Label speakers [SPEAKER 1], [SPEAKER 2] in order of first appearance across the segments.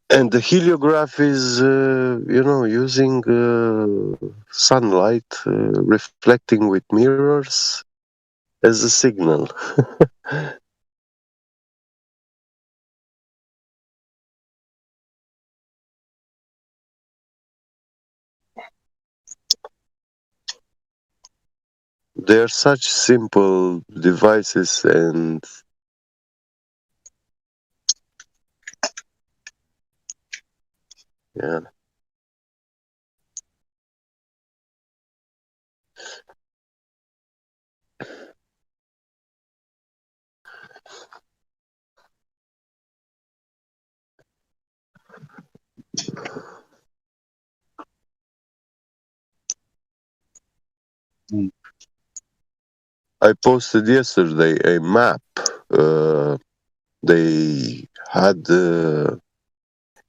[SPEAKER 1] And the heliograph is, using sunlight reflecting with mirrors as a signal. They're such simple devices, and yeah.
[SPEAKER 2] Mm.
[SPEAKER 1] I posted yesterday a map. Uh, they had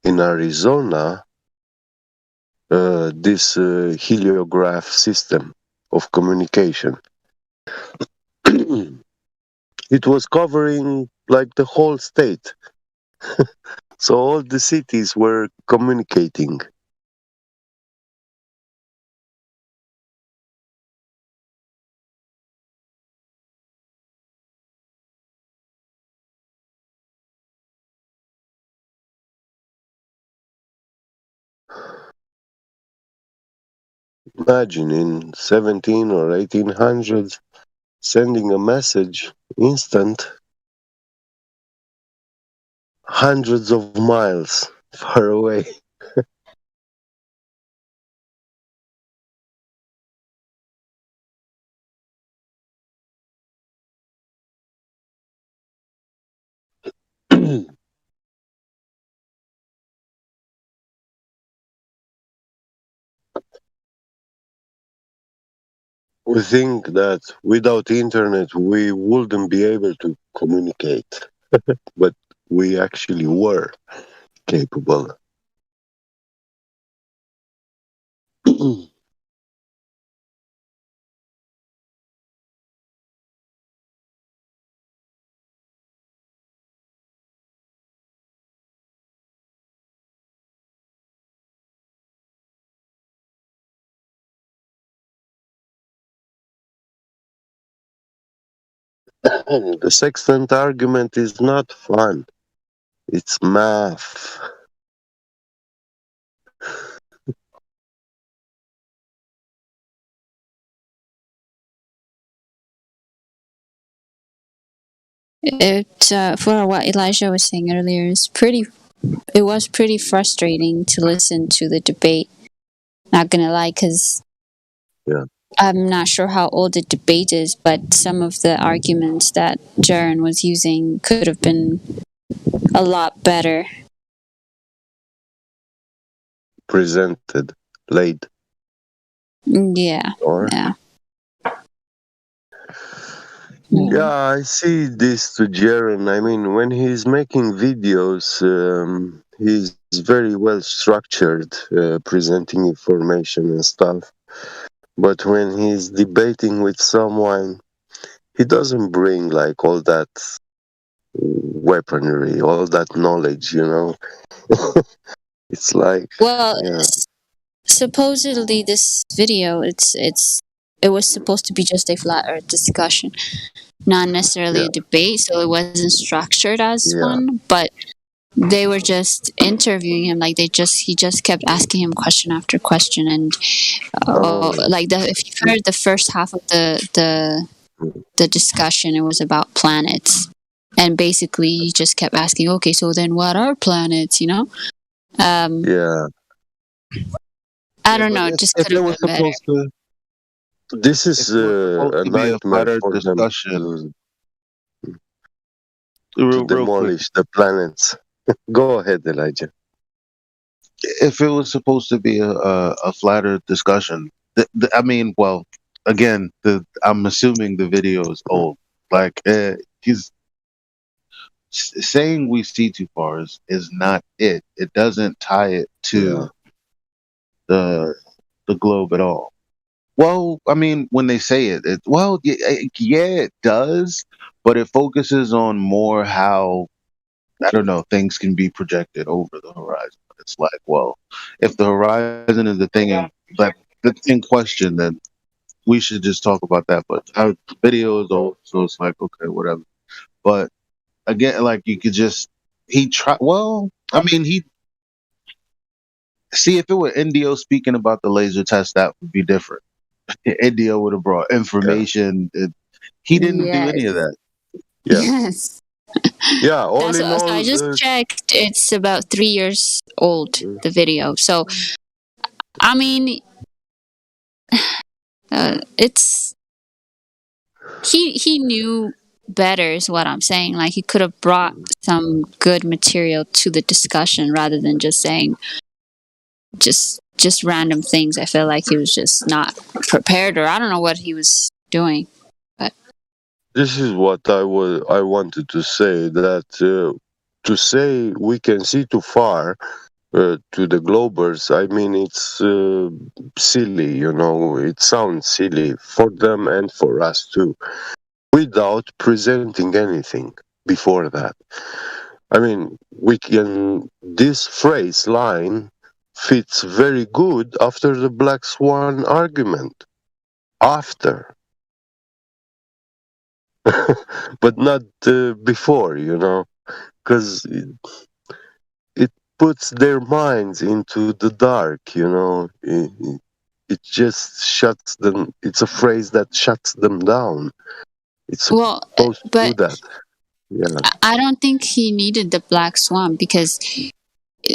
[SPEAKER 1] in Arizona this heliograph system of communication. It was covering like the whole state, so all the cities were communicating. Imagine in 17 or 1800s sending a message instant, hundreds of miles far away. We think that without internet we wouldn't be able to communicate, but we actually were capable. The sextant argument is not fun, it's math.
[SPEAKER 3] It for what Elijah was saying earlier, it was pretty frustrating to listen to the debate. Not gonna lie, because
[SPEAKER 1] Yeah.
[SPEAKER 3] I'm not sure how old the debate is, but some of the arguments that Jaron was using could have been a lot better.
[SPEAKER 1] Presented, laid,
[SPEAKER 3] Yeah,
[SPEAKER 1] or
[SPEAKER 3] yeah.
[SPEAKER 1] yeah, I see this to Jaren. I mean, when he's making videos, he's very well structured, presenting information and stuff. But when he's debating with someone, he doesn't bring like all that weaponry, all that knowledge. It's like,
[SPEAKER 3] Well,
[SPEAKER 1] yeah,
[SPEAKER 3] supposedly this video, it was supposed to be just a flat Earth discussion, not necessarily
[SPEAKER 1] yeah,
[SPEAKER 3] a debate, so it wasn't structured as
[SPEAKER 1] yeah.
[SPEAKER 3] one, but they were just interviewing him, like he just kept asking him question after question, and
[SPEAKER 1] Oh,
[SPEAKER 3] like if you heard the first half of the discussion, it was about planets, and basically he just kept asking, okay, so then what are planets, um
[SPEAKER 1] yeah.
[SPEAKER 3] I
[SPEAKER 2] Yeah,
[SPEAKER 3] don't
[SPEAKER 2] but
[SPEAKER 3] know, it just
[SPEAKER 2] if
[SPEAKER 3] could
[SPEAKER 2] it
[SPEAKER 3] have
[SPEAKER 2] was
[SPEAKER 3] been better.
[SPEAKER 2] supposed to,
[SPEAKER 1] This
[SPEAKER 2] if
[SPEAKER 1] is
[SPEAKER 2] it was supposed
[SPEAKER 1] a
[SPEAKER 2] to be a
[SPEAKER 1] nightmare
[SPEAKER 2] flatter
[SPEAKER 1] for them
[SPEAKER 2] discussion,
[SPEAKER 1] to
[SPEAKER 2] real quick,
[SPEAKER 1] demolish the planets. Go ahead, Elijah.
[SPEAKER 2] if it was supposed to be a flatter discussion, I mean, well, again, I'm assuming the video is old. Like, he's saying we see too far is not it. It doesn't tie it
[SPEAKER 1] Yeah,
[SPEAKER 2] to the the globe at all. Well, I mean, when they say yeah, it does, but it focuses on more how I don't know, things can be projected over the horizon. It's like, well, if the horizon is the thing question, then we should just talk about that. But the video is old, so it's like, okay, whatever. But again, like you could just he try. Well, I mean, he see if it were Indio speaking about the laser test, that would be different. Indio would have brought
[SPEAKER 1] Yeah,
[SPEAKER 2] information. He didn't do any of
[SPEAKER 3] Yes.
[SPEAKER 2] that.
[SPEAKER 1] yeah,
[SPEAKER 3] Yes.
[SPEAKER 1] yeah. All
[SPEAKER 3] That's
[SPEAKER 1] in
[SPEAKER 3] what, so I
[SPEAKER 1] all,
[SPEAKER 3] just checked. It's about 3 years old,
[SPEAKER 1] mm,
[SPEAKER 3] the video. So, I mean, it's he knew better is what I'm saying. Like he could have brought some good material to the discussion rather than just saying just random things. I feel like he was just not prepared, or I don't know what he was doing. But
[SPEAKER 1] this is what I wanted to say. That to say we can see too far to the Globers, I mean, it's silly. You know, it sounds silly for them and for us too, without presenting anything before that. I mean, we can. This phrase line fits very good after the Black Swan argument. After, but not before, you know, because it puts their minds into the dark, you know. It just shuts them. It's a phrase that shuts them down. It's
[SPEAKER 3] well,
[SPEAKER 1] supposed to do
[SPEAKER 3] but
[SPEAKER 1] that. Yeah.
[SPEAKER 3] I don't think he needed the Black Swan because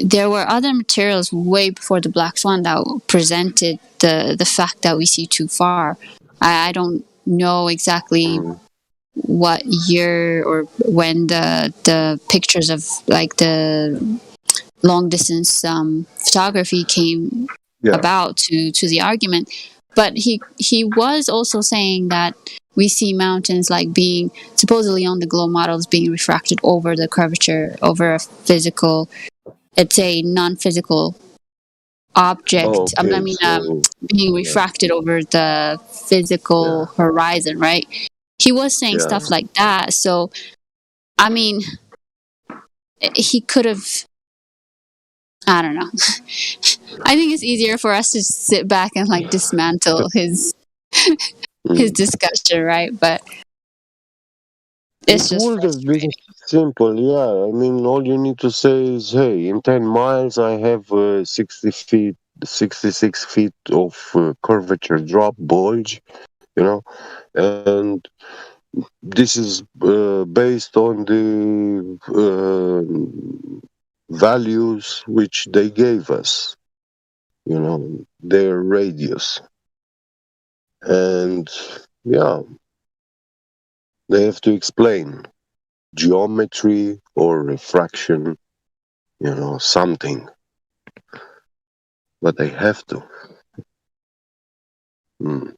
[SPEAKER 3] there were other materials way before the Black Swan that presented the fact that we see too far. I don't know exactly
[SPEAKER 1] Mm,
[SPEAKER 3] what year or when the pictures of like the long distance photography came
[SPEAKER 1] yeah.
[SPEAKER 3] about to the argument, but he was also saying that we see mountains like being supposedly on the glow models being refracted over the curvature over a physical, it's a non-physical
[SPEAKER 1] Oh,
[SPEAKER 3] object. I
[SPEAKER 1] okay.
[SPEAKER 3] mean,
[SPEAKER 1] So
[SPEAKER 3] being
[SPEAKER 1] yeah,
[SPEAKER 3] refracted over the physical
[SPEAKER 1] yeah,
[SPEAKER 3] horizon, right? He was saying
[SPEAKER 1] yeah.
[SPEAKER 3] stuff like that. So, I mean, he could have. I don't know. I think it's easier for us to sit back and like dismantle his
[SPEAKER 1] Mm.
[SPEAKER 3] discussion, right? But it's
[SPEAKER 1] It
[SPEAKER 3] just
[SPEAKER 1] would have been
[SPEAKER 3] frustrating.
[SPEAKER 1] simple, yeah. I mean, all you need to say is, hey, in 10 miles, I have 60 feet, 66 feet of curvature drop bulge, you know, and this is based on the values which they gave us, you know, their radius. And yeah, they have to explain geometry or refraction, you know, something, but they have to. Mm.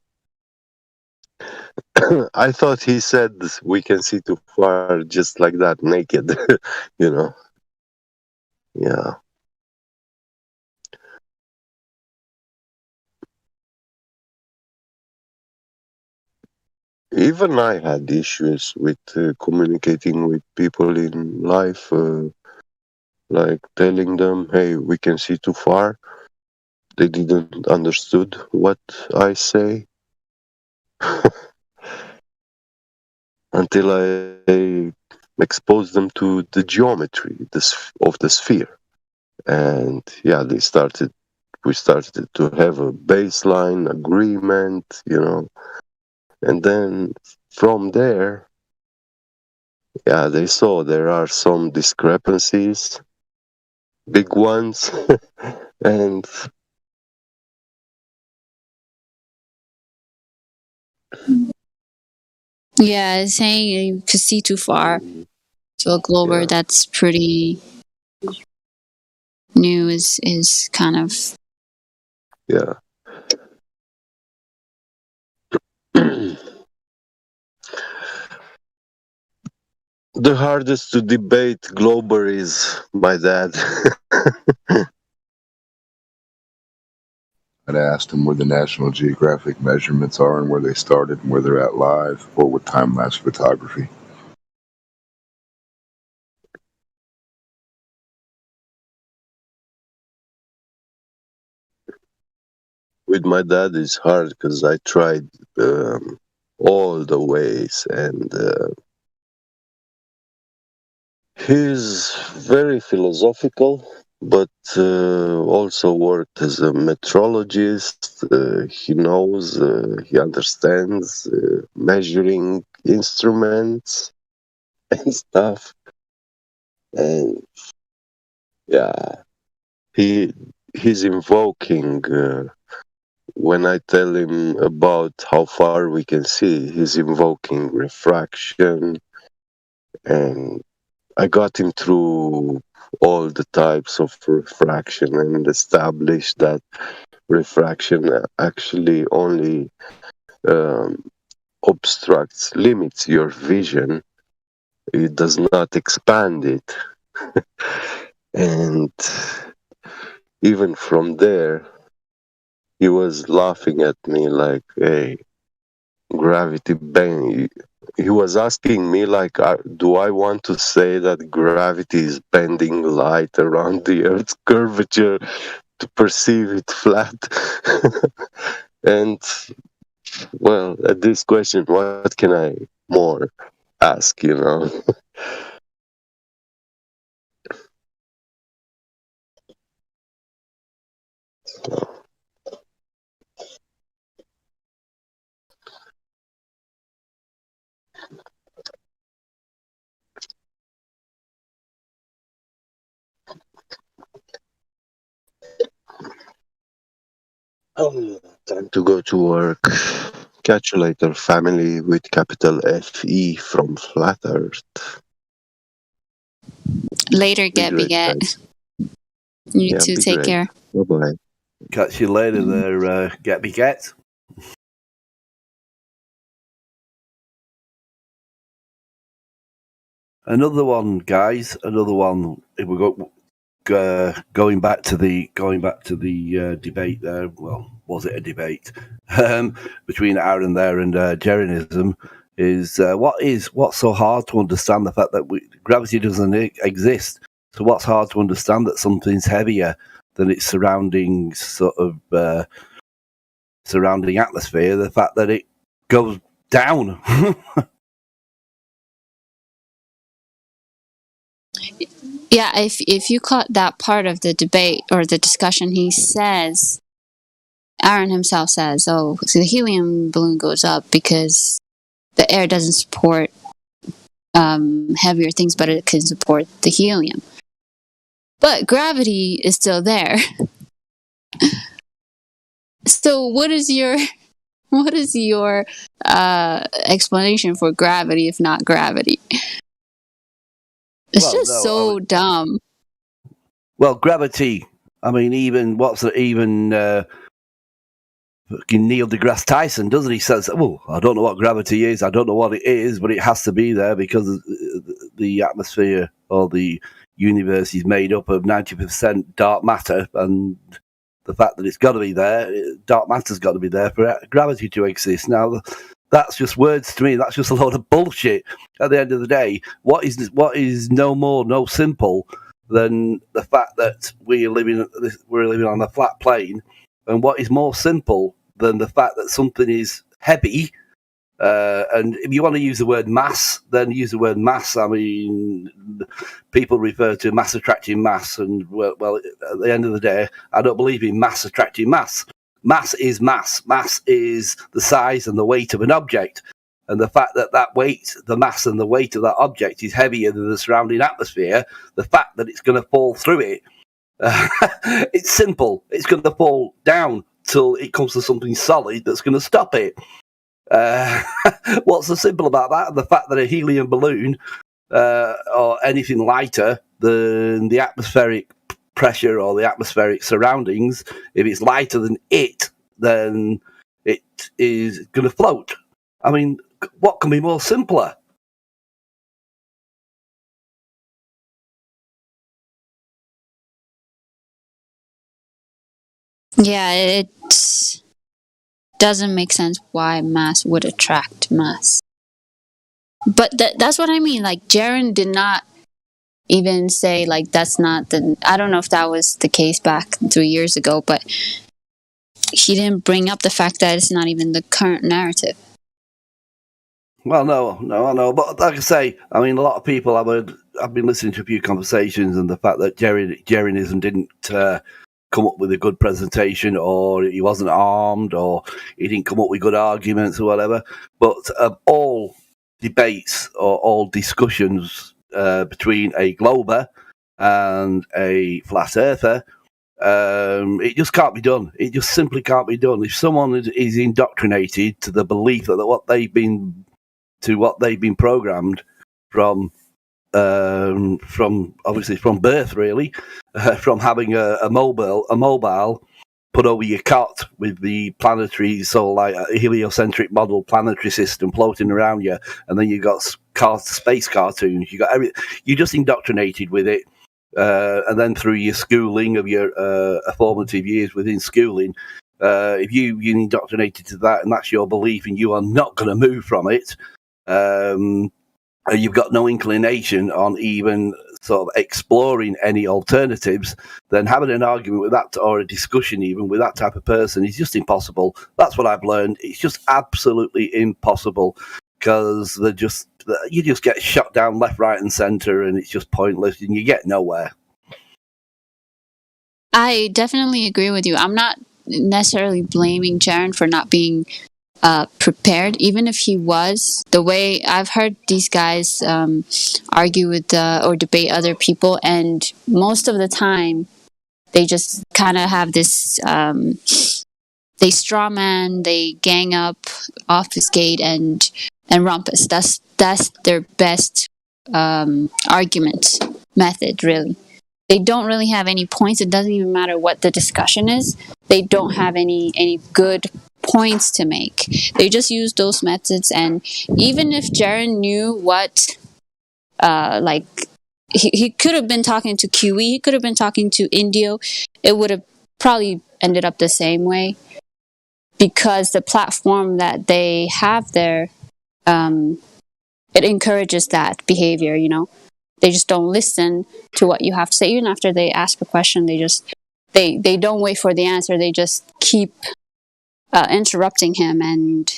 [SPEAKER 1] I thought he said we can see too far just like that, naked, you know. Yeah. Even I had issues with communicating with people in life, like telling them, hey, we can see too far. They didn't understood what I say until I exposed them to the geometry of the sphere. And yeah, we started to have a baseline agreement, you know, and then from there, yeah, they saw there are some discrepancies, big ones, and
[SPEAKER 3] Yeah, saying you could see too far to a Glober
[SPEAKER 1] yeah,
[SPEAKER 3] that's pretty new is kind of
[SPEAKER 1] yeah. The hardest to debate Glober is my dad.
[SPEAKER 4] I'd asked him where the National Geographic measurements are and where they started and where they're at live or with time lapse photography.
[SPEAKER 1] with my dad is hard because I tried all the ways, and he's very philosophical, but also worked as a metrologist. He knows, he understands measuring instruments and stuff, and yeah, he he's invoking. When I tell him about how far we can see, he's invoking refraction, and I got him through all the types of refraction and established that refraction actually only um, limits your vision. It does not expand it. And even from there, he was laughing at me like, hey, gravity bend. He was asking me like, do I want to say that gravity is bending light around the Earth's curvature to perceive it flat? And well, at this question, what can I more ask? Time to go to work. Catch you later, family with capital FE from Flat Earth.
[SPEAKER 3] Later,
[SPEAKER 1] Be
[SPEAKER 3] get
[SPEAKER 1] great,
[SPEAKER 3] beget.
[SPEAKER 1] guys.
[SPEAKER 3] You
[SPEAKER 1] Yeah,
[SPEAKER 3] too.
[SPEAKER 1] be
[SPEAKER 3] Take
[SPEAKER 1] great.
[SPEAKER 3] care.
[SPEAKER 1] Bye-bye.
[SPEAKER 5] Catch you later there, get me get. Another one, guys. Another one. If we go going back to the debate there. Well, was it a debate between Aaron there and Jeranism? Is what's so hard to understand the fact that gravity doesn't exist? So what's hard to understand that something's heavier than its surrounding surrounding atmosphere? The fact that it goes down.
[SPEAKER 3] Yeah, if you caught that part of the debate or the discussion, he says, Aaron himself says, oh, so the helium balloon goes up because the air doesn't support heavier things, but it can support the helium. But gravity is still there. So what is your explanation for gravity if not gravity? It's just so dumb.
[SPEAKER 5] Well, gravity. I mean, even Neil deGrasse Tyson, doesn't he? Says, "Oh, I don't know what gravity is. I don't know what it is, but it has to be there because the atmosphere or the universe is made up of 90% dark matter, and the fact that it's got to be there, dark matter's got to be there for gravity to exist." Now, that's just words to me. That's just a load of bullshit. At the end of the day, what is no simple than the fact that we're living on a flat plane, and what is more simple than the fact that something is heavy. And if you want to use the word mass, then use the word mass. I mean, people refer to mass attracting mass, and well, at the end of the day, I don't believe in mass attracting mass. Mass is mass. Mass is the size and the weight of an object. And the fact that weight, the mass and the weight of that object is heavier than the surrounding atmosphere, the fact that it's going to fall through it, it's simple. It's going to fall down till it comes to something solid that's going to stop it. What's so simple about that? The fact that a helium balloon or anything lighter than the atmospheric pressure or the atmospheric surroundings, if it's lighter than it, then it is going to float. I mean, what can be more simpler?
[SPEAKER 3] Yeah, it doesn't make sense why mass would attract mass. But that's what I mean. Like, Jaren did not even say, like, that's not the... I don't know if that was the case back 3 years ago, but he didn't bring up the fact that it's not even the current narrative.
[SPEAKER 5] Well, no, I know. But like I say, I mean, a lot of people I've been listening to a few conversations, and the fact that Jerinism didn't come up with a good presentation, or he wasn't armed, or he didn't come up with good arguments or whatever. But all debates or all discussions between a glober and a flat earther, it just can't be done. It just simply can't be done. If someone is indoctrinated to the belief that what they've been programmed from obviously from birth, really, from having a mobile put over your cot with the planetary, so like a heliocentric model planetary system floating around you, and then you got space cartoons. You're just indoctrinated with it, and then through your schooling of your formative years within schooling. If you're indoctrinated to that, and that's your belief, and you are not going to move from it, and you've got no inclination on even sort of exploring any alternatives, then having an argument with that, or a discussion even with that type of person, is just impossible. That's what I've learned. It's just absolutely impossible, because you just get shut down left, right, and centre, and it's just pointless, and you get nowhere.
[SPEAKER 3] I definitely agree with you. I'm not necessarily blaming Jaren for not being prepared, even if he was. The way I've heard these guys argue with or debate other people, and most of the time they just kind of have this they straw man, they gang up, obfuscate, and rumpus. That's their best argument method, really. They don't really have any points. It doesn't even matter what the discussion is. They don't have any good points to make. They just use those methods, and even if Jaren knew what, he could have been talking to QE, he could have been talking to Indio, it would have probably ended up the same way, because the platform that they have there, it encourages that behavior, you know. They just don't listen to what you have to say. Even after they ask a question, they don't wait for the answer. They just keep interrupting him, and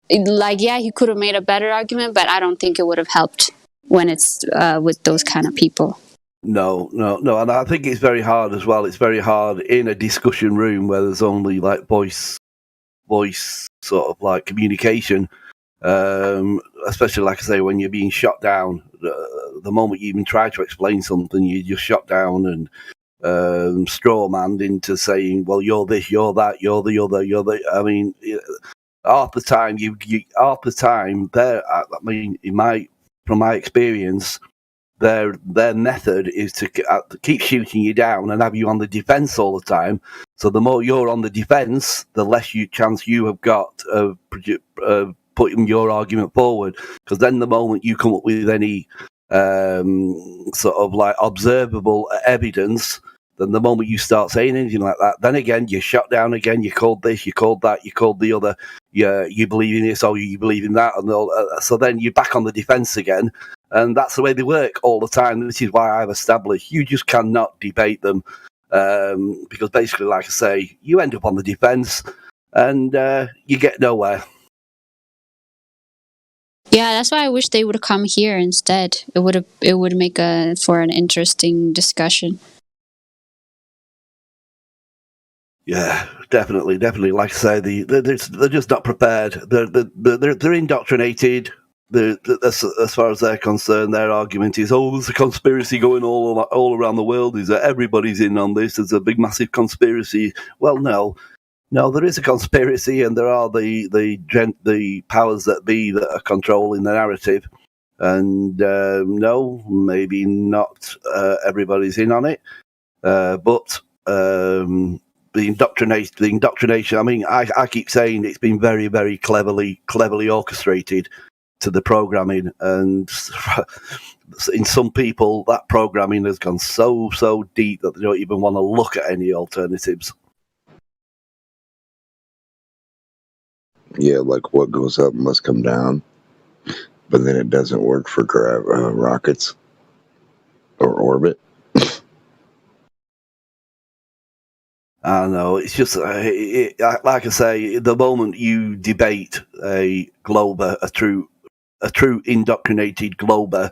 [SPEAKER 3] he could have made a better argument, but I don't think it would have helped when it's with those kind of people.
[SPEAKER 5] No, and I think it's very hard as well. It's very hard in a discussion room where there's only like voice sort of like communication. Especially, like I say, when you're being shot down, the moment you even try to explain something, you're just shot down and straw-manned into saying, well, you're this, you're that, you're the other, you're the... I mean, half the time, from my experience, their method is to keep shooting you down and have you on the defence all the time. So the more you're on the defence, the less chance you have got of putting your argument forward, because then the moment you come up with any sort of like observable evidence, then the moment you start saying anything like that, then again you're shut down again. You called this, you called that, you called the other. You believe in this, or you believe in that, and all, so then you're back on the defence again, and that's the way they work all the time. This is why I've established you just cannot debate them, because basically, like I say, you end up on the defence, and you get nowhere.
[SPEAKER 3] Yeah, that's why I wish they would come here instead. It would make for an interesting discussion.
[SPEAKER 5] Yeah, definitely. Like I say, they're just not prepared. They're indoctrinated. As far as they're concerned, their argument is, oh, there's a conspiracy going all around the world. Is that everybody's in on this? There's a big, massive conspiracy. Well, no, there is a conspiracy, and there are the powers that be that are controlling the narrative. And no, maybe not everybody's in on it, but the indoctrination. I mean, I keep saying it's been very, very cleverly orchestrated to the programming, and in some people that programming has gone so deep that they don't even want to look at any alternatives.
[SPEAKER 4] Yeah, like what goes up must come down, but then it doesn't work for rockets or orbit.
[SPEAKER 5] I know, it's just, like I say, the moment you debate a glober, a true indoctrinated glober,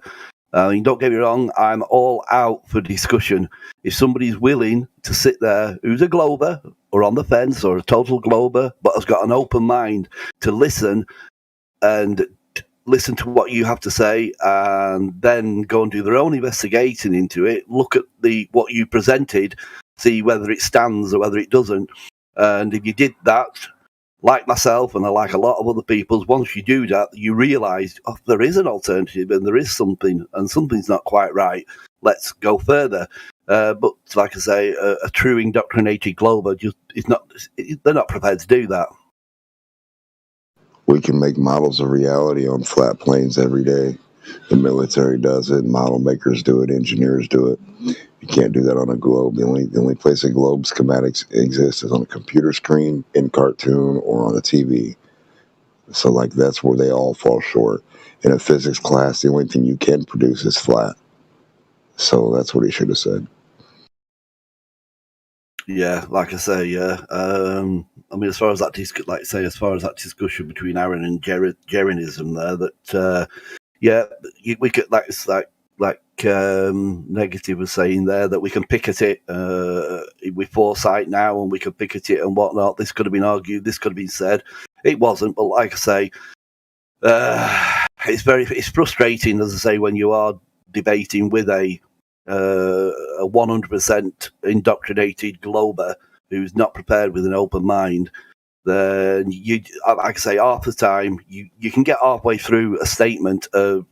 [SPEAKER 5] don't get me wrong, I'm all out for discussion. If somebody's willing to sit there who's a glober or on the fence or a total glober but has got an open mind to listen and listen to what you have to say and then go and do their own investigating into it, look at what you presented, see whether it stands or whether it doesn't. And if you did that, like myself and like a lot of other people, once you do that, you realise there is an alternative and there is something, and something's not quite right. Let's go further. But like I say, a true indoctrinated glober they're not prepared to do that.
[SPEAKER 4] We can make models of reality on flat planes every day. The military does it, model makers do it, engineers do it. You can't do that on a globe. The only place a globe schematics exists is on a computer screen, in cartoon, or on a TV. So like that's where they all fall short. In a physics class, the only thing you can produce is flat. So that's what he should have said.
[SPEAKER 5] Yeah, like I say, yeah. I mean, as far as that discussion between Aaron and Jerinism there, that we could Negative was saying there that we can picket it with foresight now, and we can picket it and whatnot. This could have been argued, this could have been said. It wasn't, but like I say, it's frustrating, as I say, when you are debating with a 100% indoctrinated glober who's not prepared with an open mind. Then like I say, half the time you can get halfway through a statement of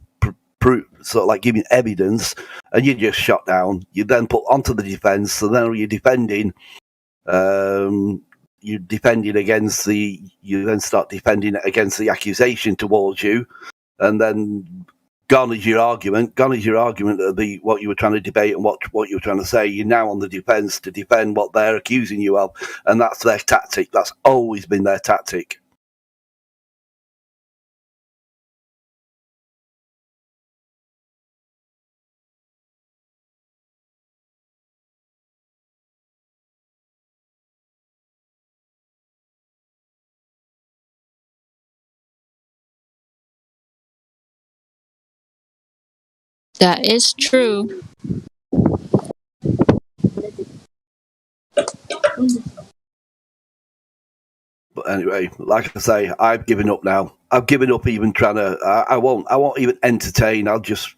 [SPEAKER 5] sort of like giving evidence, and you're just shot down. You then put onto the defence, so then you're defending. You then start defending against the accusation towards you, and then gone is your argument of what you were trying to debate and what you were trying to say. You're now on the defence to defend what they're accusing you of, and that's their tactic. That's always been their tactic.
[SPEAKER 3] That is true.
[SPEAKER 5] But anyway, like I say, I've given up now. I've given up even trying to. I won't even entertain. I'll just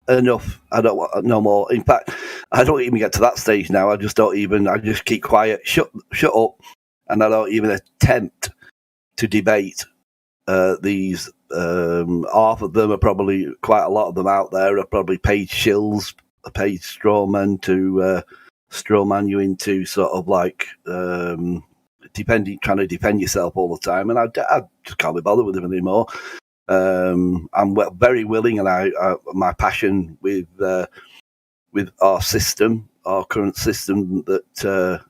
[SPEAKER 5] enough. I don't want no more. In fact, I don't even get to that stage now. I just keep quiet. Shut up, and I don't even attempt to debate these. Half of them are probably, quite a lot of them out there are probably paid shills, paid strawmen to strawman you into sort of like trying to defend yourself all the time, and I just can't be bothered with them anymore. I'm very willing, and my passion with our system, our current system that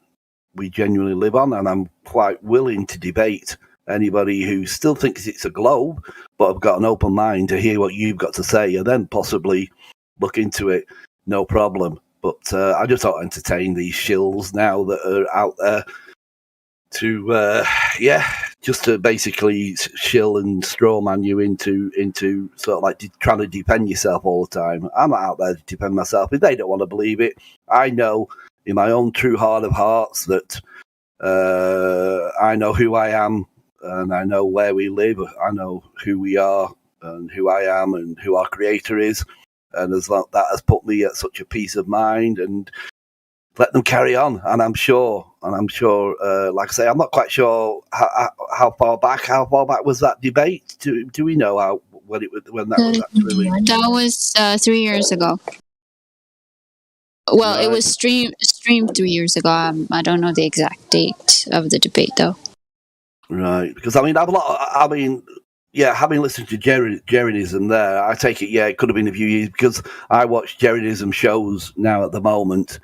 [SPEAKER 5] we genuinely live on, and I'm quite willing to debate anybody who still thinks it's a globe, but have got an open mind to hear what you've got to say, and then possibly look into it. No problem. But I just don't entertain these shills now that are out there to, just to basically shill and strawman you into sort of like trying to defend yourself all the time. I'm not out there to defend myself. If they don't want to believe it, I know in my own true heart of hearts that I know who I am, and I know where we live. I know who we are and who I am and who our creator is. And as that has put me at such a peace of mind, and let them carry on. And I'm sure, like I say, I'm not quite sure how far back was that debate? Do we know when that was actually?
[SPEAKER 3] That was 3 years ago. Well, right. It was streamed 3 years ago. I don't know the exact date of the debate, though.
[SPEAKER 5] Right, because having listened to Jerinism there, I take it, it could have been a few years, because I watch Jerinism shows now at the moment,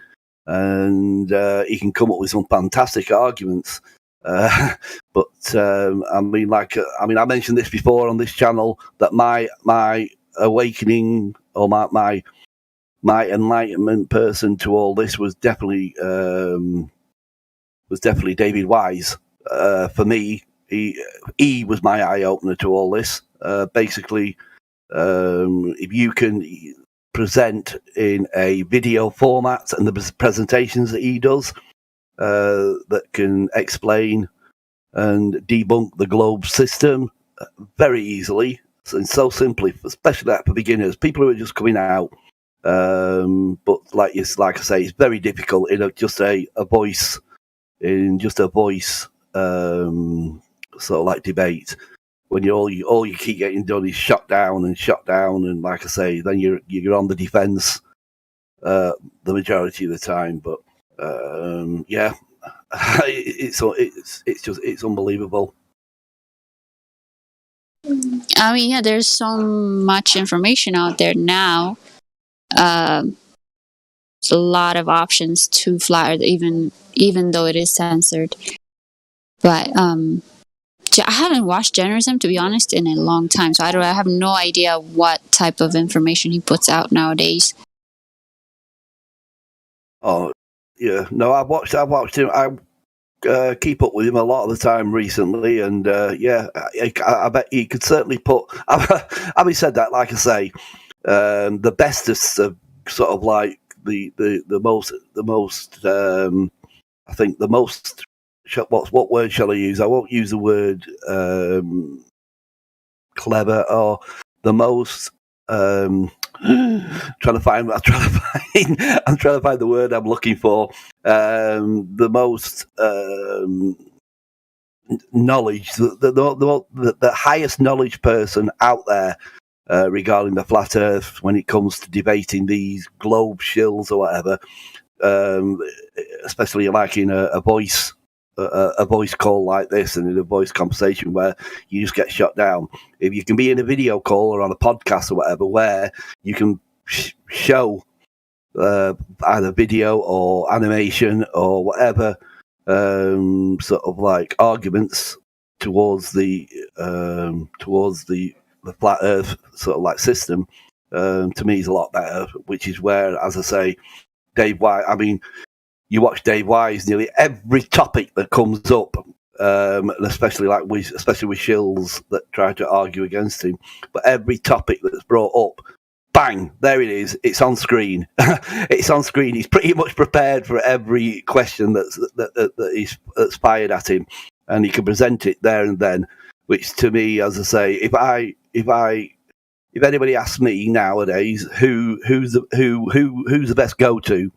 [SPEAKER 5] and he can come up with some fantastic arguments. I mentioned this before on this channel, that my awakening, or my my enlightenment person to all this was definitely David Wise. For me, he was my eye opener to all this. Basically, if you can present in a video format and the presentations that he does that can explain and debunk the globe system very easily and so simply, especially that for beginners, people who are just coming out. But like I say, it's very difficult in just a voice sort of like debate. When all you keep getting done is shut down, and like I say, then you're on the defence the majority of the time. But yeah, it's unbelievable.
[SPEAKER 3] I mean, yeah, there's so much information out there now. There's a lot of options to flat Earth, even though it is censored. But I haven't watched Generism, to be honest, in a long time, so I have no idea what type of information he puts out nowadays.
[SPEAKER 5] Oh yeah, no, I've watched him. I keep up with him a lot of the time recently, and yeah, I bet he could certainly put. Having said that, like I say, the bestest of sort of like the most I think the most. What word shall I use? I won't use the word clever or the most. I'm trying to find the word I'm looking for. The most knowledge, the highest knowledge person out there regarding the flat Earth when it comes to debating these globe shills or whatever. Especially like in a voice call like this and in a voice conversation where you just get shut down. If you can be in a video call or on a podcast or whatever where you can show either video or animation or whatever sort of like arguments towards the flat Earth sort of like system, to me is a lot better, which is where, as I say, Dave Wise, I mean, you watch Dave Wise, nearly every topic that comes up, and especially with shills that try to argue against him, but every topic that's brought up, bang, there it is. It's on screen. It's on screen. He's pretty much prepared for every question that's fired at him, and he can present it there and then. Which to me, as I say, if anybody asks me nowadays who's the best go-to,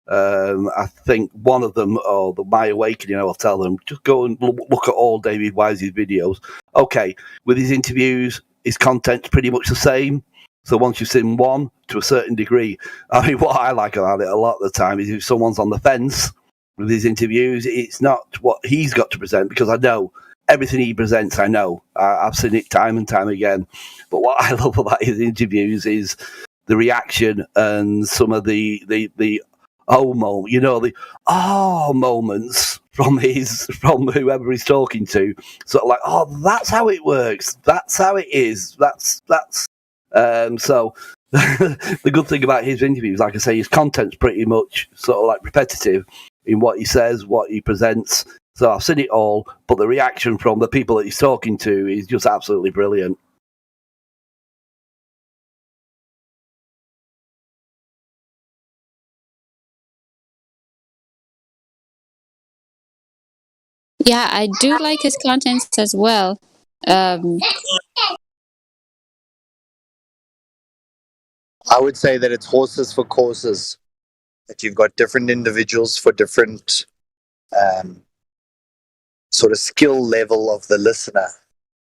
[SPEAKER 5] I think one of them, or My Awakening, I'll tell them, just go and look at all David Wise's videos. Okay, with his interviews, his content's pretty much the same. So once you've seen one, to a certain degree, I mean, what I like about it a lot of the time is if someone's on the fence with his interviews, it's not what he's got to present, because I know everything he presents. I know. I've seen it time and time again. But what I love about his interviews is the reaction and some of the moments from whoever he's talking to. Sort of like, oh, that's how it works. That's how it is. So the good thing about his interviews, like I say, his content's pretty much sort of like repetitive in what he says, what he presents. So I've seen it all, but the reaction from the people that he's talking to is just absolutely brilliant.
[SPEAKER 3] Yeah, I do like his contents as well.
[SPEAKER 6] I would say that it's horses for courses. That you've got different individuals for different sort of skill level of the listener.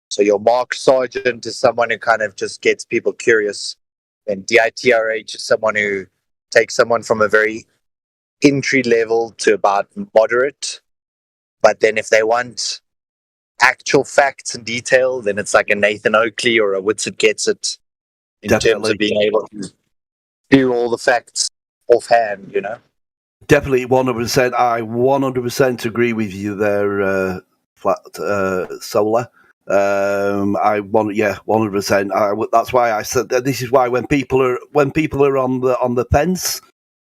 [SPEAKER 6] So your Mark Sargent is someone who kind of just gets people curious. And DITRH is someone who takes someone from a very entry level to about moderate. But then if they want actual facts and detail, then it's like a Nathan Oakley or a Whitsitt Gets It in terms of being able to do all the facts offhand, you know?
[SPEAKER 5] Definitely 100%. I 100% agree with you there, Flat Solar. I want, 100%. That's why I said that. This is why when people are on the fence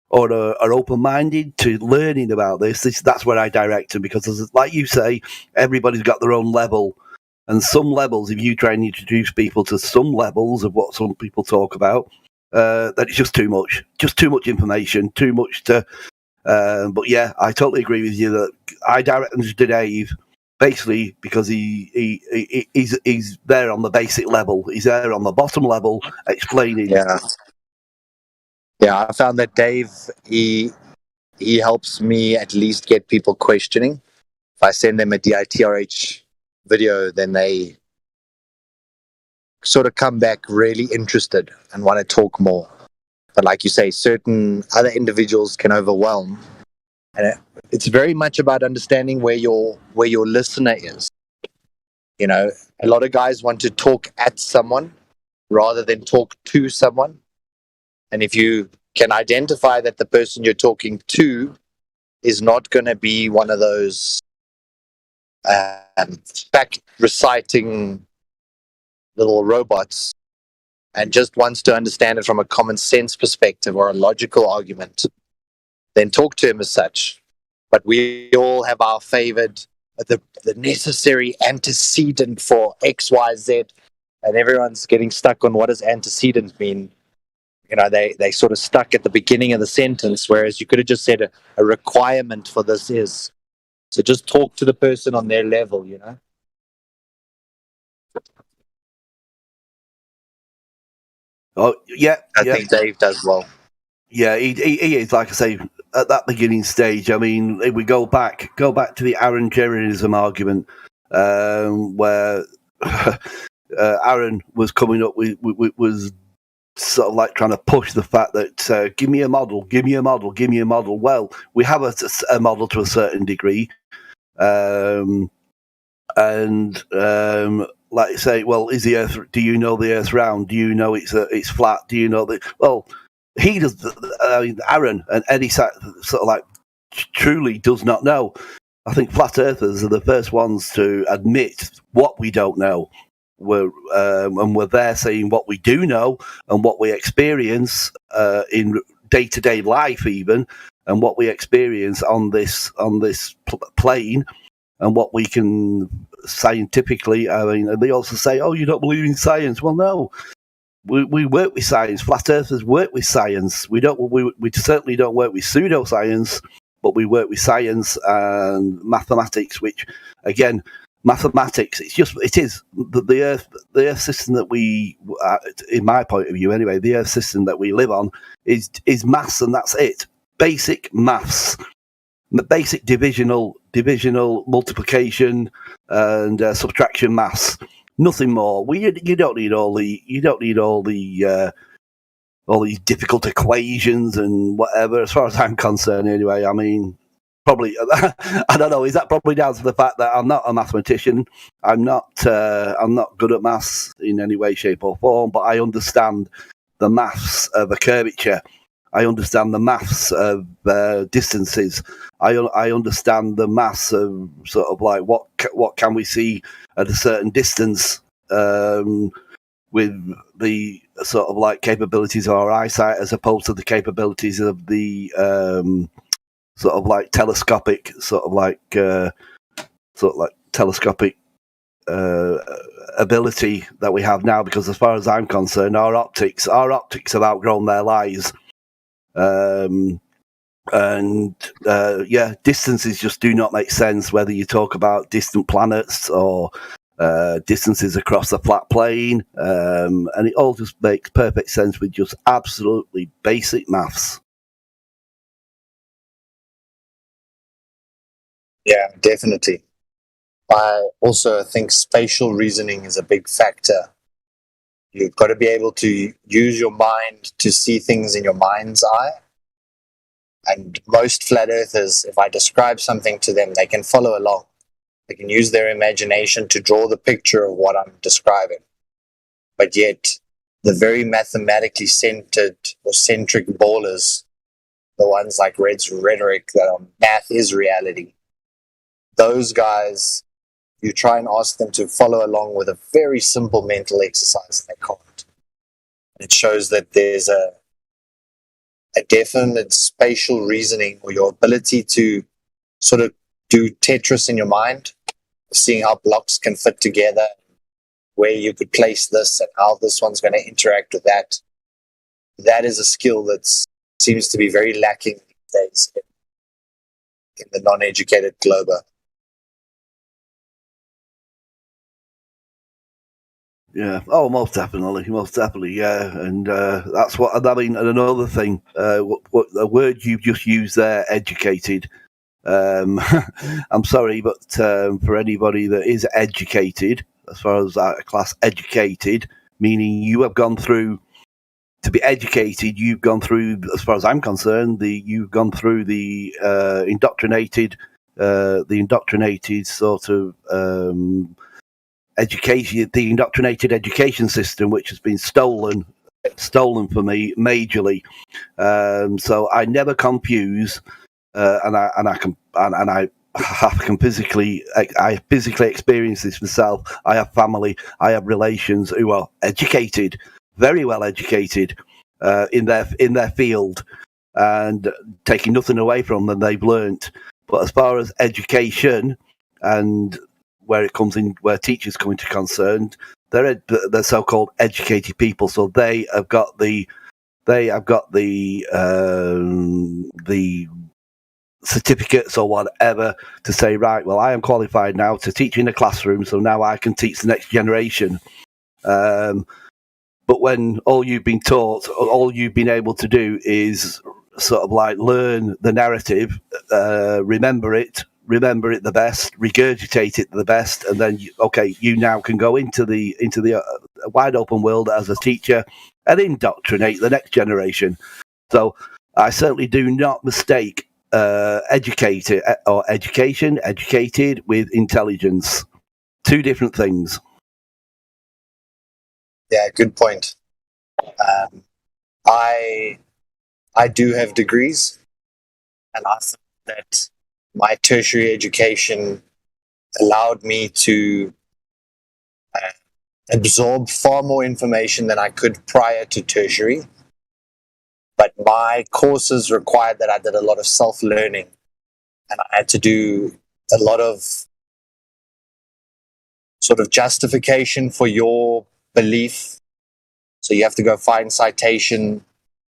[SPEAKER 5] or are open-minded to learning about that's where I direct them, because, like you say, everybody's got their own level, and some levels, if you try and introduce people to some levels of what some people talk about, that it's just too much information, too much to. But yeah, I totally agree with you that I direct them to Dave. Basically, because he's there on the basic level. He's there on the bottom level explaining.
[SPEAKER 6] Yeah, I found that Dave, he helps me at least get people questioning. If I send them a DITRH video, then they sort of come back really interested and want to talk more. But like you say, certain other individuals can overwhelm. And it's very much about understanding where your listener is. You know, a lot of guys want to talk at someone rather than talk to someone. And if you can identify that the person you're talking to is not going to be one of those fact reciting little robots and just wants to understand it from a common sense perspective or a logical argument, then talk to him as such. But we all have our favored, the necessary antecedent for X, Y, Z, and everyone's getting stuck on what does antecedent mean. You know, they sort of stuck at the beginning of the sentence, whereas you could have just said a requirement for this is. So just talk to the person on their level, you know.
[SPEAKER 5] Oh yeah,
[SPEAKER 6] I think Dave does well.
[SPEAKER 5] Yeah, he is, like I say, at that beginning stage. I mean, if we go back to the Aaron Jerinism argument, where Aaron was coming up with was sort of like trying to push the fact that give me a model. Well, we have a model to a certain degree, like I say, well, is the Earth? Do you know the Earth's round? Do you know it's flat? Do you know that? Well, he does. Aaron and Eddie sort of like truly does not know. I think flat earthers are the first ones to admit what we don't know. And we're there saying what we do know and what we experience in day-to-day life, even, and what we experience on this plane, and what we can scientifically. I mean, they also say, "Oh, you don't believe in science?" Well, no. We work with science. Flat earthers work with science. We certainly don't work with pseudoscience, but we work with science and mathematics. Which, again, mathematics. It is the Earth system that we, in my point of view, anyway, the Earth system that we live on is maths, and that's it. Basic maths, basic divisional multiplication and subtraction maths. Nothing more. You don't need all the all these difficult equations and whatever. As far as I'm concerned, anyway. I mean, probably I don't know. Is that probably down to the fact that I'm not a mathematician? I'm not good at maths in any way, shape, or form. But I understand the maths of a curvature. I understand the maths of distances. I understand the maths of sort of like what can we see at a certain distance with the sort of like capabilities of our eyesight as opposed to the capabilities of the sort of like telescopic telescopic ability that we have now. Because as far as I'm concerned, our optics have outgrown their lives. Distances just do not make sense, whether you talk about distant planets or distances across the flat plane, and it all just makes perfect sense with just absolutely basic maths.
[SPEAKER 6] Yeah, definitely. I also think spatial reasoning is a big factor. You've got to be able to use your mind to see things in your mind's eye. And most flat earthers, if I describe something to them, they can follow along. They can use their imagination to draw the picture of what I'm describing. But yet, the very mathematically centered or centric ballers, the ones like Red's rhetoric that math is reality, those guys, you try and ask them to follow along with a very simple mental exercise, and they can't. It shows that there's a definite spatial reasoning, or your ability to sort of do Tetris in your mind, seeing how blocks can fit together, where you could place this and how this one's going to interact with that. That is a skill that seems to be very lacking these days in the non-educated globe.
[SPEAKER 5] Yeah. Oh, most definitely. Yeah, and that's what I mean. And another thing, what the word you've just used there, educated. I'm sorry, but for anybody that is educated, as far as that class, educated, meaning you have gone through. To be educated, you've gone through, as far as I'm concerned, you've gone through the indoctrinated sort of education, the indoctrinated education system, which has been stolen for me majorly. So I never confuse, and I can physically experience this myself. I have family, I have relations who are educated, very well educated in their field, and taking nothing away from them, they've learnt. But as far as education and where it comes in, where teachers come into concern, they're so-called educated people, so they have got the certificates or whatever to say, right, well, I am qualified now to teach in a classroom, so now I can teach the next generation. But when all you've been taught, all you've been able to do is sort of like learn the narrative, remember it the best, regurgitate it the best, and then you now can go into the wide open world as a teacher and indoctrinate the next generation. So I certainly do not mistake educated with intelligence. Two different things.
[SPEAKER 6] Yeah, good point. I do have degrees, and I think that my tertiary education allowed me to absorb far more information than I could prior to tertiary. But my courses required that I did a lot of self-learning, and I had to do a lot of sort of justification for your belief. So you have to go find citation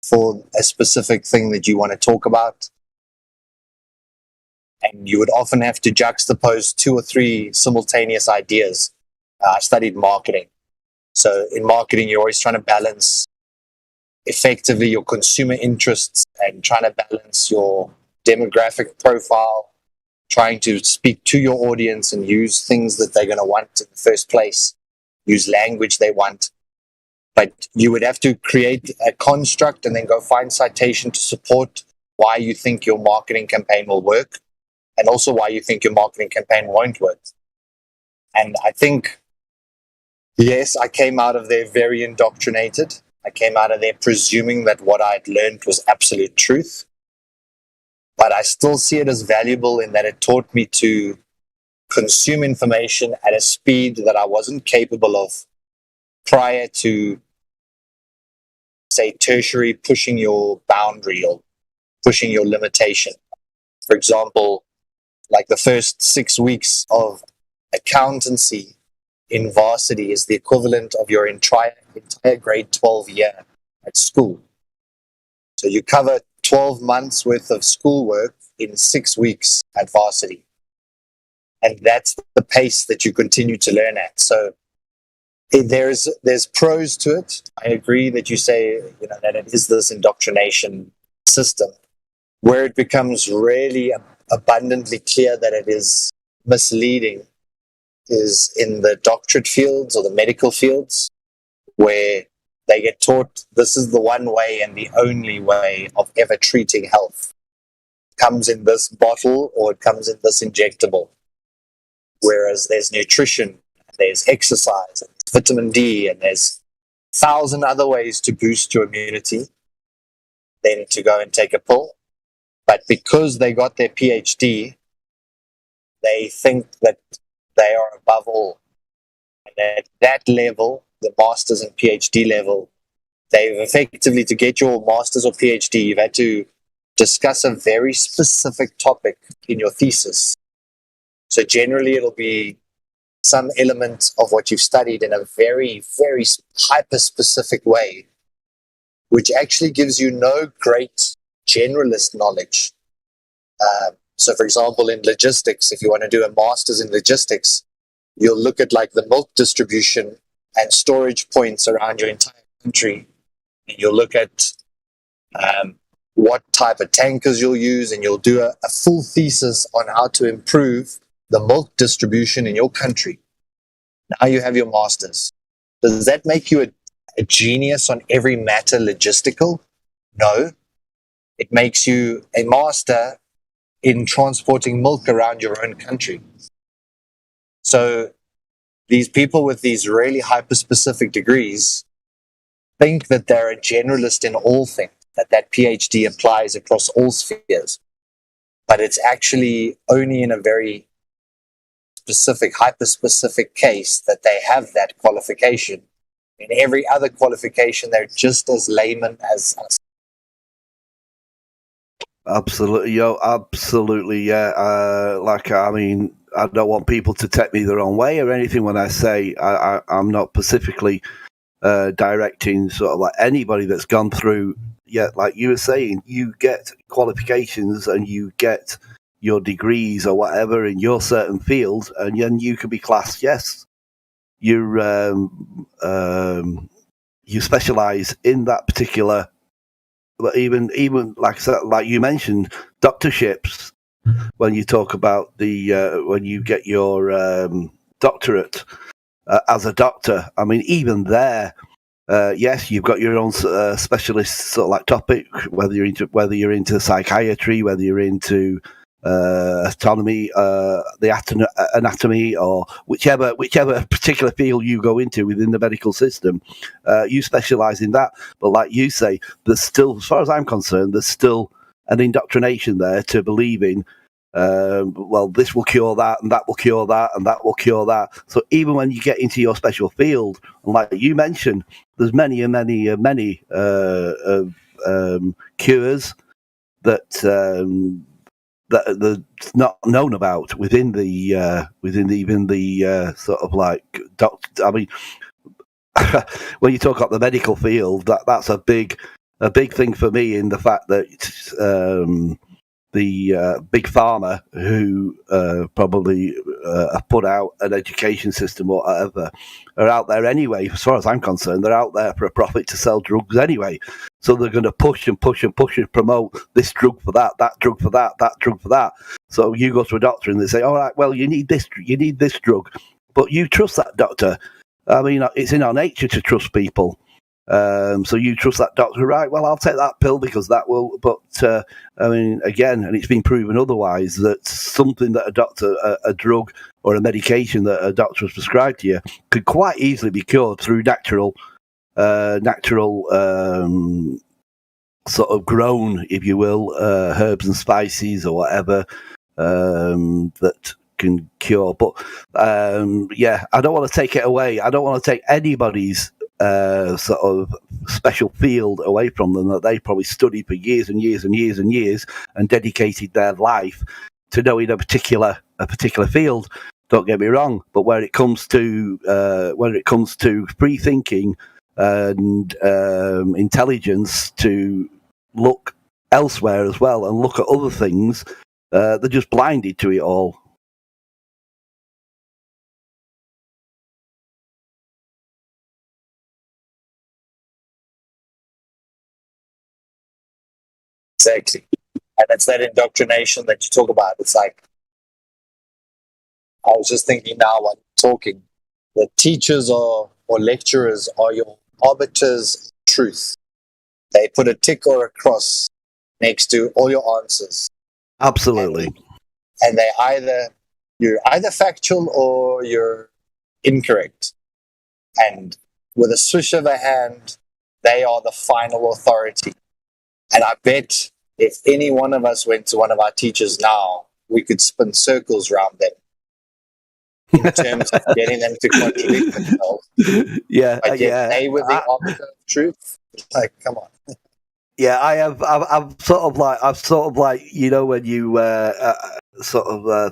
[SPEAKER 6] for a specific thing that you want to talk about. And you would often have to juxtapose 2 or 3 simultaneous ideas. I studied marketing. So in marketing, you're always trying to balance effectively your consumer interests and trying to balance your demographic profile, trying to speak to your audience and use things that they're going to want in the first place, use language they want. But you would have to create a construct and then go find citation to support why you think your marketing campaign will work, and also why you think your marketing campaign won't work. And I think, yes, I came out of there very indoctrinated. I came out of there presuming that what I'd learned was absolute truth. But I still see it as valuable in that it taught me to consume information at a speed that I wasn't capable of prior to, say, tertiary pushing your boundary or pushing your limitation. For example, like the first 6 weeks of accountancy in varsity is the equivalent of your entire grade 12 year at school. So you cover 12 months worth of schoolwork in 6 weeks at varsity. And that's the pace that you continue to learn at. So there's pros to it. I agree that you say, that it is this indoctrination system. Where it becomes really abundantly clear that it is misleading is in the doctorate fields or the medical fields, where they get taught this is the one way and the only way of ever treating health. It comes in this bottle or it comes in this injectable. Whereas there's nutrition, there's exercise, and there's vitamin D, and there's 1,000 other ways to boost your immunity than to go and take a pill. But because they got their PhD, they think that they are above all. And at that level, the master's and PhD level, they've effectively, to get your master's or PhD, you've had to discuss a very specific topic in your thesis. So generally, it'll be some element of what you've studied in a very, very hyper-specific way, which actually gives you no great generalist knowledge. So, for example, in logistics, if you want to do a master's in logistics, you'll look at like the milk distribution and storage points around your entire country. And you'll look at what type of tankers you'll use, and you'll do a full thesis on how to improve the milk distribution in your country. Now you have your master's. Does that make you a genius on every matter logistical? No. It makes you a master in transporting milk around your own country. So these people with these really hyper-specific degrees think that they're a generalist in all things, that PhD applies across all spheres. But it's actually only in a very specific, hyper-specific case that they have that qualification. In every other qualification, they're just as layman as us.
[SPEAKER 5] Absolutely, absolutely, yeah. I mean, I don't want people to take me the wrong way or anything when I say I'm not specifically directing sort of like anybody that's gone through. Yeah, like you were saying, you get qualifications and you get your degrees or whatever in your certain field, and then you can be classed. Yes, you specialize in that particular. But even like you mentioned, doctorships. When you talk about when you get your doctorate as a doctor, I mean, even there, yes, you've got your own specialist sort of like topic. Whether you're into psychiatry, whether you're into anatomy, anatomy, or whichever particular field you go into within the medical system, you specialise in that. But like you say, there's still, as far as I'm concerned, there's still an indoctrination there to believing, well, this will cure that, and that will cure that, and that will cure that. So even when you get into your special field, and like you mentioned, there's many cures that that's not known about within even the sort of like doctor. I mean, when you talk about the medical field, that's a big thing for me, in the fact that the big pharma who probably have put out an education system or whatever are out there anyway. As far as I'm concerned, they're out there for a profit to sell drugs anyway. So they're going to push and promote this drug for that drug for that drug for that. So you go to a doctor and they say, all right, well, you need this drug, but you trust that doctor. I mean, it's in our nature to trust people. So you trust that doctor, right? Well, I'll take that pill because that will. But I mean, again, and it's been proven otherwise, that something that a drug or a medication that a doctor has prescribed to you could quite easily be cured through natural sort of grown, if you will, herbs and spices or whatever that can cure. But yeah, I don't want to take it away. I don't want to take anybody's sort of special field away from them that they probably studied for years and years and years and years and dedicated their life to knowing a particular field. Don't get me wrong, but when it comes to free thinking and intelligence to look elsewhere as well and look at other things, they're just blinded to it all.
[SPEAKER 6] Exactly. And it's that indoctrination that you talk about. It's like, I was just thinking now while talking, that teachers or lecturers are your arbiters of truth. They put a tick or a cross next to all your answers.
[SPEAKER 5] Absolutely.
[SPEAKER 6] And you're either factual or you're incorrect. And with a swish of a hand, they are the final authority. And I bet if any one of us went to one of our teachers now, we could spin circles around them. in terms of getting them to contradict themselves.
[SPEAKER 5] Yeah,
[SPEAKER 6] I get
[SPEAKER 5] yeah.
[SPEAKER 6] A with the arbiter of truth. Like, come on.
[SPEAKER 5] Yeah, I'm sort of like when you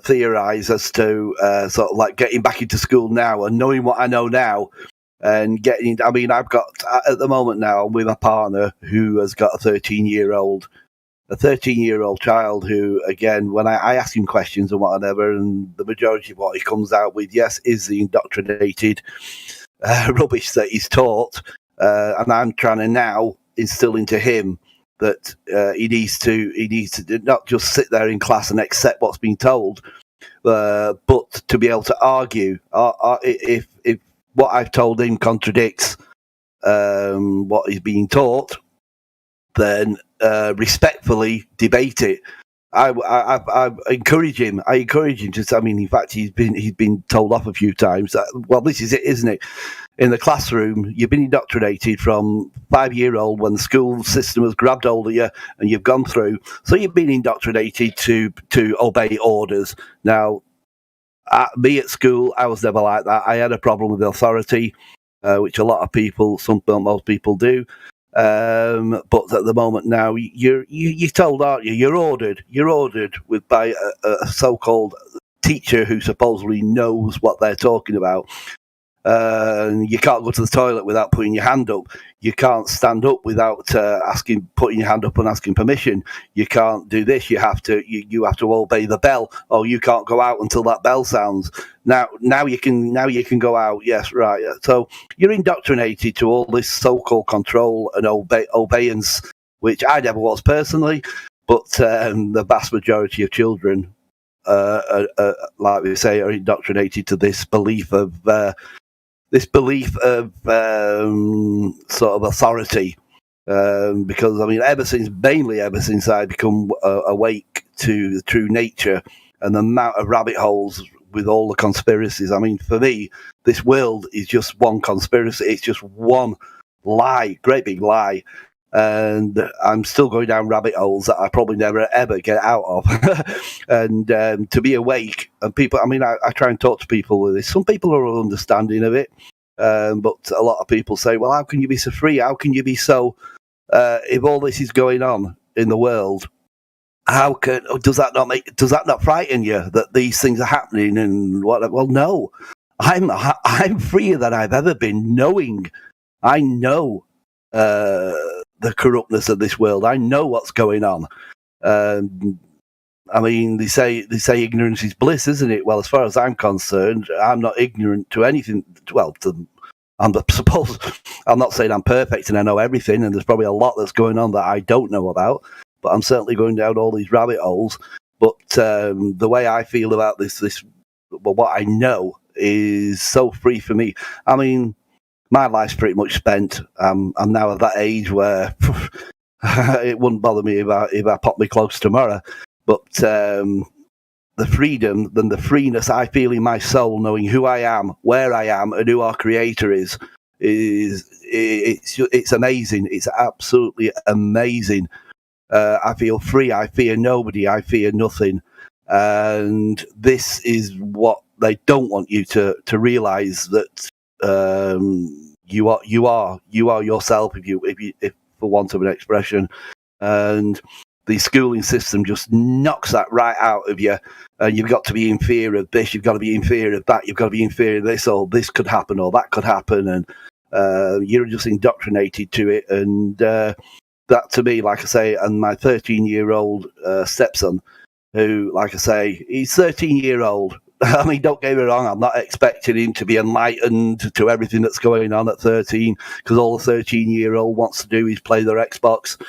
[SPEAKER 5] theorize as to sort of like getting back into school now and knowing what I know now and getting. I mean, I've got at the moment now I'm with a partner who has got a 13-year-old child who, again, when I ask him questions and whatever, and the majority of what he comes out with, yes, is the indoctrinated rubbish that he's taught, and I'm trying to now instill into him that he needs to not just sit there in class and accept what's been told, but to be able to argue if what I've told him contradicts what is being taught, then respectfully debate it. I encourage him. I encourage him to. I mean, in fact, he's been told off a few times. Well, this is it, isn't it? In the classroom, you've been indoctrinated from 5-year-old when the school system has grabbed hold of you and you've gone through. So you've been indoctrinated to obey orders. Now, me at school, I was never like that. I had a problem with authority, which a lot of people, most people do. But at the moment now, you're told, aren't you? You're ordered by a so-called teacher who supposedly knows what they're talking about. You can't go to the toilet without putting your hand up. You can't stand up without putting your hand up and asking permission. You can't do this. You have to obey the bell. Oh, you can't go out until that bell sounds. Now you can go out. Yes, right. So you're indoctrinated to all this so-called control and obeyance, which I never was personally, but the vast majority of children, like we say, are indoctrinated to this belief of sort of authority, because I mean, mainly ever since I become awake to the true nature and the amount of rabbit holes with all the conspiracies. I mean, for me, this world is just one conspiracy. It's just one lie, great big lie. And I'm still going down rabbit holes that I probably never ever get out of. And to be awake, and people, I mean, I try and talk to people with this. Some people are understanding of it, but a lot of people say, well, how can you be so free? How can you be so, if all this is going on in the world, does that not frighten you that these things are happening and what? Well, no, I'm freer than I've ever been, knowing I know the corruptness of this world. I know what's going on. I mean, they say ignorance is bliss, isn't it? Well, as far as I'm concerned, I'm not ignorant to anything. Well, I'm not saying I'm perfect and I know everything, and there's probably a lot that's going on that I don't know about, but I'm certainly going down all these rabbit holes. But the way I feel about this, what I know is so free for me. I mean, my life's pretty much spent. I'm now at that age where it wouldn't bother me if I popped me close tomorrow. But the freedom and the freeness I feel in my soul, knowing who I am, where I am, and who our Creator is it's amazing. It's absolutely amazing. I feel free. I fear nobody. I fear nothing. And this is what they don't want you to realise, that you are yourself, if for want of an expression, and the schooling system just knocks that right out of you, and you've got to be in fear of this, you've got to be in fear of that, you've got to be in fear of this, or this could happen, or that could happen, and you're just indoctrinated to it. And that, to me, like I say, and my 13-year-old stepson, who, like I say, he's 13-year-old. I mean, don't get me wrong, I'm not expecting him to be enlightened to everything that's going on at 13, because all the 13-year-old wants to do is play their Xbox,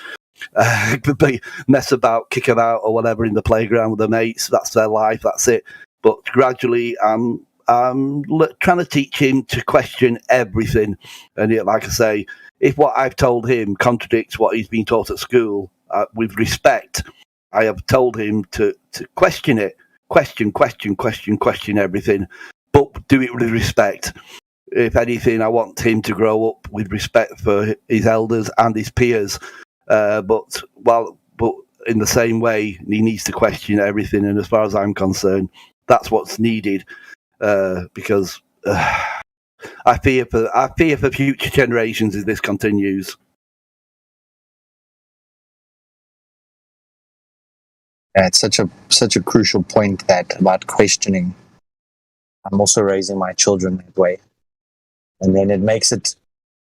[SPEAKER 5] mess about, kick about, or whatever in the playground with their mates. That's their life, that's it. But gradually, I'm trying to teach him to question everything. And like I say, if what I've told him contradicts what he's been taught at school, with respect, I have told him to question it. Question everything, but do it with respect. If anything, I want him to grow up with respect for his elders and his peers. But in the same way, he needs to question everything. And as far as I'm concerned, that's what's needed. because I fear for future generations if this continues.
[SPEAKER 6] Yeah, it's such a crucial point that about questioning. I'm also raising my children that way, and then it makes it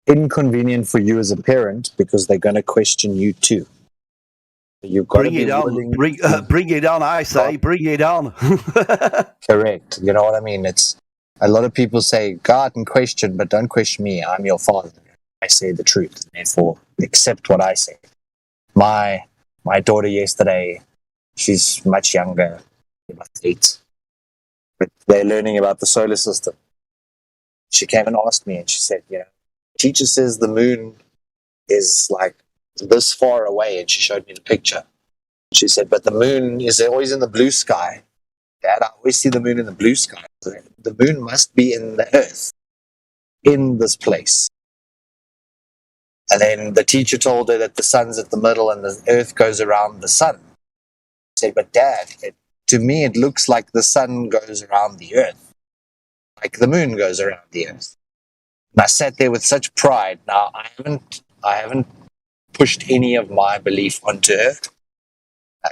[SPEAKER 6] inconvenient for you as a parent because they're going to question you too. You've got
[SPEAKER 5] Bring
[SPEAKER 6] to be
[SPEAKER 5] it on.
[SPEAKER 6] willing.
[SPEAKER 5] Bring it on, I say. Bring it on.
[SPEAKER 6] Correct. You know what I mean? It's a lot of people say, go out and question, but don't question me. I'm your father. I say the truth. Therefore, accept what I say. My daughter yesterday, she's much younger, about 8, but they're learning about the solar system. She came and asked me, and she said, teacher says the moon is like this far away, and she showed me the picture. She said, but the moon is always in the blue sky. Dad, I always see the moon in the blue sky. The moon must be in the earth, in this place. And then the teacher told her that the sun's at the middle and the earth goes around the sun. She said, but Dad, to me it looks like the sun goes around the earth, like the moon goes around the earth. And I sat there with such pride. Now, I haven't pushed any of my belief onto her.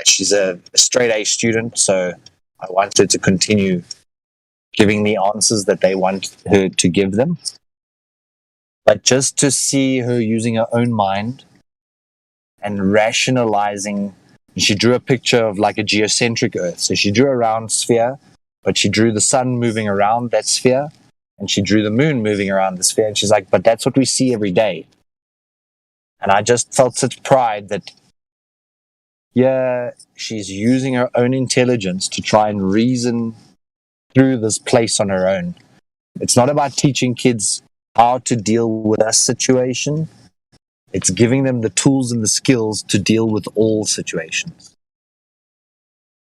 [SPEAKER 6] She's a straight A student, so I want her to continue giving the answers that they want her to give them. But just to see her using her own mind and rationalizing, she drew a picture of like a geocentric Earth. So she drew a round sphere, but she drew the sun moving around that sphere, and she drew the moon moving around the sphere. And she's like, but that's what we see every day. And I just felt such pride that, she's using her own intelligence to try and reason through this place on her own. It's not about teaching kids how to deal with a situation. It's giving them the tools and the skills to deal with all situations.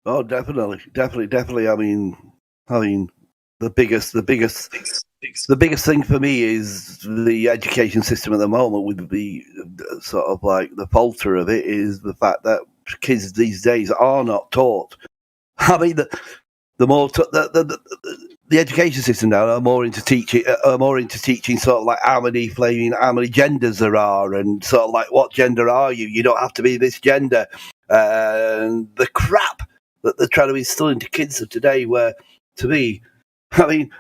[SPEAKER 5] Oh, definitely. I mean, the biggest thing for me is the education system at the moment. With the sort of like the falter of it is the fact that kids these days are not taught. I mean, the education system now are more into teaching sort of like how many genders there are, and sort of like what gender are you? You don't have to be this gender, and the crap that they're trying to instill into kids of today. Where, to me, I mean,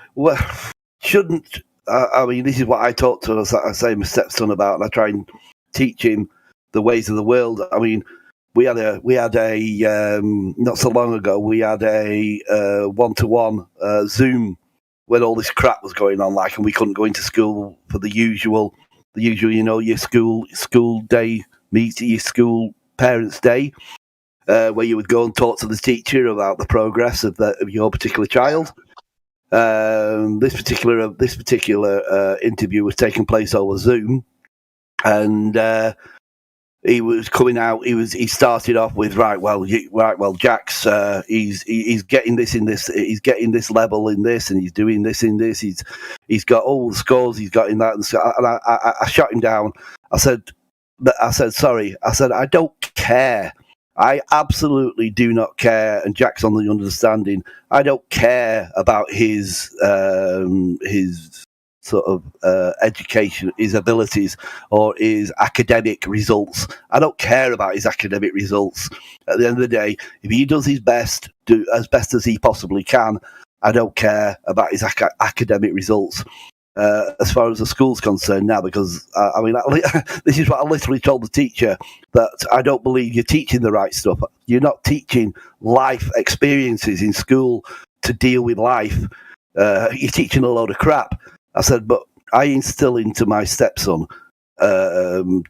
[SPEAKER 5] shouldn't I mean, this is what I talk to, I say, my stepson about, and I try and teach him the ways of the world. I mean, we had a not so long ago, we had a one-to-one Zoom when all this crap was going on, like, and we couldn't go into school for the usual, your school day meeting, your school parents' day, where you would go and talk to the teacher about the progress of your particular child. This particular interview was taking place over Zoom, and he was coming out. He started off with Jack's he's getting this in this. He's getting this level in this, and he's doing this in this. He's got all the scores he's got in that. And I shut him down. I said, sorry. I said, I don't care. I absolutely do not care. And Jack's on the understanding. I don't care about his sort of education, his abilities, or his academic results. I don't care about his academic results. At the end of the day, if he does his best, do as best as he possibly can, I don't care about his academic results. As far as the school's concerned now, because I mean, this is what I literally told the teacher, that I don't believe you're teaching the right stuff. You're not teaching life experiences in school to deal with life. You're teaching a load of crap. I said, but I instill into my stepson to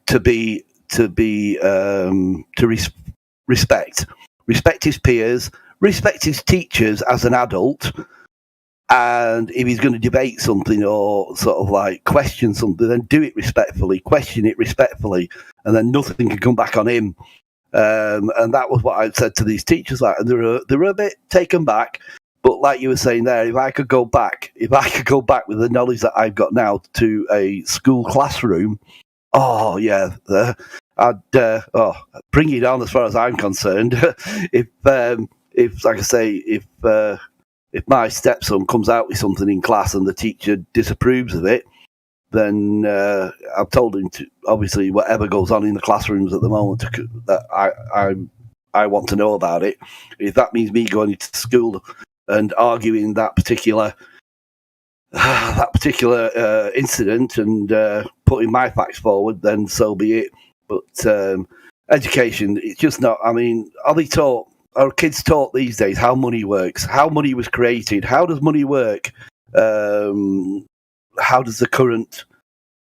[SPEAKER 5] respect his peers, respect his teachers as an adult. And if he's going to debate something or sort of like question something, then do it respectfully, question it respectfully, and then nothing can come back on him. And that was what I said to these teachers, like, and they were a bit taken back. But like you were saying there, if I could go back with the knowledge that I've got now to a school classroom, oh yeah, I'd bring it on as far as I'm concerned. if like I say, if if my stepson comes out with something in class and the teacher disapproves of it, then I've told him to, obviously, whatever goes on in the classrooms at the moment, that I want to know about it. If that means me going into school and arguing that particular incident and putting my facts forward, then so be it. But education, it's just not. I mean, are kids taught these days how money works, how money was created, how does money work? How does the current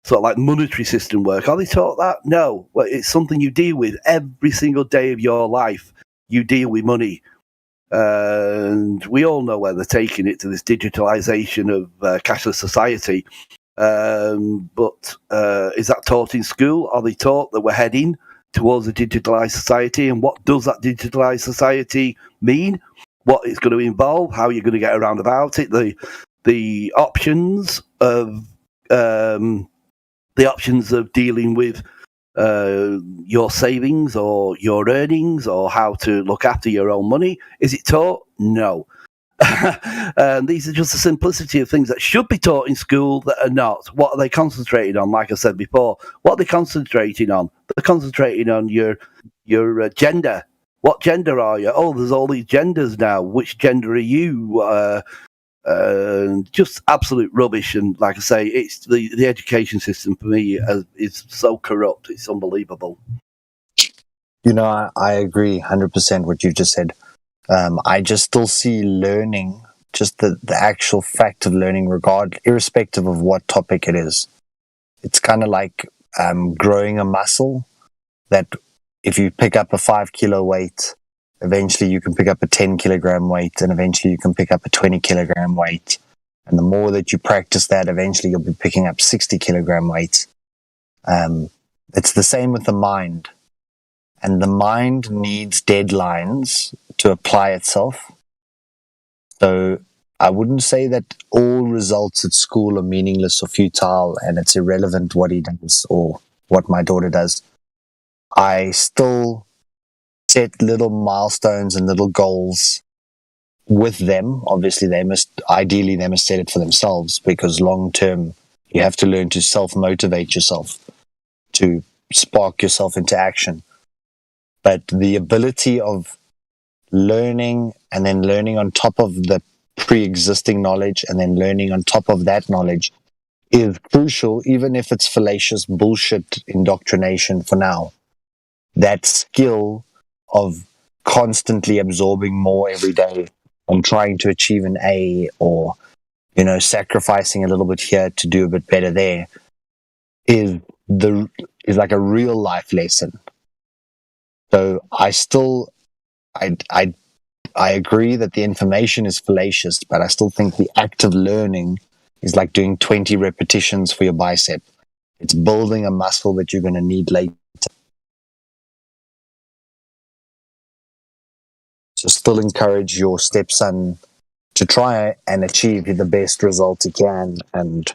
[SPEAKER 5] sort of like monetary system work? Are they taught that? No. Well, it's something you deal with every single day of your life. You deal with money. And we all know where they're taking it, to this digitalization of cashless society. But is that taught in school? Are they taught that we're heading towards a digitalized society? And what does that digitalized society mean? What it's going to involve? How you're going to get around about it? The options of dealing with your savings or your earnings, or how to look after your own money. Is it taught? No. And these are just the simplicity of things that should be taught in school that are not. What are they concentrating on? Like I said before, what are they concentrating on? They're concentrating on your gender. What gender are you? Oh, there's all these genders now. Which gender are you? Just absolute rubbish. And like I say, it's the education system for me is so corrupt. It's unbelievable.
[SPEAKER 7] You know, I agree 100% what you just said. I just still see learning, just the actual fact of learning, irrespective of what topic it is. It's kind of like growing a muscle, that if you pick up a 5 kilo weight, eventually you can pick up a 10 kilogram weight, and eventually you can pick up a 20 kilogram weight. And the more that you practice that, eventually you'll be picking up 60 kilogram weights. It's the same with the mind. And the mind needs deadlines to apply itself. So I wouldn't say that all results at school are meaningless or futile and it's irrelevant what he does or what my daughter does. I still set little milestones and little goals with them. Obviously, they must set it for themselves, because long term, you have to learn to self-motivate yourself, to spark yourself into action. But the ability of learning and then learning on top of the pre-existing knowledge and then learning on top of that knowledge is crucial, even if it's fallacious bullshit indoctrination for now. That skill of constantly absorbing more every day and trying to achieve an A, or, you know, sacrificing a little bit here to do a bit better there, is like a real life lesson. So I agree that the information is fallacious, but I still think the act of learning is like doing 20 repetitions for your bicep. It's building a muscle that you're going to need later. So still encourage your stepson to try and achieve the best result he can. And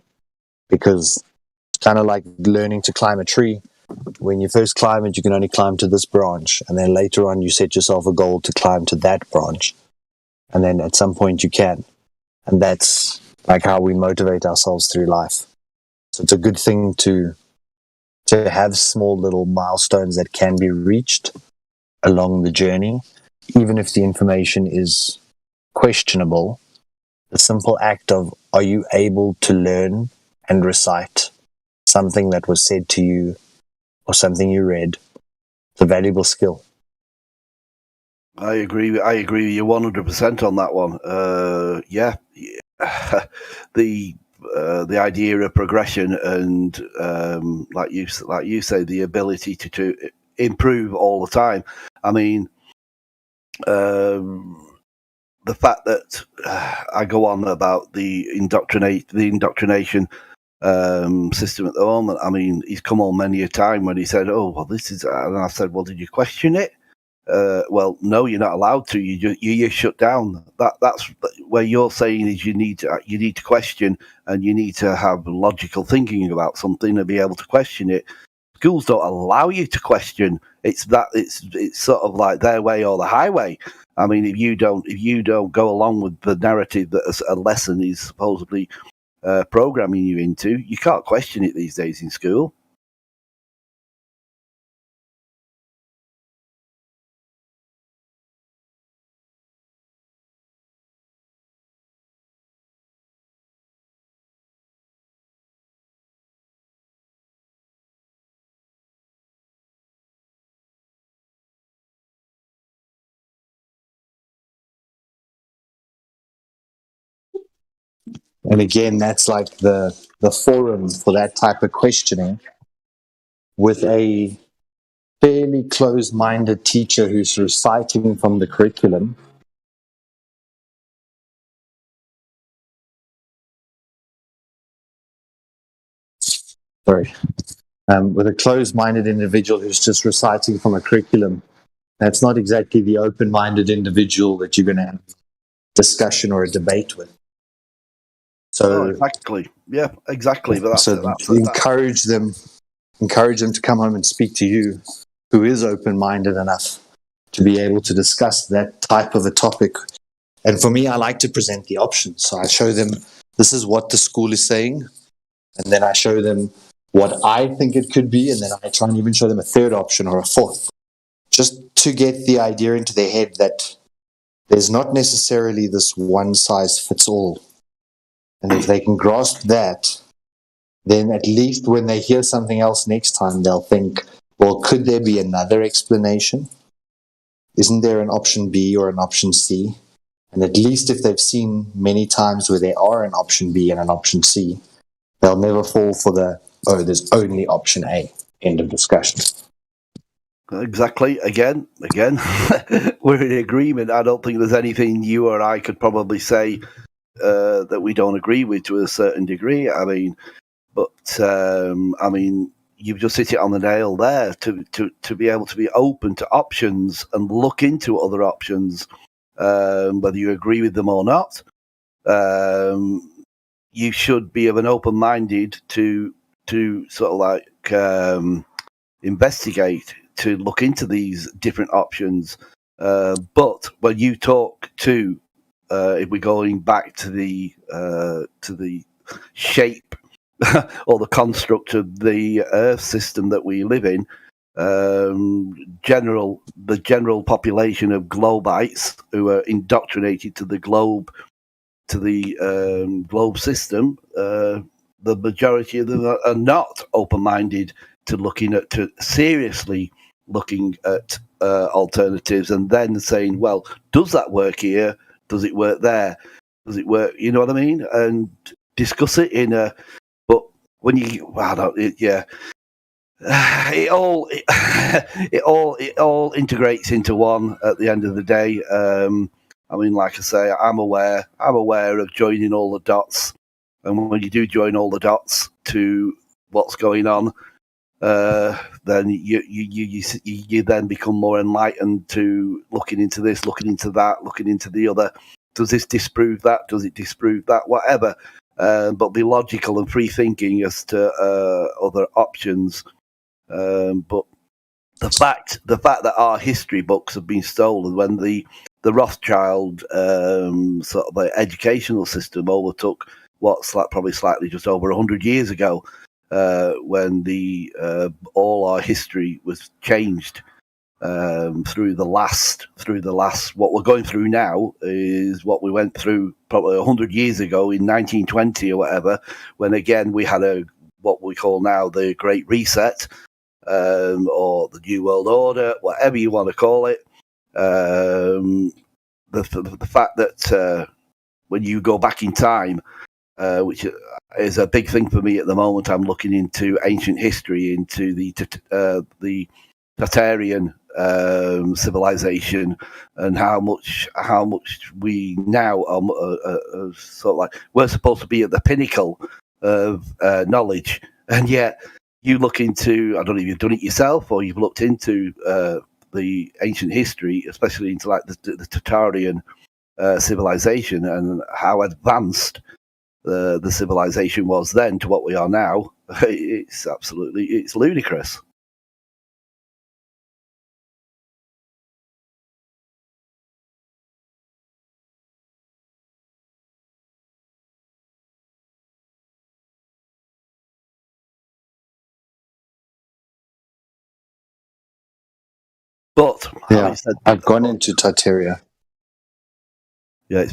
[SPEAKER 7] because it's kind of like learning to climb a tree. When you first climb it, you can only climb to this branch. And then later on, you set yourself a goal to climb to that branch. And then at some point you can. And that's like how we motivate ourselves through life. So it's a good thing to have small little milestones that can be reached along the journey, even if the information is questionable. The simple act of, are you able to learn and recite something that was said to you or something you read? It's a valuable skill.
[SPEAKER 5] I agree with you 100% on that one. The idea of progression and like you say, the ability to improve all the time. I mean, the fact that I go on about the indoctrination system at the moment. I mean, he's come on many a time when he said, "Oh, well, this is," and I said, "Well, did you question it?" Well, no, you're not allowed to. You're shut down. That's where you're saying is you need to question, and you need to have logical thinking about something and be able to question it. schools don't allow you to question. It's sort of like their way or the highway. I mean, if you don't go along with the narrative that a lesson is supposedly programming you into, you can't question it these days in school.
[SPEAKER 7] And again, that's like the forum for that type of questioning, with a fairly closed-minded teacher who's reciting from the curriculum. Sorry. With a closed-minded individual who's just reciting from a curriculum, that's not exactly the open-minded individual that you're going to have a discussion or a debate with. So
[SPEAKER 5] exactly, yeah, exactly. But that's
[SPEAKER 7] encourage them to come home and speak to you, who is open-minded enough to be able to discuss that type of a topic. And for me, I like to present the options. So I show them, this is what the school is saying, and then I show them what I think it could be, and then I try and even show them a third option or a fourth, just to get the idea into their head that there's not necessarily this one size fits all. And if they can grasp that, then at least when they hear something else next time, they'll think, well, could there be another explanation? Isn't there an option B or an option C? And at least if they've seen many times where there are an option B and an option C, they'll never fall for there's only option A. End of discussion.
[SPEAKER 5] Exactly. Again, we're in agreement. I don't think there's anything you or I could probably say that we don't agree with to a certain degree. I mean, you've just hit it on the nail there. To be able to be open to options and look into other options, whether you agree with them or not. You should be of an open-minded to sort of like investigate, to look into these different options. But when you talk to, if we're going back to the shape or the construct of the Earth system that we live in, the general population of globites who are indoctrinated to the globe system, the majority of them are not open-minded to seriously looking at alternatives, and then saying, well, does that work here? Does it work there? Does it work? You know what I mean? And discuss it in a. But when you, it all integrates into one at the end of the day. I mean, like I say, I'm aware of joining all the dots, and when you do join all the dots to what's going on, then you then become more enlightened to looking into this, looking into that, looking into the other. Does this disprove that? Does it disprove that? Whatever. But be logical and free thinking as to other options. But the fact that our history books have been stolen when the Rothschild sort of educational system overtook probably slightly just over 100 years ago, when all our history was changed through the last what we're going through now is what we went through probably 100 years ago in 1920 or whatever, when again we had what we call now the Great Reset, or the New World Order, whatever you want to call it. The fact that when you go back in time, which is a big thing for me at the moment, I'm looking into ancient history, into the Tartarian civilization, and how much we now are sort of like, we're supposed to be at the pinnacle of knowledge, and yet you look into, I don't know if you've done it yourself or you've looked into the ancient history, especially into like the Tartarian civilization, and how advanced the civilization was then to what we are now, it's ludicrous. But
[SPEAKER 7] Yeah, I've gone into Tartaria.
[SPEAKER 5] Yeah, it's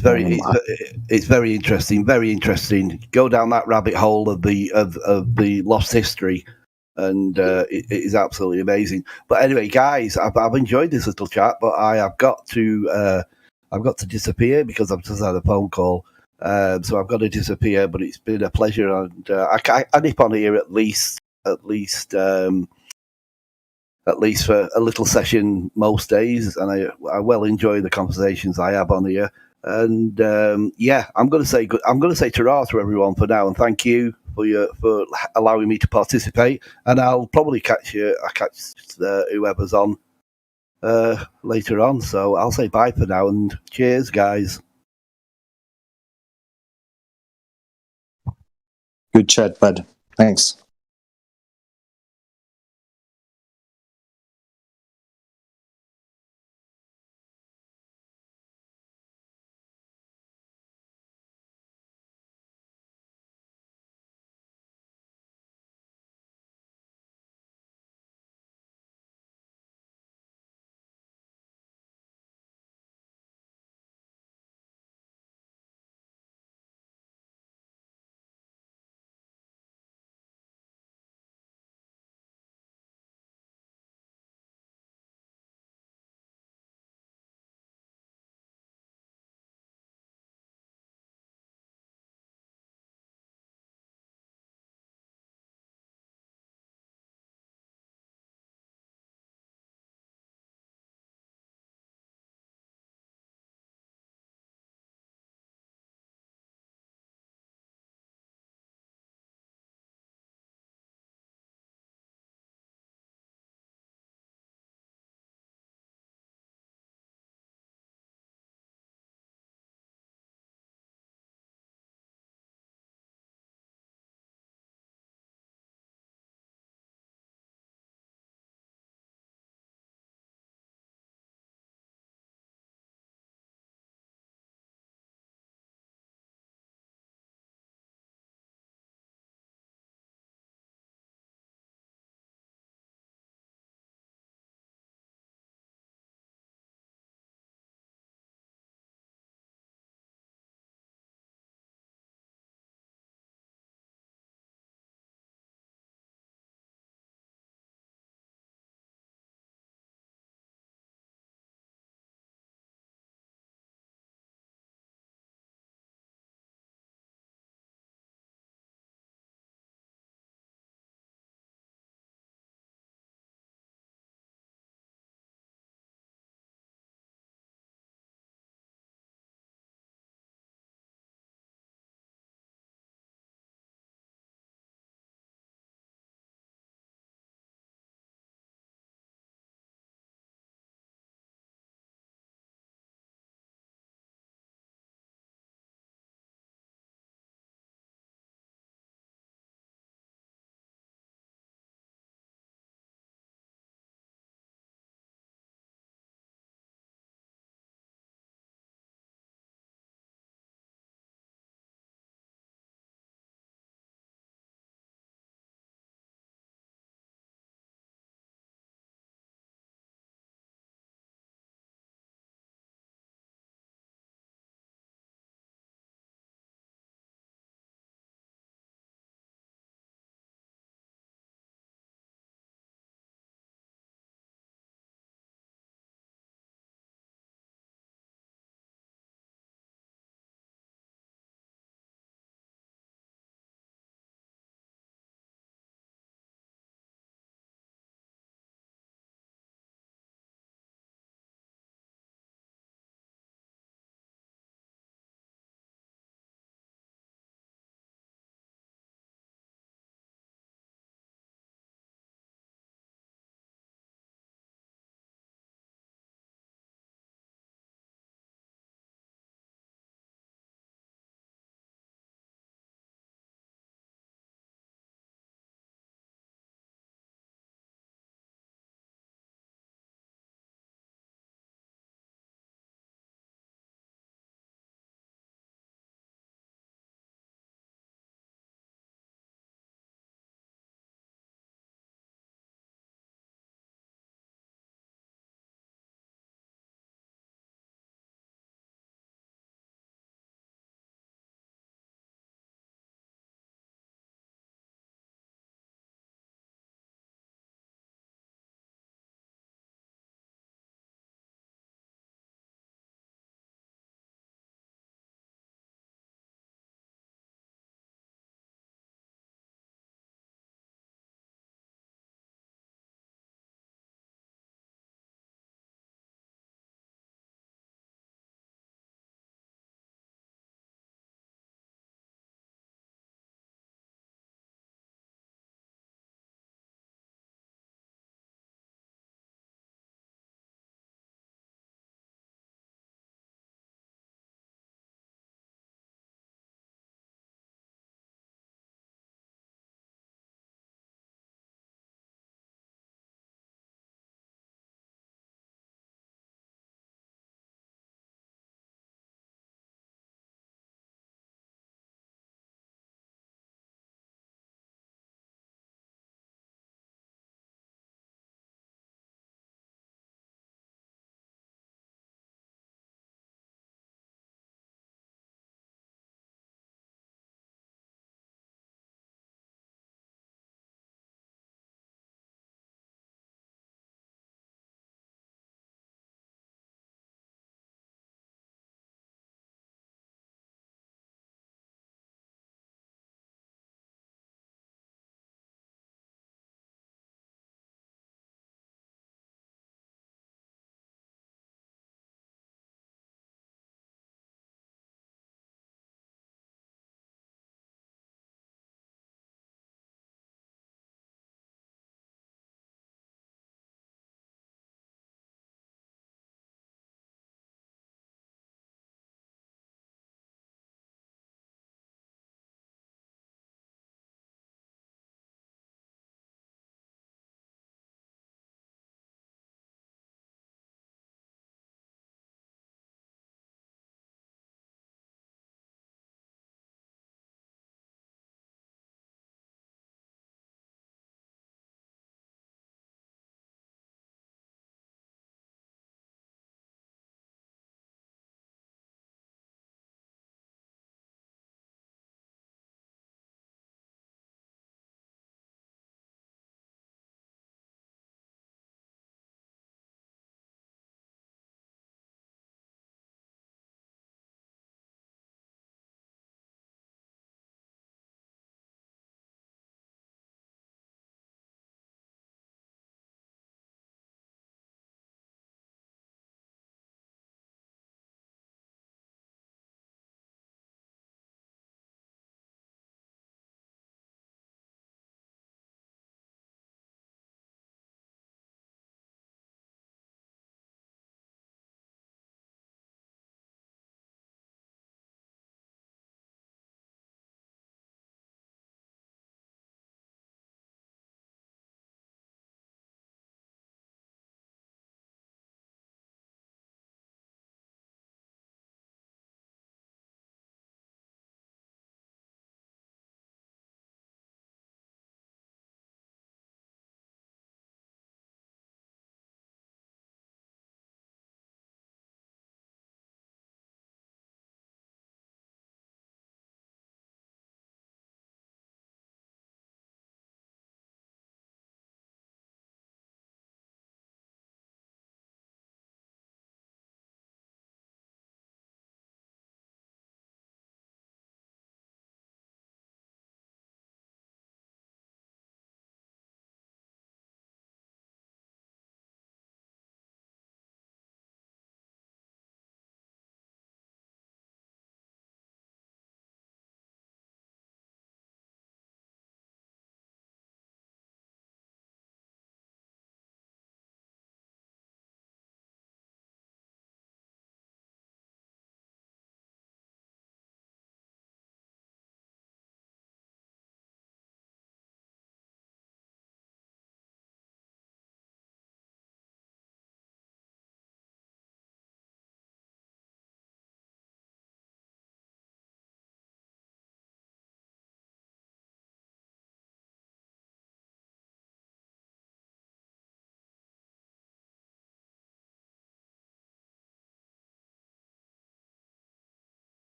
[SPEAKER 5] very interesting. Very interesting. Go down that rabbit hole of the lost history, and it is absolutely amazing. But anyway, guys, I've enjoyed this little chat, but I've got to disappear because I've just had a phone call. So I've got to disappear. But it's been a pleasure, and I nip on here at least for a little session most days, and I well enjoy the conversations I have on here. And I'm going to say ta-ra to everyone for now, and thank you for allowing me to participate. And I'll probably catch whoever's on later on. So I'll say bye for now, and cheers, guys.
[SPEAKER 7] Good chat, bud. Thanks.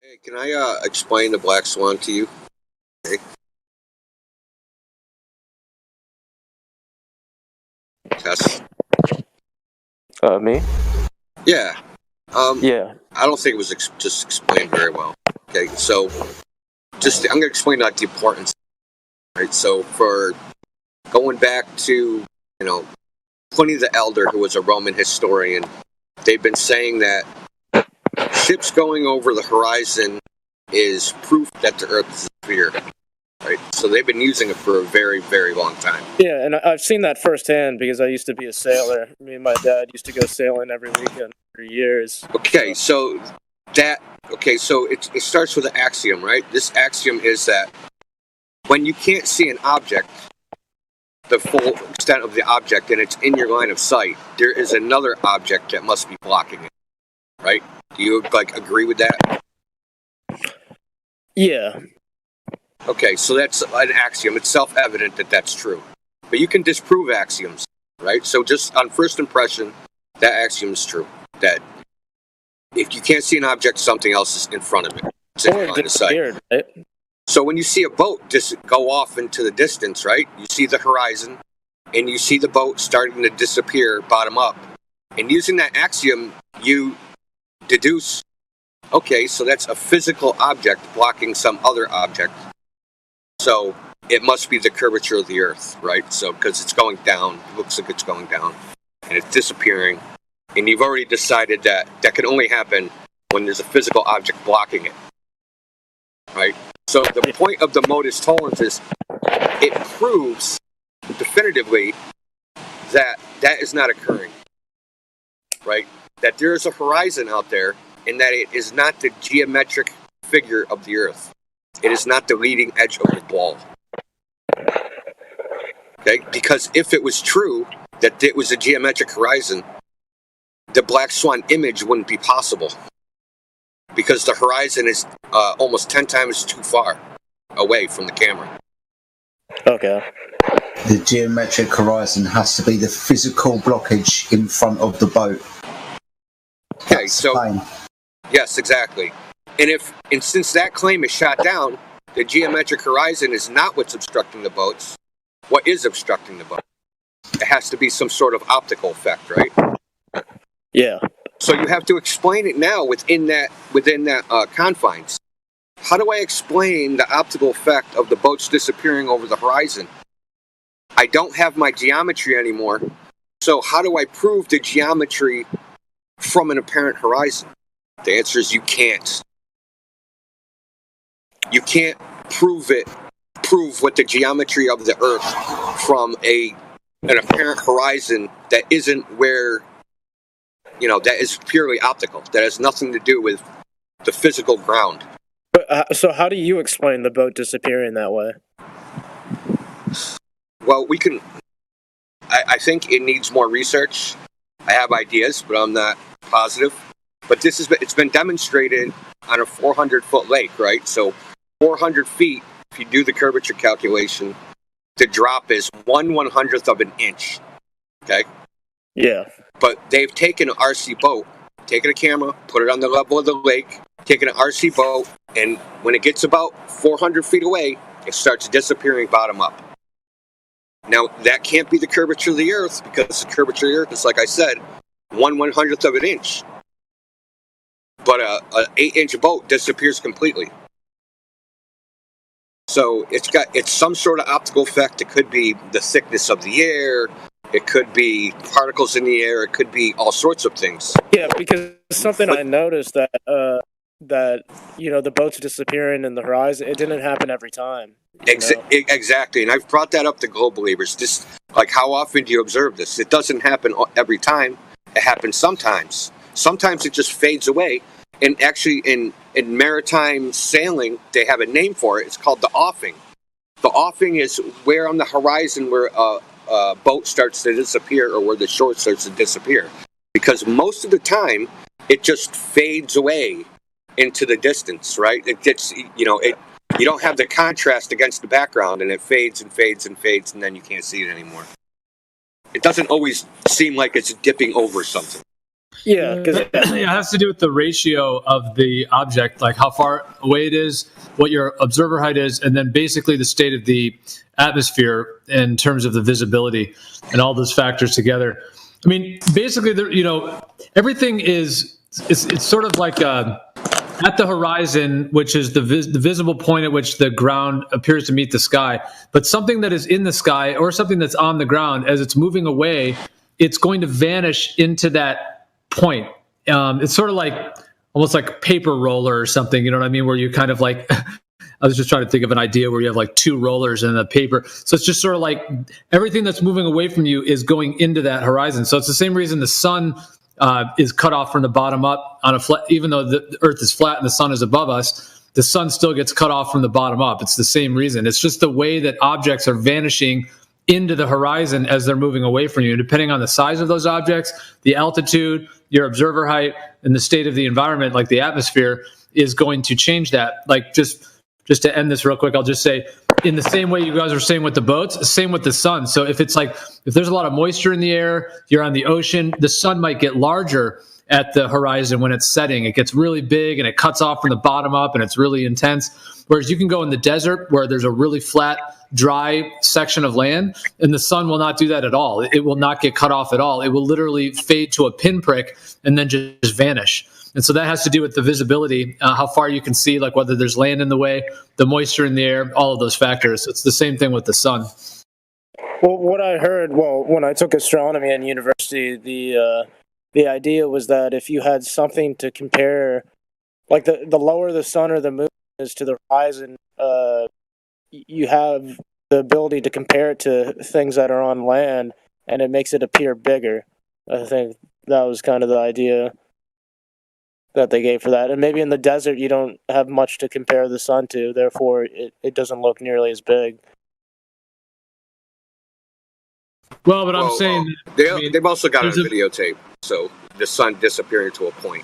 [SPEAKER 8] Hey, can I explain the black swan to you? Okay. Test.
[SPEAKER 9] Me?
[SPEAKER 8] Yeah.
[SPEAKER 9] Yeah.
[SPEAKER 8] I don't think it was just explained very well. Okay, so I'm going to explain like the importance. Right. So for going back to Pliny the Elder, who was a Roman historian, they've been saying that ships going over the horizon is proof that the Earth is a sphere. Right. So they've been using it for a very, very long time.
[SPEAKER 9] Yeah, and I've seen that firsthand because I used to be a sailor. Me and my dad used to go sailing every weekend for years.
[SPEAKER 8] Okay, so it starts with an axiom, right? This axiom is that when you can't see an object, the full extent of the object, and it's in your line of sight, there is another object that must be blocking it, right? Do you agree with that?
[SPEAKER 9] Yeah.
[SPEAKER 8] Okay, so that's an axiom. It's self-evident that that's true. But you can disprove axioms, right? So just on first impression, that axiom is true. That if you can't see an object, something else is in front of it. It's in your line of sight.
[SPEAKER 9] Right?
[SPEAKER 8] So when you see a boat just go off into the distance, right? You see the horizon, and you see the boat starting to disappear bottom up. And using that axiom, you deduce, okay, so that's a physical object blocking some other object. So it must be the curvature of the Earth, right? So because it's going down, it looks like it's going down, and it's disappearing. And you've already decided that that can only happen when there's a physical object blocking it, right? So the point of the modus tollens is it proves definitively that that is not occurring, right? That there is a horizon out there and that it is not the geometric figure of the Earth. It is not the leading edge of the ball. Okay? Because if it was true that it was a geometric horizon, the black swan image wouldn't be possible. Because the horizon is almost 10 times too far away from the camera.
[SPEAKER 9] Okay.
[SPEAKER 10] The geometric horizon has to be the physical blockage in front of the boat.
[SPEAKER 8] Okay, so yes, exactly. And since that claim is shot down, the geometric horizon is not what's obstructing the boats. What is obstructing the boat? It has to be some sort of optical effect, right?
[SPEAKER 9] Yeah.
[SPEAKER 8] So you have to explain it now within that confines. How do I explain the optical effect of the boats disappearing over the horizon? I don't have my geometry anymore. So how do I prove the geometry from an apparent horizon? The answer is you can't. You can't prove what the geometry of the Earth from an apparent horizon that isn't where, that is purely optical. That has nothing to do with the physical ground.
[SPEAKER 9] But so how do you explain the boat disappearing that way?
[SPEAKER 8] Well, I think it needs more research. I have ideas, but I'm not positive. But it's been demonstrated on a 400-foot lake, right? So 400 feet, if you do the curvature calculation, the drop is 1/100th of an inch. Okay?
[SPEAKER 9] Yeah.
[SPEAKER 8] But they've taken an RC boat, taken a camera, put it on the level of the lake, taken an RC boat, and when it gets about 400 feet away, it starts disappearing bottom up. Now, that can't be the curvature of the Earth, because the curvature of the Earth is, like I said, 1/100th of an inch. But an 8-inch boat disappears completely. So it's some sort of optical effect. It could be the thickness of the air. It could be particles in the air. It could be all sorts of things.
[SPEAKER 9] Yeah, because I noticed that the boats disappearing in the horizon, it didn't happen every time.
[SPEAKER 8] Exactly, and I've brought that up to Globe Believers. Just like, how often do you observe this? It doesn't happen every time. It happens sometimes. Sometimes it just fades away. And actually, in maritime sailing, they have a name for it. It's called the offing. The offing is where on the horizon where a boat starts to disappear, or where the shore starts to disappear. Because most of the time, it just fades away into the distance, right? It gets, you don't have the contrast against the background, and it fades and fades and fades, and then you can't see it anymore. It doesn't always seem like it's dipping over something.
[SPEAKER 9] Yeah, because
[SPEAKER 11] it has to do with the ratio of the object, like how far away it is, what your observer height is, and then basically the state of the atmosphere in terms of the visibility and all those factors together. I mean, basically, everything is it's sort of like at the horizon, which is the visible point at which the ground appears to meet the sky. But something that is in the sky or something that's on the ground, as it's moving away, it's going to vanish into that point. It's sort of like almost like a paper roller or something, you know what I mean? Where you kind of like, I was just trying to think of an idea where you have like two rollers in a paper. So it's just sort of like everything that's moving away from you is going into that horizon. So it's the same reason the sun is cut off from the bottom up on a flat, even though the earth is flat and the sun is above us, the sun still gets cut off from the bottom up. It's the same reason. It's just the way that objects are vanishing into the horizon as they're moving away from you. Depending on the size of those objects, the altitude, your observer height, and the state of the environment, like the atmosphere, is going to change that. Like just to end this real quick, I'll just say, in the same way you guys were saying with the boats, same with the sun. So if there's a lot of moisture in the air, you're on the ocean, the sun might get larger at the horizon when it's setting. It gets really big and it cuts off from the bottom up and it's really intense. Whereas you can go in the desert where there's a really flat, dry section of land, and the sun will not do that at all. It will not get cut off at all. It will literally fade to a pinprick and then just vanish. And so that has to do with the visibility, how far you can see, like whether there's land in the way, the moisture in the air, all of those factors. It's the same thing with the sun.
[SPEAKER 9] Well, what I heard, when I took astronomy in university, the idea was that if you had something to compare, like the lower the sun or the moon is to the horizon, you have the ability to compare it to things that are on land, and it makes it appear bigger. I think that was kind of the idea that they gave for that. And maybe in the desert, you don't have much to compare the sun to, therefore it doesn't look nearly as big.
[SPEAKER 11] Well, but I'm saying
[SPEAKER 8] they've also got a videotape, so the sun disappearing to a point.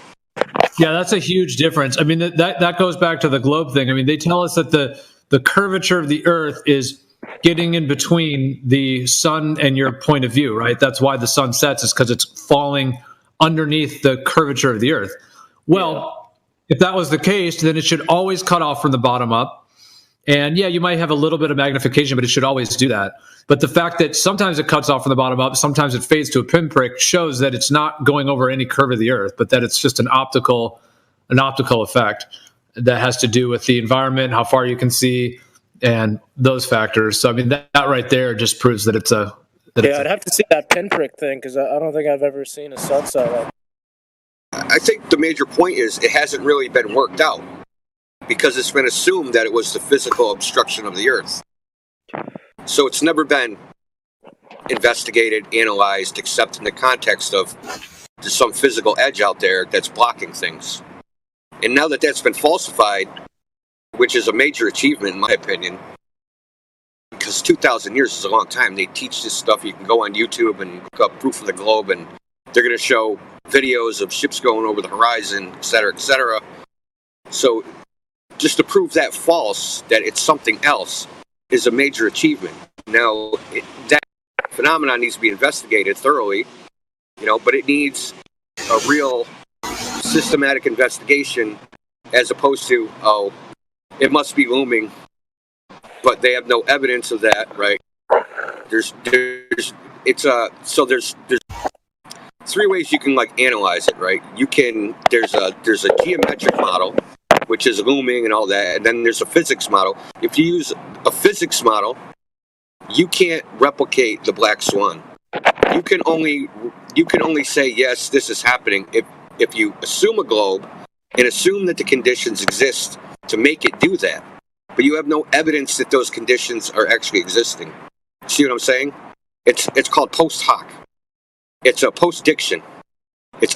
[SPEAKER 11] Yeah, that's a huge difference. I mean, that goes back to the globe thing. I mean, they tell us that the curvature of the Earth is getting in between the sun and your point of view, right? That's why the sun sets, is because it's falling underneath the curvature of the Earth. Well, if that was the case, then it should always cut off from the bottom up. And yeah, you might have a little bit of magnification, but it should always do that. But the fact that sometimes it cuts off from the bottom up, sometimes it fades to a pinprick, shows that it's not going over any curve of the Earth, but that it's just an optical effect that has to do with the environment, how far you can see, and those factors. So I mean, that right there just proves that it's a.
[SPEAKER 9] I'd have to see that pinprick thing, because I don't think I've ever seen a sunset like.
[SPEAKER 8] I think the major point is it hasn't really been worked out, because it's been assumed that it was the physical obstruction of the Earth. So it's never been investigated, analyzed, except in the context of there's some physical edge out there that's blocking things. And now that that's been falsified, which is a major achievement in my opinion, because 2,000 years is a long time. They teach this stuff. You can go on YouTube and look up Proof of the Globe, and they're going to show videos of ships going over the horizon, et cetera, et cetera. So just to prove that false, that it's something else, is a major achievement. Now, that phenomenon needs to be investigated thoroughly, but it needs a real systematic investigation, as opposed to, it must be looming, but they have no evidence of that, right? There's three ways you can analyze it, right? There's a geometric model, which is looming and all that, and then there's a physics model. If you use a physics model, you can't replicate the black swan. You can only say, yes, this is happening if you assume a globe and assume that the conditions exist to make it do that. But you have no evidence that those conditions are actually existing. See what I'm saying? It's called post hoc. It's a post-diction.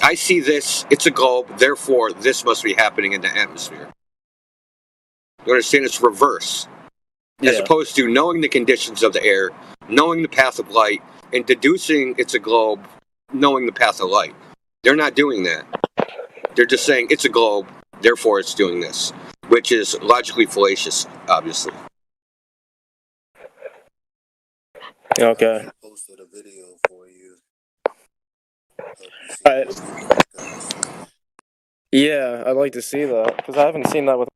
[SPEAKER 8] I see this, it's a globe, therefore this must be happening in the atmosphere. You understand? It's reverse. As opposed to knowing the conditions of the air, knowing the path of light, and deducing it's a globe, knowing the path of light. They're not doing that. They're just saying it's a globe, therefore it's doing this, which is logically fallacious, obviously.
[SPEAKER 9] Okay.
[SPEAKER 12] I posted a video for you
[SPEAKER 9] Yeah, I'd like to see that because I haven't seen that with.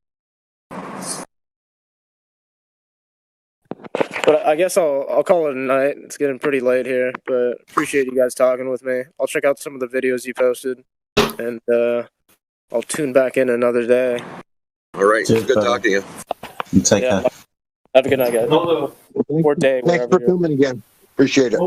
[SPEAKER 9] But I guess I'll call it a night. It's getting pretty late here, but appreciate you guys talking with me. I'll check out some of the videos you posted, and I'll tune back in another day.
[SPEAKER 8] All right,
[SPEAKER 10] Cheers,
[SPEAKER 8] good
[SPEAKER 10] brother.
[SPEAKER 8] talking to you.
[SPEAKER 10] And take
[SPEAKER 9] Yeah.
[SPEAKER 10] care.
[SPEAKER 9] Have a good night, guys. Or day,
[SPEAKER 4] Thanks
[SPEAKER 9] wherever
[SPEAKER 4] for
[SPEAKER 9] you're.
[SPEAKER 4] coming again. Appreciate it.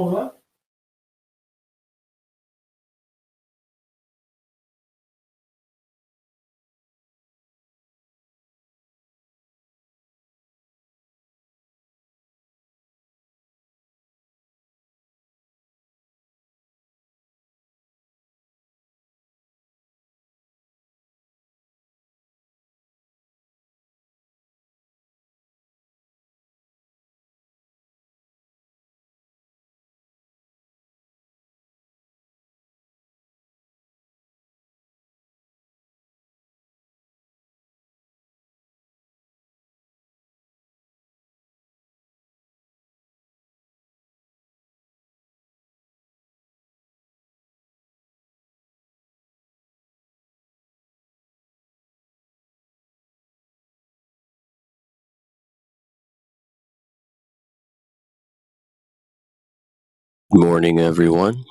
[SPEAKER 12] Good morning, everyone.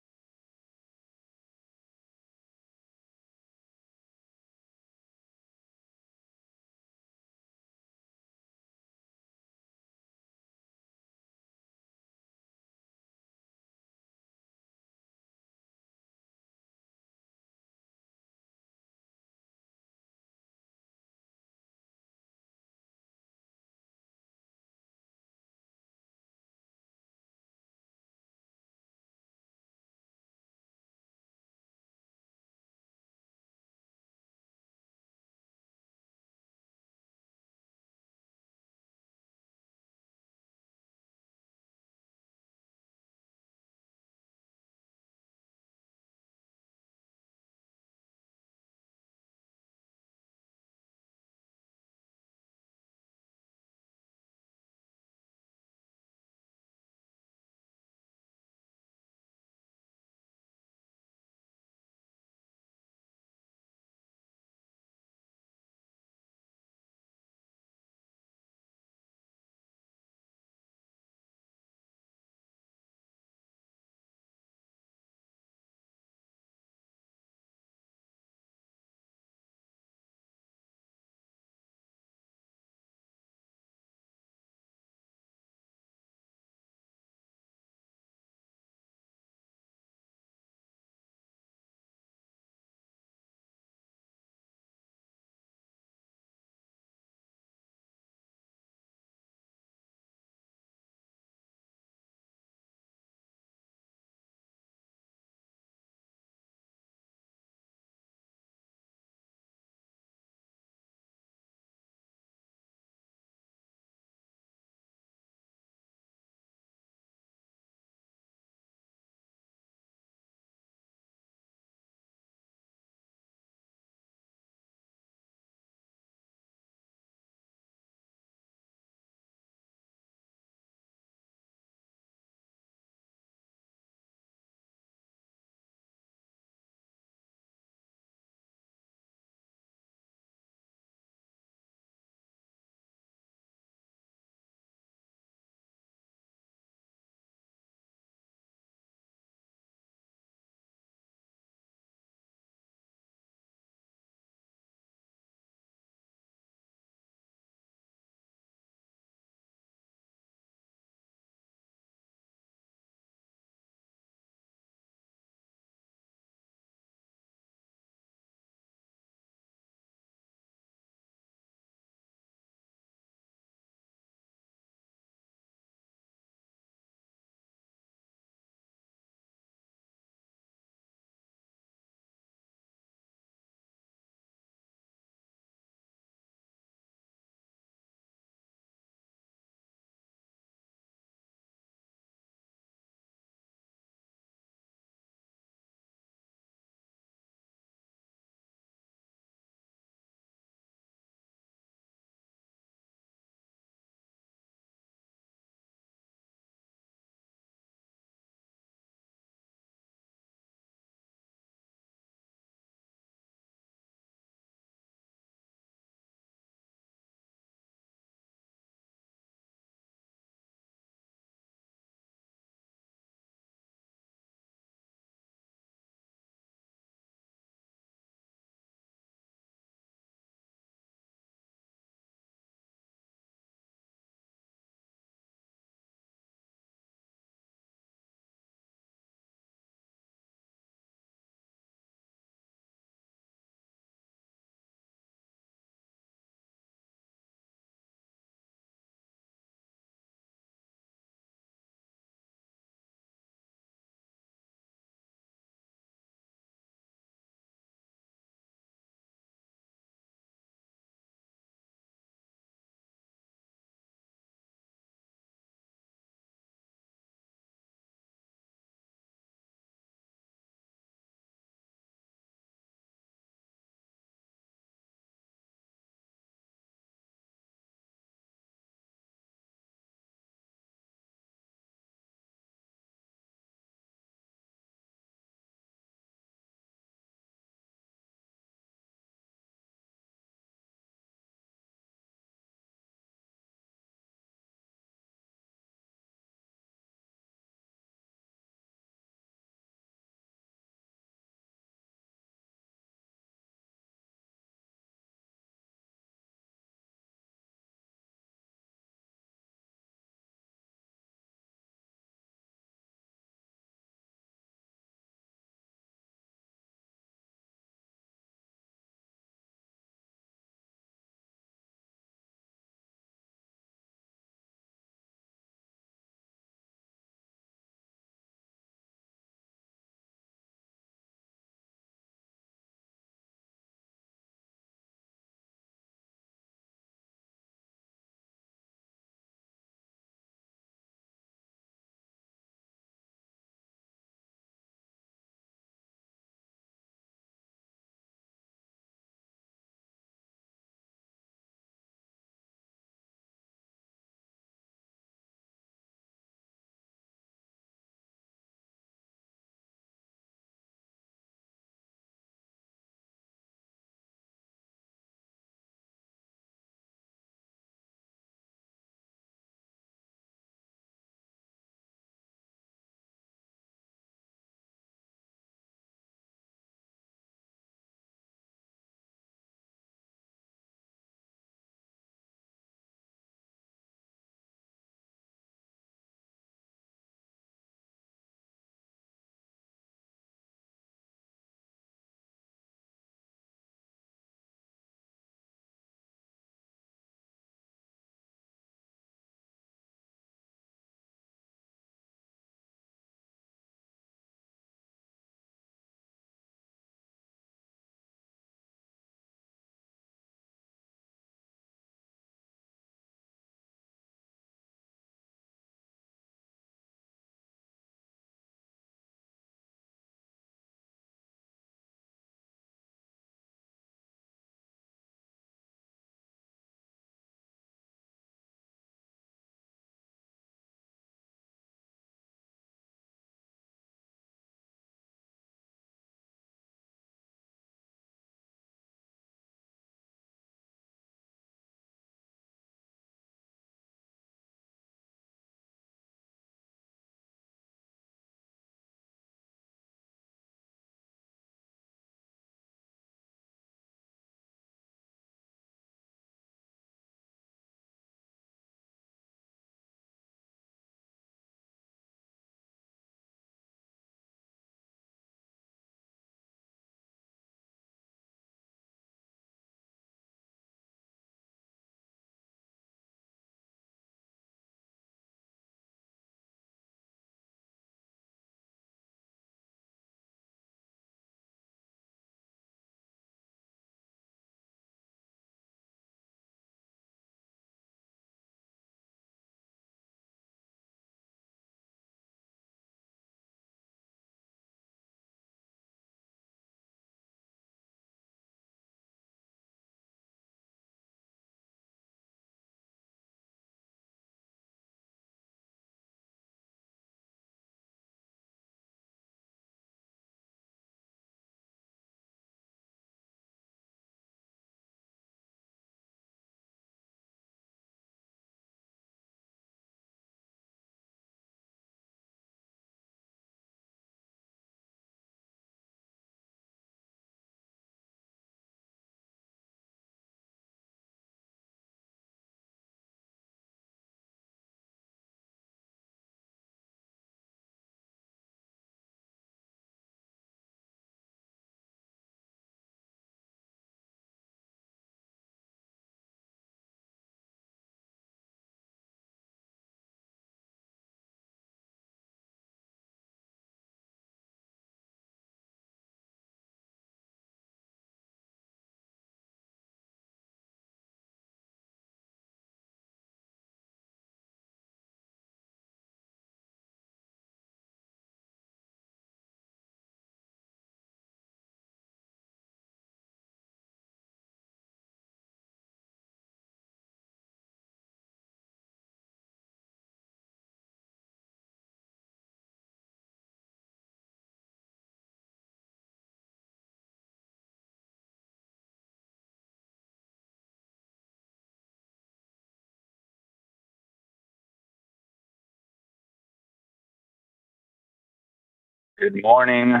[SPEAKER 12] Good morning.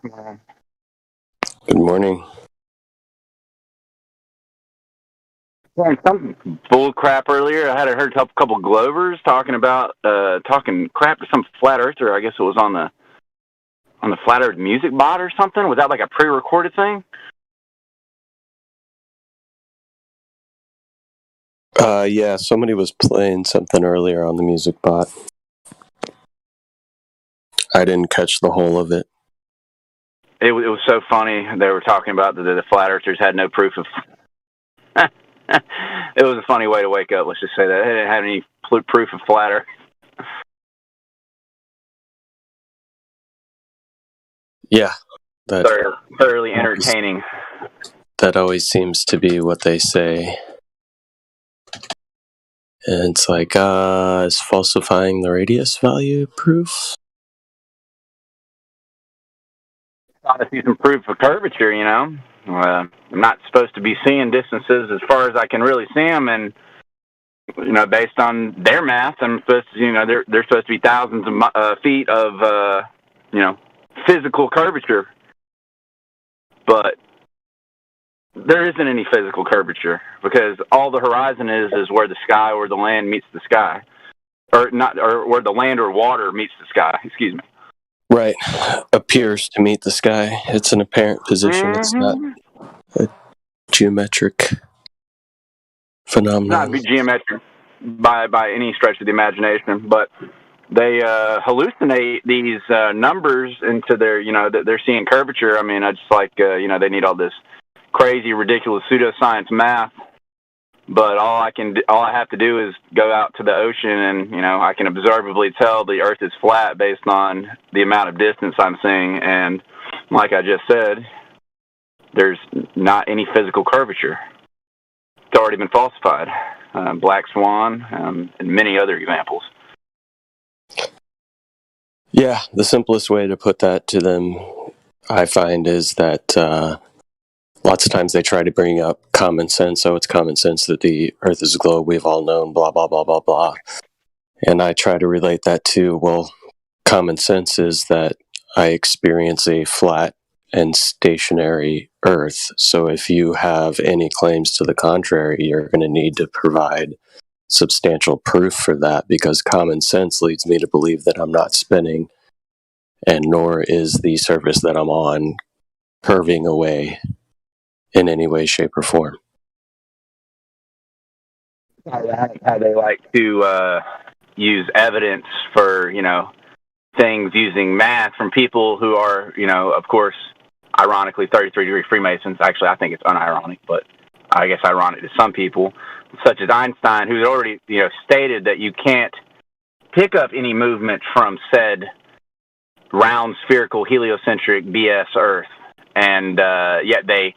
[SPEAKER 13] Good morning.
[SPEAKER 12] Yeah, some bull crap earlier. I had heard a couple Glovers talking about talking crap to some flat earther. I guess it was on the Flat Earth Music Bot or something. Was that like a pre-recorded thing?
[SPEAKER 13] Yeah, somebody was playing something earlier on the music bot. I didn't catch the whole of it.
[SPEAKER 12] It was so funny. They were talking about the flat earthers had no proof of. It was a funny way to wake up. Let's just say that they didn't have any proof of flat Earth.
[SPEAKER 13] Yeah,
[SPEAKER 12] Thoroughly entertaining.
[SPEAKER 13] That always seems to be what they say. And it's like, is falsifying the radius value proof?
[SPEAKER 12] Thought to see some proof of curvature, you know. I'm not supposed to be seeing distances as far as I can really see them, and you know, based on their math, I'm supposed to, you know, they're supposed to be thousands of feet of, you know, physical curvature, but there isn't any physical curvature because all the horizon is where the sky or the land meets the sky, or not, or where the land or water meets the sky. Excuse me.
[SPEAKER 13] Right. Appears to meet the sky. It's an apparent position.
[SPEAKER 12] Mm-hmm.
[SPEAKER 13] It's not a geometric phenomenon.
[SPEAKER 12] Not geometric by any stretch of the imagination, but they hallucinate these numbers into their, you know, they're seeing curvature. I mean, I just like, you know, they need all this crazy, ridiculous pseudoscience math. But all I have to do is go out to the ocean, and you know, I can observably tell the Earth is flat based on the amount of distance I'm seeing. And like I just said, there's not any physical curvature. It's already been falsified. Black Swan, and many other examples.
[SPEAKER 13] Yeah, the simplest way to put that to them, I find, is that lots of times they try to bring up common sense. Oh, it's common sense that the Earth is a globe. We've all known, blah, blah, blah, blah, blah. And I try to relate that to, well, common sense is that I experience a flat and stationary Earth. So if you have any claims to the contrary, you're going to need to provide substantial proof for that, because common sense leads me to believe that I'm not spinning, and nor is the surface that I'm on curving away in any way, shape, or form.
[SPEAKER 12] How they like to use evidence for, you know, things using math from people who are, you know, of course, ironically, 33-degree Freemasons. Actually, I think it's unironic, but I guess ironic to some people, such as Einstein, who's already, you know, stated that you can't pick up any movement from said round, spherical, heliocentric BS Earth. And yet they,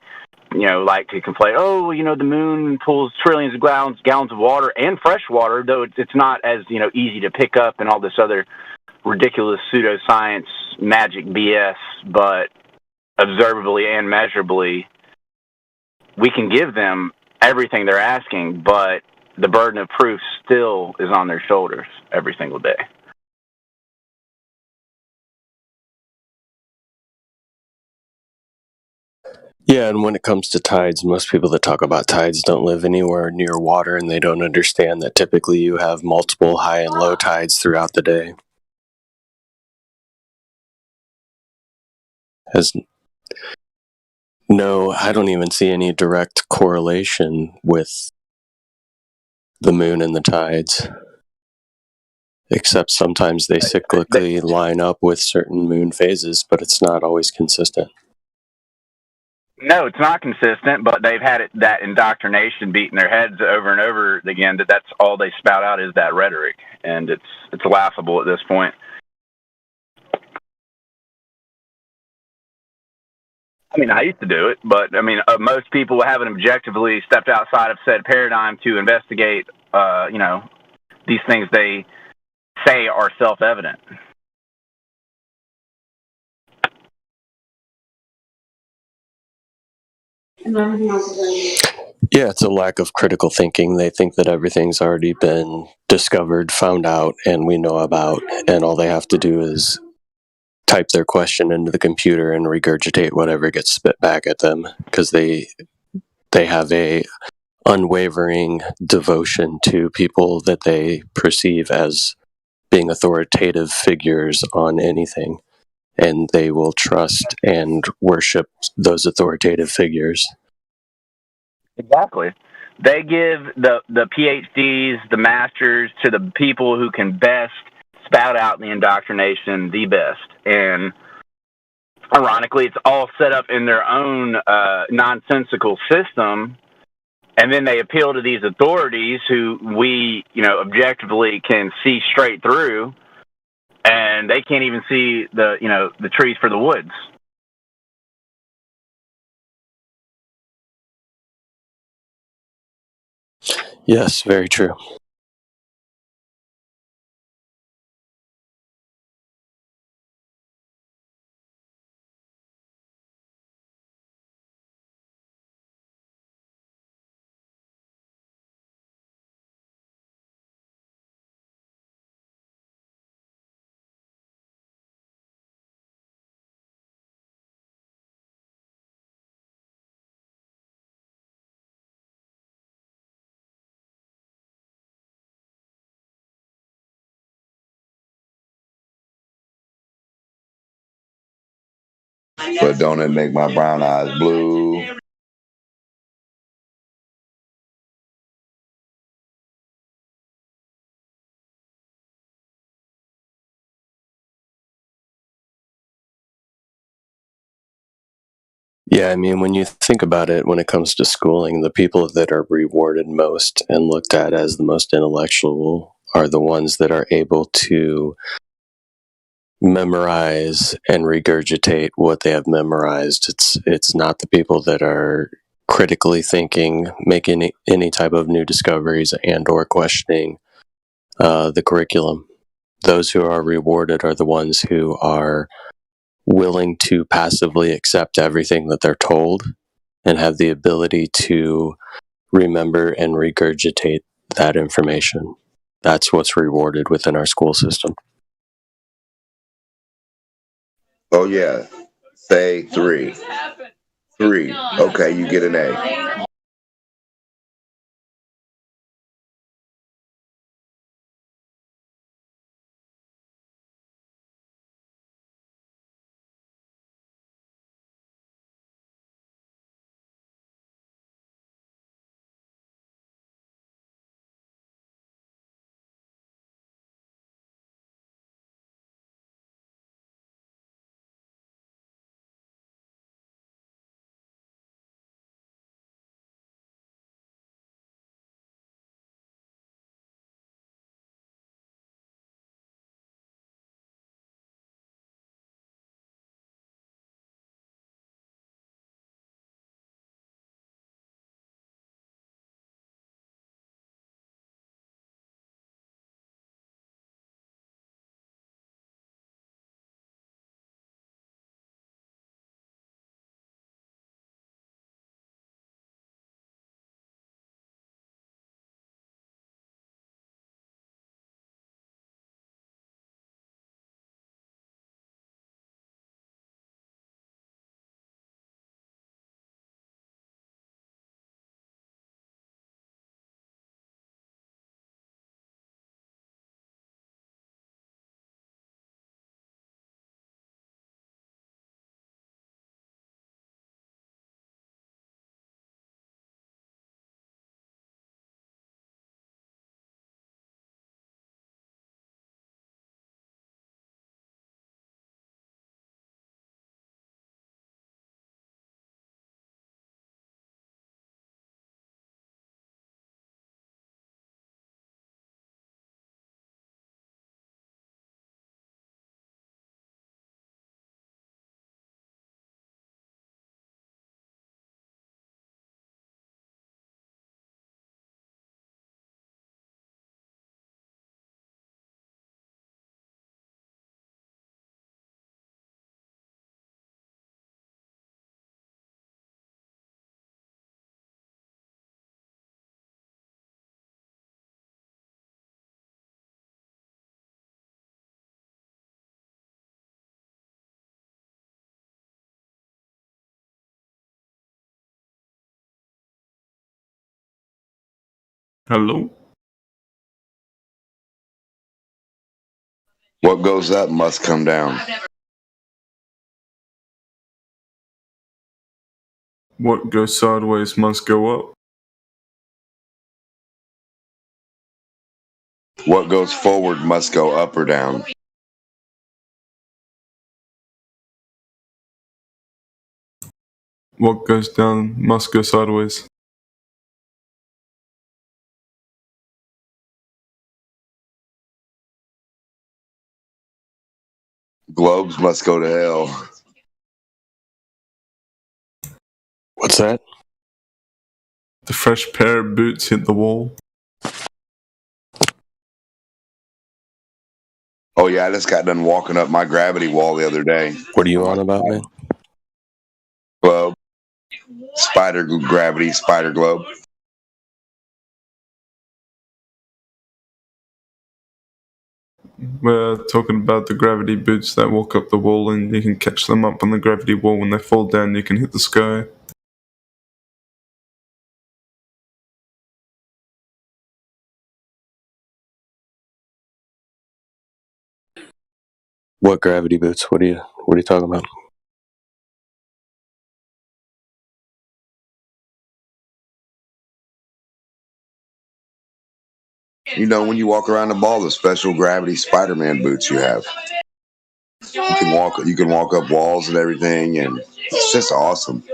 [SPEAKER 12] you know, like to complain, oh, you know, the moon pulls trillions of gallons of water and fresh water, though it's not as, you know, easy to pick up and all this other ridiculous pseudoscience magic BS, but observably and measurably, we can give them everything they're asking, but the burden of proof still is on their shoulders every single day.
[SPEAKER 13] Yeah, and when it comes to tides, most people that talk about tides don't live anywhere near water, and they don't understand that typically you have multiple high and low tides throughout the day. No, I don't even see any direct correlation with the moon and the tides, except sometimes they cyclically line up with certain moon phases, but it's not always consistent.
[SPEAKER 12] No, it's not consistent, but they've had that indoctrination beating their heads over and over again, that's all they spout out is that rhetoric, and it's laughable at this point. I mean, I used to do it, but I mean, most people haven't objectively stepped outside of said paradigm to investigate, you know, these things they say are self-evident.
[SPEAKER 13] Yeah, it's a lack of critical thinking. They think that everything's already been discovered, found out, and we know about, and all they have to do is type their question into the computer and regurgitate whatever gets spit back at them, because they have a unwavering devotion to people that they perceive as being authoritative figures on anything, and they will trust and worship those authoritative figures.
[SPEAKER 12] Exactly. They give the PhDs, the masters, to the people who can best spout out the indoctrination the best. And ironically, it's all set up in their own nonsensical system. And then they appeal to these authorities who we, objectively can see straight through, and they can't even see the trees for the woods.
[SPEAKER 13] Yes, very true.
[SPEAKER 4] But don't it make my brown eyes blue?
[SPEAKER 13] Yeah, I mean, when you think about it, when it comes to schooling, the people that are rewarded most and looked at as the most intellectual are the ones that are able to memorize and regurgitate what they have memorized. It's not the people that are critically thinking, making any type of new discoveries and or questioning the curriculum. Those who are rewarded are the ones who are willing to passively accept everything that they're told and have the ability to remember and regurgitate that information. That's what's rewarded within our school system.
[SPEAKER 4] Oh yeah. Say 3. 3. Okay, you get an A.
[SPEAKER 14] Hello?
[SPEAKER 4] What goes up must come down.
[SPEAKER 14] What goes sideways must go up.
[SPEAKER 4] What goes forward must go up or down.
[SPEAKER 14] What goes down must go sideways.
[SPEAKER 4] Globes must go to hell.
[SPEAKER 13] What's that?
[SPEAKER 14] The fresh pair of boots hit the wall.
[SPEAKER 4] Oh yeah, I just got done walking up my gravity wall the other day.
[SPEAKER 13] What are you on about, man?
[SPEAKER 4] Globe. Gravity spider globe.
[SPEAKER 14] We're talking about the gravity boots that walk up the wall and you can catch them up on the gravity wall. When they fall down, you can hit the sky.
[SPEAKER 13] What gravity boots? What are you talking about?
[SPEAKER 4] You know, when you walk around the ball, the special gravity Spider-Man boots you have. You can walk up walls and everything, and it's just awesome.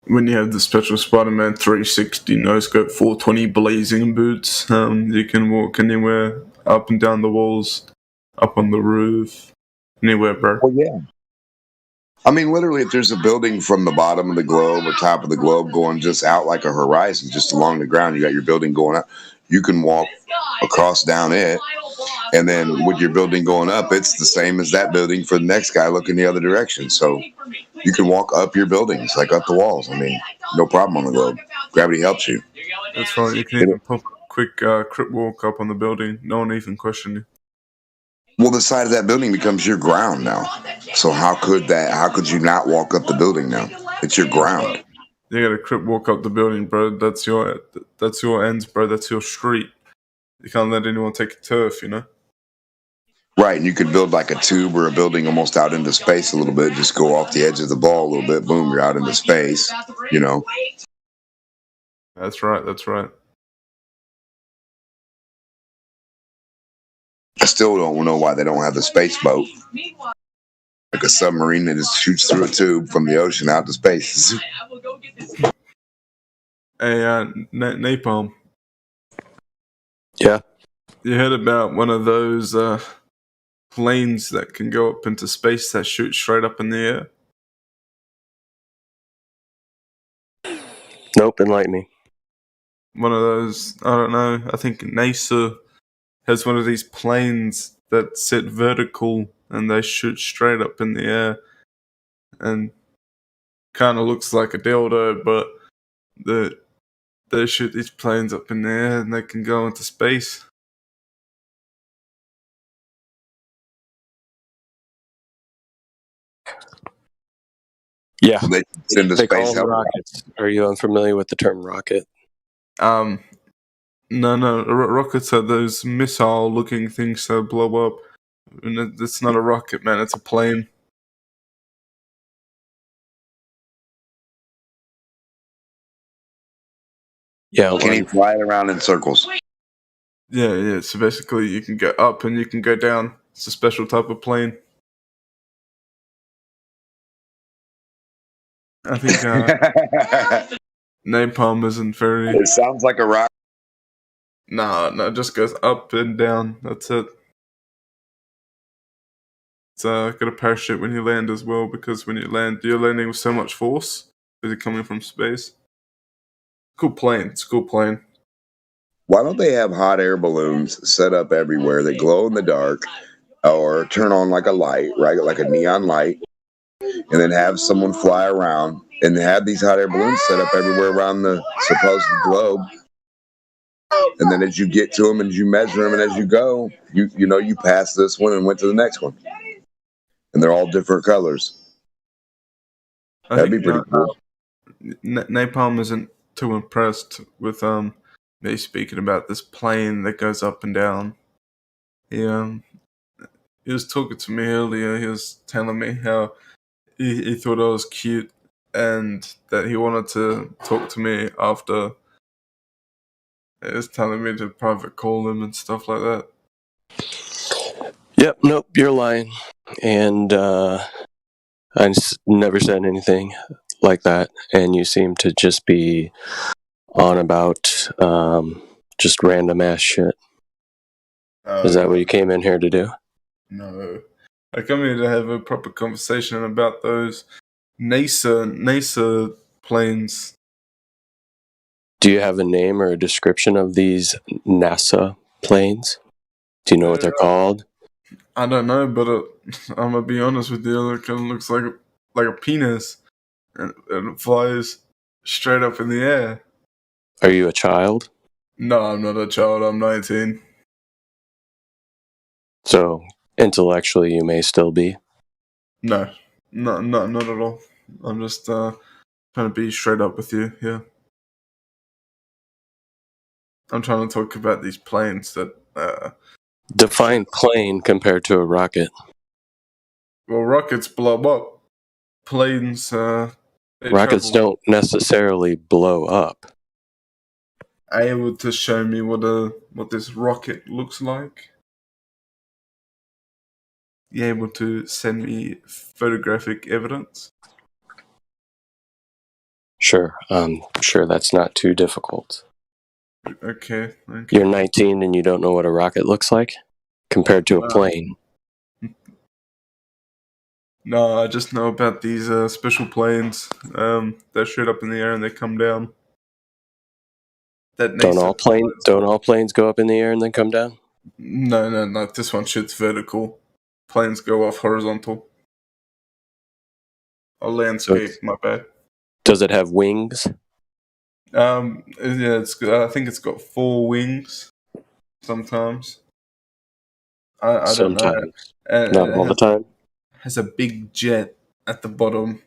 [SPEAKER 14] When you have the special Spider-Man 360 no-scope 420 blazing boots, you can walk anywhere, up and down the walls, up on the roof, anywhere, bro.
[SPEAKER 4] Well, yeah. I mean, literally, if there's a building from the bottom of the globe or top of the globe going just out like a horizon, just along the ground, you got your building going up, you can walk across down it. And then with your building going up, it's the same as that building for the next guy looking the other direction. So you can walk up your buildings, like up the walls. I mean, no problem on the globe. Gravity helps you.
[SPEAKER 14] That's right, you can even pop a quick crip walk up on the building. No one even question you.
[SPEAKER 4] Well, the side of that building becomes your ground now. So how could you not walk up the building now? It's your ground.
[SPEAKER 14] You gotta crip walk up the building, bro. That's your ends, bro. That's your street. You can't let anyone take your turf, you know?
[SPEAKER 4] Right, and you could build like a tube or a building almost out into space a little bit. Just go off the edge of the ball a little bit. Boom, you're out into space, you know?
[SPEAKER 14] That's right, that's right.
[SPEAKER 4] I still don't know why they don't have the space boat. Like a submarine that just shoots through a tube from the ocean out to space.
[SPEAKER 14] Hey, Napalm.
[SPEAKER 13] Yeah.
[SPEAKER 14] You heard about one of those planes that can go up into space that shoot straight up in the air?
[SPEAKER 13] Nope, enlighten me.
[SPEAKER 14] One of those, I don't know, I think NASA has one of these planes that sit vertical and they shoot straight up in the air and kind of looks like a dildo, but they shoot these planes up in the air and they can go into space.
[SPEAKER 13] Yeah,
[SPEAKER 4] they
[SPEAKER 13] call them rockets. Are you unfamiliar with the term rocket?
[SPEAKER 14] No. Rockets are those missile-looking things that blow up. And it's not a rocket, man. It's a plane.
[SPEAKER 13] Yeah,
[SPEAKER 4] can you fly around in circles?
[SPEAKER 14] Yeah. So basically, you can go up and you can go down. It's a special type of plane. I think Napalm isn't very.
[SPEAKER 4] It sounds like a rocket.
[SPEAKER 14] No, it just goes up and down. That's it. It's got a parachute when you land as well, because when you land, you're landing with so much force because you're coming from space. Cool plane. It's a cool plane.
[SPEAKER 4] Why don't they have hot air balloons set up everywhere that glow in the dark or turn on like a light, right? Like a neon light, and then have someone fly around and have these hot air balloons set up everywhere around the supposed globe. And then as you get to them and you measure them and as you go, you pass this one and went to the next one. And they're all different colors. That'd be pretty cool.
[SPEAKER 14] Napalm isn't too impressed with me speaking about this plane that goes up and down. He was talking to me earlier. He was telling me how he thought I was cute and that he wanted to talk to me after. He was telling me to private call him and stuff like that.
[SPEAKER 13] Yep, nope, you're lying. And never said anything like that. And you seem to just be on about just random ass shit. Is that what you came in here to do?
[SPEAKER 14] No. I come here to have a proper conversation about those NASA planes.
[SPEAKER 13] Do you have a name or a description of these NASA planes? Do you know what they're called?
[SPEAKER 14] I don't know, but I'm gonna be honest with you. It kind of looks like a penis, and it flies straight up in the air.
[SPEAKER 13] Are you a child?
[SPEAKER 14] No, I'm not a child. I'm 19.
[SPEAKER 13] So intellectually, you may still be.
[SPEAKER 14] No, not at all. I'm just trying to be straight up with you. Yeah, I'm trying to talk about these planes that.
[SPEAKER 13] Define plane compared to a rocket.
[SPEAKER 14] Well, rockets blow up. Planes.
[SPEAKER 13] Rockets don't necessarily blow up.
[SPEAKER 14] Are you able to show me what this rocket looks like? You able to send me photographic evidence?
[SPEAKER 13] Sure, I'm sure that's not too difficult.
[SPEAKER 14] Okay.
[SPEAKER 13] You're 19 and you don't know what a rocket looks like compared to a plane.
[SPEAKER 14] No, I just know about these special planes that shoot up in the air and they come down.
[SPEAKER 13] Don't all planes go up in the air and then come down?
[SPEAKER 14] No. This one shoots vertical. Planes go off horizontal. Or landscape, my bad.
[SPEAKER 13] Does it have wings?
[SPEAKER 14] Yeah, I think it's got 4 wings. Sometimes. I don't know.
[SPEAKER 13] Not all the time.
[SPEAKER 14] Has a big jet at the bottom,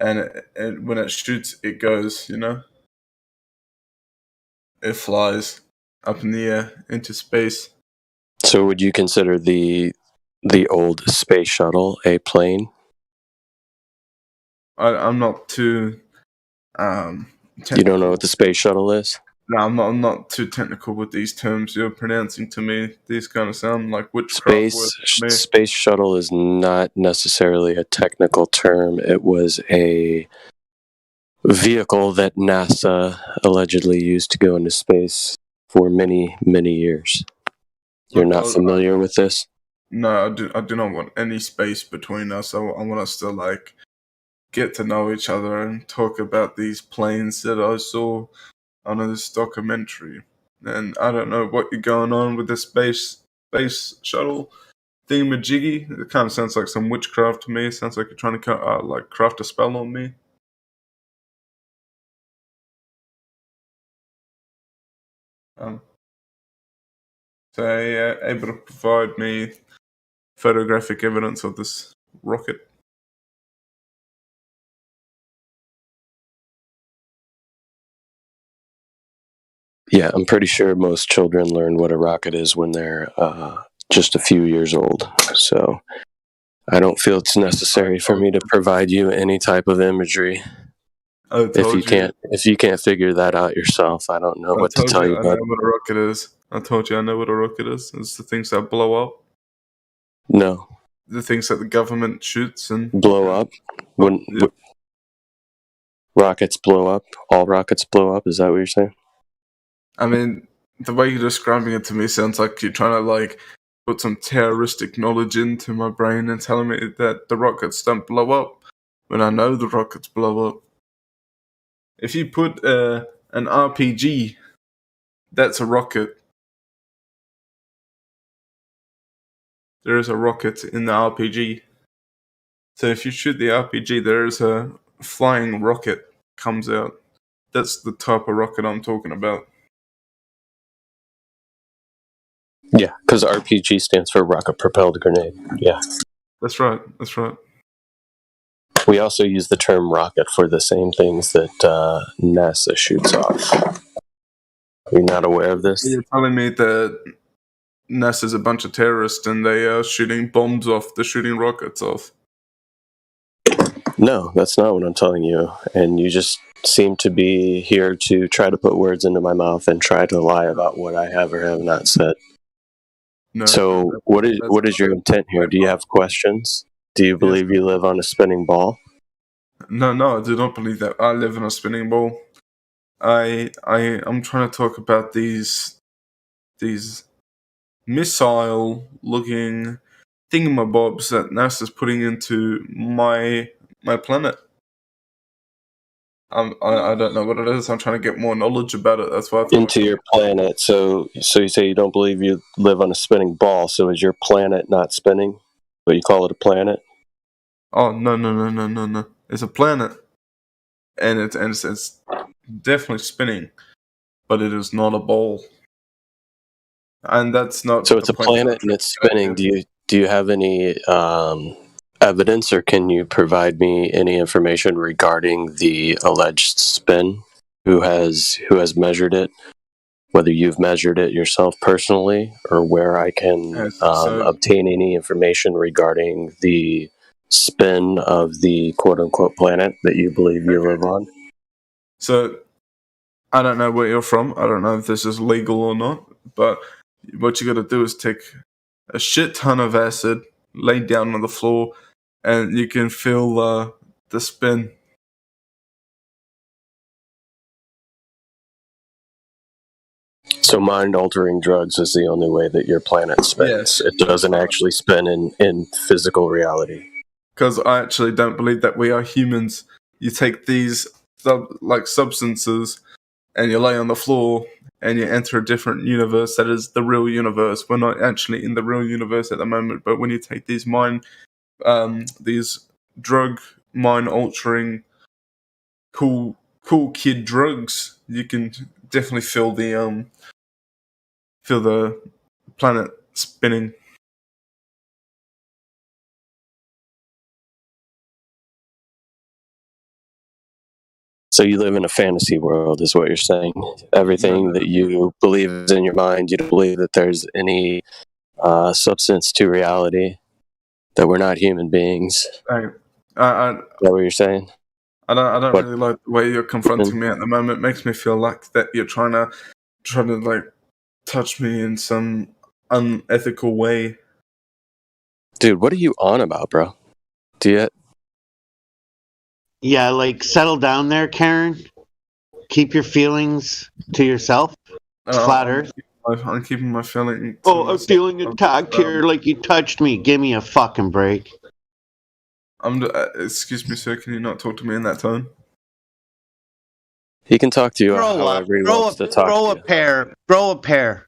[SPEAKER 14] and when it shoots, it goes. It flies up in the air into space.
[SPEAKER 13] So would you consider the old space shuttle a plane?
[SPEAKER 14] I'm not too.
[SPEAKER 13] You don't know what the space shuttle is?
[SPEAKER 14] No, I'm not too technical with these terms you're pronouncing to me. These kind of sound like witchcraft words to me.
[SPEAKER 13] Space shuttle is not necessarily a technical term. It was a vehicle that NASA allegedly used to go into space for many, many years. You're not familiar with this?
[SPEAKER 14] No, I do not want any space between us. I want us to get to know each other and talk about these planes that I saw on this documentary. And I don't know what you're going on with this space shuttle thingamajiggy. It kind of sounds like some witchcraft to me. It sounds like you're trying to craft a spell on me. So yeah, able to provide me photographic evidence of this rocket.
[SPEAKER 13] Yeah, I'm pretty sure most children learn what a rocket is when they're just a few years old. So I don't feel it's necessary for me to provide you any type of imagery. If you can't figure that out yourself, I don't know what to tell you.
[SPEAKER 14] I know what a rocket is. I told you I know what a rocket is. It's the things that blow up.
[SPEAKER 13] No.
[SPEAKER 14] The things that the government shoots and
[SPEAKER 13] blow up. When rockets blow up, all rockets blow up. Is that what you're saying?
[SPEAKER 14] I mean, the way you're describing it to me sounds like you're trying to put some terroristic knowledge into my brain and telling me that the rockets don't blow up when I know the rockets blow up. If you put an RPG, that's a rocket. There is a rocket in the RPG. So if you shoot the RPG, there is a flying rocket comes out. That's the type of rocket I'm talking about.
[SPEAKER 13] Yeah, because RPG stands for rocket propelled grenade. Yeah.
[SPEAKER 14] That's right.
[SPEAKER 13] We also use the term rocket for the same things that NASA shoots off. Are you not aware of this?
[SPEAKER 14] You're telling me that NASA's a bunch of terrorists and they are shooting bombs off, they're shooting rockets off.
[SPEAKER 13] No, that's not what I'm telling you. And you just seem to be here to try to put words into my mouth and try to lie about what I have or have not said.
[SPEAKER 14] No,
[SPEAKER 13] So what is your intent here? Do you have questions? Do you believe you live on a spinning ball?
[SPEAKER 14] No, I do not believe that. I live in a spinning ball. I'm trying to talk about these missile-looking thingamabobs that NASA's putting into my planet. I don't know what it is. I'm trying to get more knowledge about it. That's why I thought
[SPEAKER 13] Into your planet. So you say you don't believe you live on a spinning ball. So is your planet not spinning? But you call it a planet?
[SPEAKER 14] Oh no! It's a planet, and it's definitely spinning, but it is not a ball. And that's not.
[SPEAKER 13] So it's a planet and it's spinning. Do you have any evidence, or can you provide me any information regarding the alleged spin? Who has measured it? Whether you've measured it yourself personally, or where I can obtain any information regarding the spin of the quote-unquote planet that you believe you live on.
[SPEAKER 14] So I don't know where you're from. I don't know if this is legal or not. But what you got to do is take a shit ton of acid, lay down on the floor, and you can feel the spin.
[SPEAKER 13] So mind-altering drugs is the only way that your planet spins.
[SPEAKER 14] Yes.
[SPEAKER 13] It doesn't actually spin in physical reality.
[SPEAKER 14] Because I actually don't believe that we are humans. You take these substances and you lay on the floor and you enter a different universe that is the real universe. We're not actually in the real universe at the moment, but when you take these drug mind-altering cool kid drugs, you can definitely feel the planet spinning.
[SPEAKER 13] So you live in a fantasy world, is what you're saying. Everything that you believe is in your mind. You don't believe that there's any substance to reality, that we're not human beings. Is that what you're saying?
[SPEAKER 14] I don't really like the way you're confronting me at the moment. It makes me feel like that you're trying to like touch me in some unethical way.
[SPEAKER 13] Dude, what are you on about, bro?
[SPEAKER 15] Yeah, like settle down there, Karen. Keep your feelings to yourself. It's flat Earth.
[SPEAKER 14] I'm keeping my feelings.
[SPEAKER 15] Oh, I'm feeling attacked here, like you touched me. Give me a fucking break.
[SPEAKER 14] Excuse me, sir. Can you not talk to me in that tone?
[SPEAKER 13] He can talk to you however he wants to talk to you.
[SPEAKER 15] Grow a pair.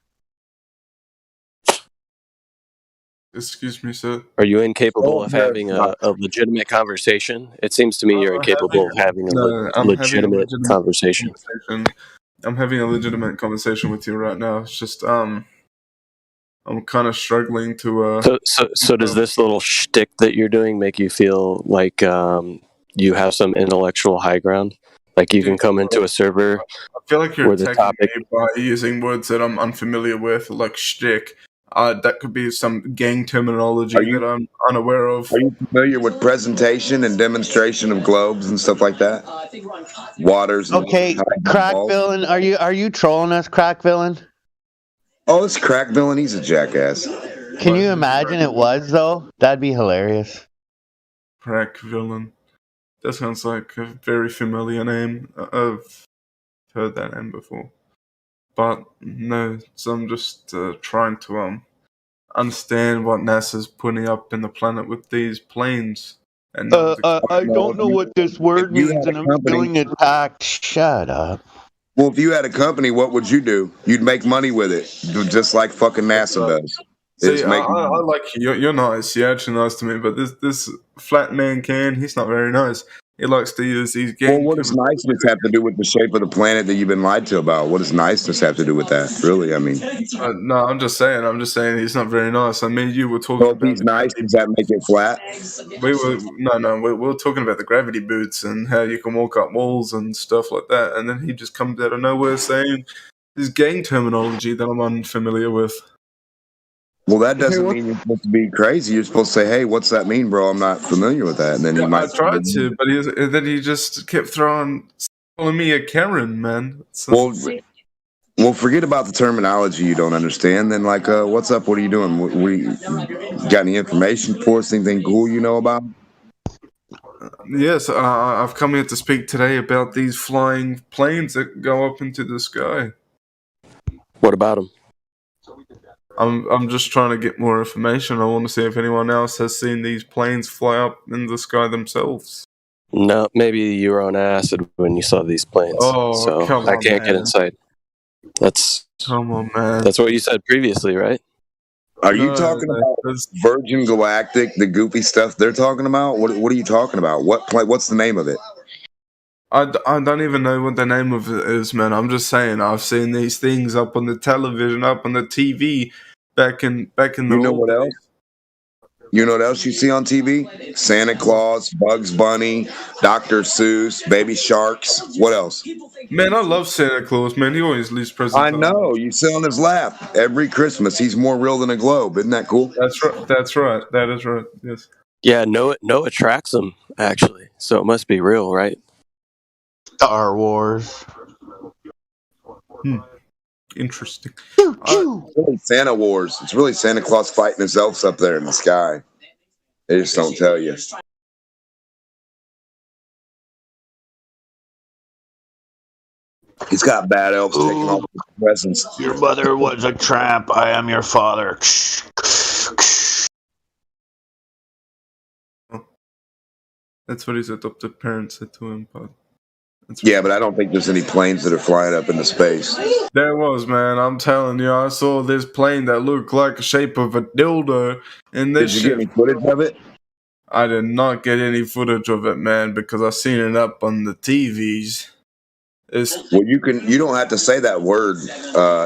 [SPEAKER 14] Excuse me, sir.
[SPEAKER 13] Are you incapable of having a legitimate conversation? It seems to me you're incapable of having a legitimate conversation.
[SPEAKER 14] I'm having a legitimate conversation with you right now. It's just I'm kind of struggling to.
[SPEAKER 13] So does this little shtick that you're doing make you feel like you have some intellectual high ground? Like you can come into a server.
[SPEAKER 14] I feel like you're attacking me by using words that I'm unfamiliar with, like shtick. That could be some gang terminology that I'm unaware of.
[SPEAKER 4] Are you familiar with presentation and demonstration of globes and stuff like that? Waters.
[SPEAKER 15] Okay, Crack Villain, are you trolling us, Crack Villain?
[SPEAKER 4] Oh, it's Crack Villain. He's a jackass.
[SPEAKER 15] Can you imagine it was though? That'd be hilarious.
[SPEAKER 14] Crack Villain. That sounds like a very familiar name. I've heard that name before. But no, so I'm just trying to understand what NASA's putting up in the planet with these planes. And
[SPEAKER 15] I don't know what this word means, and I'm feeling attacked. Shut up.
[SPEAKER 4] Well, if you had a company, what would you do? You'd make money with it, just like fucking NASA does.
[SPEAKER 14] See, I like you. You're nice. You're actually nice to me. But this flat man he's not very nice. he likes to use these
[SPEAKER 4] Well,
[SPEAKER 14] game
[SPEAKER 4] what does niceness have to do with the shape of the planet that you've been lied to about? What does niceness have to do with that? Really, I mean,
[SPEAKER 14] no, I'm just saying he's not very nice. I mean, you were talking
[SPEAKER 4] well, if
[SPEAKER 14] about
[SPEAKER 4] he's nice, does that make it flat?
[SPEAKER 14] we were talking about the gravity boots and how you can walk up walls and stuff like that, and then he just comes out of nowhere saying this gang terminology that I'm unfamiliar with.
[SPEAKER 4] Well, that doesn't mean you're supposed to be crazy. You're supposed to say, "Hey, what's that mean, bro? I'm not familiar with that." And then he might.
[SPEAKER 14] I tried to, but then he just kept calling me a Karen, man.
[SPEAKER 4] Well, forget about the terminology you don't understand. Then, like, what's up? What are you doing? We got any information for us? Anything cool you know about?
[SPEAKER 14] Yes, I've come here to speak today about these flying planes that go up into the sky.
[SPEAKER 13] What about them?
[SPEAKER 14] I'm just trying to get more information. I want to see if anyone else has seen these planes fly up in the sky themselves.
[SPEAKER 13] No, maybe you were on acid when you saw these planes.
[SPEAKER 14] Oh,
[SPEAKER 13] so
[SPEAKER 14] come
[SPEAKER 13] I
[SPEAKER 14] on,
[SPEAKER 13] can't get
[SPEAKER 14] man.
[SPEAKER 13] inside.
[SPEAKER 14] Come on, man.
[SPEAKER 13] That's what you said previously, right?
[SPEAKER 4] Are you talking about Virgin Galactic, the goofy stuff they're talking about? What are you talking about? What's the name of it?
[SPEAKER 14] I don't even know what the name of it is, man. I'm just saying I've seen these things up on the television, up on the TV, back in the
[SPEAKER 4] You know
[SPEAKER 14] old
[SPEAKER 4] what else? You know what else you see on TV? Santa Claus, Bugs Bunny, Dr. Seuss, Baby Sharks. What else?
[SPEAKER 14] Man, I love Santa Claus, man. He always leaves presents.
[SPEAKER 4] I know. You sit on his lap every Christmas. He's more real than a globe. Isn't that cool?
[SPEAKER 14] That's right. That is right. Yes.
[SPEAKER 13] Yeah, Noah tracks them, actually. So it must be real, right?
[SPEAKER 15] Star Wars.
[SPEAKER 14] Interesting.
[SPEAKER 4] It's really Santa Wars. It's really Santa Claus fighting his elves up there in the sky. They just don't tell you. He's got bad elves taking all the presents.
[SPEAKER 15] Your mother was a tramp. I am your father.
[SPEAKER 14] That's what his adopted parents said to him, but
[SPEAKER 4] Yeah, but I don't think there's any planes that are flying up into space.
[SPEAKER 14] there was, man. I'm telling you, I saw this plane that looked like the shape of a dildo, and this
[SPEAKER 4] Did you get any footage of it?
[SPEAKER 14] I did not get any footage of it, man, because I seen it up on the TVs.
[SPEAKER 4] Well, you don't have to say that word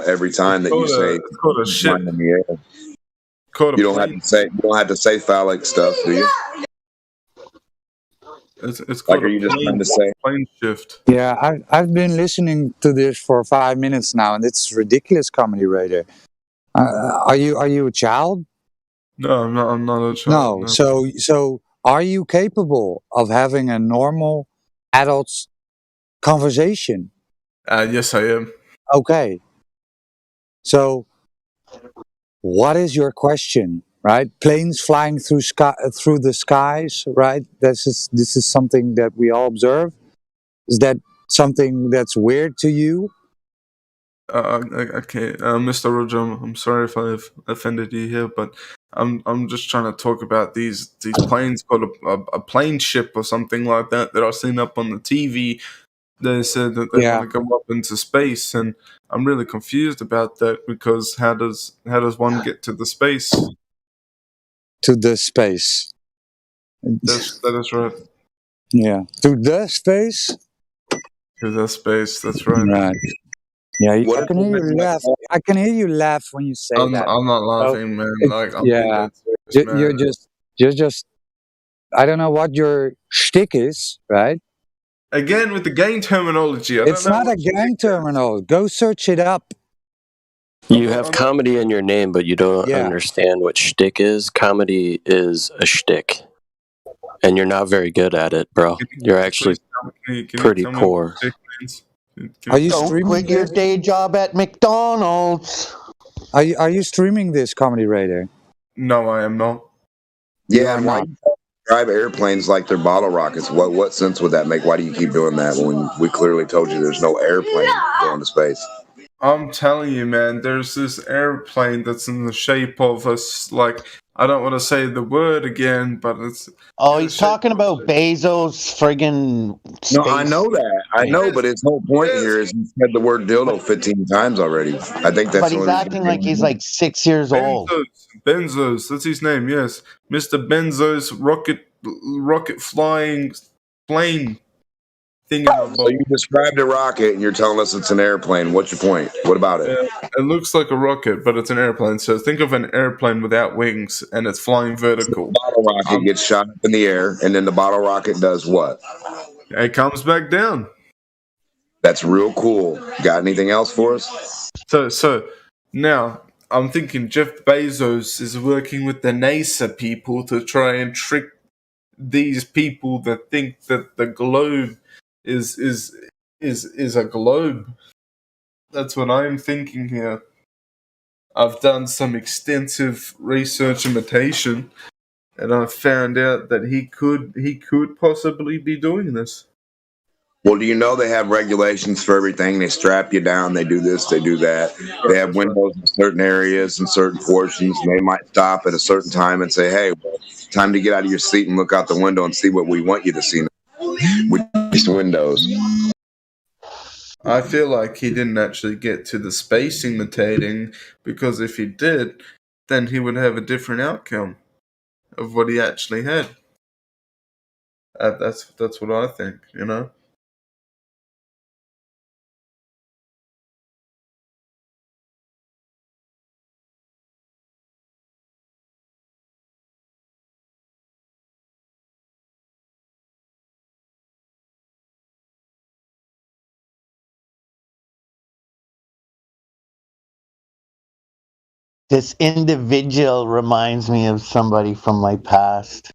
[SPEAKER 4] every time that you say.
[SPEAKER 14] It's called a ship.
[SPEAKER 4] You don't have to say phallic stuff, do you?
[SPEAKER 14] It's
[SPEAKER 4] like, are you just trying to say
[SPEAKER 14] plane shift?
[SPEAKER 16] Yeah, I've been listening to this for 5 minutes now, and it's ridiculous, Comedy Raider. Are you a child?
[SPEAKER 14] No, I'm not a child.
[SPEAKER 16] No. So are you capable of having a normal adult's conversation?
[SPEAKER 14] Yes, I am.
[SPEAKER 16] Okay. So what is your question? Right, planes flying through the skies. Right, this is something that we all observe. Is that something that's weird to you?
[SPEAKER 14] Okay, Mr. Roger, I'm sorry if I've offended you here, but I'm just trying to talk about these planes called a plane ship or something like that I've seen up on the TV. They said that they want to go up into space, and I'm really confused about that because how does one get to the space?
[SPEAKER 16] To the space.
[SPEAKER 14] That is right.
[SPEAKER 16] Yeah, to the space.
[SPEAKER 14] To the space. That's right.
[SPEAKER 16] Right. Yeah, I can hear you laugh. I can hear you laugh when you say that.
[SPEAKER 14] I'm not laughing, man. Like, I'm
[SPEAKER 16] you're just. I don't know what your shtick is, right?
[SPEAKER 14] Again with the gang terminology.
[SPEAKER 16] It's not a gang terminology. Go search it up.
[SPEAKER 13] You have comedy in your name, but you don't understand what shtick is. Comedy is a shtick, and you're not very good at it, bro. You're actually pretty poor.
[SPEAKER 16] Are you
[SPEAKER 15] Don't
[SPEAKER 16] streaming
[SPEAKER 15] quit your day job at McDonald's.
[SPEAKER 16] Are you streaming this, Comedy Raider?
[SPEAKER 14] No, I am not.
[SPEAKER 4] Yeah, and why drive airplanes like they're bottle rockets? What sense would that make? Why do you keep doing that when we clearly told you there's no airplane going to space?
[SPEAKER 14] I'm telling you, man, there's this airplane that's in the shape of us, like, I don't want to say the word again, but it's...
[SPEAKER 15] Oh, he's talking about Bezos' friggin' space.
[SPEAKER 4] No, I know that. I know, but his whole point here is he said the word dildo 15 times already. I think that's...
[SPEAKER 15] But he's acting like he's like 6 years old.
[SPEAKER 14] Benzos, that's his name, yes. Mr. Benzos, rocket flying plane thing.
[SPEAKER 4] So you described a rocket and you're telling us it's an airplane. What's your point? What about it?
[SPEAKER 14] It looks like a rocket, but it's an airplane. So think of an airplane without wings, and it's flying vertical.
[SPEAKER 4] The bottle rocket gets shot up in the air, and then the bottle rocket does what?
[SPEAKER 14] It comes back down.
[SPEAKER 4] That's real cool. Got anything else for us?
[SPEAKER 14] So now I'm thinking Jeff Bezos is working with the NASA people to try and trick these people that think that the globe is a globe. That's what I'm thinking here. I've done some extensive research imitation, and I've found out that he could possibly be doing this.
[SPEAKER 4] Well, do you know they have regulations for everything? They strap you down. They do this. They do that. They have windows in certain areas and certain portions. And they might stop at a certain time and say, "Hey, well, time to get out of your seat and look out the window and see what we want you to see with these windows."
[SPEAKER 14] I feel like he didn't actually get to the space imitating, because if he did, then he would have a different outcome of what he actually had. That's what I think, you know?
[SPEAKER 15] This individual reminds me of somebody from my past.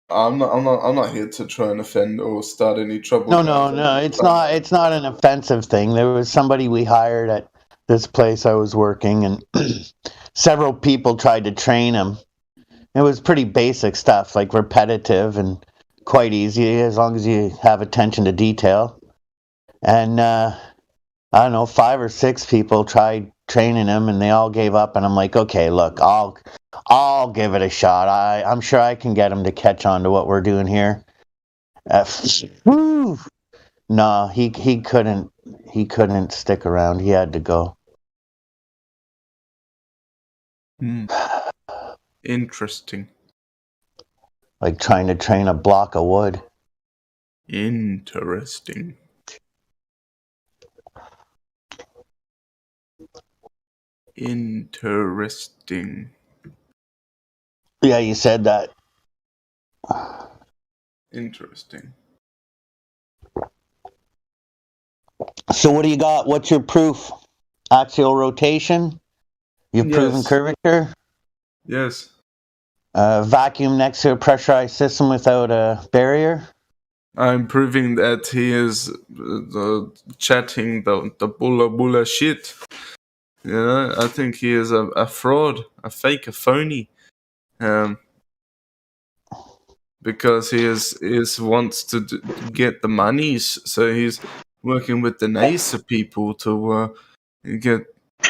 [SPEAKER 14] I'm not here to try and offend or start any trouble.
[SPEAKER 15] No. It's not an offensive thing. There was somebody we hired at this place I was working, and several people tried to train him. It was pretty basic stuff, like repetitive and quite easy as long as you have attention to detail. And I don't know, 5 or 6 people tried training him, and they all gave up. And I'm like, okay, look, I'll give it a shot. I'm sure I can get him to catch on to what we're doing here. No, he couldn't stick around. He had to go.
[SPEAKER 14] Interesting.
[SPEAKER 15] Like trying to train a block of wood.
[SPEAKER 14] Interesting. Interesting.
[SPEAKER 15] Yeah, you said that.
[SPEAKER 14] Interesting.
[SPEAKER 15] So what do you got? What's your proof? Axial rotation? You've proven curvature?
[SPEAKER 14] Yes.
[SPEAKER 15] Vacuum next to a pressurized system without a barrier?
[SPEAKER 14] I'm proving that he is chatting the bulla shit. You know, I think he is a fraud, a fake, a phony. Because he wants to get the monies, so he's working with the NASA people to get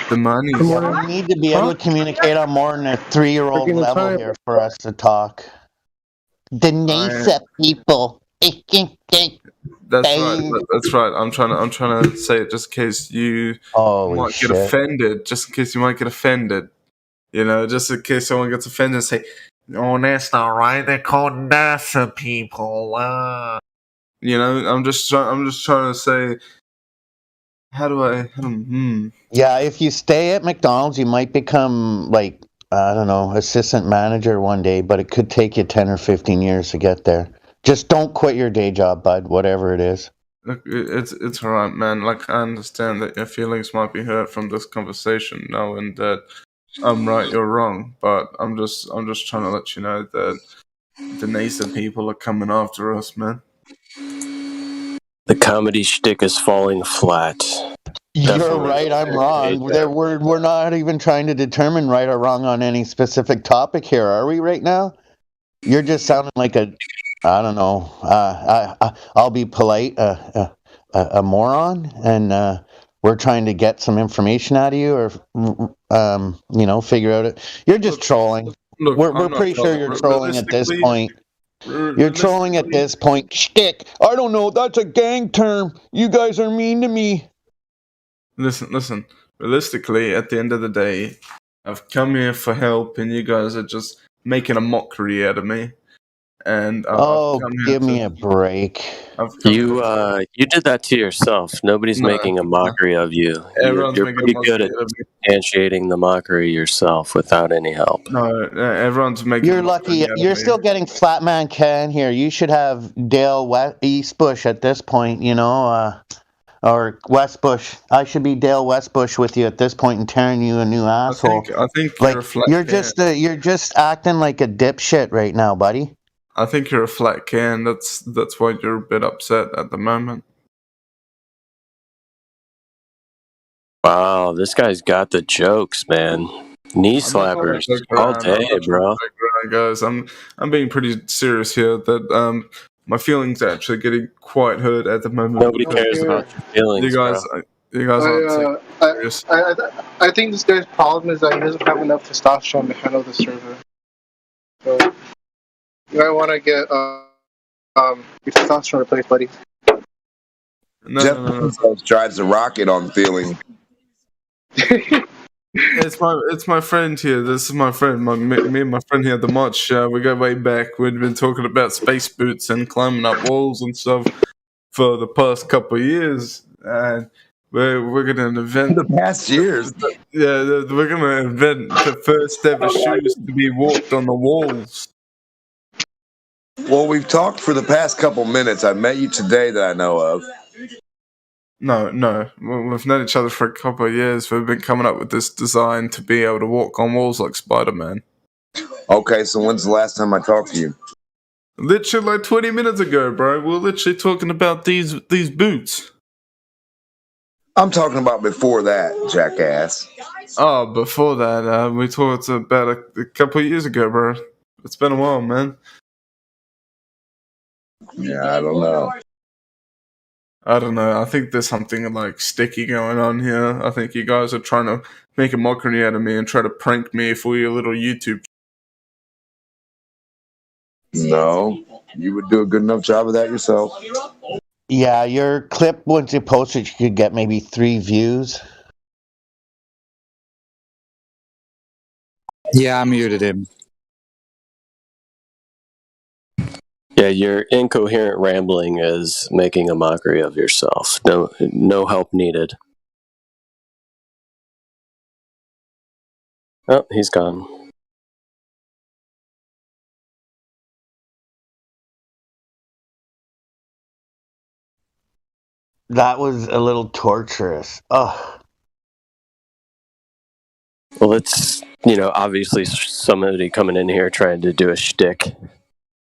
[SPEAKER 14] the money.
[SPEAKER 15] We need to be able to communicate on more than a 3-year-old level here for us to talk. The NASA people.
[SPEAKER 14] That's right. That's right. I'm trying to say it just in case you might get offended. Just in case you might get offended. You know, just in case someone gets offended and say, "Oh, that's not right. They're called NASA people." You know, I'm just trying to say,
[SPEAKER 15] Yeah, if you stay at McDonald's, you might become like, I don't know, assistant manager one day, but it could take you 10 or 15 years to get there. Just don't quit your day job, bud, whatever it is.
[SPEAKER 14] Look, it's alright, man. Like, I understand that your feelings might be hurt from this conversation, knowing that I'm right, you're wrong. But I'm just trying to let you know that the NASA people are coming after us, man.
[SPEAKER 13] The comedy shtick is falling flat.
[SPEAKER 15] You're right, I'm wrong. We're not even trying to determine right or wrong on any specific topic here, are we, right now? You're just sounding like I don't know, I'll be polite, a moron, and we're trying to get some information out of you, or, figure out it. You're just trolling.
[SPEAKER 14] Look,
[SPEAKER 15] we're pretty sure you're trolling at this point. You're trolling at this point. Shtick! I don't know, that's a gang term. You guys are mean to me.
[SPEAKER 14] Listen. Realistically, at the end of the day, I've come here for help, and you guys are just making a mockery out of me. And
[SPEAKER 15] Oh, give me a break.
[SPEAKER 13] You did that to yourself. Nobody's making a mockery of you.
[SPEAKER 14] Everyone's
[SPEAKER 13] You're
[SPEAKER 14] making a
[SPEAKER 13] pretty good
[SPEAKER 14] mockery
[SPEAKER 13] at
[SPEAKER 14] of me.
[SPEAKER 13] substantiating the mockery yourself without any help.
[SPEAKER 14] No, everyone's making.
[SPEAKER 15] You're lucky. You're still getting Flatman Ken here. You should have Dale Eastbush at this point, you know, or Westbush. I should be Dale Westbush with you at this point and tearing you a new asshole.
[SPEAKER 14] I think
[SPEAKER 15] like
[SPEAKER 14] you're a flat
[SPEAKER 15] you're just acting like a dipshit right now, buddy.
[SPEAKER 14] I think you're a flat can. That's why you're a bit upset at the moment.
[SPEAKER 13] Wow, this guy's got the jokes, man. Knee slappers all day, bro.
[SPEAKER 14] Guys, I'm being pretty serious here. That my feelings are actually getting quite hurt at the moment.
[SPEAKER 13] Nobody cares about your feelings,
[SPEAKER 14] you guys.
[SPEAKER 13] bro.
[SPEAKER 14] You guys aren't serious.
[SPEAKER 17] I think this guy's problem is that he doesn't have enough testosterone to handle the server. So you might want to get your testosterone replaced, buddy.
[SPEAKER 4] Jeff Bezos drives a rocket on feeling.
[SPEAKER 14] It's my friend here. This is my friend. Me and my friend here at the mod show. We go way back. We've been talking about space boots and climbing up walls and stuff for the past couple of years, and we're gonna invent
[SPEAKER 4] the past years.
[SPEAKER 14] Yeah, we're gonna invent the first ever shoes to be walked on the walls.
[SPEAKER 4] Well, we've talked for the past couple minutes. I met you today that I know of.
[SPEAKER 14] No. We've known each other for a couple of years. We've been coming up with this design to be able to walk on walls like Spider-Man.
[SPEAKER 4] Okay, so when's the last time I talked to you?
[SPEAKER 14] Literally like 20 minutes ago, bro. We're literally talking about these boots.
[SPEAKER 4] I'm talking about before that, jackass.
[SPEAKER 14] Oh, before that, we talked about a couple of years ago, bro. It's been a while, man.
[SPEAKER 4] Yeah, I don't know.
[SPEAKER 14] I think there's something like sticky going on here. I think you guys are trying to make a mockery out of me and try to prank me for your little YouTube.
[SPEAKER 4] No, you would do a good enough job of that yourself.
[SPEAKER 15] Yeah, your clip, once you post it, you could get maybe 3 views.
[SPEAKER 16] Yeah, I muted him.
[SPEAKER 13] Yeah, your incoherent rambling is making a mockery of yourself. No help needed. Oh, he's gone.
[SPEAKER 15] That was a little torturous. Oh.
[SPEAKER 13] Well, it's, obviously somebody coming in here trying to do a shtick.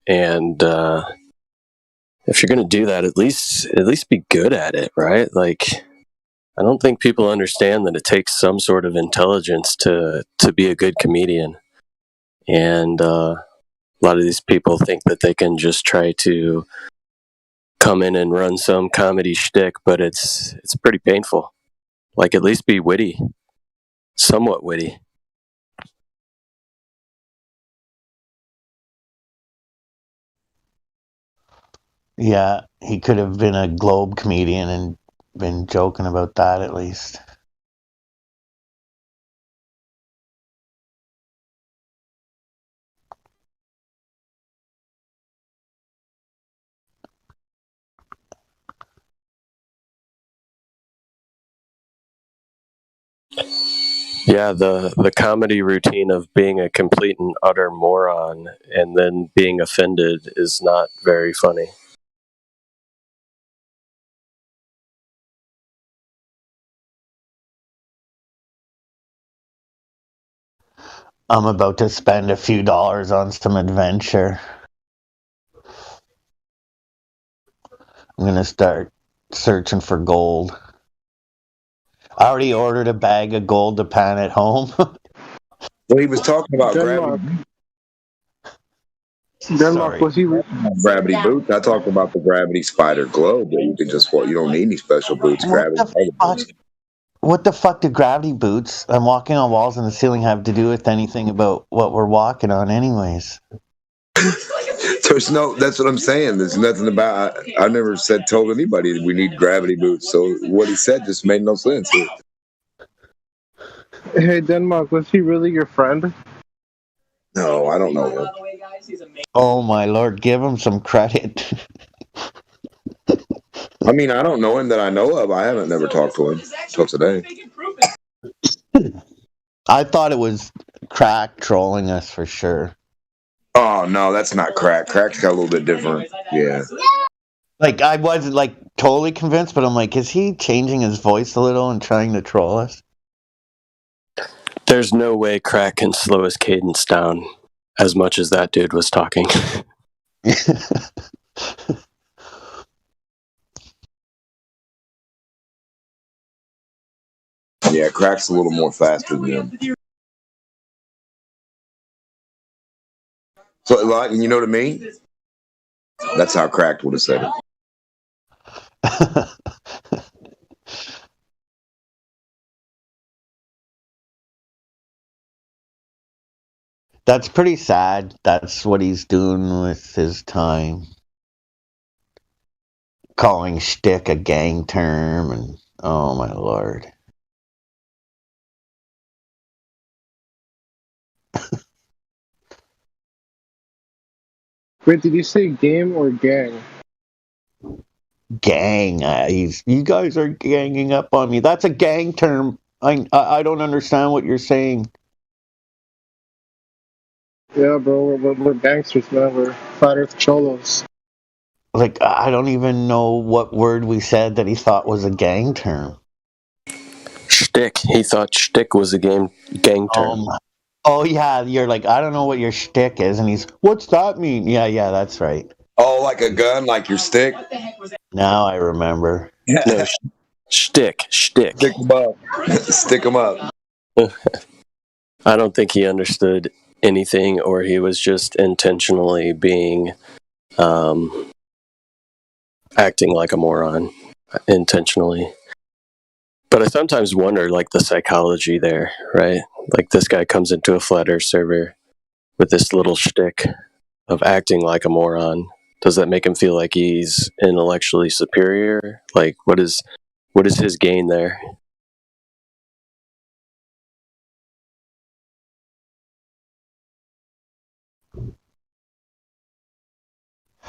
[SPEAKER 13] And if you're going to do that, at least be good at it, right? Like, I don't think people understand that it takes some sort of intelligence to be a good comedian. And a lot of these people think that they can just try to come in and run some comedy shtick, but it's pretty painful. Like, at least be witty, somewhat witty.
[SPEAKER 15] Yeah, he could have been a Globe comedian and been joking about that at least.
[SPEAKER 13] Yeah, the comedy routine of being a complete and utter moron and then being offended is not very funny.
[SPEAKER 15] I'm about to spend a few dollars on some adventure. I'm going to start searching for gold. I already ordered a bag of gold to pan at home.
[SPEAKER 4] Well, he was talking about
[SPEAKER 17] Denmark, was he?
[SPEAKER 4] Gravity boots. I talked about the Gravity Spider Globe that you can just walk. You don't need any special boots.
[SPEAKER 15] What the fuck do gravity boots and walking on walls in the ceiling have to do with anything about what we're walking on anyways?
[SPEAKER 4] There's no, that's what I'm saying. There's nothing about, I never told anybody that we need gravity boots. So what he said just made no sense.
[SPEAKER 17] Hey, Denmark, was he really your friend?
[SPEAKER 4] No, I don't know him.
[SPEAKER 15] Oh my lord, give him some credit.
[SPEAKER 4] I mean, I don't know him that I know of. I haven't never talked to him till today.
[SPEAKER 15] I thought it was Crack trolling us for sure.
[SPEAKER 4] Oh no, that's not Crack. Crack's got a little bit different. Yeah.
[SPEAKER 15] Like I wasn't like totally convinced, but I'm like, is he changing his voice a little and trying to troll us?
[SPEAKER 13] There's no way Crack can slow his cadence down as much as that dude was talking.
[SPEAKER 4] Yeah, Crack's a little more faster than him. So, like, you know what I mean? That's how Crack would have said it.
[SPEAKER 15] That's pretty sad. That's what he's doing with his time. Calling shtick a gang term, and oh my lord.
[SPEAKER 17] Wait, did you say game or gang?
[SPEAKER 15] Gang. You guys are ganging up on me. That's a gang term. I don't understand what you're saying.
[SPEAKER 17] Yeah, bro, we're gangsters, man. We're flat earth cholos.
[SPEAKER 15] Like, I don't even know what word we said that he thought was a gang term.
[SPEAKER 13] Shtick. He thought shtick was a gang term.
[SPEAKER 15] Oh yeah, you're like, I don't know what your shtick is, and he's, what's that mean? Yeah, that's right.
[SPEAKER 4] Oh, like a gun, like your stick?
[SPEAKER 15] Now I remember.
[SPEAKER 13] No, shtick.
[SPEAKER 4] Stick them up. Stick them up.
[SPEAKER 13] I don't think he understood anything, or he was just intentionally being acting like a moron intentionally. But I sometimes wonder, like, the psychology there, right? Like, this guy comes into a Flat Earth server with this little shtick of acting like a moron. Does that make him feel like he's intellectually superior? Like, what is his gain there?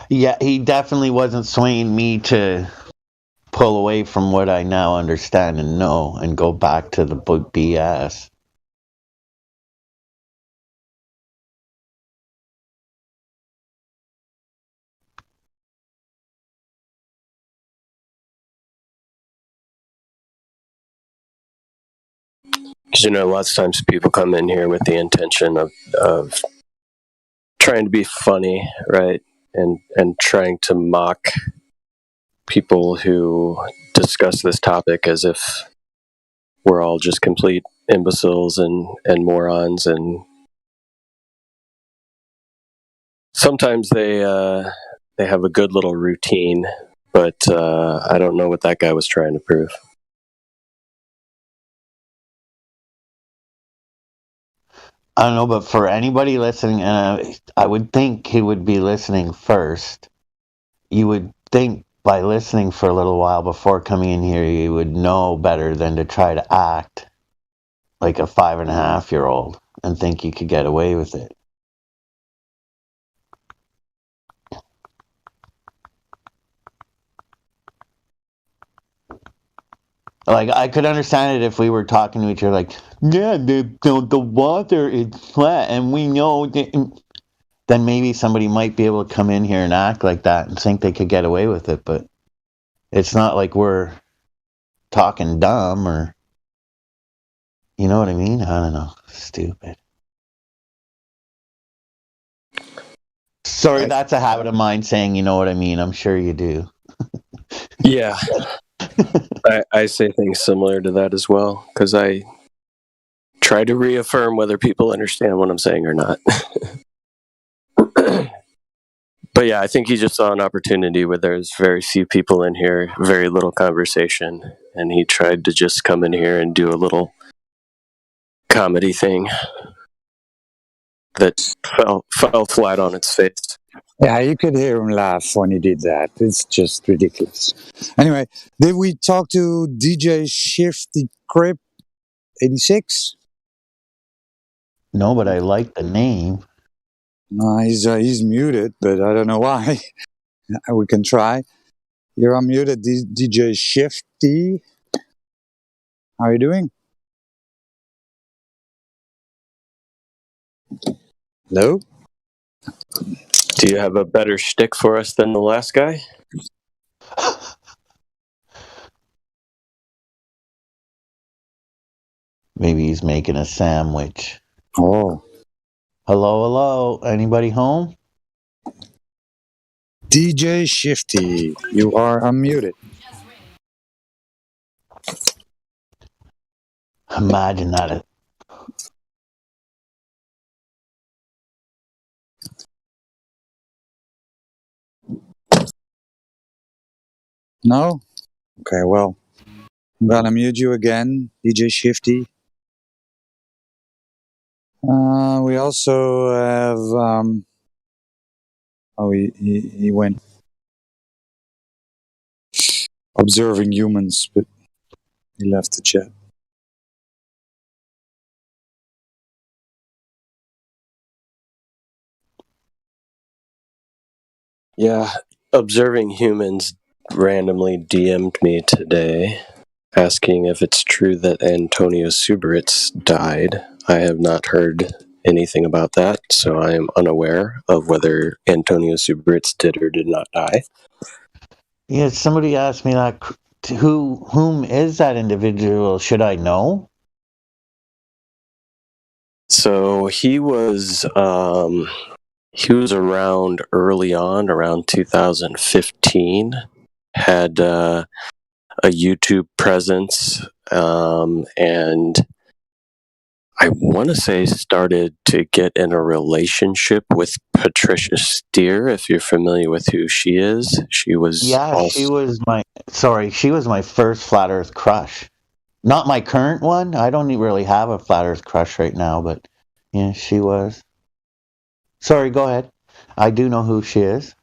[SPEAKER 15] Yeah, he definitely wasn't swaying me to pull away from what I now understand and know and go back to the book BS.
[SPEAKER 13] Because, lots of times people come in here with the intention of trying to be funny, right? And trying to mock people who discuss this topic as if we're all just complete imbeciles and morons. And sometimes they have a good little routine, but I don't know what that guy was trying to prove.
[SPEAKER 15] I don't know, but for anybody listening, I would think he would be listening first. You would think by listening for a little while before coming in here, you would know better than to try to act like a 5.5-year-old and think you could get away with it. Like, I could understand it if we were talking to each other like, yeah, the water is flat and we know that. Then maybe somebody might be able to come in here and act like that and think they could get away with it, but it's not like we're talking dumb or, you know what I mean? I don't know. Stupid. Sorry, that's a habit of mine saying, you know what I mean? I'm sure you do.
[SPEAKER 13] Yeah. I say things similar to that as well, because I try to reaffirm whether people understand what I'm saying or not. But yeah, I think he just saw an opportunity where there's very few people in here, very little conversation, and he tried to just come in here and do a little comedy thing that fell flat on its face.
[SPEAKER 16] Yeah, you could hear him laugh when he did that. It's just ridiculous. Anyway, did we talk to DJ Shifty Crip 86?
[SPEAKER 15] No, but I like the name.
[SPEAKER 16] No, he's muted, but I don't know why. We can try. You're unmuted, DJ Shifty. How are you doing? Hello?
[SPEAKER 13] Do you have a better shtick for us than the last guy?
[SPEAKER 15] Maybe he's making a sandwich.
[SPEAKER 16] Oh.
[SPEAKER 15] Hello, hello. Anybody home?
[SPEAKER 16] DJ Shifty, you are unmuted.
[SPEAKER 15] Imagine that.
[SPEAKER 16] No? Okay, well, I'm gonna mute you again, DJ Shifty. We also have, he went observing humans, but he left the chat.
[SPEAKER 13] Yeah, Observing Humans randomly DM'd me today asking if it's true that Antonio Suberitz died. I have not heard anything about that, so I am unaware of whether Antonio Suberitz did or did not die.
[SPEAKER 15] Yeah, somebody asked me that. Whom is that individual? Should I know?
[SPEAKER 13] So he was around early on, around 2015, had a YouTube presence, and I want to say started to get in a relationship with Patricia Steer, if you're familiar with who she is. She was
[SPEAKER 15] She was my first Flat Earth crush. Not my current one. I don't really have a Flat Earth crush right now, but yeah, she was. Sorry, go ahead. I do know who she is.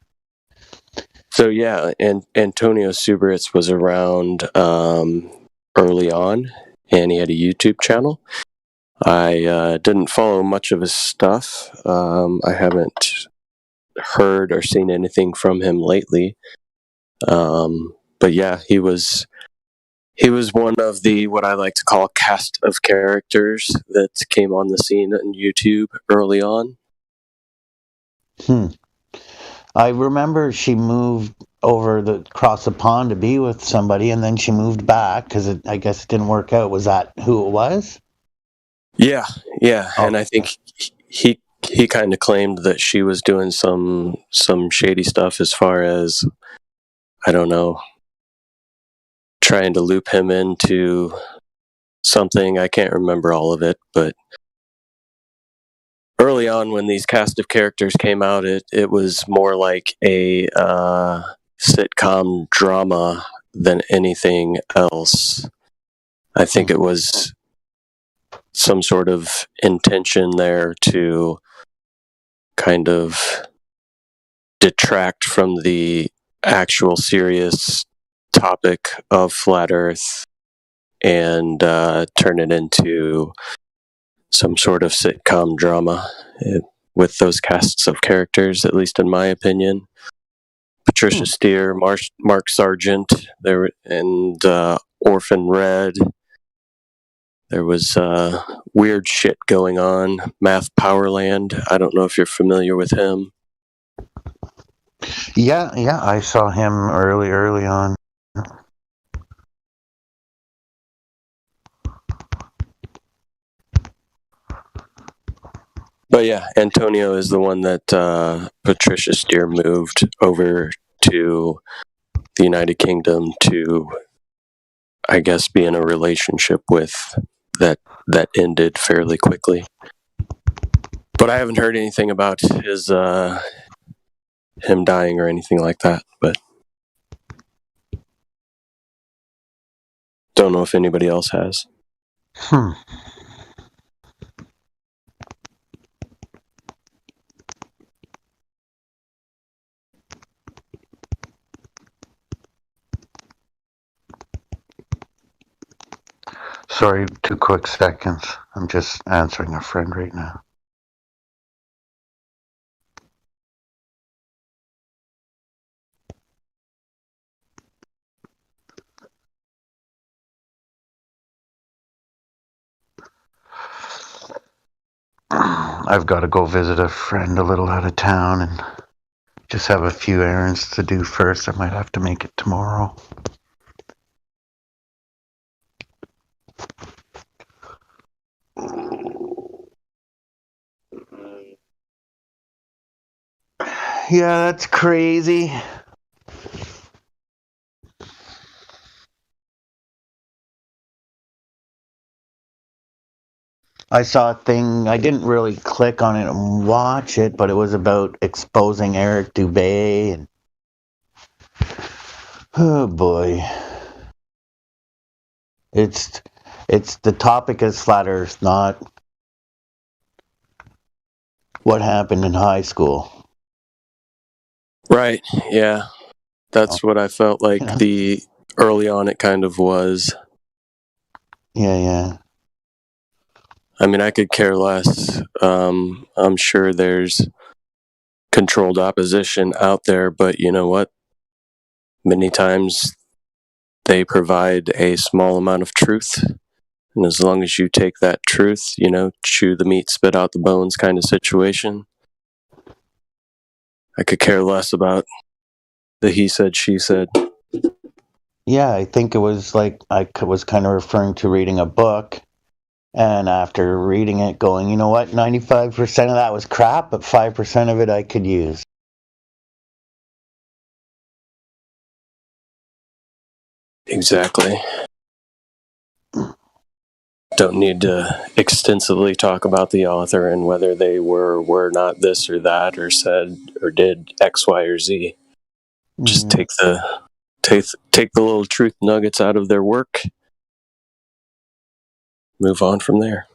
[SPEAKER 13] So yeah, and Antonio Suberitz was around early on, and he had a YouTube channel. I didn't follow much of his stuff. I haven't heard or seen anything from him lately. But yeah, he was one of the what I like to call cast of characters that came on the scene on YouTube early on.
[SPEAKER 15] I remember she moved over across the pond to be with somebody, and then she moved back because I guess it didn't work out. Was that who it was?
[SPEAKER 13] Yeah, and I think he kind of claimed that she was doing some shady stuff as far as, I don't know, trying to loop him into something. I can't remember all of it, but early on when these cast of characters came out, it was more like a sitcom drama than anything else. I think it was some sort of intention there to kind of detract from the actual serious topic of Flat Earth and turn it into some sort of sitcom drama with those casts of characters, at least in my opinion. Patricia Steer, Mark Sargent, and Orphan Red. There was weird shit going on. Math Powerland. I don't know if you're familiar with him.
[SPEAKER 15] Yeah, I saw him early on.
[SPEAKER 13] But yeah, Antonio is the one that Patricia Steer moved over to the United Kingdom to, I guess, be in a relationship with that ended fairly quickly. But I haven't heard anything about his him dying or anything like that. But don't know if anybody else has.
[SPEAKER 15] Sorry, 2 quick seconds. I'm just answering a friend right now. I've got to go visit a friend a little out of town and just have a few errands to do first. I might have to make it tomorrow. Yeah, that's crazy. I saw a thing, I didn't really click on it and watch it, but it was about exposing Eric Dubé and oh boy. It's the topic is flat earth, not what happened in high school.
[SPEAKER 13] Right. Yeah. That's what I felt like the early on it kind of was.
[SPEAKER 15] Yeah.
[SPEAKER 13] I mean, I could care less. I'm sure there's controlled opposition out there, but you know what? Many times they provide a small amount of truth. And as long as you take that truth, chew the meat, spit out the bones kind of situation, I could care less about the he said, she said.
[SPEAKER 15] Yeah, I think it was like I was kind of referring to reading a book, and after reading it going, you know what, 95% of that was crap, but 5% of it I could use.
[SPEAKER 13] Exactly. Don't need to extensively talk about the author and whether they were not this or that or said or did X, Y, or Z. Just take the little truth nuggets out of their work. Move on from there.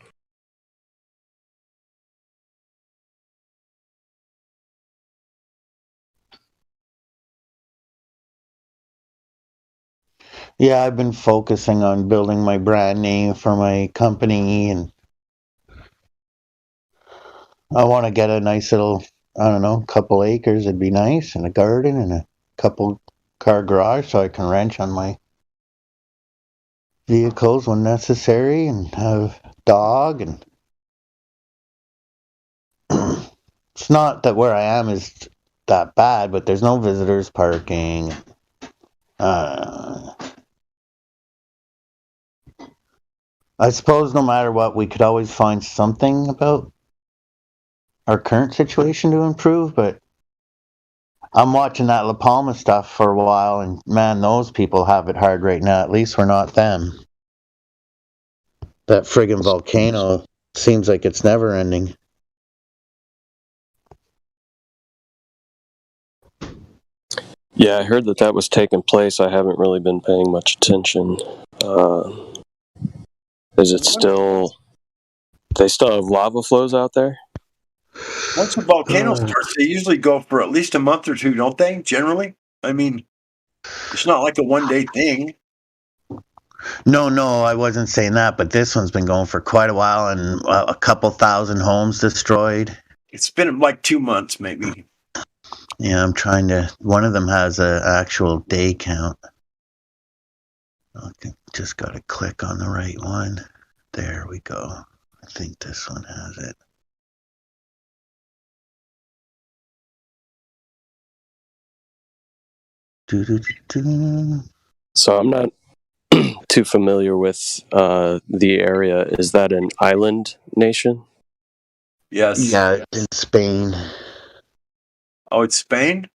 [SPEAKER 15] Yeah, I've been focusing on building my brand name for my company, and I want to get a nice little, I don't know, couple acres. It'd be nice, and a garden, and a couple car garage so I can wrench on my vehicles when necessary, and have a dog. And it's not that where I am is that bad, but there's no visitors parking. I suppose no matter what, we could always find something about our current situation to improve, but I'm watching that La Palma stuff for a while, and man, those people have it hard right now. At least we're not them. That friggin' volcano seems like it's never ending.
[SPEAKER 13] Yeah, I heard that was taking place. I haven't really been paying much attention. Is it still... They still have lava flows out there?
[SPEAKER 18] Once a volcano starts, they usually go for at least a month or two, don't they? Generally? I mean, it's not like a one-day thing.
[SPEAKER 15] No, I wasn't saying that, but this one's been going for quite a while, and a couple thousand homes destroyed.
[SPEAKER 18] It's been like 2 months, maybe.
[SPEAKER 15] Yeah, I'm trying to... One of them has an actual day count. Okay, just got to click on the right one. There we go. I think this one has it.
[SPEAKER 13] So I'm not too familiar with the area. Is that an island nation?
[SPEAKER 18] Yes.
[SPEAKER 15] Yeah, it's Spain.
[SPEAKER 18] Oh, it's Spain?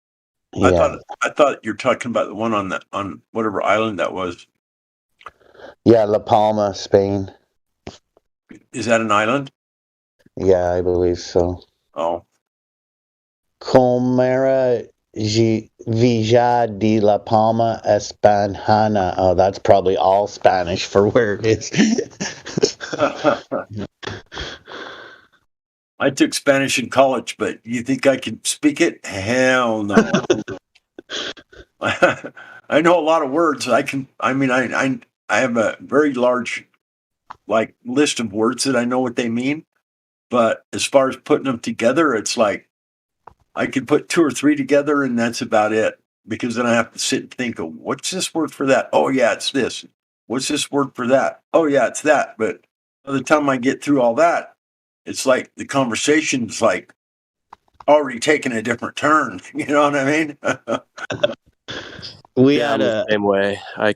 [SPEAKER 15] Yeah.
[SPEAKER 18] I thought you were talking about the one on whatever island that was.
[SPEAKER 15] Yeah, La Palma, Spain.
[SPEAKER 18] Is that an island?
[SPEAKER 15] Yeah, I believe so.
[SPEAKER 18] Oh.
[SPEAKER 15] Comera Villa de La Palma Espanjana. Oh, that's probably all Spanish for where it is.
[SPEAKER 18] I took Spanish in college, but you think I can speak it? Hell no. I know a lot of words. I have a very large list of words that I know what they mean. But as far as putting them together, it's like I could put 2 or 3 together and that's about it. Because then I have to sit and think of what's this word for that? Oh yeah, it's this. What's this word for that? Oh yeah, it's that. But by the time I get through all that, it's like the conversation's like already taking a different turn. You know what I mean?
[SPEAKER 13] Yeah, I'm the same way. I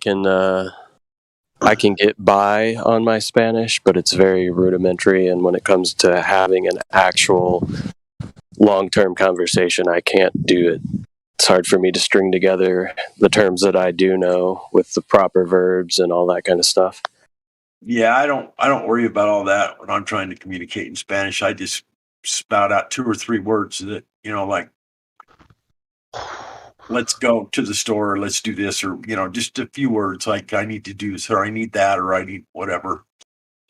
[SPEAKER 13] can get by on my Spanish, but it's very rudimentary. And when it comes to having an actual long-term conversation, I can't do it. It's hard for me to string together the terms that I do know with the proper verbs and all that kind of stuff.
[SPEAKER 18] Yeah, I don't worry about all that when I'm trying to communicate in Spanish. I just spout out 2 or 3 words that, like, let's go to the store, or let's do this, or, just a few words like I need to do this, or I need that, or I need whatever.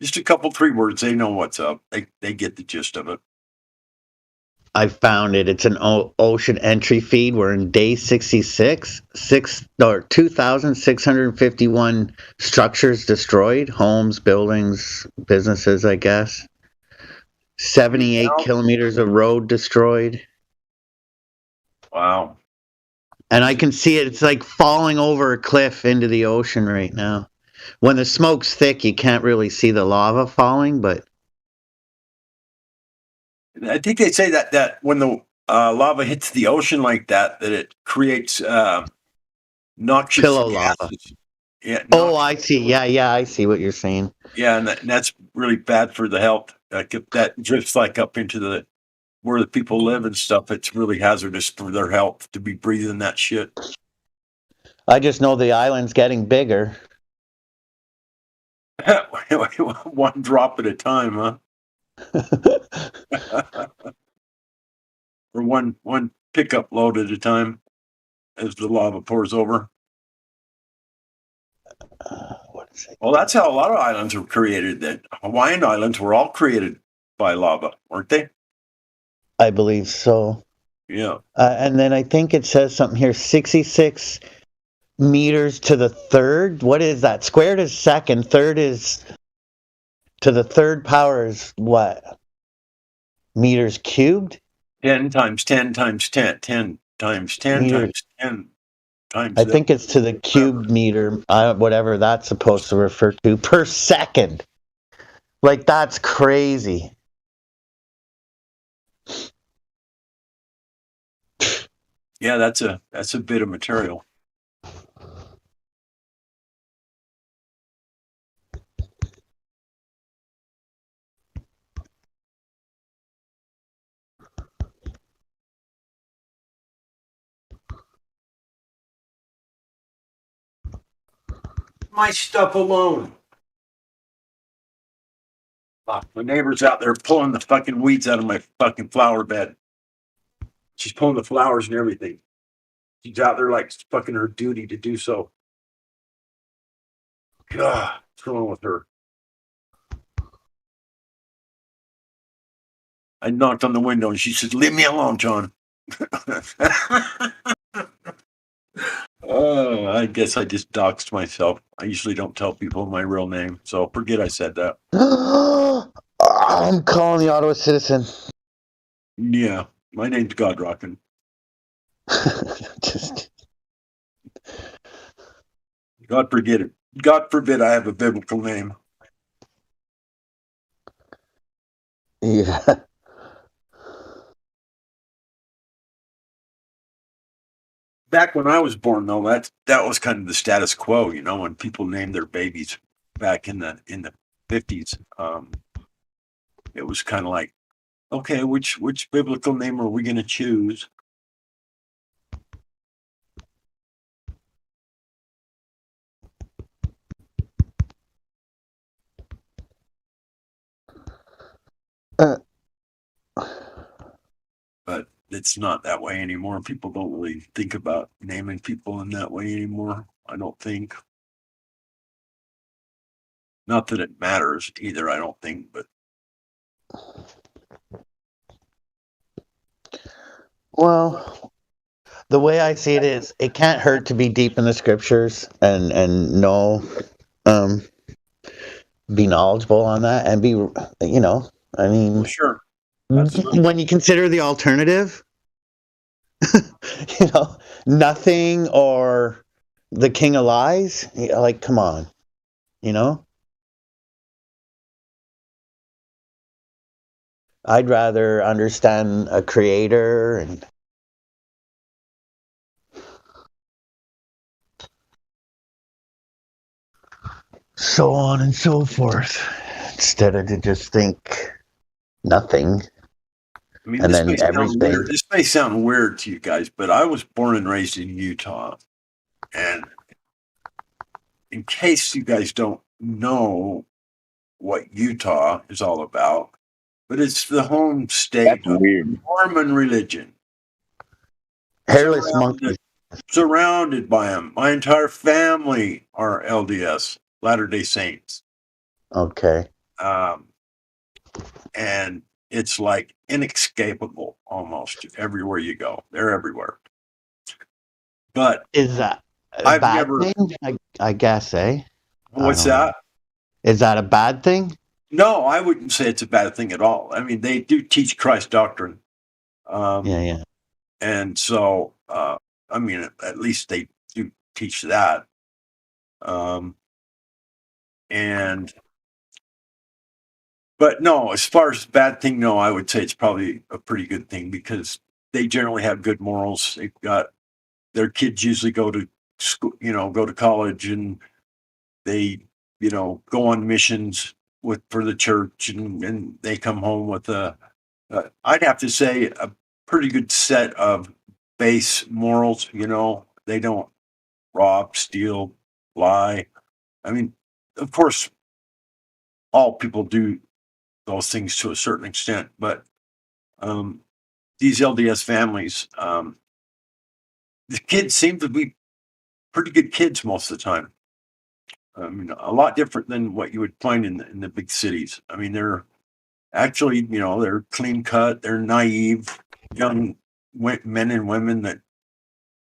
[SPEAKER 18] Just a couple, 3 words. They know what's up. They get the gist of it.
[SPEAKER 15] I found it. It's an ocean entry feed. We're in day 66. 2,651 structures destroyed. Homes, buildings, businesses, I guess. 78 kilometers of road destroyed.
[SPEAKER 18] Wow.
[SPEAKER 15] And I can see it. It's like falling over a cliff into the ocean right now. When the smoke's thick, you can't really see the lava falling, but
[SPEAKER 18] I think they say that when the lava hits the ocean like that it creates noxious
[SPEAKER 15] pillow
[SPEAKER 18] gases.
[SPEAKER 15] lava.
[SPEAKER 18] Yeah.
[SPEAKER 15] Oh, I see. Yeah, I see what you're saying.
[SPEAKER 18] Yeah, and that's really bad for the health. Like if that drifts like up into where the people live and stuff, it's really hazardous for their health to be breathing that shit.
[SPEAKER 15] I just know the island's getting bigger.
[SPEAKER 18] One drop at a time, huh? Or one pickup load at a time as the lava pours over. Well, that's how a lot of islands were created. That Hawaiian islands were all created by lava, weren't they?
[SPEAKER 15] I believe so.
[SPEAKER 18] Yeah.
[SPEAKER 15] And then I think it says something here, 66 meters to the third. What is that? Squared is second. Third is to the third power is what? Meters cubed?
[SPEAKER 18] 10 times 10 times 10. 10 times 10 times 10 times.
[SPEAKER 15] I think it's to the cubed meter, whatever that's supposed to refer to, per second. Like, that's crazy.
[SPEAKER 18] Yeah, that's a bit of material. My stuff alone. Fuck, my neighbor's out there pulling the fucking weeds out of my fucking flower bed. She's pulling the flowers and everything. She's out there like it's fucking her duty to do so. God, what's wrong with her? I knocked on the window and she said, "Leave me alone, John." Oh, I guess I just doxed myself. I usually don't tell people my real name, so forget I said that.
[SPEAKER 15] I'm calling the Ottawa Citizen.
[SPEAKER 18] Yeah, my name's God Rockin'. God forget it. God forbid I have a biblical name.
[SPEAKER 15] Yeah.
[SPEAKER 18] Back when I was born, though, that was kind of the status quo, when people named their babies back in the 50s. It was kind of like, okay, which biblical name are we going to choose? But it's not that way anymore. People don't really think about naming people in that way anymore, I don't think. Not that it matters either, I don't think, but.
[SPEAKER 15] Well, the way I see it is, it can't hurt to be deep in the scriptures and know, be knowledgeable on that and be, I mean,
[SPEAKER 18] well, sure.
[SPEAKER 15] When you consider the alternative, nothing or the king of lies, like, come on, I'd rather understand a creator and so on and so forth, instead of to just think nothing
[SPEAKER 18] I mean,
[SPEAKER 15] and
[SPEAKER 18] this may
[SPEAKER 15] then
[SPEAKER 18] sound weird.
[SPEAKER 15] everything.
[SPEAKER 18] This may sound weird to you guys, but I was born and raised in Utah. And in case you guys don't know what Utah is all about, but it's the home state of Mormon religion.
[SPEAKER 15] Hairless monkeys.
[SPEAKER 18] Surrounded by them. My entire family are LDS, Latter-day Saints.
[SPEAKER 15] Okay.
[SPEAKER 18] And it's like inescapable almost everywhere you go. They're everywhere. But
[SPEAKER 15] is that a
[SPEAKER 18] I've
[SPEAKER 15] bad
[SPEAKER 18] never.
[SPEAKER 15] thing? I guess, eh?
[SPEAKER 18] What's
[SPEAKER 15] I don't know.
[SPEAKER 18] that?
[SPEAKER 15] Is that a bad thing?
[SPEAKER 18] No, I wouldn't say it's a bad thing at all. I mean, they do teach Christ doctrine.
[SPEAKER 15] Yeah.
[SPEAKER 18] And so, I mean, at least they do teach that. But no, as far as bad thing, no, I would say it's probably a pretty good thing because they generally have good morals. They've got their kids usually go to school, go to college, and they, go on missions for the church, and they come home with I'd have to say a pretty good set of base morals. They don't rob, steal, lie. I mean, of course, all people do those things to a certain extent, but these LDS families, the kids seem to be pretty good kids most of the time. I mean, a lot different than what you would find in the big cities. I mean, they're actually, they're clean cut, they're naive, young men and women that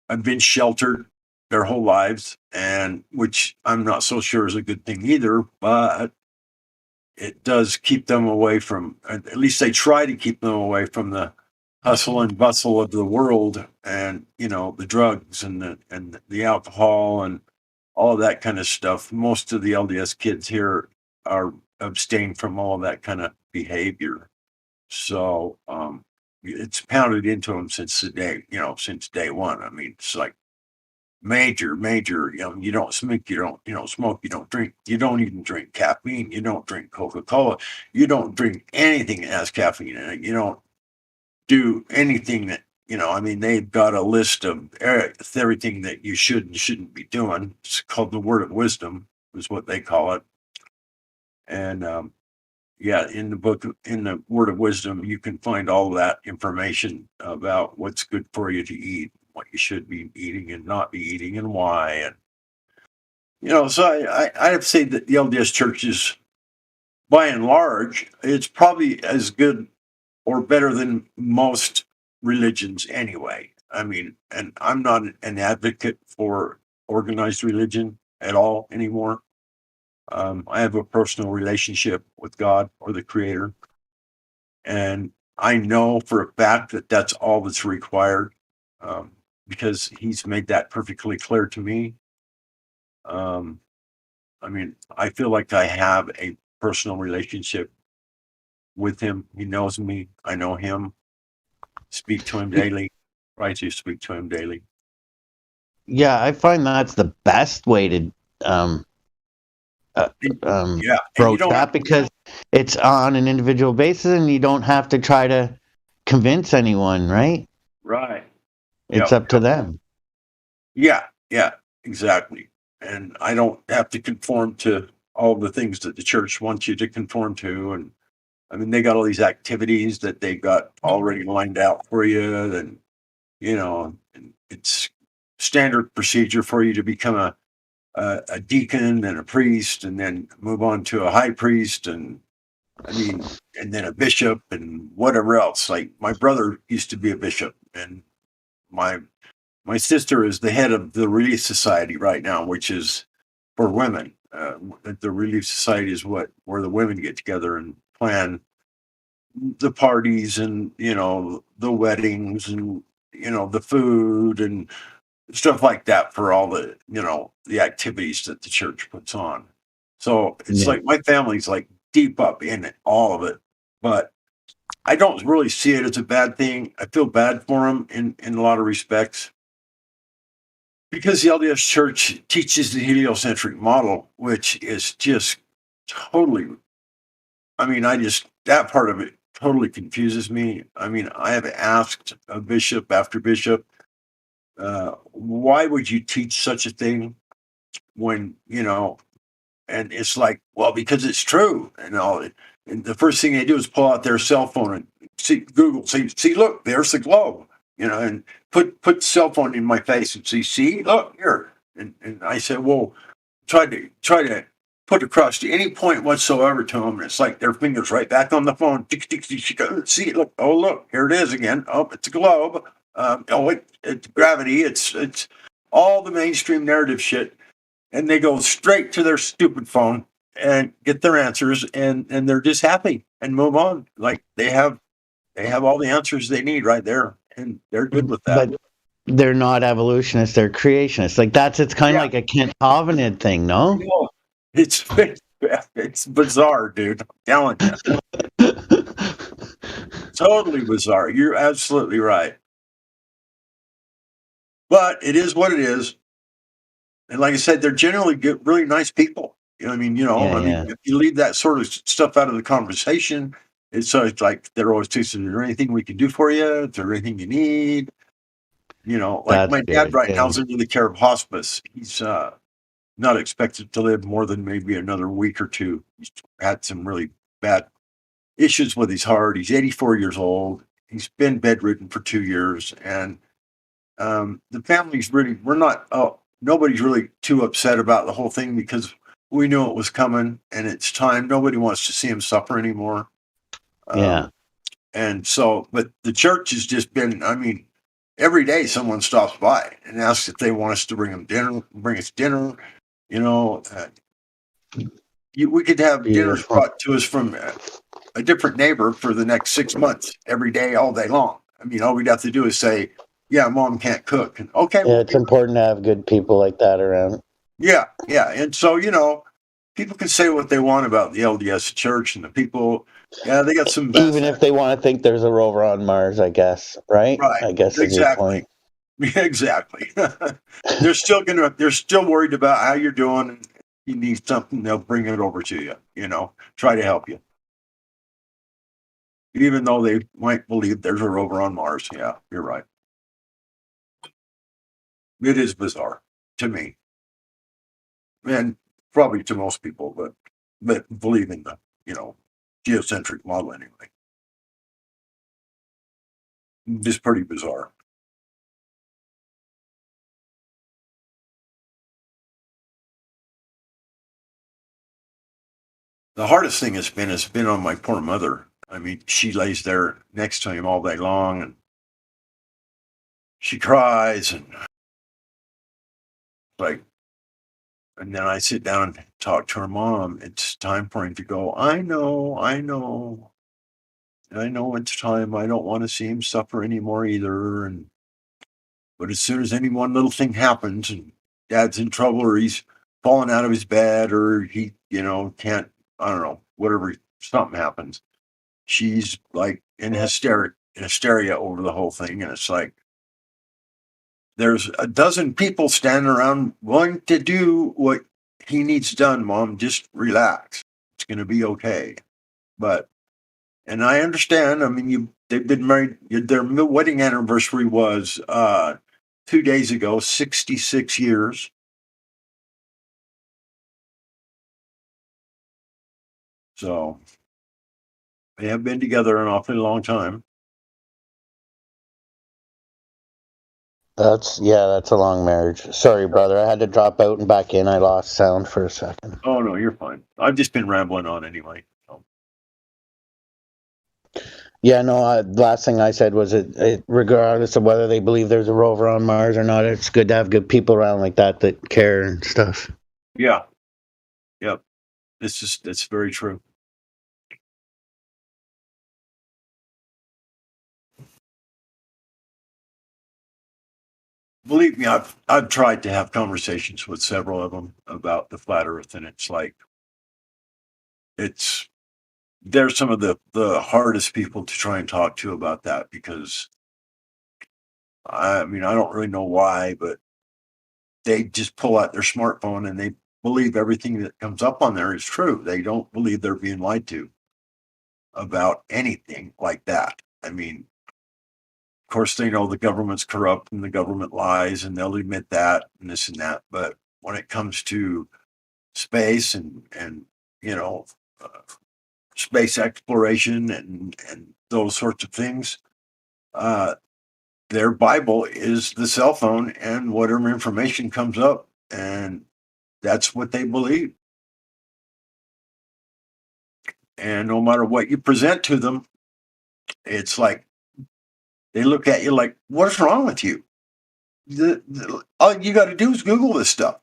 [SPEAKER 18] have been sheltered their whole lives, and which I'm not so sure is a good thing either, but it does keep them away from, at least they try to keep them away from the hustle and bustle of the world, and the drugs and the alcohol and all of that kind of stuff. Most of the LDS kids here are abstain from all of that kind of behavior. So it's pounded into them since day one. I mean, it's like major, you don't smoke, you don't smoke, you don't drink, you don't even drink caffeine, you don't drink Coca-Cola, you don't drink anything that has caffeine in it, you don't do anything that, I mean, they've got a list of everything that you should and shouldn't be doing. It's called the Word of Wisdom, is what they call it. And in the Word of Wisdom, you can find all that information about what's good for you to eat, what you should be eating and not be eating, and why. And so I have to say that the LDS Church is, by and large, it's probably as good or better than most religions anyway. I mean, and I'm not an advocate for organized religion at all anymore. I have a personal relationship with God or the Creator, and I know for a fact that that's all that's required, because He's made that perfectly clear to me. I mean, I feel like I have a personal relationship with Him. He knows me. I know Him. Speak to Him daily. Try to speak to Him daily.
[SPEAKER 15] Yeah, I find that's the best way to broach that, because it's on an individual basis and you don't have to try to convince anyone, right?
[SPEAKER 18] Right.
[SPEAKER 15] It's up to them.
[SPEAKER 18] Yeah, exactly. And I don't have to conform to all the things that the church wants you to conform to. And I mean, they got all these activities that they got already lined out for you. And, and it's standard procedure for you to become a deacon and a priest, and then move on to a high priest, and then a bishop and whatever else. Like my brother used to be a bishop, and my sister is the head of the Relief Society right now, which is for women. The Relief Society is where the women get together and plan the parties and, the weddings and, the food and stuff like that for all the, the activities that the church puts on. So it's like my family's like deep up in it, all of it. But I don't really see it as a bad thing. I feel bad for them in a lot of respects because the LDS Church teaches the heliocentric model, which is just totally. I mean, that part of it totally confuses me. I mean, I have asked a bishop after bishop, why would you teach such a thing when, and it's like, well, because it's true and all. And the first thing they do is pull out their cell phone and Google, see, look, there's the globe, and put cell phone in my face and see, look here. And I said, well, try to put across to any point whatsoever to them. And it's like their fingers right back on the phone. See, look, oh, look, here it is again. Oh, it's a globe. It's gravity. It's all the mainstream narrative shit. And they go straight to their stupid phone and get their answers, and they're just happy and move on. Like they have all the answers they need right there, and they're good with that.
[SPEAKER 15] But they're not evolutionists; they're creationists. Like it's kind of like a Kent Covenant thing, no?
[SPEAKER 18] No, it's bizarre, dude. I'm telling you, totally bizarre. You're absolutely right. But it is what it is. And like I said, they're generally good, really nice people. I mean, if you leave that sort of stuff out of the conversation, it's like they're always saying, "Is there anything we can do for you? Is there anything you need?" Like
[SPEAKER 15] That's
[SPEAKER 18] my dad
[SPEAKER 15] good,
[SPEAKER 18] right now
[SPEAKER 15] yeah.
[SPEAKER 18] is under the care of hospice. He's not expected to live more than maybe another week or two. He's had some really bad issues with his heart. He's 84 years old. He's been bedridden for 2 years, and the family's nobody's really too upset about the whole thing because we knew it was coming and it's time. Nobody wants to see him suffer anymore.
[SPEAKER 15] Yeah.
[SPEAKER 18] And so, but the church has just been, I mean, every day someone stops by and asks if they want us to bring us dinner. We could have dinners brought to us from a different neighbor for the next 6 months, every day, all day long. I mean, all we'd have to do is say, yeah, Mom can't cook. And okay.
[SPEAKER 15] Yeah, it's important to have good people like that around.
[SPEAKER 18] Yeah. And so, people can say what they want about the LDS Church and the people. Yeah, they got some.
[SPEAKER 15] Even if they want to think there's a rover on Mars, I guess, right?
[SPEAKER 18] Right.
[SPEAKER 15] I guess is your point.
[SPEAKER 18] Exactly. They're still worried about how you're doing. And you need something, they'll bring it over to you, try to help you. Even though they might believe there's a rover on Mars. Yeah, you're right. It is bizarre to me, and probably to most people, but believe in the geocentric model anyway. Just pretty bizarre. The hardest thing has been on my poor mother. I mean, she lays there next to him all day long, and she cries and and then I sit down and talk to her mom. It's time for him to go. I know it's time. I don't want to see him suffer anymore either. But as soon as any one little thing happens and Dad's in trouble or he's falling out of his bed or he, can't, I don't know, whatever, something happens, she's like in hysteria over the whole thing. And it's like, there's a dozen people standing around willing to do what he needs done, Mom. Just relax. It's going to be okay. And I understand. I mean, they've been married. Their wedding anniversary was 2 days ago, 66 years. So they have been together an awfully long time.
[SPEAKER 15] That's a long marriage. Sorry, brother. I had to drop out and back in. I lost sound for a second.
[SPEAKER 18] Oh no, you're fine. I've just been rambling on anyway. So.
[SPEAKER 15] Yeah, no. Last thing I said was it, regardless of whether they believe there's a rover on Mars or not, it's good to have good people around like that care and stuff.
[SPEAKER 18] Yeah. Yep. It's very true. Believe me, I've tried to have conversations with several of them about the flat Earth, and it's like it's they're some of the hardest people to try and talk to about that, because I mean, I don't really know why, but they just pull out their smartphone and they believe everything that comes up on there is true. They don't believe they're being lied to about anything like that. I mean, of course, they know the government's corrupt and the government lies, and they'll admit that and this and that. But when it comes to space and you know, uh, space exploration and those sorts of things, uh, their Bible is the cell phone and whatever information comes up, and that's what they believe. And no matter what you present to them, it's like they look at you like, "What's wrong with you?" All you got to do is Google this stuff,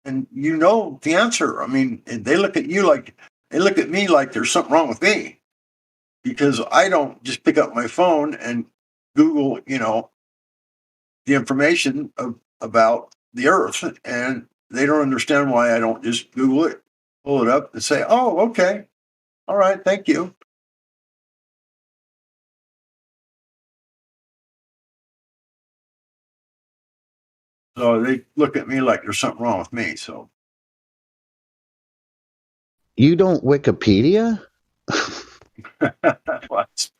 [SPEAKER 18] and you know the answer. I mean, and they look at you like they look at me like there's something wrong with me, because I don't just pick up my phone and Google, the information about the Earth, and they don't understand why I don't just Google it, pull it up, and say, "Oh, okay, all right, thank you." So they look at me like there's something wrong with me. So
[SPEAKER 15] You don't Wikipedia?
[SPEAKER 18] what?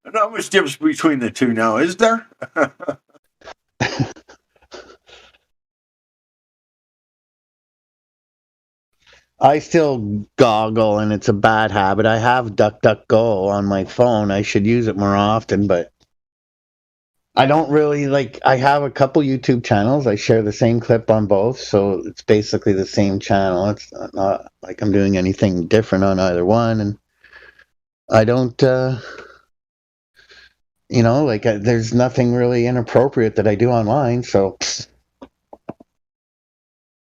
[SPEAKER 18] Not much difference between the two now, is there?
[SPEAKER 15] I still goggle, and it's a bad habit. I have DuckDuckGo on my phone. I should use it more often, but I don't really like. I have a couple YouTube channels. I share the same clip on both, so it's basically the same channel. It's not like I'm doing anything different on either one, and I don't. There's nothing really inappropriate that I do online, so.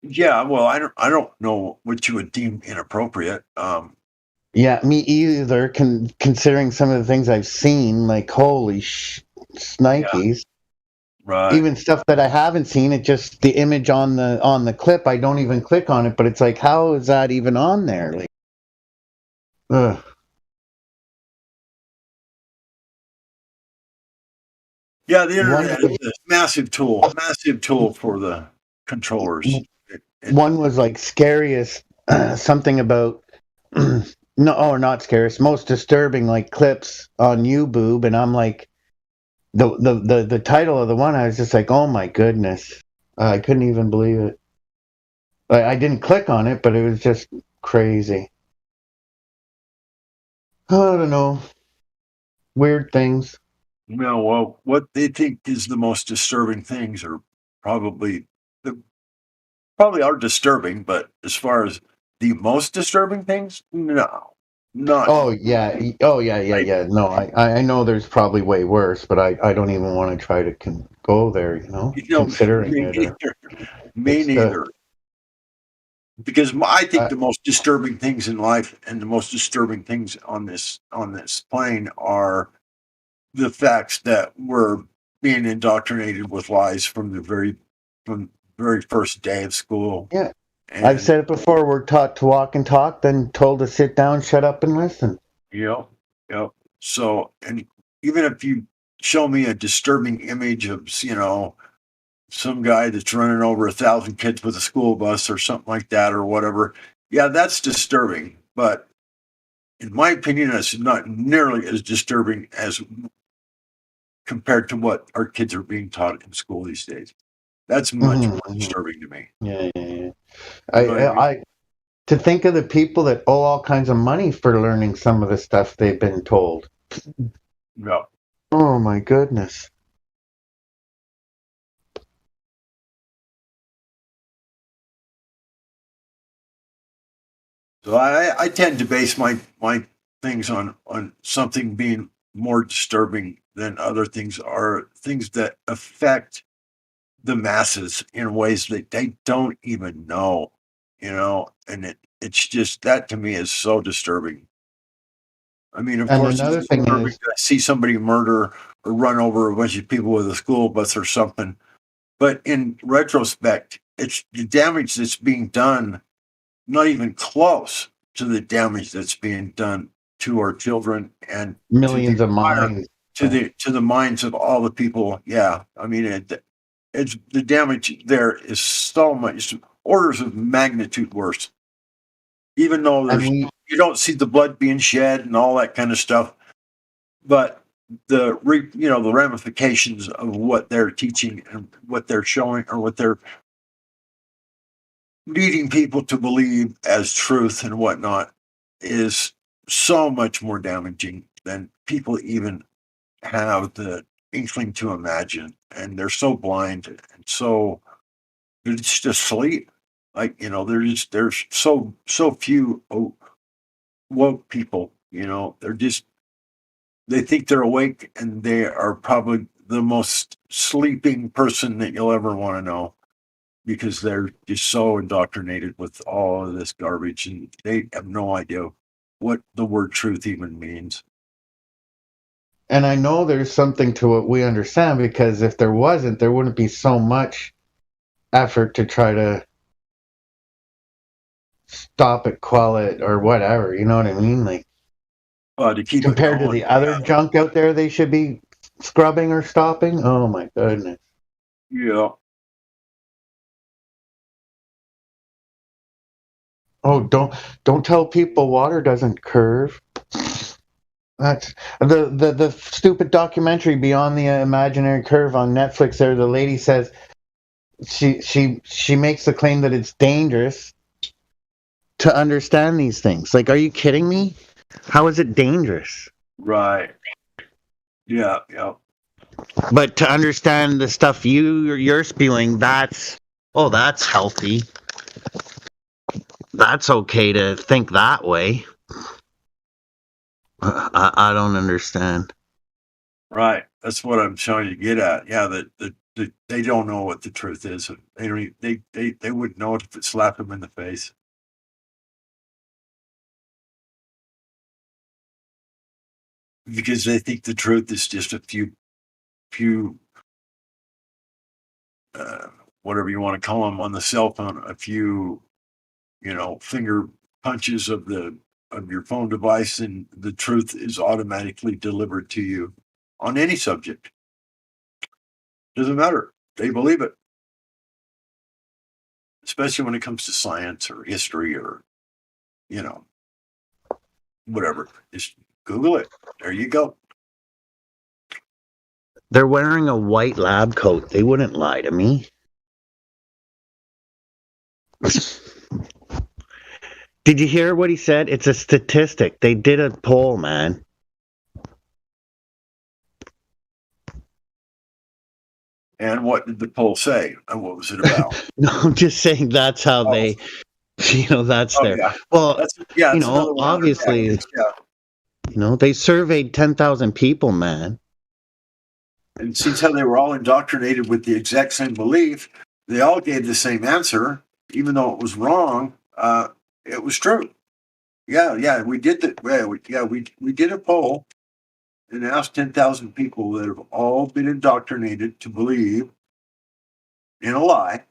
[SPEAKER 18] Yeah, well, I don't know what you would deem inappropriate.
[SPEAKER 15] Yeah, me either. Considering some of the things I've seen, like holy snikes.
[SPEAKER 18] Right.
[SPEAKER 15] Even stuff that I haven't seen, it just the image on the clip. I don't even click on it, but it's like, how is that even on there? Like, ugh.
[SPEAKER 18] Yeah, the internet is a massive tool for the controllers.
[SPEAKER 15] One was like scariest, something about not scariest, most disturbing, like clips on YouBoob, and I'm like, the title of the one, I was just like, oh my goodness, I couldn't even believe it. I didn't click on it, but it was just crazy. I don't know, weird things.
[SPEAKER 18] No, well, what they think is the most disturbing things are probably are disturbing, but as far as the most disturbing things, no, not.
[SPEAKER 15] Oh yeah, yeah. No, I know there's probably way worse, but I don't even want to try to go there. Considering
[SPEAKER 18] me
[SPEAKER 15] it.
[SPEAKER 18] neither. Me neither. Because I think the most disturbing things in life and the most disturbing things on this plane are the facts that we're being indoctrinated with lies from the very first day of school.
[SPEAKER 15] Yeah. I've said it before, we're taught to walk and talk, then told to sit down, shut up, and listen.
[SPEAKER 18] Yep. So, and even if you show me a disturbing image of, some guy that's running over 1,000 kids with a school bus or something like that or whatever, yeah, that's disturbing. But in my opinion, it's not nearly as disturbing as compared to what our kids are being taught in school these days. That's much more disturbing to me.
[SPEAKER 15] Yeah. I to think of the people that owe all kinds of money for learning some of the stuff they've been told.
[SPEAKER 18] No.
[SPEAKER 15] Oh my goodness.
[SPEAKER 18] So I tend to base my things on something being more disturbing than other things, are things that affect the masses in ways that they don't even know, and it's just, that to me is so disturbing. I mean, of course,
[SPEAKER 15] another
[SPEAKER 18] it's
[SPEAKER 15] thing
[SPEAKER 18] disturbing
[SPEAKER 15] is,
[SPEAKER 18] to see somebody murder or run over a bunch of people with a school bus or something. But in retrospect, it's the damage that's being done, not even close to the damage that's being done to our children and
[SPEAKER 15] Millions of minds.
[SPEAKER 18] to the minds of all the people. Yeah, I mean, it's the damage there is so much, orders of magnitude worse. Even though you don't see the blood being shed and all that kind of stuff, but the ramifications of what they're teaching and what they're showing or what they're leading people to believe as truth and whatnot is so much more damaging than people even have the inkling to imagine. And they're so blind and so they're just asleep. Like, there's so few woke people, they think they're awake and they are probably the most sleeping person that you'll ever want to know because they're just so indoctrinated with all of this garbage and they have no idea what the word truth even means.
[SPEAKER 15] And I know there's something to it we understand, because if there wasn't, there wouldn't be so much effort to try to stop it, quell it, or whatever. You know what I mean? Like,
[SPEAKER 18] to keep
[SPEAKER 15] compared to the other junk out there they should be scrubbing or stopping. Oh my goodness.
[SPEAKER 18] Yeah.
[SPEAKER 15] Oh, don't tell people water doesn't curve. That's the stupid documentary Beyond the Imaginary Curve on Netflix. There, the lady says she makes the claim that it's dangerous to understand these things. Like, are you kidding me? How is it dangerous?
[SPEAKER 18] Right. Yeah.
[SPEAKER 15] But to understand the stuff you're spewing, that's healthy. That's okay to think that way. I don't understand.
[SPEAKER 18] Right. That's what I'm trying to get at. Yeah, that they don't know what the truth is. They don't. They wouldn't know it if it slapped them in the face. Because they think the truth is just a few whatever you want to call them on the cell phone, a few finger punches of your phone device, and the truth is automatically delivered to you on any subject. Doesn't matter. They believe it. Especially when it comes to science or history or, whatever. Just Google it. There you go.
[SPEAKER 15] They're wearing a white lab coat. They wouldn't lie to me. Did you hear what he said? It's a statistic. They did a poll, man.
[SPEAKER 18] And what did the poll say? And what was it about?
[SPEAKER 15] No, I'm just saying that's how they, that's their.
[SPEAKER 18] Yeah.
[SPEAKER 15] Well,
[SPEAKER 18] that's
[SPEAKER 15] obviously, they surveyed 10,000 people, man.
[SPEAKER 18] And since how they were all indoctrinated with the exact same belief, they all gave the same answer, even though it was wrong. It was true. Yeah, we did that. We did a poll and asked 10,000 people that have all been indoctrinated to believe in a lie,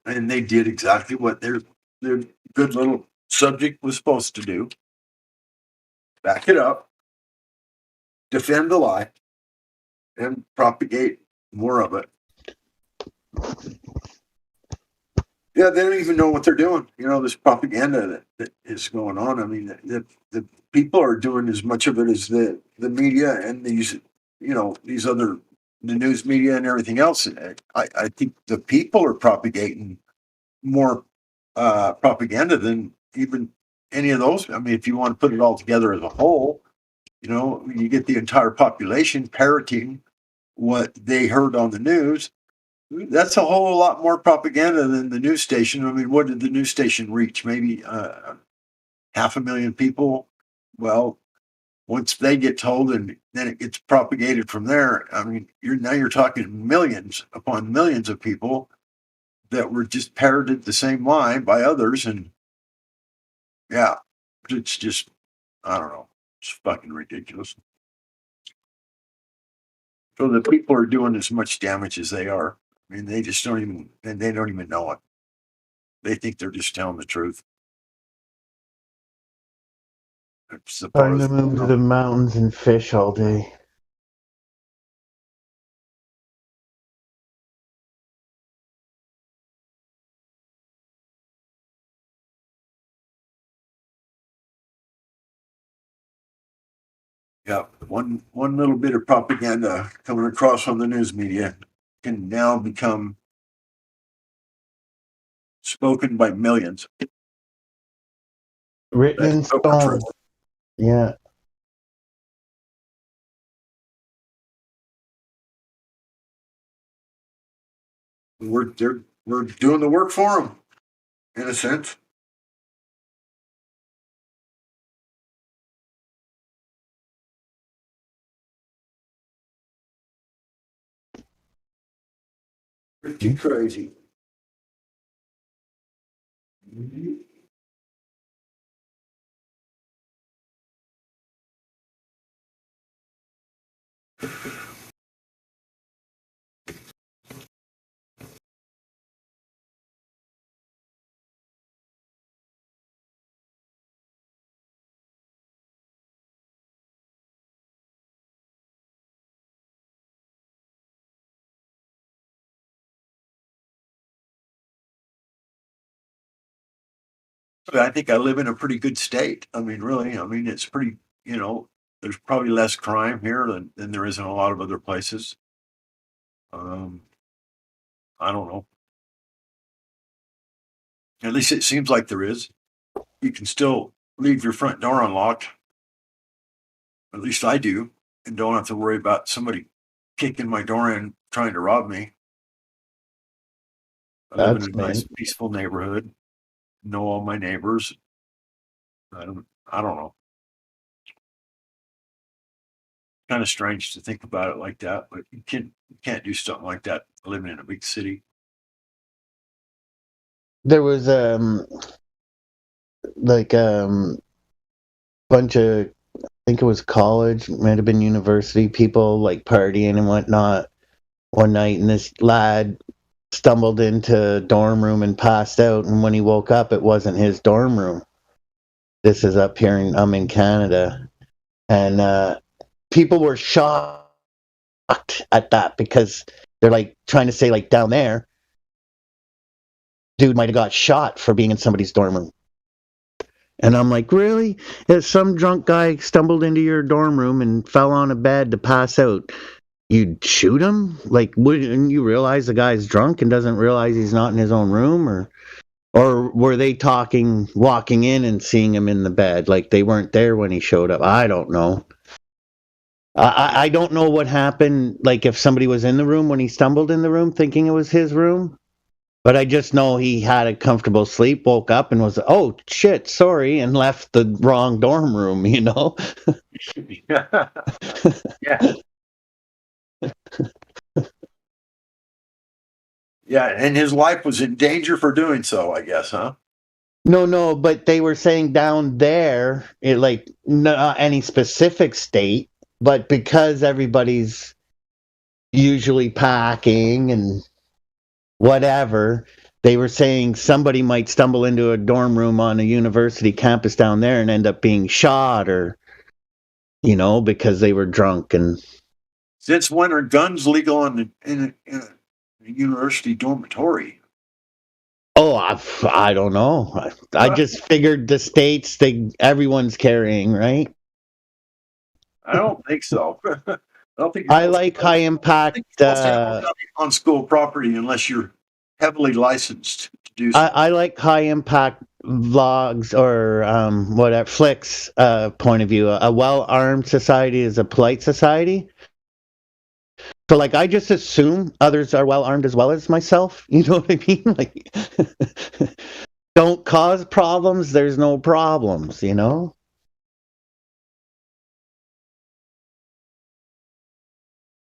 [SPEAKER 18] and they did exactly what their good little subject was supposed to do: back it up, defend the lie, and propagate more of it. Yeah, they don't even know what they're doing. This propaganda that is going on. I mean, the people are doing as much of it as the media and these other, the news media and everything else. I think the people are propagating more propaganda than even any of those. I mean, if you want to put it all together as a whole, you get the entire population parroting what they heard on the news. That's a whole lot more propaganda than the news station. I mean, what did the news station reach? Maybe 500,000 people. Well, once they get told and then it gets propagated from there, I mean, you're talking millions upon millions of people that were just parroted the same lie by others. And yeah, it's just, I don't know, it's fucking ridiculous. So the people are doing as much damage as they are. I mean, they don't even know it. They think they're just telling the truth.
[SPEAKER 15] Trying to move to the mountains and fish all day.
[SPEAKER 18] Yeah, one little bit of propaganda coming across on the news media can now become spoken by millions.
[SPEAKER 15] Written in stone. Yeah.
[SPEAKER 18] We're doing the work for them, in a sense. Pretty crazy. I think I live in a pretty good state. I mean, really, I mean, it's pretty, there's probably less crime here than there is in a lot of other places. I don't know. At least it seems like there is. You can still leave your front door unlocked. At least I do, and don't have to worry about somebody kicking my door in trying to rob me. I live in a nice, peaceful neighborhood. Know all my neighbors. I don't know. Kind of strange to think about it like that, but you can't do something like that living in a big city.
[SPEAKER 15] There was bunch of, I think it was college, might have been university people like partying and whatnot one night, and this lad stumbled into a dorm room and passed out, and when he woke up it wasn't his dorm room. This is up here I'm in Canada, and people were shocked at that because they're like trying to say like down there dude might have got shot for being in somebody's dorm room. And I'm like, really? If some drunk guy stumbled into your dorm room and fell on a bed to pass out, you'd shoot him? Like, wouldn't you realize the guy's drunk and doesn't realize he's not in his own room? Or were they walking in and seeing him in the bed? Like they weren't there when he showed up? I don't know. I don't know what happened, like if somebody was in the room when he stumbled in the room thinking it was his room. But I just know he had a comfortable sleep, woke up and was, oh, shit, sorry, and left the wrong dorm room,
[SPEAKER 18] Yeah. Yeah, and his life was in danger for doing so, I guess, huh?
[SPEAKER 15] No, but they were saying down there, not any specific state, but because everybody's usually packing and whatever, they were saying somebody might stumble into a dorm room on a university campus down there and end up being shot or, because they were drunk. And
[SPEAKER 18] since when are guns legal in a university dormitory?
[SPEAKER 15] Oh, I don't know. I just figured the states, everyone's carrying, right?
[SPEAKER 18] I don't think so.
[SPEAKER 15] I like high impact.
[SPEAKER 18] On school property unless you're heavily licensed to do so.
[SPEAKER 15] I like high impact vlogs or whatever flicks point of view. A well armed society is a polite society. So like I just assume others are well armed as well as myself. You know what I mean? Like don't cause problems, there's no problems,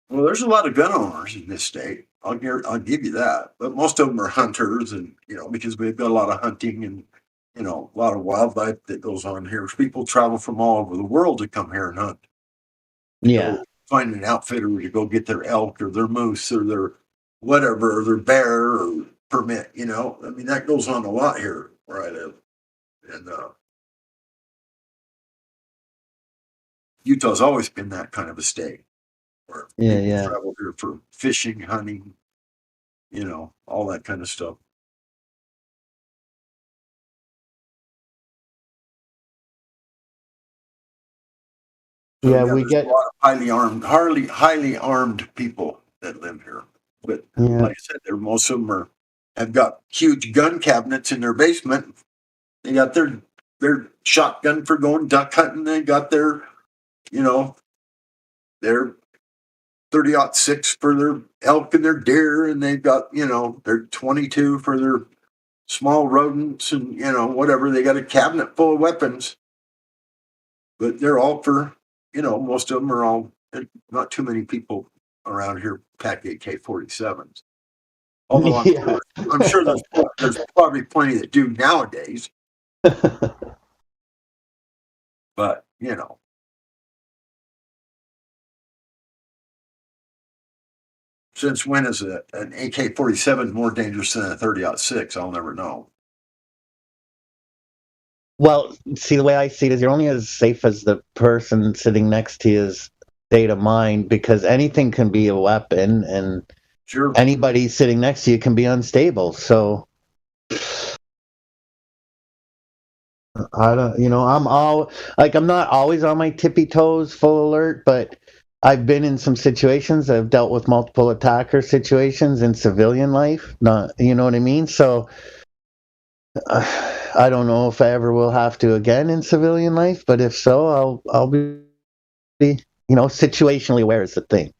[SPEAKER 15] Well,
[SPEAKER 18] there's a lot of gun owners in this state. I'll give you that. But most of them are hunters, and because we've got a lot of hunting and a lot of wildlife that goes on here. People travel from all over the world to come here and hunt.
[SPEAKER 15] Yeah.
[SPEAKER 18] Find an outfitter to go get their elk or their moose or their whatever or their bear or permit. I mean that goes on a lot here where I live, and Utah's always been that kind of a state where
[SPEAKER 15] Yeah,
[SPEAKER 18] people
[SPEAKER 15] yeah.
[SPEAKER 18] travel here for fishing, hunting, all that kind of stuff. So
[SPEAKER 15] Yeah,
[SPEAKER 18] yeah,
[SPEAKER 15] we
[SPEAKER 18] there's
[SPEAKER 15] get
[SPEAKER 18] a lot of highly armed people that live here. But
[SPEAKER 15] yeah.
[SPEAKER 18] like I said, most of them have got huge gun cabinets in their basement. They got their shotgun for going duck hunting. They got their their 30-06 for their elk and their deer, and they've got their 22 for their small rodents and whatever. They got a cabinet full of weapons, but they're all for most of them are all. Not too many people around here pack AK-47s. Although
[SPEAKER 15] Yeah.
[SPEAKER 18] I'm sure there's probably plenty that do nowadays. But since when is an AK-47 more dangerous than a 30-06? I'll never know.
[SPEAKER 15] Well, see, the way I see it is you're only as safe as the person sitting next to you's state of mind, because anything can be a weapon, and
[SPEAKER 18] sure,
[SPEAKER 15] anybody sitting next to you can be unstable. So I don't, I'm not always on my tippy toes, full alert, but I've been in some situations. I've dealt with multiple attacker situations in civilian life. Not, you know what I mean? So I don't know if I ever will have to again in civilian life, but if so, I'll be situationally aware is the thing.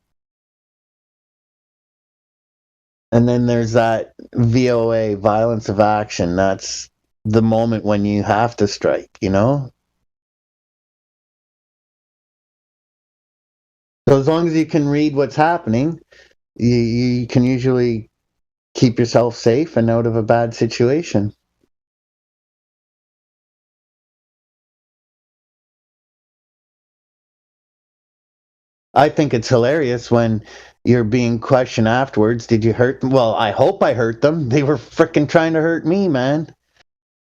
[SPEAKER 15] And then there's that VOA, violence of action. That's the moment when you have to strike, So as long as you can read what's happening, you can usually keep yourself safe and out of a bad situation. I think it's hilarious when you're being questioned afterwards. Did you hurt them? Well, I hope I hurt them. They were freaking trying to hurt me, man.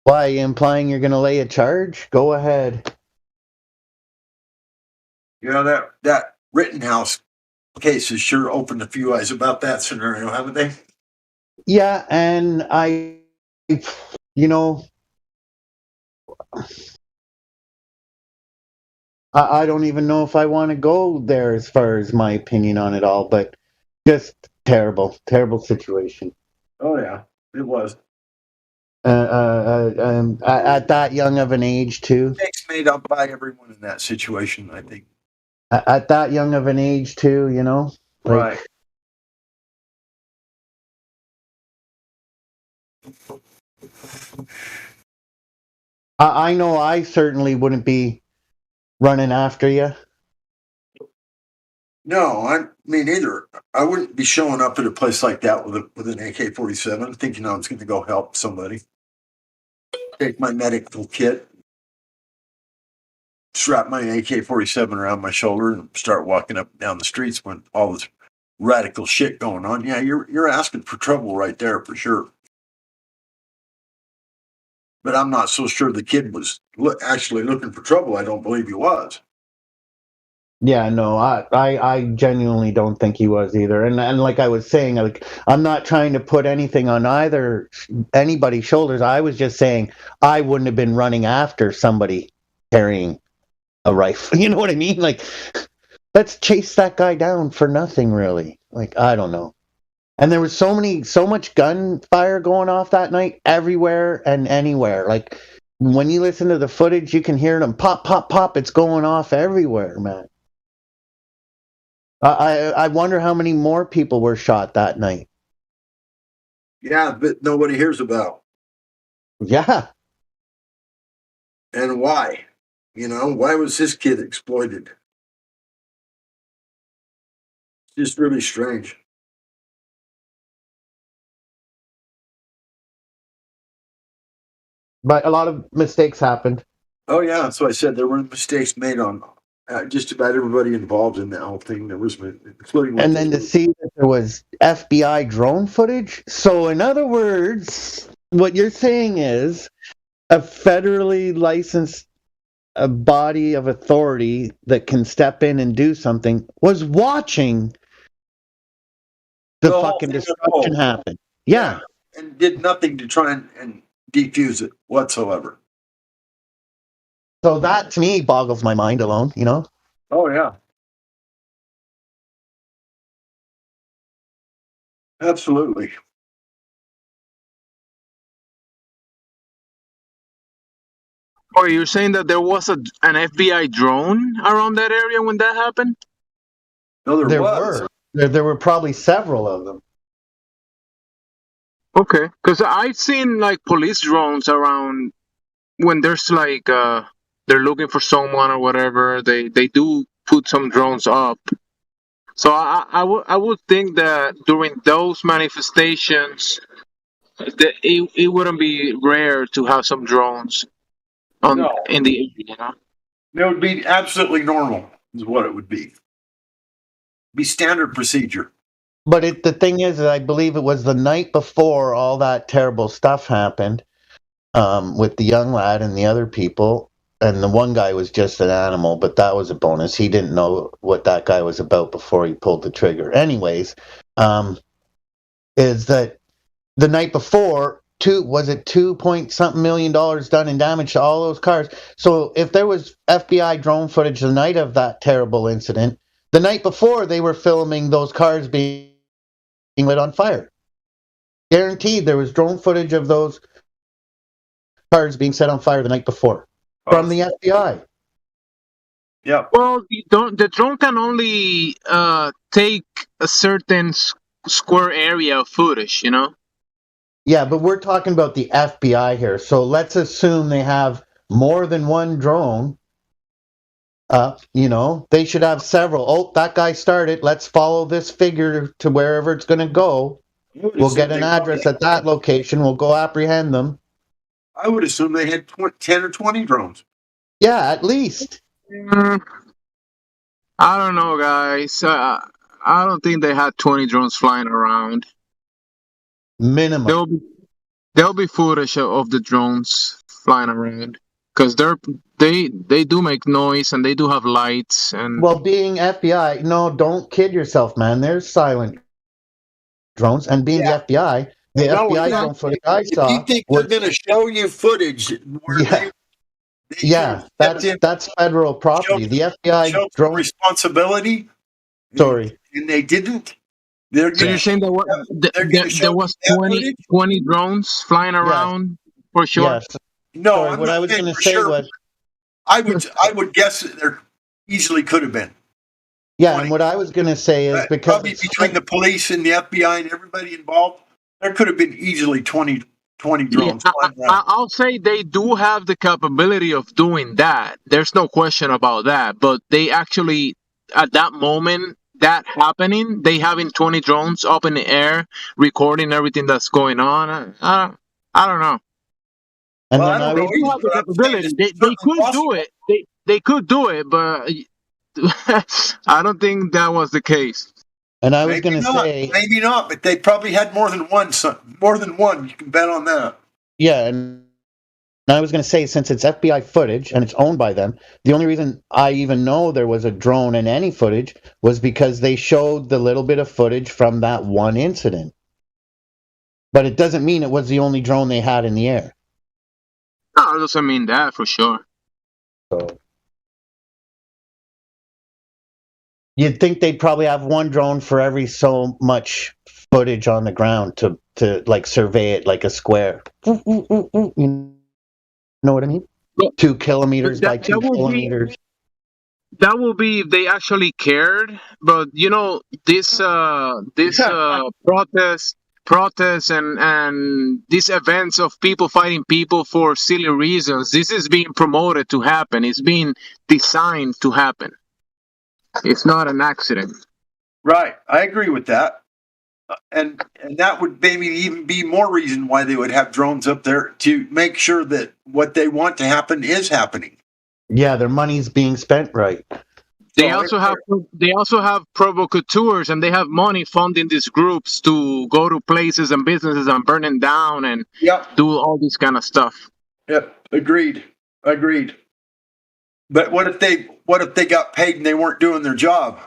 [SPEAKER 15] Why, implying you're going to lay a charge? Go ahead.
[SPEAKER 18] That Rittenhouse case has sure opened a few eyes about that scenario, haven't they?
[SPEAKER 15] Yeah, and I don't even know if I want to go there as far as my opinion on it all, but just terrible situation.
[SPEAKER 18] Oh yeah, it was.
[SPEAKER 15] At that young of an age too.
[SPEAKER 18] Mistakes made up by everyone in that situation, I think.
[SPEAKER 15] At that young of an age too,
[SPEAKER 18] Right.
[SPEAKER 15] I know I certainly wouldn't be running after you.
[SPEAKER 18] No, I mean either. I wouldn't be showing up at a place like that with an AK-47, thinking I was going to go help somebody. Take my medical kit, strap my AK-47 around my shoulder, and start walking up and down the streets when all this radical shit going on. Yeah, you're asking for trouble right there for sure. But I'm not so sure the kid was actually looking for trouble. I don't believe he was.
[SPEAKER 15] Yeah, no, I genuinely don't think he was either. And like I was saying, I'm not trying to put anything on anybody's shoulders. I was just saying I wouldn't have been running after somebody carrying a rifle. You know what I mean? Like, let's chase that guy down for nothing, really. Like, I don't know. And there was so much gunfire going off that night everywhere and anywhere. Like, when you listen to the footage, you can hear them pop, pop, pop. It's going off everywhere, man. I wonder how many more people were shot that night.
[SPEAKER 18] Yeah, but nobody hears about.
[SPEAKER 15] Yeah.
[SPEAKER 18] And why? Why was this kid exploited? It's just really strange.
[SPEAKER 15] But a lot of mistakes happened.
[SPEAKER 18] Oh yeah, so I said there were mistakes made on just about everybody involved in that whole thing. There was, including.
[SPEAKER 15] And then to see that there was FBI drone footage. So in other words, what you're saying is a federally licensed a body of authority that can step in and do something was watching the
[SPEAKER 18] whole
[SPEAKER 15] fucking
[SPEAKER 18] thing
[SPEAKER 15] destruction
[SPEAKER 18] unfold.
[SPEAKER 15] happen. Yeah.
[SPEAKER 18] And did nothing to try and defuse it whatsoever.
[SPEAKER 15] So that to me boggles my mind alone, you know?
[SPEAKER 18] Oh, yeah. Absolutely.
[SPEAKER 19] Or you're saying that there was an FBI drone around that area when that happened?
[SPEAKER 18] No,
[SPEAKER 15] There were. There were probably several of them.
[SPEAKER 19] Okay, because I've seen like police drones around when there's like they're looking for someone or whatever. They do put some drones up. So I would think that during those manifestations, that it wouldn't be rare to have some drones on in the area. You know?
[SPEAKER 18] It would be absolutely normal, is what it would be. Be standard procedure.
[SPEAKER 15] But the thing is, I believe it was the night before all that terrible stuff happened with the young lad and the other people. And the one guy was just an animal, but that was a bonus. He didn't know what that guy was about before he pulled the trigger. Anyways, is that the night before, $2 million done in damage to all those cars. So if there was FBI drone footage the night of that terrible incident, the night before they were filming those cars being lit on fire. Guaranteed there was drone footage of those cars being set on fire the night before from the FBI.
[SPEAKER 18] Yeah.
[SPEAKER 19] Well, the drone can only take a certain square area of footage, you know?
[SPEAKER 15] Yeah, but we're talking about the FBI here. So let's assume they have more than one drone. You know, they should have several. Oh, that guy started. Let's follow this figure to wherever it's going to go. We'll get an address at that location. We'll go apprehend them.
[SPEAKER 18] I would assume they had 10 or 20 drones.
[SPEAKER 15] Yeah, at least.
[SPEAKER 19] I don't know, guys. I don't think they had 20 drones flying around.
[SPEAKER 15] Minimum.
[SPEAKER 19] There'll be footage of the drones flying around because they do make noise and they do have lights and.
[SPEAKER 15] Well, being FBI, no, don't kid yourself, man. There's silent drones, and being the FBI, the FBI drone footage I saw.
[SPEAKER 18] If you think they're going to show you footage where
[SPEAKER 15] that's federal property. The FBI drone
[SPEAKER 18] responsibility.
[SPEAKER 15] Sorry,
[SPEAKER 18] and they didn't.
[SPEAKER 19] So you're saying there was 20 drones flying around for sure?
[SPEAKER 15] Yes.
[SPEAKER 18] No,
[SPEAKER 15] Sorry, what I was going to say was,
[SPEAKER 18] I would guess that there easily could have been.
[SPEAKER 15] Yeah, and what I was going to say is because
[SPEAKER 18] probably between the police and the FBI and everybody involved, there could have been easily 20 drones flying around.
[SPEAKER 19] I'll say they do have the capability of doing that. There's no question about that. But they actually, at that moment, that happening, they having 20 drones up in the air, recording everything that's going on. I don't know.
[SPEAKER 15] And
[SPEAKER 19] they do have the capability. They could do it. They could do it, but I don't think that was the case.
[SPEAKER 15] And I was going to say,
[SPEAKER 18] maybe not, but they probably had more than one. You can bet on that.
[SPEAKER 15] Yeah, and I was going to say, since it's FBI footage and it's owned by them, the only reason I even know there was a drone in any footage was because they showed the little bit of footage from that one incident. But it doesn't mean it was the only drone they had in the air.
[SPEAKER 19] No, it doesn't mean that for sure.
[SPEAKER 15] So you'd think they'd probably have one drone for every so much footage on the ground to like survey it like a square. You know what I mean? 2 kilometers by 2 kilometers.
[SPEAKER 19] That will be if they actually cared. But you know, this protests and these events of people fighting people for silly reasons, this is being promoted to happen. It's being designed to happen. It's not an accident.
[SPEAKER 18] Right. I agree with that. And that would maybe even be more reason why they would have drones up there to make sure that what they want to happen is happening.
[SPEAKER 15] Yeah, their money's being spent right.
[SPEAKER 19] They also have provocateurs, and they have money funding these groups to go to places and businesses and burn them down and do all this kind of stuff.
[SPEAKER 18] Yep. Agreed. But what if they got paid and they weren't doing their job?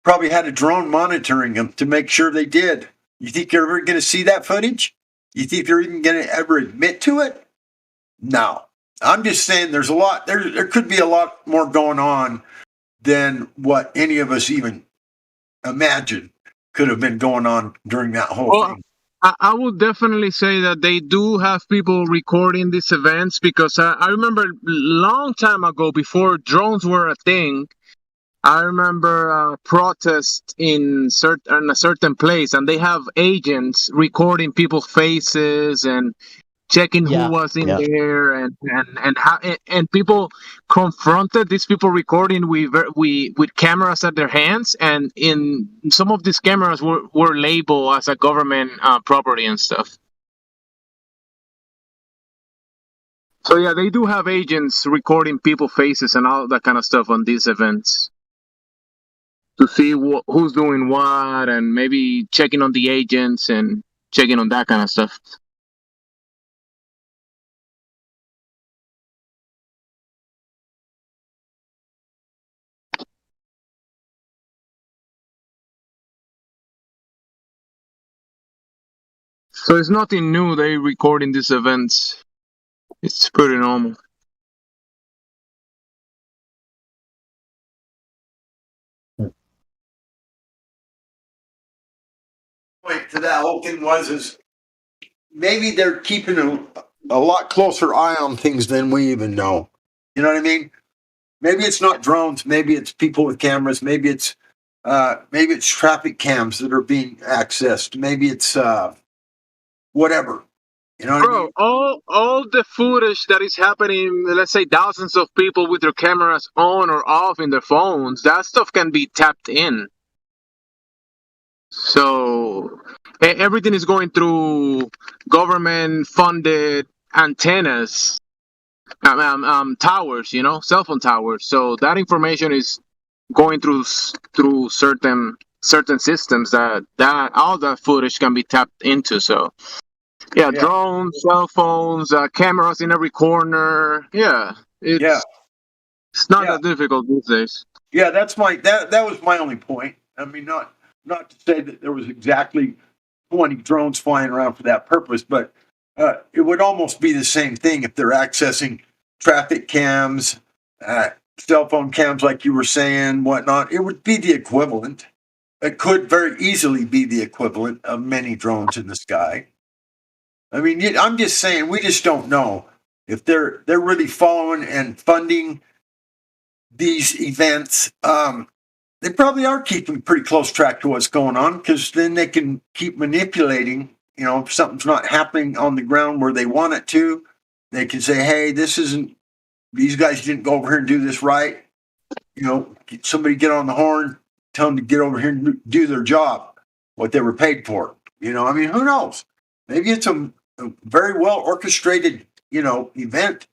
[SPEAKER 18] Probably had a drone monitoring them to make sure they did. You think you're ever going to see that footage? You think they're even going to ever admit to it? No. I'm just saying there's a lot, there could be a lot more going on than what any of us even imagine could have been going on during that whole thing.
[SPEAKER 19] I would definitely say that they do have people recording these events, because I remember a long time ago, before drones were a thing, I remember a protest in a certain place, and they have agents recording people's faces and checking who was in there, and people confronted these people recording with cameras at their hands, and in some of these cameras were labeled as a government property and stuff. So yeah, they do have agents recording people's faces and all that kind of stuff on these events to see who's doing what, and maybe checking on the agents and checking on that kind of stuff. So it's nothing new they recording these events. It's pretty normal.
[SPEAKER 18] Point to that whole thing is maybe they're keeping a lot closer eye on things than we even know. You know what I mean? Maybe it's not drones. Maybe it's people with cameras. Maybe it's traffic cams that are being accessed. Maybe it's whatever. You know what I mean?
[SPEAKER 19] all the footage that is happening, let's say thousands of people with their cameras on or off in their phones, that stuff can be tapped in. So everything is going through government-funded antennas, towers, cell phone towers. So that information is going through certain systems that all that footage can be tapped into. So yeah, drones, cell phones, cameras in every corner. Yeah, it's not that difficult these days.
[SPEAKER 18] Yeah, that's that was my only point. I mean, not to say that there was exactly 20 drones flying around for that purpose, but it would almost be the same thing if they're accessing traffic cams, cell phone cams, like you were saying, whatnot. It would be the equivalent. It could very easily be the equivalent of many drones in the sky. I mean, I'm just saying, we just don't know if they're really following and funding these events. They probably are keeping pretty close track to what's going on, because then they can keep manipulating. If something's not happening on the ground where they want it to, they can say, hey, these guys didn't go over here and do this right. Somebody get on the horn, tell them to get over here and do their job, what they were paid for. I mean, who knows? Maybe it's a very well orchestrated, event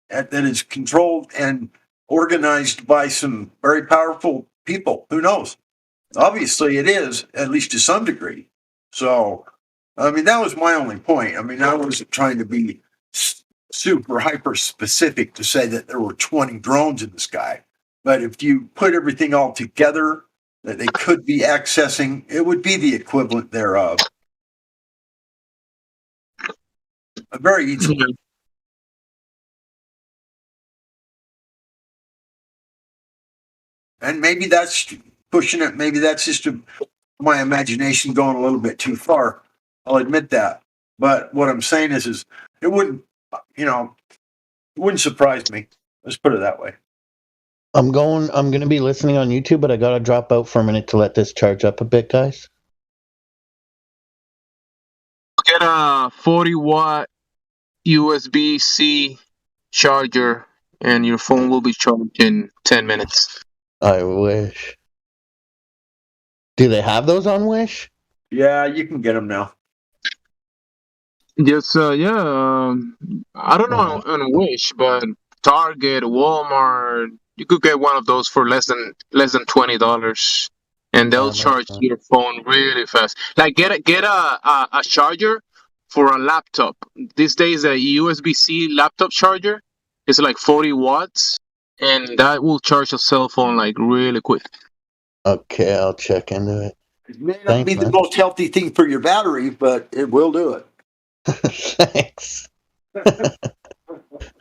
[SPEAKER 18] that is controlled and organized by some very powerful people. Who knows? Obviously it is, at least to some degree. So, I mean, that was my only point. I mean, I wasn't trying to be super hyper specific to say that there were 20 drones in the sky. But if you put everything all together that they could be accessing, it would be the equivalent thereof. Very easily. And maybe that's pushing it. Maybe that's just my imagination going a little bit too far. I'll admit that. But what I'm saying is it wouldn't, it wouldn't surprise me. Let's put it that way.
[SPEAKER 15] I'm going to be listening on YouTube, but I got to drop out for a minute to let this charge up a bit, guys.
[SPEAKER 19] Get a 40-watt USB-C charger, and your phone will be charged in 10 minutes.
[SPEAKER 15] I wish. Do they have those on Wish?
[SPEAKER 18] Yeah, you can get them now.
[SPEAKER 19] Yes, I don't know on Wish, but Target, Walmart, you could get one of those for less than $20, and they'll charge your phone really fast. Like get a charger for a laptop. These days, a USB-C laptop charger It's like 40 watts, and that will charge a cell phone like really quick.
[SPEAKER 15] Okay, I'll check into it.
[SPEAKER 18] It may not
[SPEAKER 15] Thanks,
[SPEAKER 18] be the
[SPEAKER 15] man.
[SPEAKER 18] most healthy thing for your battery, but it will do it.
[SPEAKER 15] Thanks.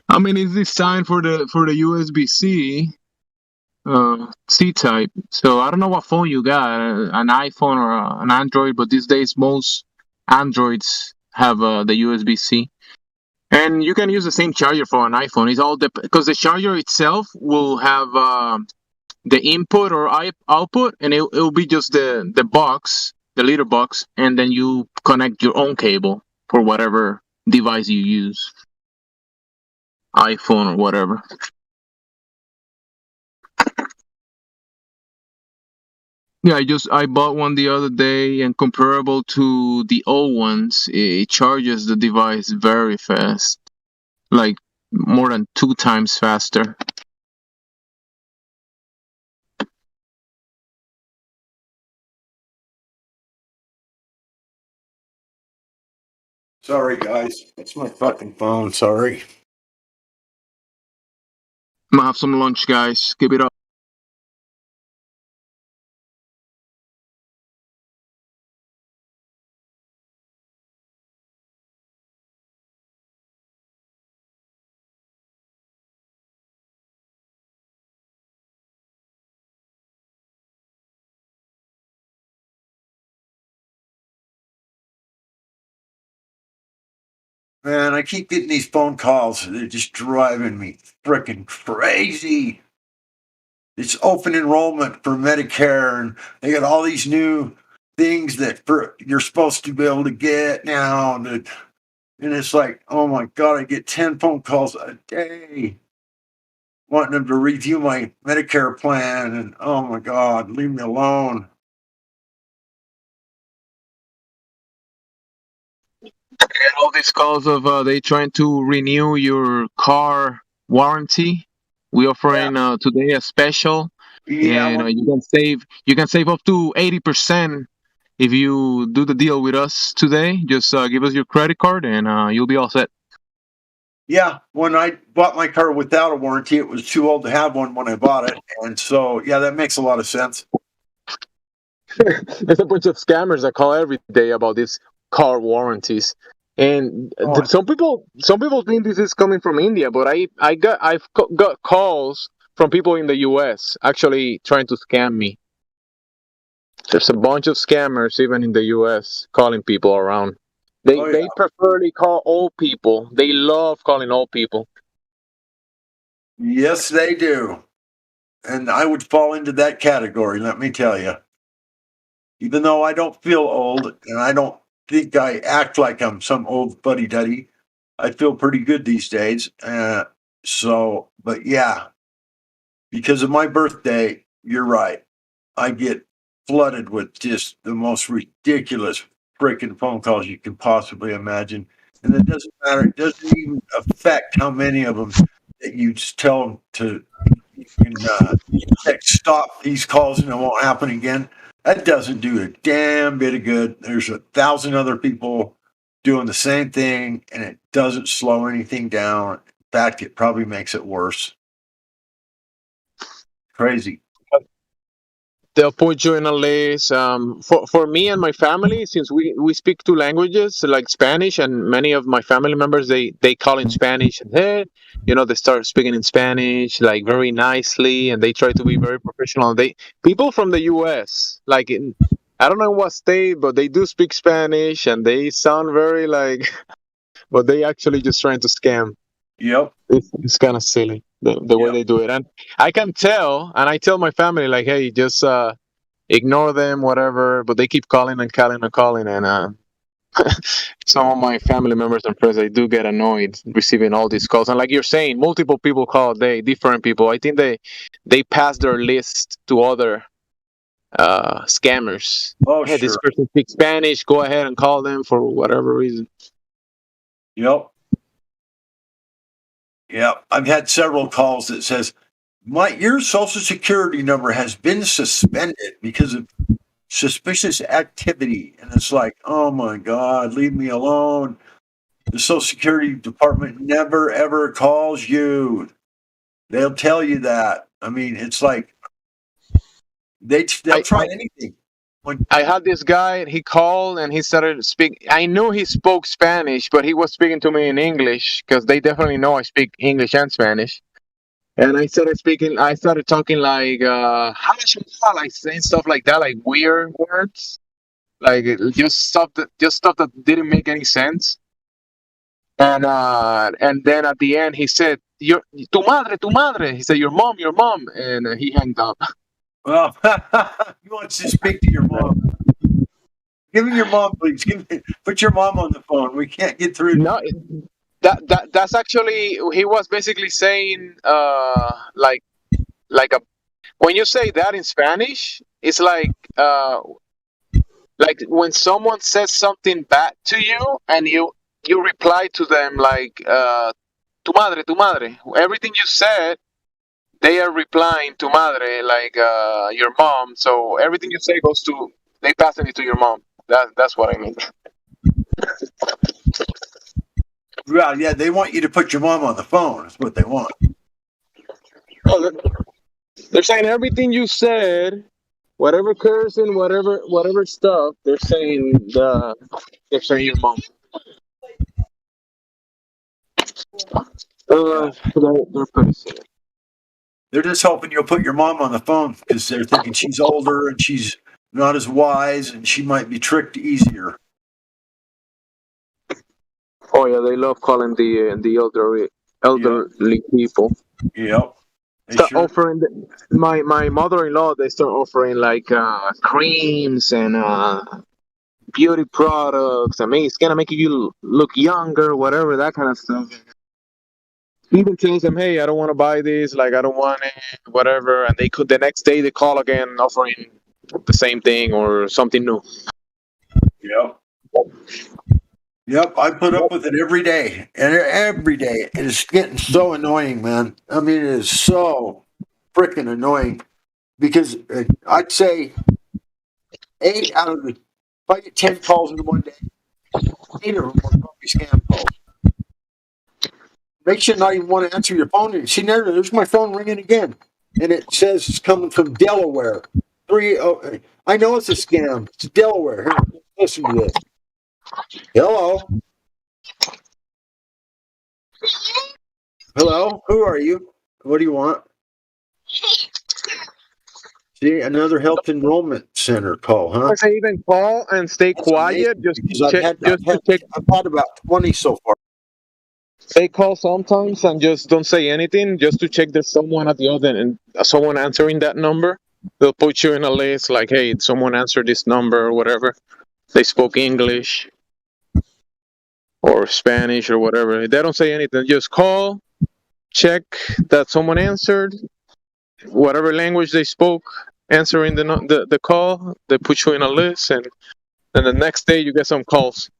[SPEAKER 19] I mean, it's designed for the USB-C C type. So I don't know what phone you got, an iPhone or an Android, but these days most Androids have the USB-C. And you can use the same charger for an iPhone. It's all because the charger itself will have the input or output, and it will be just the box, the little box, and then you connect your own cable for whatever device you use, iPhone or whatever. Yeah, I bought one the other day, and comparable to the old ones, it charges the device very fast, like more than 2 times faster.
[SPEAKER 18] Sorry, guys. It's my fucking phone. Sorry.
[SPEAKER 19] I'm gonna have some lunch, guys. Keep it up.
[SPEAKER 18] Man, I keep getting these phone calls. They're just driving me freaking crazy. It's open enrollment for Medicare, and they got all these new things that you're supposed to be able to get now. And it's like, oh my God, I get 10 phone calls a day wanting them to review my Medicare plan. And oh my God, leave me alone.
[SPEAKER 19] And all these calls of they trying to renew your car warranty. We offering today a special, and you can save up to 80% if you do the deal with us today. Just give us your credit card, and you'll be all set.
[SPEAKER 18] Yeah, when I bought my car without a warranty, it was too old to have one when I bought it. And so, yeah, that makes a lot of sense.
[SPEAKER 19] There's a bunch of scammers that call every day about these car warranties, and some people think this is coming from India, but I've got calls from people in the U.S. actually trying to scam me. There's a bunch of scammers even in the U.S. calling people around. They preferably call old people. They love calling old people.
[SPEAKER 18] Yes, they do. And I would fall into that category, let me tell you. Even though I don't feel old, and I don't think I act like I'm some old fuddy-duddy, I feel pretty good these days. But yeah, because of my birthday, you're right. I get flooded with just the most ridiculous freaking phone calls you can possibly imagine. And it doesn't matter. It doesn't even affect how many of them that you just tell them to stop these calls and it won't happen again. That doesn't do a damn bit of good. There's 1,000 other people doing the same thing, and it doesn't slow anything down. In fact, it probably makes it worse. Crazy.
[SPEAKER 19] They'll put you in a list. For me and my family, since we speak 2 languages, like Spanish, and many of my family members, they call in Spanish, and hey, they start speaking in Spanish like very nicely, and they try to be very professional. People from the U.S., like I don't know what state, but they do speak Spanish, and they sound very like, but they actually just trying to scam.
[SPEAKER 18] Yep.
[SPEAKER 19] It's kind of silly the way they do it, and I can tell, and I tell my family like, hey, just ignore them, whatever. But they keep calling and calling and calling, and some of my family members and friends, they do get annoyed receiving all these calls. And like you're saying, multiple people call a day, different people. I think they pass their list to other scammers.
[SPEAKER 18] Oh,
[SPEAKER 19] hey, this person speaks Spanish. Go ahead and call them for whatever reason.
[SPEAKER 18] Yep. Yeah, I've had several calls that says, your social security number has been suspended because of suspicious activity. And it's like, oh my God, leave me alone. The Social Security Department never ever calls you. They'll tell you that. I mean, it's like they'll try anything.
[SPEAKER 19] I had this guy. He called and he started speak. I knew he spoke Spanish, but he was speaking to me in English because they definitely know I speak English and Spanish. And I started speaking. I started talking like like saying stuff like that, like weird words, like just stuff that didn't make any sense. And then at the end he said, "Your tu madre." He said, your mom," and he hanged up.
[SPEAKER 18] Well, he wants to speak to your mom. Give me your mom, please. Put your mom on the phone. We can't get through.
[SPEAKER 19] No, that's actually he was basically saying like a when you say that in Spanish, it's like when someone says something bad to you and you reply to them like tu madre. Everything you said, they are replying to madre like your mom. So everything you say goes to they passing it to your mom. That's what I mean.
[SPEAKER 18] Well, yeah, they want you to put your mom on the phone. That's what they want.
[SPEAKER 19] Oh, they're saying everything you said, whatever cursing, whatever stuff. They're saying your mom. They're pretty silly.
[SPEAKER 18] They're just hoping you'll put your mom on the phone because they're thinking she's older and she's not as wise and she might be tricked easier.
[SPEAKER 19] Oh yeah, they love calling the elderly people.
[SPEAKER 18] Yep.
[SPEAKER 19] Start offering my mother-in-law. They start offering like creams and beauty products. I mean, it's gonna make you look younger, whatever that kind of stuff. Even tells them, hey, I don't want to buy this. Like, I don't want it, whatever. And they could the next day they call again offering the same thing or something new.
[SPEAKER 18] Yep. Yep, I put up with it every day, and every day it is getting so annoying, man. I mean, it is so freaking annoying because I'd say 8 out of the, if I get 10 calls in one day, 8 of them are probably scam calls. Makes you not even want to answer your phone. And see, there's my phone ringing again, and it says it's coming from Delaware. I know it's a scam. It's Delaware. Here, listen to this. Hello. Hello, who are you? What do you want? See, another health enrollment center call, huh?
[SPEAKER 19] I say even call and stay quiet. Just check.
[SPEAKER 18] I've had about 20 so far.
[SPEAKER 19] They call sometimes and just don't say anything, just to check there's someone at the other end and someone answering that number. They'll put you in a list like, hey, someone answered this number or whatever. They spoke English or Spanish or whatever. They don't say anything. Just call, check that someone answered, whatever language they spoke, answering the call. They put you in a list, and then the next day you get some calls.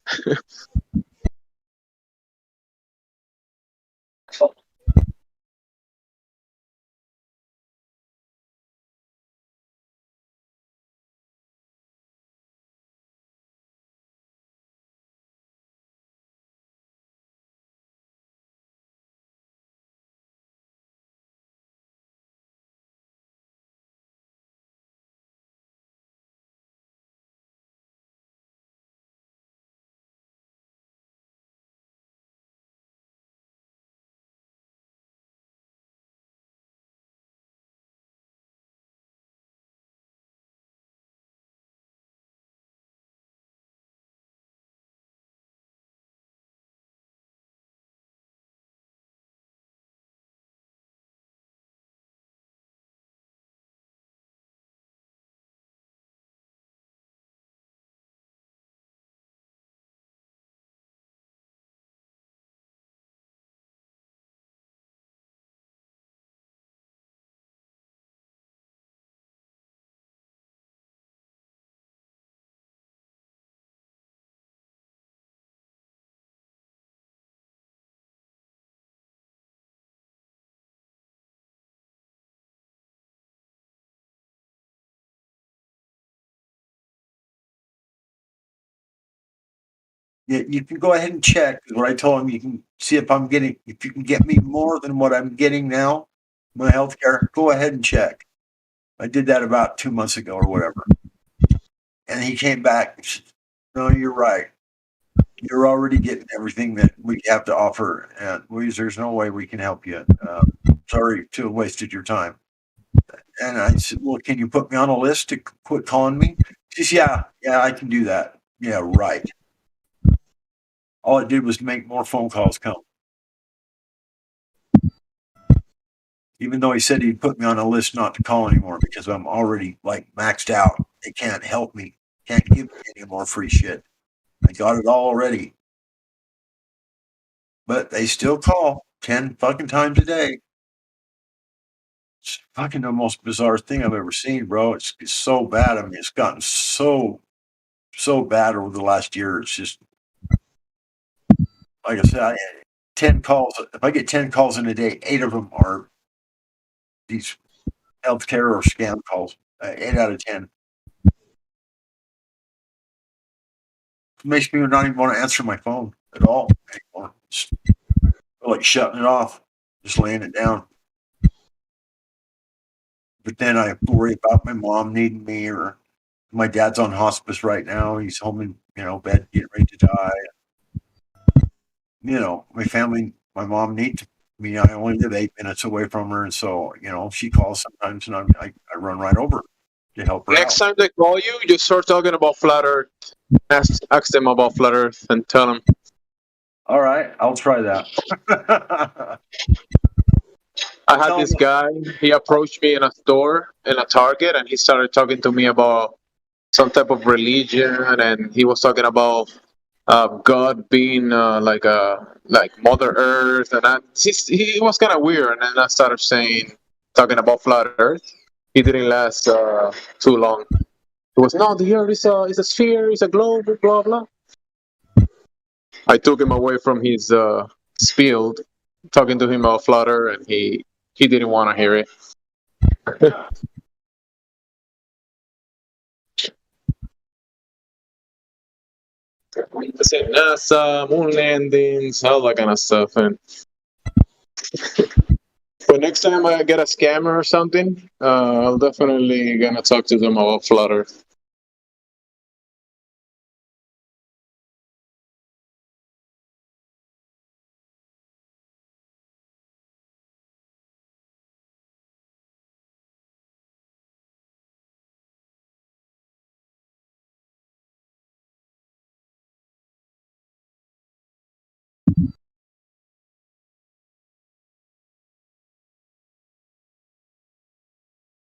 [SPEAKER 18] You can go ahead and check. What I told him, you can see if you can get me more than what I'm getting now, my health care, go ahead and check. I did that about 2 months ago or whatever. And he came back and said, no, you're right. You're already getting everything that we have to offer. And there's no way we can help you. Sorry to have wasted your time. And I said, well, can you put me on a list to quit calling me? She said, yeah, I can do that. Yeah, right. All I did was make more phone calls come. Even though he said he'd put me on a list not to call anymore because I'm already like maxed out. They can't help me. Can't give me any more free shit. I got it all already. But they still call 10 fucking times a day. It's fucking the most bizarre thing I've ever seen, bro. It's so bad. I mean, it's gotten so bad over the last year. It's just, like I said, 10 calls. If I get 10 calls in a day, 8 of them are these healthcare or scam calls. 8 out of 10. It makes me not even want to answer my phone at all anymore. Just like shutting it off, just laying it down. But then I worry about my mom needing me, or my dad's on hospice right now. He's home in, bed, getting ready to die. My family, my mom needs me. I only live 8 minutes away from her. And so, she calls sometimes and I run right over to help her
[SPEAKER 19] Next
[SPEAKER 18] out.
[SPEAKER 19] time they call you, just start talking about flat Earth. Ask them about flat Earth and tell them.
[SPEAKER 18] All right, I'll try that.
[SPEAKER 19] I had this guy. He approached me in a store, in a Target, and he started talking to me about some type of religion, and he was talking about God being like Mother Earth, and he was kind of weird. And then I started talking about flat Earth. He didn't last too long. It was no, the Earth is a sphere, it's a globe, blah blah. I took him away from his spiel, talking to him about flat Earth, and he didn't want to hear it. I said NASA, moon landings, all that kind of stuff. And but next time I get a scammer or something, I'll definitely gonna talk to them about flat Earth.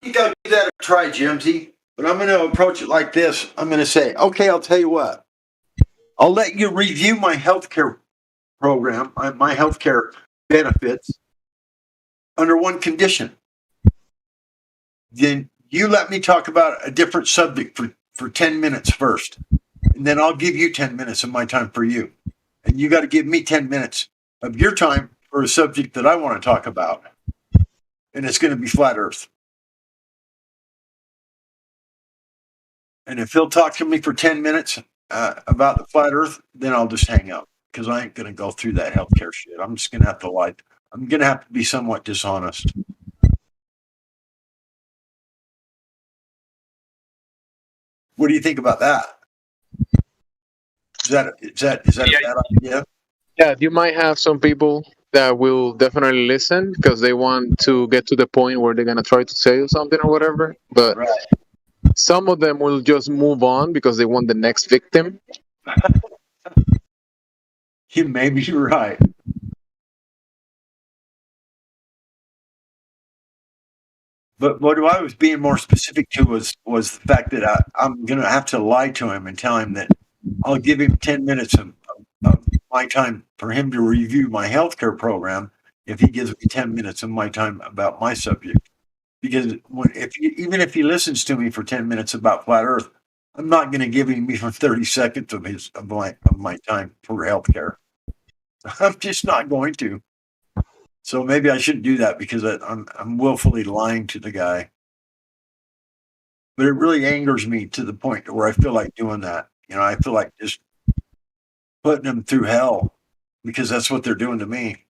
[SPEAKER 18] You gotta give that a try, Jimsy. But I'm going to approach it like this. I'm going to say, okay, I'll tell you what. I'll let you review my healthcare program, my healthcare benefits, under one condition. Then you let me talk about a different subject for 10 minutes first. And then I'll give you 10 minutes of my time for you. And you got to give me 10 minutes of your time for a subject that I want to talk about. And it's going to be flat Earth. And if he'll talk to me for 10 minutes about the flat Earth, then I'll just hang up because I ain't going to go through that healthcare shit. I'm just going to have to lie. I'm going to have to be somewhat dishonest. What do you think about that? Is that a bad idea?
[SPEAKER 19] Yeah, you might have some people that will definitely listen because they want to get to the point where they're gonna try to say something or whatever. But some of them will just move on because they want the next victim.
[SPEAKER 18] You may be right. But what I was being more specific to was the fact that I'm going to have to lie to him and tell him that I'll give him 10 minutes of my time for him to review my healthcare program if he gives me 10 minutes of my time about my subject. Because even if he listens to me for 10 minutes about flat Earth, I'm not going to give him even 30 seconds of my time for healthcare. I'm just not going to. So maybe I shouldn't do that because I'm willfully lying to the guy. But it really angers me to the point where I feel like doing that. I feel like just putting them through hell because that's what they're doing to me.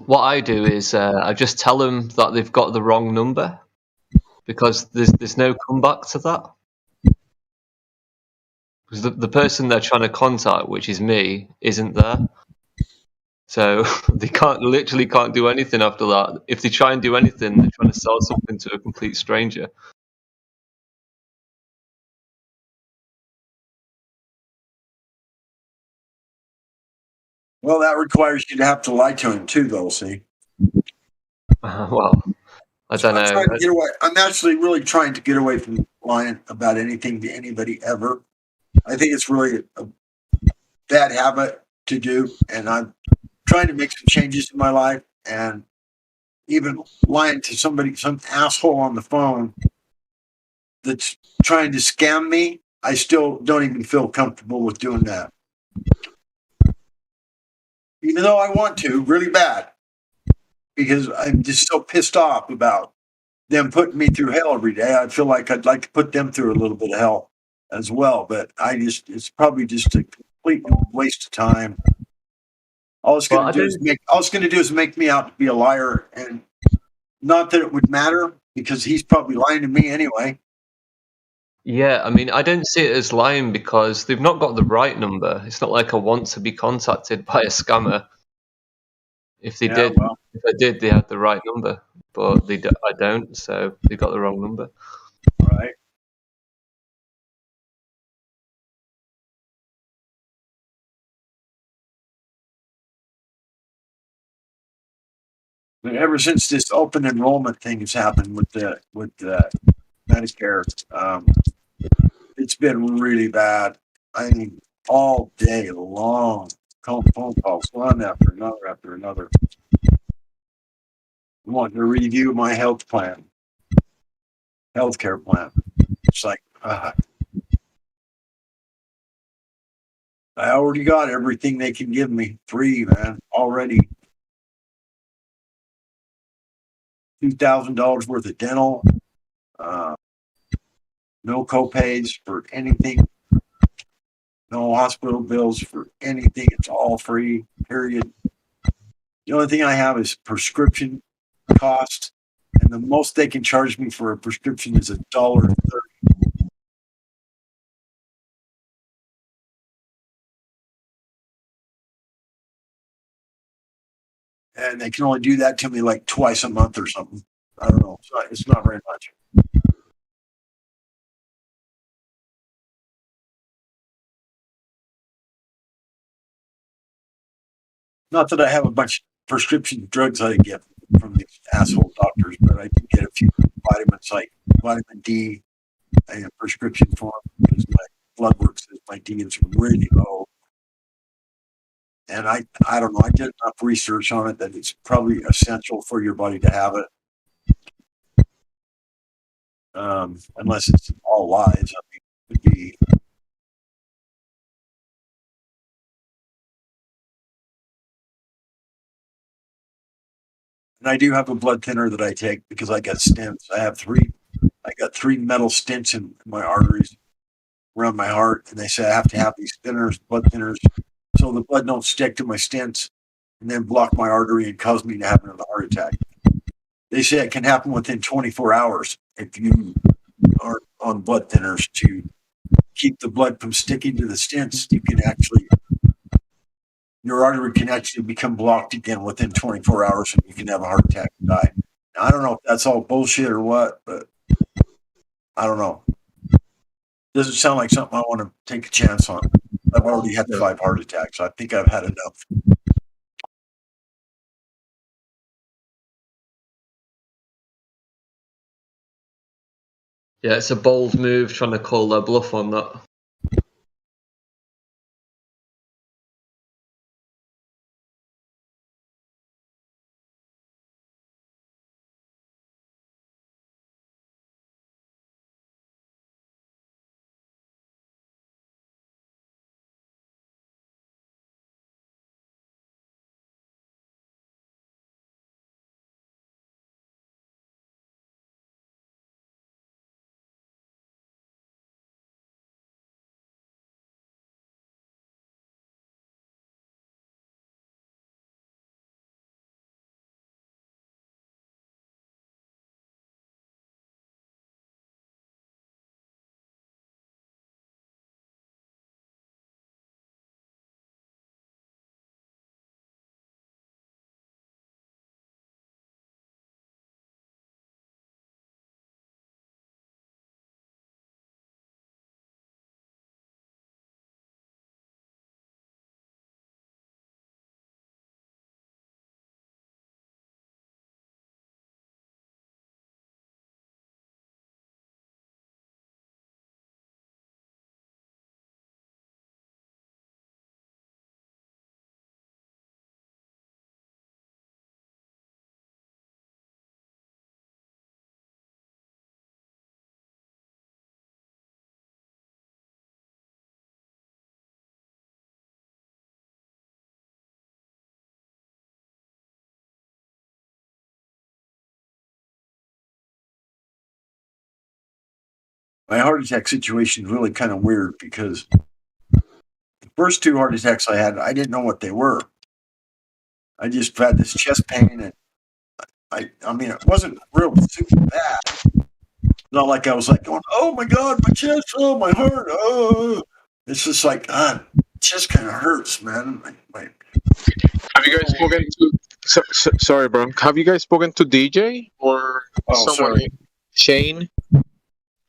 [SPEAKER 20] What I do is I just tell them that they've got the wrong number because there's no comeback to that. Because the person they're trying to contact, which is me, isn't there. So they literally can't do anything after that. If they try and do anything, they're trying to sell something to a complete stranger.
[SPEAKER 18] Well, that requires you to have to lie to him too, though. See.
[SPEAKER 20] Well, I don't know.
[SPEAKER 18] I'm trying to get away. I'm actually really trying to get away from lying about anything to anybody ever. I think it's really a bad habit to do, and I'm trying to make some changes in my life. And even lying to somebody, some asshole on the phone that's trying to scam me, I still don't even feel comfortable with doing that. Even though I want to really bad, because I'm just so pissed off about them putting me through hell every day. I feel like I'd like to put them through a little bit of hell as well, but it's probably just a complete waste of time. All it's going to do is make me out to be a liar, and not that it would matter because he's probably lying to me anyway.
[SPEAKER 20] Yeah, I mean, I don't see it as lying because they've not got the right number. It's not like I want to be contacted by a scammer. If they did, they had the right number, but I don't, so they got the wrong number.
[SPEAKER 18] Right. But ever since this open enrollment thing has happened with Medicare, it's been really bad. I mean, all day long, phone calls, one after another. Wanting to review my healthcare plan. It's like, I already got everything they can give me free, man, already. $2,000 worth of dental, no copays for anything, no hospital bills for anything. It's all free, period. The only thing I have is prescription cost, and the most they can charge me for a prescription is $1.30. And they can only do that to me like twice a month or something. I don't know. It's not very much. Not that I have a bunch of prescription drugs I get from these asshole doctors, but I do get a few vitamins like vitamin D in a prescription form because my blood work says my D is really low. And I don't know. I did enough research on it that it's probably essential for your body to have it. Unless it's all lies. I mean, it could be. And I do have a blood thinner that I take because I got stents. I got three metal stents in my arteries around my heart, and they say I have to have these blood thinners, so the blood don't stick to my stents and then block my artery and cause me to have another heart attack. They say it can happen within 24 hours if you are on blood thinners to keep the blood from sticking to the stents. Your artery can actually become blocked again within 24 hours and you can have a heart attack and die. Now, I don't know if that's all bullshit or what, but I don't know. Doesn't sound like something I want to take a chance on. I've already had 5 heart attacks. I think I've had enough.
[SPEAKER 20] Yeah, it's a bold move trying to call their bluff on that.
[SPEAKER 18] My heart attack situation is really kind of weird because the first 2 heart attacks I had, I didn't know what they were. I just had this chest pain, and I mean, it wasn't real super bad. Not like I was like going, oh my God, my chest, oh my heart, oh. It's just like, God, it just kind of hurts, man.
[SPEAKER 19] Have you guys spoken to? Sorry, bro. Have you guys spoken to DJ or someone?
[SPEAKER 18] Sorry.
[SPEAKER 19] Shane.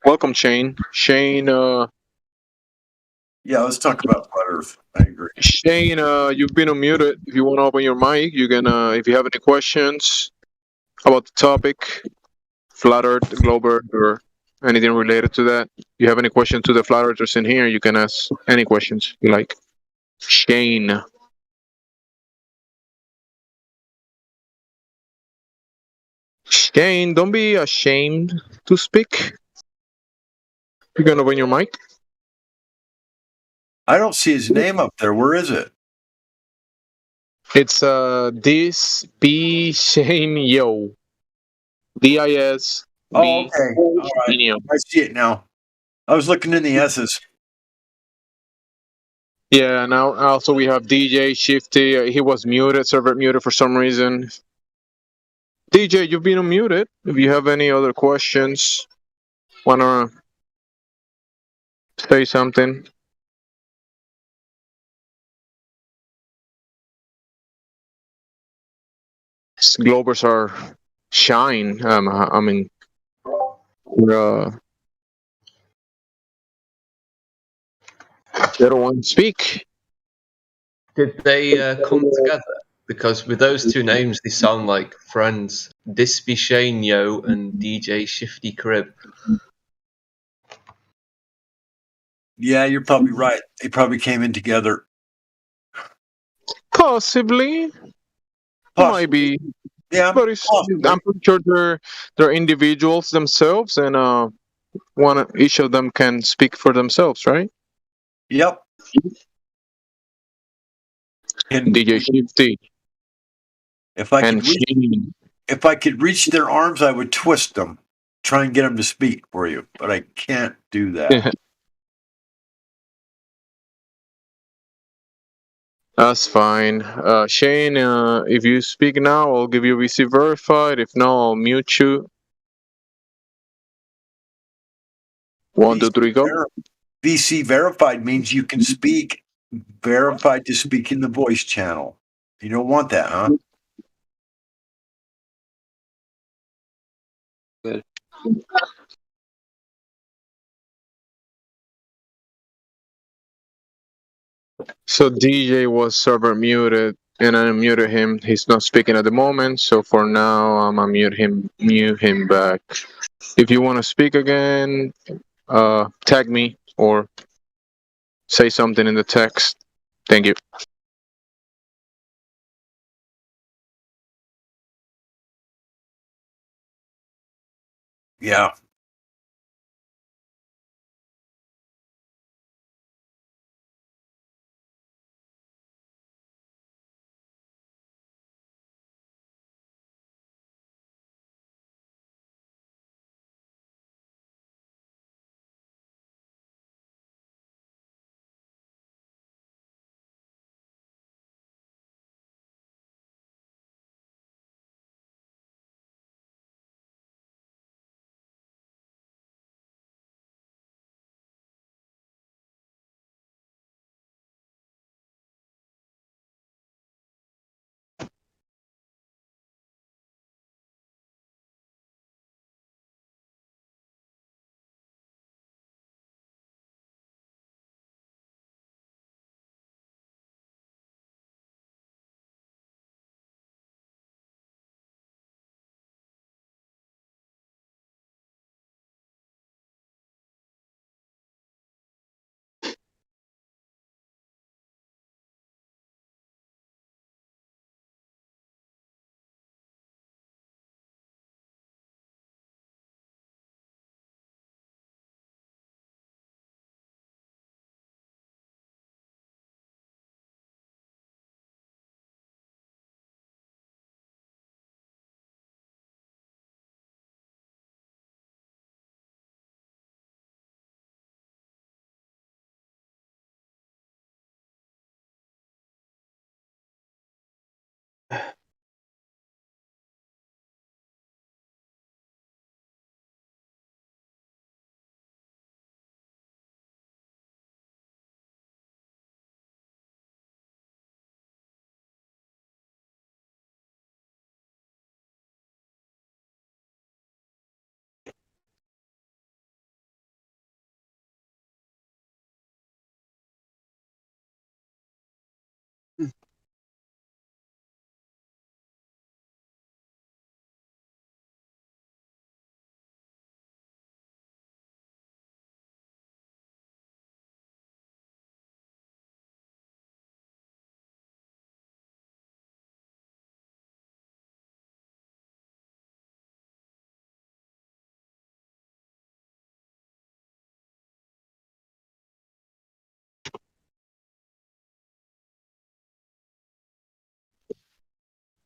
[SPEAKER 19] Welcome, Shane. Shane.
[SPEAKER 18] Yeah, let's talk about Flat Earth. I agree.
[SPEAKER 19] Shane, you've been unmuted. If you want to open your mic, you can. If you have any questions about the topic, Flat Earth, Globe Earth, or anything related to that, you have any questions to the Flat Earthers in here, you can ask any questions you like. Shane. Shane, don't be ashamed to speak. You can open your mic.
[SPEAKER 18] I don't see his name up there. Where is it?
[SPEAKER 19] It's this B Shane Yo. DIS.
[SPEAKER 18] Oh, okay. All right. I see it now. I was looking in the S's.
[SPEAKER 19] Yeah, now also we have DJ Shifty. He was muted, server muted for some reason. DJ, you've been unmuted. If you have any other questions, wanna say something? Globers are shine. I mean, they don't want to speak.
[SPEAKER 20] Did they come together? Because with those 2 names, they sound like friends. Dispy Shane Yo and DJ Shifty Crib.
[SPEAKER 18] Yeah, you're probably right. They probably came in together.
[SPEAKER 19] Possibly. Might be.
[SPEAKER 18] Yeah,
[SPEAKER 19] but I'm pretty sure they're individuals themselves, and each of them can speak for themselves, right?
[SPEAKER 18] Yep.
[SPEAKER 19] And DJ Shifty.
[SPEAKER 18] If I could reach their arms, I would twist them, try and get them to speak for you, but I can't do that.
[SPEAKER 19] That's fine. Shane, if you speak now, I'll give you VC verified. If not, I'll mute you. 1, 2, 3, go.
[SPEAKER 18] VC verified means you can speak, verified to speak in the voice channel. You don't want that, huh?
[SPEAKER 19] Good. So DJ was server muted, and I muted him. He's not speaking at the moment, so for now I'm gonna mute him back. If you want to speak again, tag me or say something in the text. Thank you.
[SPEAKER 18] Yeah.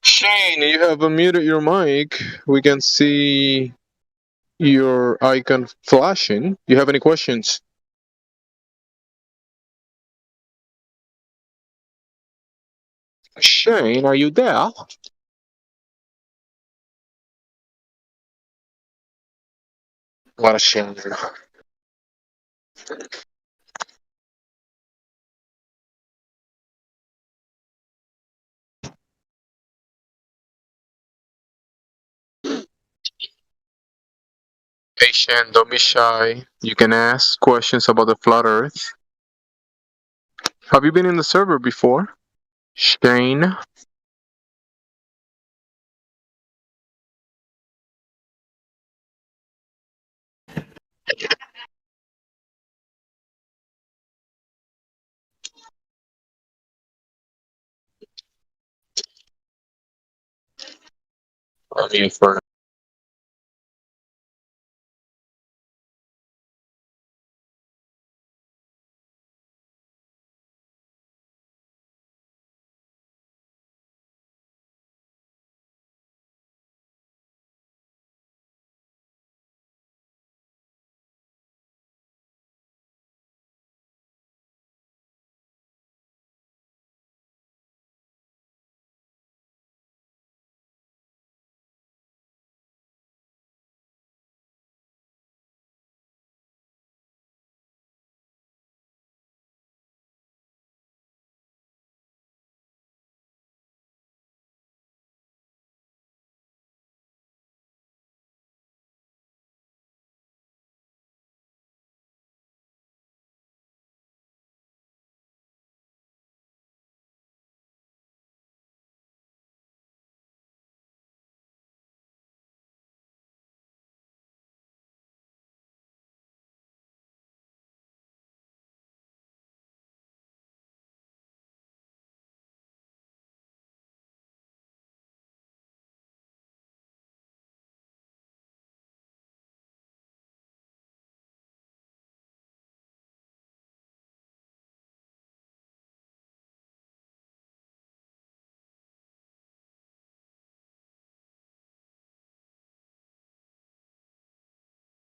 [SPEAKER 19] Shane, you have unmuted your mic. We can see your icon flashing. You have any questions? Shane, are you there? What a shame. Hey Shane, don't be shy. You can ask questions about the flat earth. Have you been in the server before? Shane? I mean, for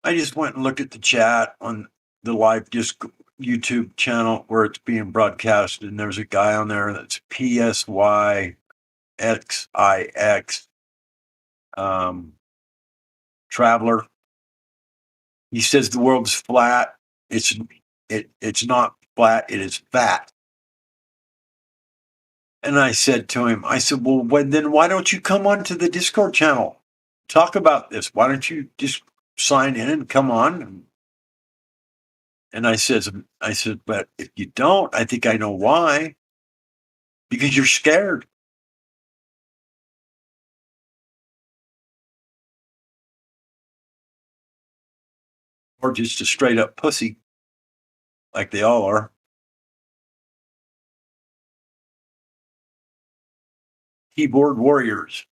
[SPEAKER 18] I just went and looked at the chat on the live disc YouTube channel where it's being broadcast, and there's a guy on there that's PSYXIX Traveler. He says the world is flat. It's not flat. It is fat. And I said to him, I said, well, then why don't you come on to the Discord channel? Talk about this. Why don't you just sign in and come on? And I said, but if you don't, I think I know why. Because you're scared. Or just a straight up pussy, like they all are. Keyboard warriors.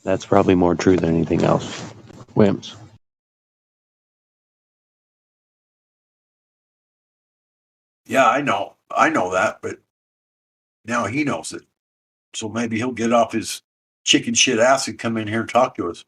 [SPEAKER 21] That's probably more true than anything else. Wimps.
[SPEAKER 18] Yeah, I know that, but now he knows it. So maybe he'll get off his chicken shit ass and come in here and talk to us.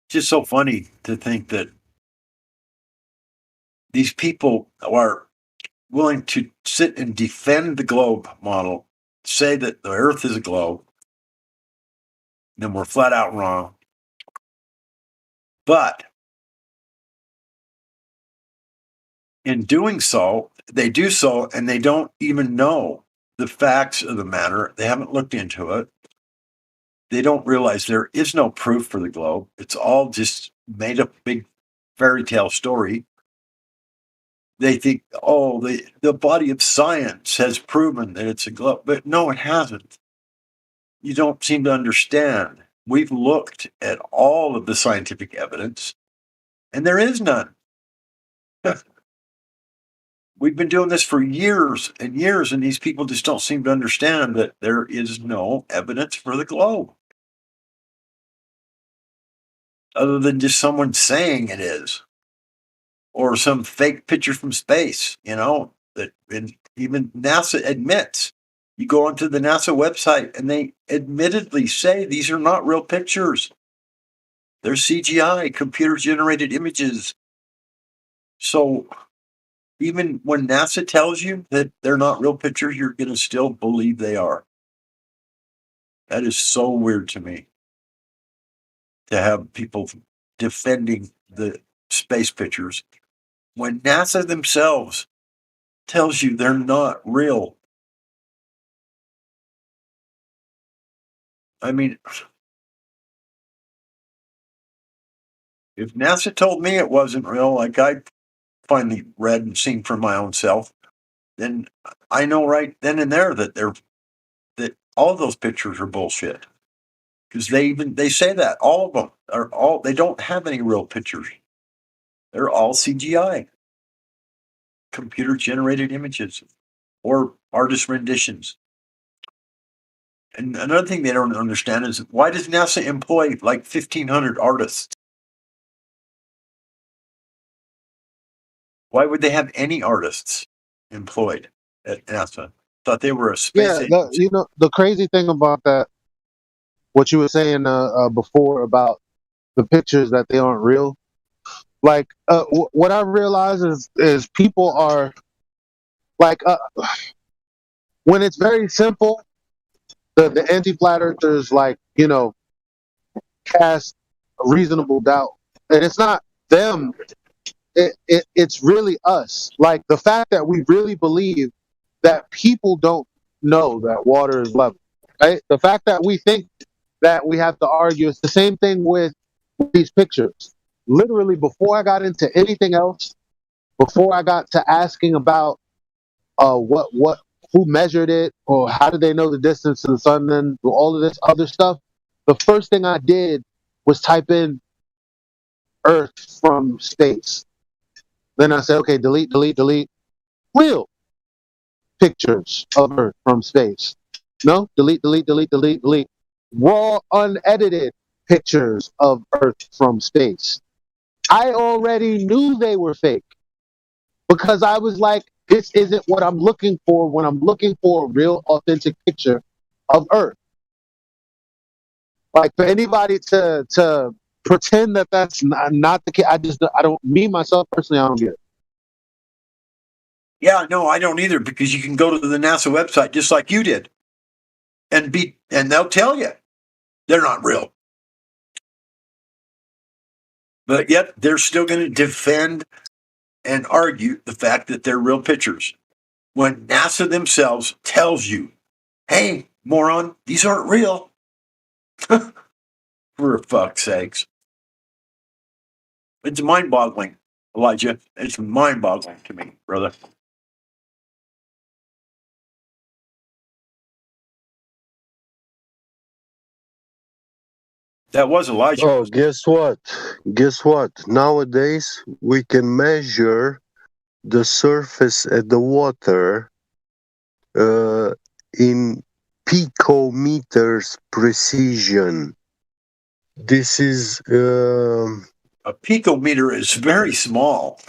[SPEAKER 18] Just so funny to think that these people are willing to sit and defend the globe model, say that the Earth is a globe, then we're flat out wrong. But in doing so, they do so and they don't even know the facts of the matter. They haven't looked into it. They don't realize there is no proof for the globe. It's all just made up big fairy tale story. They think, oh, the body of science has proven that it's a globe. But no, it hasn't. You don't seem to understand. We've looked at all of the scientific evidence, and there is none. We've been doing this for years and years, and these people just don't seem to understand that there is no evidence for the globe. Other than just someone saying it is. Or some fake picture from space, that even NASA admits. You go onto the NASA website and they admittedly say these are not real pictures. They're CGI, computer-generated images. So even when NASA tells you that they're not real pictures, you're going to still believe they are. That is so weird to me. To have people defending the space pictures when NASA themselves tells you they're not real. I mean, if NASA told me it wasn't real, like I finally read and seen for my own self, then I know right then and there that that all of those pictures are bullshit. Because they say that all of them they don't have any real pictures. They're all CGI, computer generated images, or artist renditions. And another thing they don't understand is why does NASA employ like 1,500 artists? Why would they have any artists employed at NASA? Thought they were a space agency.
[SPEAKER 22] The crazy thing about that, what you were saying before about the pictures that they aren't real. Like what I realize is people are like when it's very simple. The anti-flat earthers cast a reasonable doubt, and it's not them. it's really us. Like the fact that we really believe that people don't know that water is level, right? The fact that we think that we have to argue. It's the same thing with these pictures. Literally, before I got into anything else, before I got to asking about who measured it or how did they know the distance to the sun and all of this other stuff, the first thing I did was type in Earth from space. Then I said, okay, delete, delete, delete. Real pictures of Earth from space. No, delete, delete, delete, delete, delete. Raw, unedited pictures of Earth from space. I already knew they were fake because I was like, this isn't what I'm looking for when I'm looking for a real, authentic picture of Earth. Like for anybody to pretend that that's not the case, I don't. Me myself personally, I don't get it.
[SPEAKER 18] Yeah, no, I don't either, because you can go to the NASA website just like you did, and they'll tell you they're not real. But yet they're still going to defend and argue the fact that they're real pictures, when NASA themselves tells you, hey, moron, these aren't real. For fuck's sakes. It's mind-boggling, Elijah. It's mind-boggling to me, brother. That was Elijah.
[SPEAKER 1] Oh, guess what? Guess what? Nowadays, we can measure the surface of the water in picometers precision. This is...
[SPEAKER 18] a picometer is very small.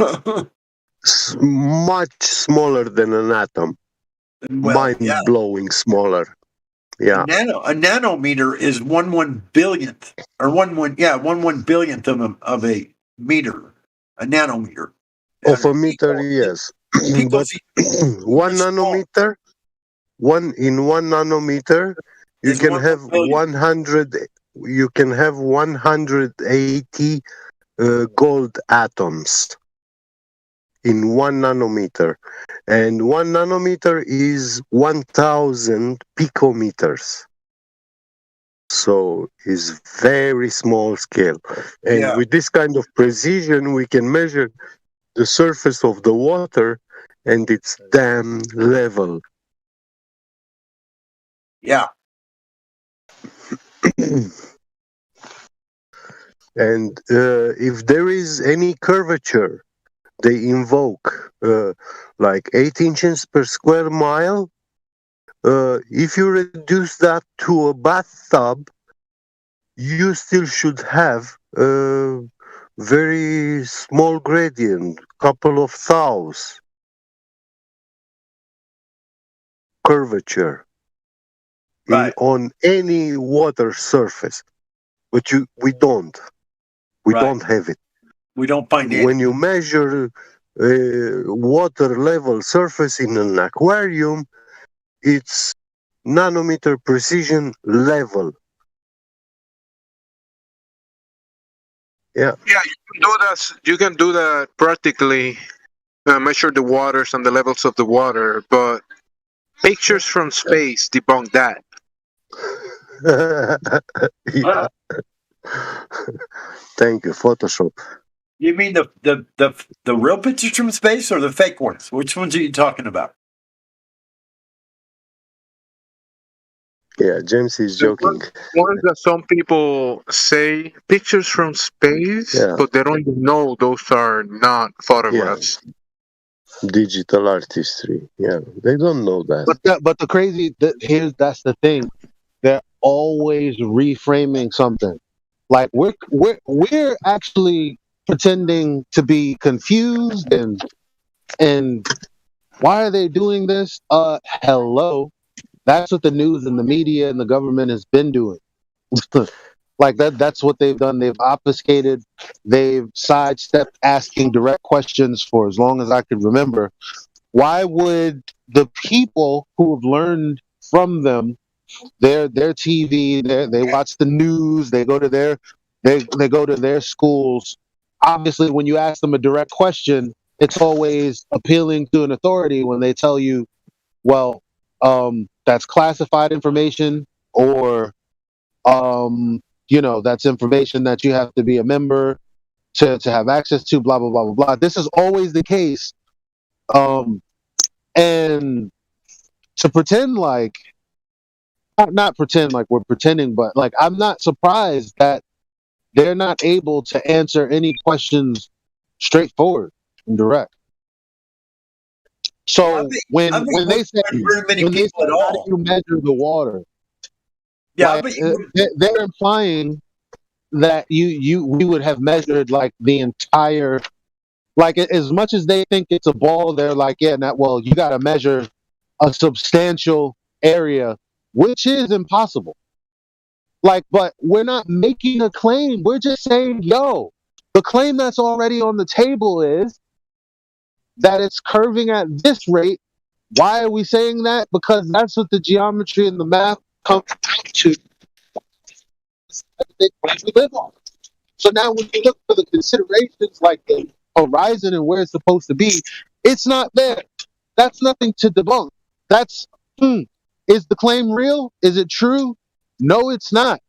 [SPEAKER 1] much smaller than an atom.
[SPEAKER 18] Well,
[SPEAKER 1] mind-blowing smaller. Yeah.
[SPEAKER 18] A nanometer is 1/1 billionth, or 1/1 billionth of a meter, a nanometer.
[SPEAKER 1] Of a meter, yes. But 1 nanometer, one nanometer, you can have 100. You can have 180 gold atoms in 1 nanometer, and 1 nanometer is 1,000 picometers. So it's very small scale, and with this kind of precision, we can measure the surface of the water, and it's damn level.
[SPEAKER 18] Yeah.
[SPEAKER 1] And if there is any curvature, they invoke like 8 inches per square mile. If you reduce that to a bathtub, you still should have a very small gradient, couple of thous curvature on any water surface. But we don't. We don't have it.
[SPEAKER 18] We don't find it.
[SPEAKER 1] When you measure water level surface in an aquarium, it's nanometer precision level. Yeah.
[SPEAKER 19] Yeah, you can do that. You can do that practically. Measure the waters and the levels of the water, but pictures from space debunk that.
[SPEAKER 1] Yeah. Thank you, Photoshop.
[SPEAKER 18] You mean the real pictures from space or the fake ones? Which ones are you talking about?
[SPEAKER 1] Yeah, James is joking.
[SPEAKER 19] Ones that some people say pictures from space, but they don't even know those are not photographs.
[SPEAKER 1] Digital artistry. Yeah, they don't know that.
[SPEAKER 22] But the crazy that's the thing. They're always reframing something. Like we're actually pretending to be confused and why are they doing this? Hello. That's what the news and the media and the government has been doing. Like that's what they've done. They've obfuscated, they've sidestepped asking direct questions for as long as I could remember. Why would the people who have learned from them their TV, they watch the news, they go to their schools, obviously, when you ask them a direct question, it's always appealing to an authority when they tell you, well, that's classified information, or that's information that you have to be a member to have access to, blah blah blah blah blah. This is always the case. And to pretend like, not pretend like we're pretending, but like, I'm not surprised that they're not able to answer any questions straightforward and direct. So when they say, how do you measure the water?
[SPEAKER 18] Yeah,
[SPEAKER 22] like, they're implying that we would have measured like the entire, like, as much as they think it's a ball, they're like, yeah, well, you got to measure a substantial area, which is impossible. Like, but we're not making a claim. We're just saying, yo, the claim that's already on the table is that it's curving at this rate. Why are we saying that? Because that's what the geometry and the math comes out to. We live on. So now when you look for the considerations like the horizon and where it's supposed to be, it's not there. That's nothing to debunk. That's, is the claim real? Is it true? No, it's not.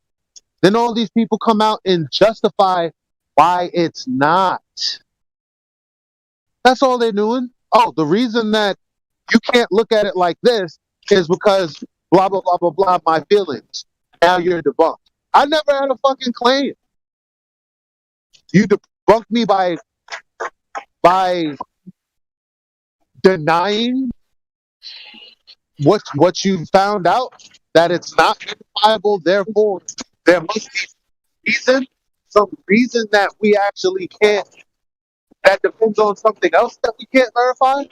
[SPEAKER 22] Then all these people come out and justify why it's not. That's all they're doing. Oh, the reason that you can't look at it like this is because blah, blah, blah, blah, blah, my feelings. Now you're debunked. I never had a fucking claim. You debunked me by denying what you found out, that it's not verifiable. Therefore, there must be some reason that we actually can't, that depends on something else that we can't verify.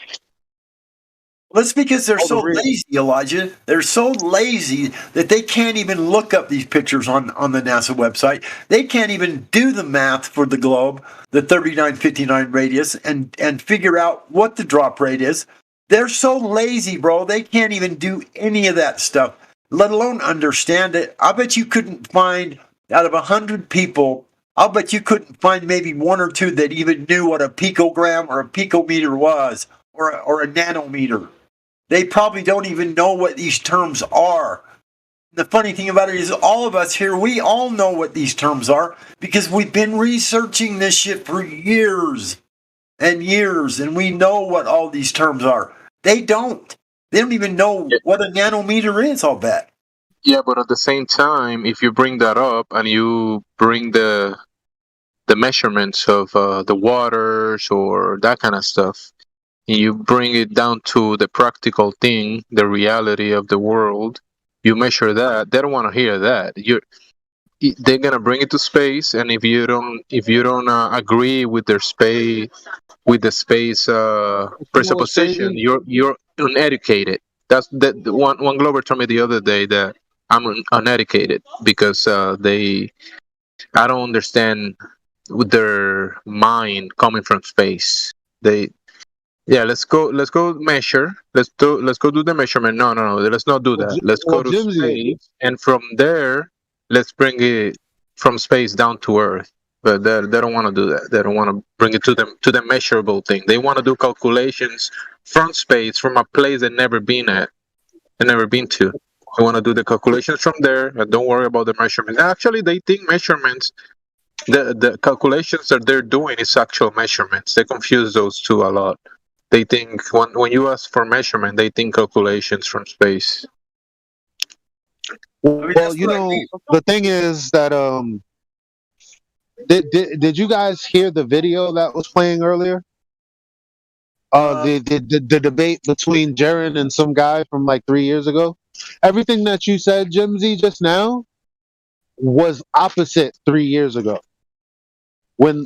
[SPEAKER 18] Well, it's because they're so lazy, Elijah. They're so lazy that they can't even look up these pictures on the NASA website. They can't even do the math for the globe, the 3959 radius, and figure out what the drop rate is. They're so lazy, bro. They can't even do any of that stuff, let alone understand it. I bet you couldn't find, out of 100 people, I'll bet you couldn't find maybe one or two that even knew what a picogram or a picometer was, or a nanometer. They probably don't even know what these terms are. The funny thing about it is all of us here, we all know what these terms are because we've been researching this shit for years and years, and we know what all these terms are. They don't. They don't even know what a nanometer is, I'll bet.
[SPEAKER 19] Yeah, but at the same time, if you bring that up and you bring the measurements of the waters or that kind of stuff, and you bring it down to the practical thing, the reality of the world, you measure that. They don't want to hear that. They're gonna bring it to space, and if you don't agree with their space, with the space presupposition, you're uneducated. That's that. One Glober told me the other day that I'm uneducated because I don't understand with their mind coming from space. Let's go measure. Let's go do the measurement. No. Let's not do that. Let's go to space, and from there, let's bring it from space down to Earth. But they don't want to do that. They don't want to bring it to the measurable thing. They want to do calculations from space, from a place they've never been to. They want to do the calculations from there, and don't worry about the measurements. Actually, they think measurements, the calculations that they're doing is actual measurements. They confuse those two a lot. They think when you ask for measurement, they think calculations from space.
[SPEAKER 22] Well, the thing is that did you guys hear the video that was playing earlier? The debate between Jaron and some guy from like 3 years ago. Everything that you said, Jimsy, just now was opposite 3 years ago. When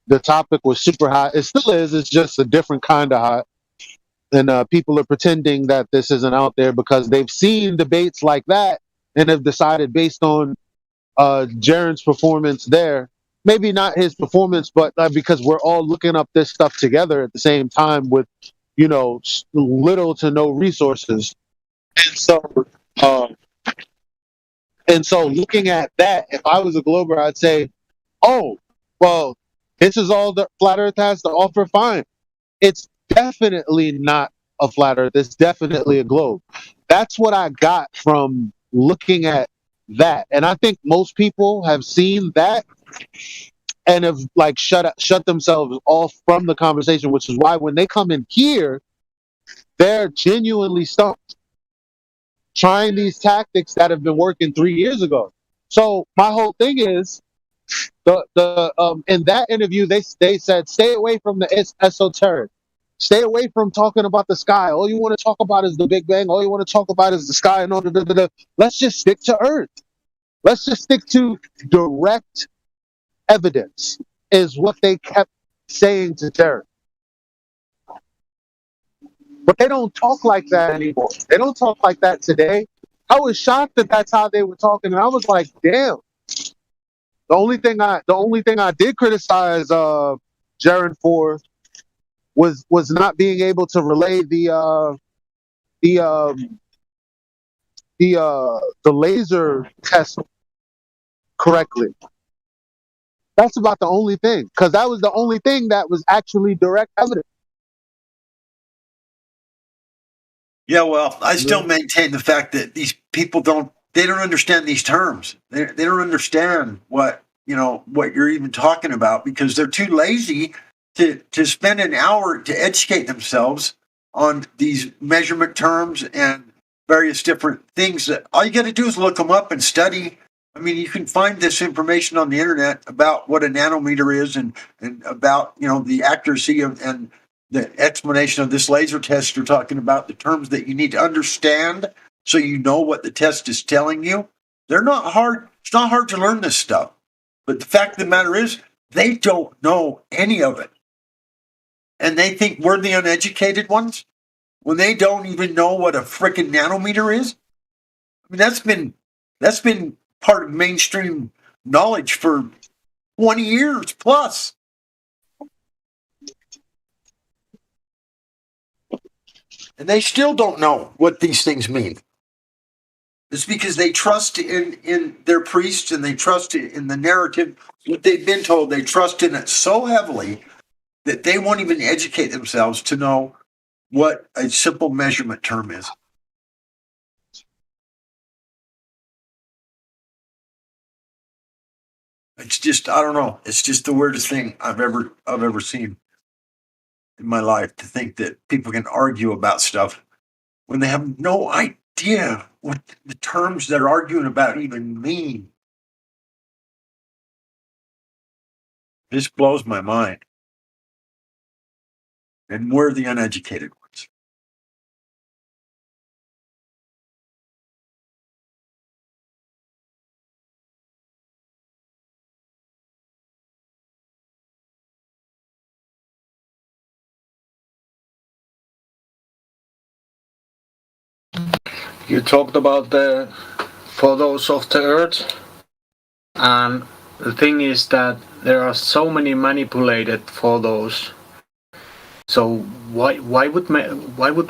[SPEAKER 22] the topic was super hot. It still is. It's just a different kind of hot. And people are pretending that this isn't out there because they've seen debates like that and have decided based on Jaron's performance there, maybe not his performance, but because we're all looking up this stuff together at the same time with, little to no resources. And so looking at that, if I was a Glober, I'd say, oh, well, This is all the flat Earth has to offer. Fine. It's definitely not a flat Earth. It's definitely a globe. That's what I got from looking at that. And I think most people have seen that and have like shut themselves off from the conversation, which is why when they come in here, they're genuinely stumped, trying these tactics that have been working 3 years ago. So my whole thing is in that interview they said stay away from the esoteric, stay away from talking about the sky. All you want to talk about is the Big Bang. All you want to talk about is the sky and all the. Let's just stick to Earth. Let's just stick to direct evidence. Is what they kept saying to Terry. But they don't talk like that anymore. They don't talk like that today. I was shocked that that's how they were talking, and I was like, "Damn." The only thing I did criticize Jaron for was not being able to relay the laser test correctly. That's about the only thing, because that was the only thing that was actually direct evidence.
[SPEAKER 18] Yeah, well, I still maintain the fact that these people don't understand these terms. They don't understand what you're even talking about, because they're too lazy to spend an hour to educate themselves on these measurement terms and various different things. That all you got to do is look them up and study. I mean, you can find this information on the internet about what a nanometer is and about the accuracy of and the explanation of this laser test you're talking about, the terms that you need to understand so you know what the test is telling you. They're not hard. It's not hard to learn this stuff. But the fact of the matter is, they don't know any of it. And they think we're the uneducated ones when they don't even know what a frickin' nanometer is. I mean, that's been part of mainstream knowledge for 20 years plus. And they still don't know what these things mean. It's because they trust in their priests and they trust in the narrative, what they've been told. They trust in it so heavily that they won't even educate themselves to know what a simple measurement term is. It's just, I don't know. It's just the weirdest thing I've ever seen in my life, to think that people can argue about stuff when they have no idea what the terms they're arguing about even mean. This blows my mind. And we're the uneducated ones.
[SPEAKER 2] You talked about the photos of the Earth, and the thing is that there are so many manipulated photos. So why would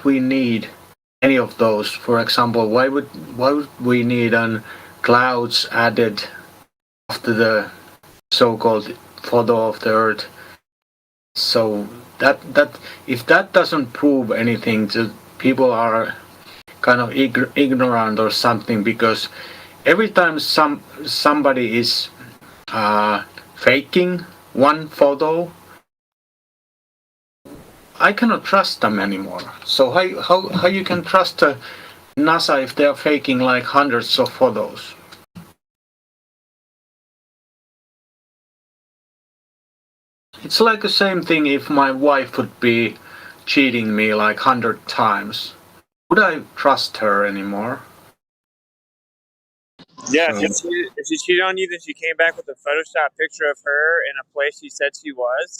[SPEAKER 2] we need any of those? For example, why would we need clouds added after the so-called photo of the Earth? So that if that doesn't prove anything, people are kind of ignorant or something, because every time somebody is faking one photo, I cannot trust them anymore. So how you can trust NASA if they are faking like hundreds of photos? It's like the same thing if my wife would be cheating me like 100 times. Would I trust her anymore?
[SPEAKER 3] Yeah, if she cheated on you, then she came back with a Photoshop picture of her in a place she said she was.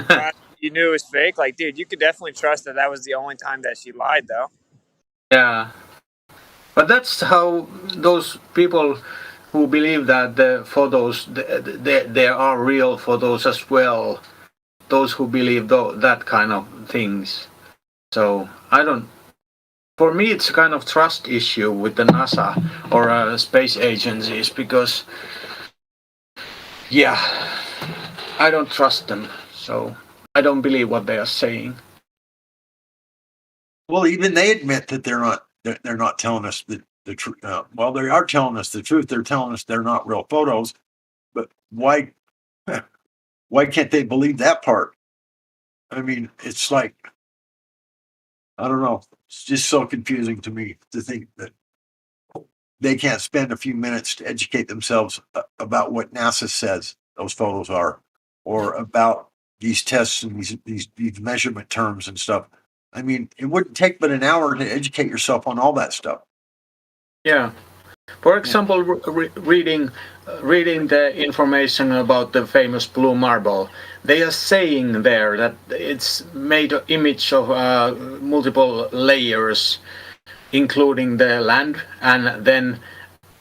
[SPEAKER 3] But you knew it was fake. Like, dude, you could definitely trust that was the only time that she lied, though.
[SPEAKER 2] Yeah. But that's how those people who believe that the photos, they are real photos as well. Those who believe that kind of things. So, for me, it's a kind of trust issue with the NASA or space agencies, because, yeah, I don't trust them, so I don't believe what they are saying.
[SPEAKER 18] Well, even they admit that they're not telling us the truth. Well, they are telling us the truth. They're telling us they're not real photos. But why can't they believe that part? I mean, it's like, I don't know. It's just so confusing to me to think that they can't spend a few minutes to educate themselves about what NASA says those photos are, or about these tests and these measurement terms and stuff. I mean, it wouldn't take but an hour to educate yourself on all that stuff.
[SPEAKER 2] Yeah. For example, reading the information about the famous blue marble, they are saying there that it's made an image of multiple layers, including the land, and then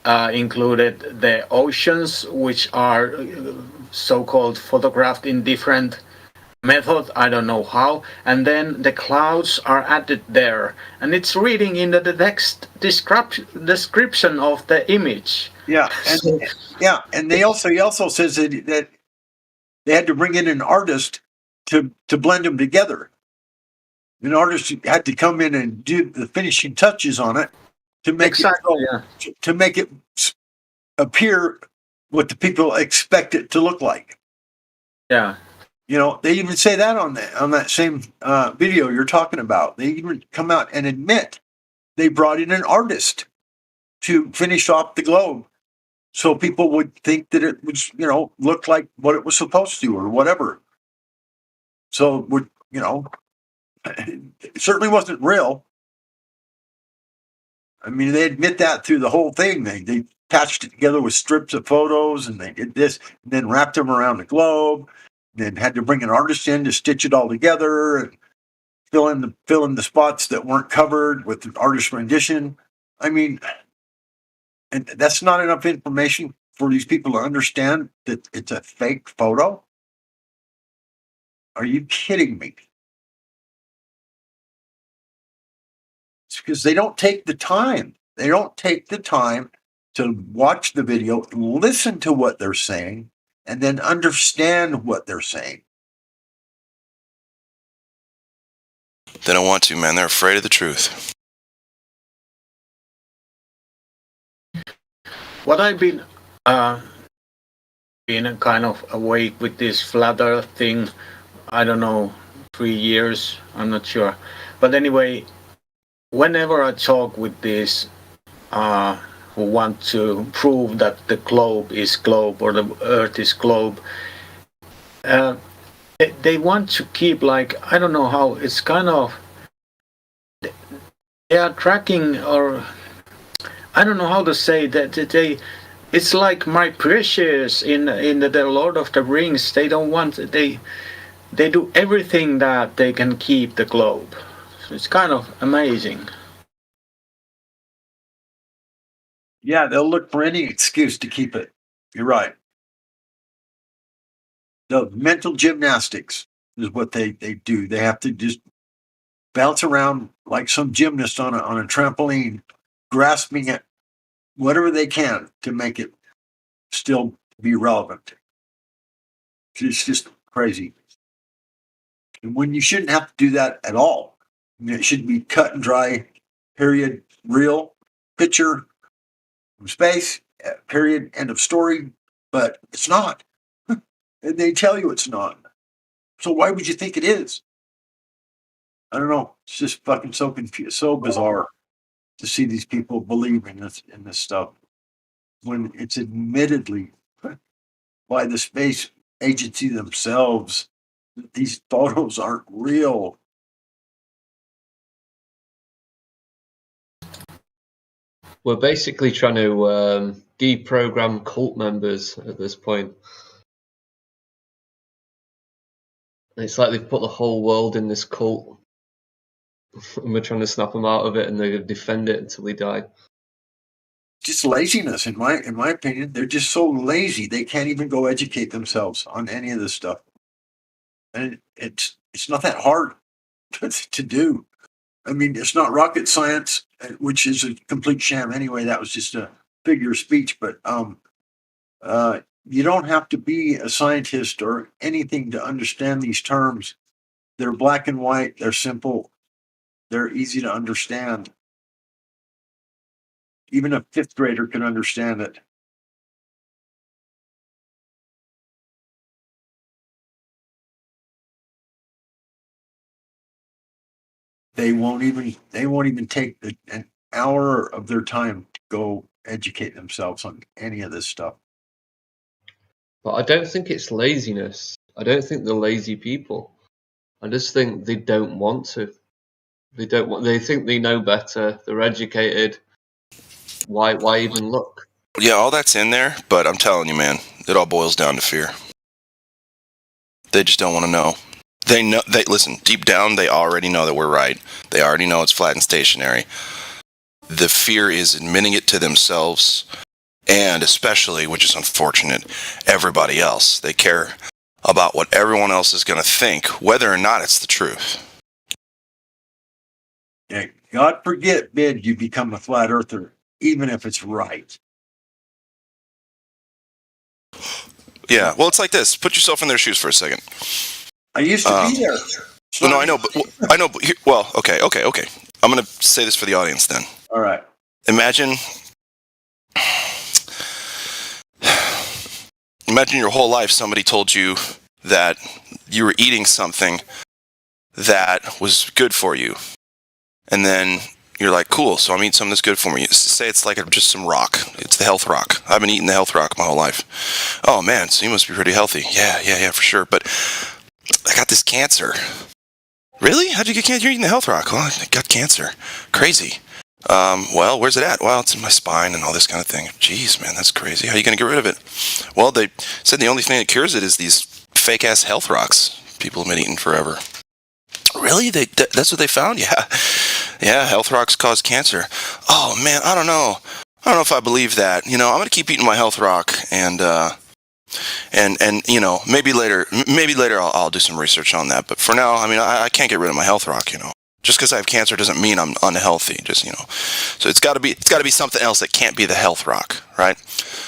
[SPEAKER 2] included the oceans, which are so-called photographed in different method, I don't know how, and then the clouds are added there, and it's reading in the text description of the image.
[SPEAKER 18] Yeah, and he also says that they had to bring in an artist to blend them together. An artist had to come in and do the finishing touches on it to make to make it appear what the people expect it to look like.
[SPEAKER 2] Yeah.
[SPEAKER 18] You know, they even say that on that same video you're talking about. They even come out and admit they brought in an artist to finish off the globe, so people would think that it was, look like what it was supposed to, or whatever. So it certainly wasn't real. I mean, they admit that through the whole thing. They patched it together with strips of photos, and they did this, and then wrapped them around the globe. Then had to bring an artist in to stitch it all together and fill in the spots that weren't covered with the artist rendition. I mean, and that's not enough information for these people to understand that it's a fake photo. Are you kidding me? It's because they don't take the time. They don't take the time to watch the video, listen to what they're saying, and then understand what they're saying.
[SPEAKER 5] They don't want to, man. They're afraid of the truth.
[SPEAKER 2] What I've been kind of awake with this flat earth thing, I don't know, 3 years, I'm not sure. But anyway, whenever I talk with these who want to prove that the globe is globe or the earth is globe, they want to keep, like, I don't know how, it's kind of, they are tracking, or I don't know how to say that, it's like my precious in the Lord of the Rings. They don't want, they do everything that they can keep the globe. So it's kind of amazing.
[SPEAKER 18] Yeah, they'll look for any excuse to keep it. You're right. The mental gymnastics is what they do. They have to just bounce around like some gymnast on a trampoline, grasping at whatever they can to make it still be relevant. It's just crazy. And when you shouldn't have to do that at all. I mean, it should be cut and dry, period, real, picture from space, period, end of story. But it's not. And they tell you it's not. So why would you think it is? I don't know. It's just fucking so confused, so bizarre to see these people believe in this stuff when it's admittedly by the space agency themselves that these photos aren't real.
[SPEAKER 20] We're basically trying to deprogram cult members at this point. It's like they've put the whole world in this cult, and we're trying to snap them out of it, and they're going to defend it until they die.
[SPEAKER 18] Just laziness, in my opinion. They're just so lazy they can't even go educate themselves on any of this stuff, and it's not that hard to do. I mean, it's not rocket science, which is a complete sham anyway. That was just a figure of speech, but you don't have to be a scientist or anything to understand these terms. They're black and white. They're simple. They're easy to understand. Even a fifth grader can understand it. They won't even take an hour of their time to go educate themselves on any of this stuff.
[SPEAKER 20] But I don't think it's laziness. I don't think they're lazy people. I just think they don't want to. They don't want. They think they know better. They're educated. Why even look?
[SPEAKER 5] Yeah, all that's in there, but I'm telling you, man, it all boils down to fear. They just don't want to know. They know. They listen deep down. They already know that we're right. They already know it's flat and stationary. The fear is admitting it to themselves, and especially, which is unfortunate, everybody else. They care about what everyone else is going to think, whether or not it's the truth.
[SPEAKER 18] Yeah, God forbid you become a flat earther, even if it's right.
[SPEAKER 5] Yeah, well, it's like this. Put yourself in their shoes for a second.
[SPEAKER 18] I used to be there.
[SPEAKER 5] Well, no, I know, but here, well, okay. I'm going to say this for the audience then.
[SPEAKER 18] All right.
[SPEAKER 5] Imagine your whole life somebody told you that you were eating something that was good for you. And then you're like, cool, so I'm eating something that's good for me. Say it's like just some rock. It's the health rock. I've been eating the health rock my whole life. Oh, man, so you must be pretty healthy. Yeah, for sure. But I got this cancer. Really? How'd you get cancer? You're eating the health rock. Well, I got cancer. Crazy. Well, where's it at? Well, it's in my spine and all this kind of thing. Jeez, man, that's crazy. How are you going to get rid of it? Well, they said the only thing that cures it is these fake-ass health rocks people have been eating forever. Really? That's what they found? Yeah, health rocks cause cancer. Oh, man, I don't know if I believe that. I'm going to keep eating my health rock and maybe later I'll do some research on that. But for now, I can't get rid of my health rock, Just because I have cancer doesn't mean I'm unhealthy. So it's got to be something else that can't be the health rock, right?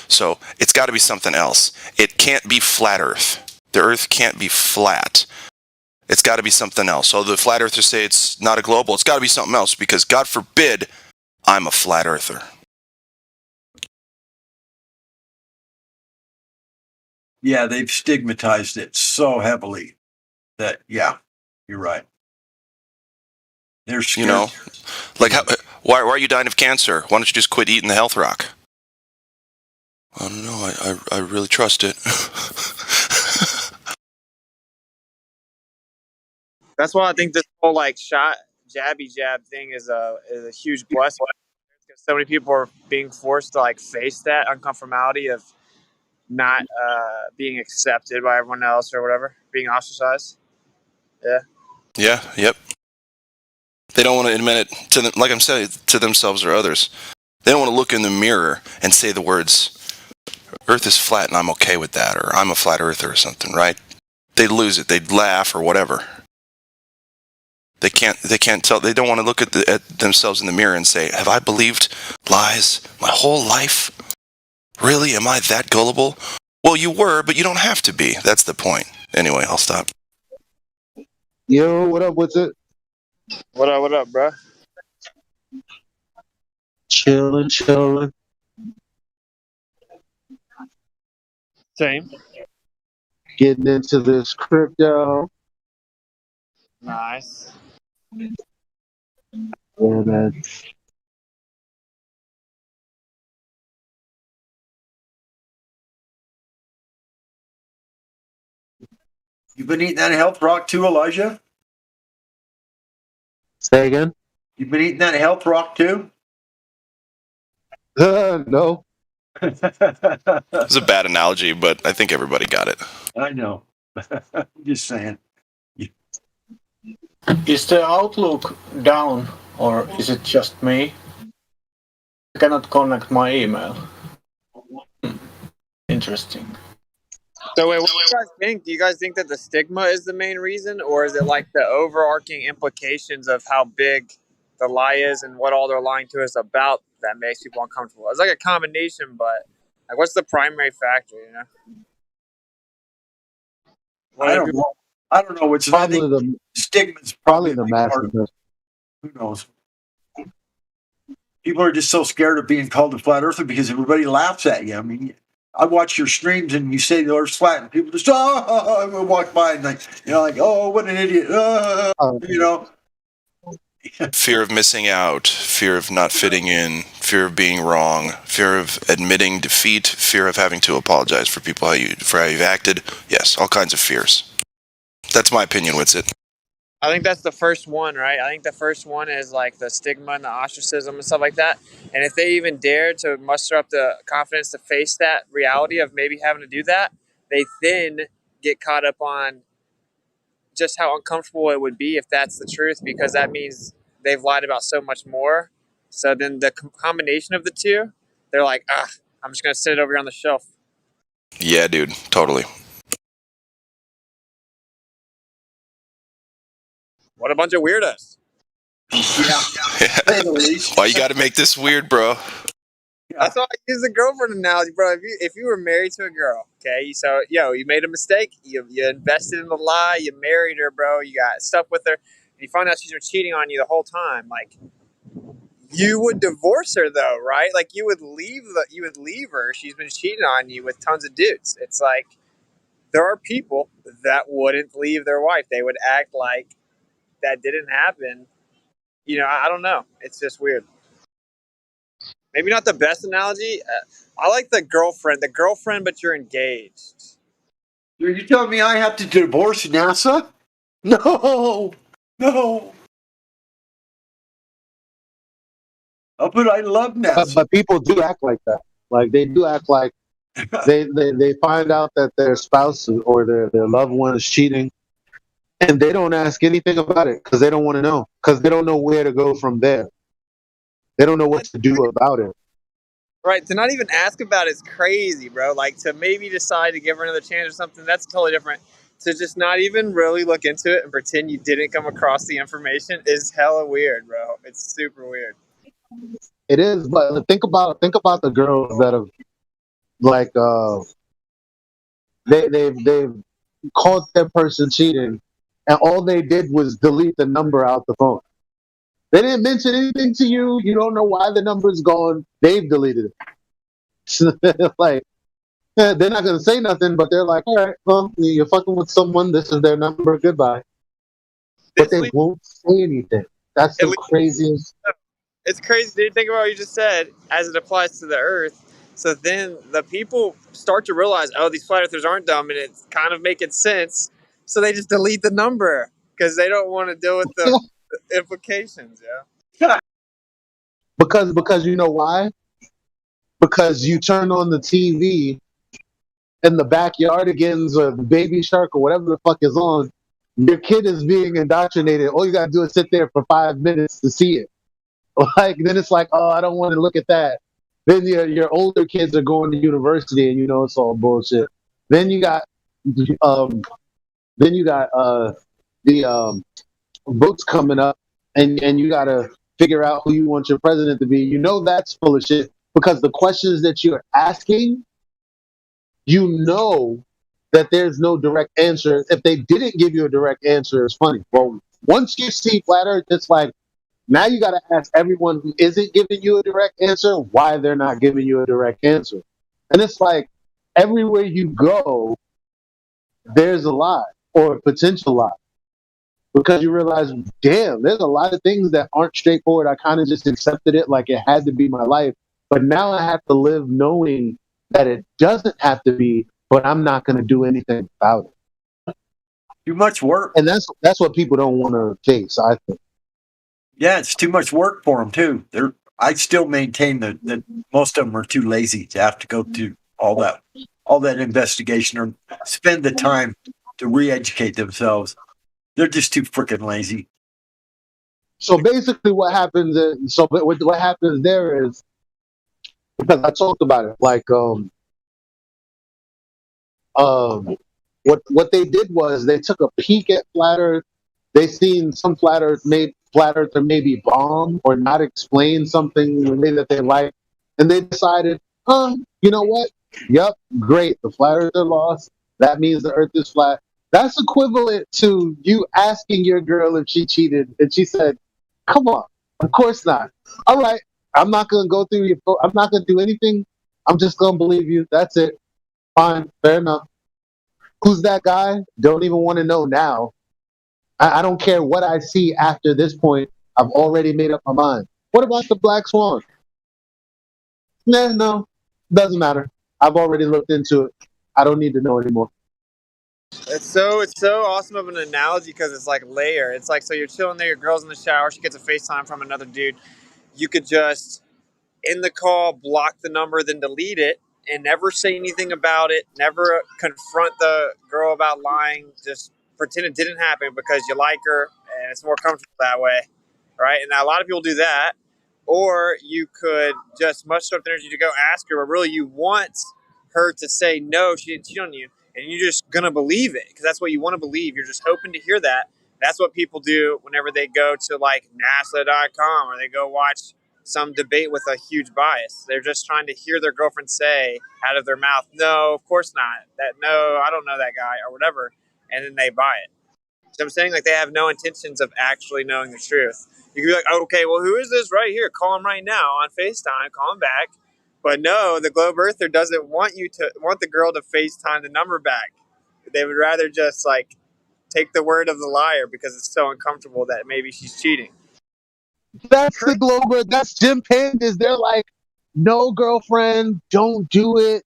[SPEAKER 5] So it's got to be something else. It can't be flat Earth. The Earth can't be flat. It's got to be something else. So the flat earthers say it's not a global. It's got to be something else because God forbid I'm a flat earther.
[SPEAKER 18] Yeah, they've stigmatized it so heavily that, yeah, you're right. They're scared.
[SPEAKER 5] Like why are you dying of cancer? Why don't you just quit eating the health rock? I don't know. I really trust it.
[SPEAKER 3] That's why I think this whole jabby jab thing is a huge blessing. Because so many people are being forced to face that uncomfortability of not being accepted by everyone else or whatever, being ostracized. Yeah.
[SPEAKER 5] Yep. They don't want to admit it to them, like I'm saying, to themselves or others. They don't want to look in the mirror and say the words, Earth is flat and I'm okay with that, or I'm a flat earther or something, right? They'd lose it. They'd laugh or whatever. They can't tell. They don't want to look at themselves in the mirror and say, have I believed lies my whole life? Really? Am I that gullible? Well, you were, but you don't have to be. That's the point. Anyway, I'll stop.
[SPEAKER 22] Yo, what up? What's it?
[SPEAKER 3] What up, bro?
[SPEAKER 22] Chilling.
[SPEAKER 3] Same.
[SPEAKER 22] Getting into this crypto.
[SPEAKER 3] Nice.
[SPEAKER 22] Yeah, man.
[SPEAKER 18] You've been eating that health rock too, Elijah?
[SPEAKER 22] Say again?
[SPEAKER 18] You've been eating that health rock too?
[SPEAKER 22] No.
[SPEAKER 5] It's a bad analogy, but I think everybody got it.
[SPEAKER 18] I know. I'm just saying.
[SPEAKER 2] Is the outlook down, or is it just me? I cannot connect my email. Interesting.
[SPEAKER 3] So wait, what do you guys think? Do you guys think that the stigma is the main reason, or is it the overarching implications of how big the lie is and what all they're lying to us about that makes people uncomfortable? It's like a combination, but Like, what's the primary factor? You know.
[SPEAKER 18] I don't know. I don't know. Which I
[SPEAKER 22] Probably
[SPEAKER 18] think
[SPEAKER 22] the
[SPEAKER 18] stigma's
[SPEAKER 22] probably
[SPEAKER 18] probably a
[SPEAKER 22] the
[SPEAKER 18] big part of it.
[SPEAKER 22] massive.
[SPEAKER 18] Who knows? People are just so scared of being called a flat earther because everybody laughs at you. I mean, I watch your streams and you say the Earth's flat, and people just walk by and like, you know, like, oh, what an idiot, you know.
[SPEAKER 5] Fear of missing out, fear of not fitting in, fear of being wrong, fear of admitting defeat, fear of having to apologize for people for how you've acted. Yes, all kinds of fears. That's my opinion, Witsit.
[SPEAKER 3] I think that's the first one, right? I think the first one is like the stigma and the ostracism and stuff like that. And if they even dare to muster up the confidence to face that reality of maybe having to do that, they then get caught up on just how uncomfortable it would be if that's the truth, because that means they've lied about so much more. So then the combination of the two, they're like, I'm just going to sit it over here on the shelf.
[SPEAKER 5] Yeah, dude, totally.
[SPEAKER 3] What a bunch of weirdos.
[SPEAKER 5] Why you got to make this weird, bro?
[SPEAKER 3] That's why I use the girlfriend analogy, bro. If you were married to a girl, okay, so you made a mistake, you invested in the lie, you married her, bro, you got stuck with her, and you find out she's been cheating on you the whole time. Like, you would divorce her though, right? Like, you would leave her. She's been cheating on you with tons of dudes. It's like there are people that wouldn't leave their wife. They would act like that didn't happen. You know, I don't know. It's just weird. Maybe not the best analogy. I like the girlfriend, but you're engaged.
[SPEAKER 18] Are you telling me I have to divorce NASA? No. Oh, but I love NASA.
[SPEAKER 22] But people do act like that. Like, they do act like they find out that their spouse or their loved one is cheating, and they don't ask anything about it because they don't want to know, because they don't know where to go from there. They don't know what to do about it.
[SPEAKER 3] Right, to not even ask about it's crazy, bro. Like, to maybe decide to give her another chance or something, that's totally different. To just not even really look into it and pretend you didn't come across the information is hella weird, bro. It's super weird.
[SPEAKER 22] It is, but think about the girls that have, like, they've caught that person cheating, and all they did was delete the number out the phone. They didn't mention anything to you. You don't know why the number's gone. They've deleted it. So, like, they're not going to say nothing, but they're like, all right, well, you're fucking with someone. This is their number. Goodbye. But they won't say anything. That's the craziest.
[SPEAKER 3] It's crazy, dude. Think about what you just said as it applies to the Earth. So then the people start to realize, oh, these flat earthers aren't dumb, and it's kind of making sense. So they just delete the number because they don't want to deal with the implications. Yeah.
[SPEAKER 22] Because you know why? Because you turn on the TV and the Backyardigans or the Baby Shark or whatever the fuck is on, your kid is being indoctrinated. All you gotta do is sit there for 5 minutes to see it. Like, then it's like, oh, I don't want to look at that. Then your older kids are going to university, and you know it's all bullshit. Then you got the votes coming up, and you gotta figure out who you want your president to be. You know that's full of shit because the questions that you're asking, you know that there's no direct answer. If they didn't give you a direct answer, it's funny. Well, once you see flat Earth, it's like, now you got to ask everyone who isn't giving you a direct answer why they're not giving you a direct answer. And it's like everywhere you go, there's a lie or a potential lie. Because you realize, damn, there's a lot of things that aren't straightforward. I kind of just accepted it like it had to be my life. But now I have to live knowing that it doesn't have to be, but I'm not going to do anything about it.
[SPEAKER 18] Too much work.
[SPEAKER 22] And that's what people don't want to face, I think.
[SPEAKER 18] Yeah, it's too much work for them too. I still maintain that most of them are too lazy to have to go through all that investigation or spend the time to re-educate themselves. They're just too freaking lazy.
[SPEAKER 22] So basically, what happens there is, because I talked about it, like what they did was they took a peek at flat Earth. They seen some flat earther maybe bomb or not explain something in the way that they like, and they decided, you know what? Yep, great. The flat earther lost. That means the earth is flat. That's equivalent to you asking your girl if she cheated and she said, come on, of course not. All right, I'm not going to go through your phone. I'm not going to do anything. I'm just going to believe you. That's it. Fine, fair enough. Who's that guy? Don't even want to know now. I don't care what I see after this point. I've already made up my mind. What about the black swan? Nah, no, doesn't matter. I've already looked into it. I don't need to know anymore.
[SPEAKER 3] It's so awesome of an analogy because it's like layer. It's like, so you're chilling there, your girl's in the shower, she gets a FaceTime from another dude. You could just in the call block the number, then delete it, and never say anything about it. Never confront the girl about lying. Just pretend it didn't happen because you like her and it's more comfortable that way, right? And now a lot of people do that. Or you could just muster up the energy to go ask her, but really you want her to say no, she didn't cheat on you, and you're just gonna believe it because that's what you want to believe. You're just hoping to hear that. That's what people do whenever they go to like NASA.com or they go watch some debate with a huge bias. They're just trying to hear their girlfriend say out of their mouth, "No, of course not. That no, I don't know that guy," or whatever, and then they buy it. So I'm saying like they have no intentions of actually knowing the truth. You could be like, oh, okay, well, who is this right here? Call him right now on FaceTime. Call him back. But no, the Globe Earther doesn't want the girl to FaceTime the number back. They would rather just like take the word of the liar because it's so uncomfortable that maybe she's cheating.
[SPEAKER 22] That's the Glober. That's Jim Pandas. They're like, no, girlfriend, don't do it.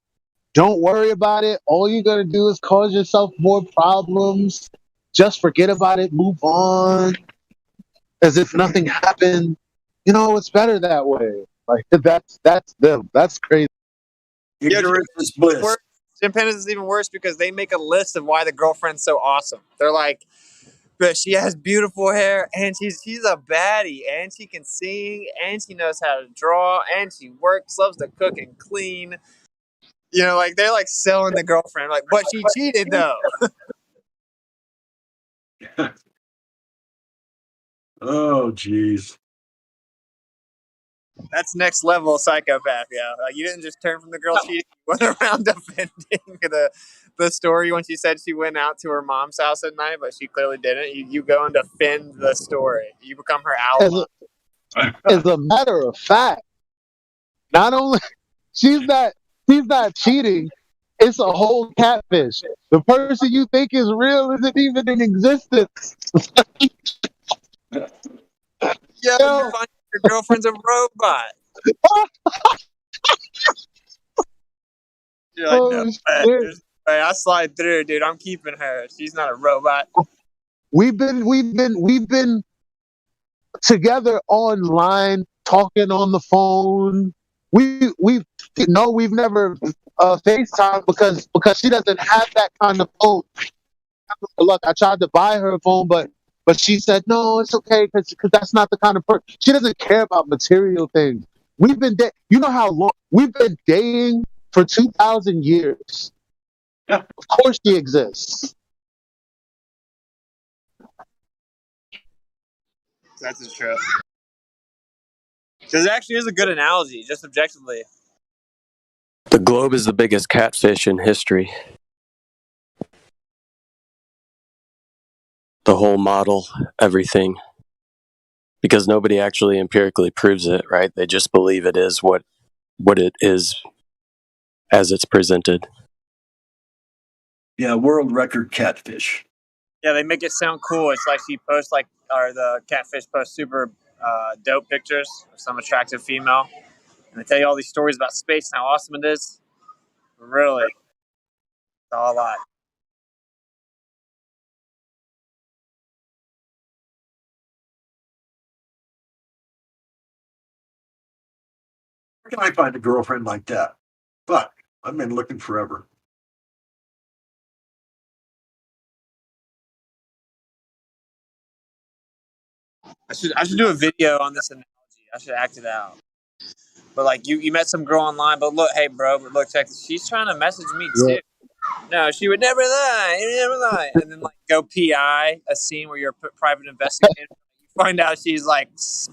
[SPEAKER 22] Don't worry about it. All you're going to do is cause yourself more problems. Just forget about it. Move on. As if nothing happened. You know, it's better that way. Like, that's them. That's crazy.
[SPEAKER 18] Ignorance is bliss.
[SPEAKER 3] Jim Pandas is even worse because they make a list of why the girlfriend's so awesome. They're like, but she has beautiful hair, and she's a baddie, and she can sing, and she knows how to draw, and she works, loves to cook and clean. You know, like they're like selling the girlfriend, like, but she cheated though.
[SPEAKER 18] Oh, jeez.
[SPEAKER 3] That's next level psychopath, yeah. Like, you didn't just turn from the girl cheating. You went around defending the story when she said she went out to her mom's house at night, but she clearly didn't. You go and defend the story. You become her ally.
[SPEAKER 22] As a matter of fact, not only she's not cheating, it's a whole catfish. The person you think is real isn't even in existence.
[SPEAKER 3] Yeah, you find your girlfriend's a robot. You're like, no, I slide through, dude. I'm keeping her. She's not a robot.
[SPEAKER 22] We've been together online, talking on the phone. We've never FaceTime because she doesn't have that kind of phone. Look, I tried to buy her a phone, but she said no, it's okay because that's not the kind of person. She doesn't care about material things. We've been you know how long we've been dating for 2,000 years.
[SPEAKER 18] Yeah.
[SPEAKER 22] Of course she exists.
[SPEAKER 3] That's true. Because it actually is a good analogy, just objectively.
[SPEAKER 13] The globe is the biggest catfish in history. The whole model, everything. Because nobody actually empirically proves it, right? They just believe it is what it is as it's presented.
[SPEAKER 18] Yeah, world record catfish.
[SPEAKER 3] Yeah, they make it sound cool. It's like she posts or the catfish posts super dope pictures of some attractive female. And they tell you all these stories about space and how awesome it is. Really, it's all a lot.
[SPEAKER 18] Where can I find a girlfriend like that? Fuck, I've been looking forever.
[SPEAKER 3] I should do a video on this analogy. I should act it out. But like you met some girl online, but look, hey bro, but look, check this. She's trying to message me too. No, she would never lie. You never lie. And then like go PI a scene where you're a private investigator. You find out she's like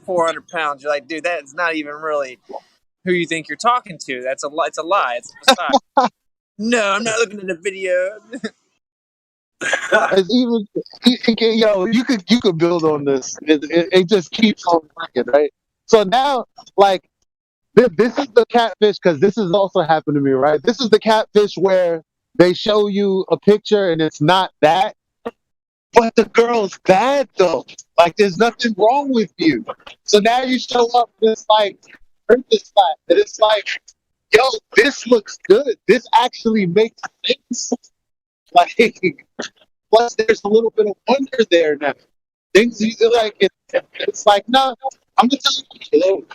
[SPEAKER 3] 400 pounds. You're like, dude, that's not even really who you think you're talking to. That's a lie. It's a lie. It's a facade. No, I'm not looking at the video.
[SPEAKER 22] It's even, you could build on this. It just keeps on working, right? So now, like, this is the catfish, because this has also happened to me, right? This is the catfish where they show you a picture and it's not that, but the girl's bad though. Like, there's nothing wrong with you. So now you show up and it's like, and it's like, yo, this looks good. This actually makes sense. Like, plus there's a little bit of wonder there now. Things you like, it's like, no, I'm gonna tell you.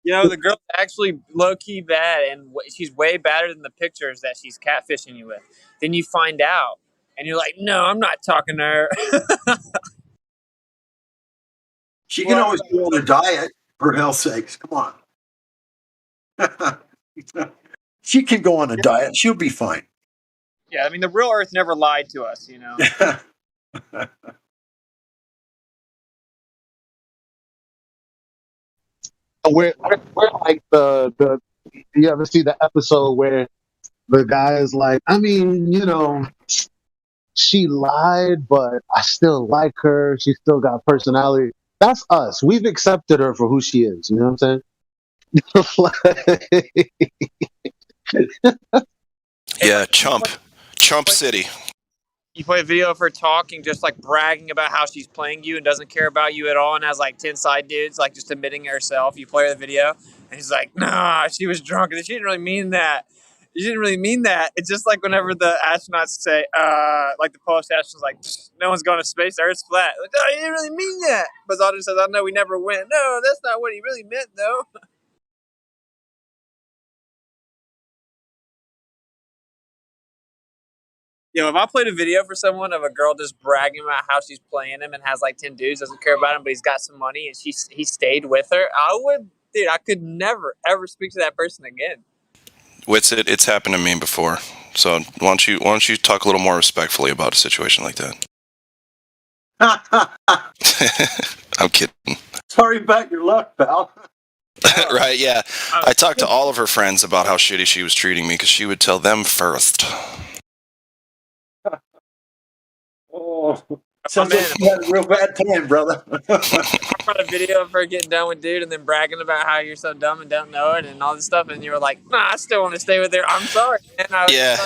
[SPEAKER 3] You know, the girl's actually low-key bad, and she's way badder than the pictures that she's catfishing you with. Then you find out, and you're like, no, I'm not talking to her.
[SPEAKER 18] She can always go on a diet, for hell's sakes. Come on. She can go on a diet. She'll be fine.
[SPEAKER 3] Yeah, I mean, the real Earth never lied to us, you know?
[SPEAKER 22] We're like the you ever see the episode where the guy is like, I mean, she lied, but I still like her. She still got personality. That's us. We've accepted her for who she is. You know what I'm saying?
[SPEAKER 5] Yeah, Chump City.
[SPEAKER 3] You play a video of her talking, just like bragging about how she's playing you and doesn't care about you at all, and has like 10 side dudes, like just admitting herself. You play her the video, and he's like, nah, she was drunk, and she didn't really mean that. You didn't really mean that. It's just like whenever the astronauts say, like the Polish astronauts, like, no one's going to space, Earth's flat. Like, no, he didn't really mean that. But Zaldin says, I know we never went. No, that's not what he really meant, though. If I played a video for someone of a girl just bragging about how she's playing him and has like 10 dudes, doesn't care about him, but he's got some money, and he stayed with her, I could never, ever speak to that person again.
[SPEAKER 5] Witsit, it's happened to me before. So why don't you talk a little more respectfully about a situation like that? I'm kidding.
[SPEAKER 18] Sorry about your luck, pal.
[SPEAKER 5] Right, yeah. I talked to all of her friends about how shitty she was treating me because she would tell them first.
[SPEAKER 18] Oh, sounds like you had a real bad time, brother.
[SPEAKER 3] I brought a video of her getting done with dude and then bragging about how you're so dumb and don't know it and all this stuff, and you were like, nah, I still want to stay with her. I'm sorry, man.
[SPEAKER 5] Yeah,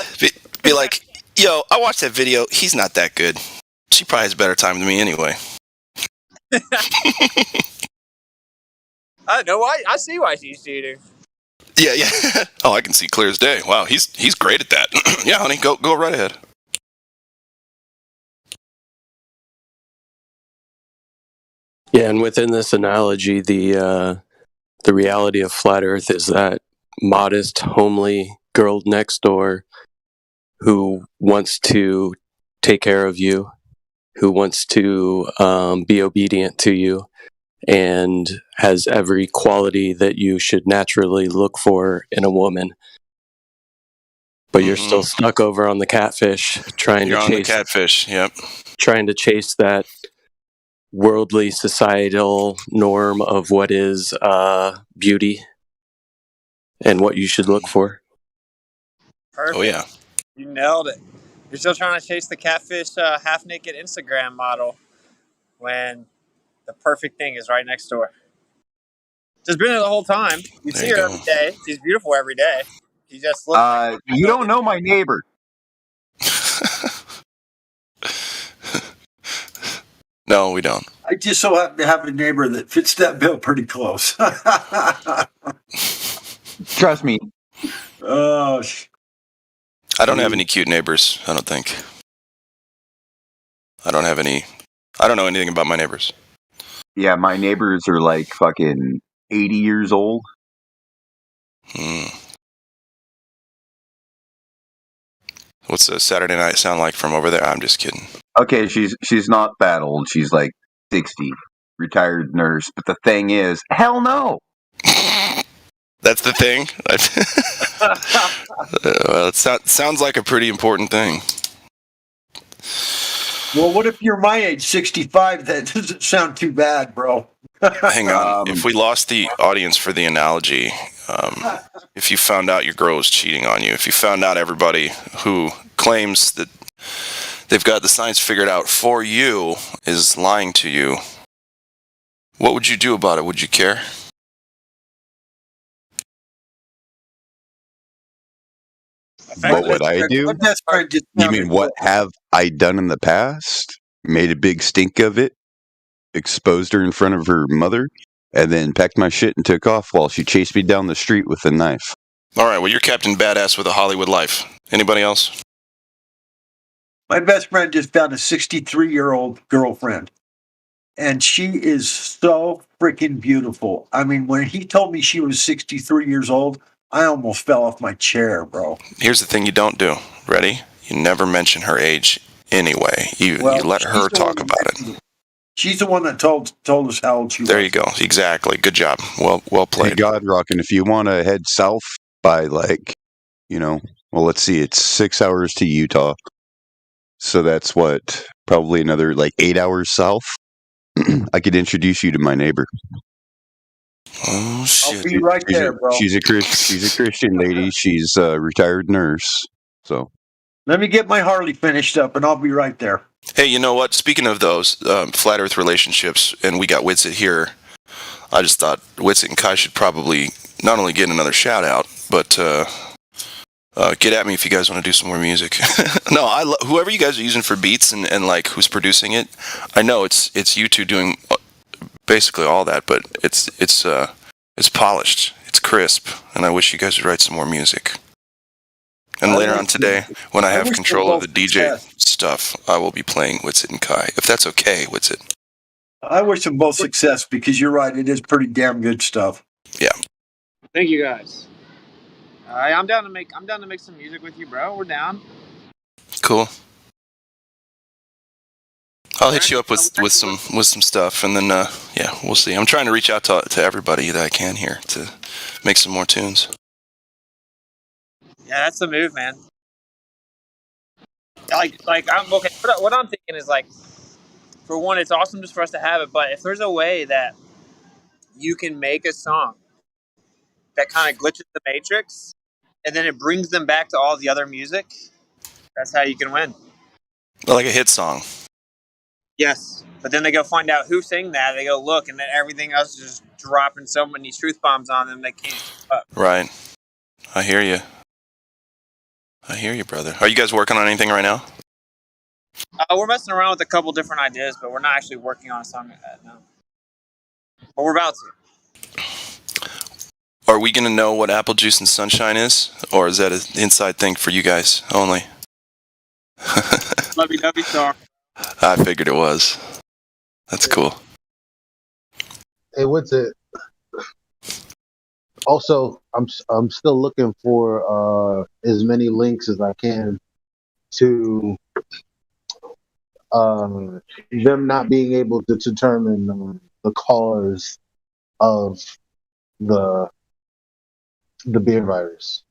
[SPEAKER 5] be like, yo, I watched that video. He's not that good. She probably has a better time than me anyway.
[SPEAKER 3] I know. I see why she's cheating.
[SPEAKER 5] Yeah. Oh, I can see clear as day. Wow, he's great at that. Yeah, honey, go right ahead.
[SPEAKER 13] Yeah, and within this analogy, the reality of flat Earth is that modest, homely girl next door who wants to take care of you, who wants to be obedient to you, and has every quality that you should naturally look for in a woman. But you're still stuck over on the catfish, trying to chase that worldly societal norm of what is beauty and what you should look for.
[SPEAKER 3] Perfect.
[SPEAKER 5] Oh yeah,
[SPEAKER 3] you nailed it. You're still trying to chase the catfish half-naked Instagram model when the perfect thing is right next door. Just been there the whole time. You see her every day. She's beautiful every day. She just looks
[SPEAKER 6] you don't know my neighbor.
[SPEAKER 5] No, we don't.
[SPEAKER 18] I just so happen to have a neighbor that fits that bill pretty close.
[SPEAKER 6] Trust me.
[SPEAKER 18] Oh,
[SPEAKER 5] I don't have any cute neighbors, I don't think. I don't know anything about my neighbors.
[SPEAKER 6] Yeah, my neighbors are like fucking 80 years old.
[SPEAKER 5] What's the Saturday night sound like from over there? I'm just kidding.
[SPEAKER 6] Okay, she's not that old. She's like 60, retired nurse. But the thing is, hell no.
[SPEAKER 5] That's the thing? Well, it sounds like a pretty important thing.
[SPEAKER 18] Well, what if you're my age, 65? That doesn't sound too bad, bro.
[SPEAKER 5] Hang on. If we lost the audience for the analogy, if you found out your girl was cheating on you, if you found out everybody who claims that they've got the science figured out for you is lying to you, what would you do about it? Would you care?
[SPEAKER 6] What would I do?
[SPEAKER 18] My best friend just
[SPEAKER 6] You
[SPEAKER 18] found
[SPEAKER 6] mean
[SPEAKER 18] a
[SPEAKER 6] what have I done in the past? Made a big stink of it, exposed her in front of her mother, and then packed my shit and took off while she chased me down the street with a knife.
[SPEAKER 5] All right, well, you're Captain Badass with a Hollywood life. Anybody else?
[SPEAKER 18] My best friend just found a 63-year-old girlfriend, and she is so freaking beautiful. I mean, when he told me she was 63 years old, I almost fell off my chair, bro.
[SPEAKER 5] Here's the thing you don't do. Ready? You never mention her age anyway. You let her
[SPEAKER 18] she's the
[SPEAKER 5] talk
[SPEAKER 18] one
[SPEAKER 5] about
[SPEAKER 18] that
[SPEAKER 5] it.
[SPEAKER 18] mentioned it. She's the one that told us how old she was.
[SPEAKER 5] There you go. Exactly. Good job. Well
[SPEAKER 6] Hey,
[SPEAKER 5] played.
[SPEAKER 6] God Rockin', if you want to head south by well, let's see, it's 6 hours to Utah. So that's probably another 8 hours south. I could introduce you to my neighbor.
[SPEAKER 5] Oh,
[SPEAKER 18] I'll
[SPEAKER 5] shit.
[SPEAKER 18] be right there, bro.
[SPEAKER 6] She's a Christian lady. She's a retired nurse. So
[SPEAKER 18] Let me get my Harley finished up, and I'll be right there.
[SPEAKER 5] Hey, you know what? Speaking of those flat Earth relationships, and we got Witsit here, I just thought Witsit and Kai should probably not only get another shout out, but get at me if you guys want to do some more music. No, whoever you guys are using for beats and who's producing it. I know it's you two doing basically all that, but it's polished, it's crisp, and I wish you guys would write some more music. And later on today, when I have control of the DJ stuff, I will be playing Witsit and Kai, if that's okay, Witsit.
[SPEAKER 18] I wish them both success because you're right, it is pretty damn good stuff.
[SPEAKER 5] Yeah.
[SPEAKER 3] Thank you guys. I'm down to make some music with you, bro. We're down.
[SPEAKER 5] Cool. I'll hit you up with some stuff, and then we'll see. I'm trying to reach out to everybody that I can here to make some more tunes.
[SPEAKER 3] Yeah, that's the move, man. I'm okay. What I'm thinking is for one, it's awesome just for us to have it. But if there's a way that you can make a song that kind of glitches the matrix, and then it brings them back to all the other music, that's how you can win.
[SPEAKER 5] Like a hit song.
[SPEAKER 3] Yes, but then they go find out who sang that. They go look, and then everything else is just dropping so many truth bombs on them they can't keep up.
[SPEAKER 5] Right. I hear you. Brother. Are you guys working on anything right now?
[SPEAKER 3] We're messing around with a couple different ideas, but we're not actually working on a song now. But we're about to.
[SPEAKER 5] Are we going to know what Apple Juice and Sunshine is? Or is that an inside thing for you guys only?
[SPEAKER 3] Lovey-dovey song.
[SPEAKER 5] I figured it was. That's cool.
[SPEAKER 22] Hey, what's it? Also, I'm still looking for as many links as I can to them not being able to determine the cause of the beer virus.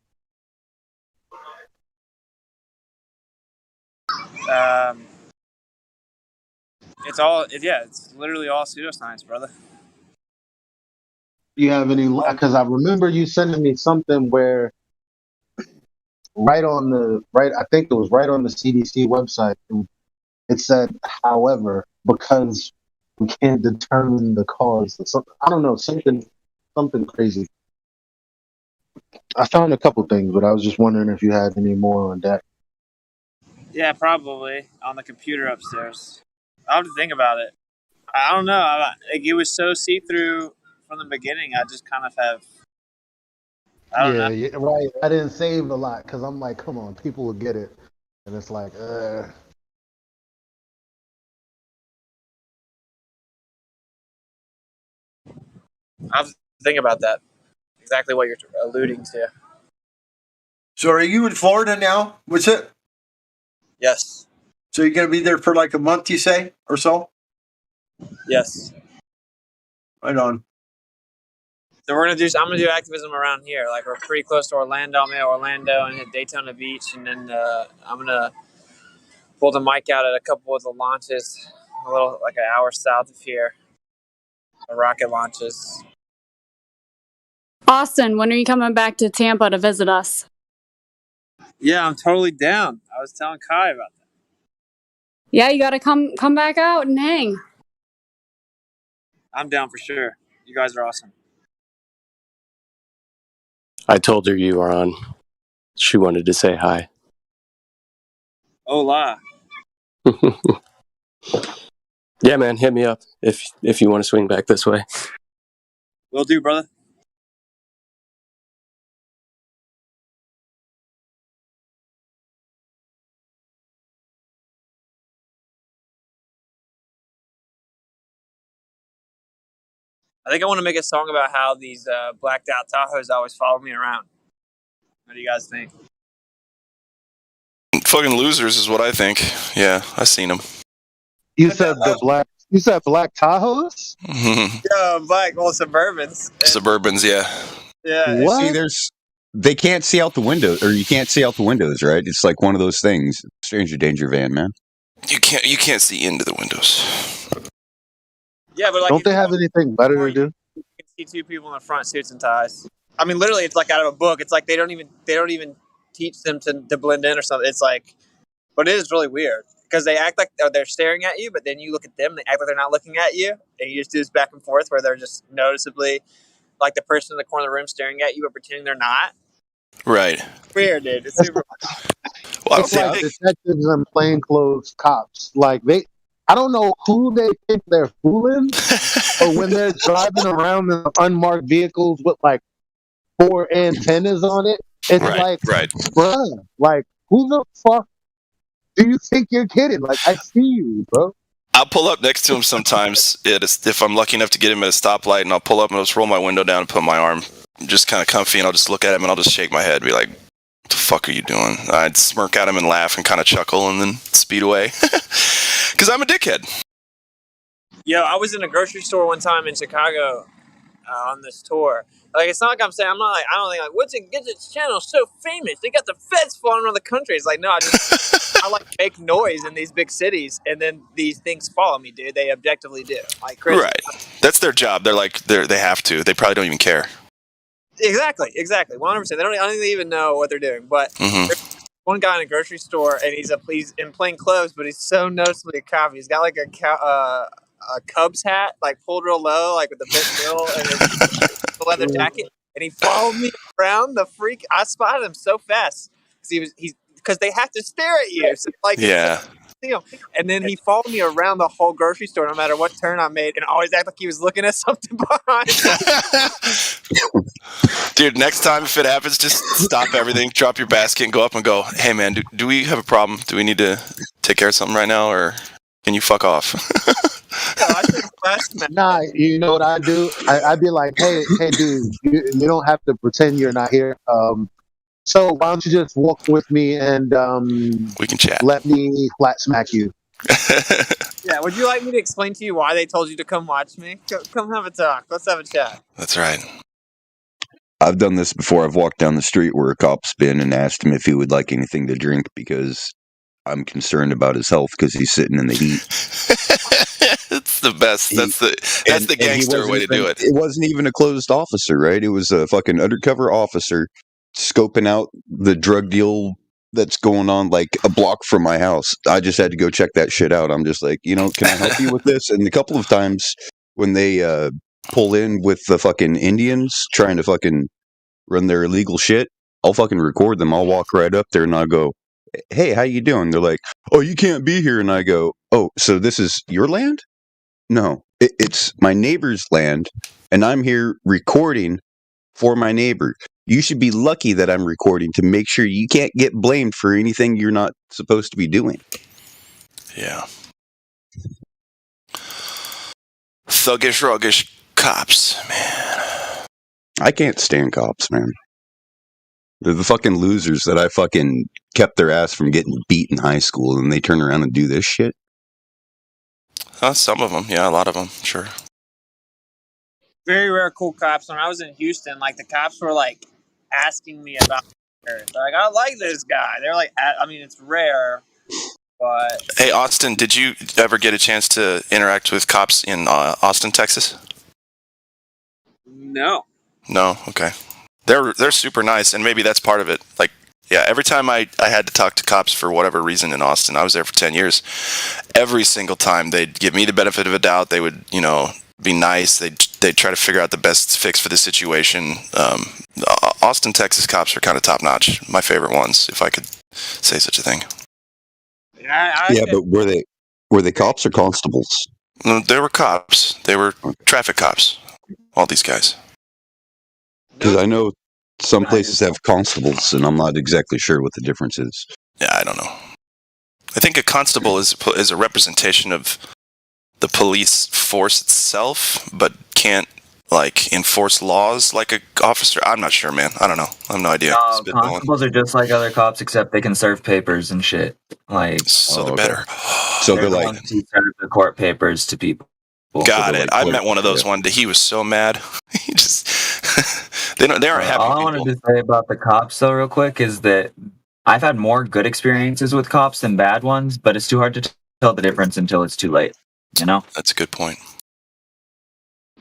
[SPEAKER 3] It's literally all pseudoscience, brother.
[SPEAKER 22] You have any? Because I remember you sending me something where I think it was right on the CDC website. It said, however, because we can't determine the cause. I don't know, something crazy. I found a couple things, but I was just wondering if you had any more on deck.
[SPEAKER 3] Yeah, probably on the computer upstairs. I'll have to think about it. I don't know. It was so see-through from the beginning. I just kind of have. I don't know.
[SPEAKER 22] Yeah, right. I didn't save a lot because I'm like, come on, people will get it, and it's like,
[SPEAKER 3] I'll have to think about that. Exactly what you're alluding to.
[SPEAKER 18] So are you in Florida now? What's it?
[SPEAKER 3] Yes.
[SPEAKER 18] So you're going to be there for a month, you say, or so?
[SPEAKER 3] Yes.
[SPEAKER 18] Right on.
[SPEAKER 3] So I'm gonna do activism around here. We're pretty close to Orlando. I'm in Orlando and hit Daytona Beach, and then I'm gonna pull the mic out at a couple of the launches, a little an hour south of here. rocket launches.
[SPEAKER 7] Austin, when are you coming back to Tampa to visit us?
[SPEAKER 3] Yeah, I'm totally down. I was telling Kai about that.
[SPEAKER 7] Yeah, you gotta come back out and hang.
[SPEAKER 3] I'm down for sure. You guys are awesome.
[SPEAKER 13] I told her you were on. She wanted to say hi.
[SPEAKER 3] Hola.
[SPEAKER 13] Yeah, man, hit me up if you want to swing back this way.
[SPEAKER 3] Will do, brother. I think I want to make a song about how these blacked out Tahoes always follow me around. What do you guys think?
[SPEAKER 5] Fucking losers is what I think. Yeah, I seen them.
[SPEAKER 22] You said black Tahoes?
[SPEAKER 3] Yeah, black, well, Suburbans.
[SPEAKER 5] Suburbans, yeah.
[SPEAKER 3] Yeah.
[SPEAKER 22] What?
[SPEAKER 6] See, they can't see out the window, or you can't see out the windows, right? It's like one of those things. Stranger danger van, man.
[SPEAKER 5] You can't see into the windows.
[SPEAKER 3] Yeah, but like,
[SPEAKER 22] Don't they have anything better to do?
[SPEAKER 3] you can see two people in the front, suits and ties. I mean, literally, it's like out of a book. It's like they don't even teach them to blend in or something. It's like, but it is really weird because they act like they're staring at you, but then you look at them, they act like they're not looking at you, and you just do this back and forth where they're just noticeably like the person in the corner of the room staring at you, but pretending they're not.
[SPEAKER 5] Right.
[SPEAKER 3] Weird, dude. It's super.
[SPEAKER 5] Well,
[SPEAKER 22] It's like detectives and plainclothes cops. Like I don't know who they think they're fooling, or when they're driving around in unmarked vehicles with like 4 antennas on it. It's
[SPEAKER 5] right,
[SPEAKER 22] bruh, like who the fuck do you think you're kidding? Like I see you, bro.
[SPEAKER 5] I'll pull up next to him sometimes if I'm lucky enough to get him at a stoplight, and I'll pull up and I'll just roll my window down and put my arm just kind of comfy, and I'll just look at him and I'll just shake my head and be like, what the fuck are you doing? I'd smirk at him and laugh and kind of chuckle and then speed away. Because I'm a dickhead.
[SPEAKER 3] Yo, I was in a grocery store one time in Chicago on this tour. Like, it's not like I'm saying, I'm not like, I don't think like, what's it, Gidget's channel so famous? They got the feds flying around the country. It's like, no, I like make noise in these big cities, and then these things follow me, dude. They objectively do. Like, Chris,
[SPEAKER 5] Right. That's their job. They're like, they have to. They probably don't even care.
[SPEAKER 3] Exactly. 100%. I don't think they even know what they're doing. But there's one guy in a grocery store, and he's in plain clothes, but he's so noticeably a cop. He's got like a Cubs hat, like pulled real low, like with the big bill and his leather jacket. And he followed me around the freak. I spotted him so fast because they have to stare at you. So, like,
[SPEAKER 5] yeah.
[SPEAKER 3] And then he followed me around the whole grocery store, no matter what turn I made, and always act like he was looking at something behind.
[SPEAKER 5] Dude, next time if it happens, just stop everything, drop your basket, and go up and go, hey man, do we have a problem? Do we need to take care of something right now, or can you fuck off?
[SPEAKER 22] Nah, you know what I do? I'd be like, hey dude, you don't have to pretend you're not here. So why don't you just walk with me and
[SPEAKER 5] we can chat.
[SPEAKER 22] Let me flat smack you.
[SPEAKER 3] Yeah, would you like me to explain to you why they told you to come watch me? Come have a talk. Let's have a chat.
[SPEAKER 5] That's right.
[SPEAKER 6] I've done this before. I've walked down the street where a cop's been and asked him if he would like anything to drink because I'm concerned about his health because he's sitting in the heat.
[SPEAKER 5] It's the best. That's the gangster way to do it.
[SPEAKER 6] It wasn't even a closed officer, right? It was a fucking undercover officer scoping out the drug deal that's going on like a block from my house. I just had to go check that shit out. I'm just like, can I help you with this? And a couple of times when they pull in with the fucking Indians trying to fucking run their illegal shit, I'll fucking record them. I'll walk right up there and I'll go, hey, how you doing? They're like, oh, you can't be here. And I go, oh, so this is your land? No, it's my neighbor's land, and I'm here recording for my neighbor. You should be lucky that I'm recording to make sure you can't get blamed for anything you're not supposed to be doing.
[SPEAKER 5] Yeah. Thuggish, ruggish cops, man.
[SPEAKER 6] I can't stand cops, man. They're the fucking losers that I fucking kept their ass from getting beat in high school, and they turn around and do this shit.
[SPEAKER 5] Some of them, yeah, a lot of them, sure.
[SPEAKER 3] Very rare cool cops. When I was in Houston, like the cops were like asking me about her. They're like, I like this guy. They're like, I mean, it's rare, but
[SPEAKER 5] Hey, Austin, did you ever get a chance to interact with cops in Austin, Texas?
[SPEAKER 3] No.
[SPEAKER 5] No, okay. They're super nice, and maybe that's part of it. Like, yeah, every time I had to talk to cops for whatever reason in Austin, I was there for 10 years. Every single time they'd give me the benefit of a doubt. They would, be nice. They'd try to figure out the best fix for the situation. Austin, Texas cops are kind of top notch. My favorite ones, if I could say such a thing.
[SPEAKER 6] Yeah, but were they cops or constables?
[SPEAKER 5] No, they were cops. They were traffic cops. All these guys.
[SPEAKER 6] Because I know some places have constables, and I'm not exactly sure what the difference is.
[SPEAKER 5] Yeah, I don't know. I think a constable is a representation of the police force itself, but can't enforce laws like a officer. I'm not sure, man. I don't know. I have no idea.
[SPEAKER 8] No, constables are just like other cops, except they can serve papers and shit.
[SPEAKER 5] So they're better.
[SPEAKER 6] So they're
[SPEAKER 8] the
[SPEAKER 6] like
[SPEAKER 8] ones who serve the court papers to people.
[SPEAKER 5] Got it. I met one of those one day. He was so mad. He just they aren't happy.
[SPEAKER 8] All I wanted to say about the cops, though, real quick, is that I've had more good experiences with cops than bad ones, but it's too hard to tell the difference until it's too late.
[SPEAKER 5] That's a good point.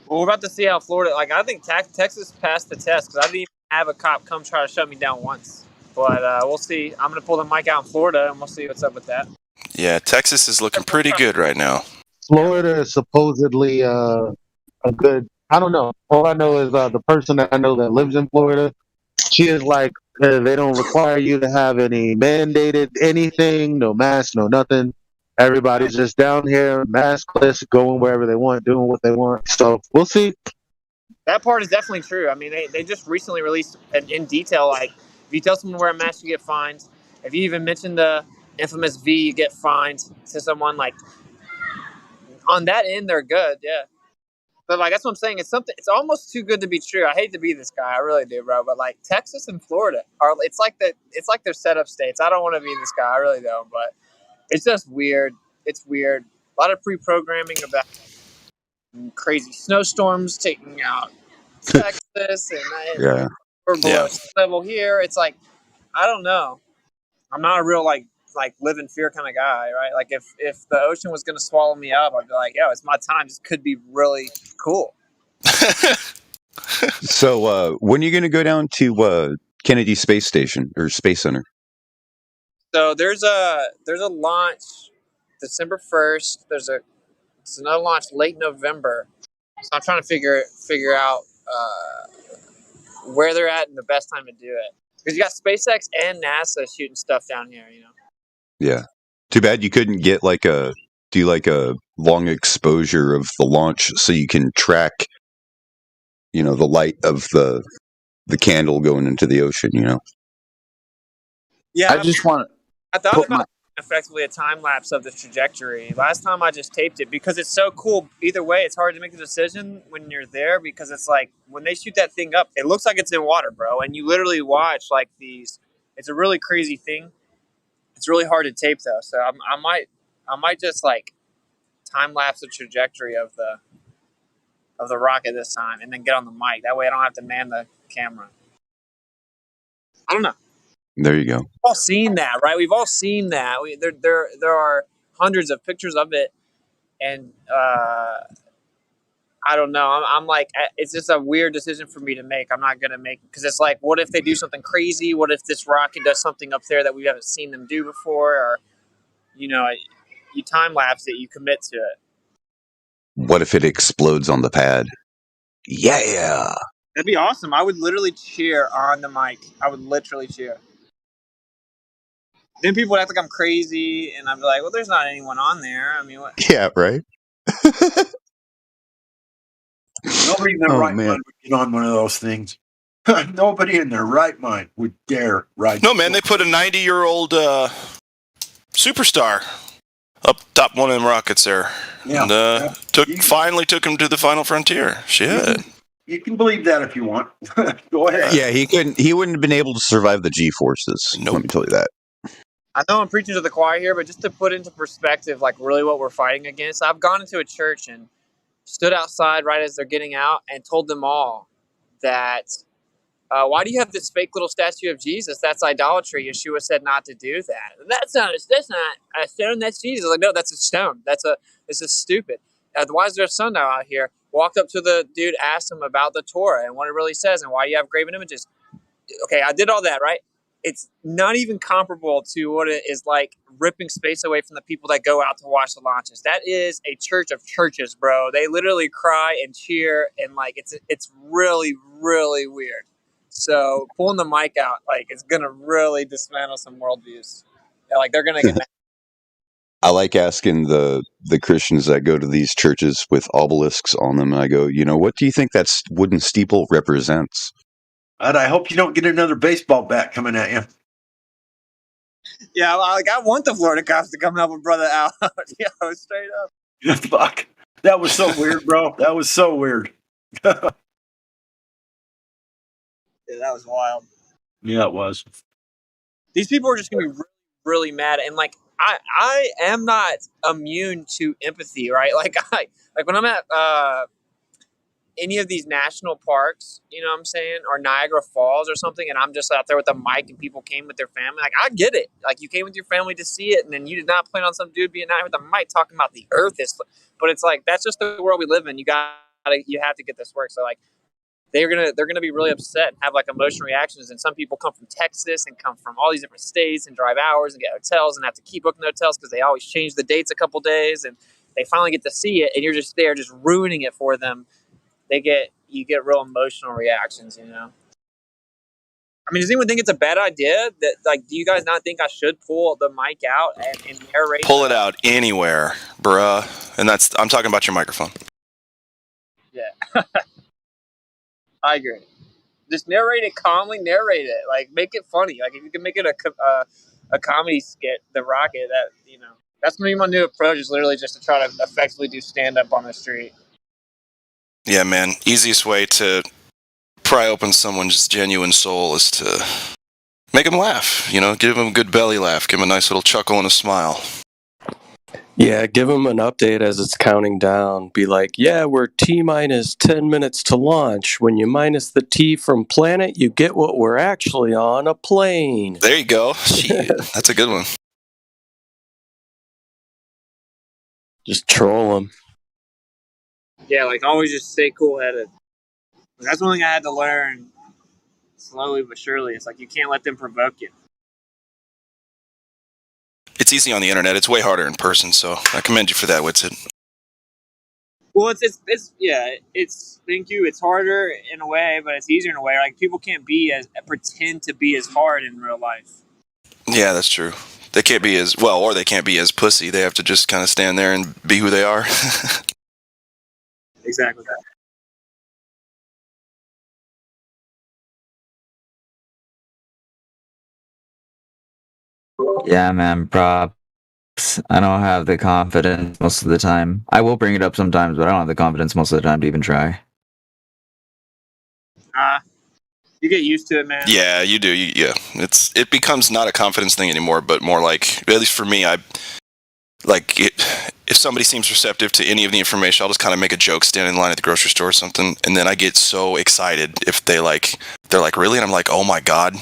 [SPEAKER 3] Well, we're about to see how Florida. I think Texas passed the test because I didn't even have a cop come try to shut me down once. But we'll see. I'm going to pull the mic out in Florida, and we'll see what's up with that.
[SPEAKER 5] Yeah, Texas is looking pretty good right now.
[SPEAKER 22] Florida is supposedly a good. I don't know. All I know is the person that I know that lives in Florida. She is like they don't require you to have any mandated anything, no mask, no nothing. Everybody's just down here, maskless, going wherever they want, doing what they want. So we'll see.
[SPEAKER 3] That part is definitely true. I mean, they just recently released in detail, if you tell someone to wear a mask, you get fined. If you even mention the infamous V, you get fined to someone. On that end, they're good, yeah. But that's what I'm saying. It's almost too good to be true. I hate to be this guy, I really do, bro. But Texas and Florida it's like they're set up states. I don't want to be this guy, I really don't. But it's just weird. It's weird. A lot of pre-programming about crazy snowstorms taking out Texas, and
[SPEAKER 6] Yeah.
[SPEAKER 3] we're below sea level here. It's I don't know. I'm not a real live in fear kind of guy, right? If the ocean was going to swallow me up, I'd be like, yo, it's my time. This could be really cool.
[SPEAKER 6] So when are you going to go down to Kennedy Space Station or Space Center?
[SPEAKER 3] So there's a launch December 1st. There's another launch late November. So I'm trying to figure out where they're at and the best time to do it. Because you got SpaceX and NASA shooting stuff down here,
[SPEAKER 6] Yeah. Too bad you couldn't get do a long exposure of the launch so you can track, the light of the candle going into the ocean,
[SPEAKER 3] Yeah,
[SPEAKER 10] I just want
[SPEAKER 3] I thought about effectively a time lapse of the trajectory. Last time I just taped it because it's so cool. Either way, it's hard to make the decision when you're there because it's when they shoot that thing up, it looks like it's in water, bro. And you literally watch these. It's a really crazy thing. It's really hard to tape though, so I might just time lapse the trajectory of the rocket this time, and then get on the mic. That way, I don't have to man the camera. I don't know.
[SPEAKER 6] There you go.
[SPEAKER 3] We've all seen that, right? We've all seen that. There are hundreds of pictures of it, and I don't know. I'm it's just a weird decision for me to make. I'm not gonna make because it's what if they do something crazy? What if this rocket does something up there that we haven't seen them do before? Or you time lapse it, you commit to it.
[SPEAKER 6] What if it explodes on the pad? Yeah.
[SPEAKER 3] That'd be awesome. I would literally cheer on the mic. I would literally cheer. Then people would act like I'm crazy, and I'd be like, well, there's not anyone on there. I mean, what?
[SPEAKER 6] Yeah, right.
[SPEAKER 18] Nobody in their right mind would get on one of those things. Nobody in their right mind would dare ride.
[SPEAKER 5] No, man, they put a 90-year-old superstar up top one of them rockets there.
[SPEAKER 18] Yeah.
[SPEAKER 5] And finally took him to the final frontier. Shit.
[SPEAKER 18] You can believe that if you want. Go ahead.
[SPEAKER 6] Yeah, he wouldn't have been able to survive the G-forces. Let me tell you that.
[SPEAKER 3] I know I'm preaching to the choir here, but just to put into perspective, really what we're fighting against, I've gone into a church and stood outside right as they're getting out and told them all that, why do you have this fake little statue of Jesus? That's idolatry. Yeshua said not to do that. That's not a stone. That's Jesus. No, that's a stone. This is stupid. Why is there a sundial out here? walked up to the dude, asked him about the Torah and what it really says and why you have graven images. Okay, I did all that, right? It's not even comparable to what it is like ripping space away from the people that go out to watch the launches. That is a church of churches, bro. They literally cry and cheer, and like it's really, really weird. So pulling the mic out, like, it's gonna really dismantle some worldviews. Yeah, like, they're gonna get mad.
[SPEAKER 6] I like asking the Christians that go to these churches with obelisks on them, and I go, what do you think that wooden steeple represents?
[SPEAKER 18] And I hope you don't get another baseball bat coming at you.
[SPEAKER 3] Yeah, like, I want the Florida cops to come help a brother out. Yeah, straight up.
[SPEAKER 18] Fuck. That was so weird, bro. That was so weird.
[SPEAKER 3] Yeah, that was wild.
[SPEAKER 18] Yeah, it was.
[SPEAKER 3] These people are just gonna be really, really mad, and like, I am not immune to empathy, right? Like when I'm at any of these national parks, you know what I'm saying, or Niagara Falls or something, and I'm just out there with a mic and people came with their family. Like, I get it. Like, you came with your family to see it, and then you did not plan on some dude being out with a mic talking about the earth is, but it's like, that's just the world we live in. You have to get this work. So like, they're gonna be really upset and have like emotional reactions. And some people come from Texas and come from all these different states and drive hours and get hotels and have to keep booking the hotels because they always change the dates a couple days, and they finally get to see it, and you're just there just ruining it for them. You get real emotional reactions, I mean, does anyone think it's a bad idea? That, like, do you guys not think I should pull the mic out and narrate?
[SPEAKER 5] Pull it out anywhere, bruh. And I'm talking about your microphone.
[SPEAKER 3] Yeah. I agree. Just narrate it calmly, narrate it. Like, make it funny. Like, if you can make it a comedy skit, The Rocket, that's going to be my new approach, is literally just to try to effectively do stand-up on the street.
[SPEAKER 5] Yeah, man. Easiest way to pry open someone's genuine soul is to make them laugh. Give them a good belly laugh. Give them a nice little chuckle and a smile.
[SPEAKER 13] Yeah, give them an update as it's counting down. Be like, yeah, we're T-minus 10 minutes to launch. When you minus the T from planet, you get what we're actually on, a plane.
[SPEAKER 5] There you go. Shit, that's a good one.
[SPEAKER 13] Just troll them.
[SPEAKER 3] Yeah, like, always just stay cool-headed. That's one thing I had to learn slowly but surely. It's like, you can't let them provoke you.
[SPEAKER 5] It's easy on the internet. It's way harder in person, so I commend you for that, Witsit.
[SPEAKER 3] Well, it's thank you. It's harder in a way, but it's easier in a way. Like, people can't pretend to be as hard in real life.
[SPEAKER 5] Yeah, that's true. They can't be as well, or they can't be as pussy. They have to just kind of stand there and be who they are.
[SPEAKER 3] Exactly.
[SPEAKER 9] Yeah, man, props. I don't have the confidence most of the time. I will bring it up sometimes, but I don't have the confidence most of the time to even try.
[SPEAKER 3] You get used to it, man.
[SPEAKER 5] Yeah, you do. It becomes not a confidence thing anymore, but more like, at least for me, if somebody seems receptive to any of the information, I'll just kind of make a joke standing in line at the grocery store or something, and then I get so excited if they're like, really? And I'm like, oh my God,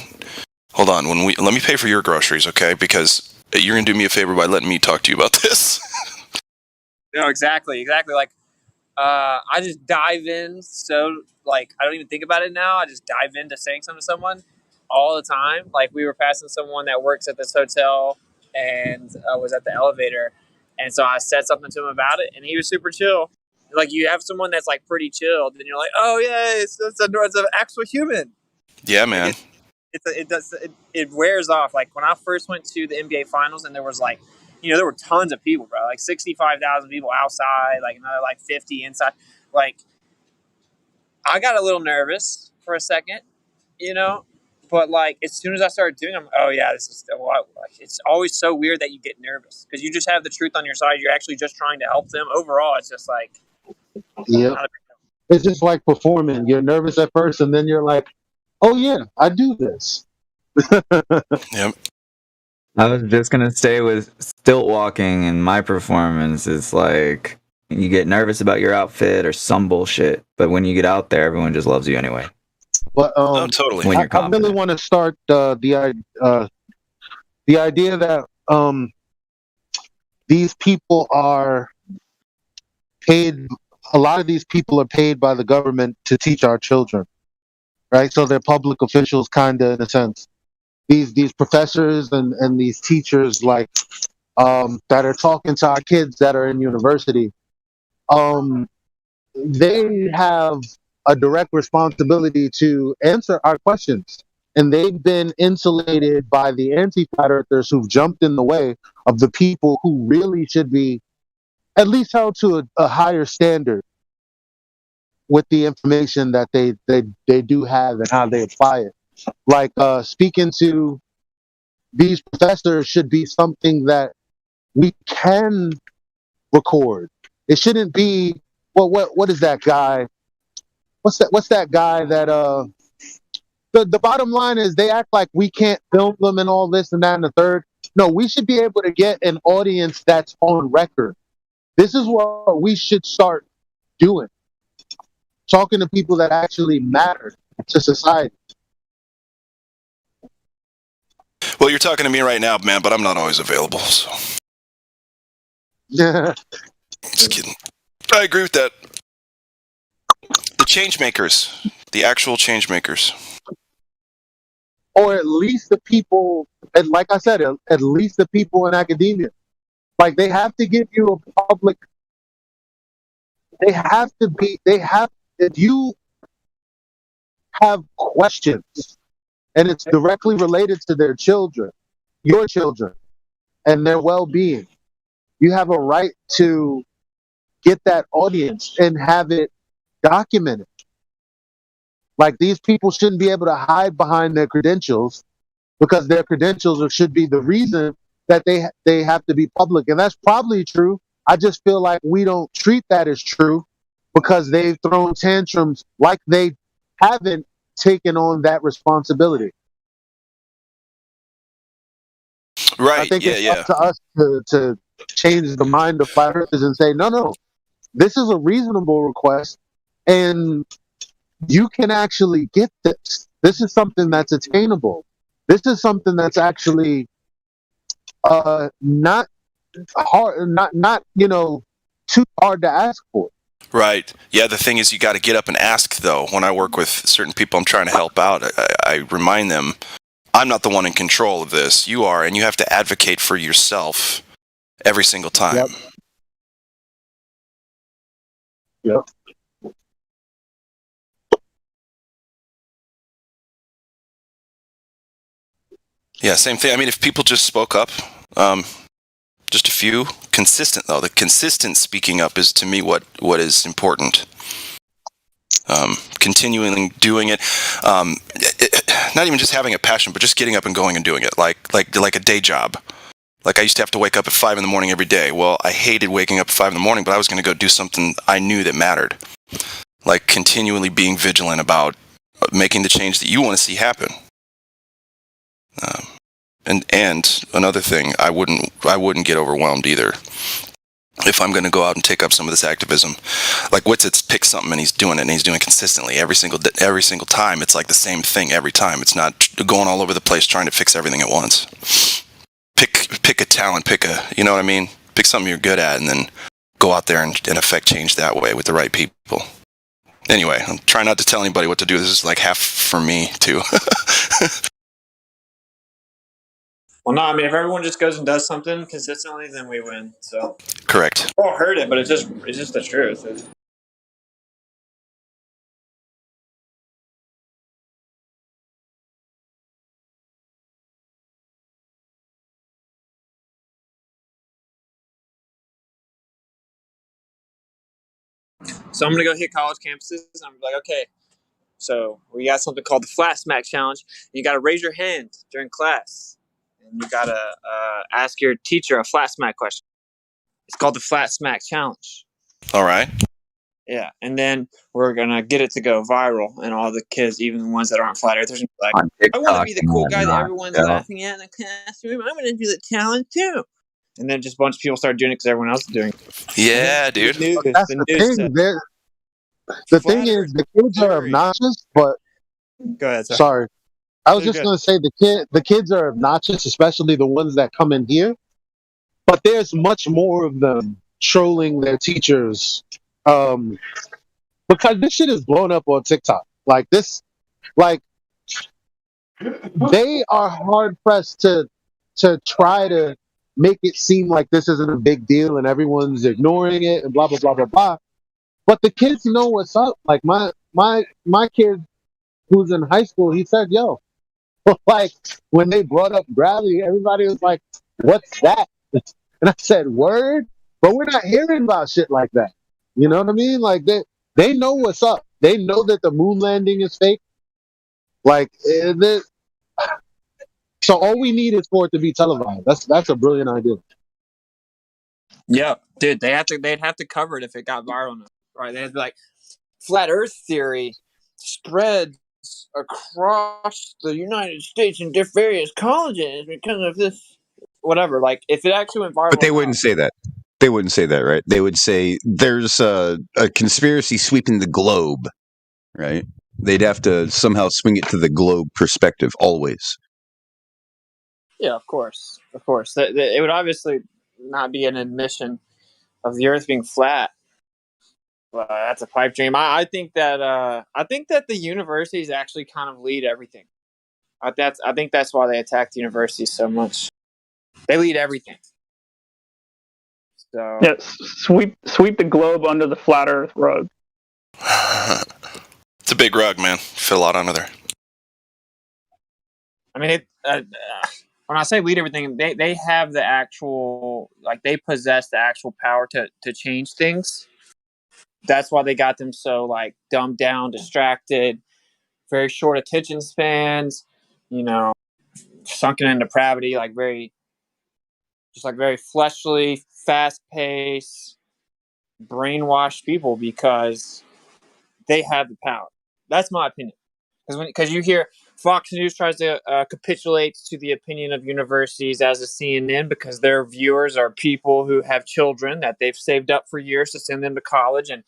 [SPEAKER 5] hold on, let me pay for your groceries, okay? Because you're gonna do me a favor by letting me talk to you about this.
[SPEAKER 3] No, exactly. Like, I just dive in, so, like, I don't even think about it now. I just dive into saying something to someone all the time. Like, we were passing someone that works at this hotel and was at the elevator, and so I said something to him about it, and he was super chill. Like, you have someone that's like pretty chilled, and you're like, oh yeah, it's an actual human.
[SPEAKER 5] Yeah, man.
[SPEAKER 3] It wears off. Like, when I first went to the NBA Finals, and there was like, there were tons of people, bro. Like 65,000 people outside, like another like 50 inside. Like, I got a little nervous for a second, but like, as soon as I started doing them, oh yeah, this is what. Like, it's always so weird that you get nervous because you just have the truth on your side. You're actually just trying to help them. Overall, it's just like,
[SPEAKER 22] yeah, it's just like performing. You're nervous at first, and then you're like, oh yeah, I do this.
[SPEAKER 5] Yep.
[SPEAKER 9] I was just gonna say with stilt walking and my performance, it's like you get nervous about your outfit or some bullshit, but when you get out there, everyone just loves you anyway.
[SPEAKER 22] But
[SPEAKER 5] totally.
[SPEAKER 9] When you're
[SPEAKER 22] I really want to start the idea that these people are paid a lot of these people are paid by the government to teach our children, right? So they're public officials, kind of, in a sense. These professors and these teachers, like, that are talking to our kids that are in university, they have a direct responsibility to answer our questions. And they've been insulated by the anti-flat earthers who've jumped in the way of the people who really should be at least held to a higher standard with the information that they do have and how they apply it. Like, speaking to these professors should be something that we can record. It shouldn't be, well, what is that guy? What's that guy that the bottom line is they act like we can't film them and all this and that and the third. No, we should be able to get an audience that's on record. This is what we should start doing. Talking to people that actually matter to society.
[SPEAKER 5] Well, you're talking to me right now, man, but I'm not always available, so.
[SPEAKER 22] Yeah.
[SPEAKER 5] Just kidding. I agree with that. The change makers, the actual change makers.
[SPEAKER 22] Or at least the people, and like I said, at least the people in academia. Like, they have to give you a public, if you have questions and it's directly related to their children, your children, and their well-being, you have a right to get that audience and have it documented. Like, these people shouldn't be able to hide behind their credentials, because their credentials should be the reason that they have to be public. And that's probably true. I just feel like we don't treat that as true because they've thrown tantrums like they haven't taken on that responsibility.
[SPEAKER 5] Right.
[SPEAKER 22] I think it's up to us to change the mind of flat earthers and say, no, this is a reasonable request, and you can actually get this. This is something that's attainable. This is something that's actually not hard, not too hard to ask for.
[SPEAKER 5] Right. Yeah, the thing is you got to get up and ask, though. When I work with certain people I'm trying to help out, I remind them, I'm not the one in control of this. You are, and you have to advocate for yourself every single time.
[SPEAKER 22] Yep.
[SPEAKER 5] Yeah, same thing. I mean, if people just spoke up, just a few, consistent though. The consistent speaking up is, to me, what is important. Continuing doing it, not even just having a passion, but just getting up and going and doing it, like a day job. Like, I used to have to wake up at 5 a.m. every day. Well, I hated waking up at 5 a.m, but I was going to go do something I knew that mattered. Like, continually being vigilant about making the change that you want to see happen. And another thing, I wouldn't get overwhelmed either. If I'm going to go out and take up some of this activism, like Witsit's picked something and he's doing it, and he's doing it consistently every single time. It's like the same thing every time. It's not going all over the place trying to fix everything at once. Pick a talent, you know what I mean? Pick something you're good at, and then go out there and affect change that way with the right people. Anyway, I'm trying not to tell anybody what to do. This is like half for me too.
[SPEAKER 3] Well, no, I mean, if everyone just goes and does something consistently, then we win. So
[SPEAKER 5] correct.
[SPEAKER 3] We all heard it, but it's just the truth. So I'm gonna go hit college campuses, and I'm like, okay, so we got something called the Flat Smack Challenge. And you got to raise your hand during class, and you got to ask your teacher a flat smack question. It's called the Flat Smack Challenge.
[SPEAKER 5] All right.
[SPEAKER 3] Yeah, and then we're gonna get it to go viral, and all the kids, even the ones that aren't flat earthers, are like, I want to be the cool guy that everyone's laughing at in the classroom. I'm gonna do the challenge too. And then just a bunch of people start doing it because everyone else is doing it.
[SPEAKER 5] Yeah, dude.
[SPEAKER 22] That's the thing. The thing is, the kids are obnoxious, but
[SPEAKER 3] go ahead.
[SPEAKER 22] Sorry, I was just going to say the kids are obnoxious, especially the ones that come in here. But there's much more of them trolling their teachers Because this shit is blown up on TikTok. Like this, like they are hard pressed to try to make it seem like this isn't a big deal and everyone's ignoring it and blah blah blah blah blah. But the kids know what's up. Like my kid who's in high school, he said, "Yo," like when they brought up gravity, everybody was like, "What's that?" And I said, "Word," but we're not hearing about shit like that. You know what I mean? Like they know what's up. They know that the moon landing is fake. Like so all we need is for it to be televised. That's a brilliant idea.
[SPEAKER 3] Yeah, dude, they'd have to cover it if it got viral enough, right? They'd be like, flat Earth theory spreads across the United States in various colleges because of this, whatever. Like, if it actually went viral,
[SPEAKER 6] But they wouldn't say that. They wouldn't say that, right? They would say there's a conspiracy sweeping the globe, right? They'd have to somehow swing it to the globe perspective always.
[SPEAKER 3] yeah, of course. It would obviously not be an admission of the Earth being flat. That's a pipe dream. I think that the universities actually kind of lead everything. I think that's why they attack the universities so much. They lead everything. So
[SPEAKER 11] yeah, sweep the globe under the flat Earth rug.
[SPEAKER 5] It's a big rug, man. Fill a lot under there.
[SPEAKER 3] I mean, when I say lead everything, they have the actual, like, they possess the actual power to change things. That's why they got them so, like, dumbed down, distracted, very short attention spans, sunken in depravity, like very fleshly, fast paced, brainwashed people because they have the power. That's my opinion. Because you hear Fox News tries to capitulate to the opinion of universities as a CNN because their viewers are people who have children that they've saved up for years to send them to college, and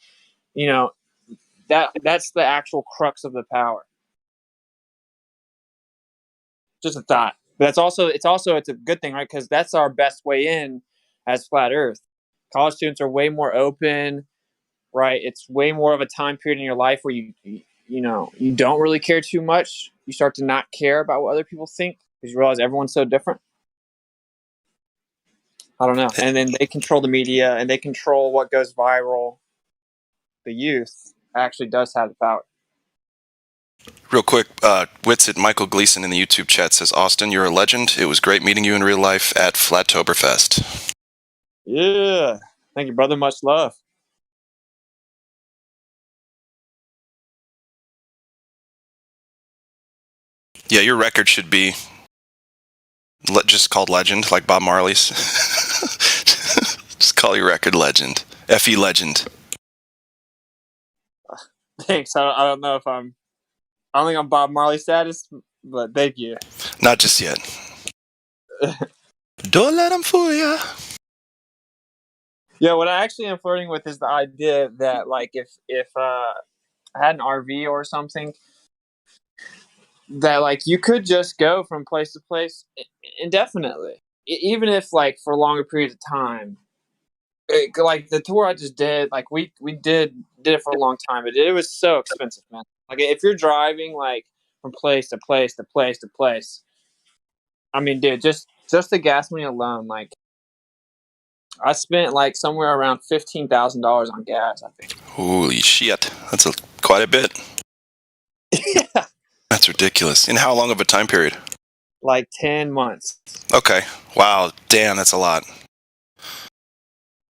[SPEAKER 3] that's the actual crux of the power. Just a thought. But it's a good thing, right? Because that's our best way in as flat Earth. College students are way more open, right? It's way more of a time period in your life where you don't really care too much. You start to not care about what other people think because you realize everyone's so different. I don't know. And then they control the media and they control what goes viral. The youth actually does have the power.
[SPEAKER 5] Real quick, Witsit Michael Gleason in the YouTube chat says, Austin, you're a legend. It was great meeting you in real life at Flattoberfest.
[SPEAKER 3] Yeah. Thank you, brother. Much love.
[SPEAKER 5] Yeah, your record should be just called Legend, like Bob Marley's. Just call your record Legend. F.E. Legend.
[SPEAKER 3] Thanks. I don't know if I don't think I'm Bob Marley status, but thank you.
[SPEAKER 5] Not just yet. Don't let them fool ya.
[SPEAKER 3] Yeah, what I actually am flirting with is the idea that, like, if I had an RV or something, that, like, you could just go from place to place indefinitely, even if, like, for longer periods of time. Like the tour I just did, like we did it for a long time, but it was so expensive, man. Like if you're driving like from place to place to place to place, I mean, dude, just the gas money alone, like I spent like somewhere around $15,000 on gas, I think.
[SPEAKER 5] Holy shit, that's quite a bit.
[SPEAKER 3] Yeah.
[SPEAKER 5] That's ridiculous. In how long of a time period?
[SPEAKER 3] Like 10 months.
[SPEAKER 5] Okay. Wow. Damn, that's a lot.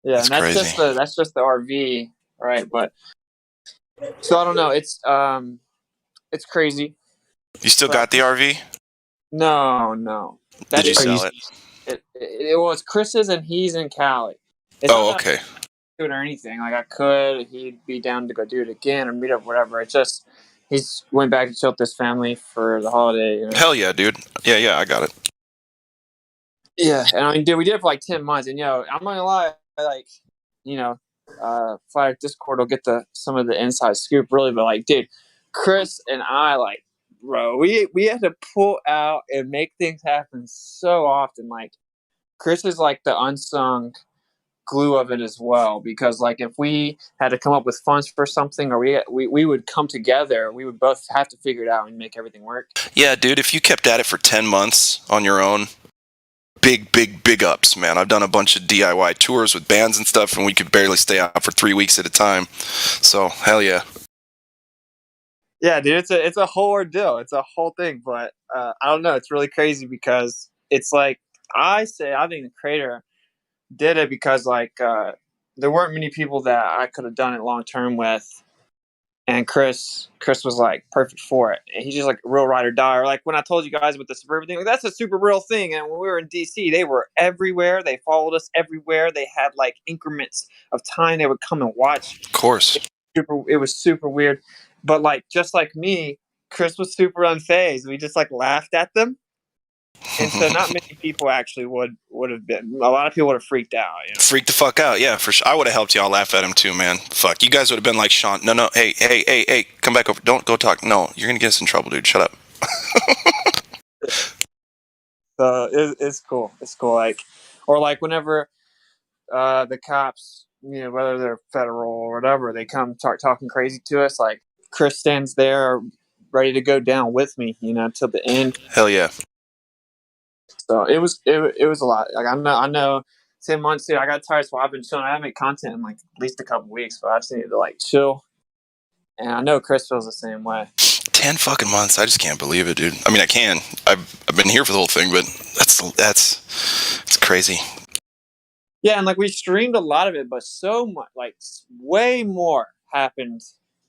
[SPEAKER 3] Yeah, and that's just the RV, right? But so I don't know. It's crazy.
[SPEAKER 5] You still got the RV?
[SPEAKER 3] No.
[SPEAKER 5] Did you sell it?
[SPEAKER 3] It was Chris's, and he's in Cali. It's
[SPEAKER 5] okay.
[SPEAKER 3] Do it or anything. Like I could, he'd be down to go do it again or meet up, whatever. It's just he's went back to chill with his family for the holiday.
[SPEAKER 5] Hell yeah, dude. Yeah, I got it.
[SPEAKER 3] Yeah, and I mean, dude, we did it for like 10 months, and I'm not gonna lie, like, Flat Discord will get some of the inside scoop, really, but like, dude, Chris and I, like, bro, we had to pull out and make things happen so often. Like, Chris is like the unsung glue of it as well, because like if we had to come up with funds for something, or we would come together, we would both have to figure it out and make everything work.
[SPEAKER 5] Yeah, dude, if you kept at it for 10 months on your own, big ups, man. I've done a bunch of DIY tours with bands and stuff, and we could barely stay out for 3 weeks at a time. So, hell yeah.
[SPEAKER 3] Yeah, dude, it's a whole ordeal. It's a whole thing, but I don't know. It's really crazy because it's like I think the creator did it because like there weren't many people that I could have done it long term with, and Chris was like perfect for it. And he's just like a real ride or die. Or like when I told you guys about the Suburban thing, like that's a super real thing. And when we were in DC, they were everywhere. They followed us everywhere. They had like increments of time they would come and watch.
[SPEAKER 5] Of course.
[SPEAKER 3] It was super weird. But like just like me, Chris was super unfazed. We just like laughed at them. And so not many people actually would have been. A lot of people would have freaked out. You know?
[SPEAKER 5] Freaked the fuck out, yeah, for sure. I would have helped y'all laugh at him too, man. Fuck, you guys would have been like, Sean, no, hey, come back over. Don't go talk. No, you're gonna get us in trouble, dude. Shut up.
[SPEAKER 3] So it's cool. It's cool. Like, or like whenever the cops, you know, whether they're federal or whatever, they come talking crazy to us. Like Chris stands there ready to go down with me, you know, till the end.
[SPEAKER 5] Hell yeah.
[SPEAKER 3] So it was a lot. Like I know 10 months, dude, I got tired, so I've been chilling. I haven't made content in like at least a couple weeks, but I just needed to like chill. And I know Chris feels the same way.
[SPEAKER 5] 10 fucking months. I just can't believe it, dude. I mean, I can. I've been here for the whole thing, but it's crazy.
[SPEAKER 3] Yeah, and like we streamed a lot of it, but so much, like way more happened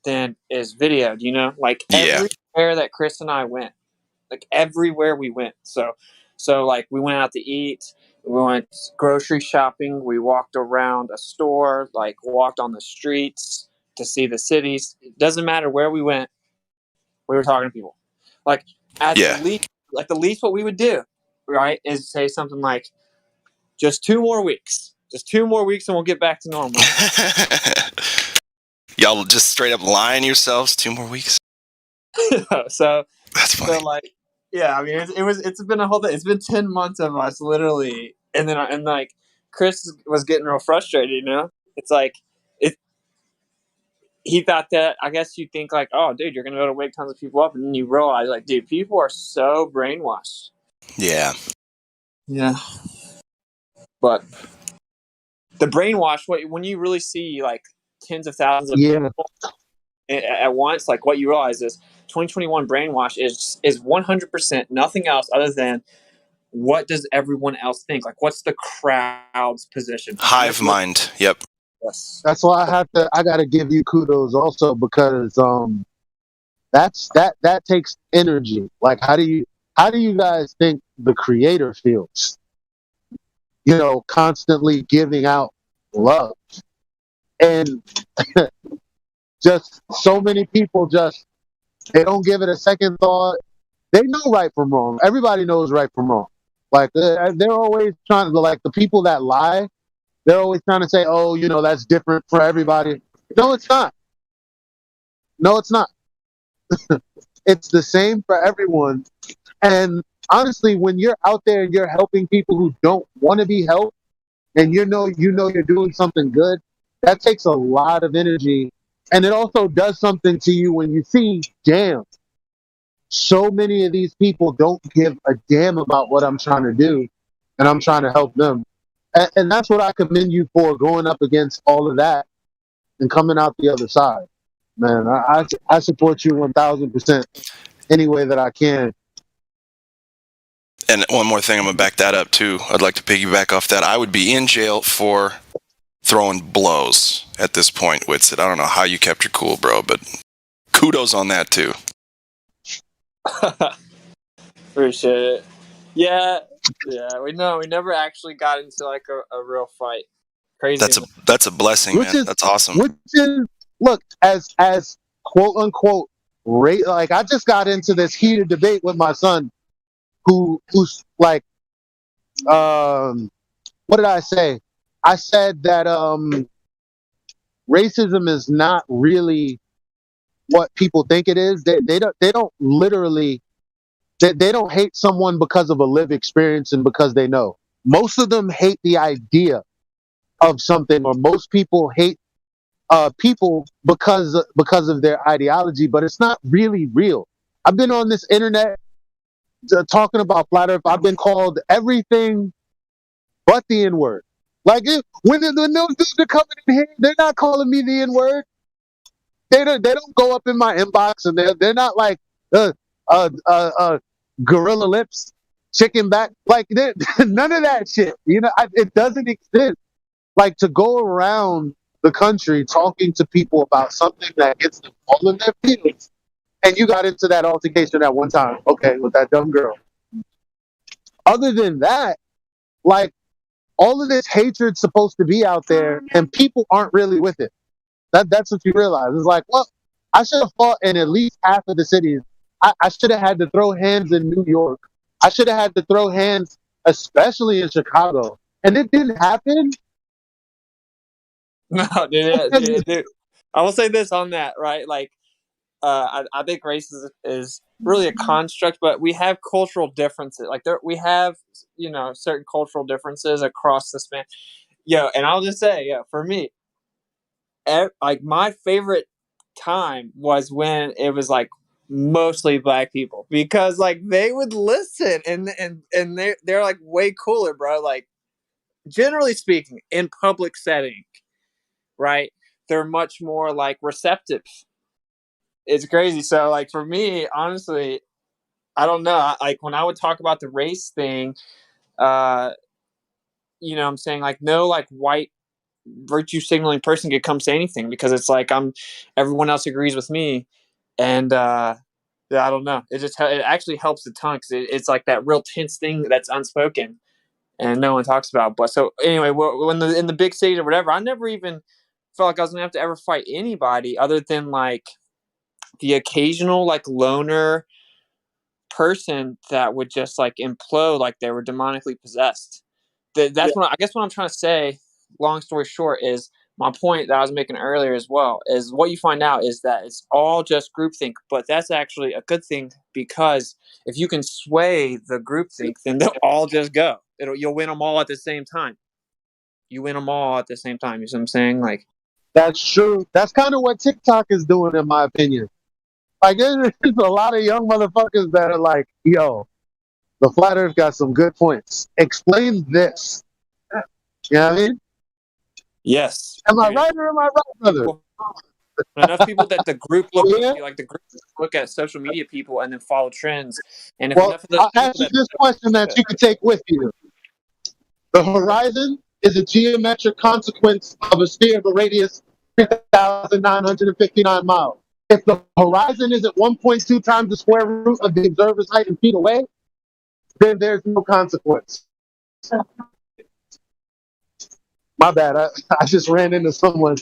[SPEAKER 3] than is videoed, you know? Like everywhere that Chris and I went. Like everywhere we went. So like we went out to eat, we went grocery shopping, we walked around a store, like walked on the streets to see the cities. It doesn't matter where we went, we were talking to people. Like at the least what we would do, right, is say something like, just 2 more weeks. Just 2 more weeks and we'll get back to normal.
[SPEAKER 5] Y'all just straight up lying yourselves 2 more weeks?
[SPEAKER 3] So
[SPEAKER 5] that's funny.
[SPEAKER 3] So like, yeah, I mean, it's been a whole thing. It's been 10 months of us literally, and like Chris was getting real frustrated. You know, it's like he thought that. I guess you think like, oh, dude, you're gonna be able to wake tons of people up, and then you realize like, dude, people are so brainwashed.
[SPEAKER 5] Yeah.
[SPEAKER 3] Yeah. But the brainwash, when you really see like tens of thousands of people at once, like what you realize is 2021 brainwash is 100% nothing else other than what does everyone else think? Like what's the crowd's position?
[SPEAKER 5] Hive mind. Yep.
[SPEAKER 3] Yes.
[SPEAKER 22] That's why I gotta give you kudos also, because that takes energy. Like how do you guys think the creator feels? You know, constantly giving out love. And just so many people they don't give it a second thought. They know right from wrong. Everybody knows right from wrong. Like they're always trying to, like the people that lie, they're always trying to say, oh, you know, that's different for everybody. No, it's not. No, it's not. It's the same for everyone. And honestly, when you're out there and you're helping people who don't want to be helped, and you know you're doing something good, that takes a lot of energy. And it also does something to you when you see, damn, so many of these people don't give a damn about what I'm trying to do, and I'm trying to help them. And that's what I commend you for, going up against all of that and coming out the other side. Man, I support you 1,000% any way that I can.
[SPEAKER 5] And one more thing, I'm going to back that up too. I'd like to piggyback off that. I would be in jail for throwing blows at this point, Whitsit. I don't know how you kept your cool, bro, but kudos on that too.
[SPEAKER 3] Appreciate it. Yeah, we never actually got into like a real fight. Crazy.
[SPEAKER 5] That's a blessing, man. That's awesome.
[SPEAKER 22] Which is, look, as quote unquote, like I just got into this heated debate with my son, who's like, what did I say? I said that racism is not really what people think it is. They don't literally, they don't hate someone because of a lived experience and because they know. Most of them hate the idea of something, or most people hate people because of their ideology, but it's not really real. I've been on this internet talking about flat Earth. I've been called everything but the N word. Like when those dudes are coming in here, they're not calling me the N word. They don't go up in my inbox and they're not like gorilla lips, chicken back, like none of that shit. It doesn't exist. Like to go around the country talking to people about something that gets them all in their feelings, and you got into that altercation at one time, okay, with that dumb girl. Other than that, like all of this hatred's supposed to be out there, and people aren't really with it. That's what you realize. It's like, well, I should have fought in at least half of the cities. I should have had to throw hands in New York. I should have had to throw hands, especially in Chicago. And it didn't happen.
[SPEAKER 3] No, dude. I will say this on that, right? Like, I think race is really a construct, but we have cultural differences. Like, we have, certain cultural differences across the span. And I'll just say, for me, like my favorite time was when it was like mostly black people, because like they would listen and they're like way cooler, bro. Like generally speaking, in public setting, right? They're much more like receptive. It's crazy. So like for me, honestly, I don't know. Like when I would talk about the race thing, I'm saying like no like white virtue signaling person could come say anything, because it's like everyone else agrees with me, and I don't know. It actually helps the tongue, because it's like that real tense thing that's unspoken and no one talks about. But so anyway, when in the big cities or whatever, I never even felt like I was gonna have to ever fight anybody other than like the occasional like loner person that would just like implode like they were demonically possessed. That's what I guess what I'm trying to say. Long story short, is my point that I was making earlier as well, is what you find out is that it's all just groupthink, but that's actually a good thing, because if you can sway the groupthink, then they'll all just go. You'll win them all at the same time. You win them all at the same time. You see what I'm saying? Like,
[SPEAKER 22] That's true. That's kind of what TikTok is doing, in my opinion. Like, there's a lot of young motherfuckers that are like, yo, the flat earth got some good points. Explain this. You know what I mean?
[SPEAKER 3] yes.
[SPEAKER 22] Am I right or am I right, brother?
[SPEAKER 3] Enough people that the group look at social media people and then follow trends. And if enough of those
[SPEAKER 22] I'll ask you this question that you can take with you. The horizon is a geometric consequence of a sphere of a radius 3,959 miles. If the horizon is at 1.2 times the square root of the observer's height in feet away, then there's no consequence. My bad. I just ran into someone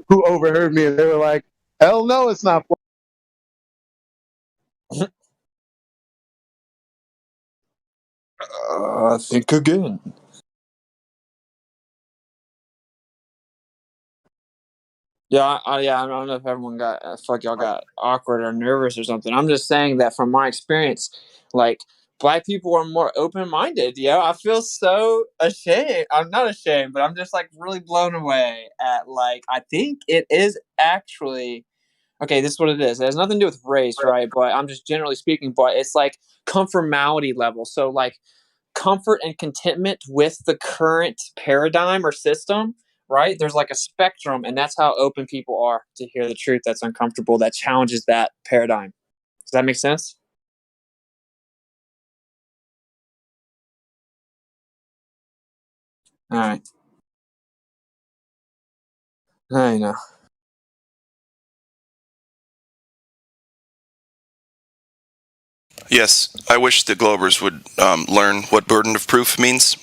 [SPEAKER 22] who overheard me, and they were like, hell no, it's not.
[SPEAKER 3] Think again. Yeah, I don't know if everyone got y'all got awkward or nervous or something. I'm just saying that from my experience, like black people are more open minded. I feel so ashamed. I'm not ashamed, but I'm just like really blown away at like I think it is actually okay. This is what it is. It has nothing to do with race, right? But I'm just generally speaking. But it's like conformity level. So like comfort and contentment with the current paradigm or system. Right? There's like a spectrum, and that's how open people are to hear the truth that's uncomfortable, that challenges that paradigm. Does that make sense? All right. I know.
[SPEAKER 5] Yes, I wish the Globers would learn what burden of proof means.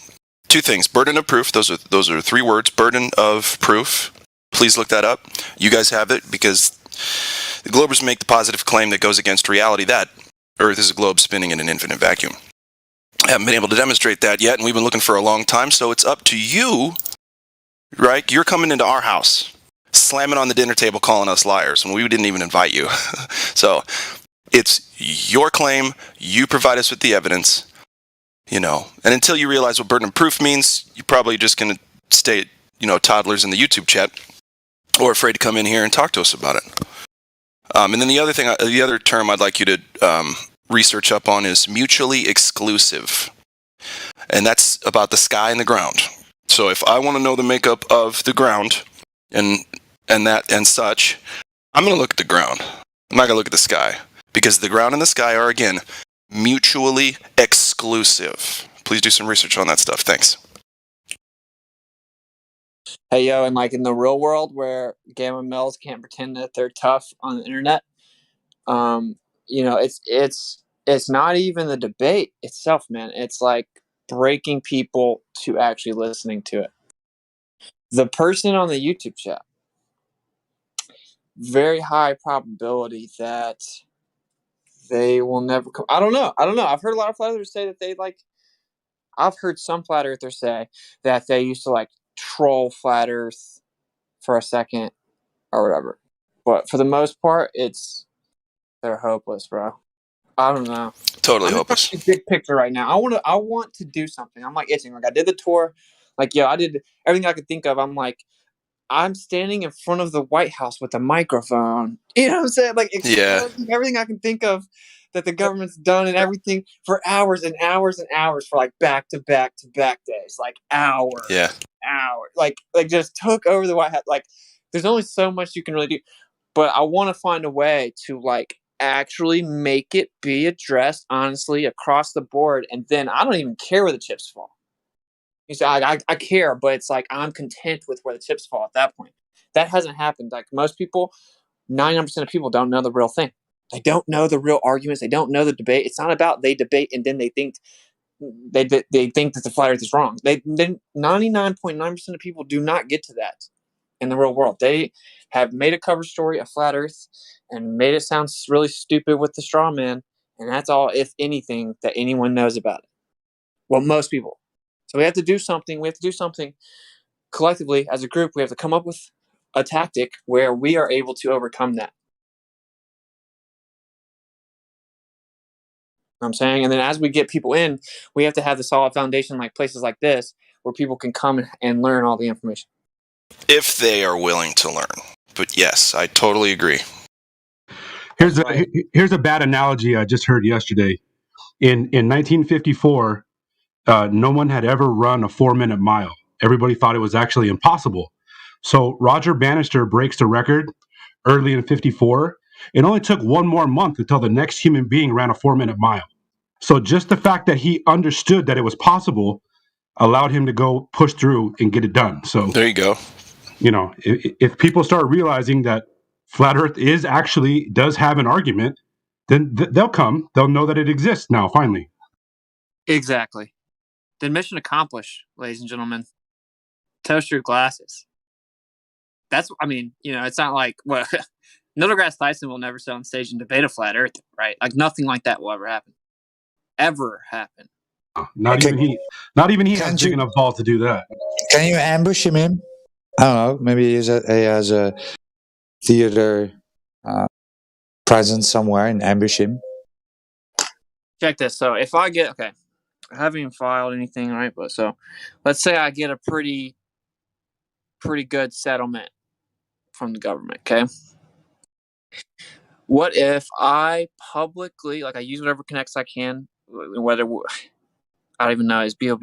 [SPEAKER 5] Two things: burden of proof. Those are 3 words. Burden of proof. Please look that up. You guys have it, because the Globers make the positive claim that goes against reality that Earth is a globe spinning in an infinite vacuum. I haven't been able to demonstrate that yet, and we've been looking for a long time. So it's up to you, right? You're coming into our house, slamming on the dinner table, calling us liars, and we didn't even invite you. So it's your claim. You provide us with the evidence, and until you realize what burden of proof means, you're probably just going to stay toddlers in the YouTube chat, or afraid to come in here and talk to us about it. And then the other term I'd like you to research up on is mutually exclusive, and that's about the sky and the ground. So if I want to know the makeup of the ground and such, I'm going to look at the ground. I'm not going to look at the sky, because the ground and the sky are, again, mutually exclusive. Please do some research on that stuff. Thanks.
[SPEAKER 12] Hey, yo, and like in the real world where gamma males can't pretend that they're tough on the internet, it's not even the debate itself, man. It's like breaking people to actually listening to it. The person on the YouTube chat, very high probability that they will never come. I don't know. I've heard a lot of flat earthers say that they like. I've heard some flat earthers say that they used to like troll flat earth for a second or whatever. But for the most part, they're hopeless, bro. I don't know.
[SPEAKER 5] Totally hopeless.
[SPEAKER 12] Big picture right now. I want to do something. I'm like itching. Like I did the tour. Like, yo, I did everything I could think of. I'm like, I'm standing in front of the White House with a microphone. You know what I'm saying? Like everything I can think of that the government's done and everything for hours and hours and hours for like back to back days. Like hours.
[SPEAKER 5] Yeah.
[SPEAKER 12] Hours. Like just took over the White House. Like there's only so much you can really do. But I want to find a way to like actually make it be addressed honestly across the board. And then I don't even care where the chips fall. You say, I care, but it's like I'm content with where the chips fall at that point. That hasn't happened. Like most people, 99% of people don't know the real thing. They don't know the real arguments. They don't know the debate. It's not about they debate and then they think they think that the flat earth is wrong. They 99.9% of people do not get to that in the real world. They have made a cover story of flat earth and made it sound really stupid with the straw man. And that's all, if anything, that anyone knows about it. Well, most people. So we have to do something. We have to do something collectively as a group. We have to come up with a tactic where we are able to overcome that. You know what I'm saying? And then as we get people in, we have to have the solid foundation like places like this where people can come and learn all the information.
[SPEAKER 5] If they are willing to learn. But yes, I totally agree.
[SPEAKER 14] Here's a bad analogy I just heard yesterday. In 1954, no one had ever run a 4-minute mile. Everybody thought it was actually impossible. So Roger Bannister breaks the record early in 54. It only took one more month until the next human being ran a 4-minute mile. So just the fact that he understood that it was possible allowed him to go push through and get it done. So
[SPEAKER 5] there you go.
[SPEAKER 14] If people start realizing that flat earth does have an argument, then they'll know that it exists now, finally.
[SPEAKER 12] Exactly. Then mission accomplished, ladies and gentlemen. Toast your glasses. It's not like, well, Neil deGrasse Tyson will never sit on stage and debate a flat earth, right? Like nothing like that will ever happen.
[SPEAKER 14] Not even he has big enough balls to do that.
[SPEAKER 16] Can you ambush him in? I don't know. Maybe he has a theater presence somewhere and ambush him.
[SPEAKER 12] Check this. So if I get, I haven't even filed anything, right? But so let's say I get a pretty good settlement from the government, okay? What if I publicly, I use whatever connects I can, whether I don't even know is BOB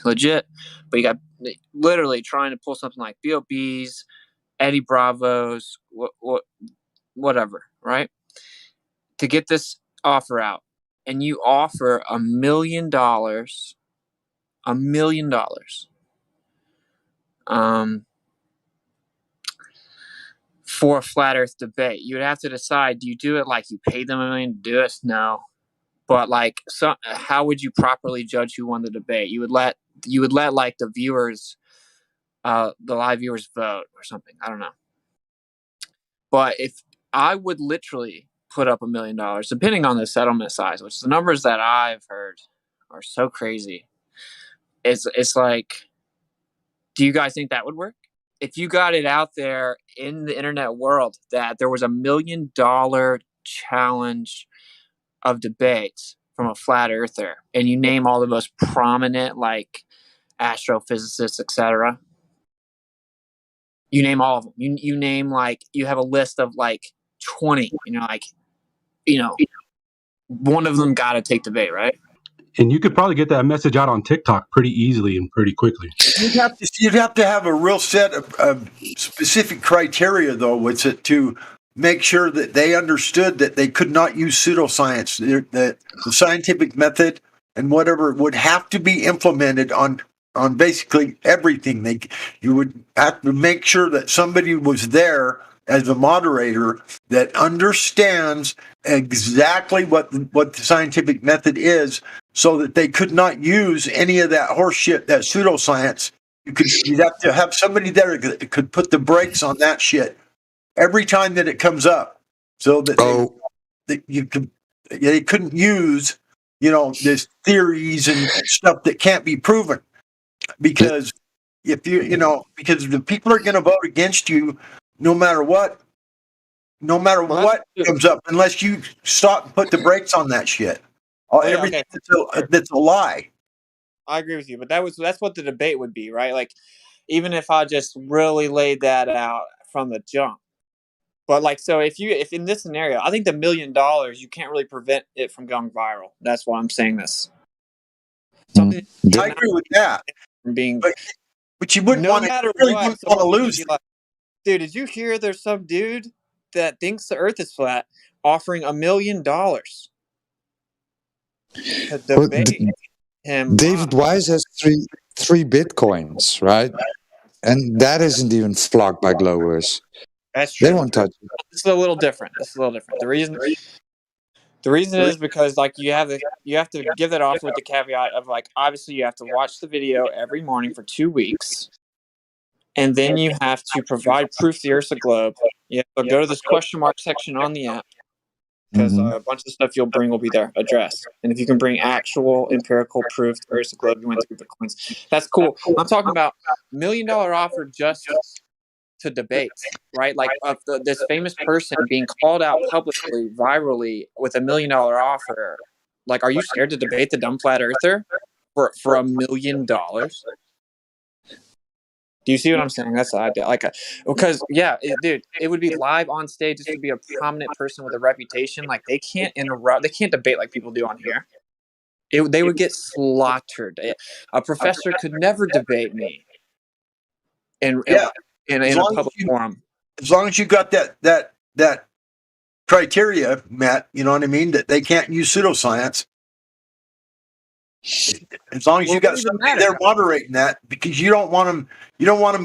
[SPEAKER 12] legit, but you got literally trying to pull something like BOBs, Eddie Bravos, whatever, right? To get this offer out, and you offer $1 million, for a flat earth debate. You would have to decide, do you do it like you paid them $1 million to do it? No. But how would you properly judge who won the debate? You would let like the viewers, the live viewers vote or something. I don't know. But if I would literally put up $1 million, depending on the settlement size, which the numbers that I've heard are so crazy. It's like, do you guys think that would work? If you got it out there in the internet world that there was $1 million challenge of debates from a flat earther, and you name all the most prominent astrophysicists, etc., You name all of them. You name like you have a list of like 20. One of them got to take debate, right?
[SPEAKER 14] And you could probably get that message out on TikTok pretty easily and pretty quickly.
[SPEAKER 18] You'd have to have a real set of specific criteria, though, to make sure that they understood that they could not use pseudoscience. That the scientific method and whatever would have to be implemented on basically everything. You would have to make sure that somebody was there as a moderator that understands exactly what the scientific method is, so that they could not use any of that horse shit, that pseudoscience. You'd have to have somebody there that could put the brakes on that shit every time that it comes up, so that they couldn't use, this theories and stuff that can't be proven, because because the people are going to vote against you no matter what comes up, unless you stop and put the brakes on that shit. Everything that's a lie.
[SPEAKER 12] I agree with you, but that's what the debate would be, right? Like, even if I just really laid that out from the jump. But like, so if in this scenario, I think the $1 million, you can't really prevent it from going viral. That's why I'm saying this.
[SPEAKER 18] I agree with that.
[SPEAKER 12] From being,
[SPEAKER 18] but you wouldn't want to lose.
[SPEAKER 12] Like, dude, did you hear there's some dude that thinks the Earth is flat offering $1 million to debate him?
[SPEAKER 16] David Wise has three bitcoins, right? And that isn't even flocked by glowers.
[SPEAKER 12] That's true.
[SPEAKER 16] They won't touch it.
[SPEAKER 12] It's a little different. The reason is because like you have to give that off with the caveat of like, obviously you have to watch the video every morning for 2 weeks, and then you have to provide proof the Earth's a globe. You have to go to this question mark section on the app, because a bunch of the stuff you'll bring will be there addressed. And if you can bring actual empirical proof the Earth's a globe, you win 3 bitcoins. That's cool. I'm talking about $1 million offer just to debate, right? Like this famous person being called out publicly, virally, with $1 million offer. Like, are you scared to debate the dumb flat earther for $1 million? Do you see what I'm saying? That's the idea. Like, because dude, it would be live on stage. Just to be a prominent person with a reputation. Like, they can't interrupt. They can't debate like people do on here. They would get slaughtered. A professor could never debate me. In a public forum.
[SPEAKER 18] As long as you got that criteria, Matt, you know what I mean, that they can't use pseudoscience. As long as you got somebody there moderating that, because you don't want them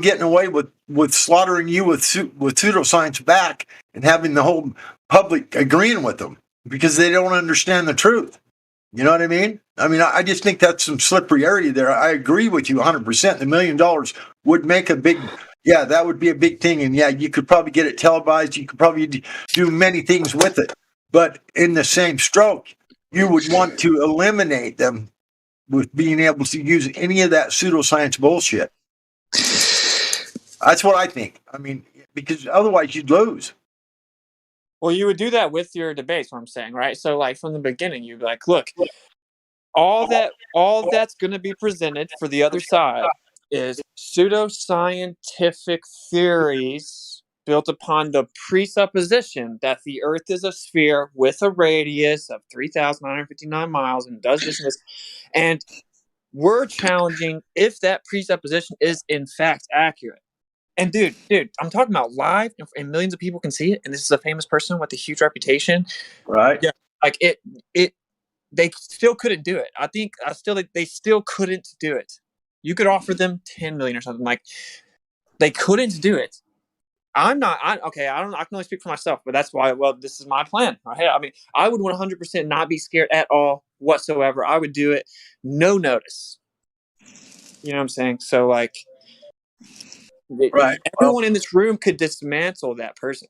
[SPEAKER 18] getting away with slaughtering you with pseudoscience back and having the whole public agreeing with them because they don't understand the truth. You know what I mean? I just think that's some slippery area there. I agree with you 100%. The $1 million would make that would be a big thing. And you could probably get it televised. You could probably do many things with it. But in the same stroke, you would want to eliminate them with being able to use any of that pseudoscience bullshit. That's what I think. Because otherwise you'd lose.
[SPEAKER 12] Well, you would do that with your debates, what I'm saying, right? So, like, from the beginning, you'd be like, look, all that's going to be presented for the other side is pseudoscientific theories built upon the presupposition that the Earth is a sphere with a radius of 3,959 miles and does this and this. And we're challenging if that presupposition is in fact accurate. And dude, I'm talking about live, and millions of people can see it. And this is a famous person with a huge reputation,
[SPEAKER 18] right?
[SPEAKER 12] Yeah, like they still couldn't do it. I think they still couldn't do it. You could offer them 10 million or something. Like, they couldn't do it. I can only speak for myself, but that's why. Well, this is my plan. Right? I would 100% not be scared at all whatsoever. I would do it, no notice. You know what I'm saying? So like. Right. Everyone in this room could dismantle that person.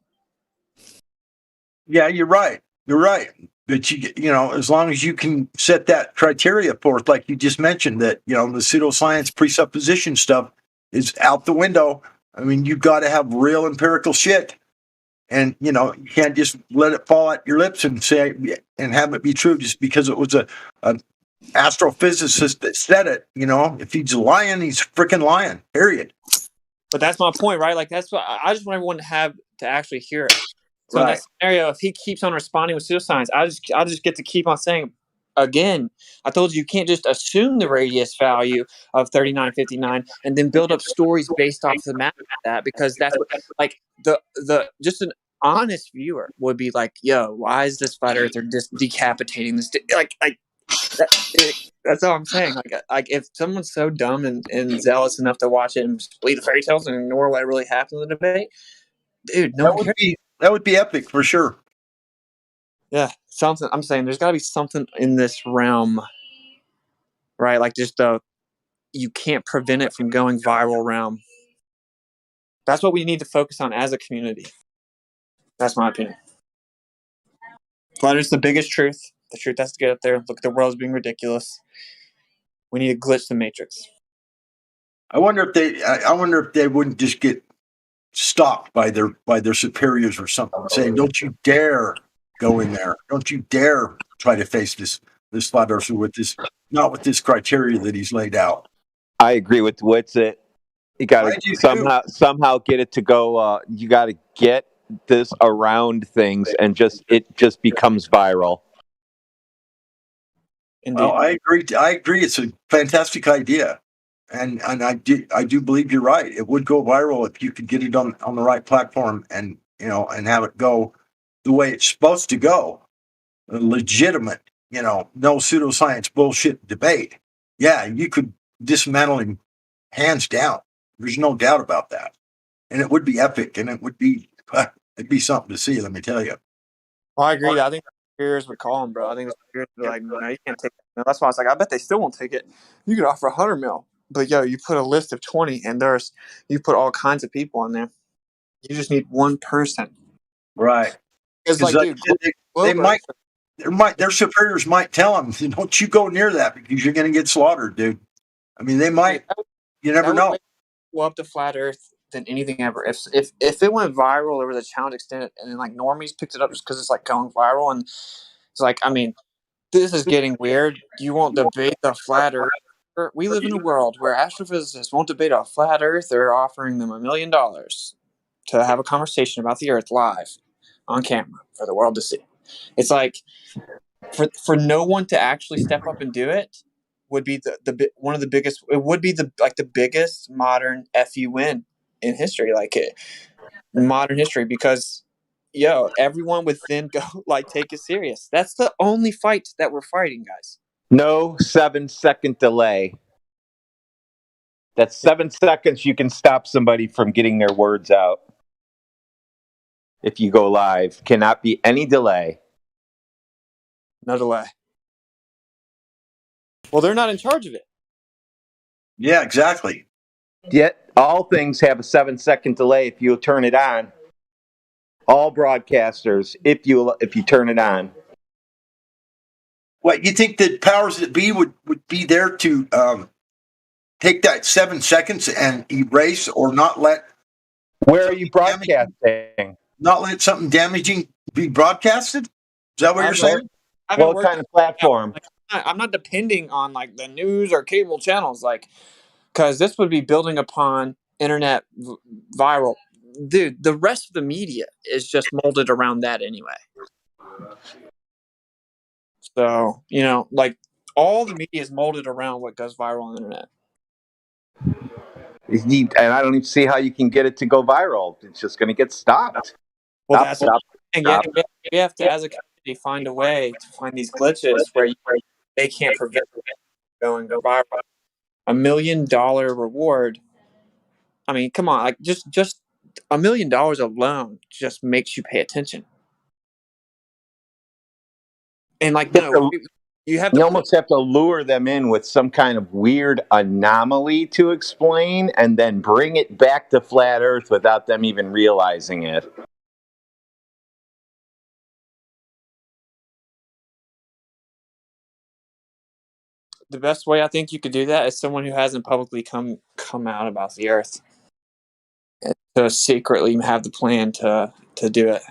[SPEAKER 18] Yeah, you're right. But as long as you can set that criteria forth, like you just mentioned, that the pseudoscience presupposition stuff is out the window. You've got to have real empirical shit, and you can't just let it fall out your lips and say and have it be true just because it was a astrophysicist that said it. If he's lying, he's freaking lying. Period.
[SPEAKER 12] But that's my point, right? Like that's what I just want everyone to have to actually hear it. So in
[SPEAKER 18] Right.
[SPEAKER 12] that scenario, if he keeps on responding with pseudoscience, I just get to keep on saying again. I told you can't just assume the radius value of 3959 and then build up stories based off the map of that, because that's what like the just an honest viewer would be like, yo, why is this flat earther just decapitating this? That's all I'm saying. Like if someone's so dumb and zealous enough to watch it and just believe the fairy tales and ignore what really happened in the debate, dude, no one cares.
[SPEAKER 18] That would be epic for sure.
[SPEAKER 12] Yeah, something. I'm saying there's got to be something in this realm, right? Like just you can't prevent it from going viral realm. That's what we need to focus on as a community. That's my opinion. Flat Earth's the biggest truth. The truth has to get up there. Look, the world's being ridiculous. We need to glitch the matrix.
[SPEAKER 18] I wonder if they wouldn't just get stopped by their superiors or something, saying, "Don't you dare go in there! Don't you dare try to face this flat earther with this criteria that he's laid out."
[SPEAKER 4] I agree with Witsit. You got to somehow get it to go. You got to get this around things, and it just becomes viral.
[SPEAKER 18] Well, I agree. It's a fantastic idea, and I do believe you're right. It would go viral if you could get it on the right platform, and and have it go the way it's supposed to go, a legitimate, no pseudoscience bullshit debate. Yeah, you could dismantle him hands down. There's no doubt about that, and it would be epic, and it'd be something to see. Let me tell you.
[SPEAKER 12] Well, I agree. I think the superiors would call him, bro. I think the superiors would be like, no, you can't take it. That's why I was like, I bet they still won't take it. You could offer 100 mil, but yo, you put a list of 20, and you put all kinds of people on there. You just need one person,
[SPEAKER 18] right?
[SPEAKER 12] It's like, dude,
[SPEAKER 18] their superiors might tell them, "Don't you go near that because you're going to get slaughtered, dude." I mean, they might. You never know.
[SPEAKER 12] Go up to flat Earth than anything ever. If it went viral, there was a challenge extended, and then like normies picked it up just because it's like going viral, and it's like, I mean, this is getting weird. You won't debate the flat Earth. We live in a world where astrophysicists won't debate a flat Earth. They're offering them $1 million to have a conversation about the Earth live on camera for the world to see. It's like for no one to actually step up and do it would be the one of the biggest. It would be the biggest modern FU win in history, modern history, because everyone would then go take it serious. That's the only fight that we're fighting, guys.
[SPEAKER 4] No 7-second delay. That's 7 seconds you can stop somebody from getting their words out. If you go live, cannot be any delay.
[SPEAKER 12] No delay. Well, they're not in charge of it.
[SPEAKER 18] Yeah, exactly.
[SPEAKER 4] Yet all things have a 7-second delay if you turn it on. All broadcasters, if you turn it on.
[SPEAKER 18] What, you think that powers that be would be there to take that 7 seconds and erase or not let?
[SPEAKER 4] Where are you broadcasting?
[SPEAKER 18] Not let something damaging be broadcasted? Is that what you're saying?
[SPEAKER 4] What kind of platform?
[SPEAKER 12] I'm not depending on the news or cable channels, because this would be building upon internet viral. Dude, the rest of the media is just molded around that anyway. So, all the media is molded around what goes viral on the internet.
[SPEAKER 4] And I don't even see how you can get it to go viral. It's just going to get stopped.
[SPEAKER 12] Well, stop. We have to, as a community, find a way to find these glitches where they can't prevent it going viral. $1 million reward. I mean, come on, just $1 million alone just makes you pay attention. And you
[SPEAKER 4] almost have to lure them in with some kind of weird anomaly to explain, and then bring it back to flat Earth without them even realizing it.
[SPEAKER 12] The best way I think you could do that is someone who hasn't publicly come out about the Earth, and to secretly have the plan to do it.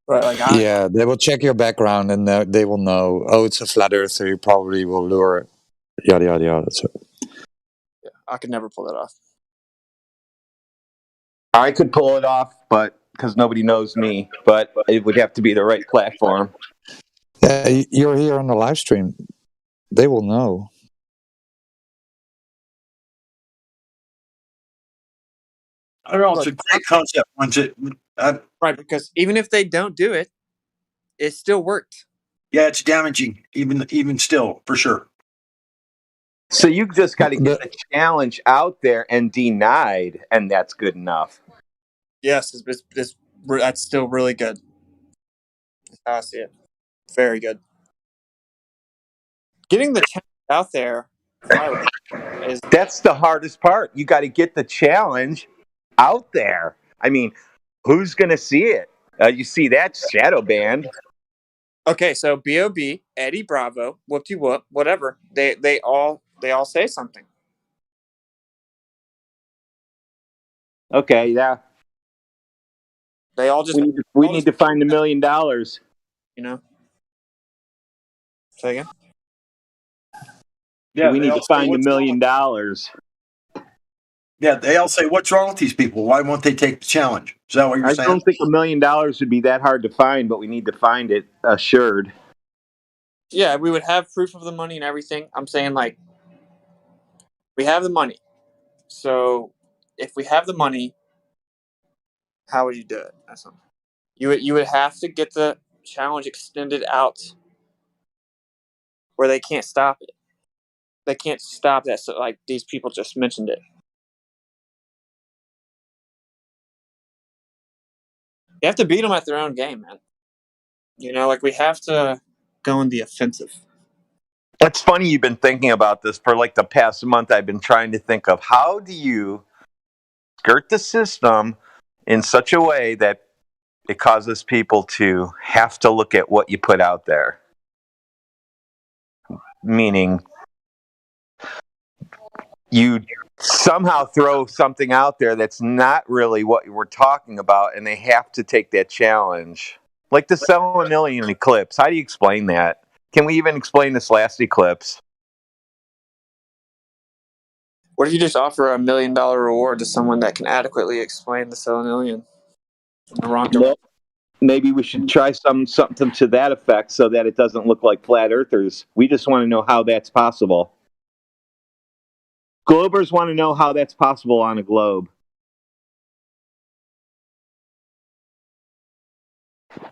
[SPEAKER 12] Right,
[SPEAKER 16] yeah, they will check your background and they will know, oh, it's a flat earther, you probably will lure it. Yada, yada, yada. So.
[SPEAKER 12] Yeah, I could never pull that off.
[SPEAKER 4] I could pull it off, but because nobody knows me, but it would have to be the right platform.
[SPEAKER 16] Yeah, you're here on the live stream. They will know.
[SPEAKER 18] I don't know. It's a great concept.
[SPEAKER 12] Right, because even if they don't do it, it still worked.
[SPEAKER 18] Yeah, it's damaging, even still, for sure.
[SPEAKER 4] So you just got to get the challenge out there and denied, and that's good enough.
[SPEAKER 12] Yes, that's still really good. That's how I see it. Very good. Getting the challenge out there is
[SPEAKER 4] That's the hardest part. You got to get the challenge out there. I mean, who's going to see it? You see that shadow band.
[SPEAKER 12] okay. So B.O.B., Eddie Bravo, Whoop-de-Whoop, whatever. They all say something.
[SPEAKER 4] Okay, yeah.
[SPEAKER 12] They all just
[SPEAKER 4] we need to find $1 million.
[SPEAKER 12] You know. Say again.
[SPEAKER 18] Yeah,
[SPEAKER 4] we
[SPEAKER 18] they
[SPEAKER 4] need
[SPEAKER 18] all
[SPEAKER 4] to
[SPEAKER 18] say,
[SPEAKER 4] find $1
[SPEAKER 18] "What's
[SPEAKER 4] million.
[SPEAKER 18] Yeah, they all say, "What's wrong with these people? Why won't they take the challenge?" Is that what you're
[SPEAKER 4] I
[SPEAKER 18] saying?
[SPEAKER 4] don't think $1 million would be that hard to find, but we need to find it assured.
[SPEAKER 12] Yeah, we would have proof of the money and everything. I'm saying, like, we have the money. So if we have the money, how would you do it? That's something. You would have to get the challenge extended out where they can't stop it. They can't stop that. So, like, these people just mentioned it. You have to beat them at their own game, man. You know, like, we have to go in the offensive.
[SPEAKER 4] It's funny you've been thinking about this for like the past month. I've been trying to think of how do you skirt the system in such a way that it causes people to have to look at what you put out there. Meaning, you somehow throw something out there that's not really what we're talking about, and they have to take that challenge. Like the sell $1 million eclipse. How do you explain that? Can we even explain this last eclipse?
[SPEAKER 12] What if you just offer $1 million reward to someone that can adequately explain the Selenium in the wrong direction?
[SPEAKER 4] Maybe we should try something to that effect so that it doesn't look like flat earthers. We just want to know how that's possible. Globers want to know how that's possible on a globe.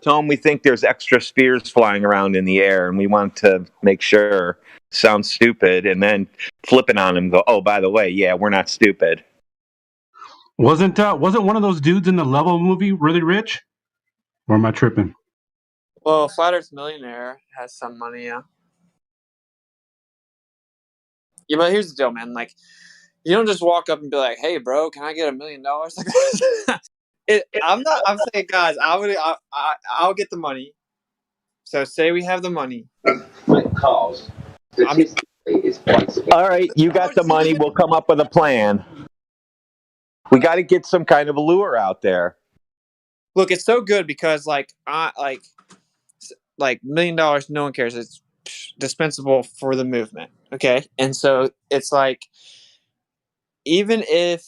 [SPEAKER 4] Tell them we think there's extra spheres flying around in the air, and we want to make sure. Sounds stupid, and then flip it on them. Go, oh, by the way, yeah, we're not stupid.
[SPEAKER 14] Wasn't one of those dudes in the Level movie really rich? Or am I tripping?
[SPEAKER 12] Well, Flat Earth Millionaire has some money, yeah. Yeah, but here's the deal, man. Like, you don't just walk up and be like, "Hey, bro, can I get $1 million?" I'm saying, guys, I'll get the money. So say we have the money.
[SPEAKER 4] All right, you got the money. We'll come up with a plan. We got to get some kind of a lure out there.
[SPEAKER 12] Look, it's so good because like $1 million, no one cares. It's dispensable for the movement. Okay. And so it's like, even if,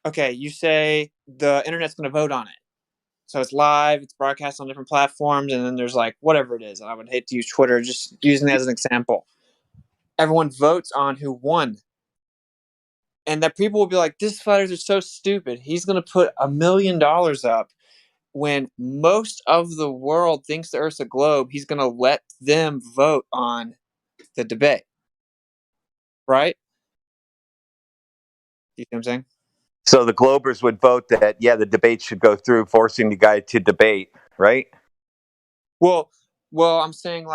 [SPEAKER 12] okay, you say the internet's going to vote on it. So it's live, it's broadcast on different platforms, and then there's like whatever it is. And I would hate to use Twitter, just using it as an example. Everyone votes on who won. And that people will be like, this fighters are so stupid. He's going to put $1 million up when most of the world thinks the Earth's a globe. He's going to let them vote on the debate. Right? You see what I'm saying?
[SPEAKER 4] So the Globers would vote that, yeah, the debate should go through, forcing the guy to debate, right?
[SPEAKER 12] Well, I'm saying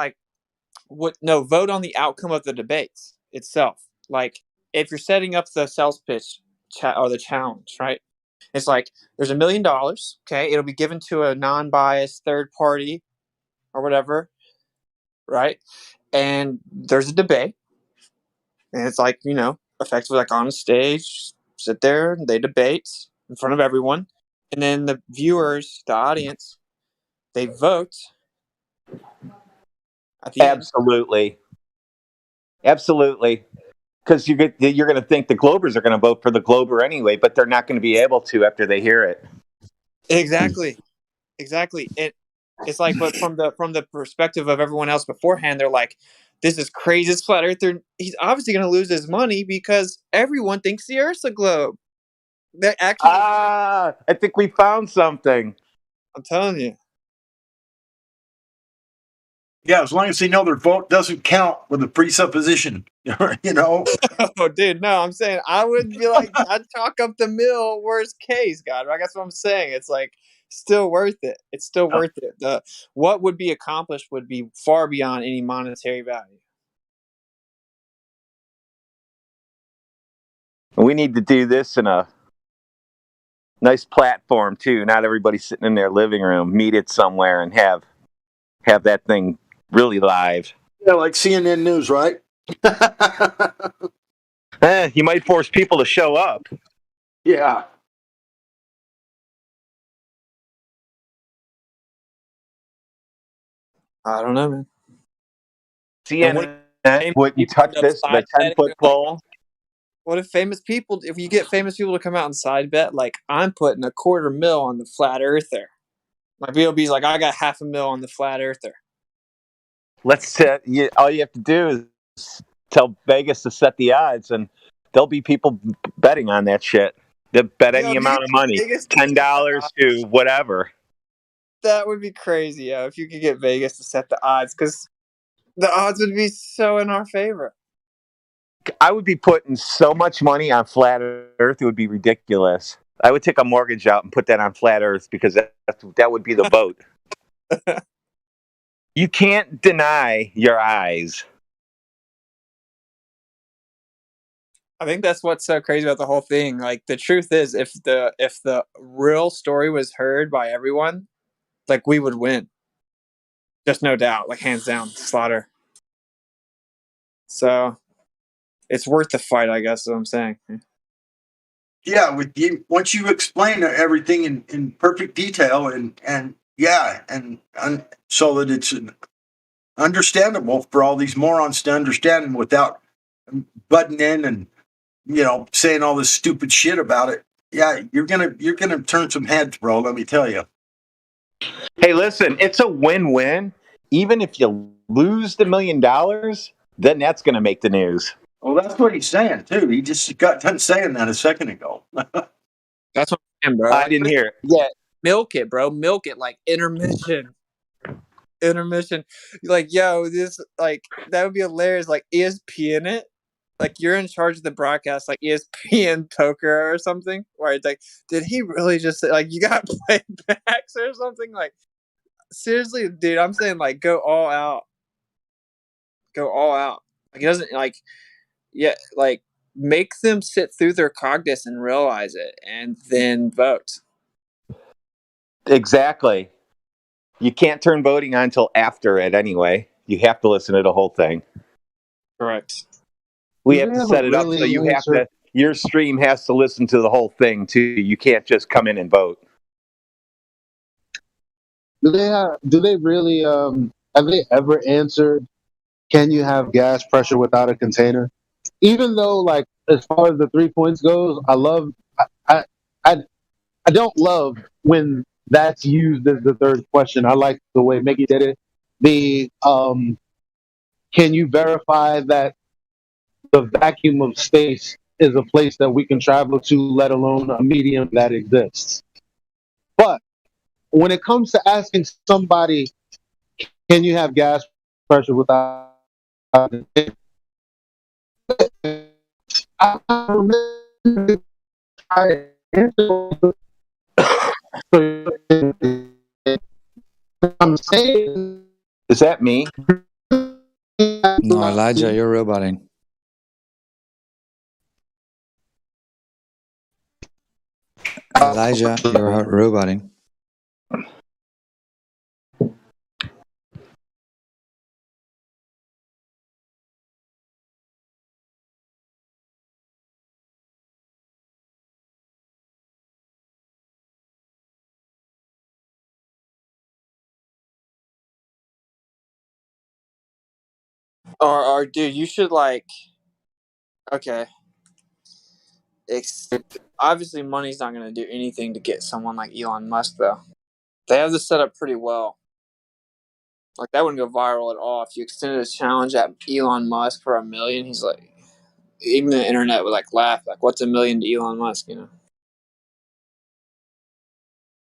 [SPEAKER 12] vote on the outcome of the debates itself. Like, if you're setting up the sales pitch or the challenge, right? It's like, there's $1 million, okay? It'll be given to a non-biased third party or whatever, right? And there's a debate. And it's like, effectively like on a stage, sit there, and they debate in front of everyone. And then the viewers, the audience, they vote at the end.
[SPEAKER 4] Absolutely. because you're going to think the Globers are going to vote for the Glober anyway, but they're not going to be able to after they hear it.
[SPEAKER 12] Exactly. It's like, but from the perspective of everyone else beforehand, they're like, "This is crazy. This flat earther. He's obviously going to lose his money because everyone thinks the Earth's a globe." That actually,
[SPEAKER 4] I think we found something.
[SPEAKER 12] I'm telling you.
[SPEAKER 18] Yeah, as long as they know their vote doesn't count with a presupposition, you know.
[SPEAKER 12] Oh, dude, no, I'm saying I would be like, I'd chalk up the mill worst case, God. Right? That's what I'm saying. It's like still worth it. It's still worth it. What would be accomplished would be far beyond any monetary value.
[SPEAKER 4] We need to do this in a nice platform too. Not everybody sitting in their living room. Meet it somewhere and have that thing really live.
[SPEAKER 18] Yeah, like CNN News, right?
[SPEAKER 4] You might force people to show up.
[SPEAKER 18] Yeah.
[SPEAKER 12] I don't know, man.
[SPEAKER 4] CNN wouldn't touch this with a 10-foot pole.
[SPEAKER 12] What if if you get famous people to come out and side bet, like, I'm putting $250,000 on the flat earther. My BOB's like, I got $500,000 on the flat earther.
[SPEAKER 4] All you have to do is tell Vegas to set the odds, and there'll be people betting on that shit. They'll bet any amount of money, $10 to whatever.
[SPEAKER 12] That would be crazy, yeah, if you could get Vegas to set the odds, because the odds would be so in our favor.
[SPEAKER 4] I would be putting so much money on flat Earth, it would be ridiculous. I would take a mortgage out and put that on flat Earth because that would be the vote. You can't deny your eyes.
[SPEAKER 12] I think that's what's so crazy about the whole thing. Like, the truth is, if the real story was heard by everyone, like, we would win. Just no doubt, like, hands down, slaughter. So it's worth the fight, I guess is what I'm saying.
[SPEAKER 18] Yeah, once you explain everything in perfect detail and so that it's understandable for all these morons to understand without butting in and saying all this stupid shit about it. Yeah, you're gonna turn some heads, bro. Let me tell you.
[SPEAKER 4] Hey, listen, it's a win-win. Even if you lose the $1 million, then that's going to make the news.
[SPEAKER 18] Well, that's what he's saying too. He just got done saying that a second ago.
[SPEAKER 12] That's what I'm saying, bro.
[SPEAKER 4] I didn't hear it.
[SPEAKER 12] Yeah, milk it, bro. Milk it, like intermission. Like, yo, this, like, that would be hilarious. Like, ESPN it. Like, you're in charge of the broadcast, like ESPN poker or something, where it's like, did he really just say, like, you got playbacks or something? Like, seriously, dude, I'm saying, like, go all out. Go all out. Like, it doesn't, like, yeah, like, make them sit through their cogniz and realize it, and then vote.
[SPEAKER 4] Exactly. You can't turn voting on until after it anyway. You have to listen to the whole thing.
[SPEAKER 12] Correct.
[SPEAKER 4] We have to set it up so your stream has to listen to the whole thing too. You can't just come in and vote.
[SPEAKER 22] Do they really have they ever answered, can you have gas pressure without a container? Even though, like, as far as the 3 points goes, I don't love when that's used as the third question. I like the way Mickey did it. The can you verify that the vacuum of space is a place that we can travel to, let alone a medium that exists? But when it comes to asking somebody, can you have gas pressure without a container? I remember I'm saying,
[SPEAKER 4] is that me?
[SPEAKER 16] No, Elijah, you're roboting. Elijah, you're roboting.
[SPEAKER 12] Or dude, you should, like,
[SPEAKER 3] Okay. Obviously, money's not going to do anything to get someone like Elon Musk, though. They have this set up pretty well. Like, that wouldn't go viral at all. If you extended a challenge at Elon Musk for $1 million, he's like, even the internet would like laugh. Like, what's $1 million to Elon Musk? You know?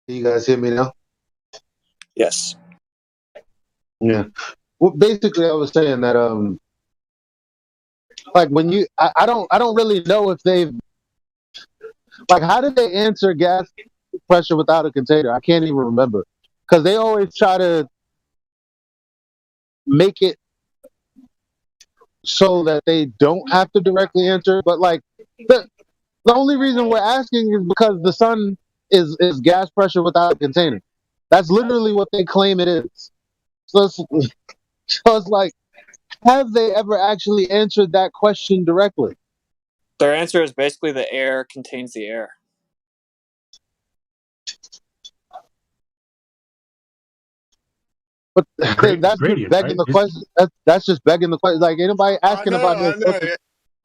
[SPEAKER 22] You guys hear me now?
[SPEAKER 3] Yes.
[SPEAKER 22] Yeah. Well, basically, I was saying that like when you, I don't really know if they've, like, how did they answer gas pressure without a container? I can't even remember, because they always try to make it so that they don't have to directly answer. But like the only reason we're asking is because the sun is gas pressure without a container. That's literally what they claim it is. So it's like, have they ever actually answered that question directly?
[SPEAKER 3] Their answer is basically the air contains the air.
[SPEAKER 22] But that's just begging the question. That's just begging the question. Like, anybody asking about no,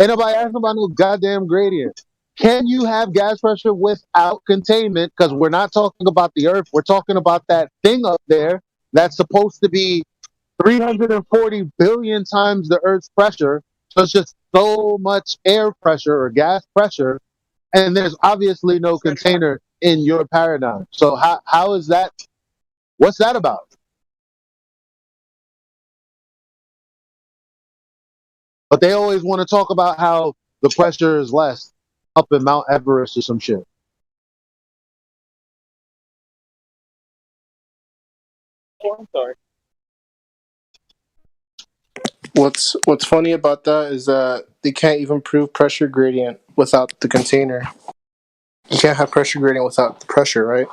[SPEAKER 22] ain't nobody asking about no goddamn gradient. Can you have gas pressure without containment? Because we're not talking about the Earth. We're talking about that thing up there that's supposed to be 340 billion times the Earth's pressure. So it's just so much air pressure or gas pressure, and there's obviously no container in your paradigm. So how is that? What's that about? But they always want to talk about how the pressure is less up in Mount Everest or some shit.
[SPEAKER 3] Oh, I'm sorry.
[SPEAKER 15] What's funny about that is that they can't even prove pressure gradient without the container. You can't have pressure gradient without the pressure, right?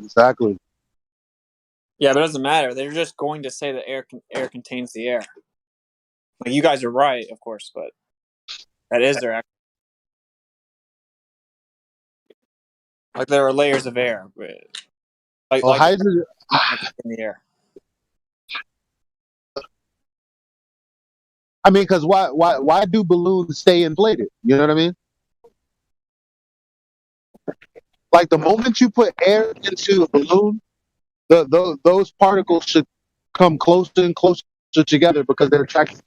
[SPEAKER 22] Exactly.
[SPEAKER 3] Yeah, but it doesn't matter. They're just going to say that air contains the air. Like, you guys are right, of course, but that is their. Like, there are layers of air, like
[SPEAKER 22] hydrogen
[SPEAKER 3] in the air.
[SPEAKER 22] I mean, because why do balloons stay inflated? You know what I mean? Like, the moment you put air into a balloon, those particles should come closer and closer together because they're attracted.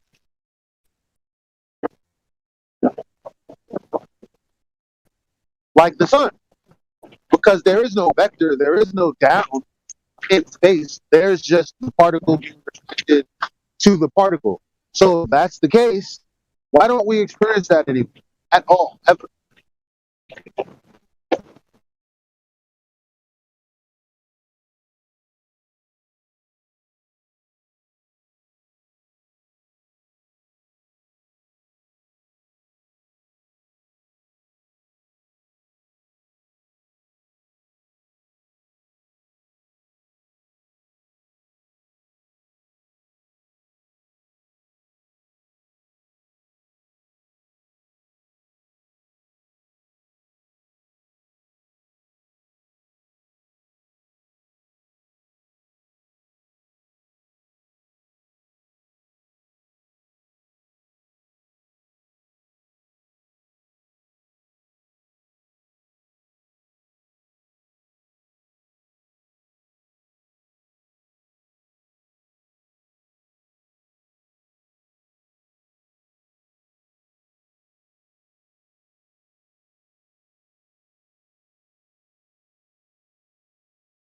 [SPEAKER 22] Like the sun, because there is no vector, there is no down in space. There's just the particle being attracted to the particle. So if that's the case, why don't we experience that anymore at all, ever?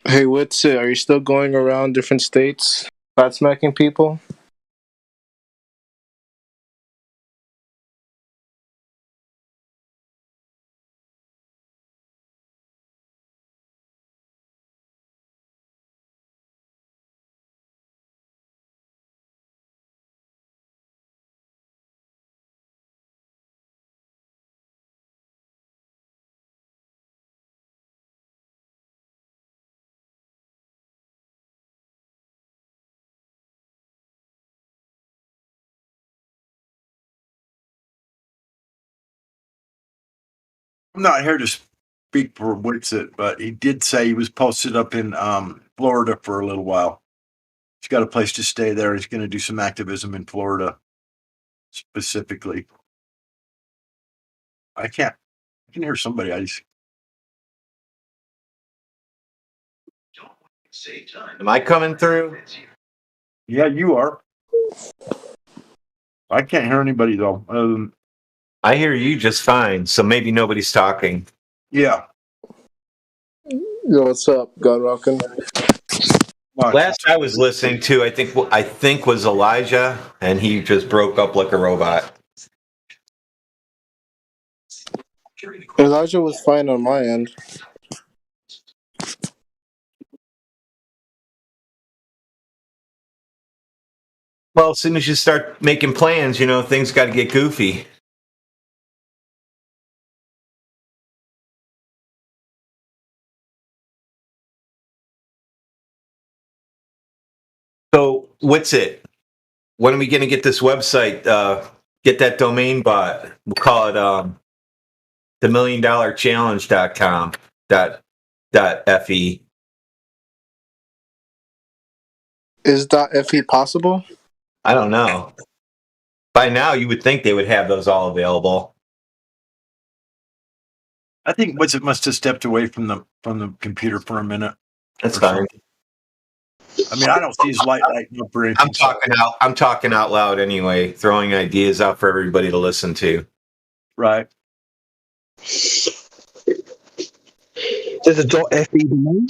[SPEAKER 15] Hey, what's it? Are you still going around different states, fat smacking people?
[SPEAKER 18] I'm not here to speak for Witsit, but he did say he was posted up in Florida for a little while. He's got a place to stay there. He's going to do some activism in Florida. specifically. I can hear somebody.
[SPEAKER 4] Am I coming through?
[SPEAKER 18] Yeah, you are. I can't hear anybody though.
[SPEAKER 4] I hear you just fine, so maybe nobody's talking.
[SPEAKER 18] Yeah.
[SPEAKER 15] Yo, what's up, God Rockin'?
[SPEAKER 4] Last I was listening to, I think was Elijah, and he just broke up like a robot.
[SPEAKER 15] Elijah was fine on my end.
[SPEAKER 4] Well, as soon as you start making plans, things got to get goofy. So, what's it? When are we going to get this website? Get that domain bought. We'll call it the $1,000,000challenge.com .fe.
[SPEAKER 15] Is .fe possible?
[SPEAKER 4] I don't know. By now, you would think they would have those all available.
[SPEAKER 18] I think What's It must have stepped away from the computer for a minute.
[SPEAKER 4] That's fine.
[SPEAKER 18] I mean, I don't see his light up or anything.
[SPEAKER 4] I'm talking out loud anyway, throwing ideas out for everybody to listen to.
[SPEAKER 18] Right.
[SPEAKER 17] There's a .fe domain.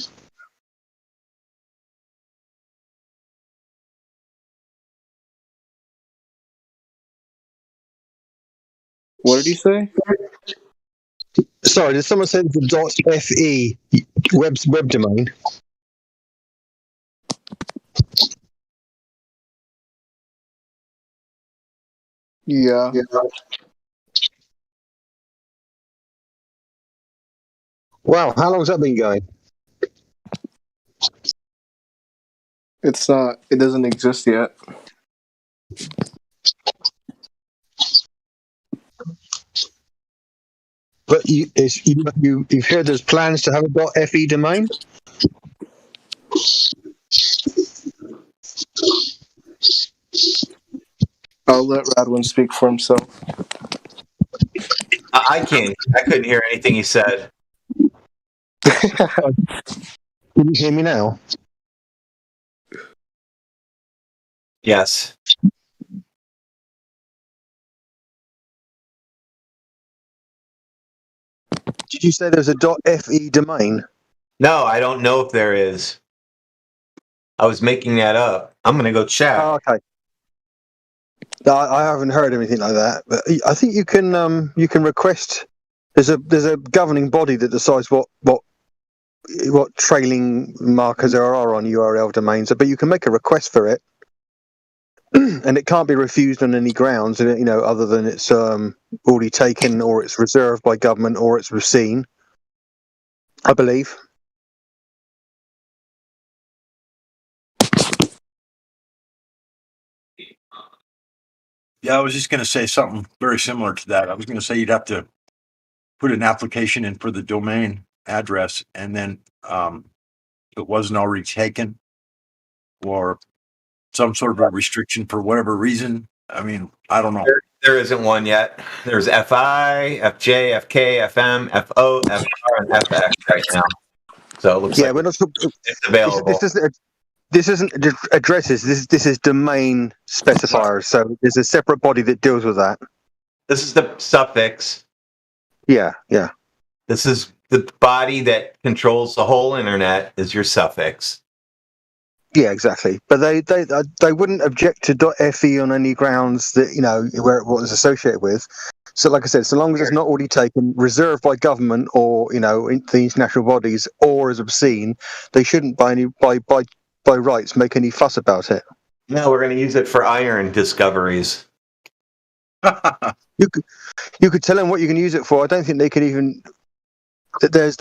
[SPEAKER 15] What did you say?
[SPEAKER 17] Sorry, did someone say there's a .fe web domain?
[SPEAKER 15] Yeah.
[SPEAKER 17] Wow, how long's that been going?
[SPEAKER 15] It's not. It doesn't exist yet.
[SPEAKER 17] But you've heard there's plans to have a .fe domain?
[SPEAKER 15] I'll let Radwin speak for himself.
[SPEAKER 4] I couldn't hear anything he said.
[SPEAKER 17] Can you hear me now?
[SPEAKER 4] Yes.
[SPEAKER 17] Did you say there's a .fe domain?
[SPEAKER 4] No, I don't know if there is. I was making that up. I'm going to go check.
[SPEAKER 17] Oh, okay. I haven't heard anything like that, but I think you can request. There's a governing body that decides what trailing markers there are on URL domains, but you can make a request for it, and it can't be refused on any grounds, other than it's already taken, or it's reserved by government, or it's obscene, I believe.
[SPEAKER 18] Yeah, I was just going to say something very similar to that. I was going to say you'd have to put an application in for the domain address, and then it wasn't already taken, or some sort of a restriction for whatever reason. I mean, I don't know.
[SPEAKER 4] There isn't one yet. There's FI, FJ, FK, FM, FO, FR, and FX right now. So it looks like
[SPEAKER 17] we're not
[SPEAKER 4] it's available.
[SPEAKER 17] This isn't addresses. This is domain specifiers. So there's a separate body that deals with that.
[SPEAKER 4] This is the suffix.
[SPEAKER 17] Yeah.
[SPEAKER 4] This is the body that controls the whole internet. Is your suffix?
[SPEAKER 17] Yeah, exactly. But they wouldn't object to .fe on any grounds that where it was associated with. So, like I said, so long as it's not already taken, reserved by government or the international bodies, or is obscene, they shouldn't by rights make any fuss about it.
[SPEAKER 4] No, we're going to use it for iron discoveries.
[SPEAKER 17] You could tell them what you can use it for. I don't think they could even. There's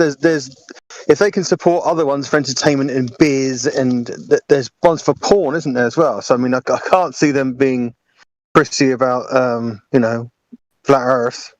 [SPEAKER 17] if they can support other ones for entertainment and beers, and there's ones for porn, isn't there, as well? So I mean, I can't see them being prissy about flat Earth.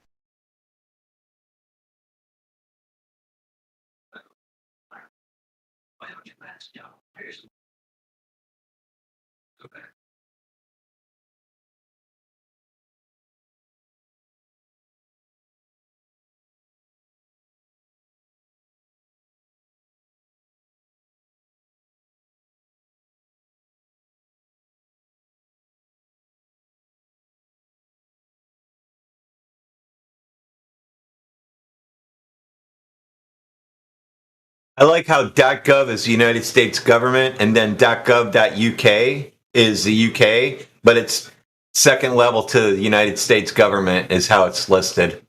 [SPEAKER 4] I like how .gov is the United States government, and then .gov.uk is the UK, but it's second level to the United States government is how it's listed.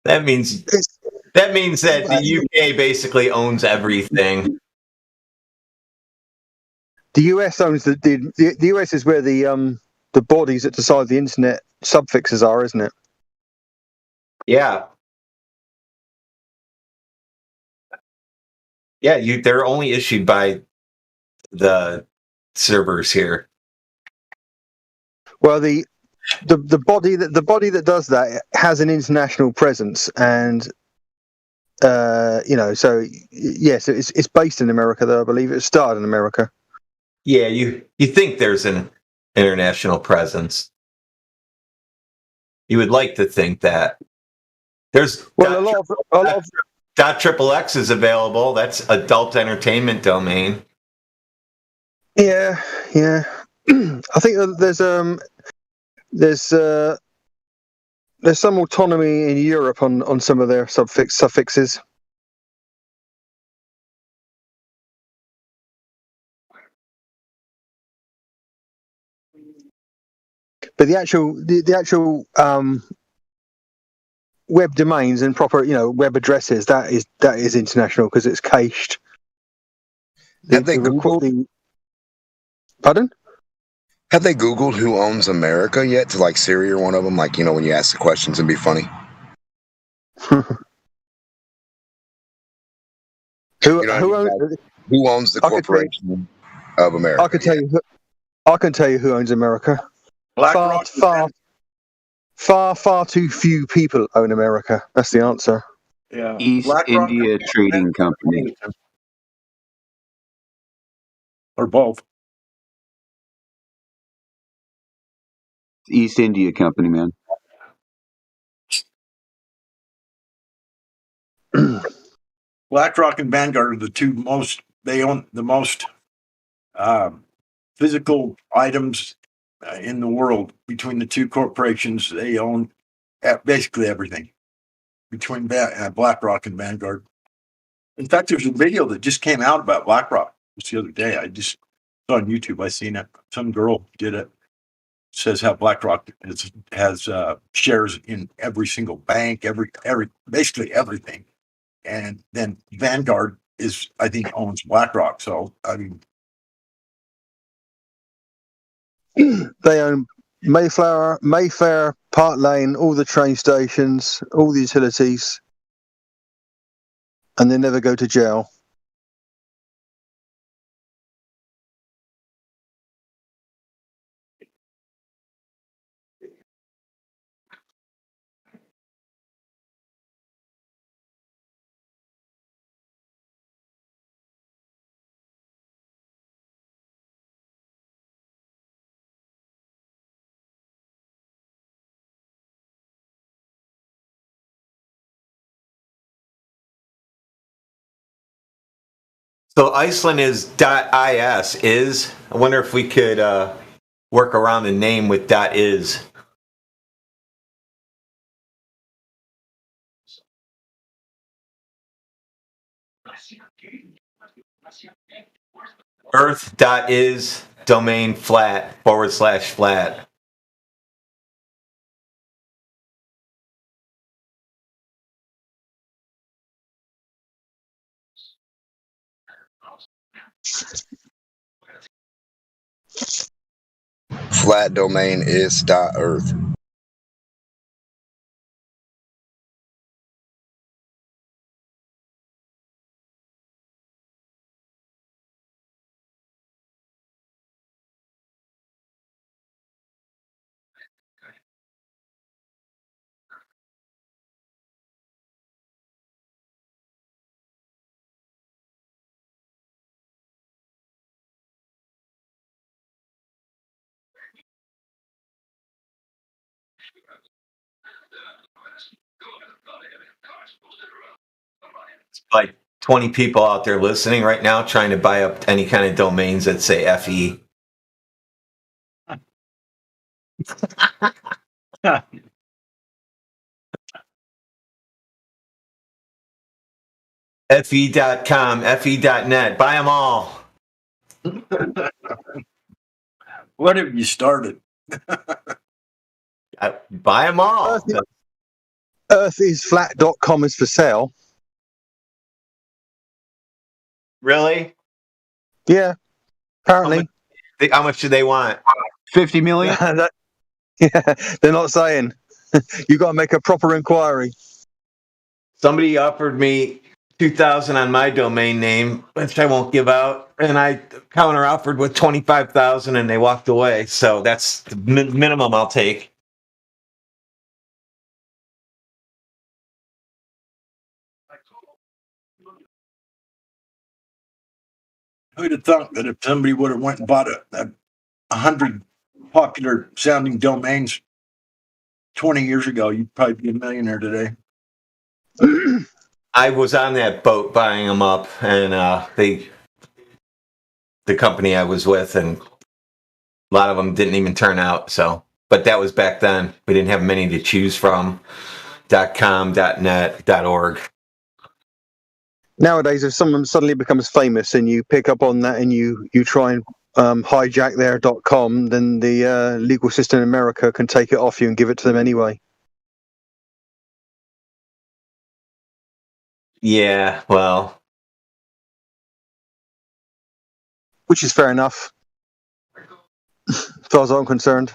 [SPEAKER 4] That means that the UK basically owns everything.
[SPEAKER 17] The US owns the US is where the bodies that decide the internet subfixes are, isn't it?
[SPEAKER 4] Yeah. Yeah, they're only issued by the servers here.
[SPEAKER 17] Well, the body that does that has an international presence, and so yes, it's based in America, though I believe it started in America.
[SPEAKER 4] Yeah, you think there's an international presence. You would like to think that. There's
[SPEAKER 17] a lot of
[SPEAKER 4] .XXX is available. That's adult entertainment domain.
[SPEAKER 17] Yeah. I think there's some autonomy in Europe on some of their suffixes. But the actual web domains and proper web addresses that is international because it's cached.
[SPEAKER 1] Have they Googled?
[SPEAKER 17] Pardon?
[SPEAKER 1] Have they Googled who owns America yet? To like Siri or one of them, like when you ask the questions and be funny. Who owns the corporation of America?
[SPEAKER 17] I can tell you who owns America. Far too few people own America. That's the answer.
[SPEAKER 18] Yeah.
[SPEAKER 6] East India Trading Company.
[SPEAKER 18] Or both.
[SPEAKER 6] East India Company, man.
[SPEAKER 18] BlackRock and Vanguard are the two most. They own the most physical items in the world. Between the two corporations, they own basically everything. Between BlackRock and Vanguard. In fact, there's a video that just came out about BlackRock just the other day. I just saw on YouTube. I seen it. Some girl did it. Says how BlackRock has shares in every single bank, every basically everything, and then Vanguard I think owns BlackRock. So I mean,
[SPEAKER 17] they own Mayfair, Park Lane, all the train stations, all the utilities, and they never go to jail.
[SPEAKER 4] So Iceland is .is is. I wonder if we could work around the name with .is. Earth.is domain flat /flat.
[SPEAKER 1] Flat domain is .earth.
[SPEAKER 4] Like 20 people out there listening right now trying to buy up any kind of domains that say FE. fe.com, fe.net. Buy them all.
[SPEAKER 18] What have you started?
[SPEAKER 4] Buy them all.
[SPEAKER 17] Earthisflat.com is for sale.
[SPEAKER 4] Really?
[SPEAKER 17] Yeah, apparently.
[SPEAKER 4] How much do they want?
[SPEAKER 6] 50 million?
[SPEAKER 17] Yeah, they're not saying. You got to make a proper inquiry.
[SPEAKER 4] Somebody offered me 2,000 on my domain name, which I won't give out, and I counter offered with 25,000, and they walked away. So that's the minimum I'll take.
[SPEAKER 18] Who'd have thought that if somebody would have went and bought a 100 popular sounding domains 20 years ago, you'd probably be a millionaire today.
[SPEAKER 4] I was on that boat buying them up, and the company I was with, and a lot of them didn't even turn out. So, but that was back then. We didn't have many to choose from. .com, .net, .org.
[SPEAKER 17] Nowadays, if someone suddenly becomes famous and you pick up on that and you try and hijack their .com, then the legal system in America can take it off you and give it to them anyway.
[SPEAKER 4] Yeah, well,
[SPEAKER 17] Which is fair enough, as far as I'm concerned.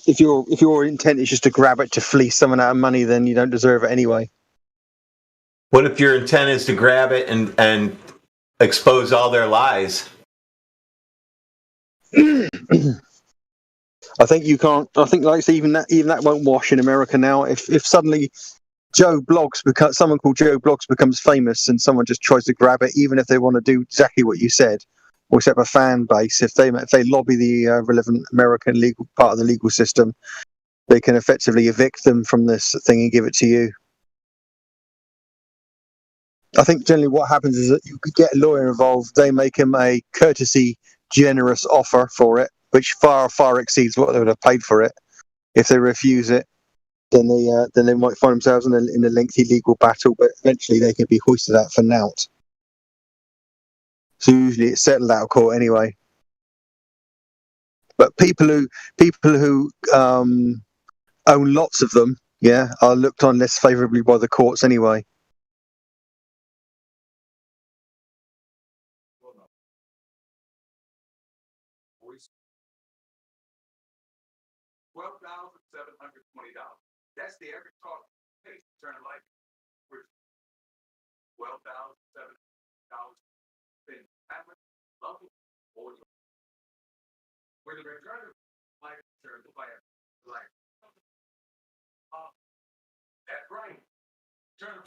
[SPEAKER 17] If your intent is just to grab it to fleece someone out of money, then you don't deserve it anyway.
[SPEAKER 4] what if your intent is to grab it and expose all their lies?
[SPEAKER 17] I think you can't. I think, like I say, even that won't wash in America now. If suddenly someone called Joe Bloggs becomes famous and someone just tries to grab it, even if they want to do exactly what you said, or set up a fan base, if they lobby the relevant American legal part of the legal system, they can effectively evict them from this thing and give it to you. I think generally what happens is that you could get a lawyer involved. They make him a courtesy, generous offer for it, which far exceeds what they would have paid for it. If they refuse it, then they might find themselves in a lengthy legal battle, but eventually they can be hoisted out for naught. So usually it's settled out of court anyway. But people who own lots of them, are looked on less favourably by the courts anyway.
[SPEAKER 4] $12,720. That's the average cost of turn of life. $12,700. Where the return of life insurance will buy life. That's right. Turn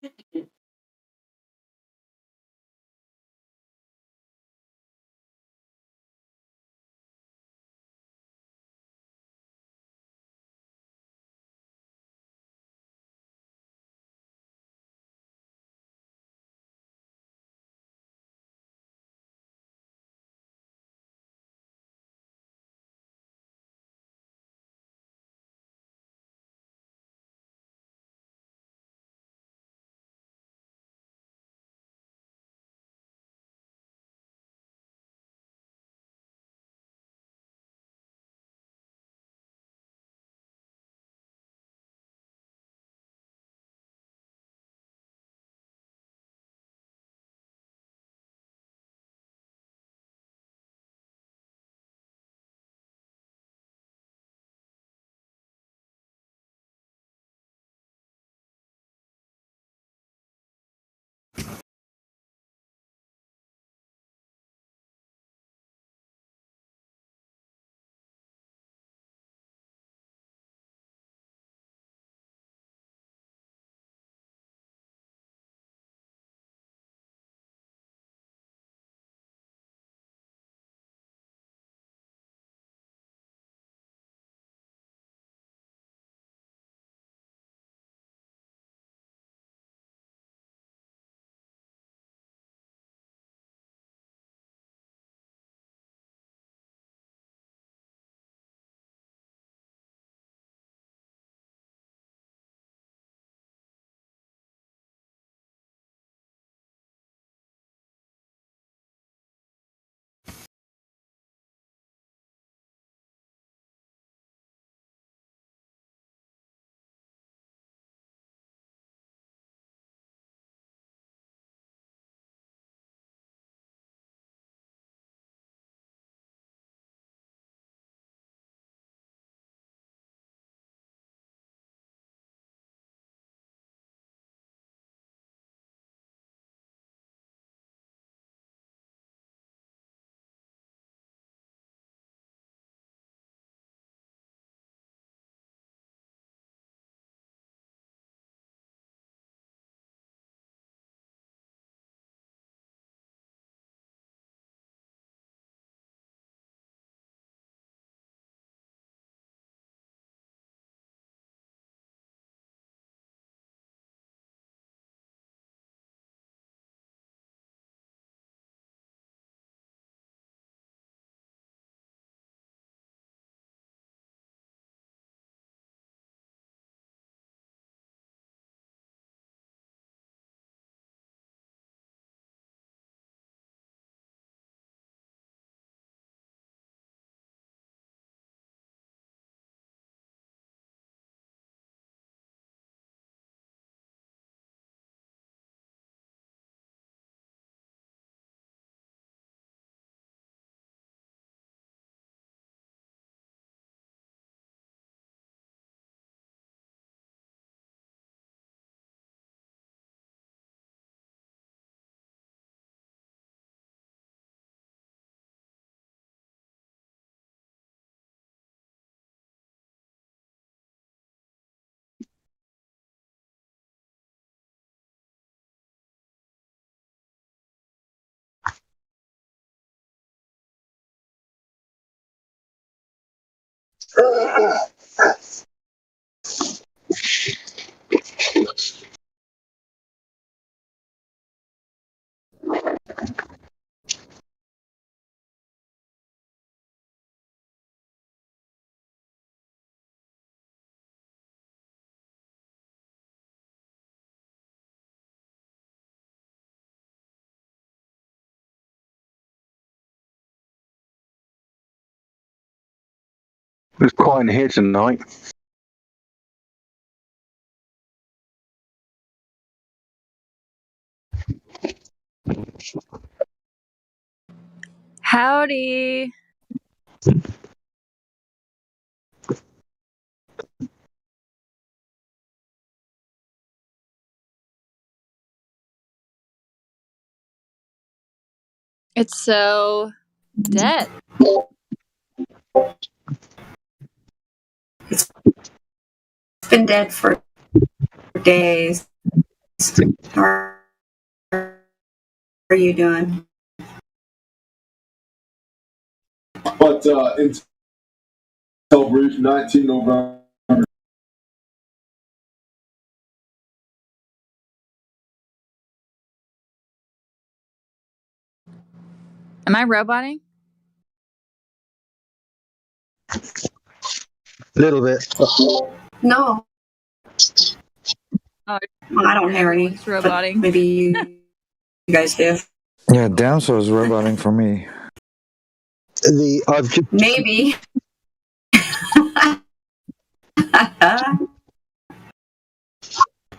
[SPEAKER 17] It's quiet in here tonight.
[SPEAKER 19] Howdy. It's so dead.
[SPEAKER 21] It's been dead for days.
[SPEAKER 20] How are you doing?
[SPEAKER 21] But Intel Bridge, 19 November.
[SPEAKER 19] Am I roboting?
[SPEAKER 17] A little bit.
[SPEAKER 20] No,
[SPEAKER 19] Oh,
[SPEAKER 20] I don't hear any.
[SPEAKER 19] it's roboting.
[SPEAKER 20] Maybe you guys do.
[SPEAKER 16] Yeah, Damsel is roboting for me.
[SPEAKER 20] Maybe.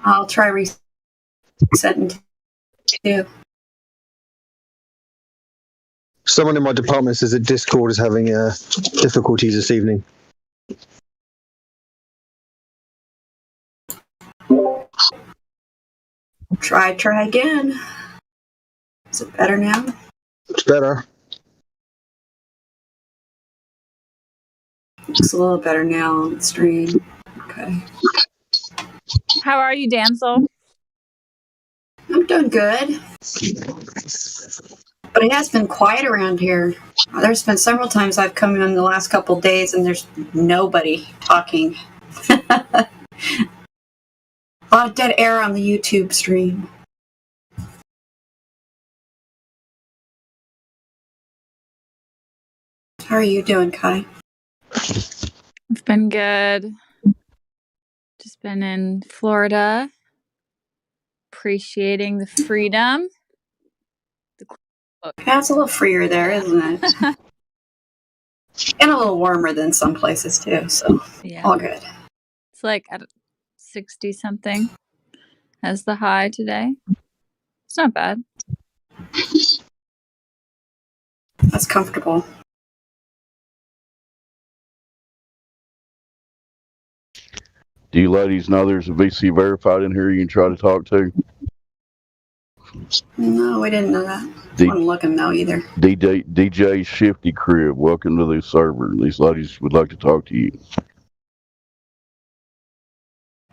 [SPEAKER 20] I'll try resetting too.
[SPEAKER 17] Someone in my department says that Discord is having difficulties this evening.
[SPEAKER 20] Try again. Is it better now?
[SPEAKER 17] It's better.
[SPEAKER 20] It's a little better now on the stream. Okay.
[SPEAKER 19] How are you, damsel?
[SPEAKER 20] I'm doing good. But it has been quiet around here. There's been several times I've come in the last couple of days and there's nobody talking. A lot of dead air on the YouTube stream. How are you doing, Kai?
[SPEAKER 19] It's been good. Just been in Florida, appreciating the freedom.
[SPEAKER 20] Yeah, it's a little freer there, isn't it? And a little warmer than some places too, so
[SPEAKER 19] Yeah.
[SPEAKER 20] all good.
[SPEAKER 19] It's like at 60 something as the high today. It's not bad.
[SPEAKER 20] That's comfortable.
[SPEAKER 21] Do you ladies know there's a VC verified in here you can try to talk to?
[SPEAKER 20] No, we didn't know that. I wasn't looking though either.
[SPEAKER 21] DJ Shifty Crib, welcome to the server. These ladies would like to talk to you.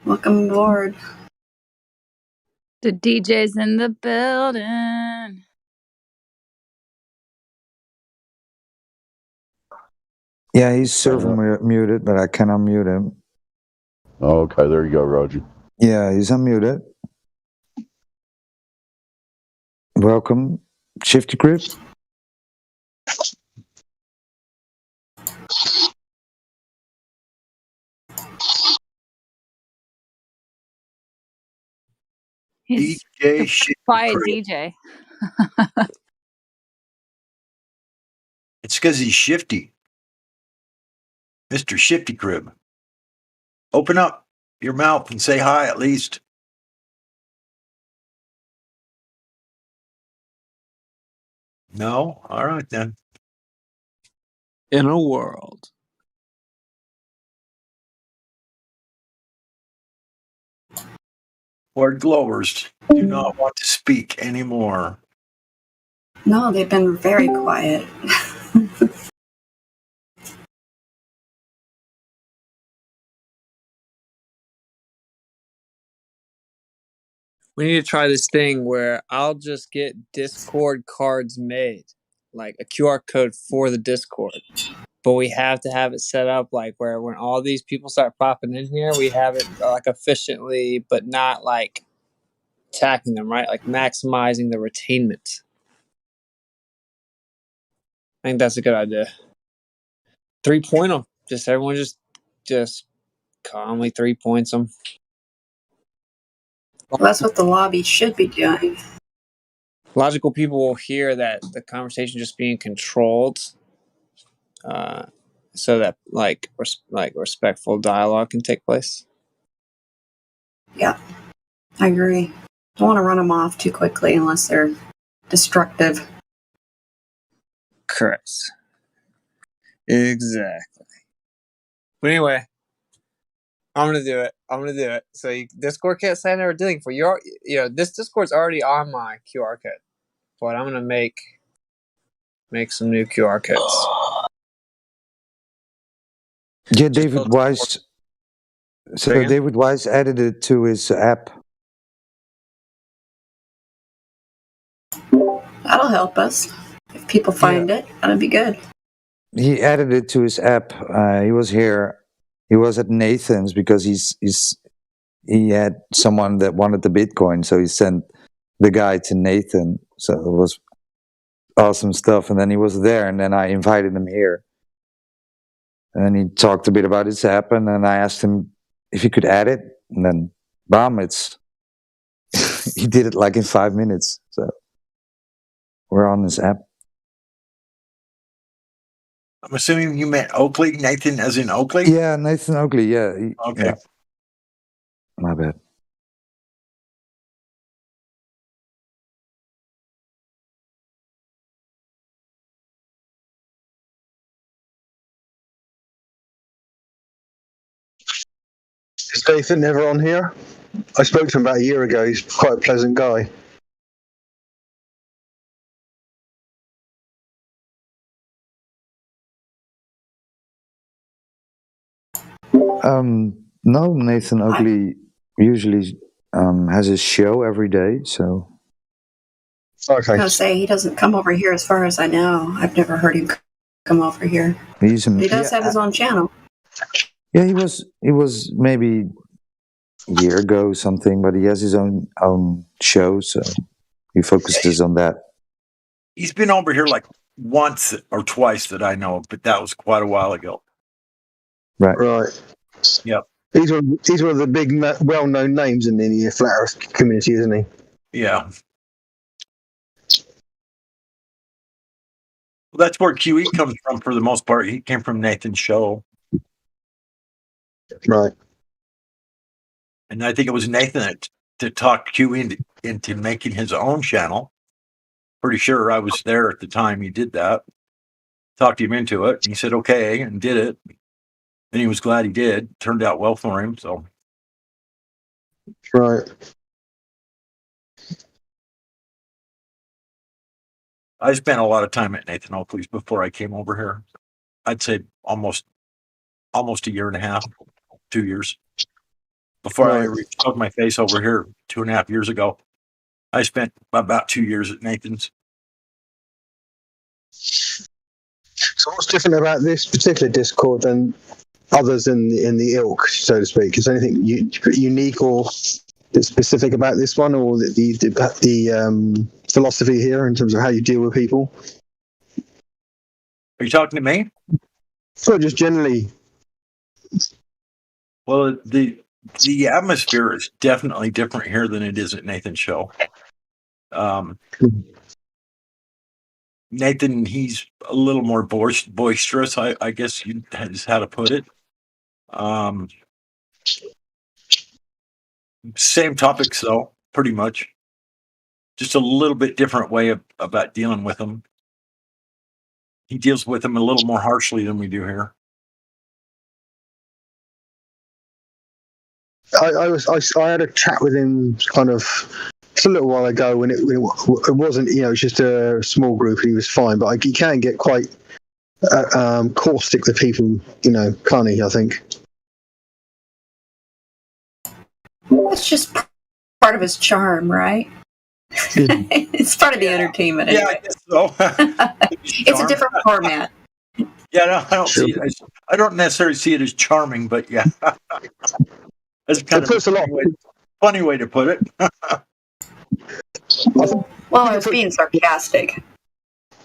[SPEAKER 20] Welcome aboard.
[SPEAKER 19] The DJ's in the building.
[SPEAKER 16] Yeah, he's server muted, but I can unmute him.
[SPEAKER 21] Oh, okay, there you go, Roger.
[SPEAKER 16] Yeah, he's unmuted. Welcome, Shifty Crib.
[SPEAKER 19] He's
[SPEAKER 18] DJ
[SPEAKER 19] a
[SPEAKER 18] Shifty
[SPEAKER 19] quiet
[SPEAKER 18] Crib.
[SPEAKER 19] DJ.
[SPEAKER 18] It's because he's shifty. Mr. Shifty Crib. Open up your mouth and say hi at least. No? All right then.
[SPEAKER 12] In a world.
[SPEAKER 18] Where glowers do not want to speak anymore.
[SPEAKER 20] No, they've been very quiet.
[SPEAKER 12] We need to try this thing where I'll just get Discord cards made, like a QR code for the Discord. But we have to have it set up like where when all these people start popping in here, we have it like efficiently, but not like attacking them, right? Like maximizing the retainment. I think that's a good idea. 3-point them. Just everyone just calmly 3 points them.
[SPEAKER 20] Well, that's what the lobby should be doing.
[SPEAKER 12] Logical people will hear that the conversation just being controlled, so that like respectful dialogue can take place.
[SPEAKER 20] Yeah, I agree. Don't want to run them off too quickly unless they're destructive.
[SPEAKER 12] Correct. Exactly. But anyway, I'm gonna do it. So Discord can't say I never did anything for you. This Discord's already on my QR code, but I'm gonna make some new QR codes.
[SPEAKER 16] Yeah, David Wise. So David Wise added it to his app.
[SPEAKER 20] That'll help us. If people find it, that'll be good.
[SPEAKER 16] He added it to his app. He was here. He was at Nathan's because he had someone that wanted the Bitcoin, so he sent the guy to Nathan. So it was awesome stuff. And then he was there, and then I invited him here. And then he talked a bit about his app, and then I asked him if he could add it, and then bam, he did it like in 5 minutes. So we're on his app.
[SPEAKER 18] I'm assuming you meant Oakley, Nathan as in Oakley?
[SPEAKER 16] Yeah, Nathan Oakley, yeah.
[SPEAKER 18] Okay.
[SPEAKER 16] Yeah. My bad.
[SPEAKER 17] Is Nathan ever on here? I spoke to him about a year ago. He's quite a pleasant guy.
[SPEAKER 16] No, Nathan Oakley usually has his show every day, so.
[SPEAKER 20] I was gonna say he doesn't come over here as far as I know. I've never heard him come over here.
[SPEAKER 16] He
[SPEAKER 20] does have his own channel.
[SPEAKER 16] Yeah, he was maybe a year ago something, but he has his own show, so he focuses on that.
[SPEAKER 18] He's been over here like once or twice that I know, but that was quite a while ago.
[SPEAKER 16] Right.
[SPEAKER 18] Yep.
[SPEAKER 17] He's one of the big, well-known names in the Flat Earth community, isn't he?
[SPEAKER 18] Yeah. Well, that's where QE comes from for the most part. He came from Nathan's show.
[SPEAKER 17] Right.
[SPEAKER 18] And I think it was Nathan that talked QE into making his own channel. Pretty sure I was there at the time he did that. Talked him into it. He said, okay, and did it. And he was glad he did. Turned out well for him. So.
[SPEAKER 17] Right.
[SPEAKER 18] I spent a lot of time at Nathan Oakley's before I came over here. I'd say almost a year and a half, 2 years. Before I shoved my face over here 2.5 years ago, I spent about 2 years at Nathan's.
[SPEAKER 17] So what's different about this particular Discord than others in the ilk, so to speak? Is there anything unique or specific about this one, or the philosophy here in terms of how you deal with people?
[SPEAKER 18] Are you talking to me?
[SPEAKER 17] So just generally.
[SPEAKER 18] Well, the atmosphere is definitely different here than it is at Nathan's show. Nathan, he's a little more boisterous, I guess is how to put it. Same topics, though, pretty much. Just a little bit different way about dealing with them. He deals with them a little more harshly than we do here.
[SPEAKER 17] I had a chat with him kind of just a little while ago when it wasn't, it's just a small group and he was fine, but he can get quite caustic with people, can't he, I think.
[SPEAKER 20] That's just part of his charm, right? It's part of the entertainment. Anyway.
[SPEAKER 18] Yeah, I guess so.
[SPEAKER 20] It's a different format.
[SPEAKER 18] Yeah, no, I don't see it. I don't necessarily see it as charming, but yeah. That's kind of a funny way to put it.
[SPEAKER 20] Well, I was being sarcastic.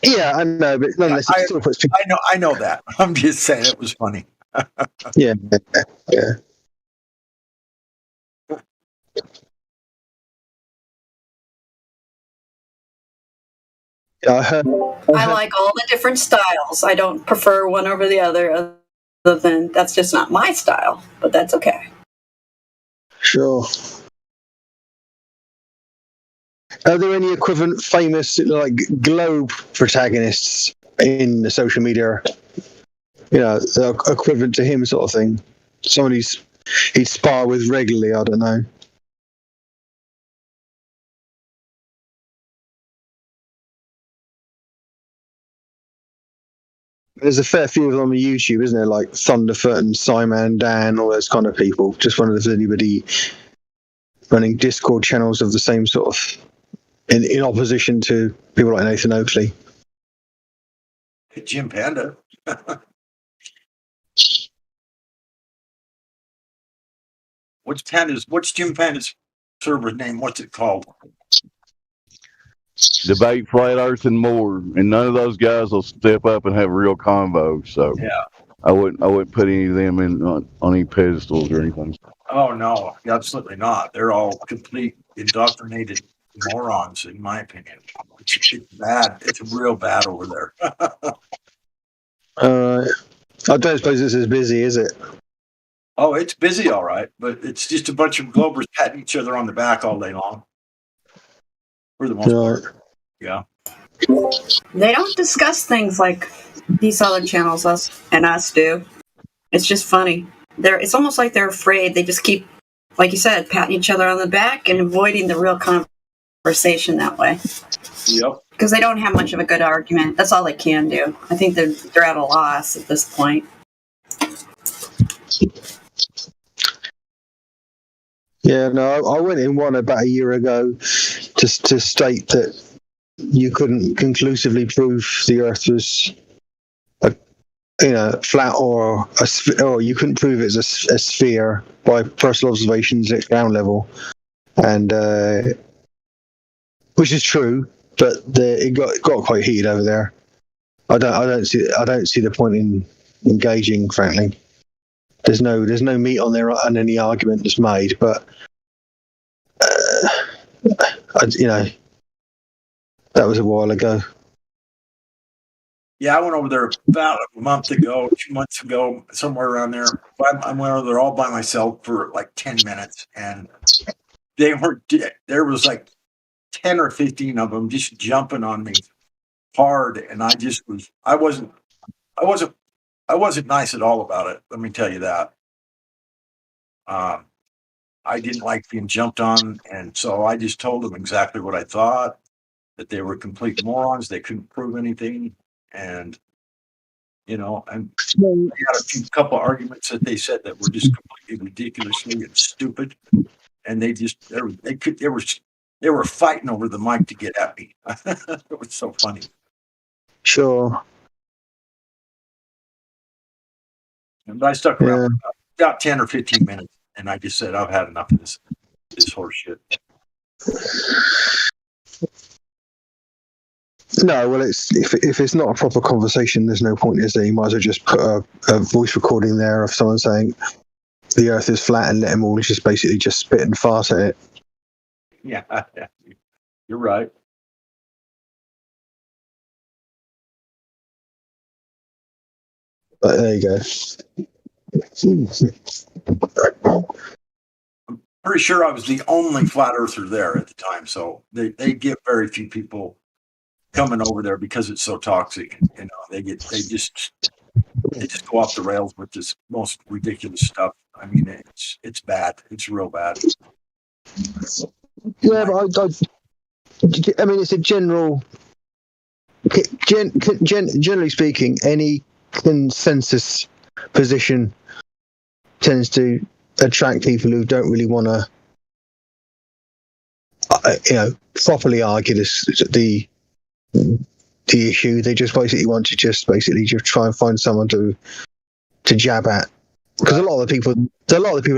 [SPEAKER 17] Yeah, I know, but nonetheless, it still puts people.
[SPEAKER 18] I know that. I'm just saying it was funny.
[SPEAKER 17] Yeah.
[SPEAKER 20] I like all the different styles. I don't prefer one over the other than that's just not my style, but that's okay.
[SPEAKER 17] Sure. Are there any equivalent famous globe protagonists in the social media? Equivalent to him, sort of thing. Someone he'd spar with regularly. I don't know. There's a fair few of them on YouTube, isn't there? Like Thunderfoot and Simon Dan, all those kind of people. Just wonder if there's anybody running Discord channels of the same sort of in opposition to people like Nathan Oakley.
[SPEAKER 18] Jim Panda. What's Jim Panda's server name? What's it called?
[SPEAKER 21] Debate flat Earth and more, and none of those guys will step up and have a real convo. So
[SPEAKER 18] Yeah.
[SPEAKER 21] I wouldn't put any of them in on any pedestals or anything.
[SPEAKER 18] Oh no, absolutely not. They're all complete indoctrinated morons, in my opinion. It's bad. It's real bad over there.
[SPEAKER 17] I don't suppose it's as busy, is it?
[SPEAKER 18] Oh, it's busy, all right, but it's just a bunch of Globers patting each other on the back all day long. For the most part. Yeah.
[SPEAKER 20] They don't discuss things like these other channels us do. It's just funny. It's almost like they're afraid. They just keep, like you said, patting each other on the back and avoiding the real conversation that way.
[SPEAKER 18] Yep.
[SPEAKER 20] Because they don't have much of a good argument. That's all they can do. I think they're at a loss at this point.
[SPEAKER 17] Yeah, no, I went in one about a year ago just to state that you couldn't conclusively prove the Earth was flat or you couldn't prove it's a sphere by personal observations at ground level, and which is true, but it got quite heated over there. I don't see the point in engaging, frankly. There's no meat on there on any argument that's made, but that was a while ago.
[SPEAKER 18] Yeah, I went over there about a month ago, 2 months ago, somewhere around there. I went over there all by myself for like 10 minutes, and there was like 10 or 15 of them just jumping on me hard, and I wasn't nice at all about it. Let me tell you that. I didn't like being jumped on, and so I just told them exactly what I thought, that they were complete morons. They couldn't prove anything. And, and I had a couple arguments that they said that were just completely ridiculously and stupid. And they were fighting over the mic to get at me. It was so funny.
[SPEAKER 17] Sure.
[SPEAKER 18] And I stuck around for about 10 or 15 minutes, and I just said, I've had enough of this horse shit.
[SPEAKER 17] No, well, if it's not a proper conversation, there's no point, is there? You might as well just put a voice recording there of someone saying the Earth is flat and let them all just basically just spit and fart at it.
[SPEAKER 18] Yeah, you're right.
[SPEAKER 17] But there you go.
[SPEAKER 18] I'm pretty sure I was the only flat earther there at the time, so they get very few people coming over there because it's so toxic. They just go off the rails with this most ridiculous stuff. I mean, it's bad. It's real bad.
[SPEAKER 17] Yeah, but I mean, it's a generally speaking, any consensus position tends to attract people who don't really want to, properly argue the issue. They just basically want to just try and find someone to jab at. Because a lot of the people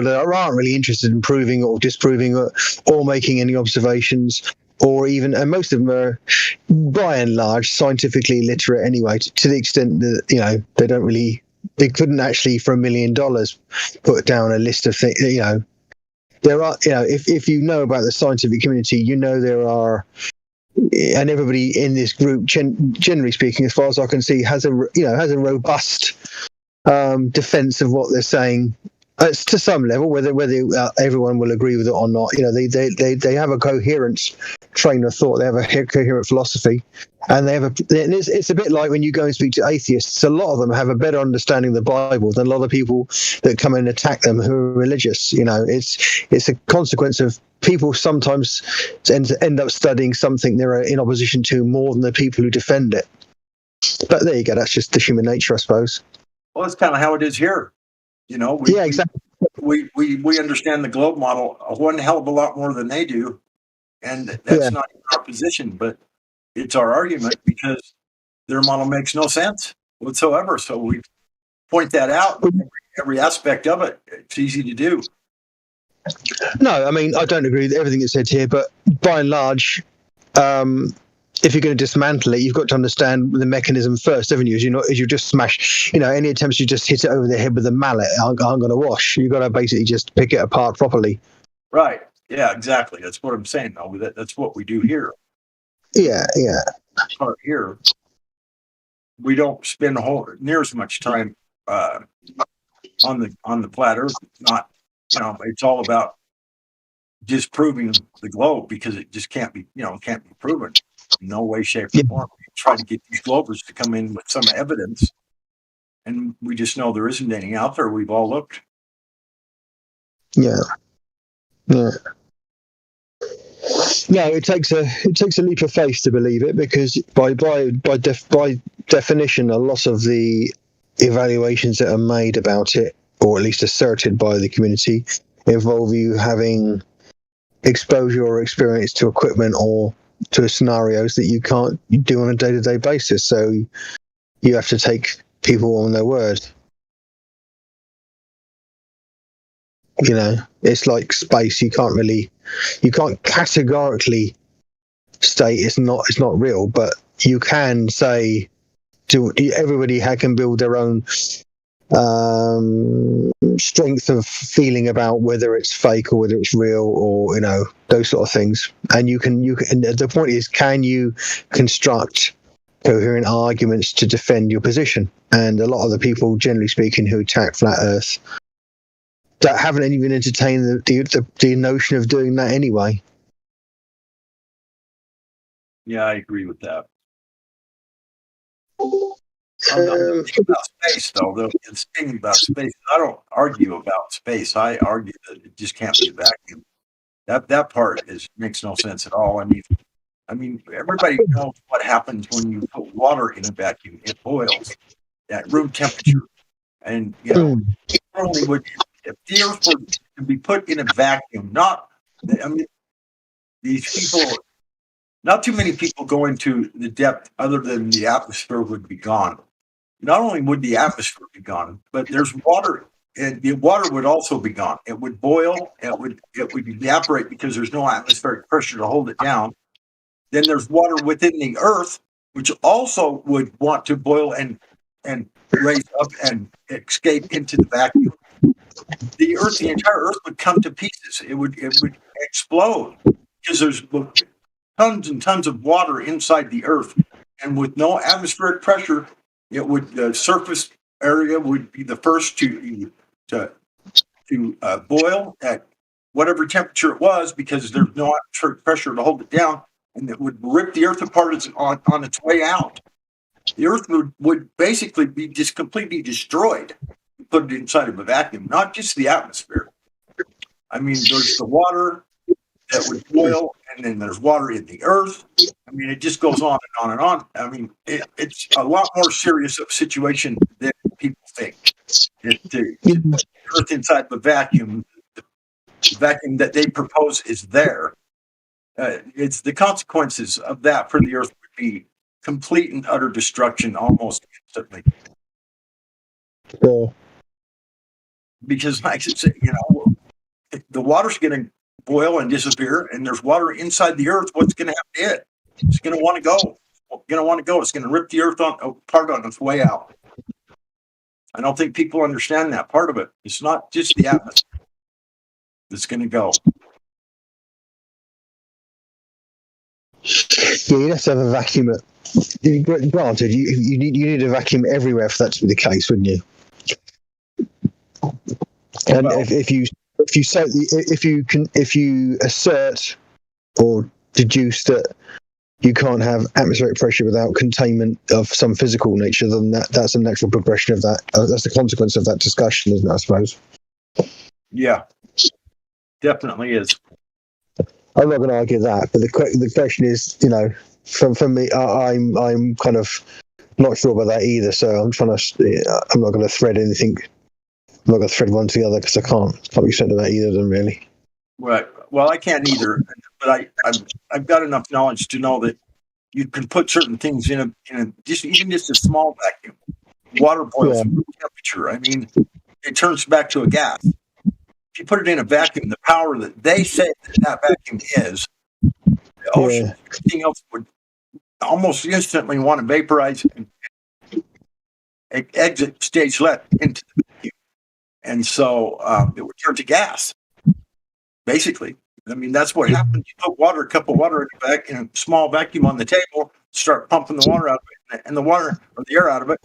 [SPEAKER 17] that aren't really interested in proving or disproving or making any observations, or even, and most of them are, by and large, scientifically illiterate anyway, to the extent that, they couldn't actually, for $1 million, put down a list of things, there are, if you know about the scientific community, there are, and everybody in this group, generally speaking, as far as I can see, has a robust defense of what they're saying. To some level, whether everyone will agree with it or not, they have a coherent train of thought. They have a coherent philosophy, and it's a bit like when you go and speak to atheists. A lot of them have a better understanding of the Bible than a lot of people that come and attack them who are religious. It's a consequence of people sometimes end up studying something they're in opposition to more than the people who defend it. But there you go. That's just the human nature, I suppose.
[SPEAKER 18] Well, that's kind of how it is here.
[SPEAKER 17] Exactly.
[SPEAKER 18] We understand the globe model one hell of a lot more than they do, and that's
[SPEAKER 17] Yeah.
[SPEAKER 18] not our position, but it's our argument because their model makes no sense whatsoever. So we point that out, every aspect of it. It's easy to do.
[SPEAKER 17] No, I mean, I don't agree with everything that's said here, but by and large, if you're going to dismantle it, you've got to understand the mechanism first, haven't you? As you just smash, any attempts you just hit it over the head with a mallet aren't going to wash. You've got to basically just pick it apart properly.
[SPEAKER 18] Right. Yeah, exactly. That's what I'm saying, though. That's what we do here.
[SPEAKER 17] Yeah.
[SPEAKER 18] Part here, we don't spend near as much time on the flat Earth. Not, it's all about disproving the globe because it just can't be proven in no way, shape, or form. We try to get these globers to come in with some evidence, and we just know there isn't any out there. We've all looked.
[SPEAKER 17] Yeah. No, it takes a leap of faith to believe it, because by definition, a lot of the evaluations that are made about it, or at least asserted by the community, involve you having exposure or experience to equipment or to scenarios that you can't do on a day-to-day basis. So you have to take people on their word. It's like space. You can't categorically state it's not real, but you can say everybody can build their own strength of feeling about whether it's fake or whether it's real, or those sort of things. And you can. And the point is, can you construct coherent arguments to defend your position? And a lot of the people, generally speaking, who attack flat Earth, that haven't even entertained the notion of doing that anyway.
[SPEAKER 18] Yeah, I agree with that. About space, though. It's speaking about space. I don't argue about space. I argue that it just can't be a vacuum. That part makes no sense at all. I mean, everybody knows what happens when you put water in a vacuum. It boils at room temperature, and only would. If the Earth were to be put in a vacuum, these people, not too many people go into the depth other than the atmosphere would be gone. Not only would the atmosphere be gone, but there's water, and the water would also be gone. It would boil, it would evaporate because there's no atmospheric pressure to hold it down. Then there's water within the Earth, which also would want to boil and raise up and escape into the vacuum. The entire Earth would come to pieces. It would explode because there's tons and tons of water inside the Earth, and with no atmospheric pressure, the surface area would be the first to boil at whatever temperature it was, because there's no atmospheric pressure to hold it down, and it would rip the Earth apart on its way out. The Earth would basically be just completely destroyed. Put it inside of a vacuum, not just the atmosphere. I mean, there's the water that would boil, and then there's water in the Earth. I mean, it just goes on and on and on. I mean, it's a lot more serious of a situation than people think. To put the Earth inside the vacuum that they propose is there. It's the consequences of that for the Earth would be complete and utter destruction almost instantly.
[SPEAKER 17] Cool.
[SPEAKER 18] Because, like I said, the water's going to boil and disappear, and there's water inside the Earth. What's going to happen to it? It's going to want to go. It's going to rip the Earth apart on its way out. I don't think people understand that part of it. It's not just the atmosphere that's going to go.
[SPEAKER 17] Yeah, you have to have a vacuum. Granted, you need a vacuum everywhere for that to be the case, wouldn't you? And if you assert or deduce that you can't have atmospheric pressure without containment of some physical nature, then that's a natural progression of that. That's the consequence of that discussion, isn't it, I suppose?
[SPEAKER 18] Yeah, definitely is.
[SPEAKER 17] I'm not going to argue that, but the question is, from me, I'm kind of not sure about that either. So I'm not going to thread anything. I'm not going to thread one to the other because I can't be certain about either of them, really.
[SPEAKER 18] Right. Well, I can't either. but I've got enough knowledge to know that you can put certain things in a even just a small vacuum. Water boils from temperature. I mean, it turns back to a gas. If you put it in a vacuum, the power that they say that vacuum is, the ocean, everything else would almost instantly want to vaporize and exit stage left into the vacuum. And so it would turn to gas, basically. I mean, that's what happens. You put a cup of water in a small vacuum on the table, start pumping the water out of it, and the water, or the air out of it,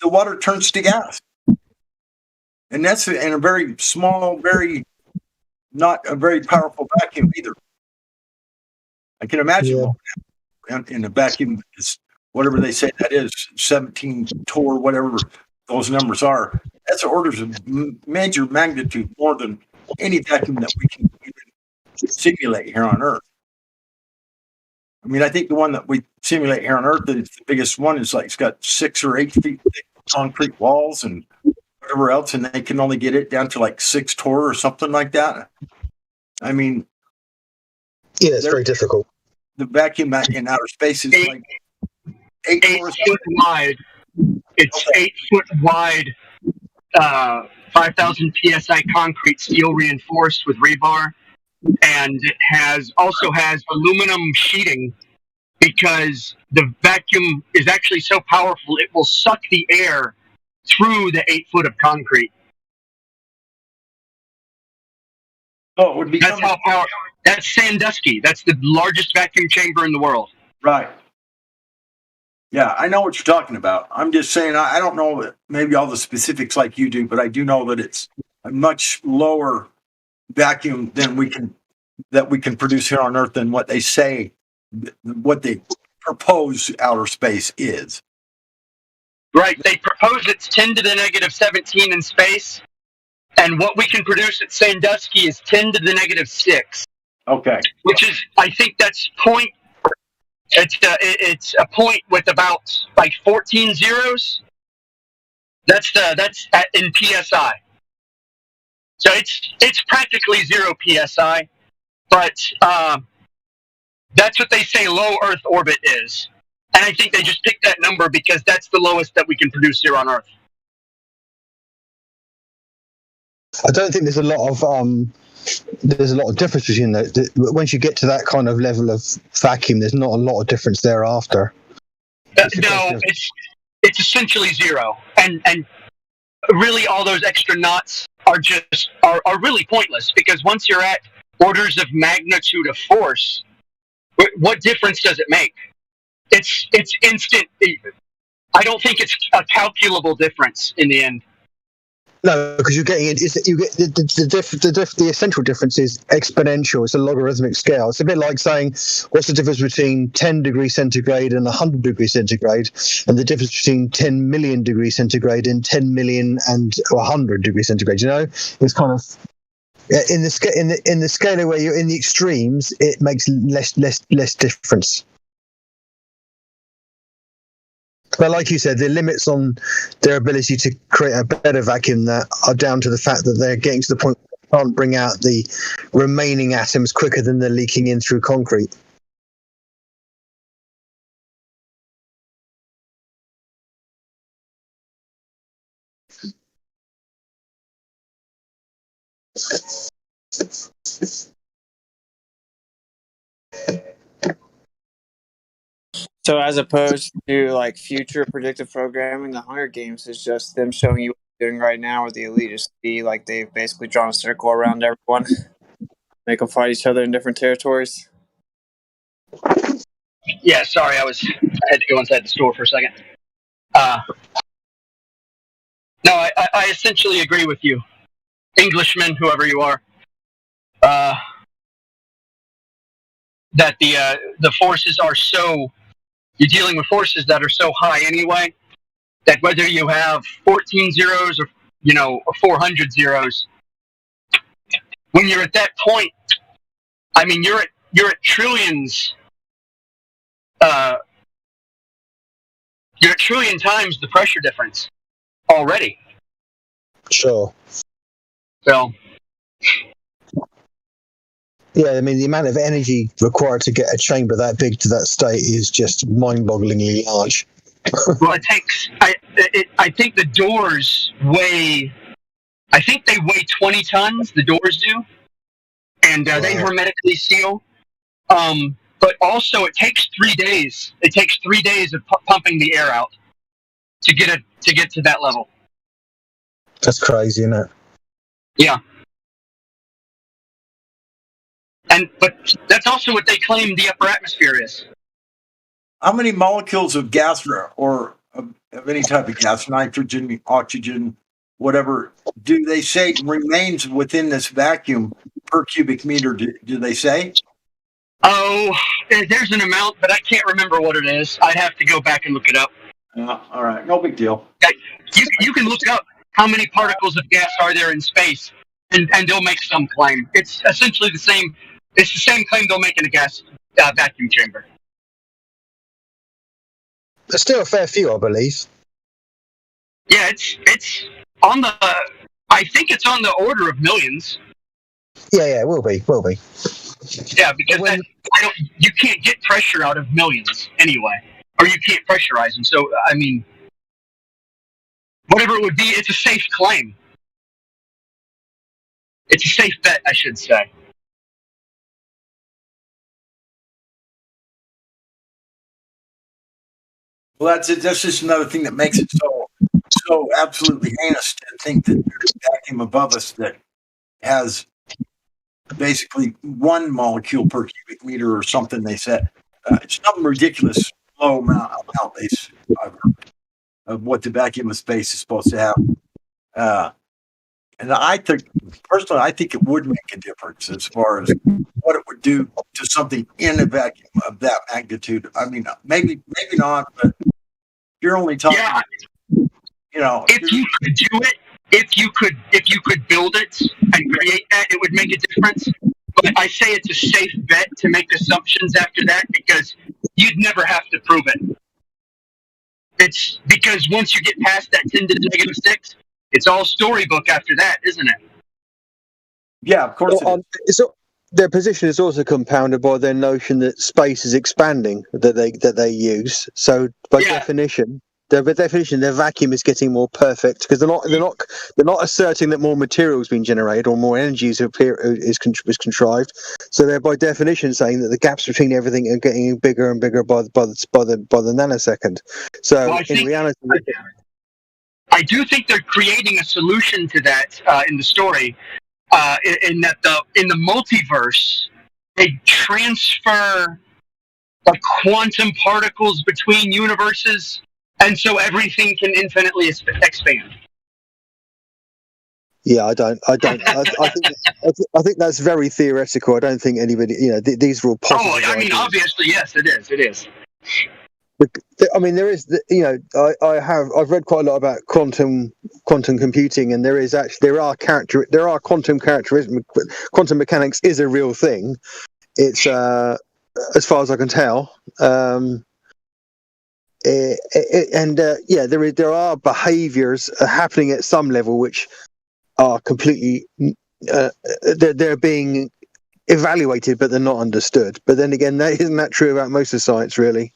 [SPEAKER 18] the water turns to gas. And that's in a very small, not a very powerful vacuum either. I can imagine what would happen in a vacuum is whatever they say that is, 17 torr, whatever those numbers are. That's orders of major magnitude more than any vacuum that we can even simulate here on Earth. I mean, I think the one that we simulate here on Earth, the biggest one, is like it's got 6 or 8 feet thick concrete walls and whatever else, and they can only get it down to like 6 torr or something like that. I mean,
[SPEAKER 17] yeah, it's very difficult.
[SPEAKER 18] The vacuum in outer space is like 8
[SPEAKER 2] foot wide. It's 8 foot wide, 5,000 psi concrete, steel reinforced with rebar, and it also has aluminum sheeting because the vacuum is actually so powerful it will suck the air through the 8 foot of concrete.
[SPEAKER 18] Oh, it would be.
[SPEAKER 2] That's how powerful. That's Sandusky. That's the largest vacuum chamber in the world.
[SPEAKER 18] Right. Yeah, I know what you're talking about. I'm just saying, I don't know maybe all the specifics like you do, but I do know that it's a much lower vacuum than we can produce here on Earth than what they say, what they propose outer space is.
[SPEAKER 2] Right. They propose it's 10 to the negative 17 in space, and what we can produce at Sandusky is 10 to the negative 6.
[SPEAKER 18] Okay.
[SPEAKER 2] Which is, I think that's point. It's a point with about like 14 zeros. That's in psi. So it's practically 0 psi, but that's what they say low Earth orbit is, and I think they just picked that number because that's the lowest that we can produce here on Earth.
[SPEAKER 17] I don't think there's a lot of difference between that. Once you get to that kind of level of vacuum, there's not a lot of difference thereafter.
[SPEAKER 2] No, it's essentially 0, and really all those extra knots are really pointless because once you're at orders of magnitude of force, what difference does it make? It's instant. I don't think it's a calculable difference in the end.
[SPEAKER 17] No, because you're getting it. You get the essential difference is exponential. It's a logarithmic scale. It's a bit like saying, what's the difference between 10 degrees centigrade and 100 degrees centigrade, and the difference between 10 million degrees centigrade and 10 million and 100 degrees centigrade. You know, it's kind of in the scale where you're in the extremes, it makes less difference. But like you said, the limits on their ability to create a better vacuum that are down to the fact that they're getting to the point where they can't bring out the remaining atoms quicker than they're leaking in through concrete.
[SPEAKER 3] So as opposed to like future predictive programming, the Hunger Games is just them showing you what you're doing right now with the elite. Like they've basically drawn a circle around everyone, make them fight each other in different territories.
[SPEAKER 2] Yeah, sorry, I had to go inside the store for a second. No, I essentially agree with you, Englishman, whoever you are. That the forces are so. You're dealing with forces that are so high anyway, that whether you have 14 zeros or 400 zeros, when you're at that point, I mean you're at trillions. You're at trillion times the pressure difference already.
[SPEAKER 17] Sure.
[SPEAKER 2] So
[SPEAKER 17] Yeah, I mean, the amount of energy required to get a chamber that big to that state is just mind-bogglingly large.
[SPEAKER 2] Well, it takes. I think the doors weigh. I think they weigh 20 tons. The doors do, and they hermetically seal. But also, it takes 3 days. It takes 3 days of pumping the air out to get to that level.
[SPEAKER 17] That's crazy, isn't it?
[SPEAKER 2] Yeah. But that's also what they claim the upper atmosphere is.
[SPEAKER 18] How many molecules of gas or of any type of gas, nitrogen, oxygen, whatever, do they say remains within this vacuum per cubic meter? Do they say?
[SPEAKER 2] Oh, there's an amount, but I can't remember what it is. I'd have to go back and look it up.
[SPEAKER 18] All right, no big deal.
[SPEAKER 2] You can look up how many particles of gas are there in space, and they'll make some claim. It's essentially the same. It's the same claim they'll make in a gas vacuum chamber.
[SPEAKER 17] There's still a fair few, I believe.
[SPEAKER 2] Yeah, it's on the. I think it's on the order of millions.
[SPEAKER 17] Yeah, it will be.
[SPEAKER 2] Yeah, because you can't get pressure out of millions anyway, or you can't pressurize them. So I mean, whatever it would be, it's a safe claim. It's a safe bet, I should say.
[SPEAKER 18] Well, that's just another thing that makes it so absolutely heinous to think that there's a vacuum above us that has basically 1 molecule per cubic meter or something. They said it's some ridiculous low amount of what the vacuum of space is supposed to have. And I think it would make a difference as far as what it would do to something in a vacuum of that magnitude. I mean, maybe not, but you're only talking. Yeah.
[SPEAKER 2] If you could do it, if you could build it and create that, it would make a difference. But I say it's a safe bet to make assumptions after that because you'd never have to prove it. It's because once you get past that 10 to the negative 6, it's all storybook after that, isn't it?
[SPEAKER 18] Yeah, of course.
[SPEAKER 17] Their position is also compounded by their notion that space is expanding that they use. So by definition, their vacuum is getting more perfect because they're not asserting that more material has been generated or more energy is contrived. So they're by definition saying that the gaps between everything are getting bigger and bigger by the nanosecond. So in reality,
[SPEAKER 2] I do think they're creating a solution to that in the story. In the multiverse, they transfer the quantum particles between universes, and so everything can infinitely expand.
[SPEAKER 17] Yeah, I think that's very theoretical. I don't think anybody, these are all possible.
[SPEAKER 2] Oh, I mean, obviously, yes, it is.
[SPEAKER 17] I mean, there is, I've read quite a lot about quantum computing, and there are quantum characteristics. Quantum mechanics is a real thing. It's as far as I can tell, there are behaviours happening at some level which are completely they're being evaluated, but they're not understood. But then again, isn't that true about most of science, really?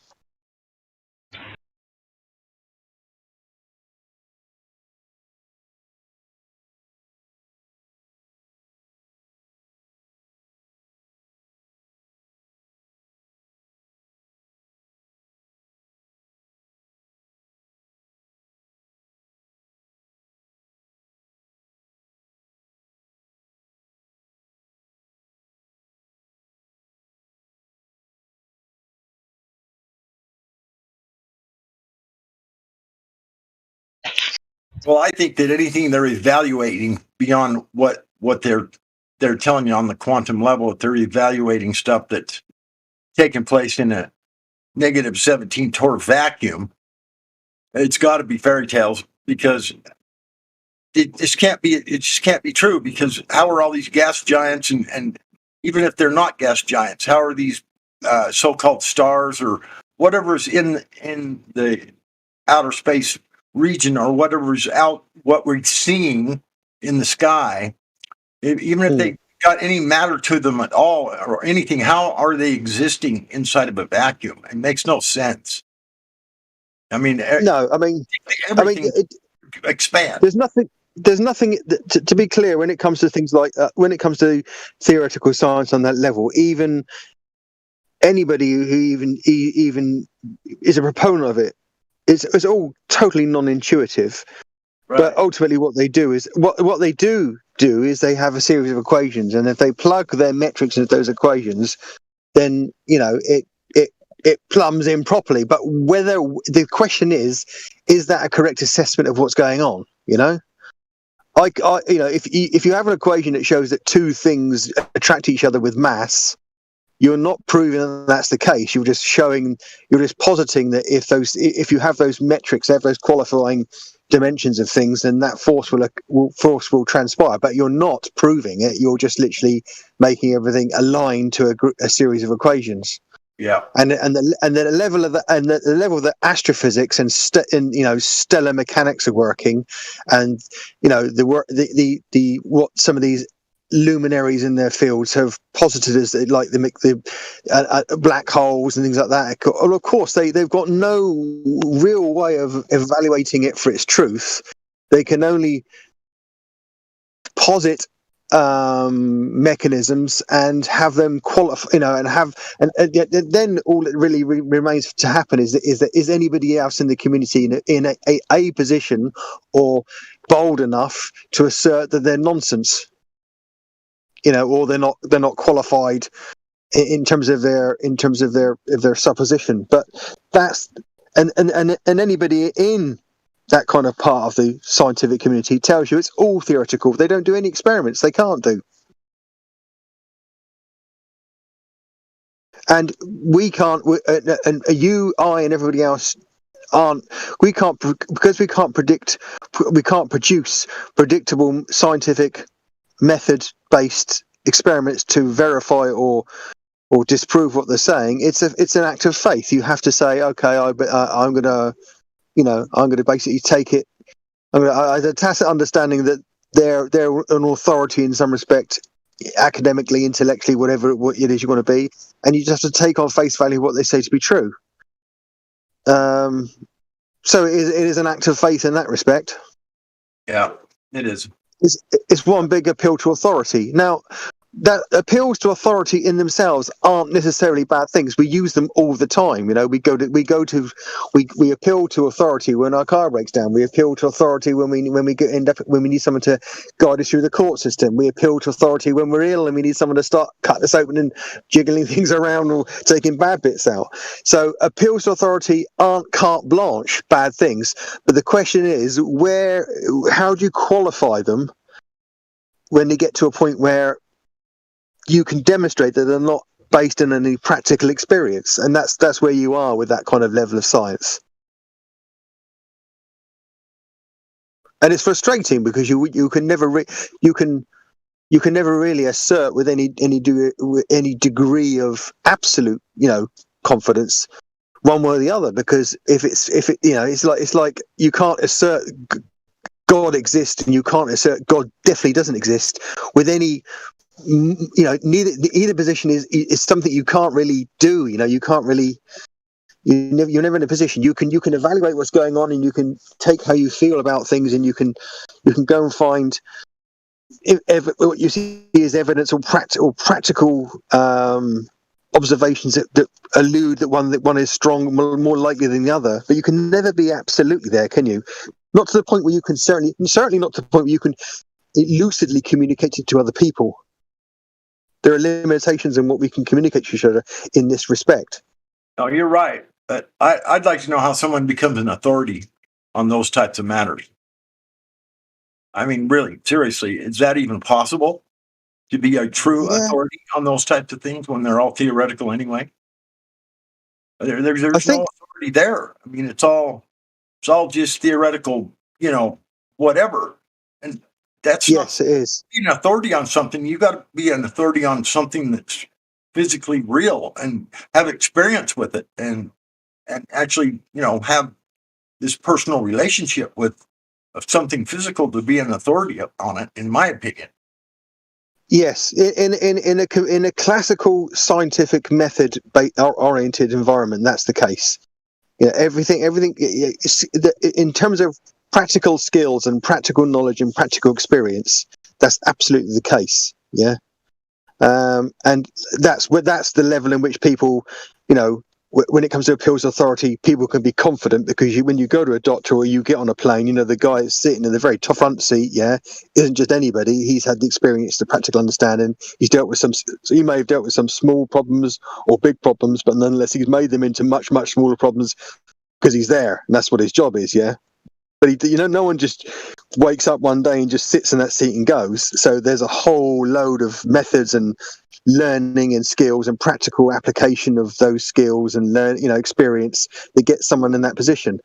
[SPEAKER 18] Well, I think that anything they're evaluating beyond what they're telling you on the quantum level, if they're evaluating stuff that's taking place in a negative 17 torr vacuum, it's got to be fairy tales because it just can't be true. Because how are all these gas giants and even if they're not gas giants, how are these so-called stars or whatever's in the outer space region or whatever's out, what we're seeing in the sky, even if they got any matter to them at all or anything, how are they existing inside of a vacuum? It makes no sense. I mean,
[SPEAKER 17] No, I mean,
[SPEAKER 18] everything expands.
[SPEAKER 17] There's nothing to be clear when it comes to things like when it comes to theoretical science on that level. Even anybody who even is a proponent of it, it's all totally non-intuitive.
[SPEAKER 18] Right.
[SPEAKER 17] But ultimately, what they do is what they do is they have a series of equations, and if they plug their metrics into those equations, then it plumbs in properly. But whether the question is that a correct assessment of what's going on? You know, if you have an equation that shows that two things attract each other with mass, you're not proving that that's the case. You're just positing that if you have those metrics, have those qualifying dimensions of things, then that force will transpire. But you're not proving it. You're just literally making everything align to a series of equations.
[SPEAKER 18] Yeah,
[SPEAKER 17] and the level of the level that astrophysics and stellar mechanics are working, and the what some of these luminaries in their fields have posited as like the black holes and things like that. Of course, they've got no real way of evaluating it for its truth. They can only posit mechanisms and have them qualify, and then all that really remains to happen is anybody else in the community in a position or bold enough to assert that they're nonsense, or they're not qualified in terms of their supposition. But that's and anybody in that kind of part of the scientific community tells you it's all theoretical. They don't do any experiments. They can't do. And we can't, and you, I, and everybody else aren't. We can't, because we can't produce predictable scientific method-based experiments to verify or disprove what they're saying. It's an act of faith. You have to say, okay, I'm going to basically take it. I have a tacit understanding that they're an authority in some respect, academically, intellectually, whatever it is you want to be, and you just have to take on face value what they say to be true. So it is an act of faith in that respect.
[SPEAKER 18] Yeah, it is.
[SPEAKER 17] It's one big appeal to authority. Now, that appeals to authority in themselves aren't necessarily bad things. We use them all the time. We appeal to authority when our car breaks down. We appeal to authority when we need someone to guide us through the court system. We appeal to authority when we're ill and we need someone to start cutting us open and jiggling things around or taking bad bits out. So appeals to authority aren't carte blanche bad things. But the question is, how do you qualify them when they get to a point where you can demonstrate that they're not based on any practical experience? And that's where you are with that kind of level of science. And it's frustrating because you can never really assert with any degree of absolute confidence one way or the other, because it's like you can't assert God exists and you can't assert God definitely doesn't exist with any. Either position is something you can't really do. You can't really. You're never in a position. You can evaluate what's going on, and you can take how you feel about things, and you can go and find what you see as evidence or practical observations that allude that one is strong, more likely than the other. But you can never be absolutely there, can you? Not to the point where you can certainly not to the point where you can lucidly communicate it to other people. There are limitations in what we can communicate to each other in this respect.
[SPEAKER 18] No, you're right. But I'd like to know how someone becomes an authority on those types of matters. I mean, really, seriously, is that even possible to be a true authority on those types of things when they're all theoretical anyway? There's no authority there. I mean, it's all just theoretical, whatever. And that's
[SPEAKER 17] it is.
[SPEAKER 18] Being an authority on something, you got to be an authority on something that's physically real and have experience with it, and actually, have this personal relationship with something physical to be an authority on it. In my opinion,
[SPEAKER 17] Yes, in a classical scientific method oriented environment, that's the case. Everything in terms of practical skills and practical knowledge and practical experience, that's absolutely the case. Yeah, and that's the level in which people, when it comes to appeals authority, people can be confident because when you go to a doctor or you get on a plane, the guy that's sitting in the very top front seat, isn't just anybody. He's had the experience, the practical understanding. He's dealt with he may have dealt with some small problems or big problems, but nonetheless, he's made them into much, much smaller problems because he's there, and that's what his job is. Yeah. But no one just wakes up one day and just sits in that seat and goes. So there's a whole load of methods and learning and skills and practical application of those skills and experience that gets someone in that position.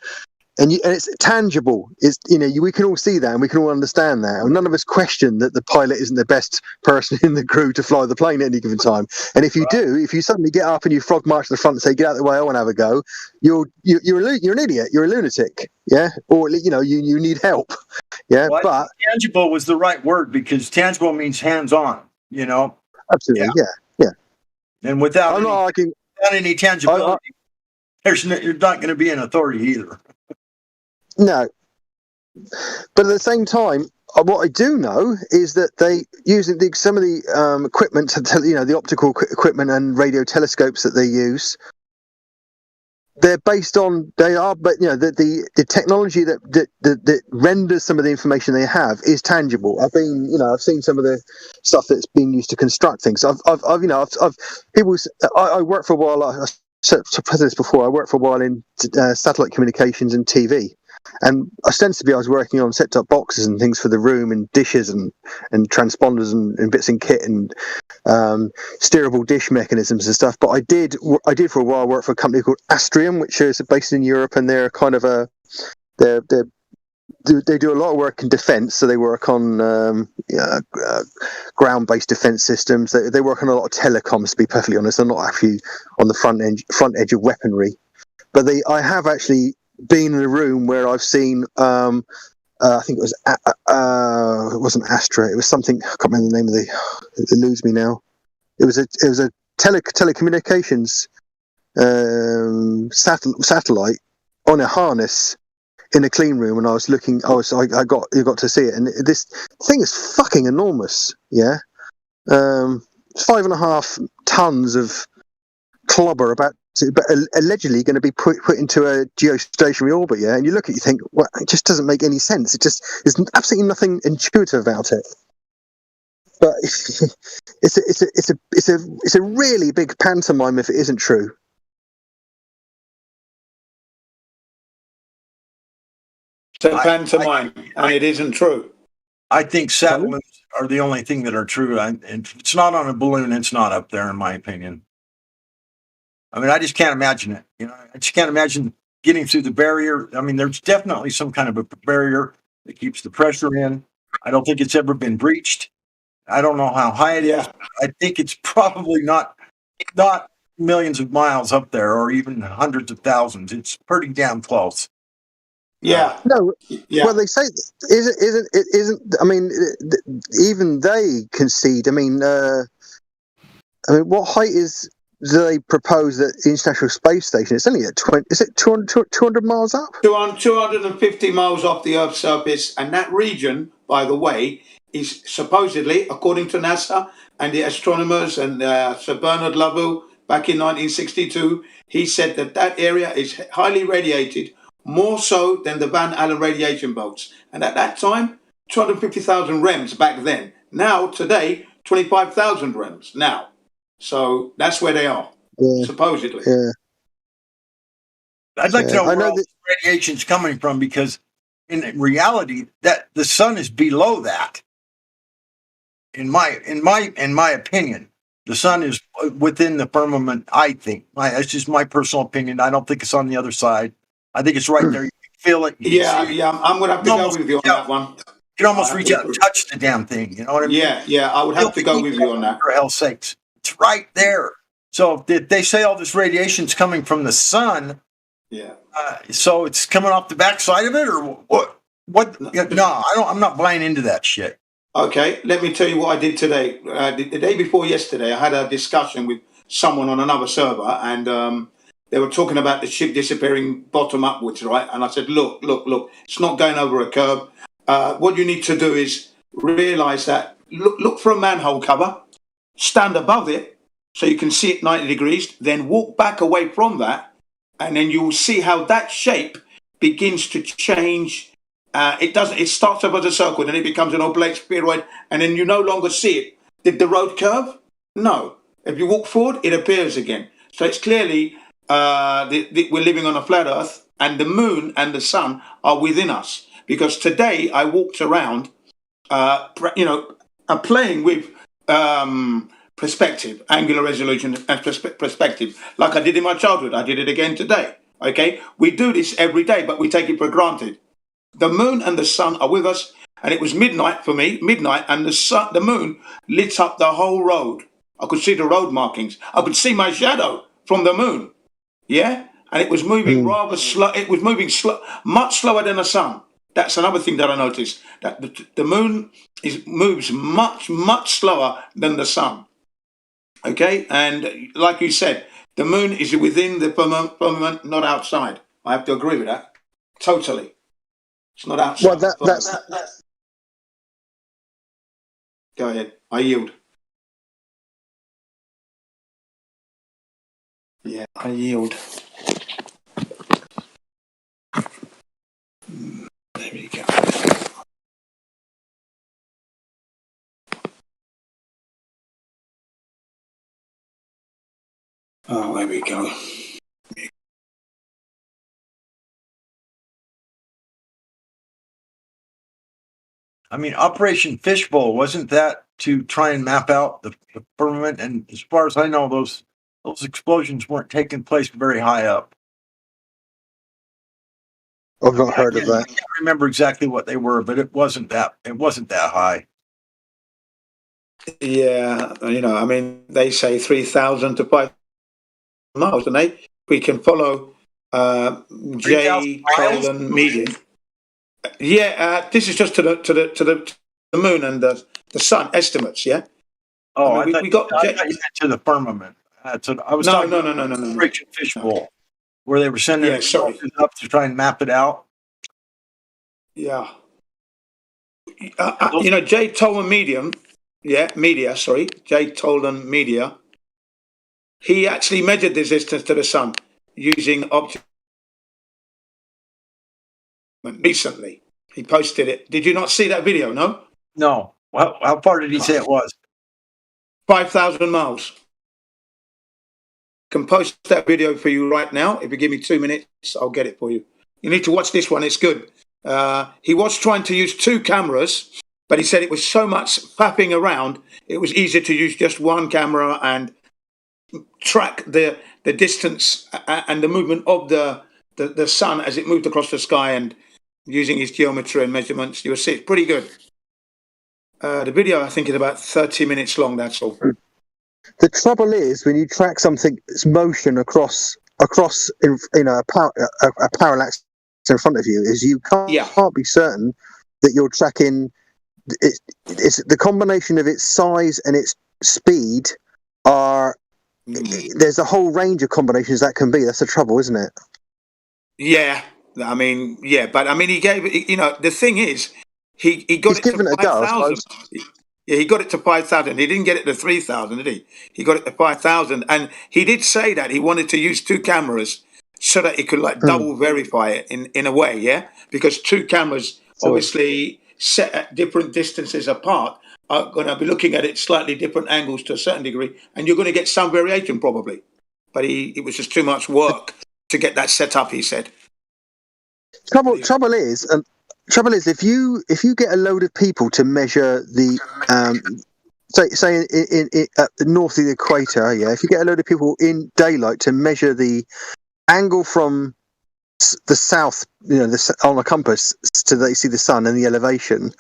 [SPEAKER 17] And it's tangible. We can all see that and we can all understand that. And none of us question that the pilot isn't the best person in the crew to fly the plane at any given time. And if you do, if you suddenly get up and you frog march to the front and say, "Get out of the way, I want to have a go," you're an idiot. You're a lunatic. Yeah, or you need help. Yeah,
[SPEAKER 18] Well, I
[SPEAKER 17] but
[SPEAKER 18] think tangible was the right word because tangible means hands-on.
[SPEAKER 17] absolutely, yeah.
[SPEAKER 18] And without
[SPEAKER 17] I'm not arguing.
[SPEAKER 18] without any tangibility, you're not going to be an authority either.
[SPEAKER 17] No, but at the same time, what I do know is that they using some of the equipment, the optical equipment and radio telescopes that they use. They're based on the technology that renders some of the information they have is tangible. I've seen some of the stuff that's being used to construct things. I worked for a while. I said this before. I worked for a while in satellite communications and TV. And ostensibly, I was working on set-top boxes and things for the room, and dishes and transponders and bits and kit and steerable dish mechanisms and stuff. But I did for a while work for a company called Astrium, which is based in Europe, and they're kind of they do a lot of work in defence. So they work on ground-based defence systems. They work on a lot of telecoms. To be perfectly honest, they're not actually on the front edge of weaponry. But I have actually been in a room where I've seen, I think it wasn't Astra. It was something. I can't remember the name of it eludes me now. It was a telecommunications satellite on a harness in a clean room, and I was looking. You got to see it, and this thing is fucking enormous. Yeah, 5.5 tons of clobber but allegedly going to be put into a geostationary orbit, and you look at it, you think, well, it just doesn't make any sense. There's absolutely nothing intuitive about it. But it's a really big pantomime if it isn't true.
[SPEAKER 7] It's a pantomime, and it isn't true.
[SPEAKER 18] I think satellites are the only thing that are true. And it's not on a balloon. It's not up there, in my opinion. I mean, I just can't imagine it. I just can't imagine getting through the barrier. I mean, there's definitely some kind of a barrier that keeps the pressure in. I don't think it's ever been breached. I don't know how high it is. I think it's probably not millions of miles up there, or even hundreds of thousands. It's pretty damn close.
[SPEAKER 7] Yeah.
[SPEAKER 17] No. Yeah. Well, they say isn't. I mean, even they concede. I mean, what height do they propose that the International Space Station? It's only at 200 miles up?
[SPEAKER 7] 250 miles off the Earth's surface, and that region, by the way, is supposedly, according to NASA and the astronomers and Sir Bernard Lovell back in 1962, he said that area is highly radiated, more so than the Van Allen radiation belts. And at that time, 250,000 rems back then. Now, today, 25,000 rems now. So that's where they are, supposedly.
[SPEAKER 17] Yeah.
[SPEAKER 18] I'd like to know where all this radiation's coming from, because in reality, that the sun is below that. In my opinion, the sun is within the firmament. I think that's just my personal opinion. I don't think it's on the other side. I think it's right there. You can feel it.
[SPEAKER 7] I'm going to have to go with you on that one.
[SPEAKER 18] You can almost reach out and touch the damn thing. You know what I mean?
[SPEAKER 7] Yeah, I would have to go with you on that.
[SPEAKER 18] For hell's sakes. It's right there. So if they say all this radiation's coming from the sun, so it's coming off the backside of it, or what? No, I'm not buying into that shit.
[SPEAKER 7] Okay, let me tell you what I did today. The day before yesterday, I had a discussion with someone on another server, and they were talking about the ship disappearing bottom upwards, right? And I said, look, it's not going over a curb. What you need to do is realize that look for a manhole cover, stand above it so you can see it 90 degrees, then walk back away from that, and then you will see how that shape begins to change. It starts up as a circle, then it becomes an oblate spheroid, and then you no longer see it. Did the road curve? No. If you walk forward, it appears again. So it's clearly we're living on a flat earth, and the moon and the sun are within us. Because today I walked around, I'm playing with perspective, angular resolution, and perspective, like I did in my childhood. I did it again today. Okay, we do this every day, but we take it for granted. The moon and the sun are with us, and it was midnight for me, and the moon lit up the whole road. I could see the road markings. I could see my shadow from the moon. Yeah, and it was moving rather slow. It was moving much slower than the sun. That's another thing that I noticed. That the moon moves much slower than the sun. Okay, and like you said, the moon is within the firmament, not outside. I have to agree with that. Totally. It's not outside.
[SPEAKER 17] Well, that's
[SPEAKER 7] Go ahead. I yield. Yeah, I yield. There we go. Oh, there we go.
[SPEAKER 18] I mean, Operation Fishbowl, wasn't that to try and map out the firmament? And as far as I know, those explosions weren't taking place very high up.
[SPEAKER 17] I've not heard of that.
[SPEAKER 18] I can't remember exactly what they were, but it wasn't that high.
[SPEAKER 7] Yeah, I mean, they say 3,000 to 5,000 miles, and we can follow Jay Tolan Media. Yeah, this is just to the moon and the sun estimates. Yeah.
[SPEAKER 18] Oh,
[SPEAKER 7] I mean, we got
[SPEAKER 18] you meant to the firmament. So I was talking about Operation Fishbowl, where they were sending explosives up to try and map it out.
[SPEAKER 7] Yeah. Jay Tolan Jay Tolan Media. He actually measured the distance to the sun using optical. Recently, he posted it. Did you not see that video? No.
[SPEAKER 18] No. How far did he say it was?
[SPEAKER 7] 5,000 miles. I can post that video for you right now. If you give me 2 minutes, I'll get it for you. You need to watch this one. It's good. He was trying to use 2 cameras, but he said it was so much faffing around, it was easier to use just one camera and track the distance and the movement of the sun as it moved across the sky, and using his geometry and measurements. You'll see it's pretty good. The video, I think, is about 30 minutes long, that's all.
[SPEAKER 17] The trouble is, when you track something's motion across a parallax in front of you, is you can't be certain that you're tracking. It's the combination of its size and its speed are. There's a whole range of combinations that can be. That's the trouble, isn't it?
[SPEAKER 7] Yeah, I mean, but I mean, he gave it. The thing is, he got it to 5,000. Yeah, he got it to 5,000. He didn't get it to 3,000, did he? He got it to 5,000, and he did say that he wanted to use 2 cameras so that he could double verify it in a way. Yeah, because 2 cameras obviously set at different distances apart are going to be looking at it slightly different angles to a certain degree, and you're going to get some variation probably. But it was just too much work to get that set up, he said.
[SPEAKER 17] Trouble is, if you get a load of people to measure the say in north of the equator, if you get a load of people in daylight to measure the angle from the south, on a compass to they see the sun and the elevation,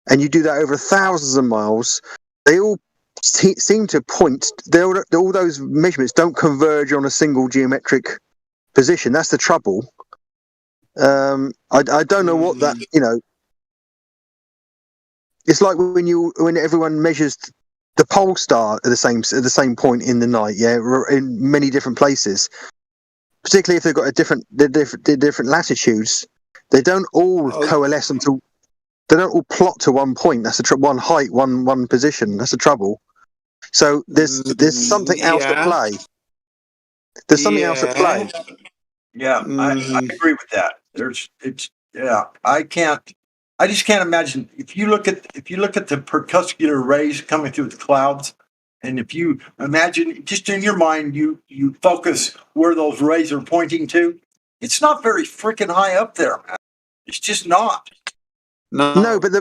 [SPEAKER 17] and you do that over thousands of miles, they all seem to point. All those measurements don't converge on a single geometric position. That's the trouble. I don't know what that It's like when everyone measures the pole star at the same point in the night, yeah, in many different places. Particularly if they've got different latitudes, they don't all coalesce until they don't all plot to one point. That's one height, one position. That's the trouble. So there's something else at play. There's something else at play.
[SPEAKER 18] Yeah, I agree with that. I just can't imagine if you look at the percuscular rays coming through the clouds, and if you imagine just in your mind you focus where those rays are pointing to, it's not very freaking high up there, man. It's just not.
[SPEAKER 17] No, but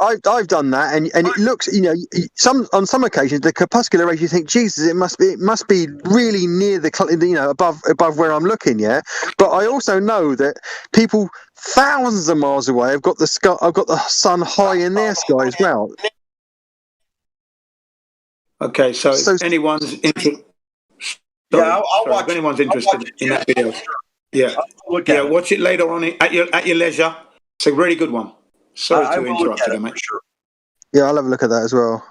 [SPEAKER 17] I've done that, and it looks, on some occasions the corpuscular rays, you think, Jesus, it must be really near the, above where I'm looking, yeah. But I also know that people thousands of miles away have got the sun high in their sky as well.
[SPEAKER 7] Okay, so if anyone's interested, I'll watch. If anyone's interested in that video, watch it later on at your leisure. It's a really good one. Sorry to interrupt you, mate.
[SPEAKER 18] Sure.
[SPEAKER 17] Yeah, I'll have a look at that as well.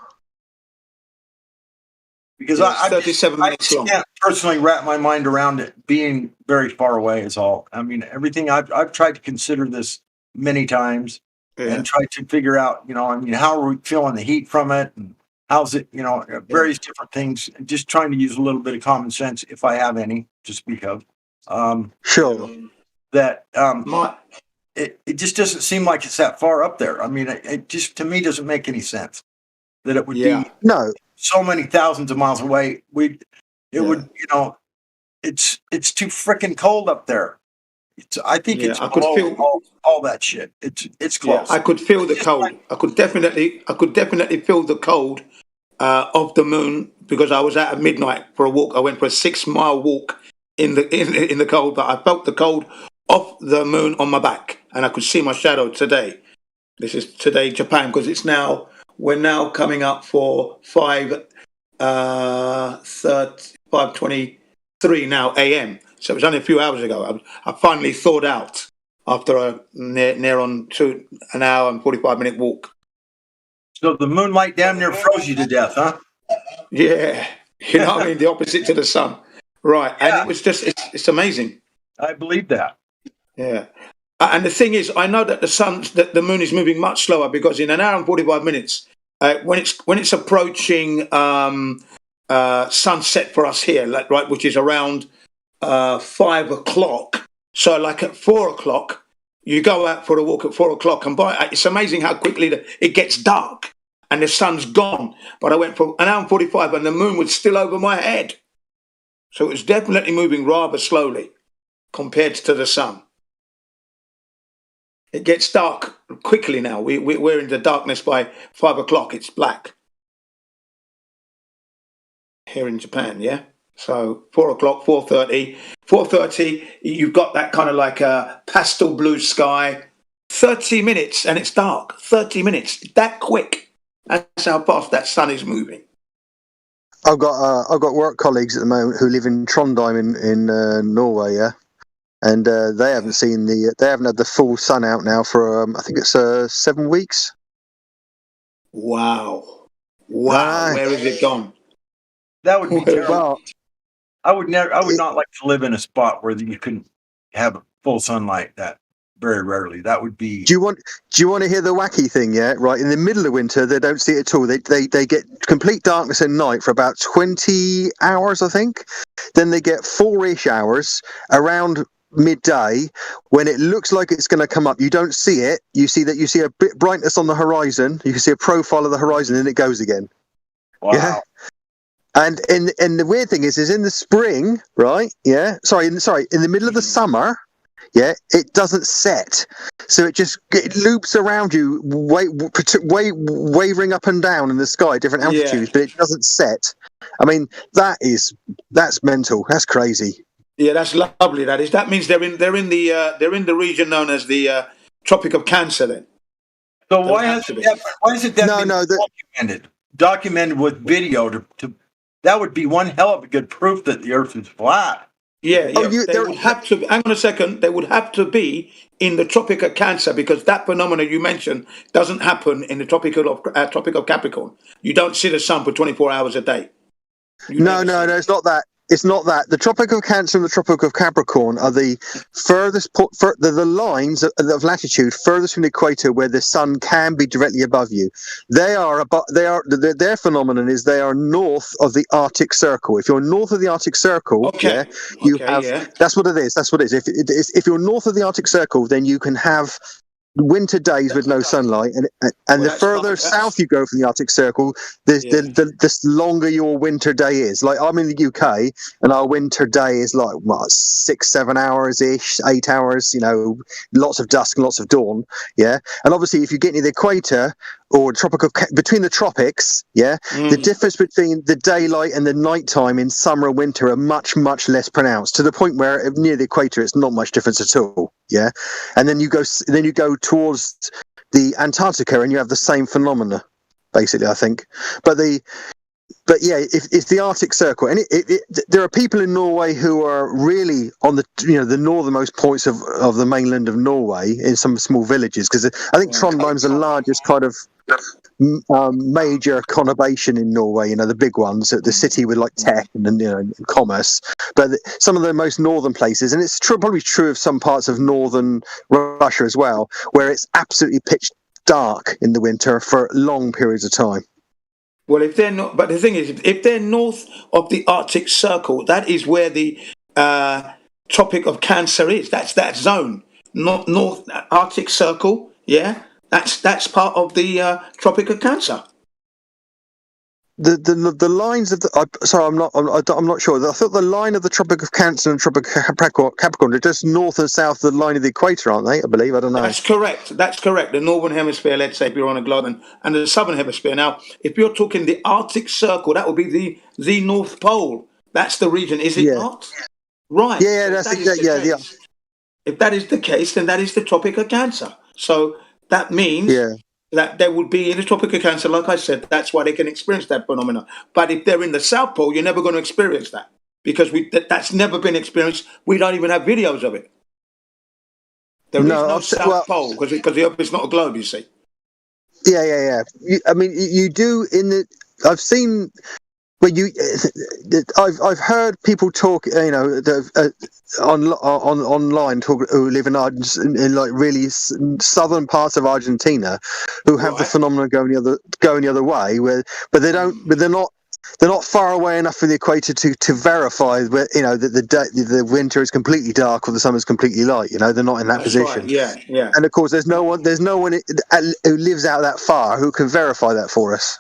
[SPEAKER 18] Because I 37 minutes long. Can't personally wrap my mind around it being very far away is all. I mean, everything I've tried to consider this many times and tried to figure out, how are we feeling the heat from it, and how's it, various different things. Just trying to use a little bit of common sense, if I have any to speak of.
[SPEAKER 17] Sure.
[SPEAKER 18] That it just doesn't seem like it's that far up there. I mean, it just to me doesn't make any sense that it would be so many thousands of miles away. Would, it's too freaking cold up there. I think it's below all that shit. It's close.
[SPEAKER 7] Yeah, I could feel the cold. I could definitely feel the cold of the moon, because I was out at midnight for a walk. I went for a 6-mile walk in the cold, but I felt the cold of the moon on my back, and I could see my shadow today. This is today, Japan, because we're now coming up for 5:23 now a.m. So it was only a few hours ago. I finally thawed out after a near on an hour and 45-minute walk.
[SPEAKER 18] So the moonlight damn near froze you to death, huh?
[SPEAKER 7] Yeah, you know what I mean? The opposite to the sun, right? Yeah. And it was just—it's amazing.
[SPEAKER 18] I believe that.
[SPEAKER 7] Yeah, and the thing is, I know that the moon is moving much slower, because in an hour and 45 minutes, when it's approaching sunset for us here, which is around 5 o'clock. So, like at 4 o'clock, you go out for a walk at 4 o'clock, and it's amazing how quickly it gets dark and the sun's gone. But I went for an hour and 45, and the moon was still over my head. So it was definitely moving rather slowly compared to the sun. It gets dark quickly now. We're in the darkness by 5 o'clock. It's black here in Japan, yeah? So 4 o'clock, 4:30, you've got that kind of like a pastel blue sky. 30 minutes and it's dark. 30 minutes, that quick. That's how fast that sun is moving.
[SPEAKER 17] I've got work colleagues at the moment who live in Trondheim in Norway, yeah, and they haven't had the full sun out now for I think it's 7 weeks.
[SPEAKER 7] Wow! Where has it gone?
[SPEAKER 18] That would be terrible. Well, I would not like to live in a spot where you couldn't have full sunlight that very rarely. That would be.
[SPEAKER 17] Do you want to hear the wacky thing? Yeah, right. In the middle of winter, they don't see it at all. They get complete darkness at night for about 20 hours, I think. Then they get 4-ish hours around midday when it looks like it's going to come up. You don't see it. You see a bit brightness on the horizon. You can see a profile of the horizon, and it goes again.
[SPEAKER 18] Wow.
[SPEAKER 17] Yeah? And the weird thing is in the spring, right? Yeah. Sorry, in the middle of the summer, yeah, it doesn't set. So it loops around you, wavering up and down in the sky, different altitudes, but it doesn't set. I mean, that's mental. That's crazy.
[SPEAKER 7] Yeah, that's lovely. That is. That means they're in the region known as the Tropic of Cancer. Then.
[SPEAKER 18] So why is it documented with video to that would be one hell of a good proof that the Earth is flat.
[SPEAKER 7] Yeah,
[SPEAKER 17] Oh,
[SPEAKER 7] yeah. They would have to. Hang on a second. They would have to be in the Tropic of Cancer because that phenomena you mentioned doesn't happen in the Tropic of Capricorn. You don't see the sun for 24 hours a day.
[SPEAKER 17] No, it's not that. It's not that. The Tropic of Cancer and the Tropic of Capricorn are the furthest, the lines of latitude furthest from the equator where the sun can be directly above you. They are above. Their phenomenon is they are north of the Arctic Circle. If you're north of the Arctic Circle, you have.
[SPEAKER 7] Yeah.
[SPEAKER 17] That's what it is. That's what it is. If you're north of the Arctic Circle, then you can have winter days with no sunlight, and the further south you go from the Arctic Circle, the longer your winter day is. Like I'm in the UK, and our winter day is like 6-7 hours ish, 8 hours. You know, lots of dusk and lots of dawn. Yeah, and obviously if you get near the equator or between the tropics, the difference between the daylight and the nighttime in summer and winter are much less pronounced, to the point where near the equator it's not much difference at all. Yeah, and then you go towards the Antarctica and you have the same phenomena, basically, I think. But yeah, it's the Arctic Circle, and there are people in Norway who are really on the northernmost points of the mainland of Norway in some small villages, because I think Trondheim's the largest kind of major conurbation in Norway. You know, the big ones, the city with like tech and commerce. But some of the most northern places, and it's probably true of some parts of northern Russia as well, where it's absolutely pitch dark in the winter for long periods of time.
[SPEAKER 7] Well, if they're not, but the thing is, if they're north of the Arctic Circle, that is where the Tropic of Cancer is. That's that zone, North Arctic Circle. Yeah, that's part of the Tropic of Cancer.
[SPEAKER 17] The lines of I'm not sure. I thought the line of the Tropic of Cancer and Tropic of Capricorn are just north and south of the line of the equator, aren't they? I believe. I don't know.
[SPEAKER 7] That's correct. That's correct. The northern hemisphere, let's say, if you're on a globe, and the southern hemisphere. Now, if you're talking the Arctic Circle, that would be the North Pole. That's the region, is it not? Right.
[SPEAKER 17] Yeah,
[SPEAKER 7] so
[SPEAKER 17] that's
[SPEAKER 7] if that is the case, then that is the Tropic of Cancer. So that means that they would be in the Tropic of Cancer, like I said. That's why they can experience that phenomena. But if they're in the South Pole, you're never going to experience that, because that's never been experienced. We don't even have videos of it. There is no South Pole because the Earth is not a globe, you see.
[SPEAKER 17] Yeah. I mean, you do I've seen. Well, I've heard people talk, online who live in like really southern parts of Argentina, who have the phenomenon going the other way, but they're not far away enough from the equator to verify that the winter is completely dark or the summer is completely light. They're not in that position.
[SPEAKER 7] Right. Yeah.
[SPEAKER 17] And of course, there's no one who lives out that far who can verify that for us.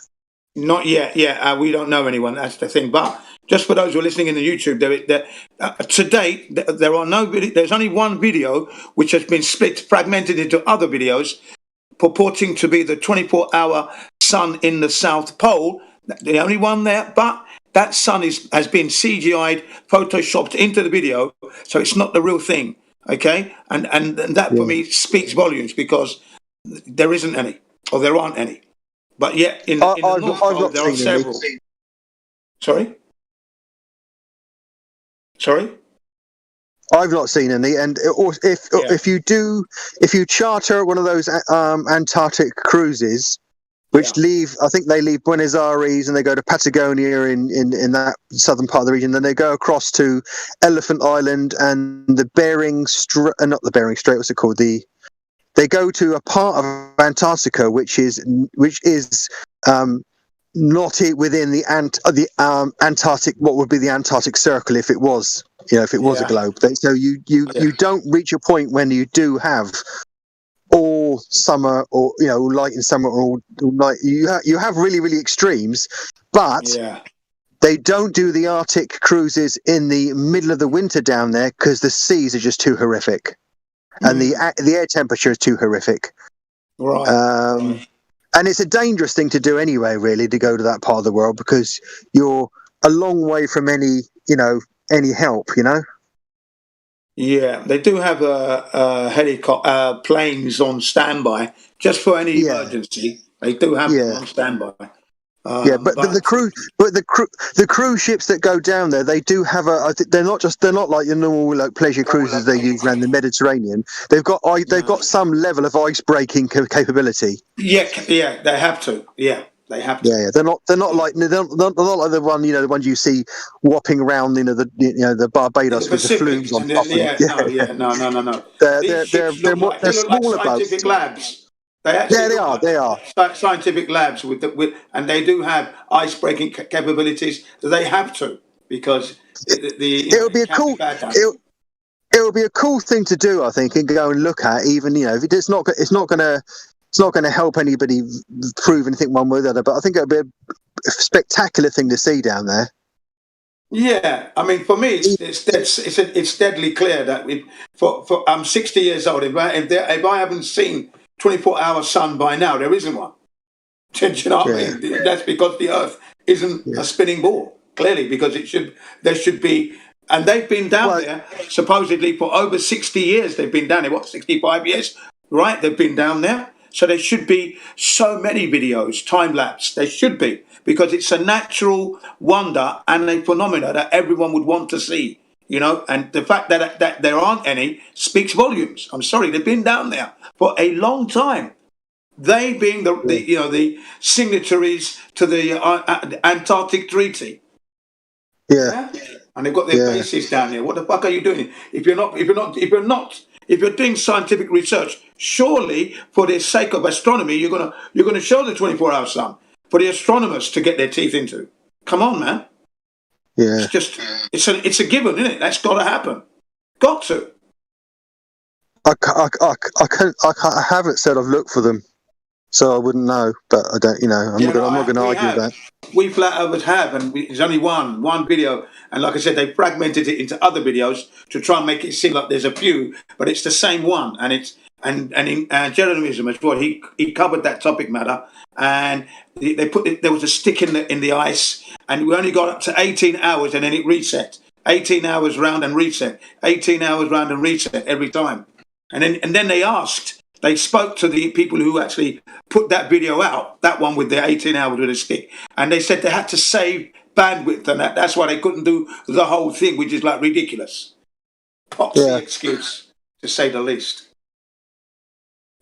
[SPEAKER 7] Not yet. Yeah, we don't know anyone. That's the thing. But just for those who are listening in the YouTube, to date there are no. There's only one video which has been fragmented into other videos, purporting to be the 24-hour sun in the South Pole. The only one there, but that sun has been CGI'd, photoshopped into the video, so it's not the real thing. Okay, and that for me speaks volumes, because there isn't any, or there aren't any. But yet, in the North Pole, there are several. Sorry?
[SPEAKER 17] I've not seen any, and if you charter one of those Antarctic cruises, which I think they leave Buenos Aires and they go to Patagonia in that southern part of the region, then they go across to Elephant Island and the Bering Strait, not the Bering Strait, what's it called? They go to a part of Antarctica which is not within the Antarctic, what would be the Antarctic Circle if it was, a globe. So you don't reach a point when you do have all summer, or light in summer, or all night. You have really, really extremes, but they don't do the Arctic cruises in the middle of the winter down there because the seas are just too horrific. And the air temperature is too horrific.
[SPEAKER 7] Right.
[SPEAKER 17] And it's a dangerous thing to do anyway, really, to go to that part of the world, because you're a long way from any help,
[SPEAKER 7] Yeah, they do have helicopter planes on standby just for any emergency. They do have them on standby.
[SPEAKER 17] Yeah, but the cruise ships that go down there, they do have they're not like your normal like pleasure cruises they use around the Mediterranean. They've got some level of ice breaking capability.
[SPEAKER 7] Yeah, they have to. Yeah, they have to.
[SPEAKER 17] Yeah, they're not like the ones you see whopping around, the Barbados with the flumes on top.
[SPEAKER 7] No.
[SPEAKER 17] They're
[SPEAKER 7] They look like
[SPEAKER 17] smaller boats.
[SPEAKER 7] scientific labs. They actually
[SPEAKER 17] They are.
[SPEAKER 7] Scientific labs and they do have ice breaking capabilities. They have to because
[SPEAKER 17] it would be a cool. It would be a cool thing to do, I think, and go and look at. Even if it's not going to help anybody prove anything one way or the other. But I think it would be a spectacular thing to see down there.
[SPEAKER 7] Yeah, I mean, for me, it's deadly clear that I'm 60 years old. If I haven't seen 24-hour sun by now, there isn't one. Do you know what I mean? That's because the Earth isn't a spinning ball. Clearly, because there should be, and they've been down there supposedly for over 60 years. They've been down there, 65 years, right? They've been down there, so there should be so many videos, time lapse. There should be. Because it's a natural wonder and a phenomena that everyone would want to see, and the fact that there aren't any speaks volumes. I'm sorry, they've been down there for a long time. They being the signatories to the Antarctic Treaty.
[SPEAKER 17] Yeah,
[SPEAKER 7] and they've got their bases down there. What the fuck are you doing? If you're doing scientific research, surely for the sake of astronomy, you're gonna show the 24-hour sun. For the astronomers to get their teeth into. Come on, man.
[SPEAKER 17] Yeah.
[SPEAKER 7] It's a given, isn't it? That's got to happen. Got to.
[SPEAKER 17] I haven't said I've looked for them, so I wouldn't know. But I don't, I'm not going to argue with that.
[SPEAKER 7] We flat out have, and there's only one video. And like I said, they fragmented it into other videos to try and make it seem like there's a few, but it's the same one. And it's and in journalism as well, he covered that topic matter. And there was a stick in the ice, and we only got up to 18 hours, and then it reset. 18 hours round and reset. 18 hours round and reset every time. And then they spoke to the people who actually put that video out, that one with the 18 hours with a stick, and they said they had to save bandwidth, and that's why they couldn't do the whole thing, which is like ridiculous. Poxy excuse, to say the least.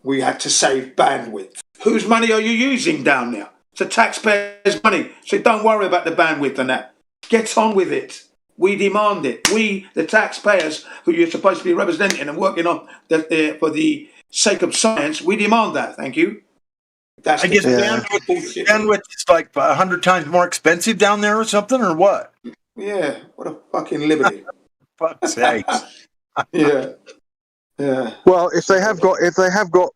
[SPEAKER 7] We had to save bandwidth. Whose money are you using down there? It's the taxpayers' money. So don't worry about the bandwidth and that. Get on with it. We demand it. We, the taxpayers, who you're supposed to be representing and working on for the sake of science, we demand that. Thank you.
[SPEAKER 18] I guess bandwidth is like 100 times more expensive down there or something, or what?
[SPEAKER 7] Yeah. What a fucking liberty.
[SPEAKER 18] Fuck's sake.
[SPEAKER 7] Yeah. Yeah.
[SPEAKER 17] Well, if they have got,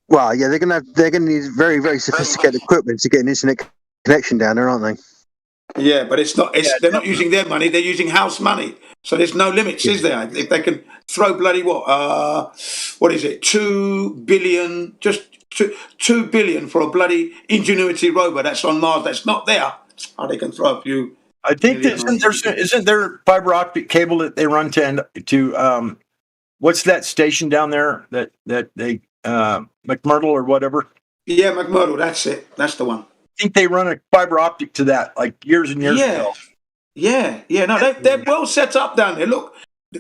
[SPEAKER 17] well, yeah, they're gonna need very, very sophisticated equipment to get an internet connection down there, aren't they?
[SPEAKER 7] Yeah, but it's not. They're not using their money; they're using house money. So there's no limits, is there? If they can throw bloody what is it? 2 billion, just 2 billion for a bloody Ingenuity rover that's on Mars. That's not there. How they can throw a few.
[SPEAKER 18] I think isn't there fiber optic cable that they run to what's that station down there that they McMurdo or whatever?
[SPEAKER 7] Yeah, McMurdo. That's it. That's the one.
[SPEAKER 18] I think they run a fiber optic to that like years and years ago.
[SPEAKER 7] Yeah. No, they're well set up down there. Look,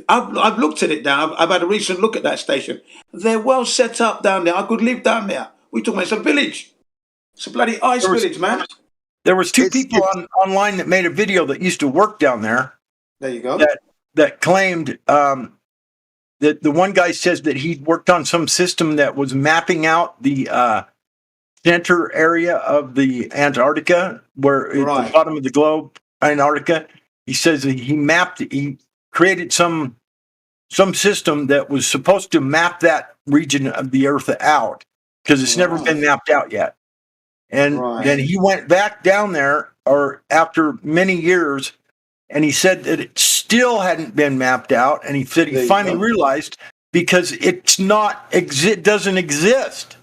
[SPEAKER 7] I've looked at it down. I've had a recent look at that station. They're well set up down there. I could live down there. We're talking about it's a village. It's a bloody ice village, man.
[SPEAKER 18] There was two people online that made a video that used to work down there.
[SPEAKER 7] There you go.
[SPEAKER 18] That claimed that the one guy says that he worked on some system that was mapping out the center area of the Antarctica, where at the bottom of the globe, Antarctica. He says that he created some system that was supposed to map that region of the Earth out because it's never been mapped out yet. And then he went back down there, or after many years, and he said that it still hadn't been mapped out. And he said he finally realized because it doesn't exist.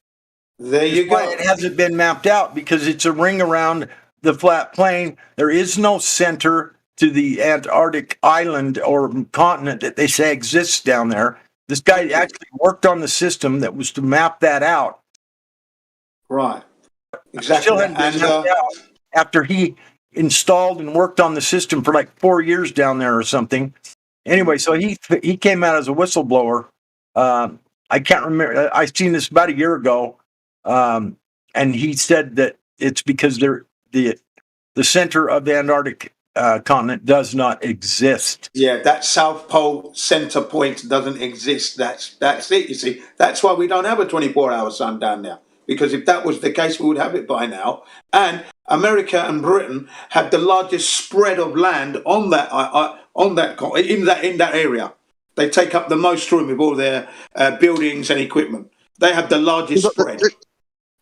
[SPEAKER 7] There you go.
[SPEAKER 18] It hasn't been mapped out because it's a ring around the flat plane. There is no center to the Antarctic island or continent that they say exists down there. This guy actually worked on the system that was to map that out.
[SPEAKER 7] Right. Exactly.
[SPEAKER 18] Still hadn't been knocked out after he installed and worked on the system for like 4 years down there or something. Anyway, so he came out as a whistleblower. I can't remember. I seen this about a year ago, and he said that it's because the center of the Antarctic continent does not exist.
[SPEAKER 7] Yeah, that South Pole center point doesn't exist. That's it. You see, that's why we don't have a 24-hour sun down there. Because if that was the case, we would have it by now. And America and Britain have the largest spread of land on that in that area. They take up the most room with all their buildings and equipment. They have the largest spread.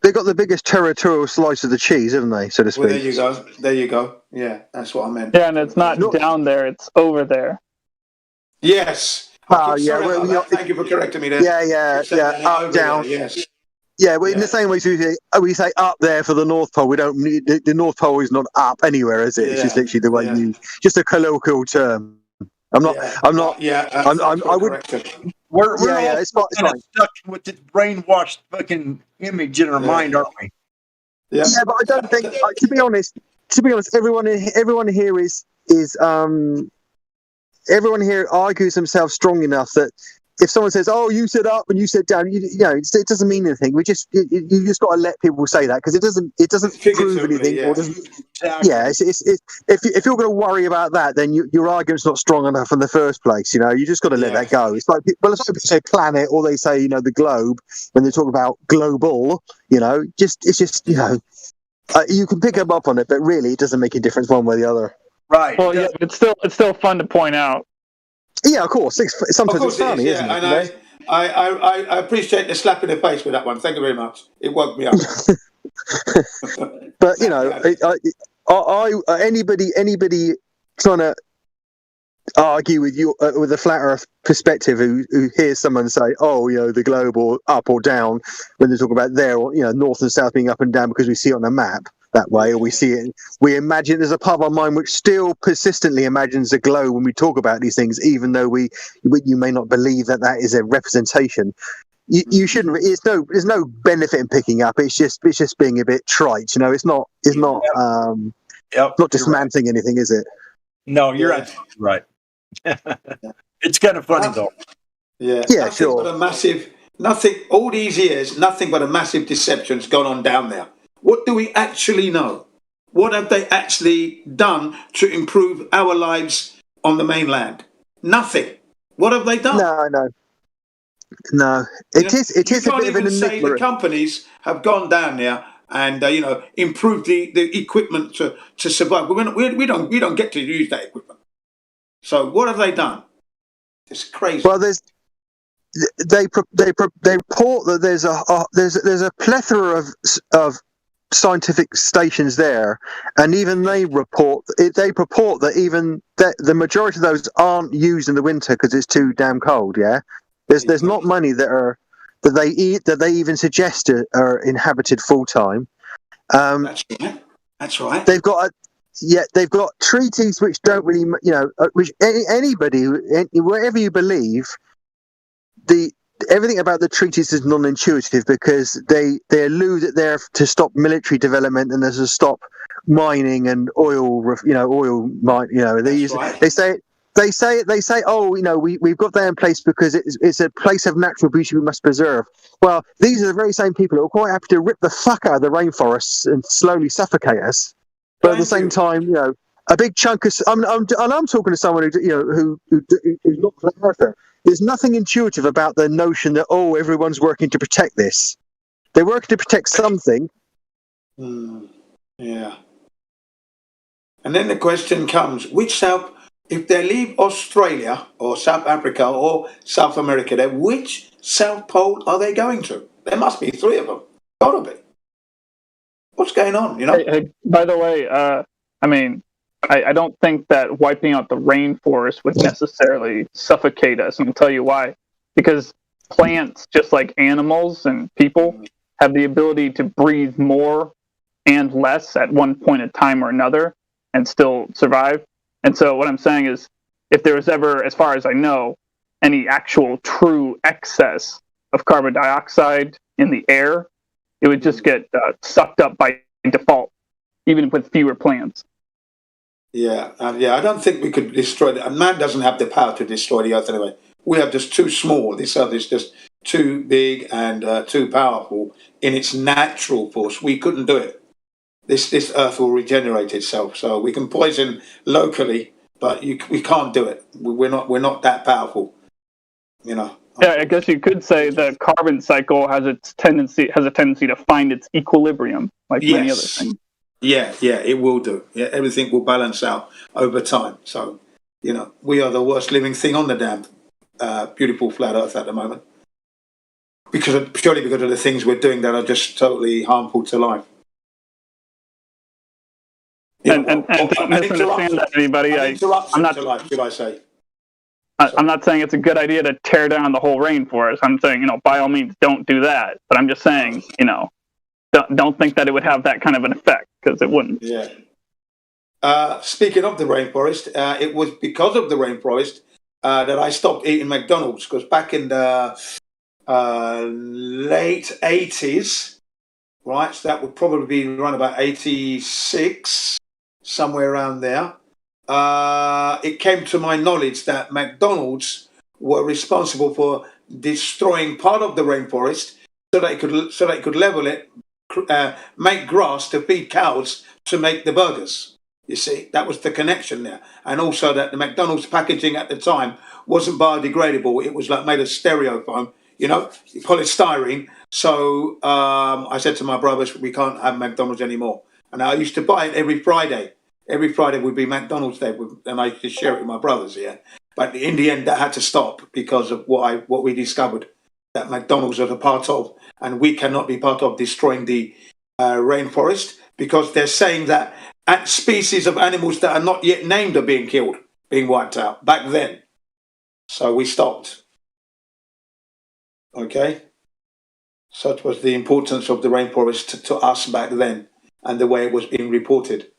[SPEAKER 17] They've got the biggest territorial slice of the cheese, haven't they, so to speak?
[SPEAKER 7] Well, there you go. There you go. Yeah, that's what I meant.
[SPEAKER 11] Yeah, and it's not down there; it's over there.
[SPEAKER 7] Yes.
[SPEAKER 17] Oh,
[SPEAKER 7] Okay,
[SPEAKER 17] yeah.
[SPEAKER 7] sorry
[SPEAKER 17] Well,
[SPEAKER 7] about that. Thank you for correcting me there.
[SPEAKER 17] Yeah. Up, down.
[SPEAKER 7] There, yes.
[SPEAKER 17] Yeah, well, in the same way we say up there for the North Pole, we don't need the North Pole is not up anywhere, is it? It's just literally the way you just a colloquial term. I would.
[SPEAKER 18] We're all
[SPEAKER 17] it's fine.
[SPEAKER 18] stuck with the brainwashed fucking image in our mind, aren't we?
[SPEAKER 17] Yeah, but I don't think. To be honest, everyone here everyone here argues themselves strong enough that if someone says, "Oh, you said up and you said down," you know, it doesn't mean anything. You just got to let people say that because it doesn't prove anything.
[SPEAKER 7] Yeah.
[SPEAKER 17] Or doesn't. Yeah, if you're going to worry about that, then your argument's not strong enough in the first place. You know, you just got to let that go. It's like people say planet or they say the globe when they talk about global. You know, it's just you can pick up on it, but really it doesn't make a difference one way or the other.
[SPEAKER 18] Right.
[SPEAKER 11] Well, yeah, but it's still fun to point out.
[SPEAKER 17] Yeah, of course. Sometimes it's funny, isn't it?
[SPEAKER 7] And I appreciate the slap in the face with that one. Thank you very much. It woke me up.
[SPEAKER 17] But anybody trying to argue with you with a flat Earth perspective who hears someone say, "Oh, the globe or up or down," when they talk about north and south being up and down because we see it on a map that way, or we see it, we imagine there's a part of our mind which still persistently imagines a globe when we talk about these things, even though you may not believe that is a representation. You shouldn't. There's no benefit in picking up. It's just being a bit trite. It's not dismantling anything, is it?
[SPEAKER 18] No, you're absolutely right. It's kind of funny though.
[SPEAKER 7] Yeah,
[SPEAKER 17] yeah, sure.
[SPEAKER 7] Nothing. All these years, nothing but a massive deception's gone on down there. What do we actually know? What have they actually done to improve our lives on the mainland? Nothing. What have they done?
[SPEAKER 17] No. It is a bit of an enigma.
[SPEAKER 7] The companies have gone down there and improved the equipment to survive. We don't get to use that equipment. So what have they done? It's crazy.
[SPEAKER 17] Well, they report that there's a plethora of scientific stations there, and even they purport that even the majority of those aren't used in the winter because it's too damn cold. Yeah, there's not many that they even suggest are inhabited full time.
[SPEAKER 7] That's right.
[SPEAKER 17] They've got treaties which don't really which anybody wherever you believe everything about the treaties is non-intuitive because they allude that they're to stop military development and there's to stop mining and oil mine. They say, oh, we've got that in place because it's a place of natural beauty we must preserve. Well, these are the very same people who are quite happy to rip the fuck out of the rainforests and slowly suffocate us. But at the same time, a big chunk of I'm talking to someone who's not flat earther. There's nothing intuitive about the notion that everyone's working to protect this. They're working to protect something.
[SPEAKER 7] Yeah. And then the question comes: if they leave Australia or South Africa or South America, then which South Pole are they going to? There must be 3 of them. Gotta be. What's going on?
[SPEAKER 11] Hey, by the way, I don't think that wiping out the rainforest would necessarily suffocate us, and I'll tell you why. Because plants, just like animals and people, have the ability to breathe more and less at one point in time or another and still survive. And so what I'm saying is, if there was ever, as far as I know, any actual true excess of carbon dioxide in the air, it would just get sucked up by default, even with fewer plants.
[SPEAKER 7] Yeah, I don't think we could destroy it. Man doesn't have the power to destroy the Earth anyway. We are just too small. This Earth is just too big and too powerful in its natural force. We couldn't do it. This Earth will regenerate itself. So we can poison locally, but we can't do it. We're not that powerful. You know.
[SPEAKER 11] Yeah, I guess you could say the carbon cycle has a tendency to find its equilibrium, like many other things.
[SPEAKER 7] Yeah, it will do. Yeah, everything will balance out over time. So, you know, we are the worst living thing on the damn beautiful flat Earth at the moment, purely because of the things we're doing that are just totally harmful to life.
[SPEAKER 11] And don't misunderstand that, anybody. I'm not.
[SPEAKER 7] To life, should I say?
[SPEAKER 11] I'm not saying it's a good idea to tear down the whole rainforest. I'm saying, by all means, don't do that. But I'm just saying, don't think that it would have that kind of an effect, because it wouldn't.
[SPEAKER 7] Yeah. Speaking of the rainforest, it was because of the rainforest that I stopped eating McDonald's, because back in the late 80s, right, so that would probably be around about 86, somewhere around there, it came to my knowledge that McDonald's were responsible for destroying part of the rainforest so they could level it, make grass to feed cows to make the burgers. You see, that was the connection there. And also that the McDonald's packaging at the time wasn't biodegradable. It was like made of styrofoam, polystyrene. So I said to my brothers, we can't have McDonald's anymore. And I used to buy it every Friday. Every Friday would be McDonald's Day, and I used to share it with my brothers, yeah. But in the end, that had to stop because of what we discovered, that McDonald's are a part of, and we cannot be part of destroying the rainforest, because they're saying that species of animals that are not yet named are being killed, being wiped out back then. So we stopped. Okay? Such was the importance of the rainforest to us back then, and the way it was being reported.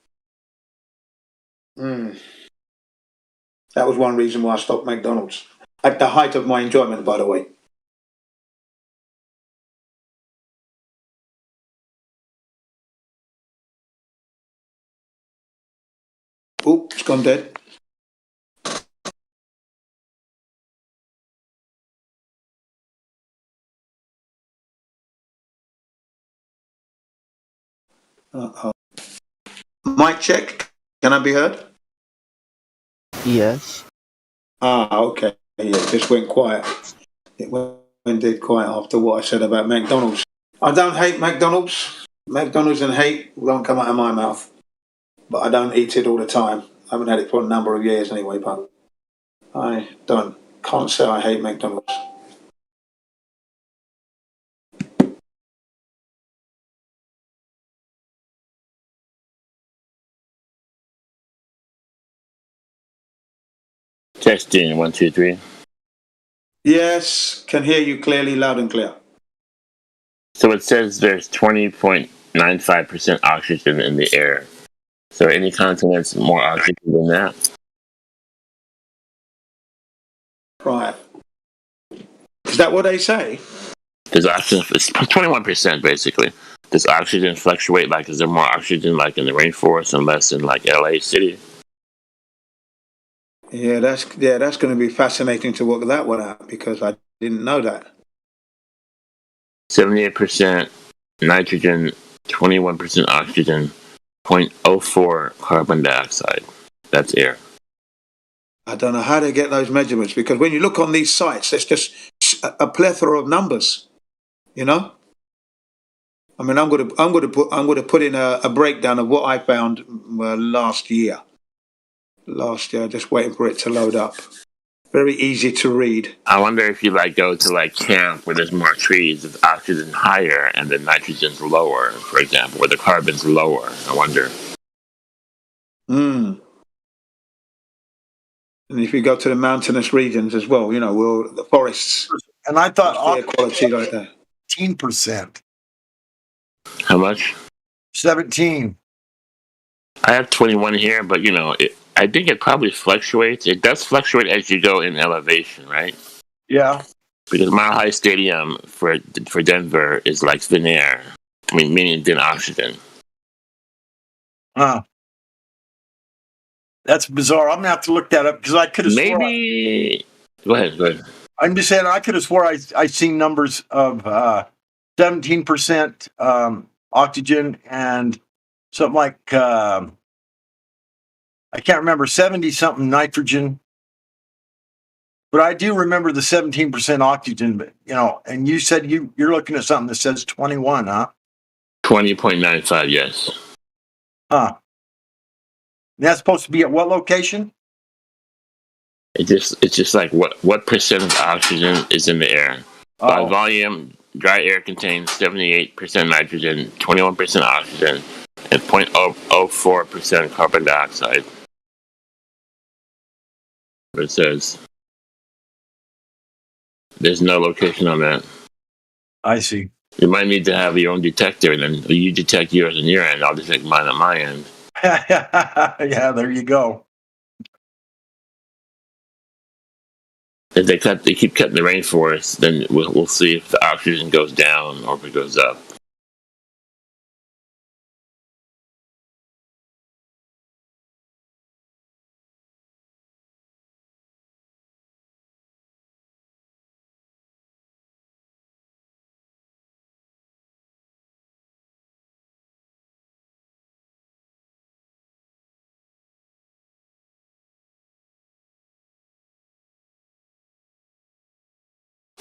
[SPEAKER 7] That was one reason why I stopped McDonald's. At the height of my enjoyment, by the way. Oops, it's gone dead. Uh-oh. Mic check. Can I be heard?
[SPEAKER 8] Yes.
[SPEAKER 7] Okay. Yeah, it just went quiet. It went dead quiet after what I said about McDonald's. I don't hate McDonald's. McDonald's and hate don't come out of my mouth. But I don't eat it all the time. I haven't had it for a number of years anyway, but I can't say I hate McDonald's.
[SPEAKER 8] Testing 1, 2, 3.
[SPEAKER 7] Yes, can hear you clearly, loud and clear.
[SPEAKER 8] So it says there's 20.95% oxygen in the air. So any continents more oxygen than that?
[SPEAKER 7] Right. Is that what they say?
[SPEAKER 8] Does oxygen, it's 21% basically. Does oxygen fluctuate? Like, is there more oxygen like in the rainforest and less in like LA City?
[SPEAKER 7] Yeah, that's going to be fascinating to work that one out, because I didn't know that.
[SPEAKER 8] 78% nitrogen, 21% oxygen, 0.04 carbon dioxide. That's air.
[SPEAKER 7] I don't know how they get those measurements, because when you look on these sites, there's just a plethora of numbers. You know. I mean, I'm going to put in a breakdown of what I found last year. Just waiting for it to load up. Very easy to read.
[SPEAKER 8] I wonder if you go to camp where there's more trees, if oxygen's higher and the nitrogen's lower, for example, where the carbon's lower. I wonder.
[SPEAKER 7] And if you go to the mountainous regions as well, the forests.
[SPEAKER 18] And I thought
[SPEAKER 7] air quality like that.
[SPEAKER 18] 17%.
[SPEAKER 8] How much?
[SPEAKER 18] 17.
[SPEAKER 8] I have 21 here, but I think it probably fluctuates. It does fluctuate as you go in elevation, right?
[SPEAKER 18] Yeah.
[SPEAKER 8] Because Mile High Stadium for Denver is like thin air. I mean, meaning than oxygen.
[SPEAKER 18] That's bizarre. I'm gonna have to look that up because I could have swore.
[SPEAKER 8] Maybe. Go ahead. Go ahead.
[SPEAKER 18] I'm just saying I could have swore I seen numbers of 17% oxygen and something like I can't remember 70 something nitrogen. But I do remember the 17% oxygen. But and you said you're looking at something that says 21, huh?
[SPEAKER 8] 20.95. Yes.
[SPEAKER 18] Huh. And that's supposed to be at what location?
[SPEAKER 8] It's just like what percent of oxygen is in the air. By volume, dry air contains 78% nitrogen, 21% oxygen, and 0.004% carbon dioxide. But it says there's no location on that.
[SPEAKER 18] I see.
[SPEAKER 8] You might need to have your own detector, and then you detect yours on your end. I'll detect mine on my end.
[SPEAKER 18] Yeah, there you go.
[SPEAKER 8] If they keep cutting the rainforest, then we'll see if the oxygen goes down or if it goes up.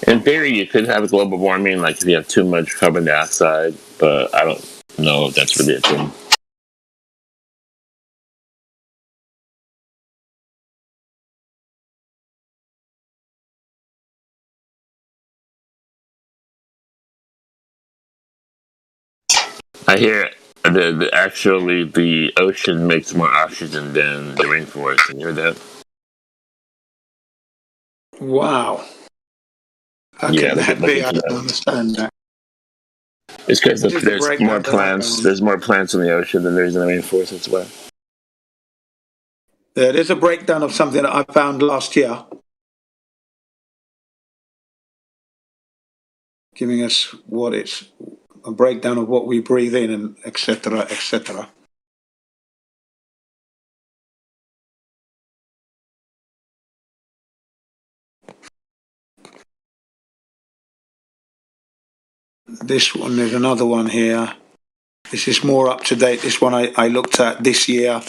[SPEAKER 8] In theory, you could have global warming, like if you have too much carbon dioxide, but I don't know if that's really a thing. I hear actually the ocean makes more oxygen than the rainforest. You hear that?
[SPEAKER 7] Wow. How
[SPEAKER 8] Yeah,
[SPEAKER 7] can
[SPEAKER 8] look
[SPEAKER 7] that be? I
[SPEAKER 8] into
[SPEAKER 7] don't
[SPEAKER 8] that.
[SPEAKER 7] understand that.
[SPEAKER 8] It's because
[SPEAKER 7] This is the
[SPEAKER 8] there's more
[SPEAKER 7] breakdown that I
[SPEAKER 8] plants.
[SPEAKER 7] found.
[SPEAKER 8] There's more plants in the ocean than there is in the rainforest. That's why.
[SPEAKER 7] There's a breakdown of something that I found last year, giving us what it's a breakdown of what we breathe in and etc. etc. This one, there's another one here. This is more up to date. This one I looked at this year,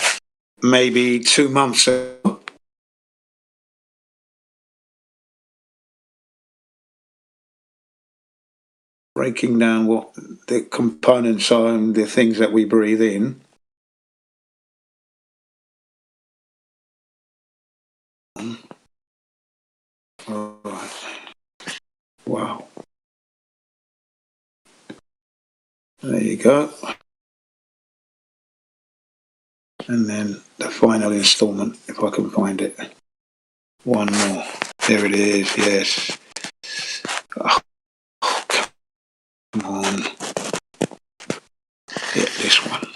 [SPEAKER 7] maybe 2 months ago. Breaking down what the components are and the things that we breathe in. All right. Wow. There you go. And then the final installment, if I can find it. One more. There it is, yes. Oh, come on. Yeah, this one.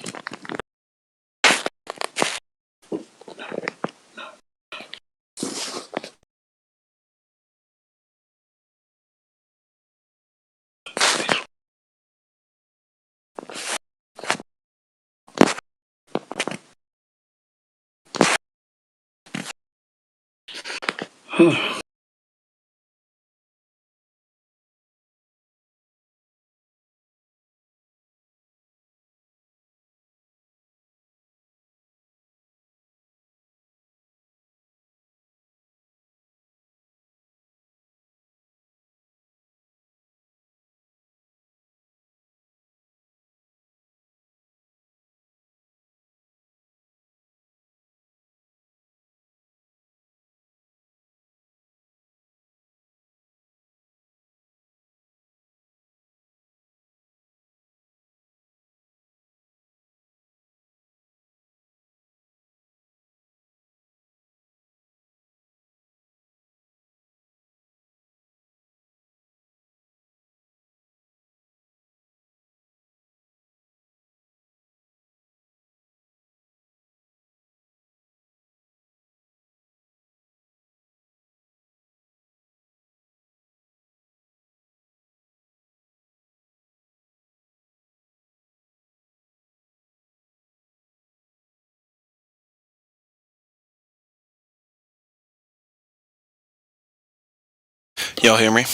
[SPEAKER 5] Y'all hear me?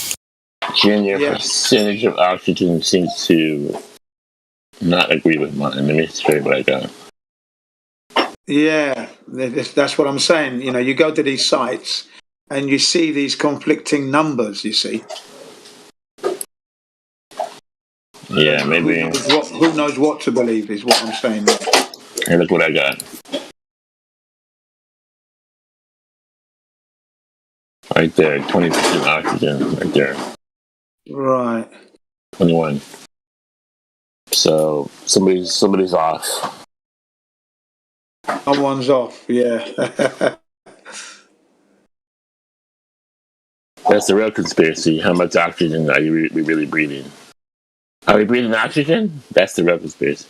[SPEAKER 8] Junior, percentage of oxygen seems to not agree with mine. Let me show you what I got.
[SPEAKER 7] Yeah, that's what I'm saying. You know, you go to these sites and you see these conflicting numbers, you see.
[SPEAKER 8] Yeah, maybe.
[SPEAKER 7] Who knows what to believe is what I'm saying.
[SPEAKER 8] Hey, look what I got. Right there, 20% oxygen, right there.
[SPEAKER 7] Right.
[SPEAKER 8] 21. So somebody's off.
[SPEAKER 7] Someone's off, yeah.
[SPEAKER 8] That's the real conspiracy. How much oxygen are we really breathing? Are we breathing oxygen? That's the real conspiracy.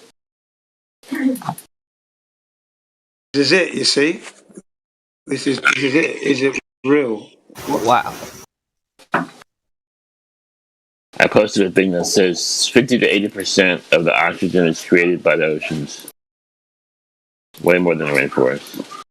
[SPEAKER 7] This is it, you see? This is it. Is it real?
[SPEAKER 9] Wow.
[SPEAKER 8] I posted a thing that says 50 to 80% of the oxygen is created by the oceans. Way more than the rainforest.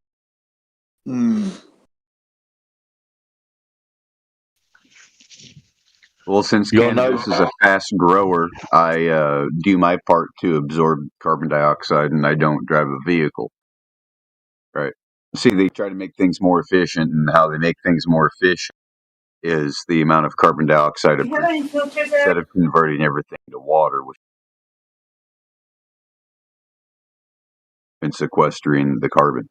[SPEAKER 6] Well, since
[SPEAKER 21] Y'all know-
[SPEAKER 6] cannabis is a fast grower, I do my part to absorb carbon dioxide, and I don't drive a vehicle. Right. See, they try to make things more efficient, and how they make things more efficient is the amount of carbon dioxide instead of converting everything to water, which and sequestering the carbon.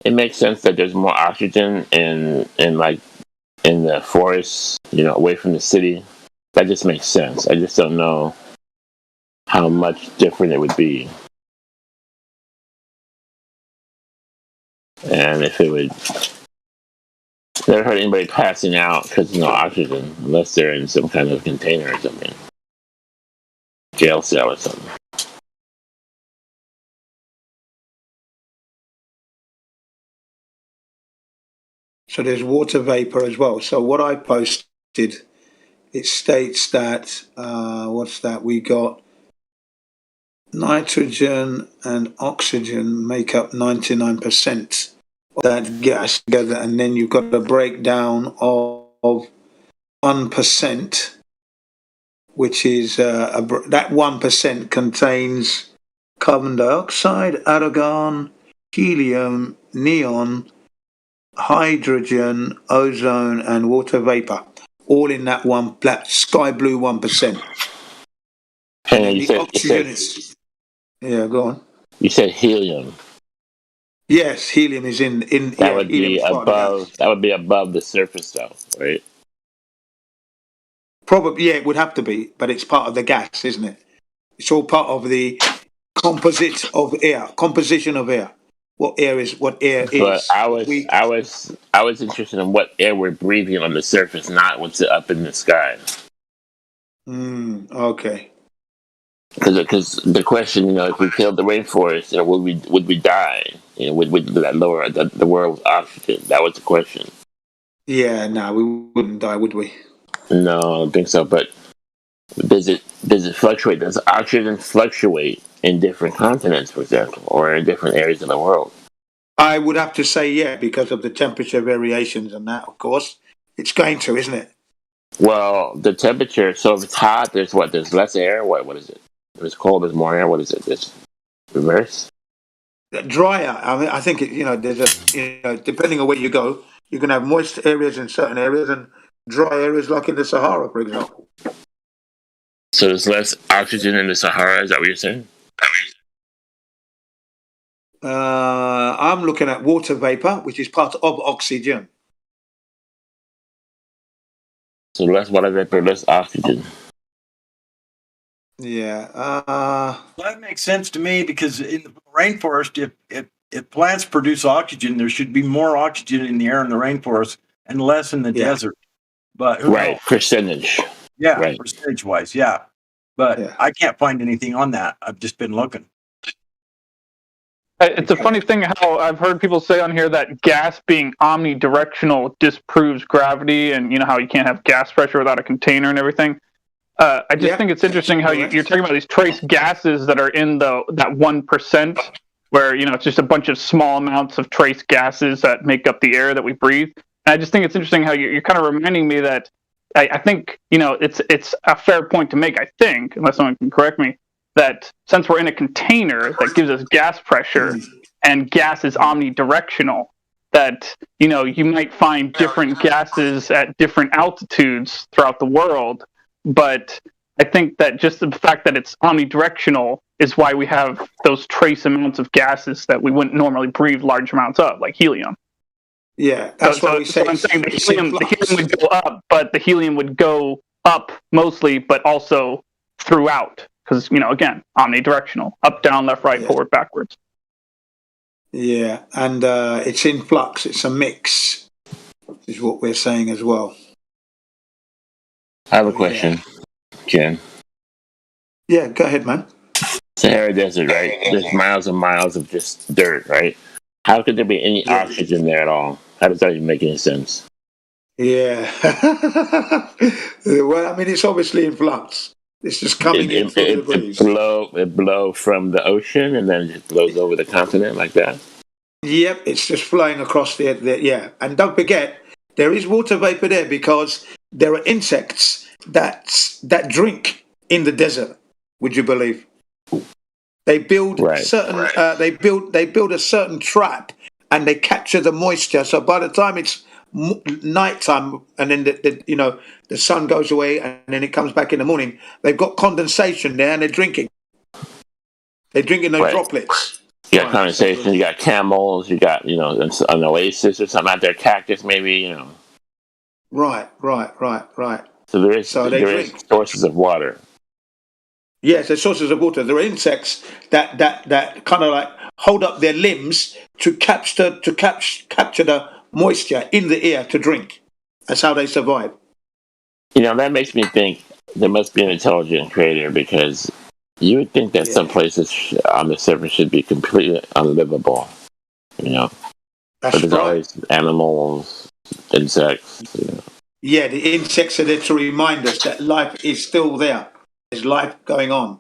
[SPEAKER 8] It makes sense that there's more oxygen in the forests, away from the city. That just makes sense. I just don't know how much different it would be. And if it would... Never heard anybody passing out because there's no oxygen, unless they're in some kind of container or something. Jail cell or something.
[SPEAKER 7] So there's water vapor as well. So what I posted, it states that, what's that? We got nitrogen and oxygen make up 99% of that gas together. And then you've got a breakdown of 1%, which is, that 1% contains carbon dioxide, argon, helium, neon, hydrogen, ozone, and water vapor, all in that that sky blue 1%.
[SPEAKER 8] Hey, you
[SPEAKER 7] oxygen is, yeah, go on.
[SPEAKER 8] You said helium.
[SPEAKER 7] Yes, helium is in
[SPEAKER 8] that would be above. That would be above the surface, though, right?
[SPEAKER 7] Probably, yeah, it would have to be, but it's part of the gas, isn't it? It's all part of the composition of air. What air is? But
[SPEAKER 8] I was interested in what air we're breathing on the surface, not what's up in the sky.
[SPEAKER 7] Okay.
[SPEAKER 8] Because the question, if we killed the rainforest, would we die? Would that lower the world's oxygen? That was the question.
[SPEAKER 7] Yeah, no, we wouldn't die, would we?
[SPEAKER 8] No, I don't think so. But does it fluctuate? Does oxygen fluctuate in different continents, for example, or in different areas of the world?
[SPEAKER 7] I would have to say, yeah, because of the temperature variations and that, of course. It's going to, isn't it?
[SPEAKER 8] Well, the temperature, so if it's hot, there's less air? What is it? If it's cold, there's more air? What is it? It's reverse?
[SPEAKER 7] Drier. I mean, I think, there's depending on where you go, you can have moist areas in certain areas and dry areas like in the Sahara, for example.
[SPEAKER 8] So there's less oxygen in the Sahara, is that what you're saying?
[SPEAKER 7] I'm looking at water vapor, which is part of oxygen.
[SPEAKER 8] So less water vapor, less oxygen.
[SPEAKER 7] Yeah.
[SPEAKER 18] Well, that makes sense to me because in the rainforest, if plants produce oxygen, there should be more oxygen in the air in the rainforest and less in the desert. But who knows?
[SPEAKER 8] Percentage.
[SPEAKER 18] Yeah,
[SPEAKER 8] right.
[SPEAKER 18] Percentage-wise, yeah. But I can't find anything on that. I've just been looking.
[SPEAKER 11] It's a funny thing how I've heard people say on here that gas being omnidirectional disproves gravity, and how you can't have gas pressure without a container and everything. I just think it's interesting how you're talking about these trace gases that are in that 1%, where it's just a bunch of small amounts of trace gases that make up the air that we breathe. And I just think it's interesting how you're kind of reminding me that I think it's a fair point to make. I think, unless someone can correct me, that since we're in a container that gives us gas pressure and gas is omnidirectional, that you might find different gases at different altitudes throughout the world, but I think that just the fact that it's omnidirectional is why we have those trace amounts of gases that we wouldn't normally breathe large amounts of, like helium.
[SPEAKER 7] Yeah, that's why we say
[SPEAKER 11] I'm saying the
[SPEAKER 7] it's in
[SPEAKER 11] helium
[SPEAKER 7] flux.
[SPEAKER 11] would go up, but the helium would go up mostly, but also throughout, because again, omnidirectional, up, down, left, right, forward, backwards.
[SPEAKER 7] Yeah, and it's in flux. It's a mix, is what we're saying as well.
[SPEAKER 8] I have a question, Ken.
[SPEAKER 7] Yeah, go ahead, man.
[SPEAKER 8] Sahara Desert, right? There's miles and miles of just dirt, right? How could there be any oxygen there at all? How does that even make any sense?
[SPEAKER 7] Yeah. Well, I mean, it's obviously in flux. It's just coming in through the breeze.
[SPEAKER 8] It blow from the ocean and then it just blows over the continent like that?
[SPEAKER 7] Yep, it's just flowing across the yeah. And don't forget, there is water vapor there because there are insects that drink in the desert. Would you believe? They build certain. They build a certain trap, and they capture the moisture. So by the time it's nighttime, and then the sun goes away, and then it comes back in the morning, they've got condensation there, and they're drinking. They're drinking those droplets.
[SPEAKER 8] You got condensation. You got camels. You got an oasis or something out there, cactus maybe.
[SPEAKER 7] Right.
[SPEAKER 8] So there is sources of water.
[SPEAKER 7] Yes, there's sources of water. There are insects that kind of like hold up their limbs to capture the moisture in the air to drink. That's how they survive.
[SPEAKER 8] That makes me think there must be an intelligent creator, because you would think that some places on the surface should be completely unlivable.
[SPEAKER 7] That's
[SPEAKER 8] but there's always animals, insects.
[SPEAKER 7] Yeah, the insects are there to remind us that life is still there. There's life going on.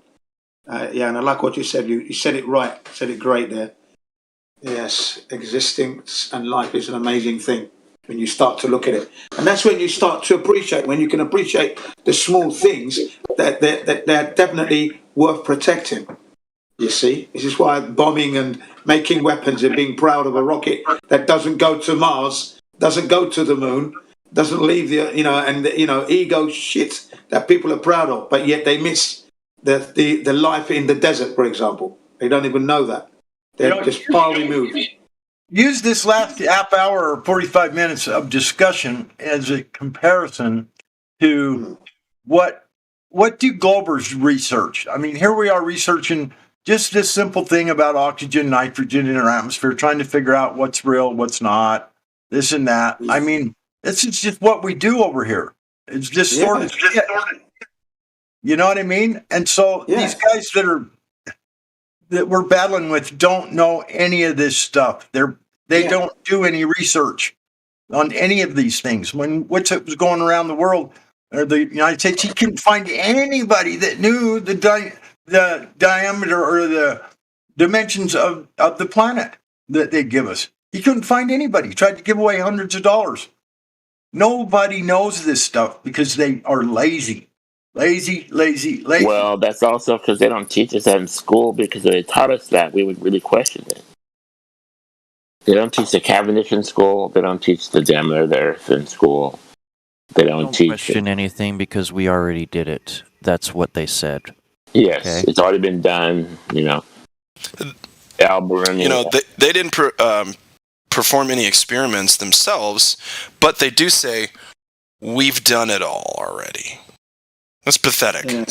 [SPEAKER 7] And I like what you said. You said it right. You said it great there. Yes, existence and life is an amazing thing when you start to look at it. And that's when you start to appreciate, when you can appreciate the small things that they're definitely worth protecting. You see? This is why bombing and making weapons and being proud of a rocket that doesn't go to Mars, doesn't go to the moon, doesn't leave ego shit that people are proud of, but yet they miss the life in the desert, for example. They don't even know that. They're just far removed.
[SPEAKER 18] Use this last half hour or 45 minutes of discussion as a comparison to what do Glober's research? I mean, here we are researching just this simple thing about oxygen, nitrogen in our atmosphere, trying to figure out what's real, what's not, this and that. I mean, this is just what we do over here. It's distorted. You know what I mean? And so these guys that we're battling with don't know any of this stuff. They don't do any research on any of these things. When what's going around the world or the United States, he couldn't find anybody that knew the diameter or the dimensions of the planet that they give us. He couldn't find anybody. He tried to give away hundreds of dollars. Nobody knows this stuff because they are lazy. Lazy.
[SPEAKER 8] Well, that's also because they don't teach us that in school, because if they taught us that, we would really question it. They don't teach the Cavendish in school. They don't teach the diameter of the Earth in school. They don't teach
[SPEAKER 10] question anything because we already did it. That's what they said.
[SPEAKER 8] Yes, It's already been done, Albert,
[SPEAKER 5] they didn't perform any experiments themselves, but they do say, we've done it all already. That's pathetic.
[SPEAKER 7] Yeah.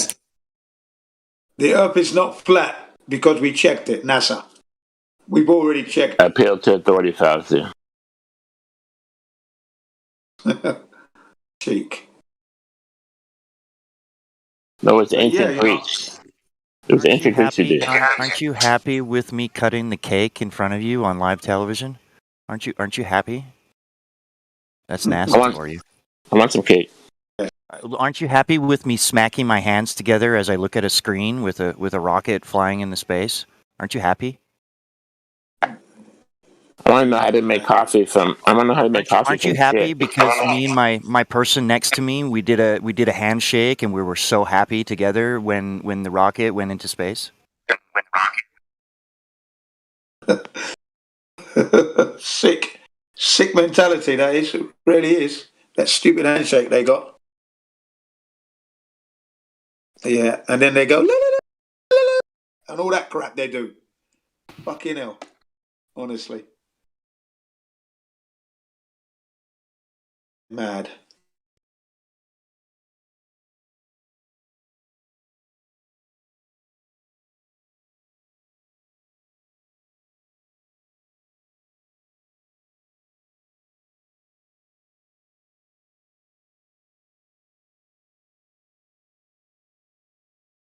[SPEAKER 7] The Earth is not flat because we checked it, NASA. We've already checked it.
[SPEAKER 8] Appeal to authority fallacy.
[SPEAKER 7] Cheek.
[SPEAKER 8] No, it's ancient Greeks. It was ancient Greeks who did.
[SPEAKER 10] Aren't you happy with me cutting the cake in front of you on live television? Aren't you happy? That's nasty for you.
[SPEAKER 8] I want some cake.
[SPEAKER 10] Aren't you happy with me smacking my hands together as I look at a screen with a rocket flying into space? Aren't you happy?
[SPEAKER 8] I want to know how to make coffee from. I want to know how to make coffee.
[SPEAKER 10] Aren't you
[SPEAKER 8] from
[SPEAKER 10] happy
[SPEAKER 8] shit.
[SPEAKER 10] because me and my person next to me we did a handshake and we were so happy together when the rocket went into space?
[SPEAKER 7] Sick mentality, that is. It really is. That stupid handshake they got. Yeah, and then they go, la, la, la, la, la, and all that crap they do. Fucking hell. Honestly. Mad.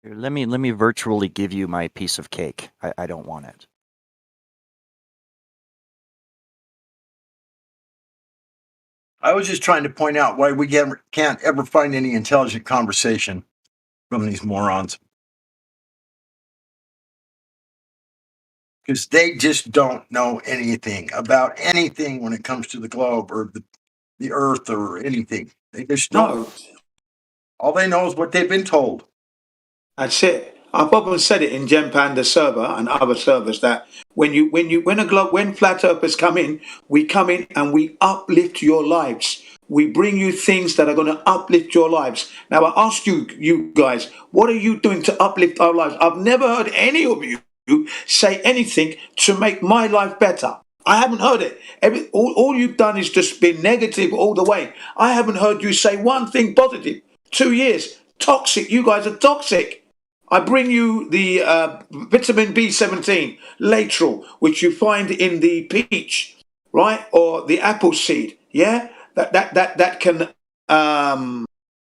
[SPEAKER 10] Here, let me virtually give you my piece of cake. I don't want it.
[SPEAKER 18] I was just trying to point out why we can't ever find any intelligent conversation from these morons. Because they just don't know anything about anything when it comes to the globe or the earth or anything. They just don't. All they know is what they've been told.
[SPEAKER 7] That's it. I've often said it in Gem Panda server and other servers that when flat earthers come in, we come in and we uplift your lives. We bring you things that are going to uplift your lives. Now I ask you guys, what are you doing to uplift our lives? I've never heard any of you say anything to make my life better. I haven't heard it. All you've done is just been negative all the way. I haven't heard you say one thing positive. 2 years. Toxic. You guys are toxic. I bring you the vitamin B17, Lateral, which you find in the peach, right? Or the apple seed, yeah? That can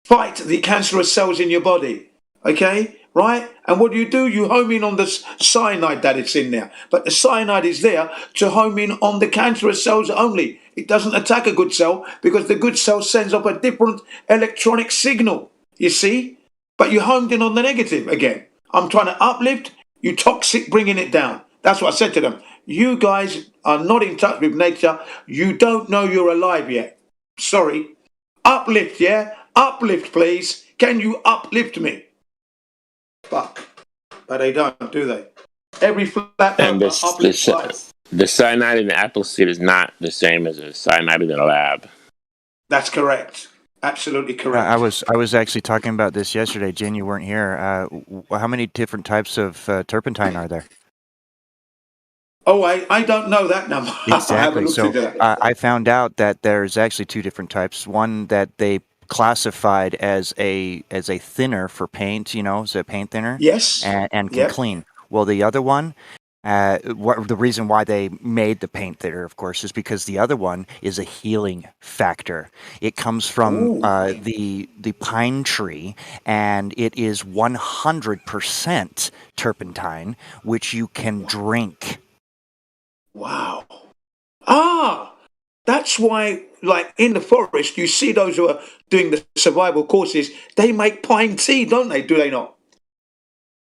[SPEAKER 7] fight the cancerous cells in your body, okay? Right? And what do? You home in on the cyanide that it's in there. But the cyanide is there to home in on the cancerous cells only. It doesn't attack a good cell because the good cell sends up a different electronic signal, you see? But you homed in on the negative again. I'm trying to uplift, you toxic, bringing it down. That's what I said to them. You guys are not in touch with nature. You don't know you're alive yet. Sorry. Uplift, yeah? Uplift, please. Can you uplift me? Fuck. But they don't, do they? Every flat
[SPEAKER 8] And
[SPEAKER 7] uplifts life.
[SPEAKER 8] the cyanide in the apple seed is not the same as the cyanide in the lab.
[SPEAKER 7] That's correct. Absolutely correct.
[SPEAKER 10] I was actually talking about this yesterday. Jen, you weren't here. How many different types of turpentine are there?
[SPEAKER 7] Oh, I don't know that number.
[SPEAKER 10] Exactly. So I found out that there's actually two different types. One that they classified as a thinner for paint, as a paint thinner.
[SPEAKER 7] Yes.
[SPEAKER 10] And can
[SPEAKER 7] Yep.
[SPEAKER 10] clean. Well, the other one, the reason why they made the paint thinner, of course, is because the other one is a healing factor. It comes from the pine tree, and it is 100% turpentine, which you can drink.
[SPEAKER 7] Wow. That's why, like in the forest, you see those who are doing the survival courses, they make pine tea, don't they? Do they not?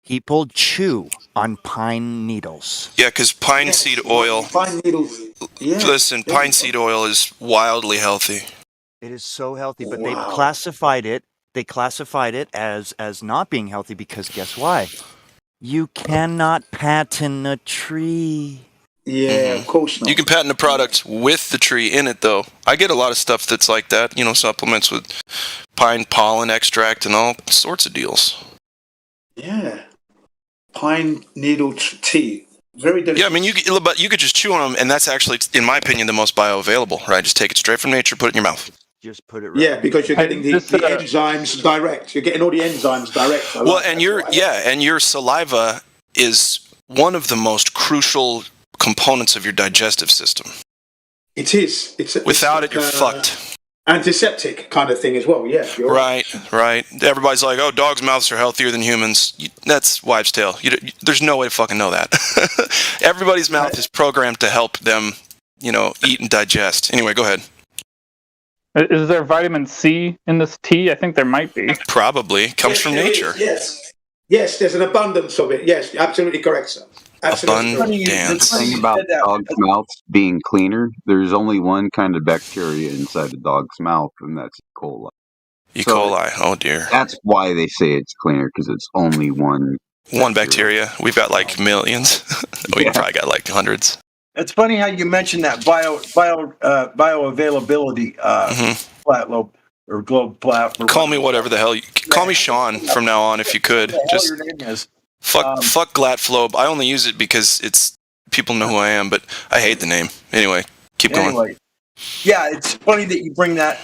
[SPEAKER 10] People chew on pine needles.
[SPEAKER 5] Yeah, because pine seed oil.
[SPEAKER 7] Pine needles. Yeah.
[SPEAKER 5] Listen, pine seed oil is wildly healthy.
[SPEAKER 10] It is so healthy, but they classified it. They classified it as not being healthy because guess why? You cannot patent a tree.
[SPEAKER 7] Yeah, of course not.
[SPEAKER 5] You can patent a product with the tree in it, though. I get a lot of stuff that's like that, supplements with pine pollen extract and all sorts of deals.
[SPEAKER 7] Yeah. Pine needle tea. Very delicious.
[SPEAKER 5] Yeah, I mean, you could just chew on them, and that's actually, in my opinion, the most bioavailable, right? Just take it straight from nature, put it in your mouth.
[SPEAKER 10] Just put it
[SPEAKER 7] Yeah, because you're getting the enzymes direct. You're getting all the enzymes direct.
[SPEAKER 5] Well, and your saliva is one of the most crucial components of your digestive system.
[SPEAKER 7] It is.
[SPEAKER 5] Without it, you're fucked.
[SPEAKER 7] Antiseptic kind of thing as well. Yeah.
[SPEAKER 5] Right. Everybody's like, "Oh, dogs' mouths are healthier than humans." That's wives' tale. There's no way to fucking know that. Everybody's mouth is programmed to help them, eat and digest. Anyway, go ahead.
[SPEAKER 11] Is there vitamin C in this tea? I think there might be.
[SPEAKER 5] Probably. Comes from nature.
[SPEAKER 7] Yes, there's an abundance of it. Yes, absolutely correct, sir.
[SPEAKER 6] The thing about dog's mouths being cleaner, there's only one kind of bacteria inside a dog's mouth, and that's E. coli.
[SPEAKER 5] E. coli. Oh dear.
[SPEAKER 6] That's why they say it's cleaner, because it's only one.
[SPEAKER 5] One bacteria. We've got like millions. We've probably got like hundreds.
[SPEAKER 18] It's funny how you mentioned that bioavailability flat lobe or globe plat.
[SPEAKER 5] Call me whatever the hell. Call me Sean from now on if you could. Just
[SPEAKER 18] your name is.
[SPEAKER 5] Fuck Glatflobe. I only use it because it's people know who I am, but I hate the name. Anyway, keep going.
[SPEAKER 18] Yeah, it's funny that you bring that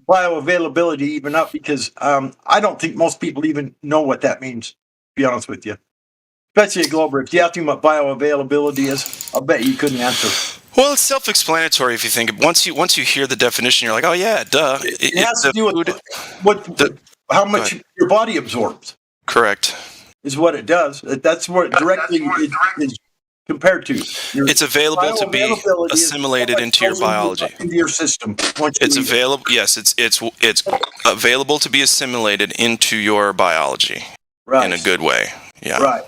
[SPEAKER 18] bioavailability even up because I don't think most people even know what that means, to be honest with you. Especially a Glober. If you ask him what bioavailability is, I'll bet you couldn't answer.
[SPEAKER 5] Well, it's self-explanatory if you think. Once you hear the definition, you're like, oh yeah, duh.
[SPEAKER 18] It has to do with how much your body absorbs.
[SPEAKER 5] Correct.
[SPEAKER 18] Is what it does. That's what it directly is compared to.
[SPEAKER 5] It's available to be assimilated into your biology.
[SPEAKER 18] Into your system.
[SPEAKER 5] It's available. Yes, it's available to be assimilated into your biology in a good way. Yeah.
[SPEAKER 18] Right.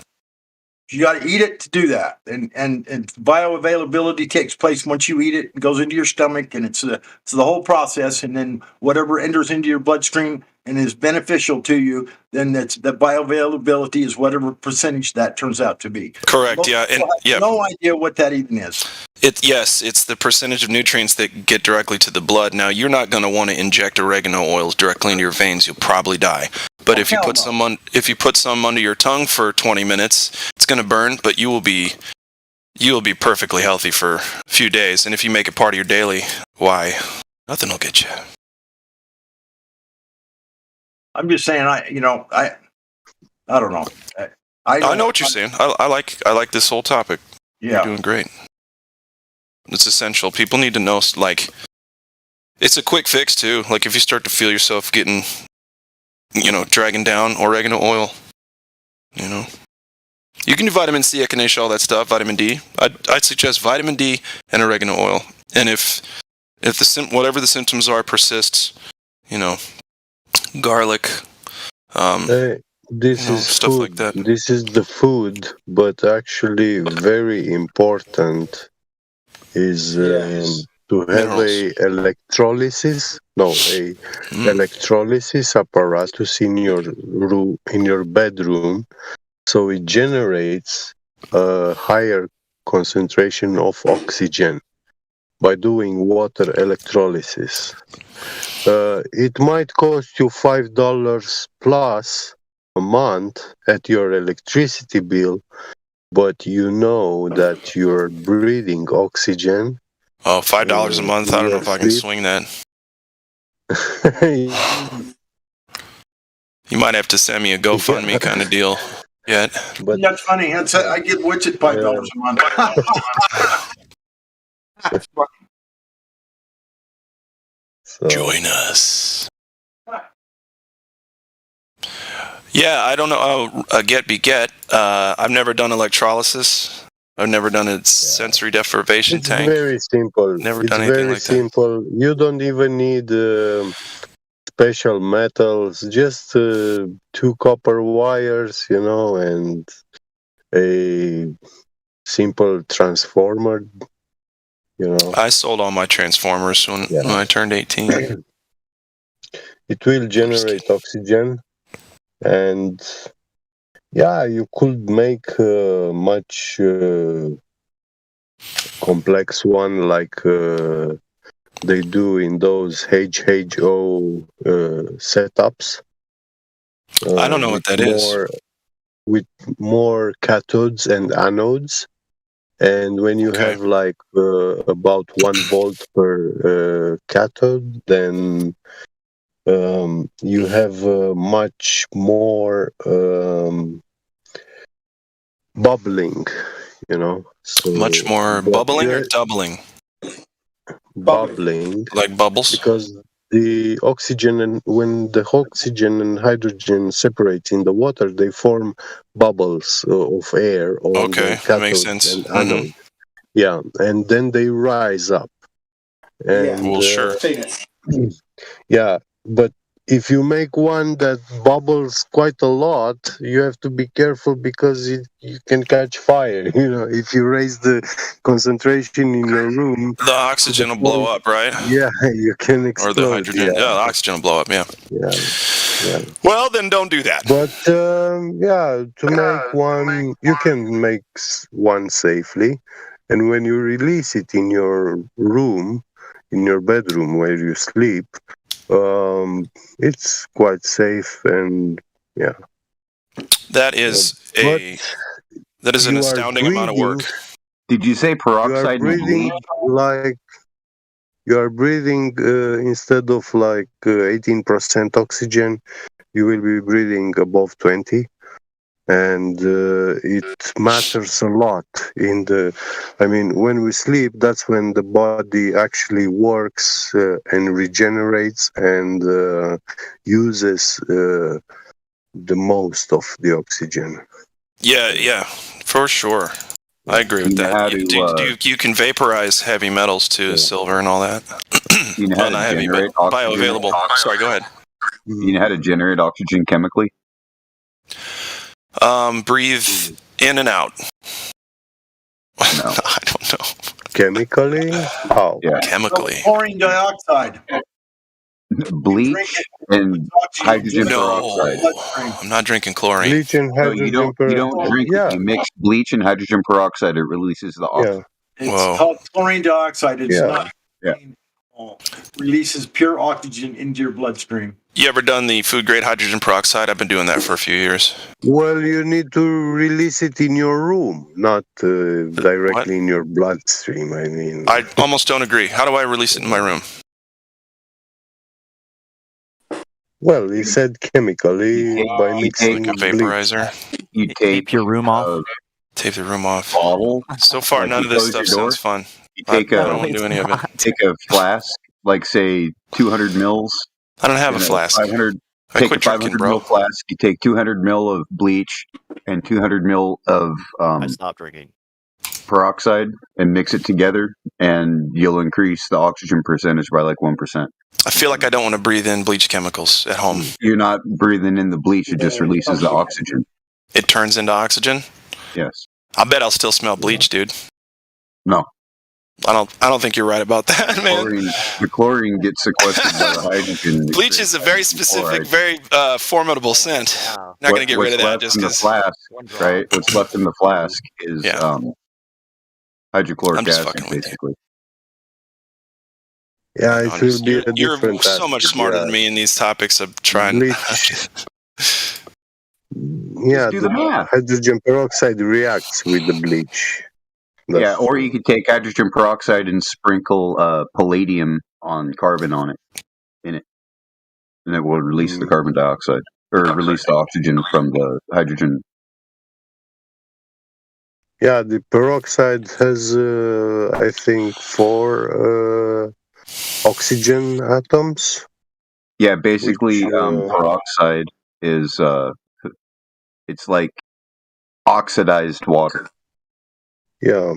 [SPEAKER 18] You got to eat it to do that, and bioavailability takes place once you eat it. It goes into your stomach, and it's the whole process. And then whatever enters into your bloodstream and is beneficial to you, then that bioavailability is whatever percentage that turns out to be.
[SPEAKER 5] Correct.
[SPEAKER 18] Most
[SPEAKER 5] Yeah.
[SPEAKER 18] people have no idea what that even is.
[SPEAKER 5] It's the percentage of nutrients that get directly to the blood. Now, you're not going to want to inject oregano oils directly into your veins. You'll probably die. But if you put some under your tongue for 20 minutes, it's going to burn, but you will be perfectly healthy for a few days. And if you make it part of your daily, why? Nothing will get you.
[SPEAKER 18] I'm just saying, I don't know.
[SPEAKER 5] I know what you're saying. I like this whole topic.
[SPEAKER 18] Yeah.
[SPEAKER 5] You're doing great. It's essential. People need to know, like, it's a quick fix too. Like if you start to feel yourself getting, dragging down, oregano oil, you can do vitamin C, echinacea, all that stuff, vitamin D. I'd suggest vitamin D and oregano oil. And if whatever the symptoms are persists, garlic,
[SPEAKER 13] this is
[SPEAKER 5] stuff
[SPEAKER 13] food.
[SPEAKER 5] like that.
[SPEAKER 13] This is the food, but actually very important is to have electrolysis apparatus in your bedroom, so it generates a higher concentration of oxygen by doing water electrolysis. It might cost you $5 plus a month at your electricity bill, but you know that you're breathing oxygen.
[SPEAKER 5] Oh, $5 a month. I don't know if I can swing that. You might have to send me a GoFundMe kind of deal yet.
[SPEAKER 18] But that's funny. I get widget $5 a month.
[SPEAKER 5] Join us. Yeah, I don't know. Get beget. I've never done electrolysis. I've never done a sensory deprivation tank.
[SPEAKER 13] It's very simple.
[SPEAKER 5] Never done anything like
[SPEAKER 13] simple. You don't even need special metals. Just 2 copper wires, and a simple transformer.
[SPEAKER 5] I sold all my transformers when I turned 18.
[SPEAKER 13] It will generate oxygen, and you could make a much complex one like they do in those HHO setups.
[SPEAKER 5] I don't know what that is.
[SPEAKER 13] With more cathodes and anodes. And when you have like about 1 volt per cathode, then you have much more bubbling, So
[SPEAKER 5] much more bubbling or doubling?
[SPEAKER 13] Bubbling.
[SPEAKER 5] Like bubbles?
[SPEAKER 13] Because the oxygen, when the oxygen and hydrogen separate in the water, they form bubbles of air on the
[SPEAKER 5] that makes sense.
[SPEAKER 13] and anode. Yeah, and then they rise up. And,
[SPEAKER 5] sure.
[SPEAKER 13] Yeah, but if you make one that bubbles quite a lot, you have to be careful because you can catch fire. You know, if you raise the concentration in your room,
[SPEAKER 5] The oxygen will blow up, right?
[SPEAKER 13] yeah, you can explode.
[SPEAKER 5] Or the hydrogen. Yeah, the oxygen will blow up. Yeah.
[SPEAKER 13] Yeah.
[SPEAKER 5] Well, then don't do that.
[SPEAKER 13] But yeah, to make one, you can make one safely, and when you release it in your room, in your bedroom where you sleep, it's quite safe, and yeah.
[SPEAKER 5] That is an astounding amount of work.
[SPEAKER 6] Did you say
[SPEAKER 13] You
[SPEAKER 6] peroxide
[SPEAKER 13] are
[SPEAKER 6] and
[SPEAKER 13] breathing
[SPEAKER 6] bleach?
[SPEAKER 13] like you are breathing instead of like 18% oxygen, you will be breathing above 20, and it matters a lot in the. I mean, when we sleep, that's when the body actually works and regenerates and uses the most of the oxygen.
[SPEAKER 5] Yeah, for sure. I agree with that. You can vaporize heavy metals too, silver and all that.
[SPEAKER 6] You know how
[SPEAKER 5] Not
[SPEAKER 6] to
[SPEAKER 5] heavy,
[SPEAKER 6] generate
[SPEAKER 5] but
[SPEAKER 6] oxygen?
[SPEAKER 5] bioavailable. Sorry, go ahead.
[SPEAKER 6] You know how to generate oxygen chemically?
[SPEAKER 5] Breathe in and out.
[SPEAKER 6] No.
[SPEAKER 5] I don't know.
[SPEAKER 13] Chemically? How?
[SPEAKER 6] Yeah.
[SPEAKER 5] Chemically.
[SPEAKER 18] Chlorine dioxide.
[SPEAKER 6] Bleach and hydrogen peroxide.
[SPEAKER 5] I'm not drinking chlorine.
[SPEAKER 13] Bleach and
[SPEAKER 6] No,
[SPEAKER 13] hydrogen
[SPEAKER 6] you don't drink it. You mix bleach and hydrogen peroxide. It releases the oxygen.
[SPEAKER 18] It's called chlorine dioxide. It's not.
[SPEAKER 6] Yeah.
[SPEAKER 18] Releases pure oxygen into your bloodstream.
[SPEAKER 5] You ever done the food grade hydrogen peroxide? I've been doing that for a few years.
[SPEAKER 13] Well, you need to release it in your room, not directly in your bloodstream. I mean,
[SPEAKER 5] I almost don't agree. How do I release it in my room?
[SPEAKER 13] well, you said chemically by mixing
[SPEAKER 5] like a vaporizer.
[SPEAKER 6] You tape
[SPEAKER 10] your room off.
[SPEAKER 5] Tape the room off.
[SPEAKER 6] Bottle.
[SPEAKER 5] So far,
[SPEAKER 6] Like
[SPEAKER 5] none
[SPEAKER 6] you
[SPEAKER 5] of this
[SPEAKER 6] close your
[SPEAKER 5] stuff
[SPEAKER 6] door,
[SPEAKER 5] sounds fun.
[SPEAKER 6] You take
[SPEAKER 5] I don't want to do any of it.
[SPEAKER 6] Take a flask, like say 200 mils.
[SPEAKER 5] I don't have a flask.
[SPEAKER 6] 500.
[SPEAKER 5] I
[SPEAKER 6] Take
[SPEAKER 5] quit
[SPEAKER 6] a 500
[SPEAKER 5] drinking, bro.
[SPEAKER 6] mil flask. You take 200 mil of bleach and 200 mil of
[SPEAKER 10] I stopped drinking.
[SPEAKER 6] peroxide and mix it together, and you'll increase the oxygen percentage by like 1%.
[SPEAKER 5] I feel like I don't want to breathe in bleach chemicals at home.
[SPEAKER 6] You're not breathing in the bleach; it just releases the oxygen.
[SPEAKER 5] It turns into oxygen?
[SPEAKER 6] Yes.
[SPEAKER 5] I bet I'll still smell bleach, dude.
[SPEAKER 6] No.
[SPEAKER 5] I don't think you're right about that, man.
[SPEAKER 6] The chlorine gets sequestered by the hydrogen.
[SPEAKER 5] Bleach is a very specific, very formidable scent. Not going to get rid of that just because.
[SPEAKER 6] Right? What's left in the flask is hydrochloric acid, basically.
[SPEAKER 13] Yeah, it will be a
[SPEAKER 5] You're
[SPEAKER 13] different.
[SPEAKER 5] so much smarter than me in these topics of trying.
[SPEAKER 13] Yeah,
[SPEAKER 6] do the math.
[SPEAKER 13] Hydrogen peroxide reacts with the bleach.
[SPEAKER 6] Yeah, or you could take hydrogen peroxide and sprinkle palladium on carbon on it, in it, and it will release the carbon dioxide or release the oxygen from the hydrogen.
[SPEAKER 13] Yeah, the peroxide has, I think, 4 oxygen atoms.
[SPEAKER 6] Yeah, basically, peroxide is it's like oxidized water.
[SPEAKER 13] Yeah.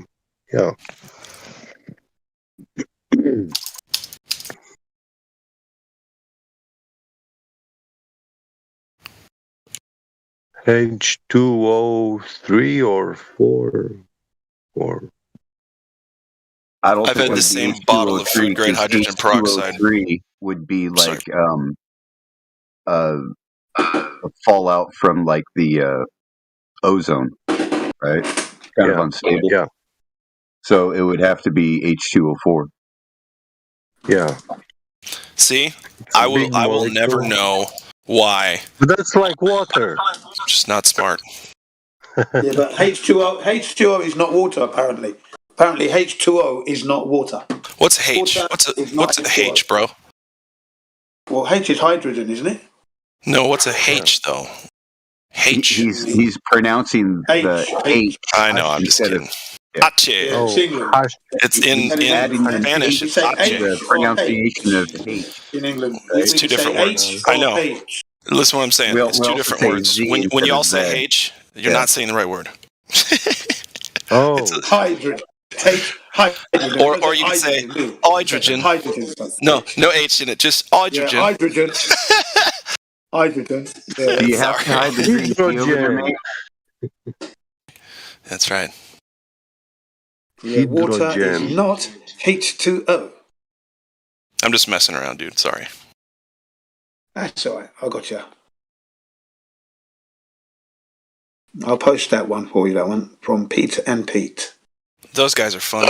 [SPEAKER 13] H2O3 or 4 or.
[SPEAKER 6] I've
[SPEAKER 5] had the same bottle of food grade hydrogen peroxide.
[SPEAKER 6] H2O3 would be like a fallout from like the ozone, right? Kind of unstable.
[SPEAKER 13] Yeah.
[SPEAKER 6] So it would have to be H2O4.
[SPEAKER 13] Yeah.
[SPEAKER 5] See, I will never know why.
[SPEAKER 13] But that's like water.
[SPEAKER 5] Just not smart.
[SPEAKER 7] Yeah, but H2O is not water. Apparently, H2O is not water.
[SPEAKER 5] What's H? What's a H, bro?
[SPEAKER 7] Well, H is hydrogen, isn't it?
[SPEAKER 5] No, what's a H though? H.
[SPEAKER 6] He's pronouncing the H.
[SPEAKER 5] I know. I'm just kidding. Ache. It's in Spanish. It's ache.
[SPEAKER 6] The pronunciation of H
[SPEAKER 7] in England.
[SPEAKER 5] It's two different words. I know. Listen to what I'm saying. It's two different words. When you all say H, you're not saying the right word.
[SPEAKER 7] Hydrogen. Hydrogen.
[SPEAKER 5] Or you can say hydrogen. No H in it. Just hydrogen.
[SPEAKER 7] Yeah, hydrogen. I didn't.
[SPEAKER 6] Do you have to hide the green tea over there,
[SPEAKER 13] Hydrogen.
[SPEAKER 6] mate?
[SPEAKER 5] That's right.
[SPEAKER 7] Yeah, water is
[SPEAKER 13] Hydrogen.
[SPEAKER 7] not H2O.
[SPEAKER 5] I'm just messing around, dude. Sorry.
[SPEAKER 7] That's all right. I got you. I'll post that one for you. That one from Pete and Pete.
[SPEAKER 5] Those guys are funny.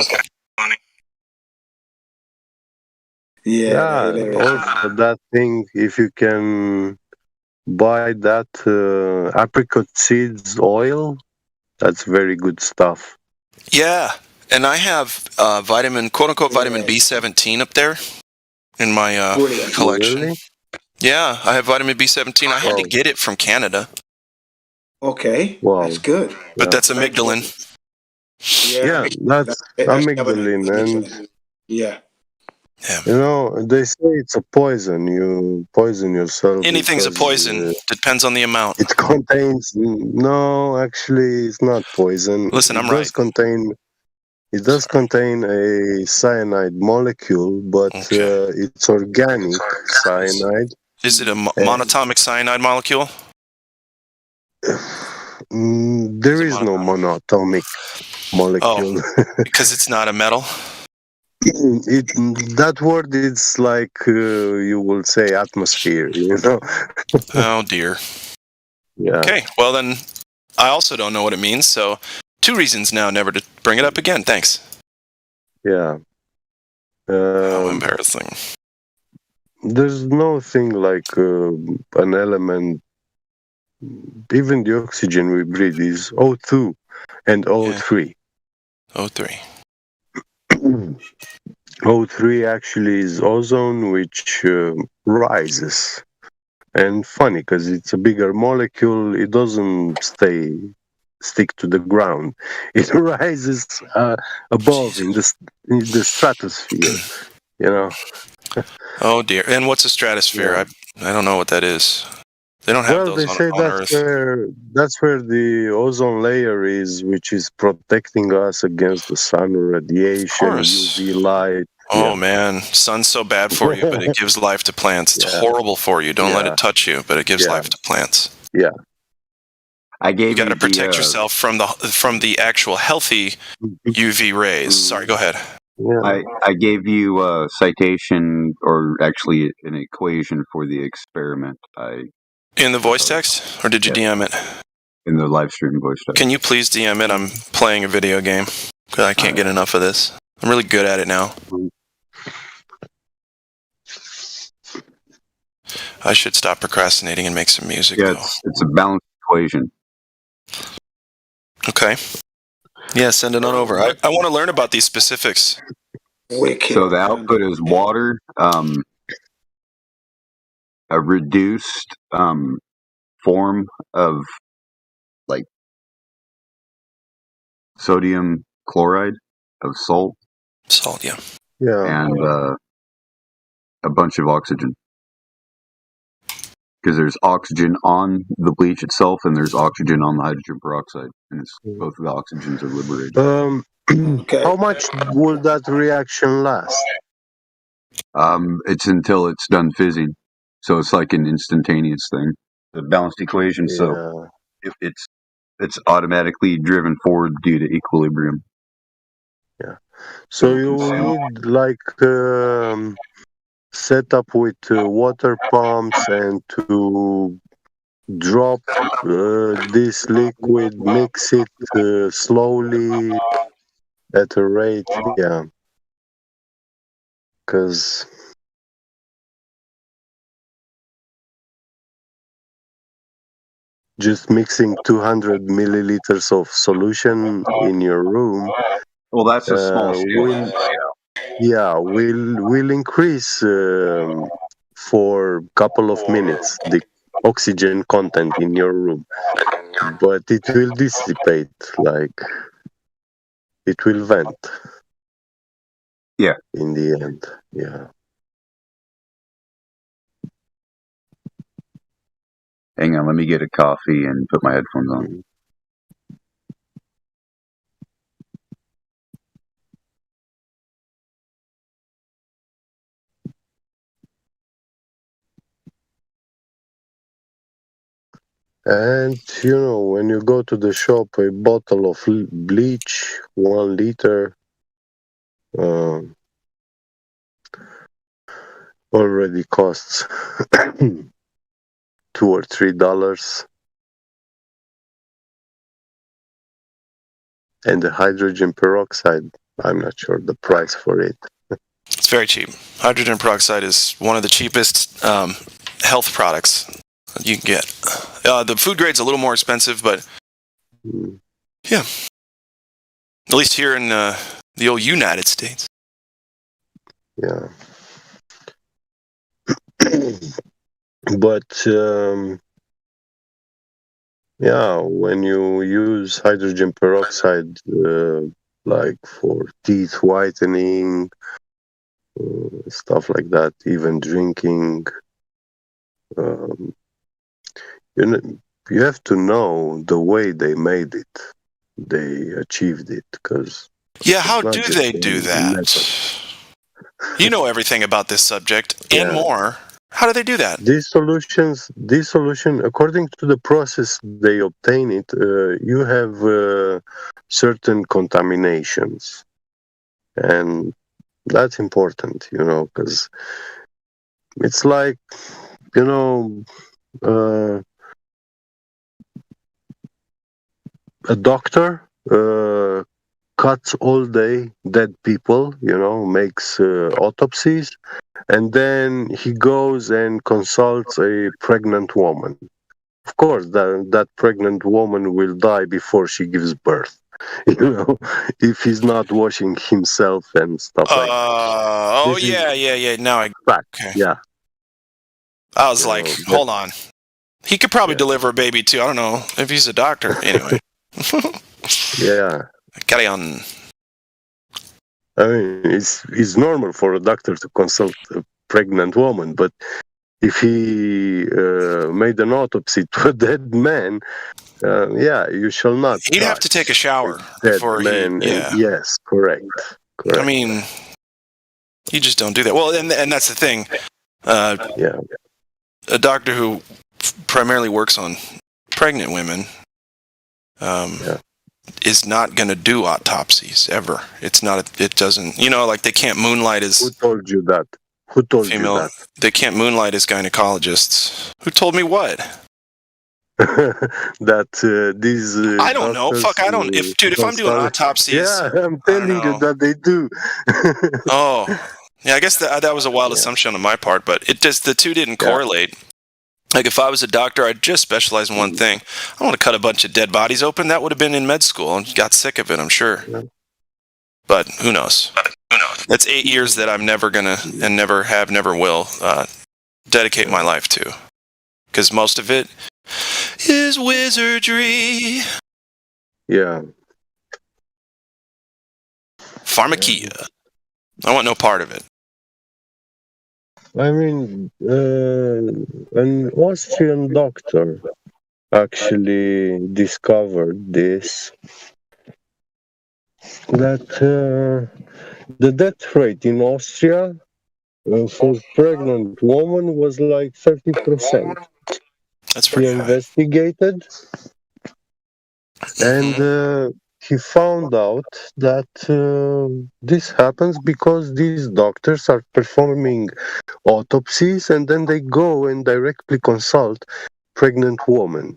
[SPEAKER 7] Yeah,
[SPEAKER 13] Yeah,
[SPEAKER 7] hilarious.
[SPEAKER 13] also that thing, if you can buy that apricot seeds oil, that's very good stuff.
[SPEAKER 5] Yeah, and I have vitamin, quote unquote, vitamin B17 up there in my collection.
[SPEAKER 13] Really?
[SPEAKER 5] Yeah, I have vitamin B17. I had to
[SPEAKER 13] Wow.
[SPEAKER 5] get it from Canada,
[SPEAKER 7] Okay,
[SPEAKER 13] Wow.
[SPEAKER 7] that's good.
[SPEAKER 5] but
[SPEAKER 13] Yeah.
[SPEAKER 5] that's amygdalin.
[SPEAKER 13] Yeah, that's amygdalin, and
[SPEAKER 7] Yeah.
[SPEAKER 13] you know they say it's a poison. You poison yourself
[SPEAKER 5] Anything's a
[SPEAKER 13] because
[SPEAKER 5] poison. Depends on the amount.
[SPEAKER 13] it contains. No, actually, it's not poison.
[SPEAKER 5] Listen, I'm
[SPEAKER 13] It does
[SPEAKER 5] right.
[SPEAKER 13] contain. It does contain a cyanide molecule, but
[SPEAKER 5] Okay.
[SPEAKER 13] it's organic cyanide.
[SPEAKER 5] Is it a
[SPEAKER 13] And
[SPEAKER 5] monatomic cyanide molecule?
[SPEAKER 13] there is no monatomic molecule.
[SPEAKER 5] Because it's not a metal.
[SPEAKER 13] That word is like you will say atmosphere, you know.
[SPEAKER 5] Oh dear.
[SPEAKER 13] Yeah.
[SPEAKER 5] Okay, well then, I also don't know what it means, so 2 reasons now never to bring it up again. Thanks.
[SPEAKER 13] Yeah.
[SPEAKER 5] How embarrassing.
[SPEAKER 13] There's no thing like an element. Even the oxygen we breathe is O2 and O3.
[SPEAKER 5] O3.
[SPEAKER 13] O3 actually is ozone, which rises. And funny, because it's a bigger molecule, it doesn't stick to the ground. It rises above in the stratosphere, you know.
[SPEAKER 5] Oh dear. And what's a stratosphere?
[SPEAKER 13] Yeah.
[SPEAKER 5] I don't know what that is. They don't have
[SPEAKER 13] Well,
[SPEAKER 5] those
[SPEAKER 13] they say
[SPEAKER 5] on Earth.
[SPEAKER 13] that's where the ozone layer is, which is protecting us against the sun radiation,
[SPEAKER 5] course.
[SPEAKER 13] UV light.
[SPEAKER 5] Oh man, sun's so bad for you, but it gives life to plants. It's
[SPEAKER 13] Yeah.
[SPEAKER 5] horrible for you. Don't let
[SPEAKER 13] Yeah.
[SPEAKER 5] it touch you, but it gives
[SPEAKER 13] Yeah.
[SPEAKER 5] life to plants.
[SPEAKER 13] Yeah.
[SPEAKER 6] I gave
[SPEAKER 5] You got to
[SPEAKER 6] you
[SPEAKER 5] protect
[SPEAKER 6] the,
[SPEAKER 5] yourself from the actual healthy UV rays. Sorry, go ahead.
[SPEAKER 6] I gave you a citation, or actually an equation for the experiment.
[SPEAKER 5] In the voice text, or did you DM it?
[SPEAKER 6] In the live stream voice text.
[SPEAKER 5] Can you please DM it? I'm playing a video game. I can't get enough of this. I'm really good at it now. I should stop procrastinating and make some music.
[SPEAKER 6] Yeah,
[SPEAKER 5] though.
[SPEAKER 6] it's a balanced equation.
[SPEAKER 5] Okay. Yeah, send it on over. I want to learn about these specifics.
[SPEAKER 6] So the output is water, a reduced form of like sodium chloride of salt.
[SPEAKER 5] Salt, yeah.
[SPEAKER 13] Yeah.
[SPEAKER 6] And a bunch of oxygen. Because there's oxygen on the bleach itself, and there's oxygen on the hydrogen peroxide, and it's both of the oxygens are liberated.
[SPEAKER 13] How much will that reaction last?
[SPEAKER 6] It's until it's done fizzing, so it's like an instantaneous thing. The balanced equation, so if it's automatically driven forward due to equilibrium.
[SPEAKER 13] Yeah. So you will need like set up with water pumps and to drop this liquid, mix it slowly at a rate, yeah. Because just mixing 200 milliliters of solution in your room,
[SPEAKER 6] well, that's a small scale.
[SPEAKER 13] will increase for a couple of minutes the oxygen content in your room, but it will dissipate, like it will vent.
[SPEAKER 6] Yeah.
[SPEAKER 13] In the end, yeah.
[SPEAKER 6] Hang on, let me get a coffee and put my headphones on.
[SPEAKER 13] And when you go to the shop, a bottle of bleach, 1 liter, already costs $2 or $3. And the hydrogen peroxide, I'm not sure the price for it.
[SPEAKER 5] It's very cheap. Hydrogen peroxide is one of the cheapest health products you can get. The food grade's a little more expensive, but yeah. At least here in the old United States.
[SPEAKER 13] Yeah. But when you use hydrogen peroxide like for teeth whitening, stuff like that, even drinking, you have to know the way they made it, they achieved it, because
[SPEAKER 5] yeah, how do they do that? You know everything about this subject and more. How do they do that?
[SPEAKER 13] This solution, according to the process they obtain it, you have certain contaminations, and that's important, because it's like, a doctor cuts all day dead people, makes autopsies, and then he goes and consults a pregnant woman. Of course, that pregnant woman will die before she gives birth, if he's not washing himself and stuff like that.
[SPEAKER 5] Yeah. Now I
[SPEAKER 13] okay. Yeah.
[SPEAKER 5] I was like, hold on. He could probably deliver a baby too. I don't know if he's a doctor. Anyway.
[SPEAKER 13] Yeah.
[SPEAKER 5] Carry on.
[SPEAKER 13] I mean, it's normal for a doctor to consult a pregnant woman, but if he made an autopsy to a dead man, you shall not.
[SPEAKER 5] He'd have to take a shower before
[SPEAKER 13] Yes, correct.
[SPEAKER 5] I mean, you just don't do that. Well, and that's the thing. A doctor who primarily works on pregnant women is not going to do autopsies ever. It's not. It doesn't. Like they can't moonlight as.
[SPEAKER 13] Who told you that? Who told you that?
[SPEAKER 5] They can't moonlight as gynecologists. Who told me what?
[SPEAKER 13] That these.
[SPEAKER 5] I don't know. Fuck, I don't. If I'm doing autopsies,
[SPEAKER 13] I'm telling you that they do.
[SPEAKER 5] Oh, yeah. I guess that was a wild assumption on my part, but the two didn't correlate. Like if I was a doctor, I'd just specialize in one thing. I don't want to cut a bunch of dead bodies open. That would have been in med school and got sick of it, I'm sure. But who knows? That's 8 years that I'm never gonna and never will dedicate my life to, because most of it is wizardry.
[SPEAKER 13] Yeah.
[SPEAKER 5] Pharmakia. I want no part of it.
[SPEAKER 13] I mean, an Austrian doctor actually discovered this, that the death rate in Austria for pregnant woman was like 30%.
[SPEAKER 5] That's pretty high.
[SPEAKER 13] Investigated, and he found out that this happens because these doctors are performing autopsies and then they go and directly consult pregnant women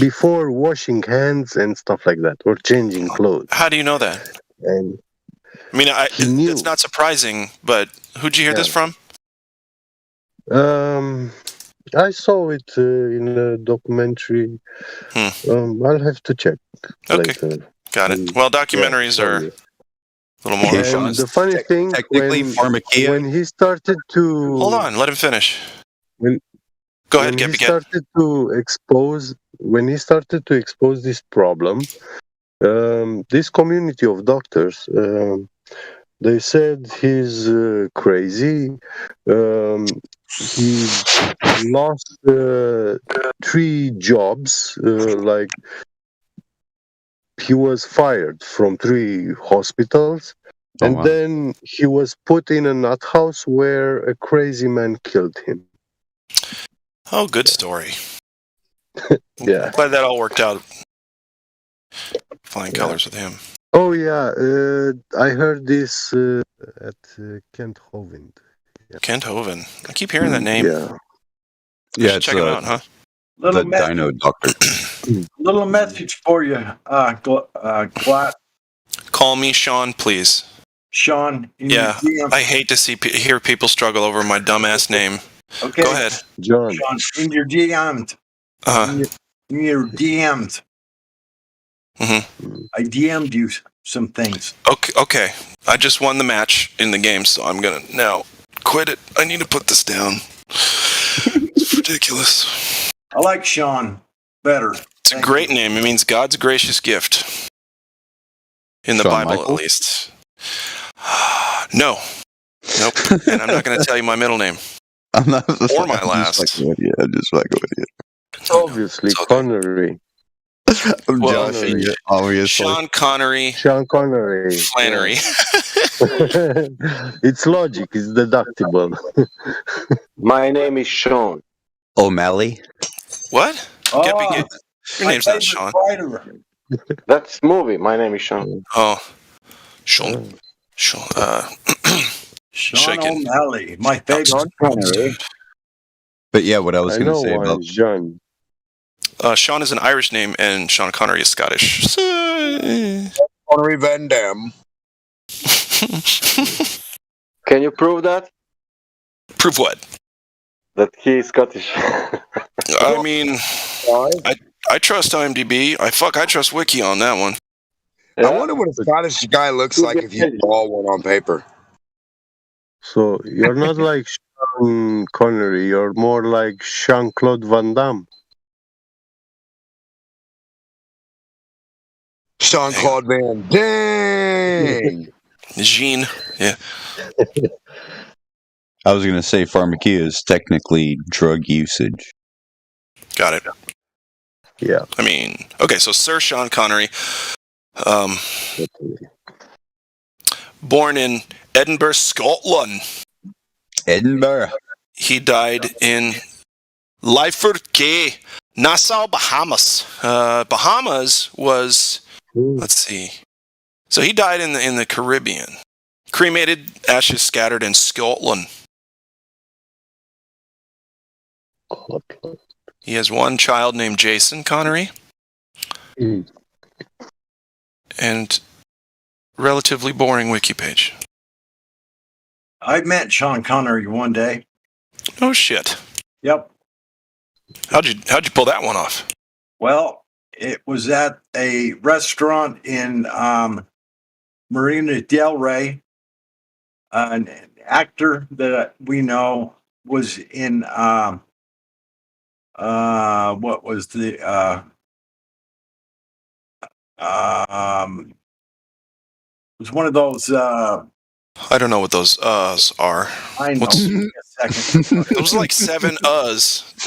[SPEAKER 13] before washing hands and stuff like that, or changing clothes.
[SPEAKER 5] How do you know that?
[SPEAKER 13] And
[SPEAKER 5] I mean, it's not surprising, but who'd you hear this from?
[SPEAKER 13] I saw it in a documentary. I'll have to check later.
[SPEAKER 5] Got it. Well, documentaries are a little more.
[SPEAKER 13] And the funny thing, when he started to
[SPEAKER 5] hold on, let him finish.
[SPEAKER 13] Go ahead, When he started to expose this problem, this community of doctors, they said he's crazy. He lost 3 jobs, like he was fired from 3 hospitals, and then he was put in a nut house where a crazy man killed him.
[SPEAKER 5] Oh, good story.
[SPEAKER 13] Yeah.
[SPEAKER 5] Glad that all worked out. Flying colors with him.
[SPEAKER 13] Oh yeah, I heard this at Kent Hovind.
[SPEAKER 5] Kent Hovind. I keep hearing that name.
[SPEAKER 13] Yeah.
[SPEAKER 6] Yeah,
[SPEAKER 5] Should
[SPEAKER 6] it's
[SPEAKER 5] check him out, huh?
[SPEAKER 18] Little
[SPEAKER 6] the
[SPEAKER 18] message,
[SPEAKER 6] Dino Doctor.
[SPEAKER 18] little message for you, Glatt.
[SPEAKER 5] Call me Sean, please.
[SPEAKER 18] Sean. In
[SPEAKER 5] Yeah,
[SPEAKER 18] your DM.
[SPEAKER 5] I hate to hear people struggle over my dumbass name.
[SPEAKER 18] Okay.
[SPEAKER 5] Go ahead.
[SPEAKER 13] John.
[SPEAKER 18] Sean, in your DMs.
[SPEAKER 5] Uh-huh.
[SPEAKER 18] In your DMs.
[SPEAKER 5] Mm-hmm.
[SPEAKER 18] I DM'd you some things.
[SPEAKER 5] Okay. I just won the match in the game, so I'm gonna now quit it. I need to put this down. It's ridiculous.
[SPEAKER 18] I like Sean better.
[SPEAKER 5] It's a great name. It means God's gracious gift. In the
[SPEAKER 6] Shawn
[SPEAKER 5] Bible,
[SPEAKER 6] Michael?
[SPEAKER 5] at least. No. Nope. And I'm not going to tell you my middle name.
[SPEAKER 6] I'm not.
[SPEAKER 5] Or my
[SPEAKER 6] I'm
[SPEAKER 5] last.
[SPEAKER 6] Just fucking with you. I'm just fucking with you.
[SPEAKER 13] Obviously, Connery.
[SPEAKER 6] I'm
[SPEAKER 5] Well,
[SPEAKER 6] joshing it, obviously.
[SPEAKER 5] Sean Connery.
[SPEAKER 13] Sean Connery.
[SPEAKER 5] Flannery.
[SPEAKER 13] It's logic. It's deductible.
[SPEAKER 14] My name is Sean.
[SPEAKER 6] O'Malley.
[SPEAKER 5] What?
[SPEAKER 18] Oh,
[SPEAKER 5] Your name's not Sean.
[SPEAKER 18] Fighter.
[SPEAKER 14] That's movie. My name is Sean.
[SPEAKER 5] Oh. Sean.
[SPEAKER 18] Sean
[SPEAKER 5] Shaken.
[SPEAKER 18] O'Malley. My favorite.
[SPEAKER 14] Sean Connery.
[SPEAKER 6] But yeah, what I was
[SPEAKER 13] I
[SPEAKER 6] going to
[SPEAKER 13] know
[SPEAKER 6] say
[SPEAKER 13] one,
[SPEAKER 6] about
[SPEAKER 13] John.
[SPEAKER 5] Sean is an Irish name, and Sean Connery is Scottish.
[SPEAKER 1] Connery Van Damme.
[SPEAKER 14] Can you prove that?
[SPEAKER 5] Prove what?
[SPEAKER 14] That he is Scottish.
[SPEAKER 5] I mean, I trust IMDb. I trust Wiki on that one.
[SPEAKER 1] I wonder what a Scottish guy looks like if you draw one on paper.
[SPEAKER 13] So you're not like Sean Connery. You're more like Jean-Claude Van Damme.
[SPEAKER 1] Jean-Claude Van Damme.
[SPEAKER 5] Jean. Yeah.
[SPEAKER 6] I was going to say pharmakia is technically drug usage.
[SPEAKER 5] Got it.
[SPEAKER 13] Yeah.
[SPEAKER 5] I mean, okay, so Sir Sean Connery, born in Edinburgh, Scotland.
[SPEAKER 6] Edinburgh.
[SPEAKER 5] He died in Lyford Cay, Nassau, Bahamas. Bahamas was, let's see. So he died in the Caribbean. Cremated, ashes scattered in Scotland. He has one child named Jason Connery. And relatively boring wiki page.
[SPEAKER 18] I met Sean Connery one day.
[SPEAKER 5] Oh shit.
[SPEAKER 18] Yep.
[SPEAKER 5] How'd you pull that one off?
[SPEAKER 18] Well, it was at a restaurant in Marina Del Rey. An actor that we know was in what was the it was one of those
[SPEAKER 5] I don't know what those are.
[SPEAKER 18] I know. Give me a second.
[SPEAKER 5] Those are like 7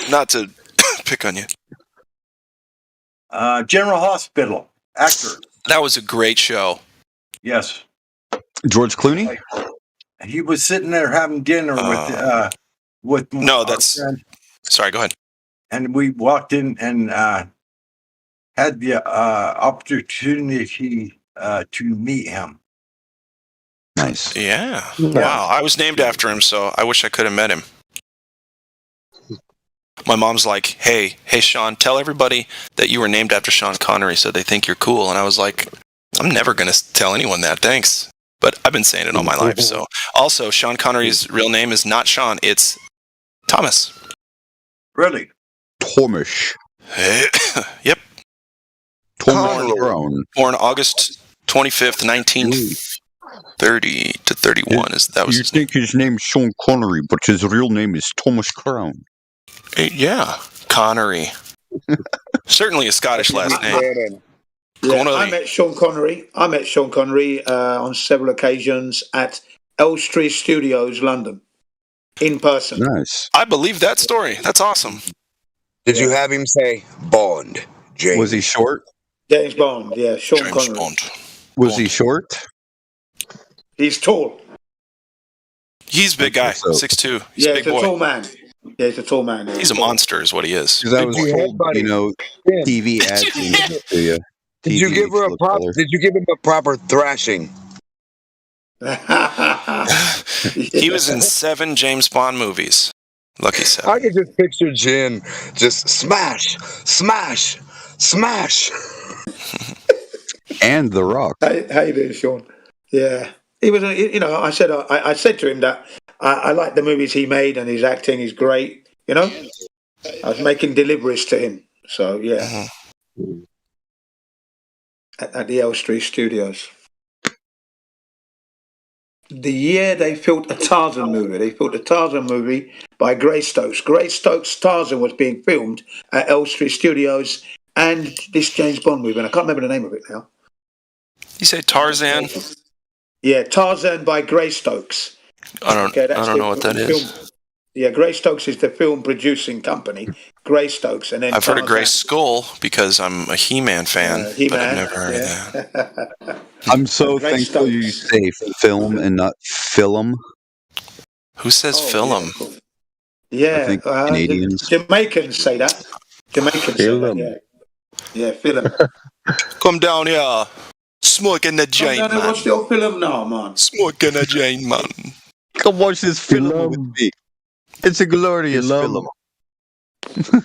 [SPEAKER 5] not to pick on you.
[SPEAKER 18] General Hospital actor.
[SPEAKER 5] That was a great show.
[SPEAKER 18] Yes.
[SPEAKER 6] George Clooney?
[SPEAKER 18] He was sitting there having dinner with
[SPEAKER 5] no, that's friend. Sorry, go ahead.
[SPEAKER 18] And we walked in and had the opportunity to meet him.
[SPEAKER 6] Nice.
[SPEAKER 5] Yeah. Wow. I was named after him, so I wish I could have met him. My mom's like, hey, Sean, tell everybody that you were named after Sean Connery so they think you're cool. And I was like, I'm never going to tell anyone that. Thanks. But I've been saying it all my life. So also, Sean Connery's real name is not Sean. It's Thomas.
[SPEAKER 18] Really?
[SPEAKER 6] Thomas.
[SPEAKER 5] Yep.
[SPEAKER 6] Thomas Brown.
[SPEAKER 5] Born August 25th, 1930 to 31. That was
[SPEAKER 6] you think his name's Sean Connery, but his real name is Thomas Crown.
[SPEAKER 5] Yeah. Connery. Certainly a Scottish last name.
[SPEAKER 7] Yeah, I met Sean Connery. On several occasions at Elstree Studios, London, in person.
[SPEAKER 6] Nice.
[SPEAKER 5] I believe that story. That's awesome.
[SPEAKER 1] Did you have him say Bond? James.
[SPEAKER 6] Was he short?
[SPEAKER 7] James Bond, yeah, Sean
[SPEAKER 5] James
[SPEAKER 7] Connery.
[SPEAKER 5] Bond.
[SPEAKER 6] Was he short?
[SPEAKER 7] He's tall.
[SPEAKER 5] He's a big guy, 6'2". He's
[SPEAKER 7] Yeah,
[SPEAKER 5] a big
[SPEAKER 7] he's a
[SPEAKER 5] boy.
[SPEAKER 7] tall man. Yeah, he's a tall man.
[SPEAKER 5] He's a monster, is what he is.
[SPEAKER 6] Because I
[SPEAKER 5] Big
[SPEAKER 6] was
[SPEAKER 5] boy.
[SPEAKER 6] told, TV ads to you.
[SPEAKER 1] Did you give her a Did you give him a proper thrashing?
[SPEAKER 5] He was in 7 James Bond movies. Lucky 7.
[SPEAKER 1] I could just picture Jin just smash, smash, smash.
[SPEAKER 6] And The Rock.
[SPEAKER 7] How you doing, Sean? Yeah, he was. I said to him that I like the movies he made and his acting is great. I was making deliveries to him. So yeah, at the Elstree Studios. The year they filmed a Tarzan movie. They filmed a Tarzan movie by Grey Stokes. Grey Stokes' Tarzan was being filmed at Elstree Studios and this James Bond movie, and I can't remember the name of it now.
[SPEAKER 5] You say Tarzan?
[SPEAKER 7] Yeah, Tarzan by Grey Stokes.
[SPEAKER 5] I don't know what that is.
[SPEAKER 7] Yeah, Grey Stokes is the film producing company. Grey Stokes, and then
[SPEAKER 5] I've heard of Grey Skull because I'm a He-Man fan, but I've never heard of that.
[SPEAKER 6] I'm so thankful you say film and not film.
[SPEAKER 5] Who says film?
[SPEAKER 7] Yeah,
[SPEAKER 6] I think Canadians.
[SPEAKER 7] Jamaicans say that. Jamaicans say that, yeah, film.
[SPEAKER 5] Come down here. Smoking the joint, man.
[SPEAKER 7] Watch your film now, man.
[SPEAKER 5] Smoking a joint, man.
[SPEAKER 6] Come watch this film with me. It's a glorious film.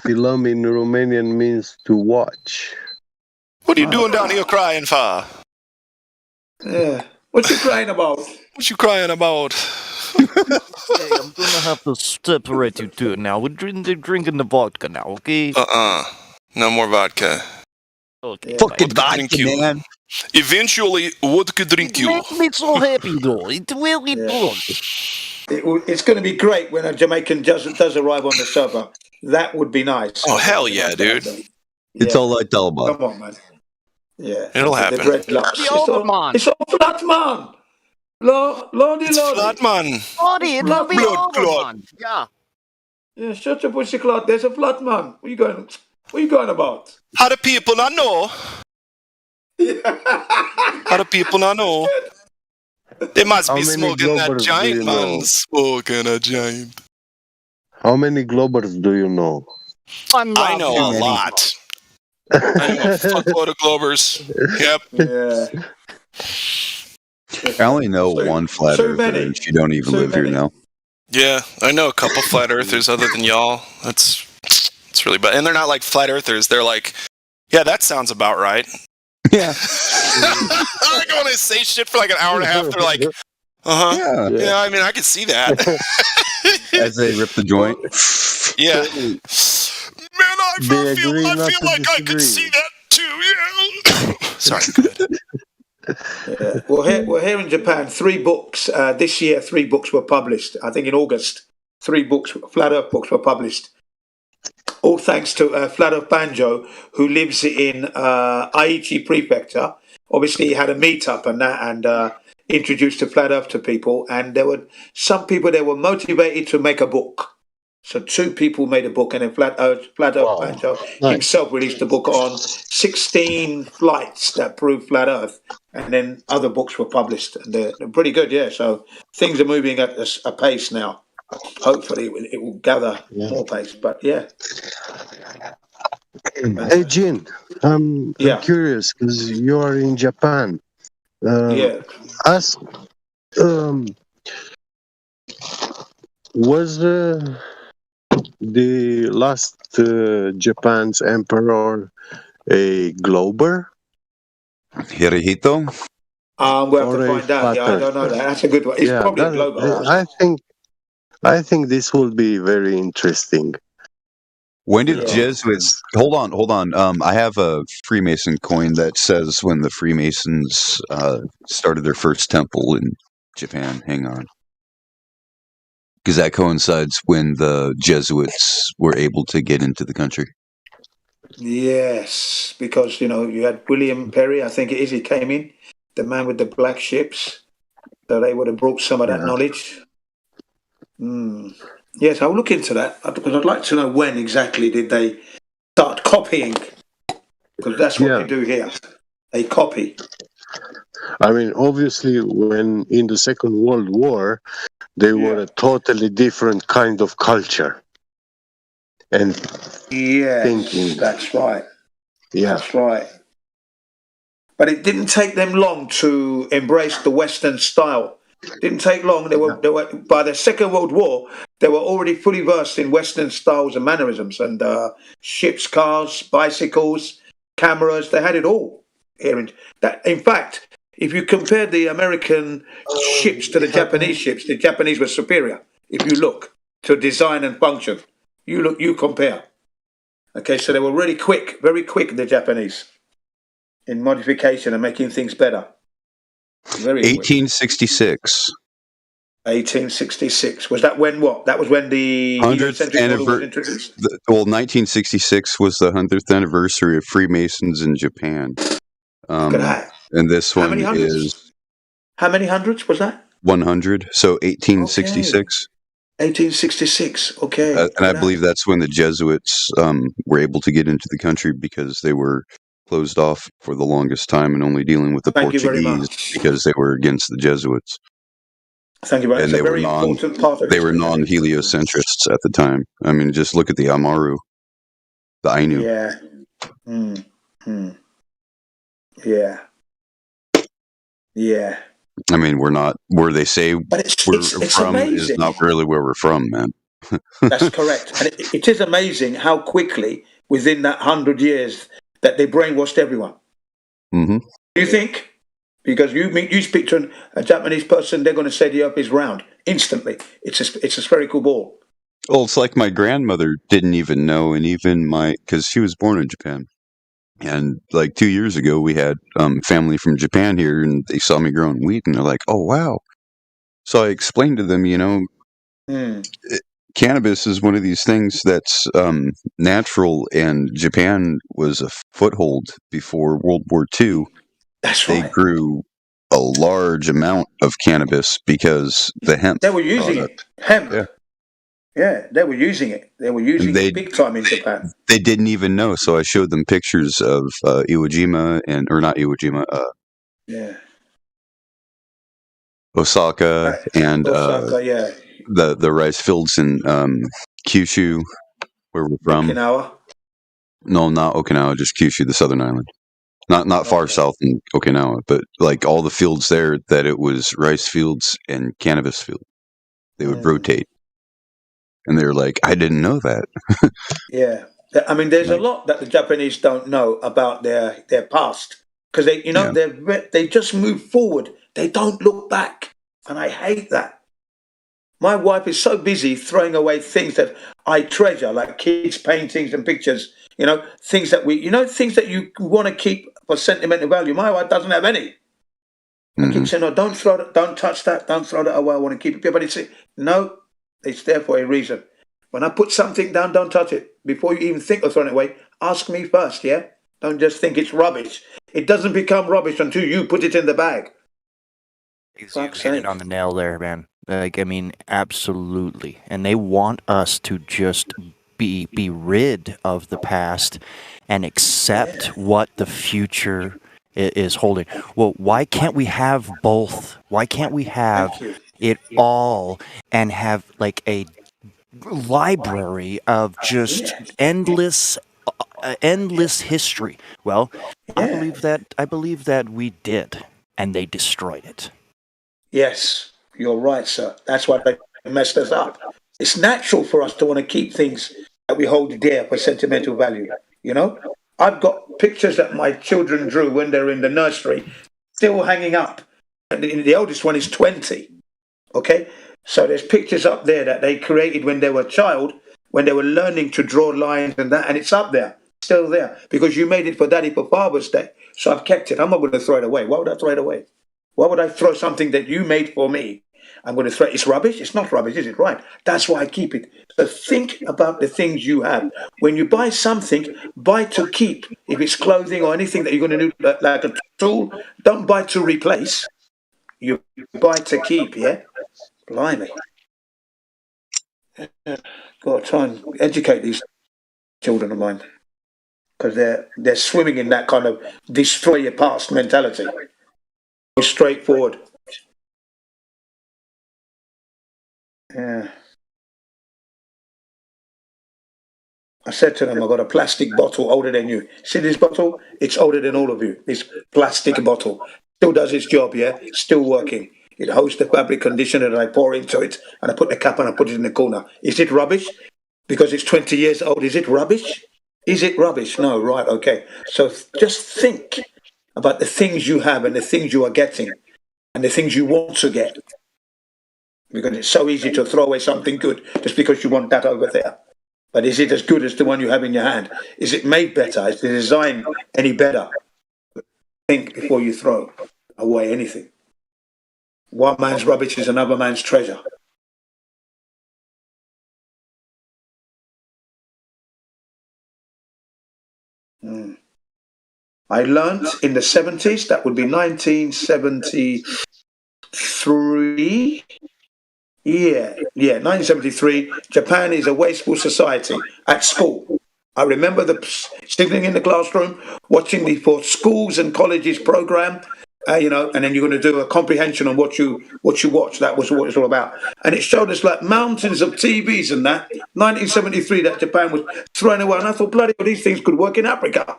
[SPEAKER 13] Film in Romanian means to watch.
[SPEAKER 5] What are you doing down here crying for?
[SPEAKER 7] Yeah. What you crying about?
[SPEAKER 5] What you crying about?
[SPEAKER 15] Hey, I'm gonna have to separate you two now. We're drinking the vodka now, okay?
[SPEAKER 5] No more vodka.
[SPEAKER 15] Okay.
[SPEAKER 6] Fucking vodka, man.
[SPEAKER 5] Eventually, vodka drink you.
[SPEAKER 15] Make me so happy, though. It really does.
[SPEAKER 7] It's going to be great when a Jamaican does arrive on the server. That would be nice.
[SPEAKER 5] Oh, hell yeah, dude.
[SPEAKER 6] It's all like Dalma.
[SPEAKER 7] Come on, man. Yeah.
[SPEAKER 5] It'll happen.
[SPEAKER 7] The dreadlocks. It's all flat, man. Lordy.
[SPEAKER 5] Flat, man.
[SPEAKER 15] Lordy, it'll be
[SPEAKER 5] Blood
[SPEAKER 15] over,
[SPEAKER 5] clot.
[SPEAKER 15] man. Yeah.
[SPEAKER 7] Yeah, shut your pussy clot. There's a flat man. What are you going about?
[SPEAKER 5] How do people not know? How do people not know? They must be smoking that giant, man. Smoking a giant.
[SPEAKER 13] How many Globers do you know?
[SPEAKER 5] I know a lot. I know a fuckload of Globers. Yep.
[SPEAKER 7] Yeah.
[SPEAKER 6] I only know one flat earther, and she don't even live here now.
[SPEAKER 5] Yeah, I know a couple flat earthers other than y'all. It's really bad. And they're not like flat earthers. They're like, yeah, that sounds about right.
[SPEAKER 6] Yeah.
[SPEAKER 5] I go and say shit for like an hour and a half. They're like, yeah, I mean, I could see that.
[SPEAKER 6] As they rip the joint.
[SPEAKER 5] Yeah. Man, I feel like I could see that too. Yeah. Sorry.
[SPEAKER 7] Yeah. Well, here in Japan, 3 books this year. 3 books were published. I think in August, 3 books, Flat Earth books, were published. All thanks to Flat Earth Banjo, who lives in Aichi Prefecture. Obviously, he had a meetup and that, and introduced the Flat Earth to people. And there were some people that were motivated to make a book. So 2 people made a book, and then Flat Earth Banjo himself released a book on 16 flights that prove Flat Earth. And then other books were published, and they're pretty good, yeah. So things are moving at a pace now. Hopefully it will gather more pace, but yeah.
[SPEAKER 13] Hey, Jin, I'm curious because you are in Japan. Ask, was the last Japan's emperor a Glober?
[SPEAKER 6] Hirohito?
[SPEAKER 7] I'm going to find out. Yeah, I don't know that. That's a good one. It's probably a Glober.
[SPEAKER 13] I think this will be very interesting.
[SPEAKER 6] When did Jesuits... Hold on. I have a Freemason coin that says when the Freemasons started their first temple in Japan. Hang on. Because that coincides when the Jesuits were able to get into the country.
[SPEAKER 7] Yes, because, you had William Perry, I think it is, he came in, the man with the black ships. So they would have brought some of that knowledge. Yes, I'll look into that, because I'd like to know when exactly did they start copying, because that's what they do here. They copy.
[SPEAKER 13] I mean, obviously, when in the Second World War, they were a totally different kind of culture. and
[SPEAKER 7] Yes,
[SPEAKER 13] thinking.
[SPEAKER 7] that's right.
[SPEAKER 13] Yeah.
[SPEAKER 7] That's right. But it didn't take them long to embrace the Western style. Didn't take long. They were by the Second World War. They were already fully versed in Western styles and mannerisms, and ships, cars, bicycles, cameras. They had it all here. In fact, if you compared the American ships to the Japanese ships, the Japanese were superior. If you look to design and function, you compare. Okay, so they were really quick, very quick. The Japanese in modification and making things better. Very quick.
[SPEAKER 6] 1866.
[SPEAKER 7] 1866. Was that when what? That was when the
[SPEAKER 6] 100th
[SPEAKER 7] heliocentric model was
[SPEAKER 6] anniversary.
[SPEAKER 7] introduced?
[SPEAKER 6] Well, 1966 was the 100th anniversary of Freemasons in Japan.
[SPEAKER 7] Look at that.
[SPEAKER 6] And this
[SPEAKER 7] How
[SPEAKER 6] one
[SPEAKER 7] many hundreds?
[SPEAKER 6] is
[SPEAKER 7] How many hundreds was that?
[SPEAKER 6] 100. So 1866.
[SPEAKER 7] 1866. Okay.
[SPEAKER 6] And I believe that's when the Jesuits were able to get into the country because they were closed off for the longest time and only dealing with the
[SPEAKER 7] Thank you very
[SPEAKER 6] Portuguese
[SPEAKER 7] much.
[SPEAKER 6] because they were against the Jesuits.
[SPEAKER 7] Thank you very much.
[SPEAKER 6] And
[SPEAKER 7] It's a very important part of
[SPEAKER 6] they were non-heliocentrists at the time. I mean, just look at the Amaru, the Ainu.
[SPEAKER 7] Yeah. Yeah. Yeah.
[SPEAKER 6] I mean, we're not where they say
[SPEAKER 7] But
[SPEAKER 6] we're
[SPEAKER 7] it's
[SPEAKER 6] from is
[SPEAKER 7] amazing.
[SPEAKER 6] not really where we're from, man.
[SPEAKER 7] That's correct. And it is amazing how quickly, within that 100 years, that they brainwashed everyone.
[SPEAKER 6] Mm-hmm.
[SPEAKER 7] Do you think? Because you speak to a Japanese person, they're going to say the Earth is round instantly. It's a spherical ball.
[SPEAKER 6] Well, it's like my grandmother didn't even know, and even because she was born in Japan. And like 2 years ago, we had family from Japan here, and they saw me growing wheat, and they're like, "Oh, wow!" So I explained to them, cannabis is one of these things that's natural, and Japan was a foothold before World War II.
[SPEAKER 7] That's
[SPEAKER 6] They
[SPEAKER 7] right.
[SPEAKER 6] grew a large amount of cannabis because the hemp.
[SPEAKER 7] They were using it. Hemp.
[SPEAKER 6] Yeah.
[SPEAKER 7] Yeah, they were using it. They were using it big time in Japan.
[SPEAKER 6] They didn't even know, so I showed them pictures of Iwo Jima or not Iwo Jima,
[SPEAKER 7] Yeah.
[SPEAKER 6] Osaka, and
[SPEAKER 7] Osaka, yeah.
[SPEAKER 6] the rice fields in Kyushu, where we're from.
[SPEAKER 7] Okinawa.
[SPEAKER 6] No, not Okinawa, just Kyushu, the southern island. Not far south in Okinawa, but like all the fields there, that it was rice fields and cannabis field. They would rotate. And they're like, I didn't know that.
[SPEAKER 7] Yeah. I mean, there's a lot that the Japanese don't know about their past. Because they just move forward. They don't look back. And I hate that. My wife is so busy throwing away things that I treasure, like kids' paintings and pictures, things that things that you want to keep for sentimental value. My wife doesn't have any. I keep saying, no, don't touch that, don't throw that away, I want to keep it. But no, it's there for a reason. When I put something down, don't touch it. Before you even think of throwing it away, ask me first, yeah? Don't just think it's rubbish. It doesn't become rubbish until you put it in the bag.
[SPEAKER 10] You hit it on the nail there, man. Like, I mean, absolutely. And they want us to just be rid of the past and accept what the future is holding. Well, why can't we have both? Why can't we have it all and have like a library of just endless history? Well, I believe that we did, and they destroyed it.
[SPEAKER 7] Yes, you're right, sir. That's why they messed us up. It's natural for us to want to keep things that we hold dear for sentimental value. I've got pictures that my children drew when they're in the nursery, still hanging up. And the oldest one is 20. Okay, so there's pictures up there that they created when they were a child, when they were learning to draw lines and that, and it's up there, still there, because you made it for Daddy for Father's Day. So I've kept it. I'm not going to throw it away. Why would I throw it away? Why would I throw something that you made for me? I'm going to throw it. It's rubbish. It's not rubbish, is it? Right. That's why I keep it. So think about the things you have. When you buy something, buy to keep. If it's clothing or anything that you're going to do, like a tool, don't buy to replace. You buy to keep, yeah? Blimey. Got to try and educate these children of mine. Because they're swimming in that kind of destroy your past mentality. Straightforward. Yeah. I said to them, I've got a plastic bottle older than you. See this bottle? It's older than all of you. This plastic bottle still does its job, yeah? Still working. It holds the fabric conditioner that I pour into it, and I put the cap and I put it in the corner. Is it rubbish? Because it's 20 years old, is it rubbish? Is it rubbish? No, right, okay. So just think about the things you have and the things you are getting and the things you want to get. Because it's so easy to throw away something good just because you want that over there. But is it as good as the one you have in your hand? Is it made better? Is the design any better? Think before you throw away anything. One man's rubbish is another man's treasure. I learned in the 70s, that would be 1973. Yeah, 1973. Japan is a wasteful society at school. I remember sitting in the classroom, watching the for schools and colleges program, and then you're going to do a comprehension on what you watch. That was what it's all about. And it showed us like mountains of TVs and that. 1973, that Japan was thrown away. And I thought, bloody hell, these things could work in Africa.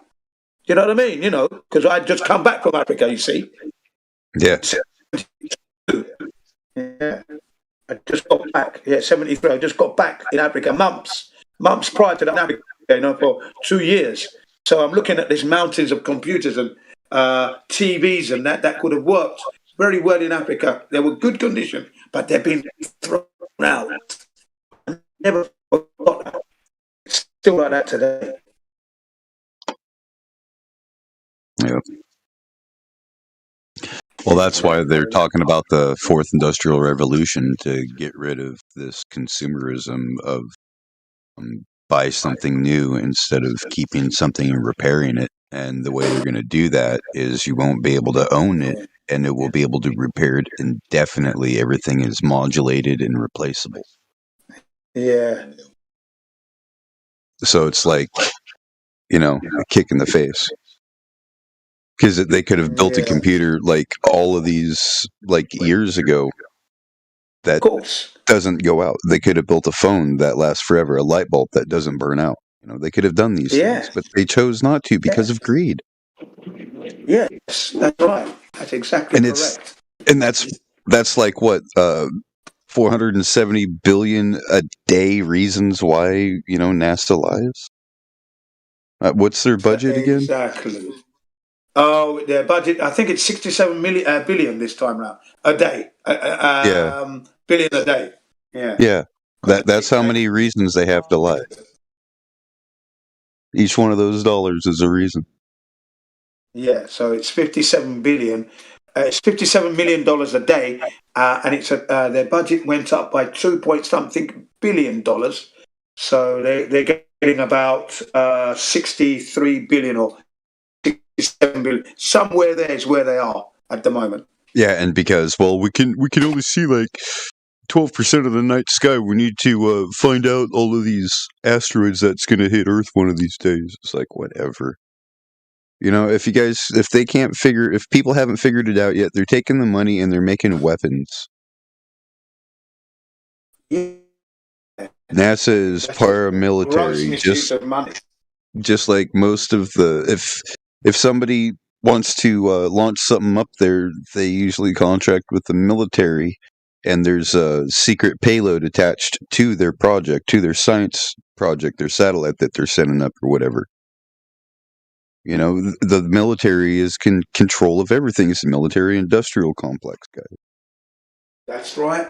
[SPEAKER 7] You know what I mean? Because I'd just come back from Africa, you see.
[SPEAKER 6] Yeah.
[SPEAKER 7] Yeah. I just got back. Yeah, 73. I just got back in Africa. Months prior to that, in Africa, for 2 years. So I'm looking at these mountains of computers and TVs and that could have worked very well in Africa. They were good condition, but they've been thrown out. I never forgot that. It's still like that today.
[SPEAKER 6] Yeah. Well, that's why they're talking about the fourth industrial revolution, to get rid of this consumerism of buy something new instead of keeping something and repairing it. And the way they're going to do that is you won't be able to own it, and it will be able to be repaired indefinitely. Everything is modulated and replaceable.
[SPEAKER 7] Yeah.
[SPEAKER 6] So it's like, a kick in the face. Because they could have built a computer like all of these years ago that doesn't go out. They could have built a phone that lasts forever, a light bulb that doesn't burn out. They could have done these things, but they chose not to because of greed.
[SPEAKER 7] Yes, that's right. That's exactly correct.
[SPEAKER 6] And that's like what 470 billion a day reasons why NASA lies. What's their budget again?
[SPEAKER 7] Exactly. Oh, their budget, I think it's 67 billion this time round. A day. Billion a day. Yeah.
[SPEAKER 6] Yeah. That's how many reasons they have to lie. Each one of those dollars is a reason.
[SPEAKER 7] Yeah, so it's 57 billion. It's $57 million a day, and it's their budget went up by $2.something billion. So they're getting about 63 billion or 67 billion. Somewhere there is where they are at the moment.
[SPEAKER 6] Yeah, and because we can only see like 12% of the night sky. We need to find out all of these asteroids that's going to hit Earth one of these days. It's like whatever. If people haven't figured it out yet, they're taking the money and they're making weapons.
[SPEAKER 7] Yeah.
[SPEAKER 6] NASA is paramilitary, just like most of if somebody wants to launch something up there, they usually contract with the military, and there's a secret payload attached to their project, to their science project, their satellite that they're sending up or whatever. The military is control of everything. It's a military-industrial complex, guys.
[SPEAKER 7] That's right.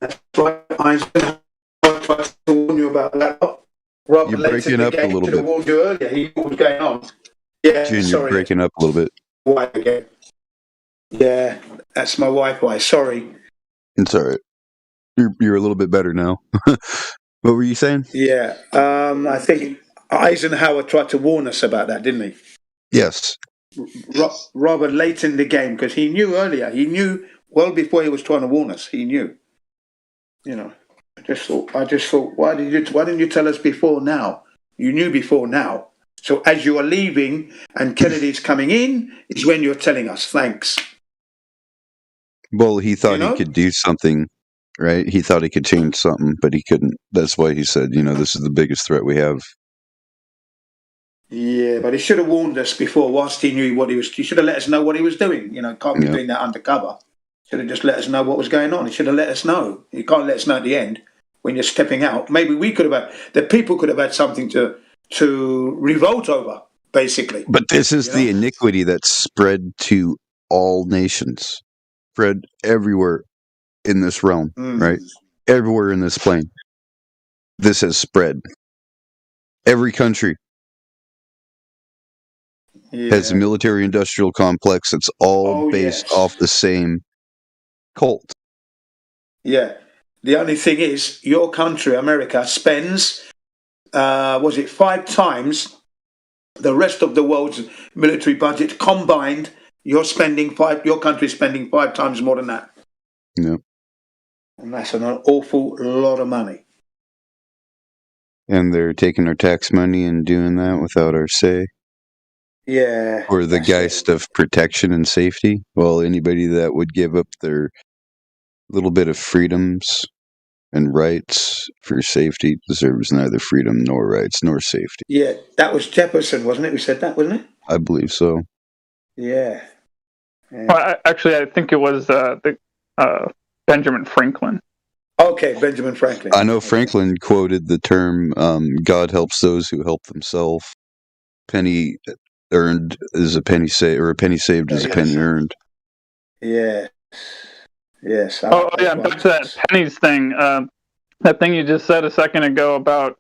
[SPEAKER 7] That's right. I tried to warn you about that. Rob,
[SPEAKER 6] you're breaking up a little bit.
[SPEAKER 7] Warned you earlier. He knew what was going on. Yeah,
[SPEAKER 6] June,
[SPEAKER 7] sorry.
[SPEAKER 6] You're breaking up a little bit.
[SPEAKER 7] Why again? Yeah, that's my Wi-Fi. Sorry.
[SPEAKER 6] It's all right. You're a little bit better now. What were you saying?
[SPEAKER 7] Yeah, I think Eisenhower tried to warn us about that, didn't he?
[SPEAKER 6] Yes.
[SPEAKER 7] Rather late in the game, because he knew earlier. He knew well before he was trying to warn us. He knew. I just thought, why didn't you tell us before now? You knew before now. So as you are leaving and Kennedy's coming in, is when you're telling us. Thanks.
[SPEAKER 6] Well, he thought he could do something right? He thought he could change something, but he couldn't. That's why he said, this is the biggest threat we have.
[SPEAKER 7] Yeah, but he should have warned us before, whilst he knew what he was. He should have let us know what he was doing. Can't be
[SPEAKER 6] Yeah.
[SPEAKER 7] doing that undercover. Should have just let us know what was going on. He should have let us know. You can't let us know at the end when you're stepping out. Maybe we could have had, the people could have had something to revolt over, basically.
[SPEAKER 6] But this is the iniquity that's spread to all nations, spread everywhere in this realm, right? Everywhere in this plane. This has spread. Every country has a military-industrial complex that's all based off the same cult.
[SPEAKER 7] Yeah. The only thing is, your country, America, spends, 5 times the rest of the world's military budget combined. Your country's spending 5 times more than that.
[SPEAKER 6] Yeah.
[SPEAKER 7] And that's an awful lot of money.
[SPEAKER 6] And they're taking our tax money and doing that without our say.
[SPEAKER 7] Yeah.
[SPEAKER 6] Or the geist of protection and safety. Well, anybody that would give up their little bit of freedoms and rights for safety deserves neither freedom nor rights nor safety.
[SPEAKER 7] Yeah, that was Jefferson, wasn't it? Who said that, wasn't it?
[SPEAKER 6] I believe so.
[SPEAKER 7] Yeah.
[SPEAKER 11] Well, I think it was Benjamin Franklin.
[SPEAKER 7] Okay, Benjamin Franklin.
[SPEAKER 6] I know Franklin quoted the term, God helps those who help themselves. Penny earned is a penny saved, or a penny saved is a penny earned.
[SPEAKER 7] Yeah. Yes.
[SPEAKER 11] Yeah, back to that pennies thing. That thing you just said a second ago about,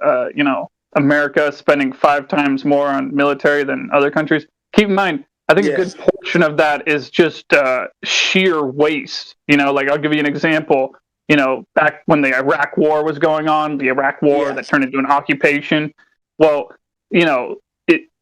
[SPEAKER 11] America spending 5 times more on military than other countries. Keep in mind, I think a good portion of that is just sheer waste. I'll give you an example. Back when the Iraq War was going on, the Iraq War that turned into an occupation. Well,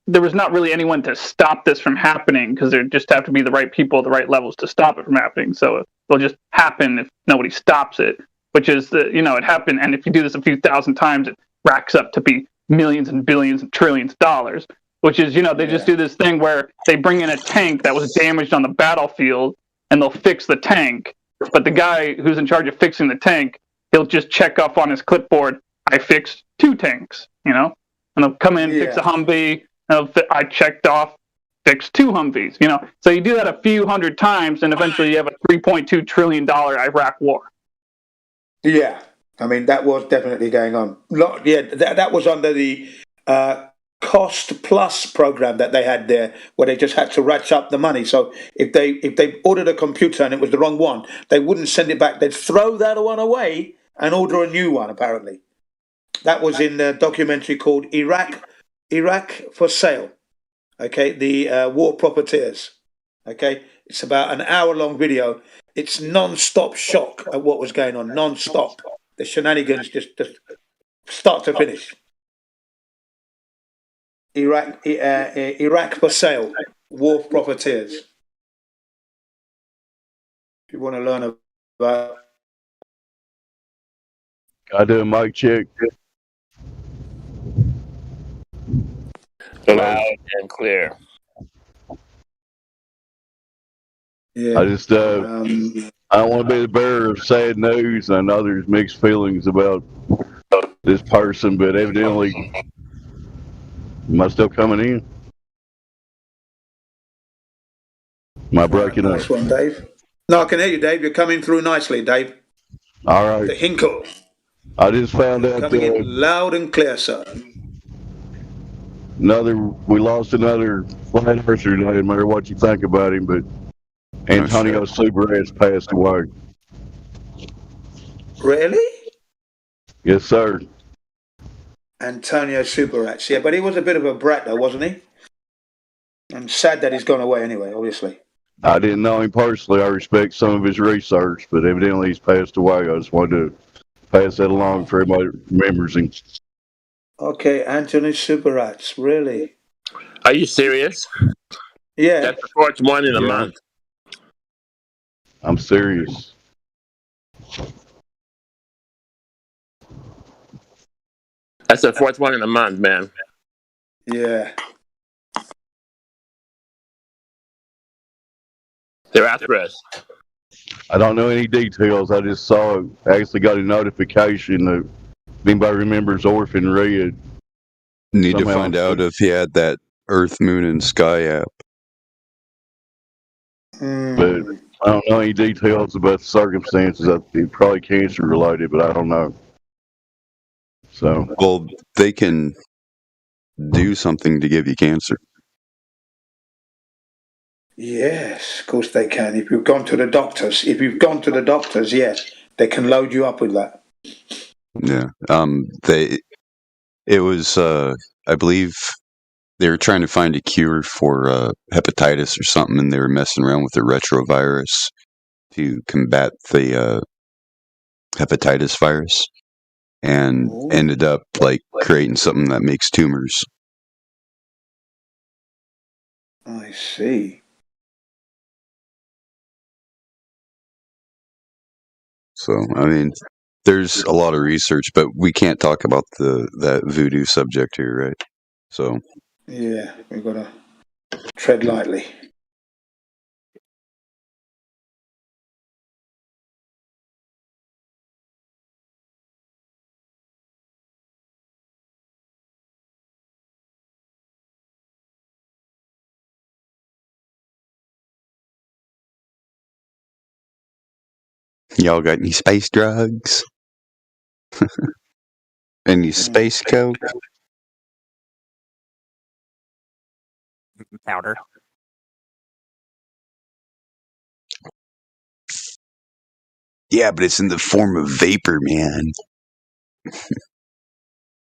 [SPEAKER 11] there was not really anyone to stop this from happening because there just have to be the right people at the right levels to stop it from happening. So it'll just happen if nobody stops it, which is it happened. And if you do this a few thousand times, it racks up to be millions and billions and trillions of dollars, which is, they just do this thing where they bring in a tank that was damaged on the battlefield and they'll fix the tank. But the guy who's in charge of fixing the tank, he'll just check off on his clipboard, I fixed 2 tanks, and they'll come in, fix a Humvee, I checked off, fixed 2 Humvees, So you do that a few hundred times, and eventually you have a $3.2 trillion Iraq war.
[SPEAKER 7] Yeah. I mean, that was definitely going on. That was under the cost plus program that they had there, where they just had to ratchet up the money. So if they ordered a computer and it was the wrong one, they wouldn't send it back. They'd throw that one away and order a new one, apparently. That was in the documentary called Iraq for Sale. Okay, the War Profiteers. Okay, it's about an hour-long video. It's non-stop shock at what was going on, non-stop. The shenanigans just start to finish. Iraq for Sale, War Profiteers. If you want to learn about...
[SPEAKER 21] I do a mic check.
[SPEAKER 8] Loud and clear.
[SPEAKER 7] Yeah.
[SPEAKER 21] I just I don't want to be the bearer of sad news. I know there's mixed feelings about this person, but evidently, am I still coming in? Am I breaking up?
[SPEAKER 7] Nice one, Dave. No, I can hear you, Dave. You're coming through nicely, Dave.
[SPEAKER 21] All right.
[SPEAKER 7] The Hinkle.
[SPEAKER 21] I just found out
[SPEAKER 7] Coming in loud and clear, sir.
[SPEAKER 21] we lost another flat earther. No matter what you think about him, but Antonio Subarat passed away.
[SPEAKER 7] Really?
[SPEAKER 21] Yes, sir.
[SPEAKER 7] Antonio Subarat. Yeah, but he was a bit of a brat, though, wasn't he? I'm sad that he's gone away anyway, obviously.
[SPEAKER 21] I didn't know him personally. I respect some of his research, but evidently he's passed away. I just wanted to pass that along for everybody who remembers him.
[SPEAKER 7] Okay, Anthony Subarat, really?
[SPEAKER 8] Are you serious?
[SPEAKER 7] Yeah.
[SPEAKER 8] That's the 4th one in a month.
[SPEAKER 21] I'm serious.
[SPEAKER 8] That's the 4th one in a month, man.
[SPEAKER 7] Yeah.
[SPEAKER 8] They're after us.
[SPEAKER 21] I don't know any details. I just saw, actually got a notification that if anybody remembers Orphan Red.
[SPEAKER 6] Need to
[SPEAKER 21] somehow-
[SPEAKER 6] find out if he had that Earth, Moon, and Sky app.
[SPEAKER 21] But I don't know any details about the circumstances. It's probably cancer related, but I don't know. So,
[SPEAKER 6] well, they can do something to give you cancer.
[SPEAKER 7] Yes, of course they can. If you've gone to the doctors, yes, they can load you up with that.
[SPEAKER 6] Yeah. It was, I believe they were trying to find a cure for hepatitis or something, and they were messing around with the retrovirus to combat the hepatitis virus, and ended up like creating something that makes tumors.
[SPEAKER 7] I see.
[SPEAKER 6] So, I mean, there's a lot of research, but we can't talk about that voodoo subject here, right? So,
[SPEAKER 7] Yeah, we've got to tread lightly.
[SPEAKER 6] y'all got any space drugs? Any space coke?
[SPEAKER 10] Powder.
[SPEAKER 6] Yeah, but it's in the form of vapor, man.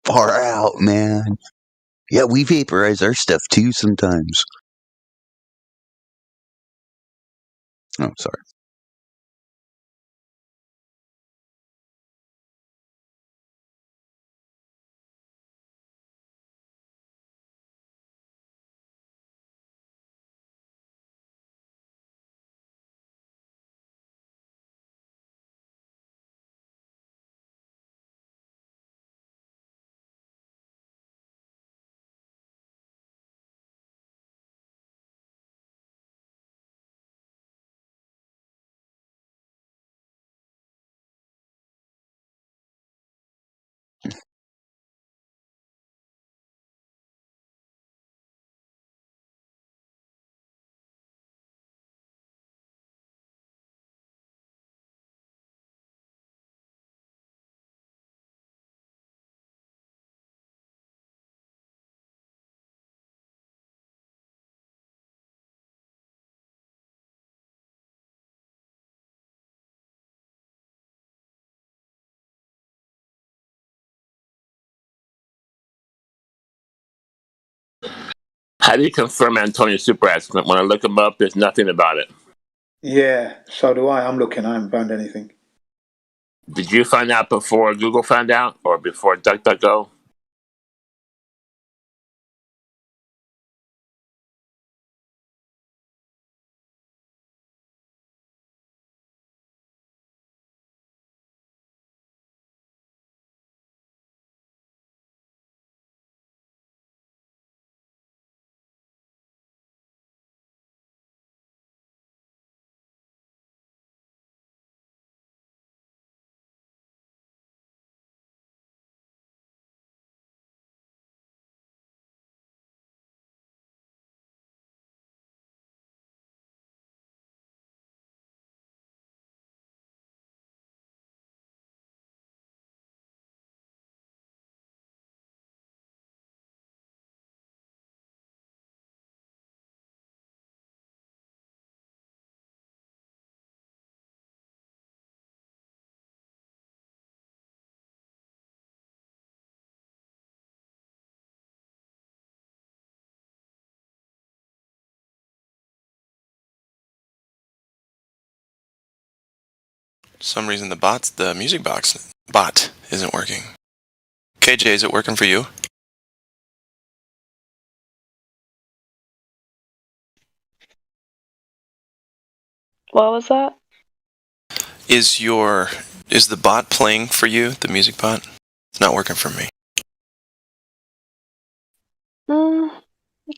[SPEAKER 6] Far out, man. Yeah, we vaporize our stuff too sometimes. Oh, sorry.
[SPEAKER 8] How do you confirm Antonio Super ads? When I look him up, there's nothing about it.
[SPEAKER 7] Yeah, so do I. I'm looking. I haven't found anything.
[SPEAKER 8] Did you find out before Google found out, or before DuckDuckGo?
[SPEAKER 5] For some reason the music box bot isn't working. KJ, is it working for you?
[SPEAKER 4] What was that?
[SPEAKER 5] Is the bot playing for you, the music bot? It's not working for me.
[SPEAKER 4] You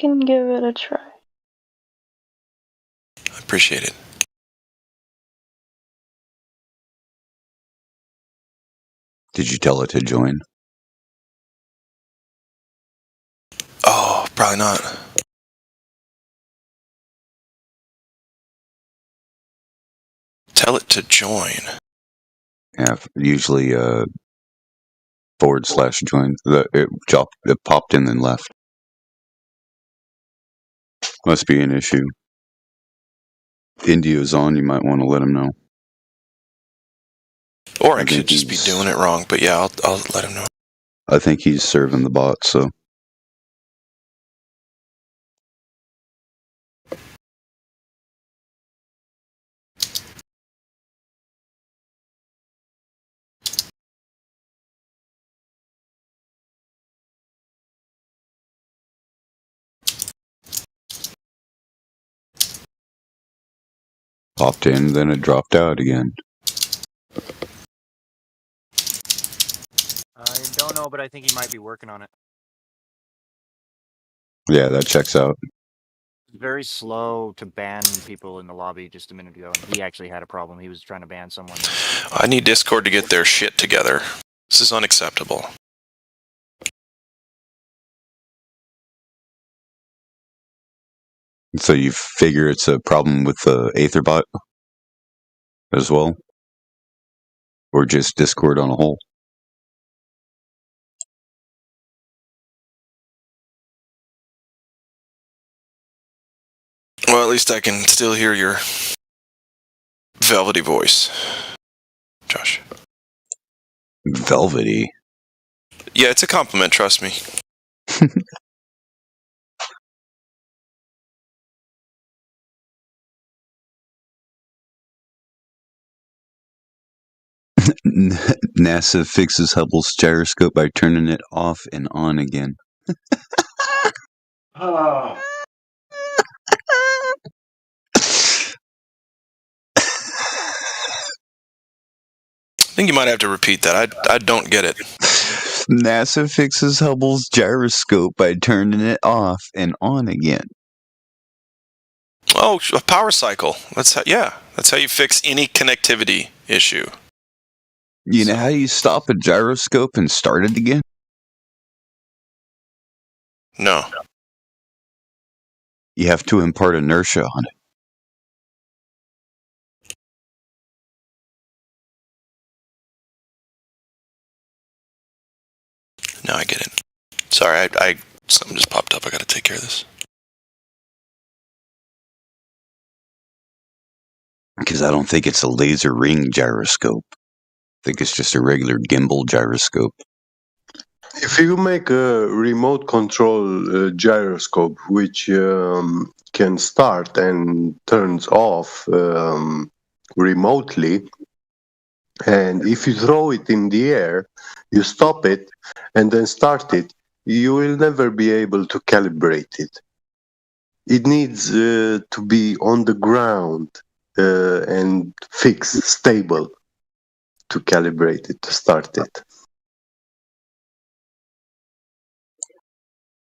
[SPEAKER 4] can give it a try.
[SPEAKER 5] I appreciate it.
[SPEAKER 6] Did you tell it to join?
[SPEAKER 5] Oh, probably not. Tell it to join.
[SPEAKER 6] Yeah, usually /join. It popped in and left. Must be an issue. India's on. You might want to let him know.
[SPEAKER 5] Or I could just be doing it wrong. But yeah, I'll let him know.
[SPEAKER 6] I think he's serving the bot, so. Popped in, then it dropped out again.
[SPEAKER 10] I don't know, but I think he might be working on it.
[SPEAKER 6] Yeah, that checks out.
[SPEAKER 10] Very slow to ban people in the lobby just a minute ago. And he actually had a problem. He was trying to ban someone.
[SPEAKER 5] I need Discord to get their shit together. This is unacceptable.
[SPEAKER 6] So you figure it's a problem with the Aetherbot as well? Or just Discord on a whole?
[SPEAKER 5] Well, at least I can still hear your velvety voice, Josh.
[SPEAKER 6] Velvety?
[SPEAKER 5] Yeah, it's a compliment, trust me.
[SPEAKER 6] NASA fixes Hubble's gyroscope by turning it off and on again.
[SPEAKER 18] Oh.
[SPEAKER 5] I think you might have to repeat that. I don't get it.
[SPEAKER 6] NASA fixes Hubble's gyroscope by turning it off and on again.
[SPEAKER 5] Oh, a power cycle. That's how you fix any connectivity issue.
[SPEAKER 6] You know how you stop a gyroscope and start it again?
[SPEAKER 5] No.
[SPEAKER 6] You have to impart inertia on it.
[SPEAKER 5] Now I get it. Sorry, something just popped up. I gotta take care of this.
[SPEAKER 6] Because I don't think it's a laser ring gyroscope. I think it's just a regular gimbal gyroscope.
[SPEAKER 13] If you make a remote control gyroscope which can start and turns off remotely, and if you throw it in the air, you stop it and then start it, you will never be able to calibrate it. It needs to be on the ground and fixed, stable, to calibrate it, to start it.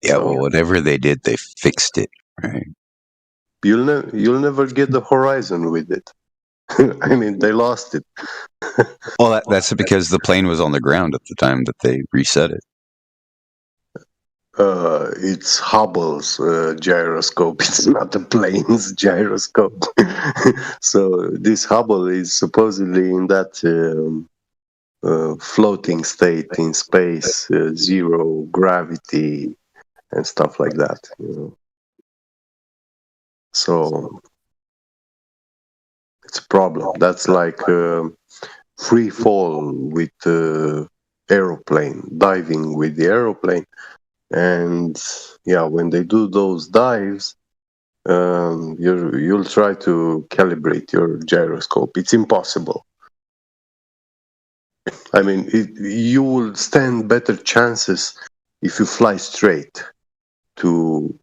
[SPEAKER 6] Yeah, well, whatever they did, they fixed it, right?
[SPEAKER 13] You'll never get the horizon with it. I mean, they lost it.
[SPEAKER 6] Well, that's because the plane was on the ground at the time that they reset it.
[SPEAKER 13] It's Hubble's gyroscope. It's not the plane's gyroscope. So this Hubble is supposedly in that floating state in space, zero gravity and stuff like that. You know? So it's a problem. That's like free fall with aeroplane, diving with the aeroplane. And yeah, when they do those dives, you'll try to calibrate your gyroscope. It's impossible. I mean, you will stand better chances if you fly straight to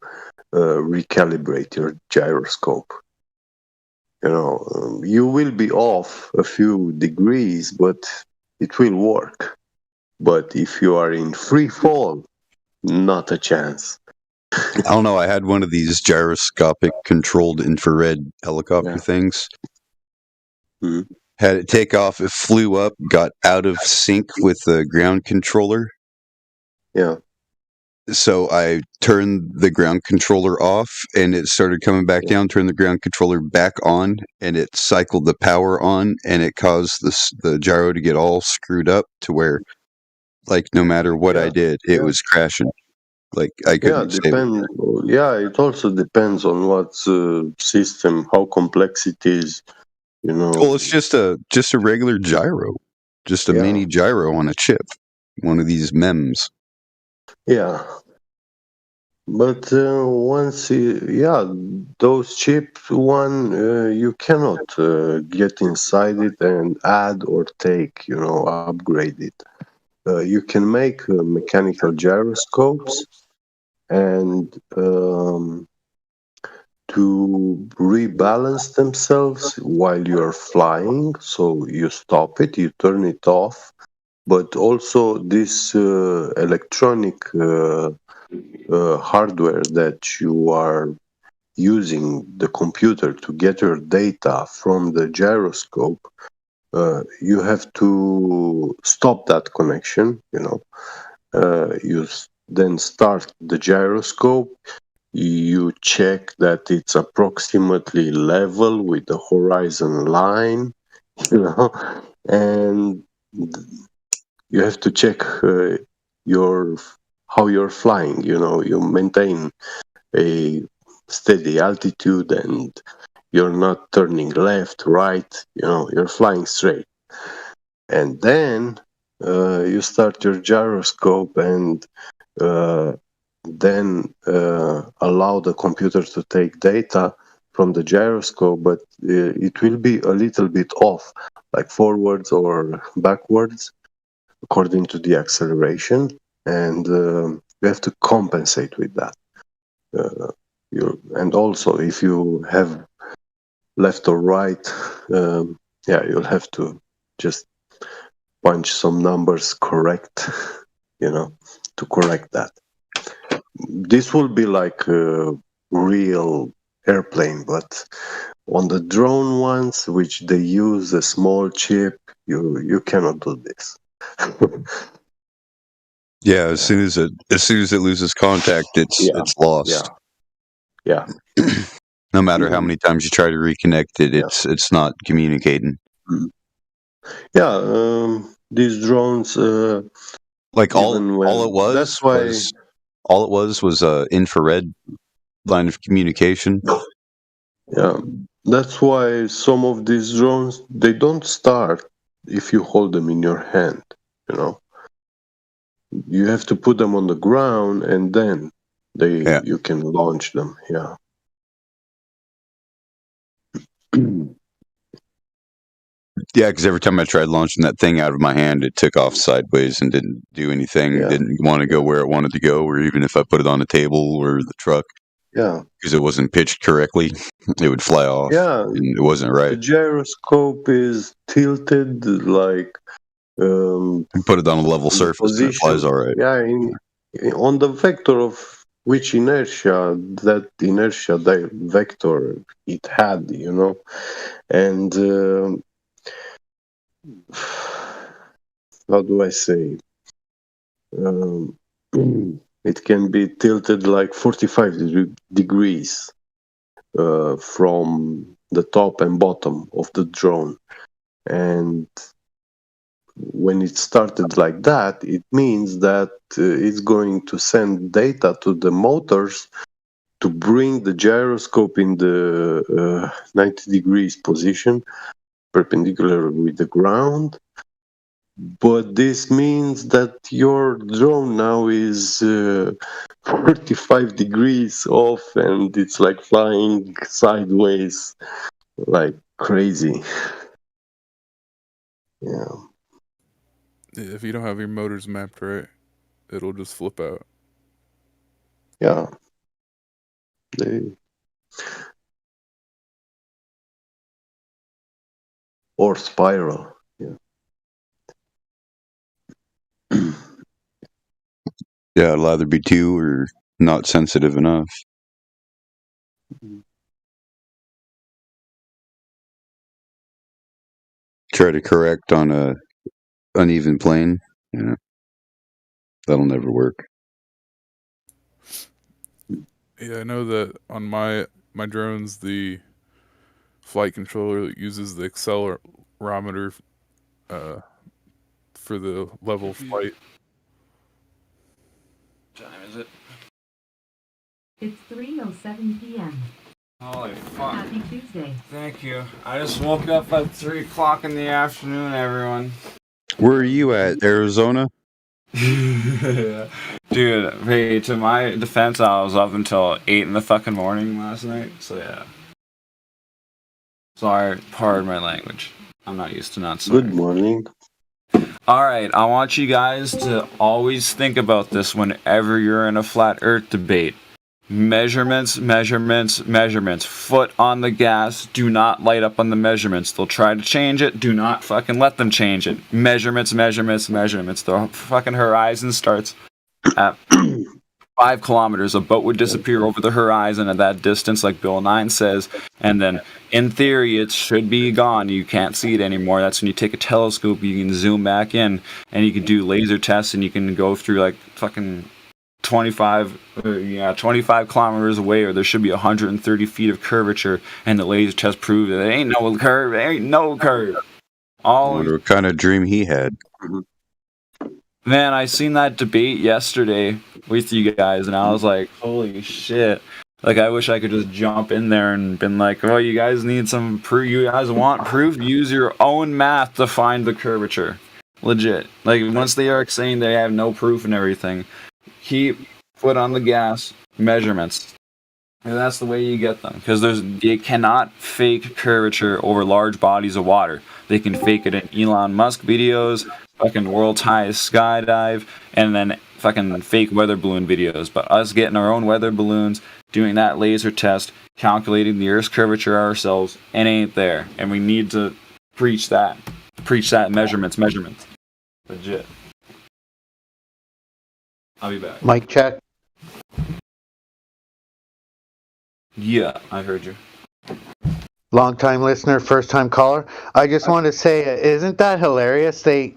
[SPEAKER 13] recalibrate your gyroscope. You know, you will be off a few degrees, but it will work. But if you are in free fall, not a chance.
[SPEAKER 6] I don't know. I had one of these gyroscopic controlled infrared helicopter things.
[SPEAKER 13] Mm-hmm.
[SPEAKER 6] Had it take off, it flew up, got out of sync with the ground controller.
[SPEAKER 13] Yeah.
[SPEAKER 6] So I turned the ground controller off, and it started coming back down. Turned the ground controller back on, and it cycled the power on, and it caused the gyro to get all screwed up to where, like, no matter what I did, it was crashing. Like I couldn't save it.
[SPEAKER 13] Yeah, it also depends on what system, how complex it is. You know.
[SPEAKER 6] Well, it's just a regular gyro, just a mini gyro on a chip, one of these MEMS.
[SPEAKER 13] Yeah. But those chips, you cannot get inside it and add or take, upgrade it. You can make mechanical gyroscopes, and to rebalance themselves while you're flying, so you stop it, you turn it off, but also this electronic hardware that you are using the computer to get your data from the gyroscope, you have to stop that connection. You then start the gyroscope. You check that it's approximately level with the horizon line, and you have to check how you're flying. You maintain a steady altitude, and you're not turning left, right. You're flying straight. And then you start your gyroscope, and then allow the computer to take data from the gyroscope, but it will be a little bit off, like forwards or backwards, according to the acceleration, and you have to compensate with that. And also, if you have left or right, you'll have to just punch some numbers correct, to correct that. This will be like a real airplane, but on the drone ones, which they use a small chip, you cannot do this.
[SPEAKER 6] Yeah, as soon as it loses contact, it's lost.
[SPEAKER 13] Yeah.
[SPEAKER 6] No matter how many times you try to reconnect it, it's not communicating.
[SPEAKER 13] Yeah, these drones.
[SPEAKER 6] Like all it was.
[SPEAKER 13] That's why.
[SPEAKER 6] All it was a infrared line of communication.
[SPEAKER 13] Yeah, that's why some of these drones, they don't start if you hold them in your hand. You have to put them on the ground, and then you can launch them. Yeah.
[SPEAKER 6] Yeah, because every time I tried launching that thing out of my hand, it took off sideways and didn't do anything. Didn't want to go where it wanted to go, or even if I put it on a table or the truck.
[SPEAKER 13] Yeah.
[SPEAKER 6] Because it wasn't pitched correctly, it would fly off.
[SPEAKER 13] Yeah.
[SPEAKER 6] And it wasn't right.
[SPEAKER 13] The gyroscope is tilted like.
[SPEAKER 6] You put it on a level surface and it flies all right.
[SPEAKER 13] Yeah, on the vector of which inertia, that inertia vector it had, and how do I say? It can be tilted like 45 degrees from the top and bottom of the drone, and when it started like that, it means that it's going to send data to the motors to bring the gyroscope in the 90 degrees position, perpendicular with the ground. But this means that your drone now is 45 degrees off, and it's like flying sideways like crazy. Yeah.
[SPEAKER 19] If you don't have your motors mapped right, it'll just flip out.
[SPEAKER 13] Yeah. Or spiral. Yeah.
[SPEAKER 6] Yeah, it'll either be too or not sensitive enough. try to correct on a uneven plane. That'll never work.
[SPEAKER 19] Yeah, I know that on my drones, the flight controller uses the accelerometer for the level of flight.
[SPEAKER 12] What time is it?
[SPEAKER 22] It's 3:07 p.m.
[SPEAKER 12] Holy fuck.
[SPEAKER 22] Happy Tuesday.
[SPEAKER 12] Thank you. I just woke up at 3 o'clock in the afternoon, everyone.
[SPEAKER 6] Where are you at? Arizona?
[SPEAKER 12] Dude, hey, to my defense, I was up until 8 in the fucking morning last night, so yeah. Sorry, pardon my language. I'm not used to not swearing.
[SPEAKER 14] Good morning.
[SPEAKER 12] Alright, I want you guys to always think about this whenever you're in a flat earth debate. Measurements, measurements, measurements. Foot on the gas. Do not light up on the measurements. They'll try to change it. Do not fucking let them change it. Measurements, measurements, measurements. The fucking horizon starts at 5 kilometers. A boat would disappear over the horizon at that distance, like Bill 9 says. And then, in theory, it should be gone. You can't see it anymore. That's when you take a telescope, you can zoom back in, and you can do laser tests, and you can go through, like, fucking 25 kilometers away, or there should be 130 feet of curvature, and the laser test proved that there ain't no curve. There ain't no curve.
[SPEAKER 6] I wonder what kind of dream he had.
[SPEAKER 12] Man, I seen that debate yesterday with you guys, and I was like, holy shit. Like, I wish I could just jump in there and been like, oh, you guys need some proof. You guys want proof? Use your own math to find the curvature. Legit. Like, once they are saying they have no proof and everything, keep foot on the gas, measurements. And that's the way you get them. Because they cannot fake curvature over large bodies of water. They can fake it in Elon Musk videos, fucking world's highest skydive, and then fucking fake weather balloon videos. But us getting our own weather balloons, doing that laser test, calculating the Earth's curvature ourselves, it ain't there. And we need to preach that. Preach that measurements. Legit. I'll be back.
[SPEAKER 17] Mic check.
[SPEAKER 12] Yeah, I heard you.
[SPEAKER 17] Long time listener, first time caller. I just want to say, isn't that hilarious? They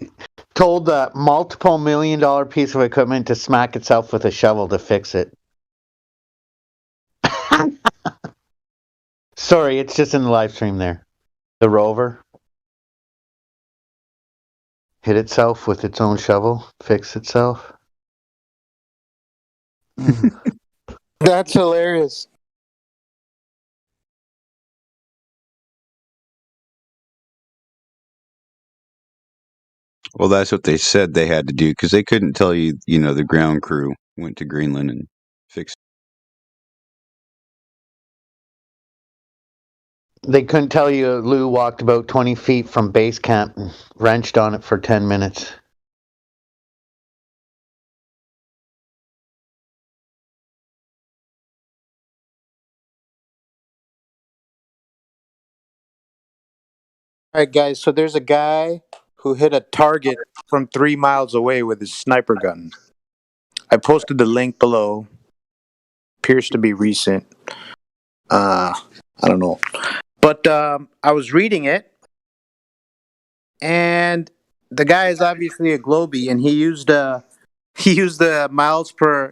[SPEAKER 17] told a multiple $1 million piece of equipment to smack itself with a shovel to fix it. Sorry, it's just in the live stream there. The rover hit itself with its own shovel, fix itself.
[SPEAKER 23] That's hilarious.
[SPEAKER 6] Well, that's what they said they had to do, because they couldn't tell you, the ground crew went to Greenland and fixed
[SPEAKER 17] They couldn't tell you Lou walked about 20 feet from base camp and wrenched on it for 10 minutes.
[SPEAKER 23] All right, guys. So there's a guy who hit a target from 3 miles away with his sniper gun. I posted the link below. Appears to be recent. I don't know. But I was reading it, and the guy is obviously a Globie, and he used the miles per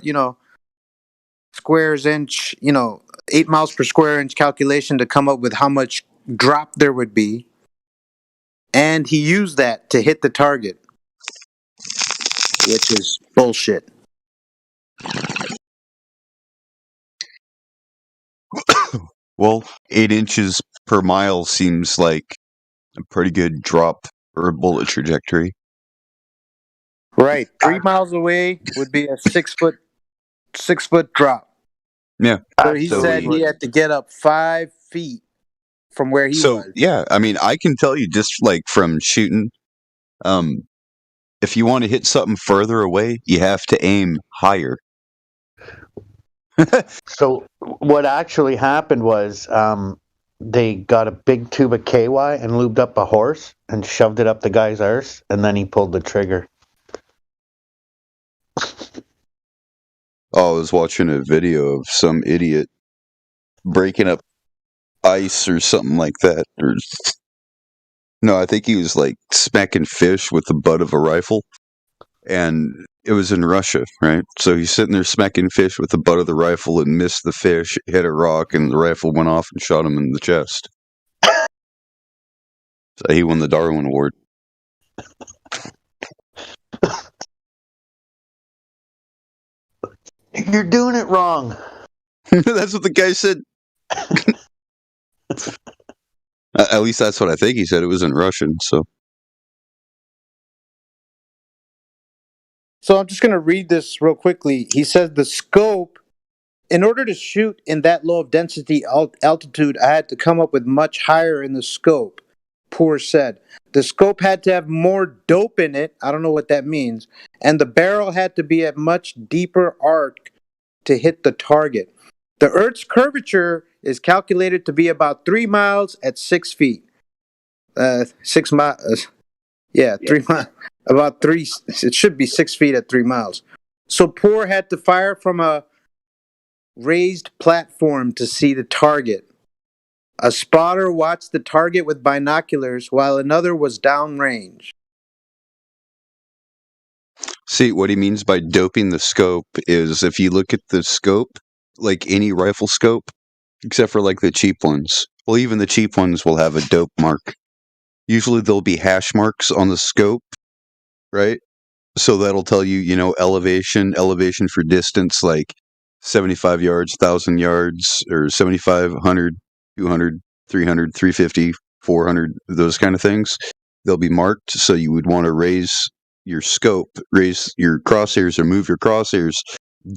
[SPEAKER 23] squares inch, 8 miles per square inch calculation to come up with how much drop there would be, and he used that to hit the target, which is bullshit.
[SPEAKER 6] Well, 8 inches per mile seems like a pretty good drop for a bullet trajectory.
[SPEAKER 23] Right, 3 miles away would be a 6 foot drop.
[SPEAKER 6] Yeah.
[SPEAKER 23] So he said he had to get up 5 feet from where he was.
[SPEAKER 6] Yeah, I mean, I can tell you just like from shooting, if you want to hit something further away, you have to aim higher.
[SPEAKER 17] So what actually happened was they got a big tube of KY and lubed up a horse and shoved it up the guy's arse, and then he pulled the trigger.
[SPEAKER 6] I was watching a video of some idiot breaking up ice or something like that, or No, I think he was like smacking fish with the butt of a rifle, and it was in Russia, right? So he's sitting there smacking fish with the butt of the rifle and missed the fish, hit a rock, and the rifle went off and shot him in the chest. So he won the Darwin Award.
[SPEAKER 3] You're doing it wrong.
[SPEAKER 6] That's what the guy said. At least that's what I think he said. It was in Russian, so.
[SPEAKER 23] So I'm just going to read this real quickly. He says the scope, in order to shoot in that low of density altitude, I had to come up with much higher in the scope, Poor said. The scope had to have more dope in it. I don't know what that means. And the barrel had to be a much deeper arc to hit the target. The Earth's curvature is calculated to be about 3 miles at 6 feet. 6 miles. Yeah, 3 miles. About 3. It should be 6 feet at 3 miles. So Poor had to fire from a raised platform to see the target. A spotter watched the target with binoculars while another was downrange.
[SPEAKER 6] See, what he means by doping the scope is if you look at the scope, like any rifle scope, except for like the cheap ones. Well, even the cheap ones will have a dope mark. Usually there'll be hash marks on the scope, right? So that'll tell you, you know, elevation for distance, like 75 yards, 1,000 yards, or 75, 100, 200, 300, 350, 400, those kind of things. They'll be marked, so you would want to raise your scope, raise your crosshairs, or move your crosshairs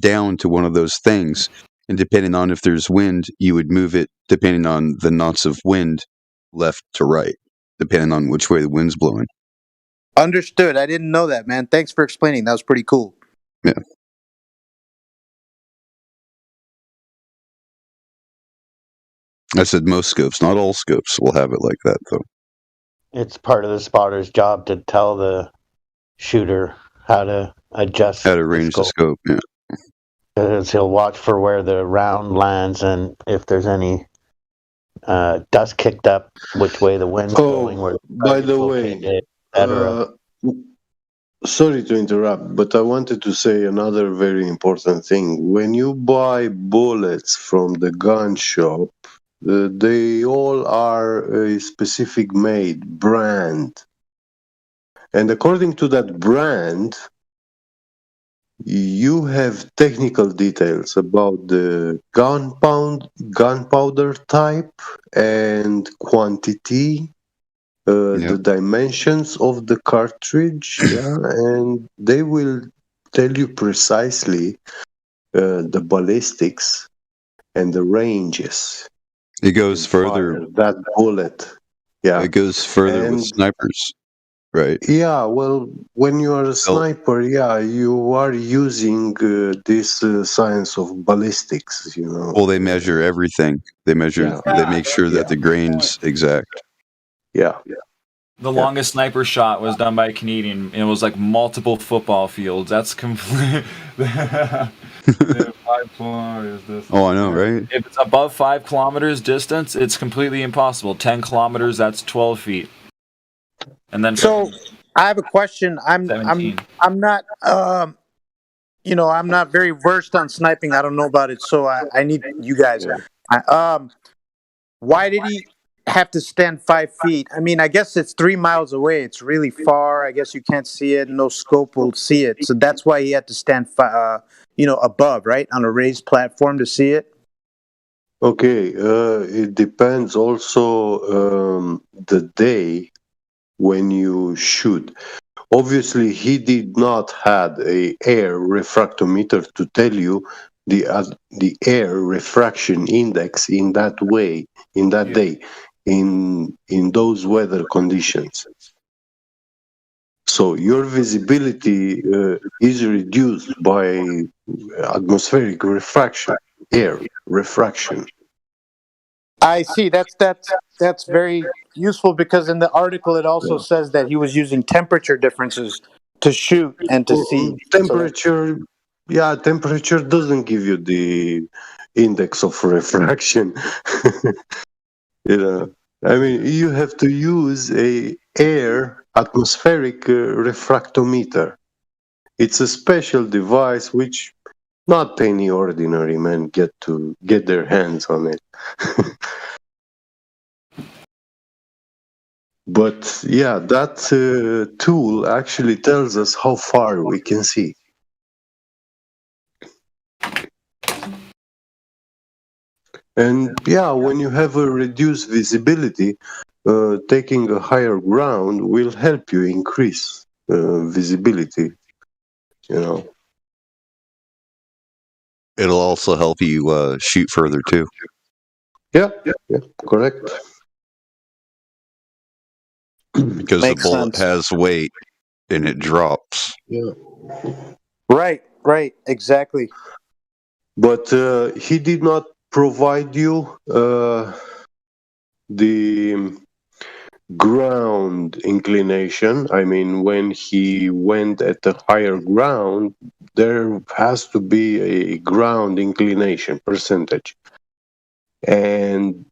[SPEAKER 6] down to one of those things. And depending on if there's wind, you would move it depending on the knots of wind left to right, depending on which way the wind's blowing.
[SPEAKER 23] Understood. I didn't know that, man. Thanks for explaining. That was pretty cool.
[SPEAKER 6] Yeah. I said most scopes, not all scopes will have it like that, though.
[SPEAKER 3] It's part of the spotter's job to tell the shooter how to adjust,
[SPEAKER 6] how to range the scope. Yeah,
[SPEAKER 3] because he'll watch for where the round lands and if there's any dust kicked up, which way the wind's blowing. Where
[SPEAKER 13] by the way, sorry to interrupt, but I wanted to say another very important thing. When you buy bullets from the gun shop, they all are a specific made brand. And according to that brand, you have technical details about the gunpowder type and quantity, the dimensions of the cartridge, and they will tell you precisely the ballistics and the ranges.
[SPEAKER 6] It goes further.
[SPEAKER 13] That bullet,
[SPEAKER 6] it goes further with snipers. Right.
[SPEAKER 13] Yeah, well, when you are a sniper, you are using this science of ballistics, you know.
[SPEAKER 6] Well, they measure everything. They measure, they make sure that the grain's exact.
[SPEAKER 13] Yeah.
[SPEAKER 12] The longest sniper shot was done by a Canadian, and it was like multiple football fields. That's complete. 5 kilometers distance.
[SPEAKER 6] Oh, I know, right?
[SPEAKER 12] If it's above 5 kilometers distance, it's completely impossible. 10 kilometers, that's 12 feet. And then
[SPEAKER 23] so I have a question. I'm not I'm not very versed on sniping. I don't know about it, so I need you guys. Why did he have to stand 5 feet? I mean, I guess it's 3 miles away. It's really far. I guess you can't see it. No scope will see it. So that's why he had to stand above, right, on a raised platform to see it.
[SPEAKER 13] Okay, it depends also the day when you shoot. Obviously, he did not have a air refractometer to tell you the air refraction index in that way, in that day, in those weather conditions. So your visibility is reduced by atmospheric refraction, air refraction.
[SPEAKER 23] I see. That's very useful because in the article it also says that he was using temperature differences to shoot and to see.
[SPEAKER 13] Temperature doesn't give you the index of refraction. I mean, you have to use a air atmospheric refractometer. It's a special device which not any ordinary man get their hands on it. But yeah, that tool actually tells us how far we can see. And yeah, when you have a reduced visibility, taking a higher ground will help you increase visibility, you know.
[SPEAKER 6] It'll also help you shoot further too.
[SPEAKER 13] Yeah, correct.
[SPEAKER 6] Because
[SPEAKER 23] Makes
[SPEAKER 6] the bullet
[SPEAKER 23] sense.
[SPEAKER 6] has weight and it drops.
[SPEAKER 13] Yeah.
[SPEAKER 23] Right, exactly.
[SPEAKER 13] But he did not provide you the ground inclination. I mean, when he went at the higher ground, there has to be a ground inclination percentage. And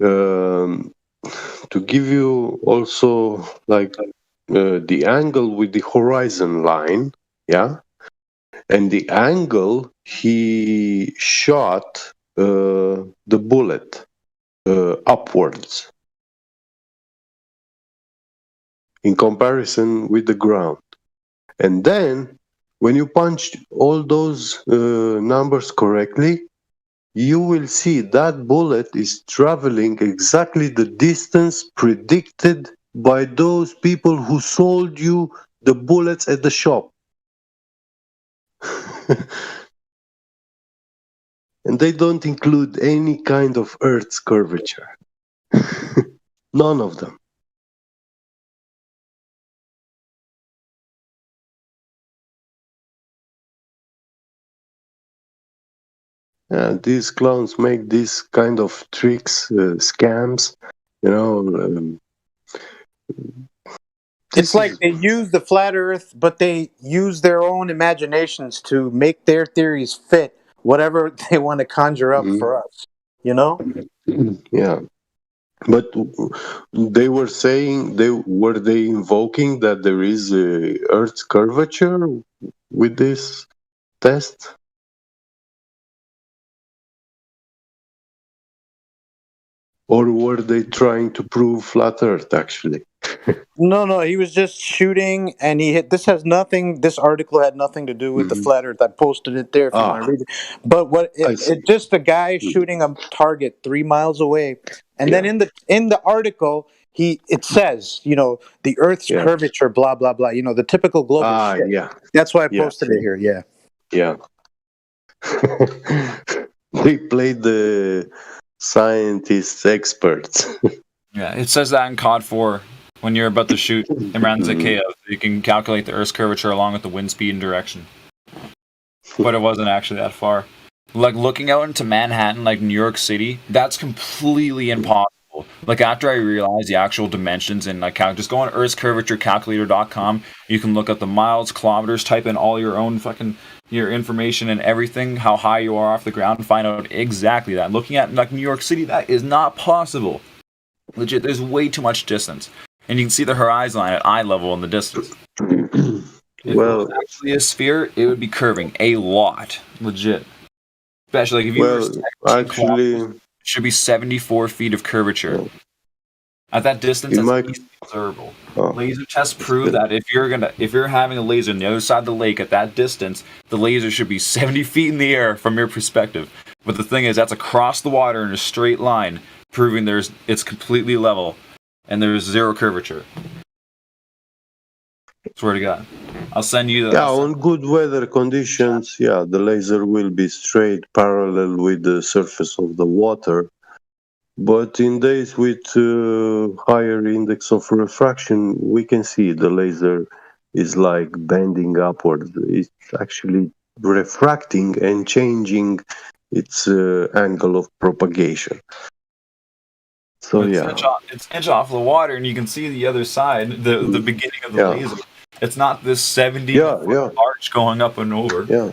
[SPEAKER 13] to give you also like the angle with the horizon line, yeah, and the angle he shot the bullet upwards in comparison with the ground. And then when you punch all those numbers correctly, you will see that bullet is traveling exactly the distance predicted by those people who sold you the bullets at the shop. And they don't include any kind of Earth's curvature. None of them. These clowns make these kind of tricks, scams, you know.
[SPEAKER 23] It's like they use the flat Earth, but they use their own imaginations to make their theories fit whatever they want to conjure up for us. You know?
[SPEAKER 13] Yeah. But they were saying, were they invoking that there is a Earth's curvature with this test? Or were they trying to prove flat Earth, actually?
[SPEAKER 23] No, he was just shooting, and he hit. This has nothing. This article had nothing to do with the flat Earth. I posted it there if you want to read it. But it just a guy shooting a target 3 miles away, and then in the article it says, you know, the Earth's curvature, blah blah blah. You know, the typical global shit.
[SPEAKER 13] Yeah.
[SPEAKER 23] That's why I posted it here. Yeah.
[SPEAKER 13] Yeah. They played the scientists experts.
[SPEAKER 12] Yeah, it says that in COD 4 when you're about to shoot Imran Zakhaev, you can calculate the Earth's curvature along with the wind speed and direction. But it wasn't actually that far. Like looking out into Manhattan, like New York City, that's completely impossible. Like after I realized the actual dimensions and like just go on earthscurvaturecalculator.com, you can look at the miles, kilometers, type in all your own fucking your information and everything, how high you are off the ground, and find out exactly that. Looking at like New York City, that is not possible. Legit, there's way too much distance. And you can see the horizon line at eye level in the distance. If it was actually a sphere, it would be curving a lot. Legit. Especially like if you were it should be 74 feet of curvature. At that distance, that's easily observable. Laser tests prove that if you're having a laser on the other side of the lake at that distance, the laser should be 70 feet in the air from your perspective. But the thing is, that's across the water in a straight line, proving it's completely level and there's zero curvature. Swear to God. I'll send you the...
[SPEAKER 13] Yeah, on good weather conditions, the laser will be straight parallel with the surface of the water. But in days with higher index of refraction, we can see the laser is like bending upwards. It's actually refracting and changing its angle of propagation. So
[SPEAKER 12] it's inch off the water, and you can see the other side, the beginning of the laser. It's not this 70 arch going up and over.
[SPEAKER 13] Yeah,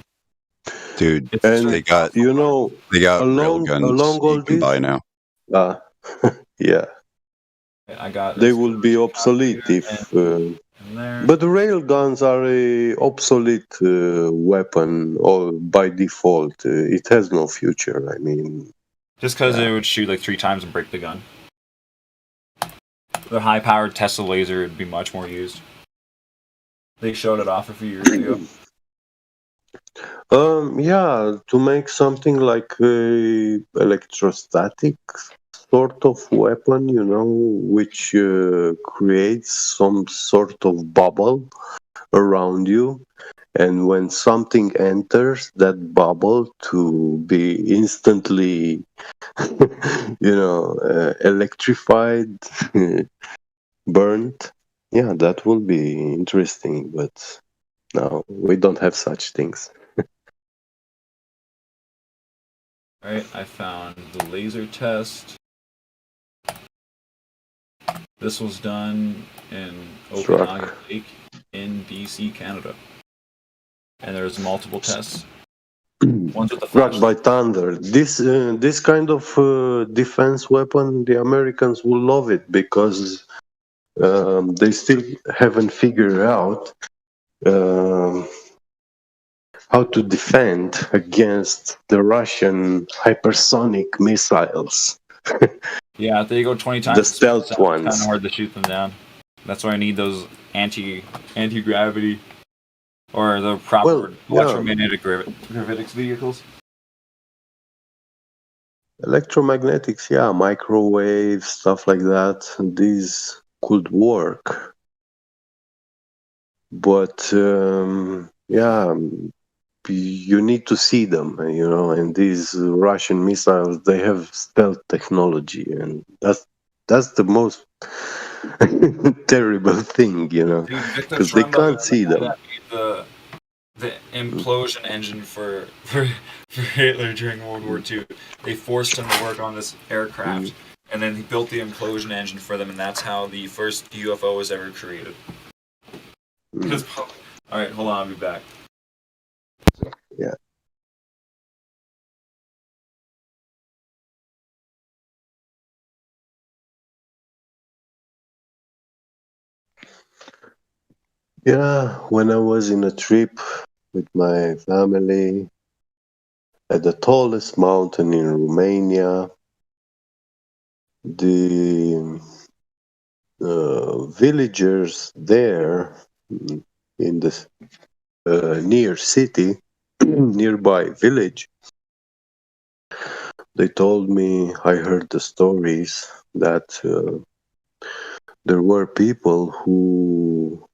[SPEAKER 6] dude.
[SPEAKER 13] And
[SPEAKER 6] they got
[SPEAKER 13] along
[SPEAKER 6] railguns
[SPEAKER 13] all
[SPEAKER 6] you can buy now.
[SPEAKER 13] yeah.
[SPEAKER 12] I got
[SPEAKER 13] They will be obsolete if. But the rail guns are a obsolete weapon, or by default, it has no future. I mean,
[SPEAKER 12] just because it would shoot like 3 times and break the gun. The high-powered Tesla laser would be much more used. They showed it off a few years ago.
[SPEAKER 13] Yeah, to make something like a electrostatic sort of weapon, you know, which creates some sort of bubble around you, and when something enters that bubble, to be instantly, you know, electrified, burnt. Yeah, that will be interesting, but no, we don't have such things.
[SPEAKER 12] Alright, I found the laser test. This was done in Okanagan Lake in BC, Canada. And there's multiple tests. One's with the
[SPEAKER 13] Struck
[SPEAKER 12] flash.
[SPEAKER 13] by thunder. This kind of defense weapon, the Americans will love it because they still haven't figured out how to defend against the Russian hypersonic missiles.
[SPEAKER 12] Yeah, if they go 20 times,
[SPEAKER 13] The stealth
[SPEAKER 12] it's
[SPEAKER 13] ones.
[SPEAKER 12] kind of hard to shoot them down. That's why I need those anti-gravity or the proper electromagnetic gravitics vehicles.
[SPEAKER 13] Electromagnetics, yeah, microwave, stuff like that. These could work. But yeah, you need to see them, you know, and these Russian missiles, they have stealth technology, and that's the most terrible thing, you know,
[SPEAKER 12] Dude, Victor
[SPEAKER 13] because they
[SPEAKER 12] Trumbo,
[SPEAKER 13] can't see them.
[SPEAKER 12] that made the implosion engine for Hitler during World War II. They forced him to work on this aircraft, and then he built the implosion engine for them, and that's how the first UFO was ever created. Alright, hold on, I'll be back.
[SPEAKER 13] Yeah. Yeah, when I was in a trip with my family at the tallest mountain in Romania, the villagers there in the near city, nearby village, they told me, I heard the stories that there were people who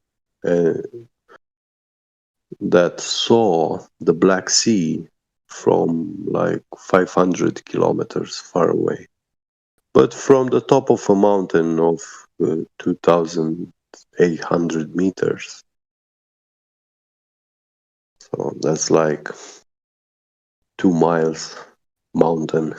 [SPEAKER 13] that saw the Black Sea from like 500 kilometers far away, but from the top of a mountain of 2,800 meters. So that's like 2 miles mountain.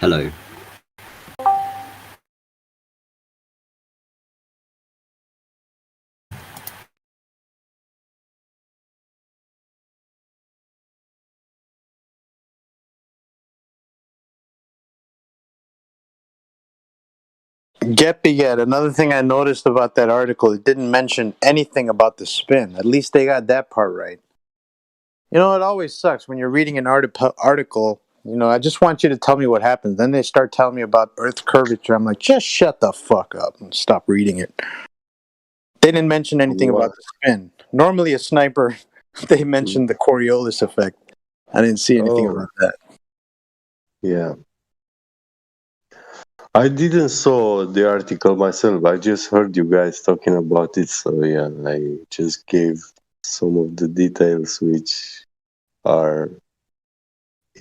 [SPEAKER 2] Hello.
[SPEAKER 23] Geppy, yet another thing I noticed about that article, it didn't mention anything about the spin. At least they got that part right. You know, it always sucks when you're reading an article. You know, I just want you to tell me what happens. Then they start telling me about Earth curvature. I'm like, just shut the fuck up and stop reading it. They didn't mention anything about the spin. Normally, a sniper, they mentioned the Coriolis effect. I didn't see anything about that.
[SPEAKER 13] Yeah. I didn't saw the article myself. I just heard you guys talking about it. So yeah, I just gave some of the details which are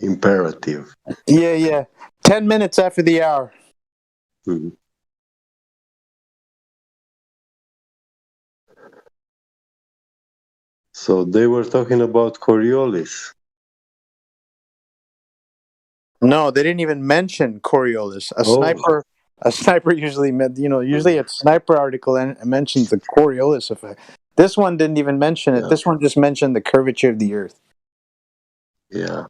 [SPEAKER 13] imperative.
[SPEAKER 23] Yeah. 10 minutes after the hour.
[SPEAKER 13] Mhm. So they were talking about Coriolis.
[SPEAKER 23] No, they didn't even mention Coriolis. A sniper usually, usually a sniper article mentions the Coriolis effect. This one didn't even mention it.
[SPEAKER 13] Yeah.
[SPEAKER 23] This one just mentioned the curvature of the Earth.
[SPEAKER 13] Yeah.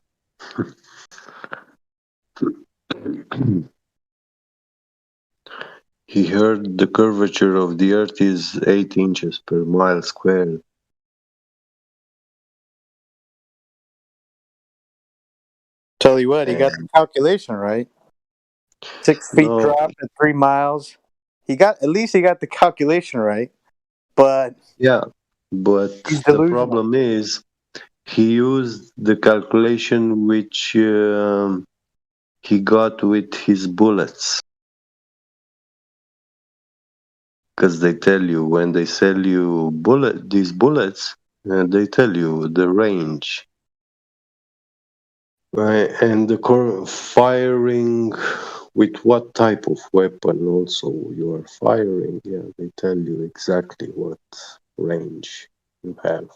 [SPEAKER 13] He heard the curvature of the Earth is 8 inches per mile squared.
[SPEAKER 23] Tell you what, he got the calculation right. 6 feet
[SPEAKER 13] No.
[SPEAKER 23] drop at 3 miles. At least he got the calculation right. But
[SPEAKER 13] Yeah, but the problem is he used the calculation which he got with his bullets. Because they tell you when they sell you these bullets, they tell you the range. Right, and the firing with what type of weapon also you are firing. Yeah, they tell you exactly what range you have.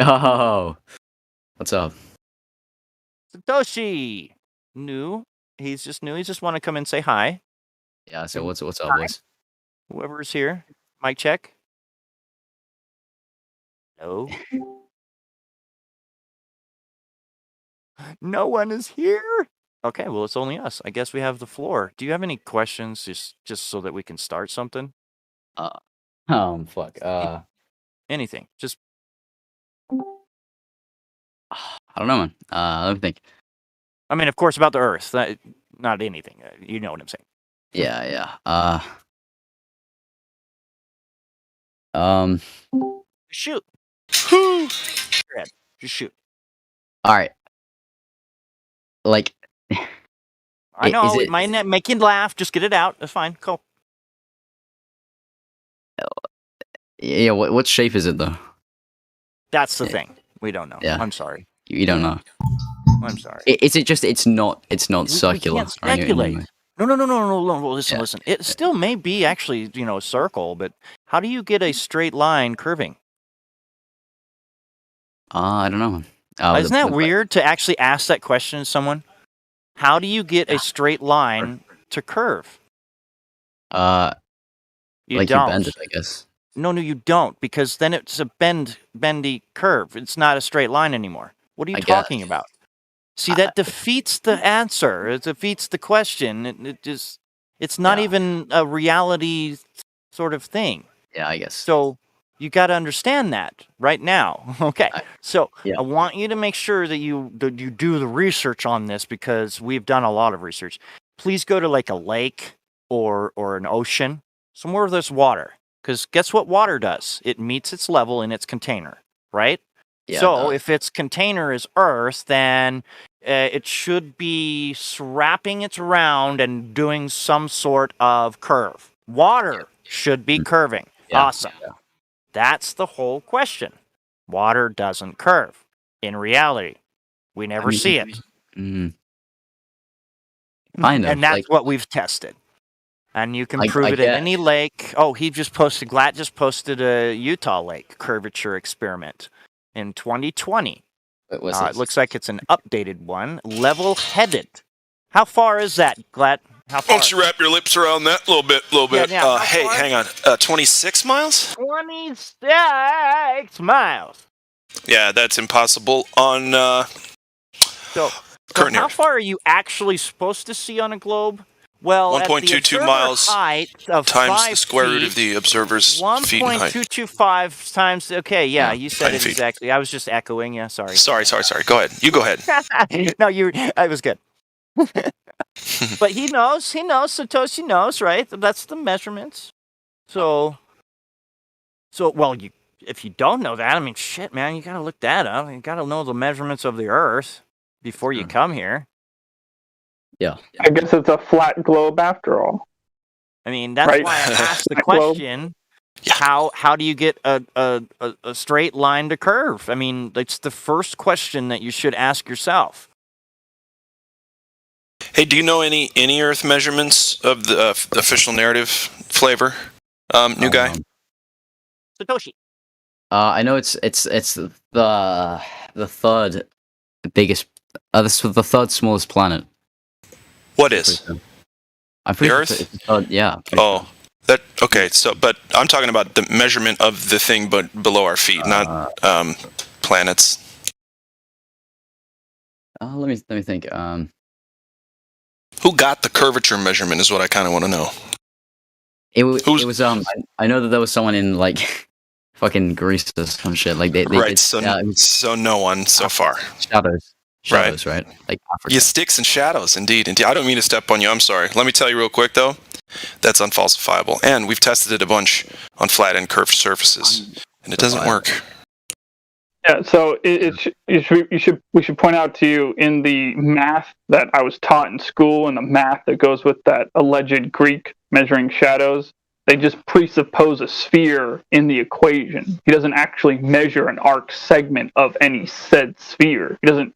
[SPEAKER 2] Oh, what's up?
[SPEAKER 15] Satoshi! New. He's just new. He just want to come and say hi.
[SPEAKER 2] Yeah. So what's up,
[SPEAKER 15] Hi.
[SPEAKER 2] boys?
[SPEAKER 15] Whoever's here. Mic check. No. No one is here. Okay, well it's only us. I guess we have the floor. Do you have any questions, just so that we can start something?
[SPEAKER 2] Fuck.
[SPEAKER 15] Anything. Just
[SPEAKER 2] I don't know, man. Let me think.
[SPEAKER 15] I mean, of course, about the Earth. Not anything. You know what I'm saying.
[SPEAKER 2] Yeah.
[SPEAKER 15] Shoot. Go ahead. Just shoot.
[SPEAKER 2] All right. Like,
[SPEAKER 15] I know.
[SPEAKER 2] is
[SPEAKER 15] It
[SPEAKER 2] it?
[SPEAKER 15] might not make you laugh. Just get it out. That's fine. Cool.
[SPEAKER 2] Yeah. What shape is it though?
[SPEAKER 15] That's the thing. We don't know.
[SPEAKER 2] Yeah.
[SPEAKER 15] I'm sorry.
[SPEAKER 2] You don't know.
[SPEAKER 15] I'm sorry.
[SPEAKER 2] Is it just? It's not
[SPEAKER 15] We
[SPEAKER 2] circular.
[SPEAKER 15] can't
[SPEAKER 2] or anything,
[SPEAKER 15] speculate.
[SPEAKER 10] No. Listen. It still may be actually, a circle, but how do you get a straight line curving?
[SPEAKER 2] I don't know.
[SPEAKER 10] Isn't that weird to actually ask that question to someone? How do you get a straight line to curve? You
[SPEAKER 2] like you
[SPEAKER 10] don't.
[SPEAKER 2] bend it, I guess.
[SPEAKER 10] No, you don't, because then it's a bendy curve. It's not a straight line anymore. What are you talking about? See, that defeats the answer. It defeats the question. It's not even a reality sort of thing.
[SPEAKER 2] Yeah, I guess.
[SPEAKER 10] So you got to understand that right now. Okay. So I want you to make sure that you do the research on this, because we've done a lot of research. Please go to like a lake or an ocean, somewhere where there's water. Because guess what water does? It meets its level in its container, right?
[SPEAKER 2] Yeah,
[SPEAKER 10] so if its container is Earth, then it should be wrapping it around and doing some sort of curve. Water should be curving. Awesome. That's the whole question. Water doesn't curve. In reality, we never see it.
[SPEAKER 2] Kind of.
[SPEAKER 10] And that's what we've tested. And you can prove it at any lake. Oh, Glatt just posted a Utah lake curvature experiment in 2020. It looks like it's an updated one, level-headed. How far is that, Glatt? How far?
[SPEAKER 5] Why don't you wrap your lips around that a little bit?
[SPEAKER 10] Yeah,
[SPEAKER 5] hey, hang on. 26 miles?
[SPEAKER 10] 26 miles.
[SPEAKER 5] Yeah, that's impossible on current
[SPEAKER 10] how far are you actually supposed to see on a globe? Well,
[SPEAKER 5] 1.22 miles
[SPEAKER 10] height of
[SPEAKER 5] times the square root of the observer's feet in height.
[SPEAKER 10] 1.225 times. Okay, yeah, you said it exactly. I was just echoing. Yeah, sorry.
[SPEAKER 5] Sorry. Go ahead. You go ahead.
[SPEAKER 10] No, I was good. But he knows. Satoshi knows, right? That's the measurements. So, if you don't know that, I mean, shit, man, you gotta look that up. You gotta know the measurements of the Earth before you come here.
[SPEAKER 2] Yeah.
[SPEAKER 11] I guess it's a flat globe after all.
[SPEAKER 10] I mean, that's why I asked the question. How do you get a straight line to curve? I mean, it's the first question that you should ask yourself.
[SPEAKER 5] Hey, do you know any Earth measurements of the official narrative flavor, new guy?
[SPEAKER 10] Satoshi.
[SPEAKER 2] I know it's the third biggest. This was the third smallest planet.
[SPEAKER 5] What is?
[SPEAKER 2] I'm pretty
[SPEAKER 5] the
[SPEAKER 2] sure
[SPEAKER 5] Earth?
[SPEAKER 2] it's the third, yeah.
[SPEAKER 5] That okay. So, but I'm talking about the measurement of the thing, but below our feet, not planets.
[SPEAKER 2] Let me think.
[SPEAKER 5] Who got the curvature measurement is what I kind of want to know.
[SPEAKER 2] It was I know that there was someone in like fucking Greece or some shit. Like they
[SPEAKER 5] right.
[SPEAKER 2] did,
[SPEAKER 5] So no one so far.
[SPEAKER 2] Shadows, right? Like Africa.
[SPEAKER 5] Yeah, sticks and shadows, indeed. I don't mean to step on you. I'm sorry. Let me tell you real quick though. That's unfalsifiable, and we've tested it a bunch on flat and curved surfaces, and it doesn't work.
[SPEAKER 11] Yeah, so we should point out to you in the math that I was taught in school, and the math that goes with that alleged Greek measuring shadows, they just presuppose a sphere in the equation. He doesn't actually measure an arc segment of any said sphere. He doesn't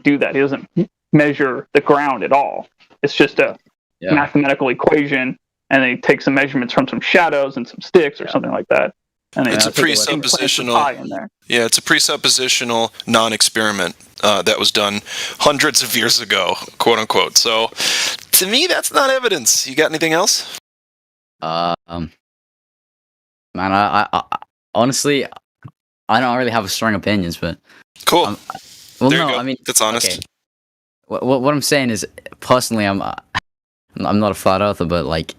[SPEAKER 11] do that. He doesn't measure the ground at all. It's just a mathematical equation, and they take some measurements from some shadows and some sticks or something like that. And
[SPEAKER 5] it's a presuppositional.
[SPEAKER 11] In there.
[SPEAKER 5] Yeah, it's a presuppositional non-experiment that was done hundreds of years ago, quote unquote. So, to me, that's not evidence. You got anything else?
[SPEAKER 2] Man, I honestly, I don't really have strong opinions, but
[SPEAKER 5] cool.
[SPEAKER 2] Well,
[SPEAKER 5] there
[SPEAKER 2] no,
[SPEAKER 5] you go.
[SPEAKER 2] I mean
[SPEAKER 5] that's honest.
[SPEAKER 2] Okay. What I'm saying is, personally, I'm not a flat earther, but like.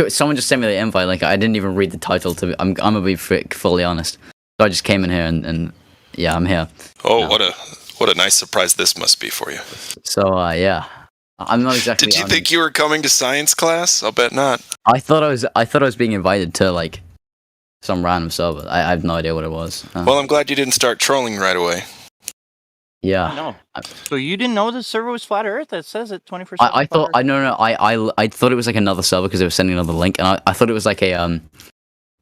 [SPEAKER 2] Someone just sent me the invite. Like I didn't even read the title. I'm gonna be fully honest. So I just came in here and yeah, I'm here.
[SPEAKER 5] Oh, what a nice surprise this must be for you.
[SPEAKER 2] So yeah, I'm not exactly.
[SPEAKER 5] Did you think you were coming to science class? I'll bet not.
[SPEAKER 2] I thought I was being invited to like some random server. I have no idea what it was.
[SPEAKER 5] Well, I'm glad you didn't start trolling right away.
[SPEAKER 2] Yeah.
[SPEAKER 10] No. So you didn't know the server was flat Earth? It says it 21st.
[SPEAKER 2] I thought I thought it was like another server because they were sending another link, and I thought it was like a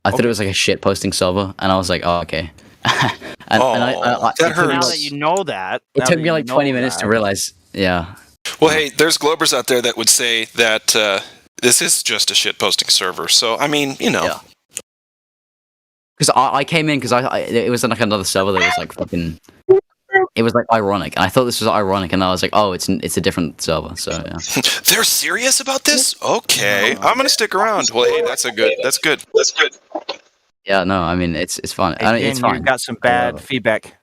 [SPEAKER 2] thought it was like a shit posting server, and I was like, oh okay.
[SPEAKER 5] that hurts.
[SPEAKER 10] Now that you know that,
[SPEAKER 2] it took me like 20 minutes to realize. Yeah.
[SPEAKER 5] Well, hey, there's Globers out there that would say that this is just a shitposting server. So, I mean, you know.
[SPEAKER 2] Because I came in because it was like another server that was like fucking. It was like ironic, and I thought this was ironic, and I was like, oh, it's a different server. So yeah.
[SPEAKER 5] They're serious about this? Okay, I'm gonna stick around. Well, hey, that's good. That's good.
[SPEAKER 2] Yeah, no, I mean it's fine. I mean, it's
[SPEAKER 10] Again,
[SPEAKER 2] fine.
[SPEAKER 10] you got some bad feedback.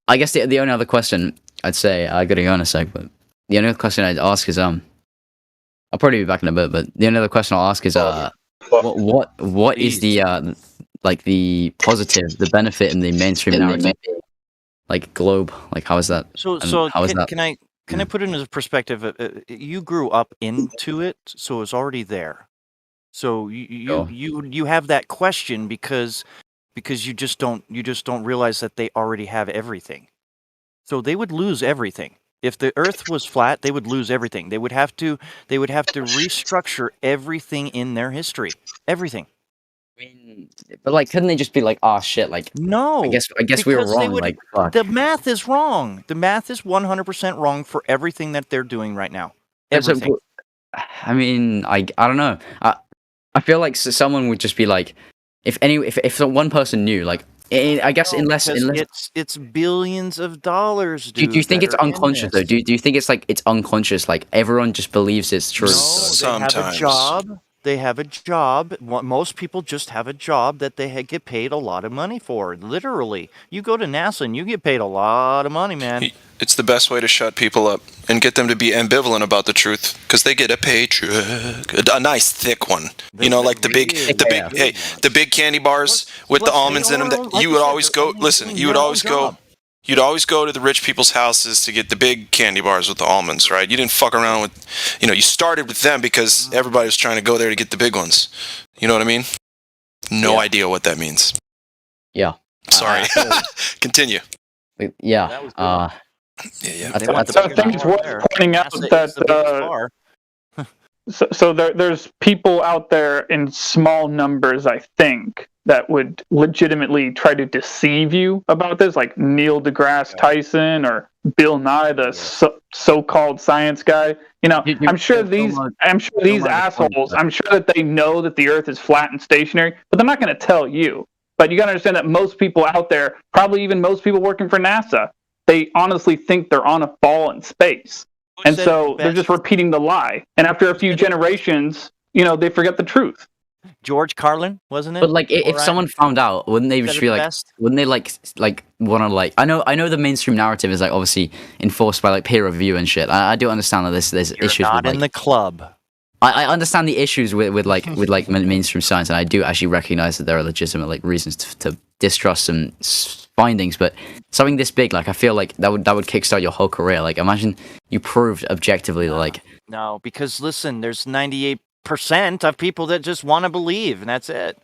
[SPEAKER 2] I guess the only other question I'd say I gotta go in a sec, but the only other question I'd ask is I'll probably be back in a bit, but the only other question I'll ask is what is the like the positive, the benefit in the mainstream narrative, like Globe, like how is that?
[SPEAKER 10] So
[SPEAKER 2] how is that?
[SPEAKER 10] can I put it into perspective? You grew up into it, so it's already there. So you have that question because you just don't realize that they already have everything. So they would lose everything. If the Earth was flat, they would lose everything. They would have to restructure everything in their history. Everything.
[SPEAKER 2] But like, couldn't they just be like, "Oh shit!" Like,
[SPEAKER 10] no.
[SPEAKER 2] I guess we were
[SPEAKER 10] because they
[SPEAKER 2] wrong.
[SPEAKER 10] would-
[SPEAKER 2] Like, fuck.
[SPEAKER 10] The math is wrong. The math is 100% wrong for everything that they're doing right now.
[SPEAKER 2] That's what-
[SPEAKER 10] Everything.
[SPEAKER 2] I mean, I don't know. I feel like someone would just be like, if one person knew, like, I guess unless
[SPEAKER 10] it's billions of dollars.
[SPEAKER 2] do you think
[SPEAKER 10] that
[SPEAKER 2] it's
[SPEAKER 10] are in
[SPEAKER 2] unconscious though?
[SPEAKER 10] this.
[SPEAKER 2] Do you think it's like it's unconscious? Like everyone just believes it's true.
[SPEAKER 10] They have a job. They have a job. Most people just have a job that they get paid a lot of money for. Literally, you go to NASA and you get paid a lot of money, man.
[SPEAKER 5] It's the best way to shut people up and get them to be ambivalent about the truth because they get a paycheck, a nice thick one. You know, like the big candy bars with the almonds in them. That you would always go. Listen, you would always go. You'd always go to the rich people's houses to get the big candy bars with the almonds, right? You didn't fuck around with, you started with them because everybody was trying to go there to get the big ones. You know what I mean? No idea what that means.
[SPEAKER 2] Yeah.
[SPEAKER 5] Sorry. Continue.
[SPEAKER 2] Yeah.
[SPEAKER 5] Yeah.
[SPEAKER 11] I think it's worth pointing out that so there's people out there in small numbers, I think, that would legitimately try to deceive you about this, like Neil deGrasse Tyson or Bill Nye, the so-called science guy. I'm sure these assholes, I'm sure that they know that the Earth is flat and stationary, but they're not going to tell you. But you got to understand that most people out there, probably even most people working for NASA, they honestly think they're on a ball in space. And so they're just repeating the lie. And after a few generations, they forget the truth.
[SPEAKER 10] George Carlin, wasn't it?
[SPEAKER 2] But like, if someone found out, wouldn't they just be like, wouldn't they like want to like? I know the mainstream narrative is like obviously enforced by like peer review and shit. I do understand that there's issues.
[SPEAKER 10] Not
[SPEAKER 2] with,
[SPEAKER 10] in the club.
[SPEAKER 2] I understand the issues with mainstream science, and I do actually recognize that there are legitimate like reasons to distrust some findings. But something this big, like I feel like that would kickstart your whole career. Like imagine you proved objectively like.
[SPEAKER 10] No, because listen, there's 98% of people that just want to believe, and that's it.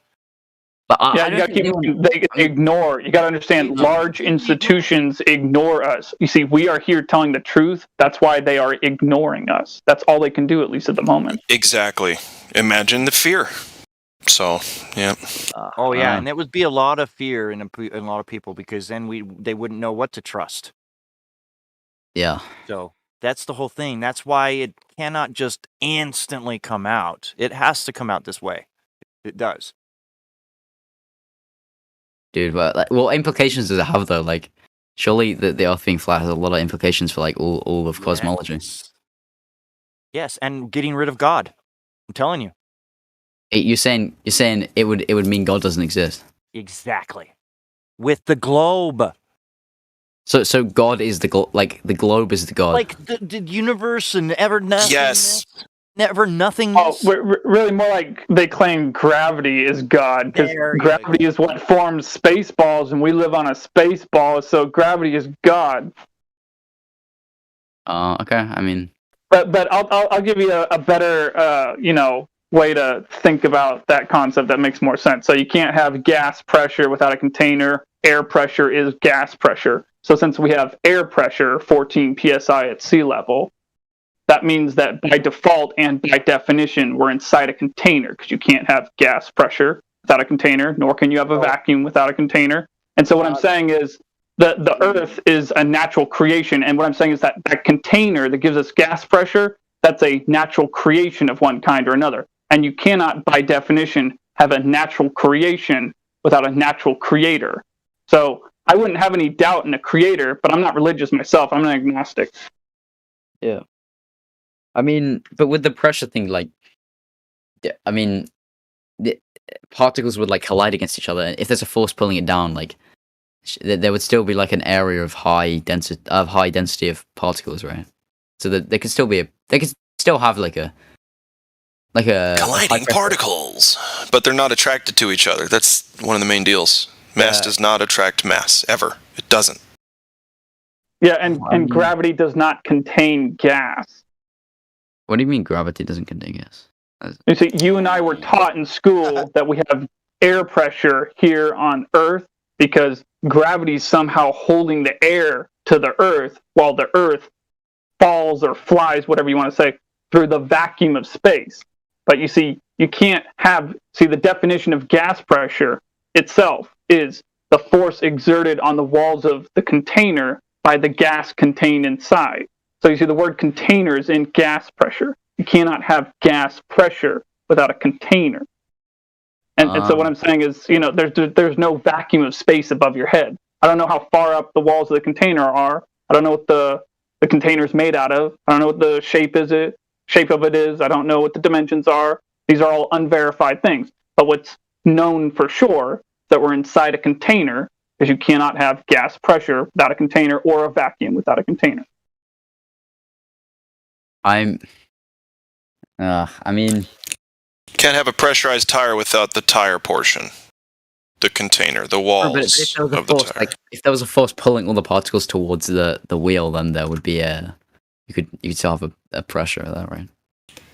[SPEAKER 2] But
[SPEAKER 11] they ignore. You got to understand, large institutions ignore us. You see, we are here telling the truth. That's why they are ignoring us. That's all they can do, at least at the moment.
[SPEAKER 5] Exactly. Imagine the fear. So, yeah.
[SPEAKER 10] And it would be a lot of fear in a lot of people because then they wouldn't know what to trust.
[SPEAKER 2] Yeah.
[SPEAKER 10] So that's the whole thing. That's why it cannot just instantly come out. It has to come out this way. It does.
[SPEAKER 2] Dude, but what implications does it have though? Like, surely the Earth being flat has a lot of implications for like all of cosmology.
[SPEAKER 10] Yes, and getting rid of God. I'm telling you.
[SPEAKER 2] You're saying it would mean God doesn't exist.
[SPEAKER 10] Exactly. With the globe.
[SPEAKER 2] So God is the globe is the God.
[SPEAKER 10] Like the universe and ever nothing.
[SPEAKER 5] Yes.
[SPEAKER 10] Never nothingness.
[SPEAKER 11] Really more like they claim gravity is God, because gravity is what forms space balls, and we live on a space ball, so gravity is God.
[SPEAKER 2] Okay. I mean,
[SPEAKER 11] but I'll give you a better way to think about that concept that makes more sense. So you can't have gas pressure without a container. Air pressure is gas pressure. So since we have air pressure, 14 psi at sea level, that means that by default and by definition, we're inside a container, because you can't have gas pressure without a container, nor can you have a vacuum without a container. And so what I'm saying is, The Earth is a natural creation, and what I'm saying is that that container that gives us gas pressure, that's a natural creation of one kind or another. And you cannot, by definition, have a natural creation without a natural creator. So I wouldn't have any doubt in a creator, but I'm not religious myself. I'm an agnostic.
[SPEAKER 2] Yeah. I mean, but with the pressure thing, like, I mean, the particles would like collide against each other. And if there's a force pulling it down, like, there would still be like an area of high density of particles, right? So that they could still have like a
[SPEAKER 5] colliding particles, but they're not attracted to each other. That's one of the main deals. Mass does not attract mass ever. It doesn't.
[SPEAKER 11] Yeah, and gravity does not contain gas.
[SPEAKER 2] What do you mean gravity doesn't contain gas?
[SPEAKER 11] You see, you and I were taught in school that we have air pressure here on Earth because gravity is somehow holding the air to the Earth while the Earth falls or flies, whatever you want to say, through the vacuum of space. But you see, you can't have, the definition of gas pressure itself is the force exerted on the walls of the container by the gas contained inside. So you see, the word container is in gas pressure. You cannot have gas pressure without a container. And so what I'm saying is, there's no vacuum of space above your head. I don't know how far up the walls of the container are. I don't know what the container is made out of. I don't know what the shape of it is. I don't know what the dimensions are. These are all unverified things. But what's known for sure is that we're inside a container, because you cannot have gas pressure without a container or a vacuum without a container.
[SPEAKER 2] I mean,
[SPEAKER 5] can't have a pressurized tire without the tire portion, the container, the walls of the tire.
[SPEAKER 2] Like, if there was a force pulling all the particles towards the wheel, then there would be you could still have a pressure there, right?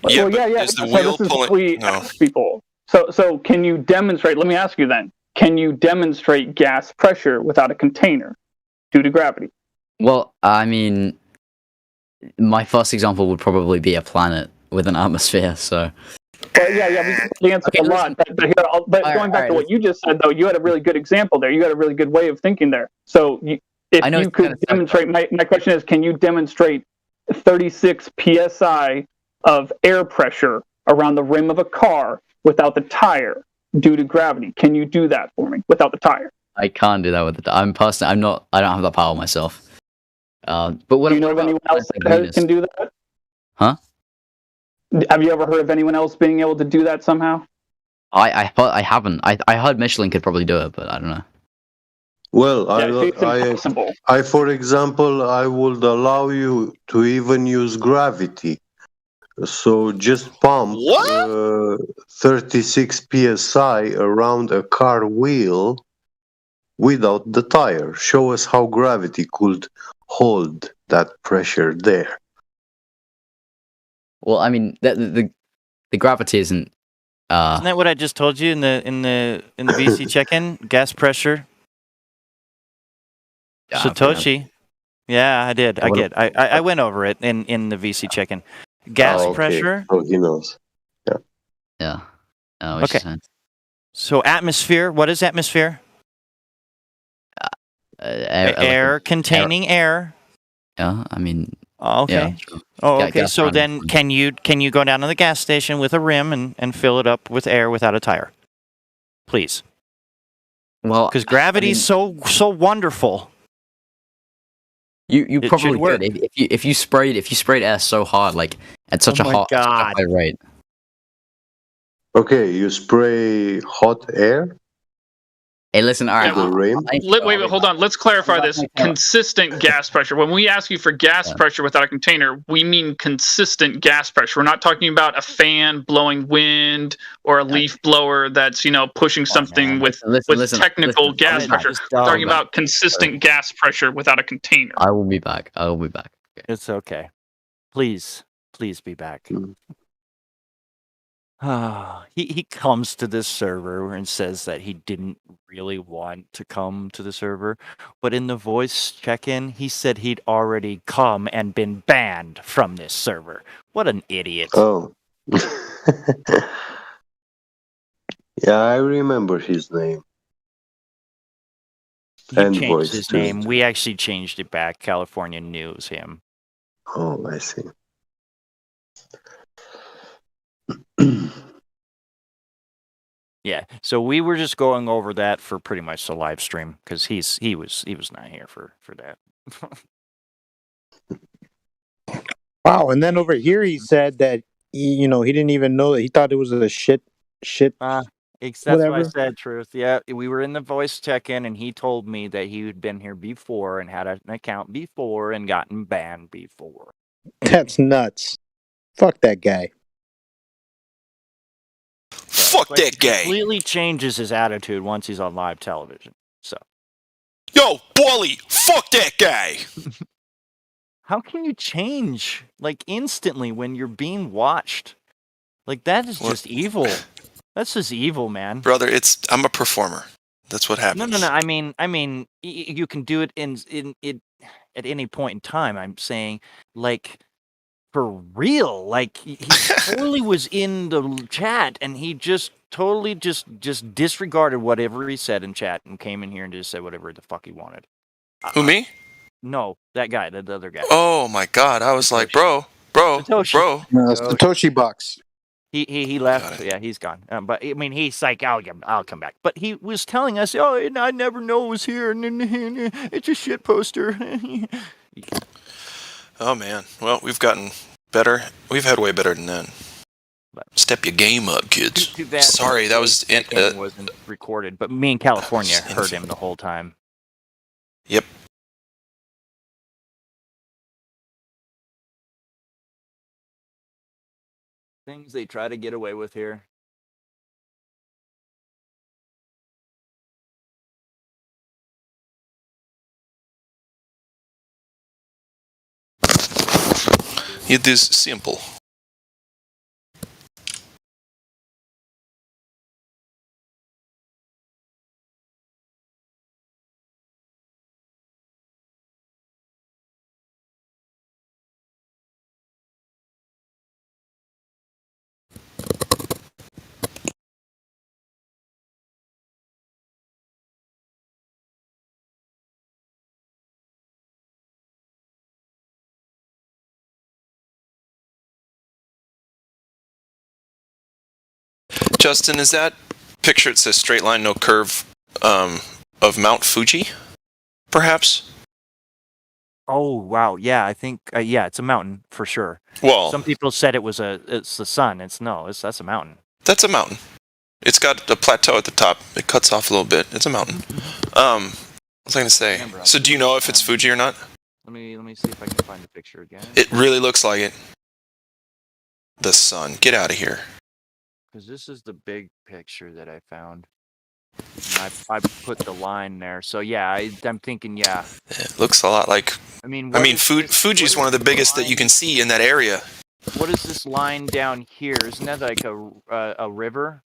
[SPEAKER 5] Yeah,
[SPEAKER 11] yeah.
[SPEAKER 5] Is the
[SPEAKER 11] So
[SPEAKER 5] wheel
[SPEAKER 11] this is what
[SPEAKER 5] pulling?
[SPEAKER 11] we
[SPEAKER 5] No.
[SPEAKER 11] ask people. So can you demonstrate? Let me ask you then. Can you demonstrate gas pressure without a container due to gravity?
[SPEAKER 2] Well, I mean, my first example would probably be a planet with an atmosphere. So.
[SPEAKER 11] Well, yeah, we answered a lot. But going back to what you just said, though, you had a really good example there. You had a really good way of thinking there. So if you could demonstrate, my question is, can you demonstrate 36 psi of air pressure around the rim of a car without the tire due to gravity? Can you do that for me without the tire?
[SPEAKER 2] I can't do that with the. I don't have that power myself. But what
[SPEAKER 11] do you know of anyone else that can do that?
[SPEAKER 2] Huh?
[SPEAKER 11] Have you ever heard of anyone else being able to do that somehow?
[SPEAKER 2] I haven't. I heard Michelin could probably do it, but I don't know.
[SPEAKER 13] Well,
[SPEAKER 11] impossible.
[SPEAKER 13] I, for example, I would allow you to even use gravity. So just pump 36 psi around a car wheel without the tire. Show us how gravity could hold that pressure there.
[SPEAKER 2] Well, I mean, the gravity isn't.
[SPEAKER 15] Isn't that what I just told you in the VC check-in? Gas pressure. Satoshi. Yeah, I did. I went over it in the VC check-in. Gas pressure.
[SPEAKER 13] Oh, he knows. Yeah.
[SPEAKER 2] Yeah. Oh,
[SPEAKER 15] okay. So atmosphere. What is atmosphere? Air containing air.
[SPEAKER 2] Yeah, I mean.
[SPEAKER 15] Okay.
[SPEAKER 2] Yeah.
[SPEAKER 15] Oh, okay. So then, can you go down to the gas station with a rim and fill it up with air without a tire, please?
[SPEAKER 2] Well,
[SPEAKER 15] because gravity's so wonderful.
[SPEAKER 2] You probably could if you sprayed air so hard, like at such a high rate.
[SPEAKER 13] Okay, you spray hot air.
[SPEAKER 2] Hey, listen, all right.
[SPEAKER 11] Wait, hold on. Let's clarify this. Consistent gas pressure. When we ask you for gas pressure without a container, we mean consistent gas pressure. We're not talking about a fan blowing wind or a leaf blower that's, pushing something with technical gas pressure. We're talking about consistent gas pressure without a container.
[SPEAKER 2] I will be back. Okay.
[SPEAKER 15] It's okay. Please be back. He comes to this server and says that he didn't really want to come to the server, but in the voice check-in, he said he'd already come and been banned from this server. What an idiot.
[SPEAKER 13] Oh. Yeah, I remember his name.
[SPEAKER 15] He changed his name. We actually changed it back. California News him.
[SPEAKER 13] Oh, I see.
[SPEAKER 15] Yeah. So we were just going over that for pretty much the live stream because he was not here for that.
[SPEAKER 23] Wow. And then over here, he said that he didn't even know that he thought it was a shit.
[SPEAKER 15] That's what I
[SPEAKER 23] Whatever.
[SPEAKER 15] said, Truth. Yeah, we were in the voice check-in, and he told me that he had been here before and had an account before and gotten banned before.
[SPEAKER 23] That's nuts. Fuck that guy.
[SPEAKER 5] Fuck that guy.
[SPEAKER 15] Completely changes his attitude once he's on live television. So,
[SPEAKER 5] Yo, Wally, fuck that guy.
[SPEAKER 15] how can you change like instantly when you're being watched? Like that is just evil. That's just evil, man.
[SPEAKER 5] Brother, I'm a performer. That's what happens.
[SPEAKER 15] No. I mean, you can do it in at any point in time. I'm saying, like, for real. Like he totally was in the chat, and he just totally just disregarded whatever he said in chat, and came in here and just said whatever the fuck he wanted.
[SPEAKER 5] Who, me?
[SPEAKER 15] No, that guy, the other guy.
[SPEAKER 5] Oh my god, I was like, bro.
[SPEAKER 23] No, it's Satoshi Box.
[SPEAKER 15] He left. Yeah, he's gone. But I mean, he's like, I'll come back. But he was telling us, oh, I never know it was here, and it's a shit poster.
[SPEAKER 5] Oh man. Well, we've gotten better. We've had way better than that. Step your game up, kids.
[SPEAKER 15] Too bad
[SPEAKER 5] Sorry, that was
[SPEAKER 15] wasn't recorded. But me in California heard him the whole time.
[SPEAKER 5] Yep.
[SPEAKER 15] Things they try to get away with here.
[SPEAKER 5] It is simple. Justin, is that picture? It says straight line, no curve, of Mount Fuji, perhaps?
[SPEAKER 15] Oh wow, yeah, I think yeah, it's a mountain for sure.
[SPEAKER 5] Well,
[SPEAKER 15] some people said it's the sun. That's a mountain.
[SPEAKER 5] That's a mountain. It's got a plateau at the top. It cuts off a little bit. It's a mountain. What was I going to say? So do you know if it's Fuji or not?
[SPEAKER 15] Let me see if I can find the picture again.
[SPEAKER 5] It really looks like it. The sun. Get out of here.
[SPEAKER 15] Because this is the big picture that I found. I put the line there. So yeah, I'm thinking yeah.
[SPEAKER 5] It looks a lot like. I mean, Fuji's one of the biggest that you can see in that area.
[SPEAKER 15] What is this line down here? Isn't that like a river?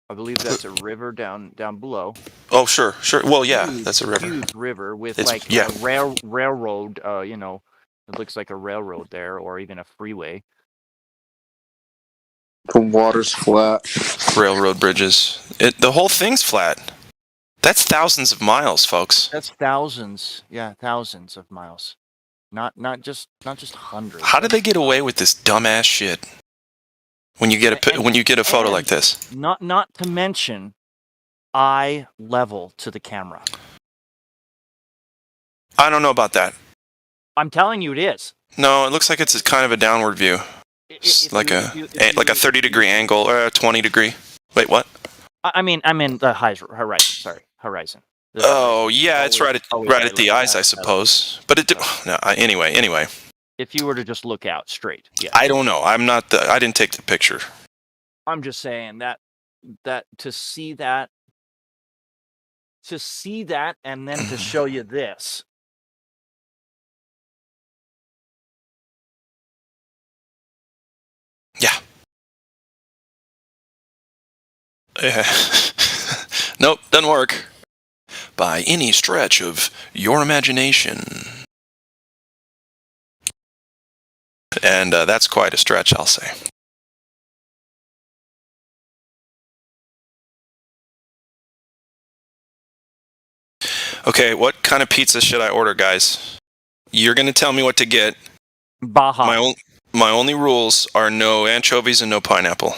[SPEAKER 15] I believe that's a river down below.
[SPEAKER 5] Oh sure. Well, yeah, that's a river.
[SPEAKER 15] Huge river with
[SPEAKER 5] It's-
[SPEAKER 15] like
[SPEAKER 5] yeah.
[SPEAKER 15] a railroad. It looks like a railroad there, or even a freeway.
[SPEAKER 1] The water's flat.
[SPEAKER 5] Railroad bridges. The whole thing's flat. That's thousands of miles, folks.
[SPEAKER 15] That's thousands. Yeah, thousands of miles. Not just hundreds.
[SPEAKER 5] How did they get away with this dumbass shit? When you get a photo like this.
[SPEAKER 15] Not to mention eye level to the camera.
[SPEAKER 5] I don't know about that.
[SPEAKER 15] I'm telling you, it is.
[SPEAKER 5] No, it looks like it's kind of a downward view. It's like a 30-degree angle or a 20-degree. Wait, what?
[SPEAKER 15] I mean the horizon. Sorry, horizon.
[SPEAKER 5] Oh yeah, it's right at the eyes, I suppose. But anyway.
[SPEAKER 15] If you were to just look out straight, yeah.
[SPEAKER 5] I don't know. I didn't take the picture.
[SPEAKER 15] I'm just saying that to see that, and then to show you this.
[SPEAKER 5] Yeah. Nope, doesn't work. By any stretch of your imagination. And that's quite a stretch, I'll say. Okay, what kind of pizza should I order, guys? You're gonna tell me what to get.
[SPEAKER 15] Baja.
[SPEAKER 5] My only rules are no anchovies and no pineapple.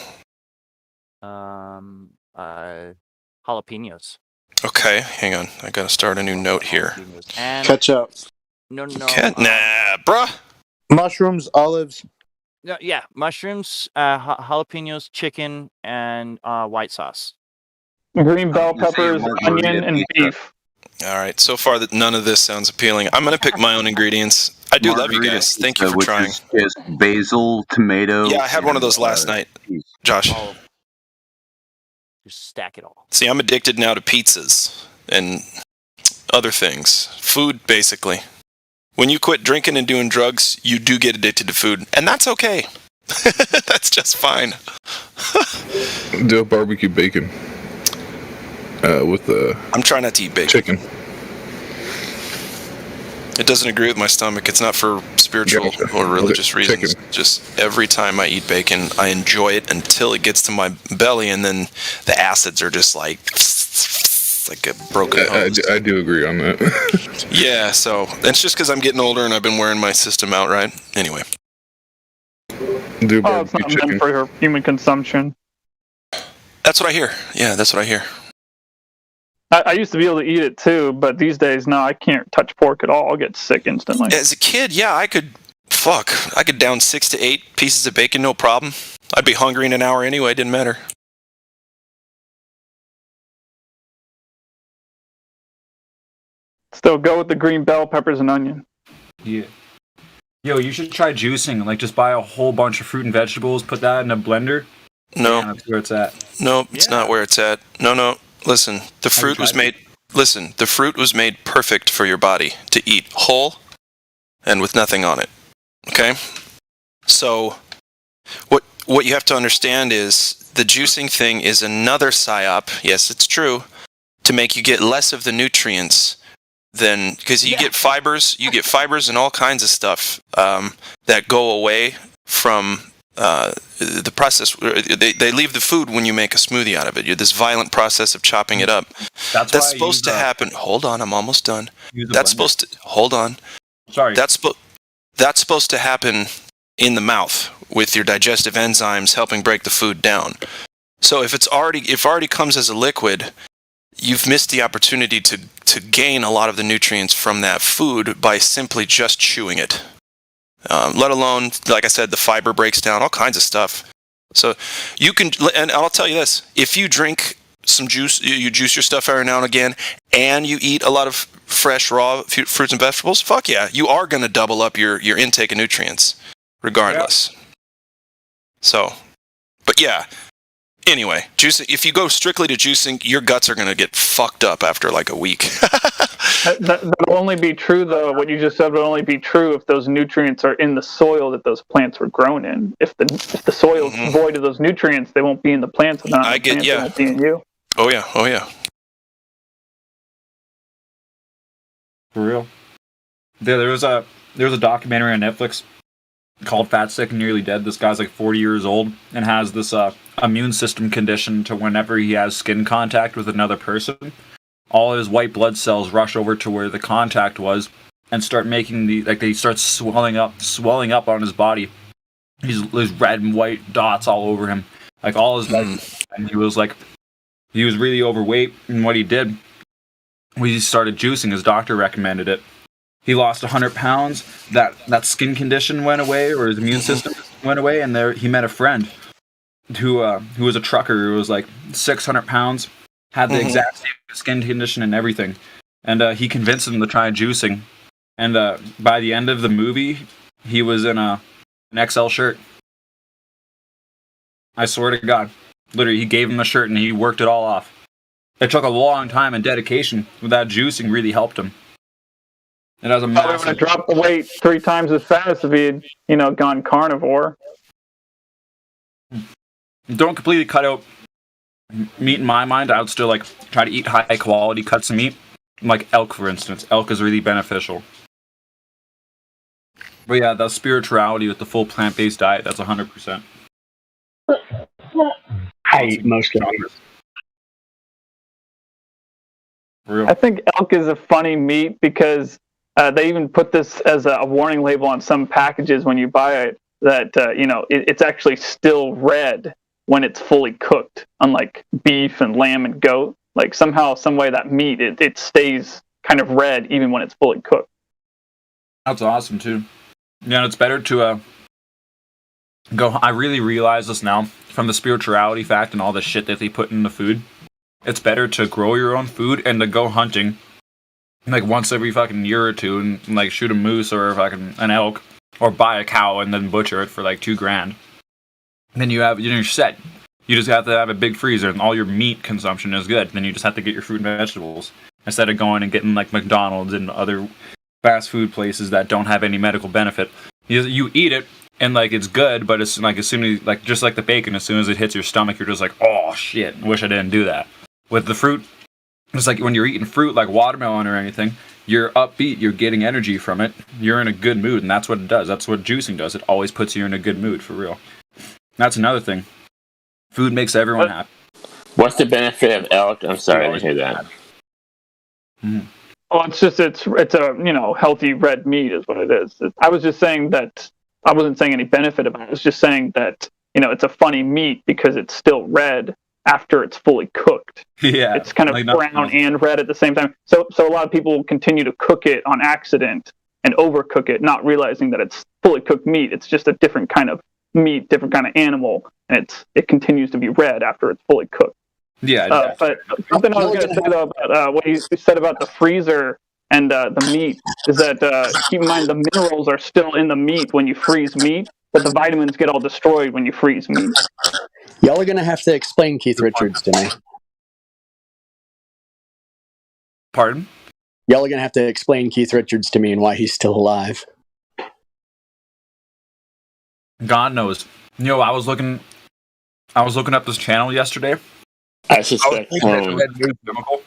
[SPEAKER 15] Jalapenos.
[SPEAKER 5] Okay, hang on. I gotta start a new note here.
[SPEAKER 15] And
[SPEAKER 23] Ketchup.
[SPEAKER 15] no.
[SPEAKER 5] Nah, bruh.
[SPEAKER 23] Mushrooms, olives.
[SPEAKER 15] No, yeah, mushrooms, jalapenos, chicken, and white sauce.
[SPEAKER 11] Green bell peppers, onion, and beef.
[SPEAKER 5] All right. So far, none of this sounds appealing. I'm gonna pick my own ingredients. I do love you guys. Thank you for
[SPEAKER 9] which
[SPEAKER 5] trying.
[SPEAKER 9] is just basil, tomato.
[SPEAKER 5] Yeah, I had one of those last night, Josh.
[SPEAKER 15] Just stack it all.
[SPEAKER 5] See, I'm addicted now to pizzas and other things. Food, basically. When you quit drinking and doing drugs, you do get addicted to food, and that's okay. That's just fine.
[SPEAKER 19] Do a barbecue bacon with the.
[SPEAKER 5] I'm trying not to eat bacon.
[SPEAKER 19] Chicken.
[SPEAKER 5] It doesn't agree with my stomach. It's not for spiritual or religious reasons. Just every time I eat bacon, I enjoy it until it gets to my belly, and then the acids are just like a broken hose.
[SPEAKER 19] I do agree on that.
[SPEAKER 5] Yeah, so it's just because I'm getting older and I've been wearing my system out, right? Anyway.
[SPEAKER 19] Do
[SPEAKER 11] it's not meant for human consumption.
[SPEAKER 5] That's what I hear. Yeah, that's what I hear.
[SPEAKER 11] I used to be able to eat it too, but these days, no, I can't touch pork at all. I'll get sick instantly.
[SPEAKER 5] As a kid, yeah, I could down 6 to 8 pieces of bacon, no problem. I'd be hungry in an hour anyway, didn't matter.
[SPEAKER 11] Still go with the green bell peppers and onion.
[SPEAKER 12] Yeah. Yo, you should try juicing. Like, just buy a whole bunch of fruit and vegetables, put that in a blender.
[SPEAKER 5] No.
[SPEAKER 12] That's where it's at.
[SPEAKER 5] No, it's not where it's at. No. Listen, the fruit was made. Listen, the fruit was made perfect for your body to eat whole and with nothing on it. Okay? So, what you have to understand is the juicing thing is another psyop. Yes, it's true, to make you get less of the nutrients than, because you get fibers and all kinds of stuff that go away from the process. They leave the food when you make a smoothie out of it. You're this violent process of chopping it up. That's supposed to happen. Hold on, I'm almost done. That's supposed to. Hold on.
[SPEAKER 12] Sorry.
[SPEAKER 5] That's supposed to happen in the mouth with your digestive enzymes helping break the food down. So if it already comes as a liquid, you've missed the opportunity to gain a lot of the nutrients from that food by simply just chewing it. Let alone, like I said, the fiber breaks down, all kinds of stuff. So you can, and I'll tell you this, if you drink some juice, you juice your stuff every now and again, and you eat a lot of fresh, raw fruits and vegetables, fuck yeah, you are going to double up your intake of nutrients, regardless. Yeah. So, but yeah, anyway, juicing, if you go strictly to juicing, your guts are going to get fucked up after like a week.
[SPEAKER 11] That'll only be true, though. What you just said would only be true if those nutrients are in the soil that those plants were grown in. If the soil is void of those nutrients, they won't be in the plants. And not in the plants, they won't be in you.
[SPEAKER 5] Oh yeah.
[SPEAKER 12] For real. There was a documentary on Netflix called Fat, Sick, and Nearly Dead. This guy's like 40 years old and has this immune system condition to whenever he has skin contact with another person, all his white blood cells rush over to where the contact was and start making they start swelling up on his body. There's red and white dots all over him, like all his life. And he was really overweight. And what he did, he started juicing. His doctor recommended it. He lost 100 pounds. That skin condition went away, or his immune system went away. And there he met a friend who was a trucker who was like 600 pounds. Had the exact same skin condition and everything. And he convinced him to try juicing. And by the end of the movie, he was in an XL shirt. I swear to God. Literally, he gave him the shirt and he worked it all off. It took a long time and dedication, but that juicing really helped him. It has a
[SPEAKER 11] Probably would have dropped the weight 3 times as fast if he had, gone carnivore.
[SPEAKER 12] Don't completely cut out meat in my mind. I would still try to eat high quality cuts of meat, like elk, for instance. Elk is really beneficial. But yeah, the spirituality with the full plant-based diet, that's 100%.
[SPEAKER 3] I eat mostly meat.
[SPEAKER 11] I think elk is a funny meat because they even put this as a warning label on some packages when you buy it that it's actually still red when it's fully cooked, unlike beef and lamb and goat. Like somehow, some way, that meat it stays kind of red even when it's fully cooked.
[SPEAKER 12] That's awesome too. Yeah, it's better to go. I really realize this now from the spirituality fact and all the shit that they put in the food. It's better to grow your own food and to go hunting like once every fucking year or two and like shoot a moose or fucking an elk or buy a cow and then butcher it for like $2,000. And then you're set. You just have to have a big freezer and all your meat consumption is good. Then you just have to get your fruit and vegetables instead of going and getting like McDonald's and other fast food places that don't have any medical benefit. You eat it and like it's good, but it's like as soon as like just like the bacon, as soon as it hits your stomach, you're just like, oh shit, wish I didn't do that. With the fruit, it's like when you're eating fruit like watermelon or anything, you're upbeat, you're getting energy from it, you're in a good mood, and that's what it does. That's what juicing does. It always puts you in a good mood, for real. That's another thing. Food makes everyone happy.
[SPEAKER 8] What's the benefit of elk? I'm sorry, I didn't hear that.
[SPEAKER 11] Oh, it's a healthy red meat is what it is. I was just saying that I wasn't saying any benefit of it. I was just saying that it's a funny meat because it's still red after it's fully cooked.
[SPEAKER 12] Yeah,
[SPEAKER 11] it's kind of
[SPEAKER 12] like
[SPEAKER 11] brown and red at the same time. So a lot of people continue to cook it on accident and overcook it, not realizing that it's fully cooked meat. It's just a different kind of meat, different kind of animal, and it continues to be red after it's fully cooked.
[SPEAKER 12] Yeah.
[SPEAKER 11] But something I was going to say though about what you said about the freezer and the meat is that keep in mind the minerals are still in the meat when you freeze meat, but the vitamins get all destroyed when you freeze meat.
[SPEAKER 16] Y'all are going to have to explain Keith Richards to me.
[SPEAKER 12] Pardon?
[SPEAKER 16] Y'all are going to have to explain Keith Richards to me and why he's still alive.
[SPEAKER 12] God knows. I was looking up this channel yesterday.
[SPEAKER 8] I suspect
[SPEAKER 12] chemical.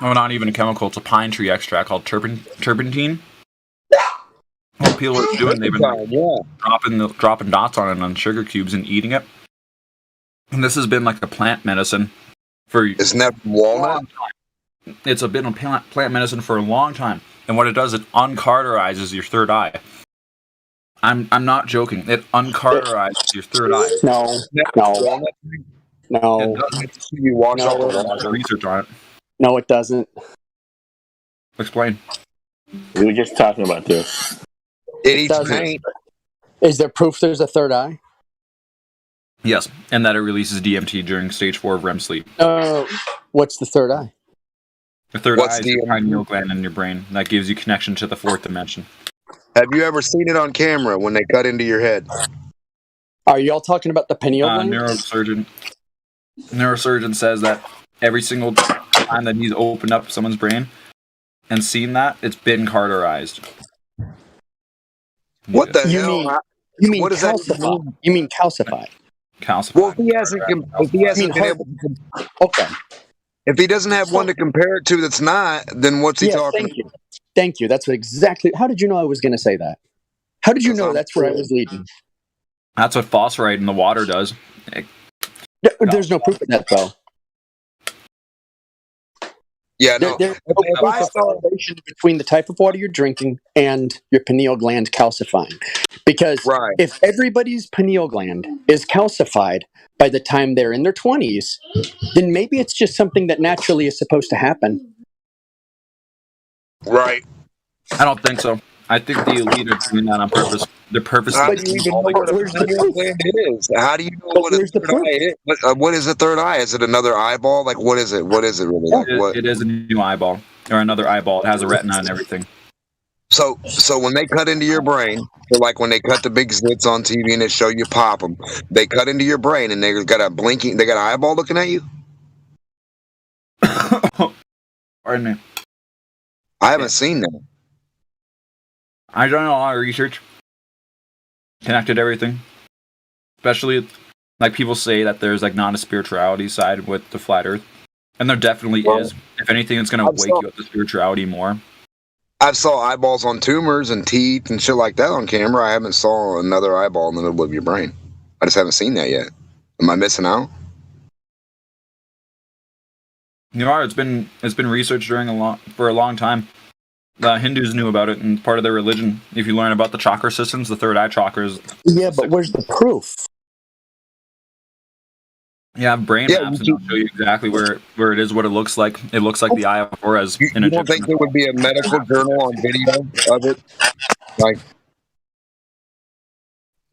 [SPEAKER 12] No, not even a chemical. It's a pine tree extract called turpentine. What people are doing, they've been dropping dots on it on sugar cubes and eating it. And this has been like a plant medicine for
[SPEAKER 1] Isn't that walnut?
[SPEAKER 12] It's been a plant medicine for a long time. And what it does, it uncauterizes your third eye. I'm not joking. It uncauterizes your third eye.
[SPEAKER 16] No.
[SPEAKER 1] You watch all the
[SPEAKER 12] research on it.
[SPEAKER 16] No, it doesn't.
[SPEAKER 12] Explain.
[SPEAKER 8] We were just talking about this.
[SPEAKER 1] It eats paint.
[SPEAKER 16] Is there proof there's a third eye?
[SPEAKER 12] Yes, and that it releases DMT during stage 4 of REM sleep.
[SPEAKER 16] What's the third eye?
[SPEAKER 12] The third eye is the pineal gland in your brain. That gives you connection to the fourth dimension.
[SPEAKER 1] Have you ever seen it on camera when they cut into your head?
[SPEAKER 16] Are y'all talking about the pineal gland?
[SPEAKER 12] Neurosurgeon says that every single time that he's opened up someone's brain and seen that, it's been cauterized.
[SPEAKER 1] What the hell?
[SPEAKER 16] You mean
[SPEAKER 1] what does that
[SPEAKER 16] calcified?
[SPEAKER 1] mean?
[SPEAKER 16] You mean calcified?
[SPEAKER 12] Calcified.
[SPEAKER 1] Well, if he hasn't been able to,
[SPEAKER 16] okay.
[SPEAKER 1] If he doesn't have one to compare it to that's not, then what's he talking about?
[SPEAKER 16] Thank you. That's exactly. How did you know I was going to say that? How did you know that's where I was leading?
[SPEAKER 12] That's what phosphorite in the water does.
[SPEAKER 16] There's no proof of that, though.
[SPEAKER 1] Yeah, no.
[SPEAKER 16] There's a correlation between the type of water you're drinking and your pineal gland calcifying. Because if everybody's pineal gland is calcified by the time they're in their 20s, then maybe it's just something that naturally is supposed to happen.
[SPEAKER 1] Right.
[SPEAKER 12] I don't think so. I think the elite are doing that on purpose. They're purposely.
[SPEAKER 1] How do you even know what a pineal gland is? How do you know what a third eye is? What is a third eye? Is it another eyeball? Like, what is it? What is it really? Like, what?
[SPEAKER 12] It is a new eyeball or another eyeball. It has a retina and everything.
[SPEAKER 1] So when they cut into your brain, like when they cut the big zits on TV and they show you pop them, they cut into your brain and they got a blinking, they got an eyeball looking at you.
[SPEAKER 12] Pardon me.
[SPEAKER 1] I haven't seen that.
[SPEAKER 12] I done a lot of research, connected everything, especially like people say that there's like not a spirituality side with the flat Earth, and there definitely is. If anything, it's gonna wake you up to spirituality more.
[SPEAKER 1] I've saw eyeballs on tumors and teeth and shit like that on camera. I haven't saw another eyeball in the middle of your brain. I just haven't seen that yet. Am I missing out?
[SPEAKER 12] You are. It's been researched for a long time. The Hindus knew about it, and part of their religion. If you learn about the chakra systems, the third eye chakra is.
[SPEAKER 16] Yeah, but where's the proof?
[SPEAKER 12] Yeah, brain maps, and I'll show you exactly where it is, what it looks like. It looks like the Eye of Horus in
[SPEAKER 1] You don't think there would be a medical journal on video of it? Like,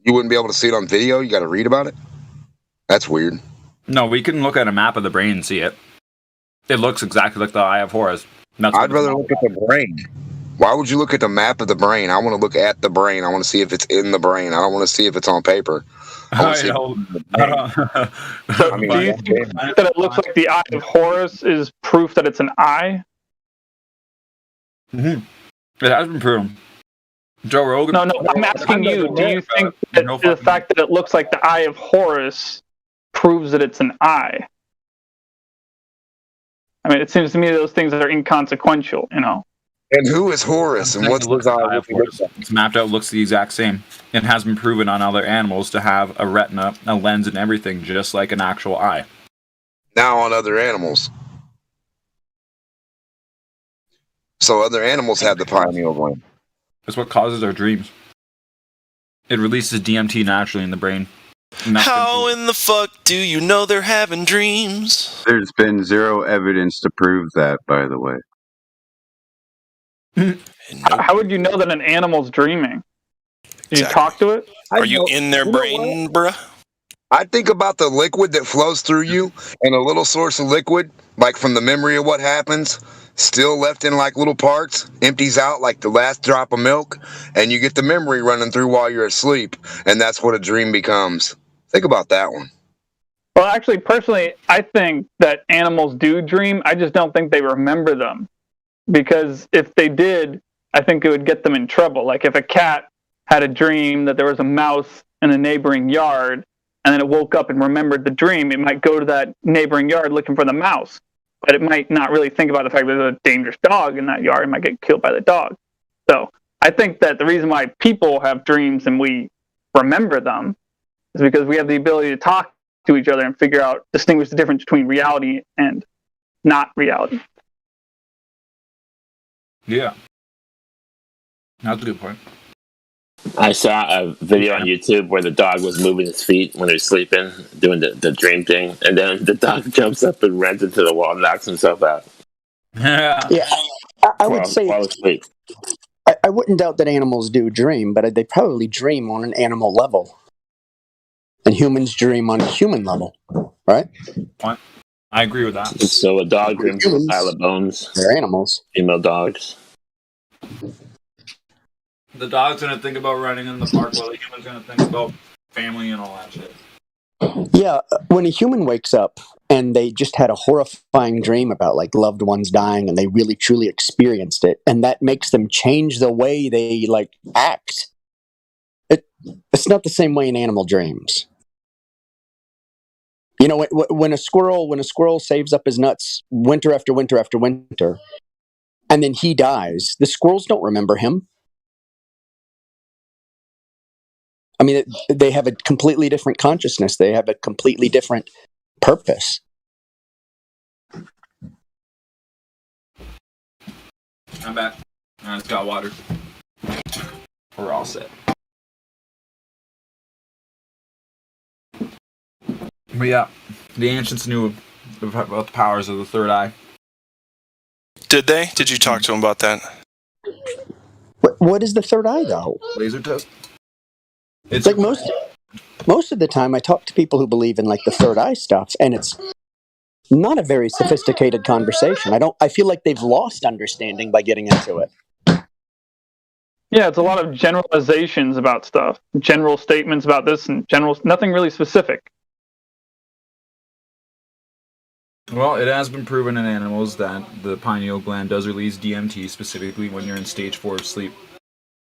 [SPEAKER 1] you wouldn't be able to see it on video? You got to read about it? That's weird.
[SPEAKER 12] No, we can look at a map of the brain and see it. It looks exactly like the Eye of Horus.
[SPEAKER 1] I'd rather look at the brain. Why would you look at the map of the brain? I want to look at the brain. I want to see if it's in the brain. I don't want to see if it's on paper.
[SPEAKER 11] Do you think that it looks like the Eye of Horus is proof that it's an eye?
[SPEAKER 12] Mm-hmm. It has been proven. Joe Rogan.
[SPEAKER 11] No, I'm asking you. Do you think that the fact that it looks like the Eye of Horus proves that it's an eye? I mean, it seems to me those things are inconsequential, you know.
[SPEAKER 1] And who is Horus, and what's his eye?
[SPEAKER 12] It's mapped out, looks the exact same. It has been proven on other animals to have a retina, a lens, and everything, just like an actual eye.
[SPEAKER 1] Now on other animals. So other animals have the pineal gland.
[SPEAKER 12] That's what causes our dreams. It releases DMT naturally in the brain.
[SPEAKER 5] How in the fuck do you know they're having dreams?
[SPEAKER 6] There's been zero evidence to prove that, by the way.
[SPEAKER 11] How would you know that an animal's dreaming? Did you talk to it?
[SPEAKER 5] Are you in their brain, bruh?
[SPEAKER 1] I think about the liquid that flows through you, and a little source of liquid, like from the memory of what happens, still left in like little parts, empties out like the last drop of milk, and you get the memory running through while you're asleep, and that's what a dream becomes. Think about that one.
[SPEAKER 11] Well, actually, personally, I think that animals do dream. I just don't think they remember them. Because if they did, I think it would get them in trouble. Like if a cat had a dream that there was a mouse in a neighboring yard, and then it woke up and remembered the dream, it might go to that neighboring yard looking for the mouse. But it might not really think about the fact that there's a dangerous dog in that yard. It might get killed by the dog. So I think that the reason why people have dreams and we remember them is because we have the ability to talk to each other and distinguish the difference between reality and not reality.
[SPEAKER 12] Yeah. That's a good point.
[SPEAKER 8] I saw a video on YouTube where the dog was moving his feet when he was sleeping, doing the dream thing, and then the dog jumps up and runs into the wall and knocks himself out.
[SPEAKER 16] Yeah, I would say I wouldn't doubt that animals do dream, but they probably dream on an animal level, and humans dream on a human level, right?
[SPEAKER 12] I agree with that.
[SPEAKER 8] So a dog dreams of a pile of bones.
[SPEAKER 16] They're animals.
[SPEAKER 8] Female dogs.
[SPEAKER 12] The dog's gonna think about running in the park while the human's gonna think about family and all that shit.
[SPEAKER 16] Yeah, when a human wakes up and they just had a horrifying dream about like loved ones dying and they really truly experienced it, and that makes them change the way they like act. It's not the same way an animal dreams. You know, when a squirrel saves up his nuts winter after winter after winter, and then he dies, the squirrels don't remember him. I mean, they have a completely different consciousness. They have a completely different purpose.
[SPEAKER 12] I'm back. I just got water. We're all set. But yeah, the ancients knew about the powers of the third eye.
[SPEAKER 5] Did they? Did you talk to them about that?
[SPEAKER 16] What is the third eye, though?
[SPEAKER 12] Laser test.
[SPEAKER 16] It's like most of the time I talk to people who believe in like the third eye stuff, and it's not a very sophisticated conversation. I feel like they've lost understanding by getting into it.
[SPEAKER 11] Yeah, it's a lot of generalizations about stuff. General statements about this and nothing really specific.
[SPEAKER 12] Well, it has been proven in animals that the pineal gland does release DMT specifically when you're in stage 4 of sleep.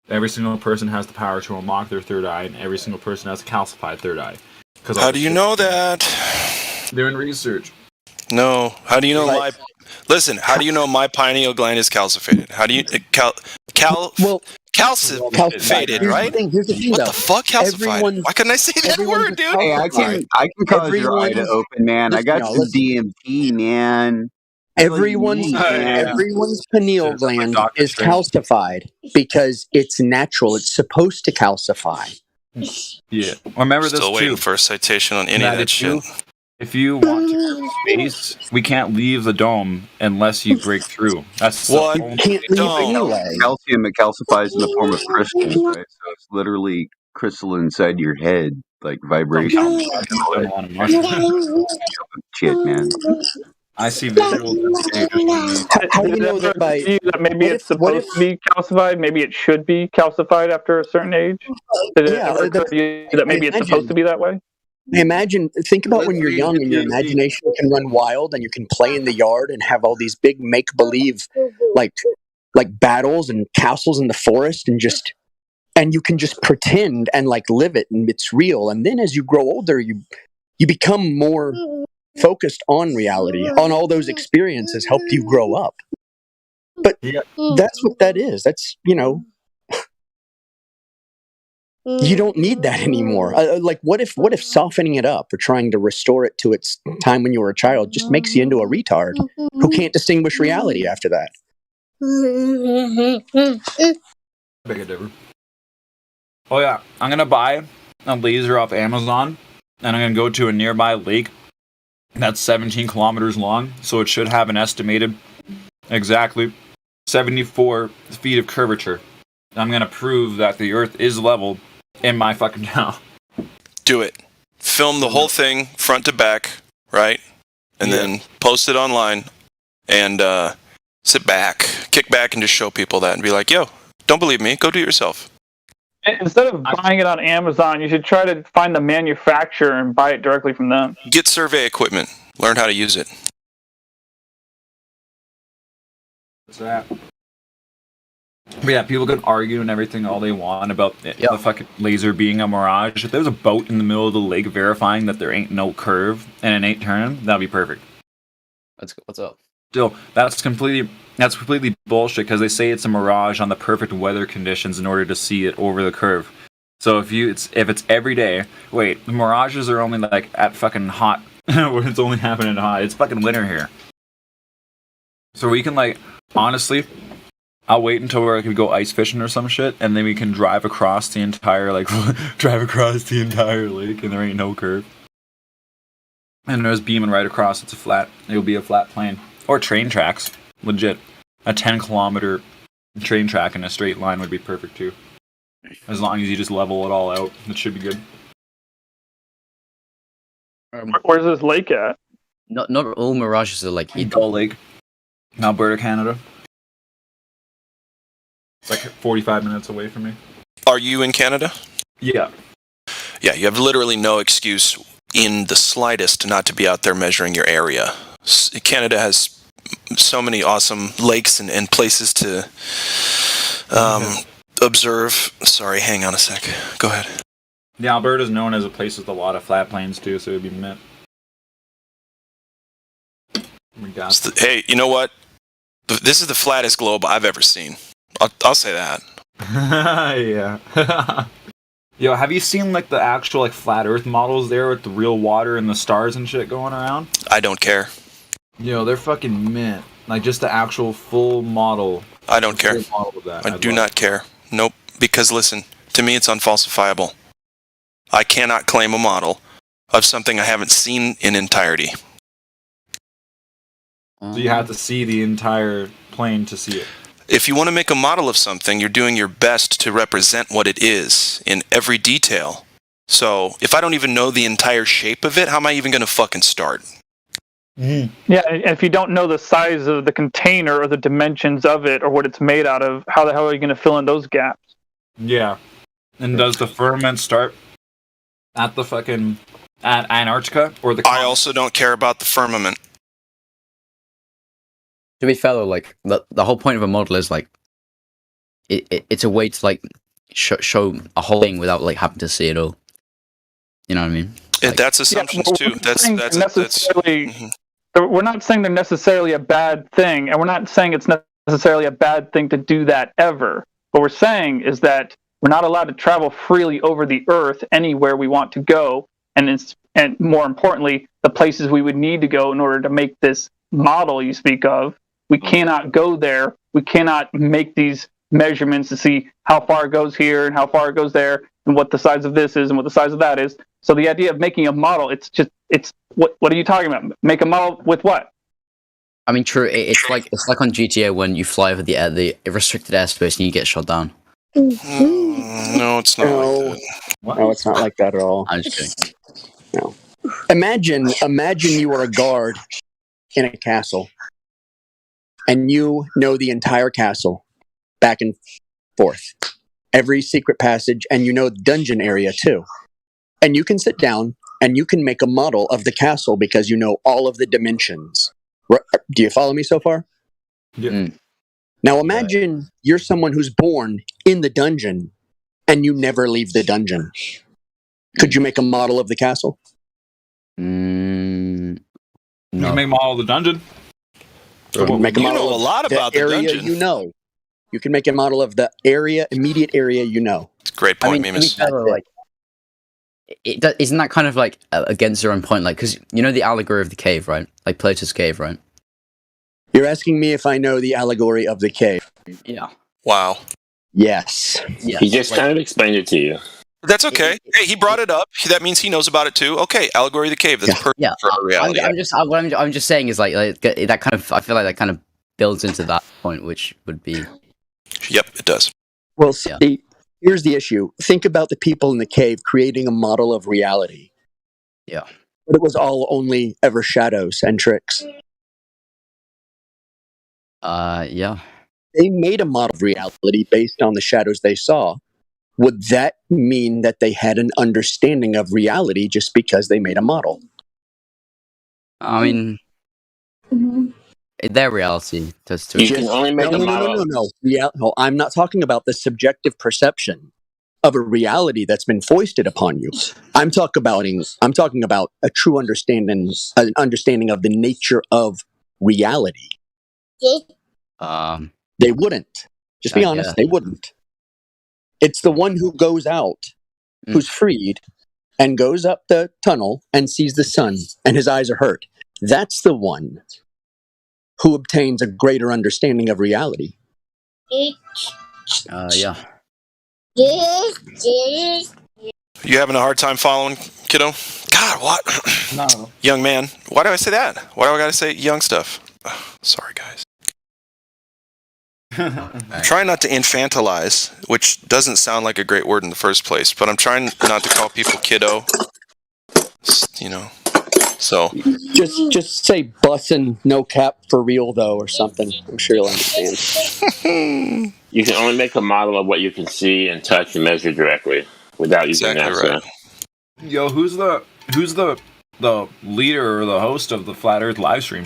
[SPEAKER 12] Every single person has the power to unlock their third eye, and every single person has a calcified third eye.
[SPEAKER 5] How do you know that?
[SPEAKER 12] Doing research.
[SPEAKER 5] No. How do you know my... Listen, how do you know my pineal gland is calcified? How do you... calcified, right?
[SPEAKER 16] Here's the thing,
[SPEAKER 5] what
[SPEAKER 16] though.
[SPEAKER 5] The fuck, calcified? Why couldn't I say that word, dude?
[SPEAKER 9] Hey, I can cause your eye to open, man. I got some DMT, man.
[SPEAKER 16] Everyone's
[SPEAKER 12] Yeah.
[SPEAKER 16] everyone's pineal gland
[SPEAKER 12] Dr.
[SPEAKER 16] is
[SPEAKER 12] Strange.
[SPEAKER 16] calcified because it's natural. It's supposed to calcify.
[SPEAKER 12] Yeah. Remember this
[SPEAKER 5] Still waiting
[SPEAKER 12] too.
[SPEAKER 5] for a citation on any of that shit.
[SPEAKER 12] If you want to go to space, we can't leave the dome unless you break through. That's
[SPEAKER 5] What?
[SPEAKER 12] the only
[SPEAKER 16] Can't leave anyway.
[SPEAKER 9] Calcium, it calcifies in the form of crystals, right? So it's literally crystal inside your head, like vibration. Shit, man.
[SPEAKER 12] I see visuals every day.
[SPEAKER 16] How do
[SPEAKER 11] Did
[SPEAKER 16] you know
[SPEAKER 11] it
[SPEAKER 16] that
[SPEAKER 11] ever
[SPEAKER 16] by
[SPEAKER 11] occur to you that maybe
[SPEAKER 16] what
[SPEAKER 11] it's
[SPEAKER 16] if- what
[SPEAKER 11] supposed to be calcified? Maybe it should be calcified after a certain age? Did it
[SPEAKER 16] Yeah,
[SPEAKER 11] ever occur to you that maybe it's supposed to be that way?
[SPEAKER 16] Think about when you're young and your imagination can run wild and you can play in the yard and have all these big make believe like battles and castles in the forest and you can just pretend and like live it and it's real. And then as you grow older, you become more focused on reality, on all those experiences helped you grow up. But that's what that is. That's, you don't need that anymore. Like, what if softening it up or trying to restore it to its time when you were a child just makes you into a retard who can't distinguish reality after that?
[SPEAKER 12] Big a difference. Oh yeah, I'm gonna buy a laser off Amazon, and I'm gonna go to a nearby lake that's 17 kilometers long, so it should have an estimated exactly 74 feet of curvature. I'm gonna prove that the Earth is level in my fucking town.
[SPEAKER 5] Do it. Film the whole thing front to back, right? And then post it online and sit back, kick back and just show people that and be like, yo, don't believe me, go do it yourself.
[SPEAKER 11] Instead of buying it on Amazon, you should try to find the manufacturer and buy it directly from them.
[SPEAKER 5] Get survey equipment. Learn how to use it.
[SPEAKER 12] What's that? But yeah, people can argue and everything all they want about the fucking laser being a mirage. If there's a boat in the middle of the lake verifying that there ain't no curve and it ain't turning, that'd be perfect.
[SPEAKER 2] What's up?
[SPEAKER 12] Still, that's completely bullshit because they say it's a mirage on the perfect weather conditions in order to see it over the curve. So if it's every day, wait, the mirages are only like at fucking hot when it's only happening hot. It's fucking winter here. So we can honestly, I'll wait until we can go ice fishing or some shit, and then we can drive across the entire lake, and there ain't no curve. And there's beaming right across. It'll be a flat plane. Or train tracks. Legit. A 10-kilometer train track in a straight line would be perfect too. As long as you just level it all out, it should be good.
[SPEAKER 11] Where's this lake at?
[SPEAKER 2] Not all mirages are like
[SPEAKER 12] Gull Lake, Alberta, Canada. It's like 45 minutes away from me.
[SPEAKER 5] Are you in Canada?
[SPEAKER 12] Yeah.
[SPEAKER 5] Yeah, you have literally no excuse in the slightest not to be out there measuring your area. Canada has so many awesome lakes and places to observe. Sorry, hang on a sec. Go ahead.
[SPEAKER 12] Yeah, Alberta's known as a place with a lot of flat plains too, so it'd be mint.
[SPEAKER 5] Hey, you know what? This is the flattest globe I've ever seen. I'll say that.
[SPEAKER 12] Yeah. Yo, have you seen the actual flat Earth models there with the real water and the stars and shit going around?
[SPEAKER 5] I don't care.
[SPEAKER 12] Yo, they're fucking mint. Just the actual full model.
[SPEAKER 5] I don't care.
[SPEAKER 12] I
[SPEAKER 5] do not care. Nope. Because listen, to me it's unfalsifiable. I cannot claim a model of something I haven't seen in entirety.
[SPEAKER 12] So you have to see the entire plane to see it.
[SPEAKER 5] If you want to make a model of something, you're doing your best to represent what it is in every detail. So if I don't even know the entire shape of it, how am I even going to fucking start?
[SPEAKER 11] Yeah, and if you don't know the size of the container or the dimensions of it or what it's made out of, how the hell are you going to fill in those gaps?
[SPEAKER 12] Yeah. And does the firmament start at at Antarctica or the?
[SPEAKER 5] I also don't care about the firmament.
[SPEAKER 2] To be fair though, the whole point of a model is it's a way to show a whole thing without having to see it all. You know what I mean?
[SPEAKER 5] That's assumptions too. That's
[SPEAKER 11] we're not saying they're necessarily a bad thing, and we're not saying it's necessarily a bad thing to do that ever. What we're saying is that we're not allowed to travel freely over the Earth anywhere we want to go, and more importantly, the places we would need to go in order to make this model you speak of, we cannot go there. We cannot make these measurements to see how far it goes here and how far it goes there and what the size of this is and what the size of that is. So the idea of making a model, it's what are you talking about? Make a model with what?
[SPEAKER 2] I mean, true. It's like on GTA when you fly over the restricted airspace and you get shot down.
[SPEAKER 5] No, it's not like that.
[SPEAKER 16] No, it's not like that at all.
[SPEAKER 2] I'm just kidding.
[SPEAKER 16] No. Imagine you are a guard in a castle, and you know the entire castle, back and forth, every secret passage, and you know the dungeon area too. And you can sit down and you can make a model of the castle because you know all of the dimensions. Do you follow me so far?
[SPEAKER 12] Yeah.
[SPEAKER 16] Now imagine you're someone who's born in the dungeon and you never leave the dungeon. Could you make a model of the castle?
[SPEAKER 12] You can make a model of the dungeon.
[SPEAKER 16] Make a
[SPEAKER 5] You
[SPEAKER 16] model
[SPEAKER 5] know a
[SPEAKER 16] of
[SPEAKER 5] lot about the
[SPEAKER 16] area
[SPEAKER 5] dungeon.
[SPEAKER 16] you know. You can make a model of the immediate area you know.
[SPEAKER 5] Great point,
[SPEAKER 2] I mean,
[SPEAKER 5] Mimas.
[SPEAKER 2] Isn't that kind of like against your own point? Like, because you know the allegory of the cave, right? Like Plato's cave, right?
[SPEAKER 16] You're asking me if I know the allegory of the cave.
[SPEAKER 2] Yeah.
[SPEAKER 5] Wow.
[SPEAKER 16] Yes.
[SPEAKER 8] He just kind of explained it to you.
[SPEAKER 5] That's okay. Hey, he brought it up. That means he knows about it too. Okay, allegory of the cave. That's perfect for our reality.
[SPEAKER 2] I'm just saying is like that kind of. I feel like that kind of builds into that point, which would be.
[SPEAKER 5] Yep, it does.
[SPEAKER 16] Well, see, here's the issue. Think about the people in the cave creating a model of reality.
[SPEAKER 2] Yeah.
[SPEAKER 16] But it was all only ever shadows and tricks.
[SPEAKER 2] Yeah.
[SPEAKER 16] They made a model of reality based on the shadows they saw. Would that mean that they had an understanding of reality just because they made a model?
[SPEAKER 2] I mean, their reality does too.
[SPEAKER 8] You can only make a model.
[SPEAKER 16] No, I'm not talking about the subjective perception of a reality that's been foisted upon you. I'm talking about a true understanding of the nature of reality. They wouldn't. Just be honest, they wouldn't. It's the one who goes out, who's freed, and goes up the tunnel and sees the sun, and his eyes are hurt. That's the one who obtains a greater understanding of reality.
[SPEAKER 2] Yeah.
[SPEAKER 5] You having a hard time following, kiddo? God, what?
[SPEAKER 12] No.
[SPEAKER 5] Young man. Why do I say that? Why do I gotta say young stuff? Ugh, sorry, guys. I'm trying not to infantilize, which doesn't sound like a great word in the first place, but I'm trying not to call people kiddo. You know. So
[SPEAKER 16] just say bussin' no cap for real though or something. I'm sure you'll understand.
[SPEAKER 8] You can only make a model of what you can see and touch and measure directly without using
[SPEAKER 5] Exactly
[SPEAKER 8] NASA.
[SPEAKER 12] Yo, who's the leader or the host of the Flat Earth live stream?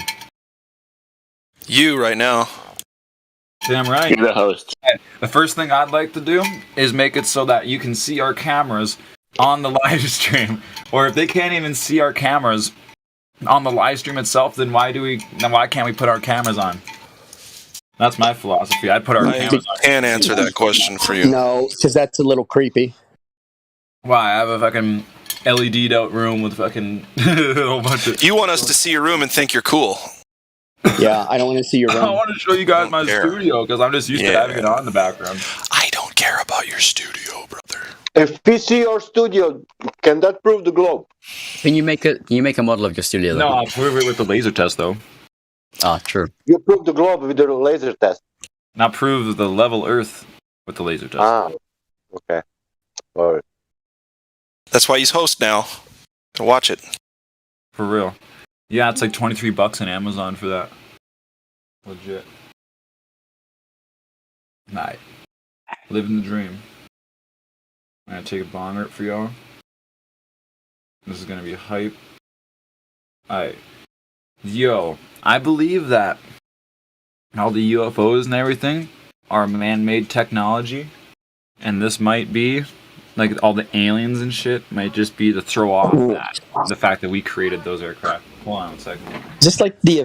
[SPEAKER 5] you right now.
[SPEAKER 12] Damn right.
[SPEAKER 8] You're the host.
[SPEAKER 12] The first thing I'd like to do is make it so that you can see our cameras on the live stream. Or if they can't even see our cameras on the live stream itself, then why can't we put our cameras on? That's my philosophy. I'd put our cameras on.
[SPEAKER 5] I can't answer that question for you.
[SPEAKER 16] No, because that's a little creepy.
[SPEAKER 12] Why? I have a fucking LED'd out room with fucking a whole bunch of...
[SPEAKER 5] You want us to see your room and think you're cool.
[SPEAKER 16] Yeah, I don't want to see your room.
[SPEAKER 12] I want to show you guys my studio because I'm just used to having it on in the background.
[SPEAKER 5] I don't care about your studio, brother.
[SPEAKER 14] If we see your studio, can that prove the globe?
[SPEAKER 2] Can you make a model of your studio?
[SPEAKER 12] No, I'll prove it with the laser test though.
[SPEAKER 2] Ah, true.
[SPEAKER 14] You prove the globe with the laser test.
[SPEAKER 12] Not prove the level Earth with the laser test.
[SPEAKER 14] Ah, okay. All right.
[SPEAKER 5] That's why he's host now. To watch it.
[SPEAKER 12] For real. Yeah, it's like $23 on Amazon for that. Legit. Night. Living the dream. I'm gonna take a bong rip for y'all. This is gonna be hype. Alright. Yo, I believe that all the UFOs and everything are man-made technology, and this might be, like all the aliens and shit, might just be to throw off the fact that we created those aircraft. Hold on a second.
[SPEAKER 16] Is this like the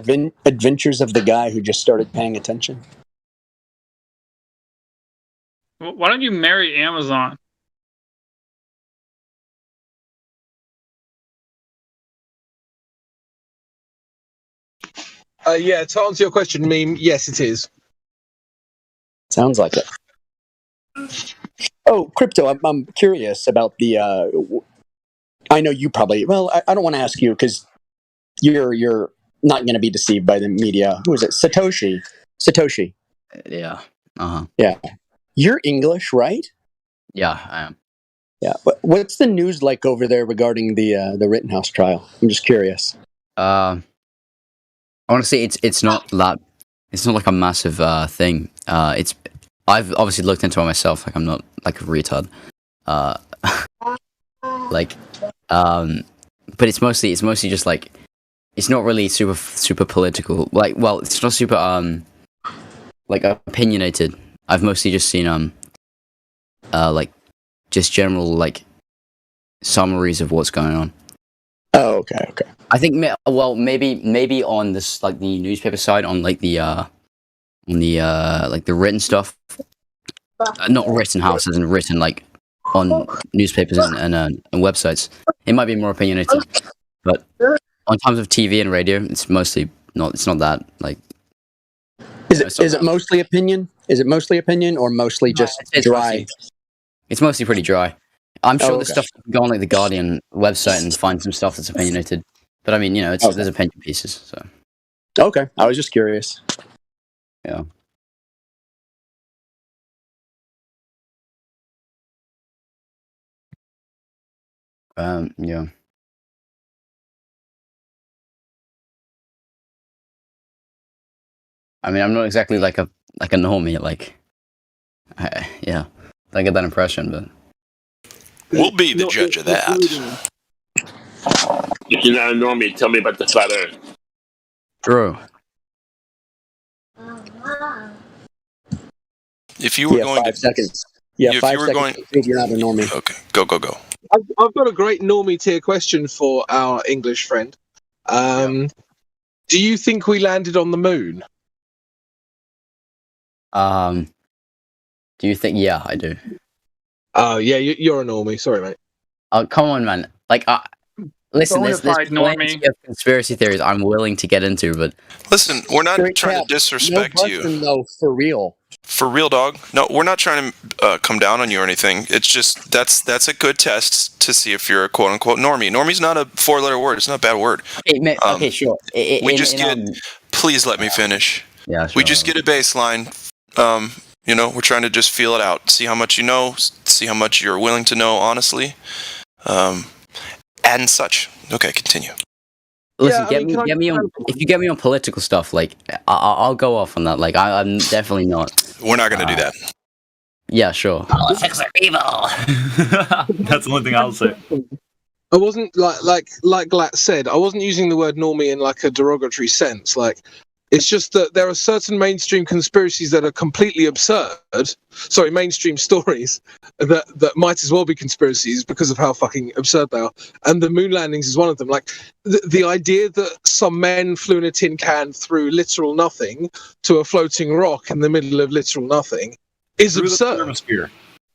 [SPEAKER 16] adventures of the guy who just started paying attention?
[SPEAKER 11] Why don't you marry Amazon?
[SPEAKER 7] Yeah, to answer your question, meme, yes, it is.
[SPEAKER 16] Sounds like it. Oh, Crypto, I'm curious about the. I know you probably. Well, I don't want to ask you because you're not going to be deceived by the media. Who is it? Satoshi.
[SPEAKER 2] Yeah. Uh-huh.
[SPEAKER 16] Yeah. You're English, right?
[SPEAKER 2] Yeah, I am.
[SPEAKER 16] Yeah. What's the news like over there regarding the Rittenhouse trial? I'm just curious.
[SPEAKER 2] Honestly, it's not that. It's not like a massive thing. I've obviously looked into it myself. Like I'm not like a retard. But it's mostly just like it's not really super political. Like, well, it's not super like opinionated. I've mostly just seen like just general like summaries of what's going on.
[SPEAKER 16] Oh, okay.
[SPEAKER 2] I think maybe on this like the newspaper side on like the like the written stuff, not written house as in written like on newspapers and websites. It might be more opinionated, but on terms of TV and radio, it's mostly not. It's not that like.
[SPEAKER 16] Is it mostly opinion? Is it mostly opinion or mostly just dry?
[SPEAKER 2] It's mostly pretty dry. I'm sure
[SPEAKER 16] Oh,
[SPEAKER 2] there's
[SPEAKER 16] okay.
[SPEAKER 2] stuff you can go on like the Guardian website and find some stuff that's opinionated. But I mean, there's opinion pieces. So
[SPEAKER 16] Okay, I was just curious.
[SPEAKER 2] yeah. Yeah. I mean, I'm not exactly like a normie. Like, yeah, I get that impression, but
[SPEAKER 5] We'll be the judge of that.
[SPEAKER 8] If you're not a normie, tell me about the flat Earth.
[SPEAKER 2] True.
[SPEAKER 5] If you were going
[SPEAKER 16] 5
[SPEAKER 5] to,
[SPEAKER 16] seconds. Yeah,
[SPEAKER 5] if
[SPEAKER 16] 5
[SPEAKER 5] you were
[SPEAKER 16] seconds.
[SPEAKER 5] going,
[SPEAKER 16] to prove you're not a normie.
[SPEAKER 5] okay, go.
[SPEAKER 7] I've got a great normie tier question for our English friend. Do you think we landed on the moon?
[SPEAKER 2] Do you think? Yeah, I do.
[SPEAKER 7] Oh, yeah, you're a normie. Sorry, mate.
[SPEAKER 2] Oh, come on, man. Like, listen, there's
[SPEAKER 11] Bonafide
[SPEAKER 2] plenty of conspiracy theories I'm willing to get into, but
[SPEAKER 5] listen, we're not
[SPEAKER 16] Straight
[SPEAKER 5] trying
[SPEAKER 16] cap.
[SPEAKER 5] to disrespect
[SPEAKER 16] no
[SPEAKER 5] you.
[SPEAKER 16] busting, though, for real.
[SPEAKER 5] For real, dog. No, we're not trying to come down on you or anything. It's just that's a good test to see if you're a quote unquote normie. Normie's not a 4-letter word. It's not a bad word.
[SPEAKER 2] Okay, okay, sure.
[SPEAKER 5] Please let me finish.
[SPEAKER 2] Yeah, sure.
[SPEAKER 5] We just get a baseline. We're trying to just feel it out, see how much you know, see how much you're willing to know, honestly, and such. Okay, continue.
[SPEAKER 2] Listen, get me on. If you get me on political stuff, like I'll go off on that. Like I'm definitely not.
[SPEAKER 5] We're not going to do that.
[SPEAKER 2] Yeah, sure. Politics are evil.
[SPEAKER 12] That's the only thing I'll say.
[SPEAKER 7] I wasn't like Glat said. I wasn't using the word normie in like a derogatory sense. Like, it's just that there are certain mainstream conspiracies that are completely absurd. Sorry, mainstream stories that might as well be conspiracies because of how fucking absurd they are. And the moon landings is one of them. Like the idea that some men flew in a tin can through literal nothing to a floating rock in the middle of literal nothing is
[SPEAKER 12] Through
[SPEAKER 7] absurd.
[SPEAKER 12] the thermosphere.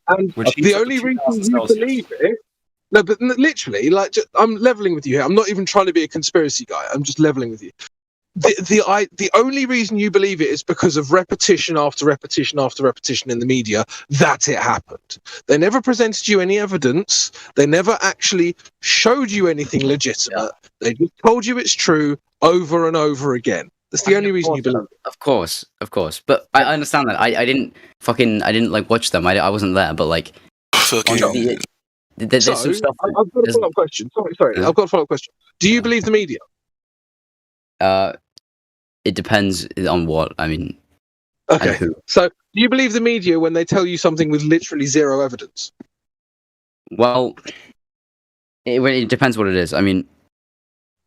[SPEAKER 7] And the only reason you believe it. No, but literally, like, I'm leveling with you here. I'm not even trying to be a conspiracy guy. I'm just leveling with you. The only reason you believe it is because of repetition after repetition after repetition in the media that it happened. They never presented you any evidence. They never actually showed you anything legitimate. They just told you it's true over and over again. That's the only reason you believe it.
[SPEAKER 2] Of course. But I understand that. I didn't like watch them. I wasn't there. But like, there's some stuff.
[SPEAKER 7] I've got a follow-up question. Sorry. I've got a follow-up question. Do you believe the media?
[SPEAKER 2] It depends on what. I mean,
[SPEAKER 7] okay. So, do you believe the media when they tell you something with literally zero evidence?
[SPEAKER 2] Well, it depends what it is. I mean,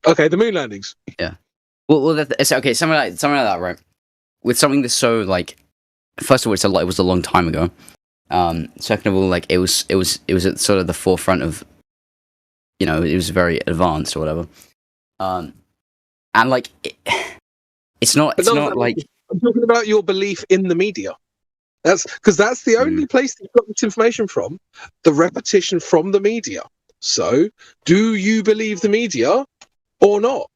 [SPEAKER 7] okay, the moon landings.
[SPEAKER 2] Yeah. Well, it's okay. Something like that, right? With something that's so like, first of all, it was a long time ago. Second of all, like it was at sort of the forefront of, it was very advanced or whatever. And like, it's not like
[SPEAKER 7] I'm talking about your belief in the media. That's because that's the only place that you've got this information from. The repetition from the media. So, do you believe the media or not?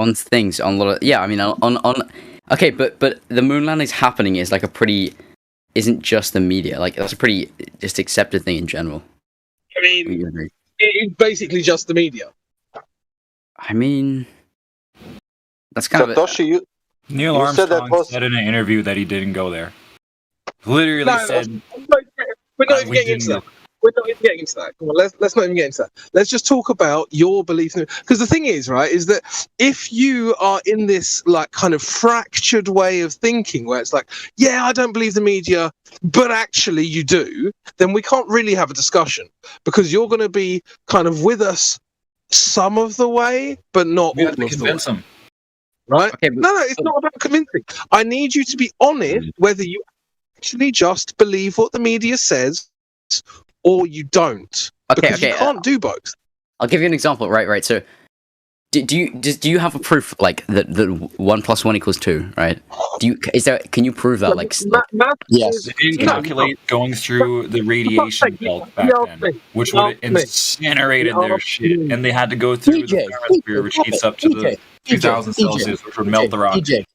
[SPEAKER 2] on things on a lot of I mean on okay, but the moon landing's happening is like a pretty isn't just the media, like that's a pretty just accepted thing in general.
[SPEAKER 7] I mean, it's basically just the media.
[SPEAKER 2] I mean, that's kind
[SPEAKER 14] Satoshi,
[SPEAKER 2] of
[SPEAKER 12] Neil
[SPEAKER 14] you said that
[SPEAKER 12] Armstrong
[SPEAKER 14] was
[SPEAKER 12] said in an interview that he didn't go there. Literally
[SPEAKER 7] No,
[SPEAKER 12] said,
[SPEAKER 7] we're not even
[SPEAKER 12] we
[SPEAKER 7] getting into
[SPEAKER 12] didn't
[SPEAKER 7] that. We're not even getting into that. Come on, let's not even get into that. Let's just talk about your belief. Because the thing is, right, is that if you are in this like kind of fractured way of thinking, where it's like, yeah, I don't believe the media, but actually you do, then we can't really have a discussion because you're going to be kind of with us some of the way, but not
[SPEAKER 12] we
[SPEAKER 7] all
[SPEAKER 12] have to
[SPEAKER 7] of the way.
[SPEAKER 12] convince him.
[SPEAKER 7] Right?
[SPEAKER 2] Okay,
[SPEAKER 7] no, it's not about convincing. I need you to be honest whether you actually just believe what the media says or you don't.
[SPEAKER 2] Okay,
[SPEAKER 7] Because you
[SPEAKER 2] okay,
[SPEAKER 7] can't do both.
[SPEAKER 2] I'll give you an example. Right. So, do you have a proof like that 1 + 1 = 2? Right? Can you prove that? Like,
[SPEAKER 16] Yes.
[SPEAKER 12] They didn't calculate going through the radiation belt back then, which would have incinerated their shit, and they had to go through the thermosphere, which heats up to the 2000 Celsius, which would melt the rock.
[SPEAKER 16] DJ,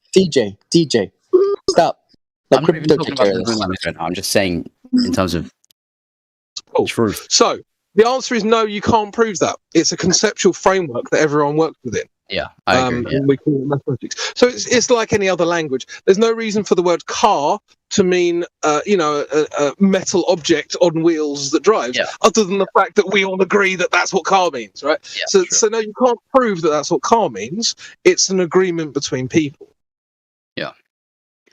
[SPEAKER 16] stop. Let
[SPEAKER 2] I'm not even
[SPEAKER 16] Crypto
[SPEAKER 2] talking
[SPEAKER 16] take
[SPEAKER 2] about
[SPEAKER 16] care
[SPEAKER 2] the
[SPEAKER 16] of this.
[SPEAKER 2] moon landing right now. I'm just saying in terms of truth.
[SPEAKER 7] So the answer is no, you can't prove that. It's a conceptual framework that everyone works within.
[SPEAKER 2] Yeah, I agree. Yeah.
[SPEAKER 7] And we call it mathematics. So it's like any other language. There's no reason for the word car to mean, a metal object on wheels that drives, other than the fact that we all agree that that's what car means, right?
[SPEAKER 2] Yeah,
[SPEAKER 7] so no, you can't prove that that's what car means. It's an agreement between people.
[SPEAKER 2] Yeah.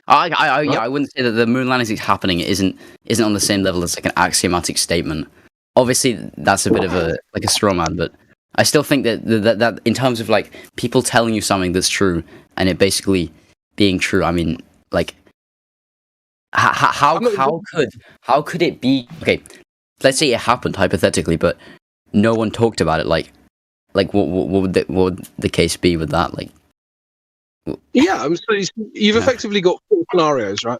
[SPEAKER 2] I wouldn't say that the moon landing is happening. It isn't on the same level as like an axiomatic statement. Obviously, that's a bit of a straw man, but I still think that in terms of like people telling you something that's true and it basically being true. I mean, like how could it be? Okay, let's say it happened hypothetically, but no one talked about it. Like what would the case be with that? Like,
[SPEAKER 7] yeah, so you've effectively got 4 scenarios, right?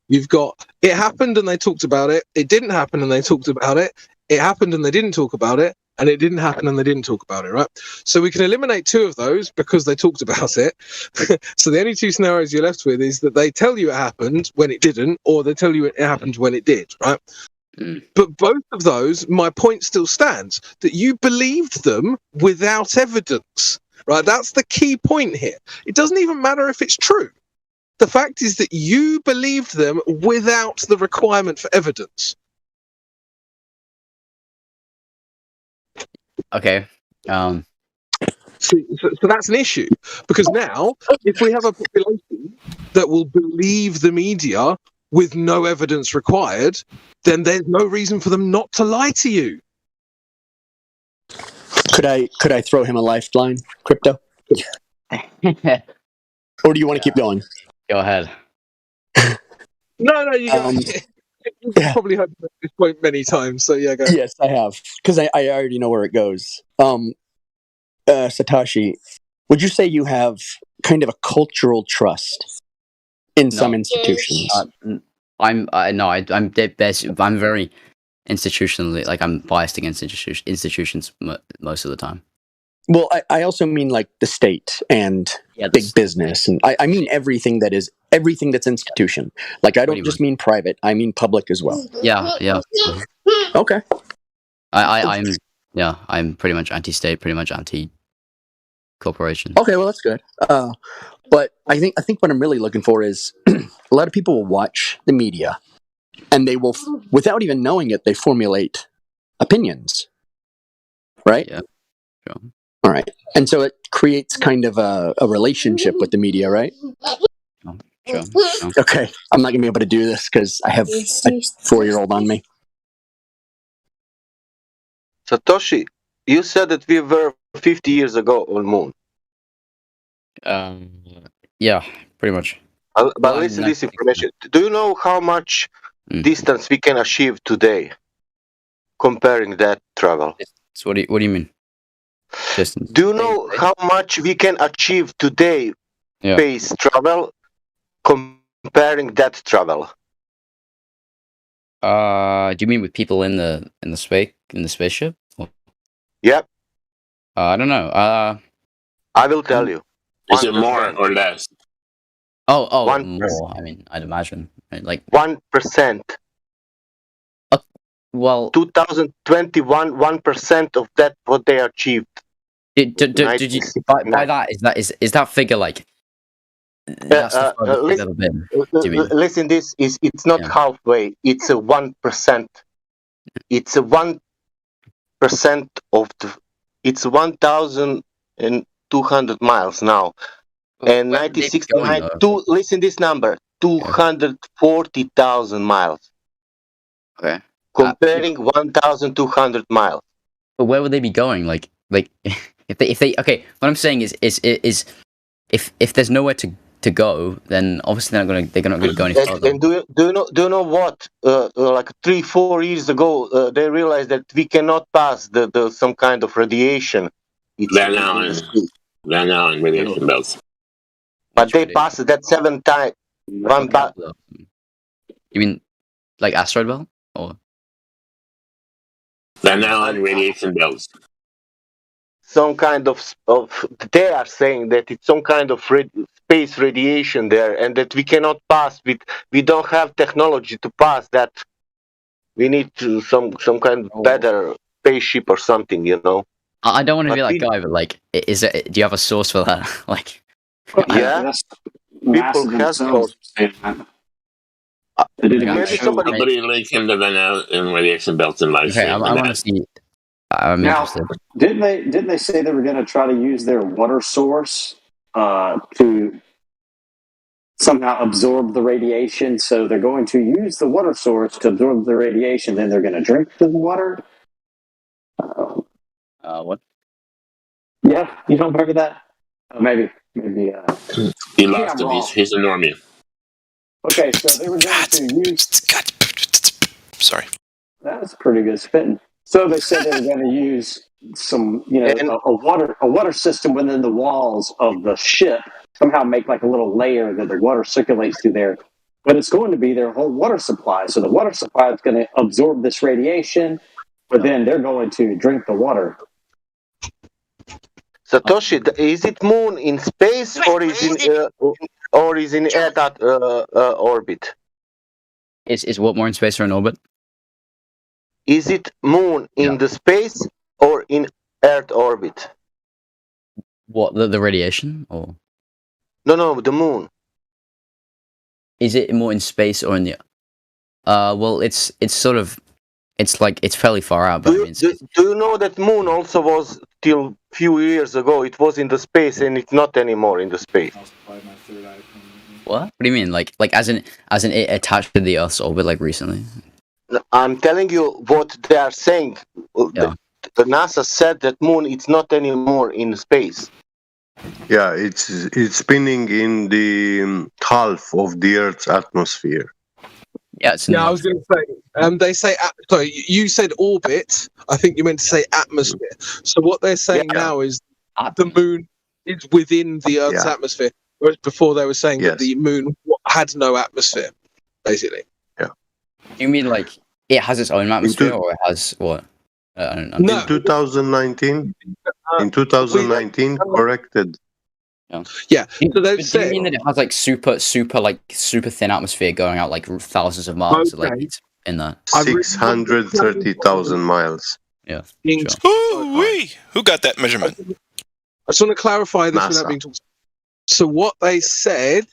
[SPEAKER 7] You've got it happened and they talked about it. It didn't happen and they talked about it. It happened and they didn't talk about it. And it didn't happen and they didn't talk about it, right? So we can eliminate 2 of those because they talked about it. So the only 2 scenarios you're left with is that they tell you it happened when it didn't, or they tell you it happened when it did, right? But both of those, my point still stands, that you believed them without evidence, right? That's the key point here. It doesn't even matter if it's true. The fact is that you believed them without the requirement for evidence.
[SPEAKER 2] okay,
[SPEAKER 7] So that's an issue, because now if we have a population that will believe the media with no evidence required, then there's no reason for them not to lie to you.
[SPEAKER 16] Could I throw him a lifeline, Crypto? Or do you want to keep going?
[SPEAKER 2] Go ahead.
[SPEAKER 7] No, you go. You've probably heard this point many times, so yeah, go.
[SPEAKER 16] Yes, I have, because I already know where it goes. Satoshi, would you say you have kind of a cultural trust in some institutions?
[SPEAKER 2] I'm very institutionally, like I'm biased against institutions most of the time.
[SPEAKER 16] Well, I also mean like the state and big business, and I mean everything that's institution. Like I don't just mean private; I mean public as well.
[SPEAKER 2] Yeah.
[SPEAKER 16] Okay.
[SPEAKER 2] I'm pretty much anti-state, pretty much anti-corporation.
[SPEAKER 16] Okay, well that's good. But I think what I'm really looking for is a lot of people will watch the media, and they will, without even knowing it, they formulate opinions. Right?
[SPEAKER 2] Yeah. Sure.
[SPEAKER 16] All right. And so it creates kind of a relationship with the media, right?
[SPEAKER 2] Sure.
[SPEAKER 16] Okay. I'm not going to be able to do this because I have a 4-year-old on me.
[SPEAKER 14] Satoshi, you said that we were 50 years ago on Moon.
[SPEAKER 2] Yeah, pretty much.
[SPEAKER 14] But listen to this information. Do you know how much distance we can achieve today comparing that travel?
[SPEAKER 2] So what do you mean? Distance.
[SPEAKER 14] Do you know how much we can achieve today space travel comparing that travel?
[SPEAKER 2] Do you mean with people in the spaceship?
[SPEAKER 14] Yep.
[SPEAKER 2] I don't know.
[SPEAKER 14] I will tell you.
[SPEAKER 8] Is it more or less?
[SPEAKER 2] Oh,
[SPEAKER 14] 1%.
[SPEAKER 2] more. I mean, I'd imagine. Right? Like
[SPEAKER 14] 1%.
[SPEAKER 2] Well,
[SPEAKER 14] 2021, 1% of that what they achieved.
[SPEAKER 2] Did you by that is that figure like that's the furthest they've ever been? Do you mean?
[SPEAKER 14] Listen, this is it's not halfway. It's a 1%. It's a 1% of the. It's 1,200 miles now, and 1969. Listen, this number 240,000 miles.
[SPEAKER 2] Okay.
[SPEAKER 14] Comparing 1,200 miles.
[SPEAKER 2] But where would they be going? Like if they okay, what I'm saying is if there's nowhere to go, then obviously they're not going to go any further.
[SPEAKER 14] And do you know what? Like 3-4 years ago, they realized that we cannot pass the some kind of radiation.
[SPEAKER 8] Van Allen radiation belts.
[SPEAKER 14] But they passed that 7 times.
[SPEAKER 2] You mean like asteroid belt or?
[SPEAKER 8] Van Allen radiation belts.
[SPEAKER 14] Some kind of they are saying that it's some kind of space radiation there, and that we cannot pass with. We don't have technology to pass that. We need to some kind of better spaceship or something, you know.
[SPEAKER 2] I don't want to be that guy, but like, do you have a source for that? Like,
[SPEAKER 14] yeah, people have source.
[SPEAKER 8] Somebody link him to Van Allen radiation belts in live
[SPEAKER 2] okay,
[SPEAKER 8] stream.
[SPEAKER 2] I want to see. I'm interested.
[SPEAKER 4] Didn't they say they were going to try to use their water source to somehow absorb the radiation? So they're going to use the water source to absorb the radiation, then they're going to drink the water.
[SPEAKER 2] What?
[SPEAKER 4] Yeah, you don't remember that? Maybe.
[SPEAKER 8] He lost him. He's a normie.
[SPEAKER 4] Okay, so they were going to use.
[SPEAKER 5] Sorry.
[SPEAKER 4] That's pretty good spitting. So they said they were going to use some, a water system within the walls of the ship. Somehow make like a little layer that the water circulates through there. But it's going to be their whole water supply. So the water supply is going to absorb this radiation, but then they're going to drink the water.
[SPEAKER 14] Satoshi, is it moon in space or is in Earth orbit?
[SPEAKER 2] Is what more in space or in orbit?
[SPEAKER 14] Is it moon in the space or in Earth orbit?
[SPEAKER 2] What the radiation or?
[SPEAKER 14] No, the moon.
[SPEAKER 2] Is it more in space or in the? Well, it's sort of, it's fairly far out. But
[SPEAKER 14] do you know that moon also was till few years ago? It was in the space and it's not anymore in the space.
[SPEAKER 2] What? What do you mean? Like as in it attached to the Earth's orbit like recently?
[SPEAKER 14] I'm telling you what they are saying.
[SPEAKER 2] Yeah.
[SPEAKER 14] The NASA said that moon it's not anymore in space.
[SPEAKER 13] Yeah, it's spinning in the half of the Earth's atmosphere.
[SPEAKER 2] Yeah,
[SPEAKER 7] I was going to say. They say. Sorry, you said orbit. I think you meant to say atmosphere. So what they're saying now is the moon is within the Earth's atmosphere, whereas before they were saying that the moon had no atmosphere, basically.
[SPEAKER 2] You mean like it has its own atmosphere, or it has what?
[SPEAKER 13] In 2019, corrected.
[SPEAKER 14] Yeah.
[SPEAKER 2] So do you mean that it has like super thin atmosphere going out like thousands of miles?
[SPEAKER 13] Okay.
[SPEAKER 2] Like it's in that
[SPEAKER 13] 630,000 miles.
[SPEAKER 2] Yeah.
[SPEAKER 5] Ooh-wee. Who got that measurement?
[SPEAKER 7] I just want to clarify this without being talked. So what they said,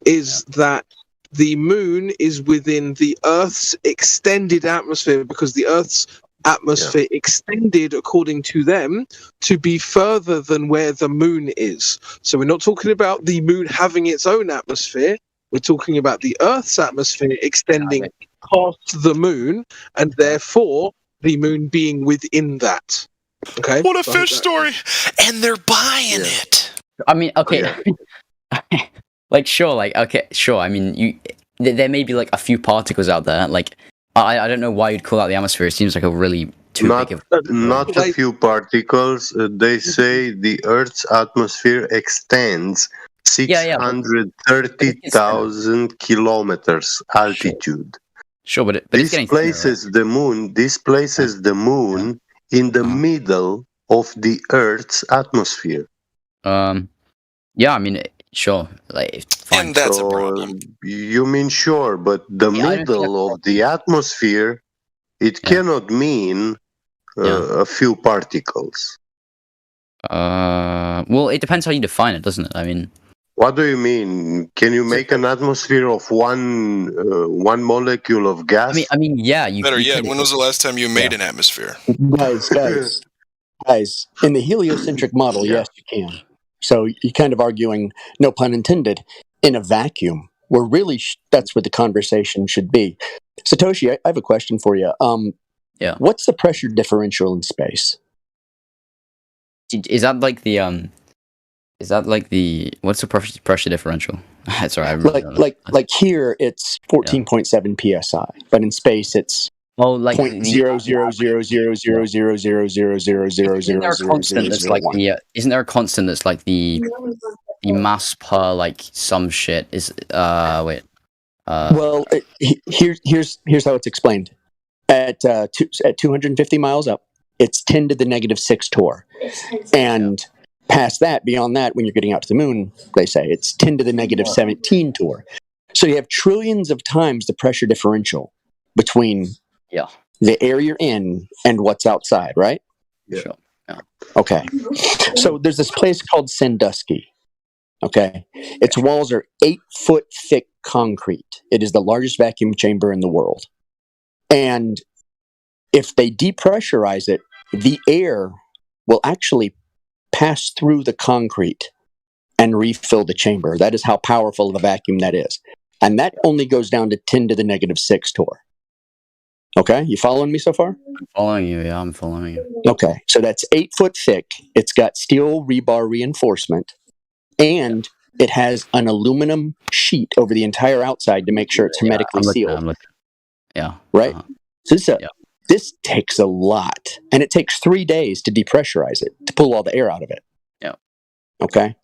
[SPEAKER 7] is that the moon is within the Earth's extended atmosphere because the Earth's atmosphere extended, according to them, to be further than where the moon is. So we're not talking about the moon having its own atmosphere. We're talking about the Earth's atmosphere extending past the moon, and therefore the moon being within that. Okay.
[SPEAKER 5] What a fish story! And they're buying it.
[SPEAKER 2] I mean, okay. Sure. I mean, there may be like a few particles out there. Like, I don't know why you'd call out the atmosphere. It seems like a really big of.
[SPEAKER 13] Not a few particles. They say the Earth's atmosphere extends 630,000 kilometers altitude.
[SPEAKER 2] Sure, but
[SPEAKER 13] this places the moon. This places the moon in the middle of the Earth's atmosphere.
[SPEAKER 2] Yeah, I mean, sure. Like, fine.
[SPEAKER 5] And that's
[SPEAKER 13] So,
[SPEAKER 5] a problem.
[SPEAKER 13] You mean sure, but the
[SPEAKER 2] Yeah, I don't think that's
[SPEAKER 13] middle of the atmosphere, it
[SPEAKER 2] Yeah.
[SPEAKER 13] cannot mean a few particles.
[SPEAKER 2] Well, it depends how you define it, doesn't it? I mean,
[SPEAKER 13] What do you mean? Can you make an atmosphere of one molecule of gas?
[SPEAKER 2] I mean, yeah. You
[SPEAKER 5] Better
[SPEAKER 2] you
[SPEAKER 5] yet,
[SPEAKER 2] could-
[SPEAKER 5] when was the last time you made an atmosphere?
[SPEAKER 16] Guys, in the heliocentric model, yes, you can. So you're kind of arguing, no pun intended, in a vacuum. Where really, that's what the conversation should be. Satoshi, I have a question for you.
[SPEAKER 2] Yeah.
[SPEAKER 16] What's the pressure differential in space?
[SPEAKER 2] Is that like the Is that like the what's the pressure differential? Sorry, I really don't know.
[SPEAKER 16] Like here, it's 14.7 psi, but in space, it's
[SPEAKER 2] like
[SPEAKER 16] Isn't there a constant
[SPEAKER 2] that's like the isn't there a constant that's like the mass per like some shit is wait
[SPEAKER 16] well, here's how it's explained. At 250 miles up, it's 10 to the negative 6 torr, and past that, beyond that, when you're getting out to the moon, they say it's 10 to the negative 17 torr. So you have trillions of times the pressure differential between the air you're in and what's outside, right?
[SPEAKER 2] Yeah. Sure. Yeah.
[SPEAKER 16] Okay. So there's this place called Sandusky. Okay. Its walls are 8-foot thick concrete. It is the largest vacuum chamber in the world. And if they depressurize it, the air will actually pass through the concrete and refill the chamber. That is how powerful of a vacuum that is. And that only goes down to 10 to the negative 6 torr. Okay, you following me so far?
[SPEAKER 2] I'm following you, yeah, I'm following you.
[SPEAKER 16] Okay, so that's 8 foot thick. It's got steel rebar reinforcement, and it has an aluminum sheet over the entire outside to make sure it's hermetically sealed.
[SPEAKER 2] Yeah.
[SPEAKER 16] Right? So this takes a lot, and it takes 3 days to depressurize it, to pull all the air out of it.
[SPEAKER 2] Yeah.
[SPEAKER 16] Okay?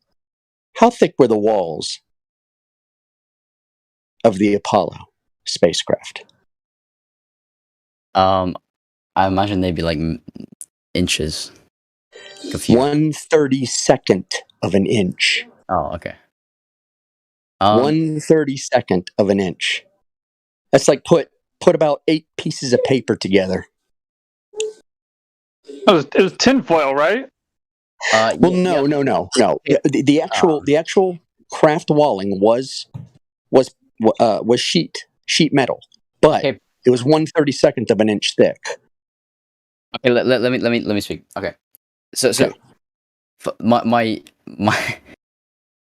[SPEAKER 16] How thick were the walls of the Apollo spacecraft?
[SPEAKER 2] I imagine they'd be like inches.
[SPEAKER 16] 1/32 of an inch.
[SPEAKER 2] Oh, okay.
[SPEAKER 16] 1/32 of an inch. That's like put about 8 pieces of paper together.
[SPEAKER 11] It was tinfoil, right?
[SPEAKER 16] Well, no. The actual craft walling was sheet metal, but it was 1/32 of an inch thick.
[SPEAKER 2] Okay, let me speak. Okay, so my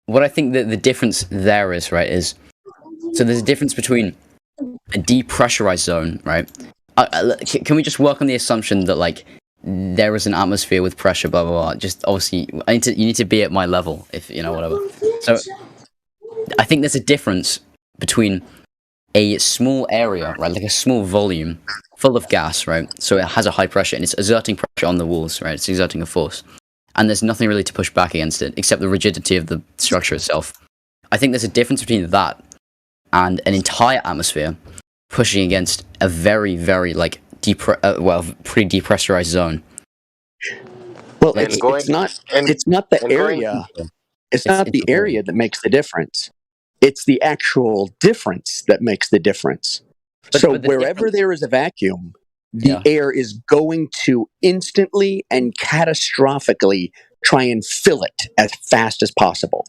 [SPEAKER 2] what I think that the difference there is, right, is so there's a difference between a depressurized zone, right? Can we just work on the assumption that like there is an atmosphere with pressure, blah blah blah? Just obviously, you need to be at my level, if you know whatever. So I think there's a difference between a small area, right, like a small volume full of gas, right? So it has a high pressure and it's exerting pressure on the walls, right? It's exerting a force. And there's nothing really to push back against it except the rigidity of the structure itself. I think there's a difference between that and an entire atmosphere pushing against a very, very like pretty depressurized zone.
[SPEAKER 16] Well, it's not the area. It's not the area that makes the difference. It's the actual difference that makes the difference. So wherever there is a vacuum, the air is going to instantly and catastrophically try and fill it as fast as possible.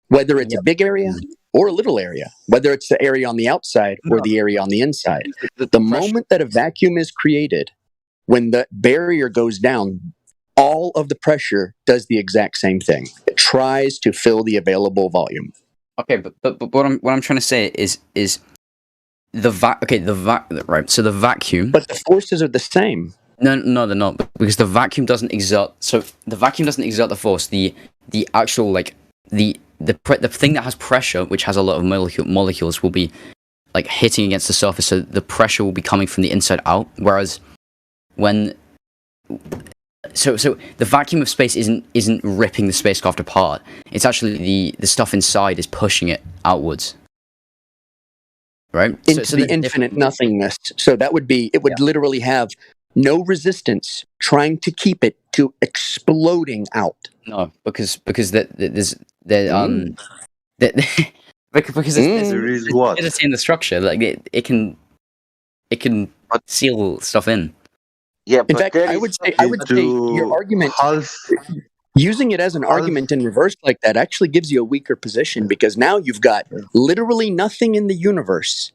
[SPEAKER 16] Whether it's a big area or a little area, whether it's the area on the outside or the area on the inside. The moment that a vacuum is created, when the barrier goes down, all of the pressure does the exact same thing. It tries to fill the available volume.
[SPEAKER 2] Okay, but what I'm trying to say is right. So the vacuum,
[SPEAKER 16] but the forces are the same.
[SPEAKER 2] No, they're not, because the vacuum doesn't exert. So the vacuum doesn't exert the force. The actual like the thing that has pressure, which has a lot of molecules, will be like hitting against the surface. So the pressure will be coming from the inside out. Whereas when So the vacuum of space isn't ripping the spacecraft apart. It's actually the stuff inside is pushing it outwards, right?
[SPEAKER 16] Into the infinite nothingness. So that would be, it would literally have no resistance, trying to keep it to exploding out.
[SPEAKER 2] No, because there's because there's
[SPEAKER 13] There is what?
[SPEAKER 2] rigidity in the structure. Like it can seal stuff in.
[SPEAKER 14] Yeah,
[SPEAKER 16] In fact, I would say your argument, using it as an argument in reverse like that, actually gives you a weaker position, because now you've got literally nothing in the universe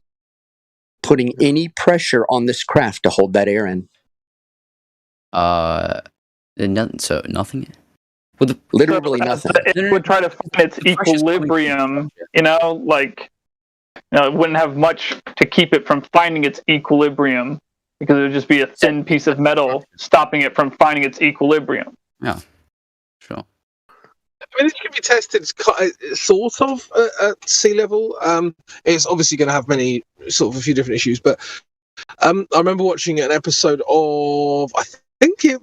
[SPEAKER 16] putting any pressure on this craft to hold that air in.
[SPEAKER 2] So nothing. Well,
[SPEAKER 16] literally nothing.
[SPEAKER 11] It would try to find its equilibrium. Like it wouldn't have much to keep it from finding its equilibrium, because it would just be a thin piece of metal stopping it from finding its equilibrium.
[SPEAKER 2] Yeah, sure.
[SPEAKER 7] I mean, this can be tested sort of at sea level. It's obviously going to have many sort of a few different issues, but I remember watching an episode of, I think it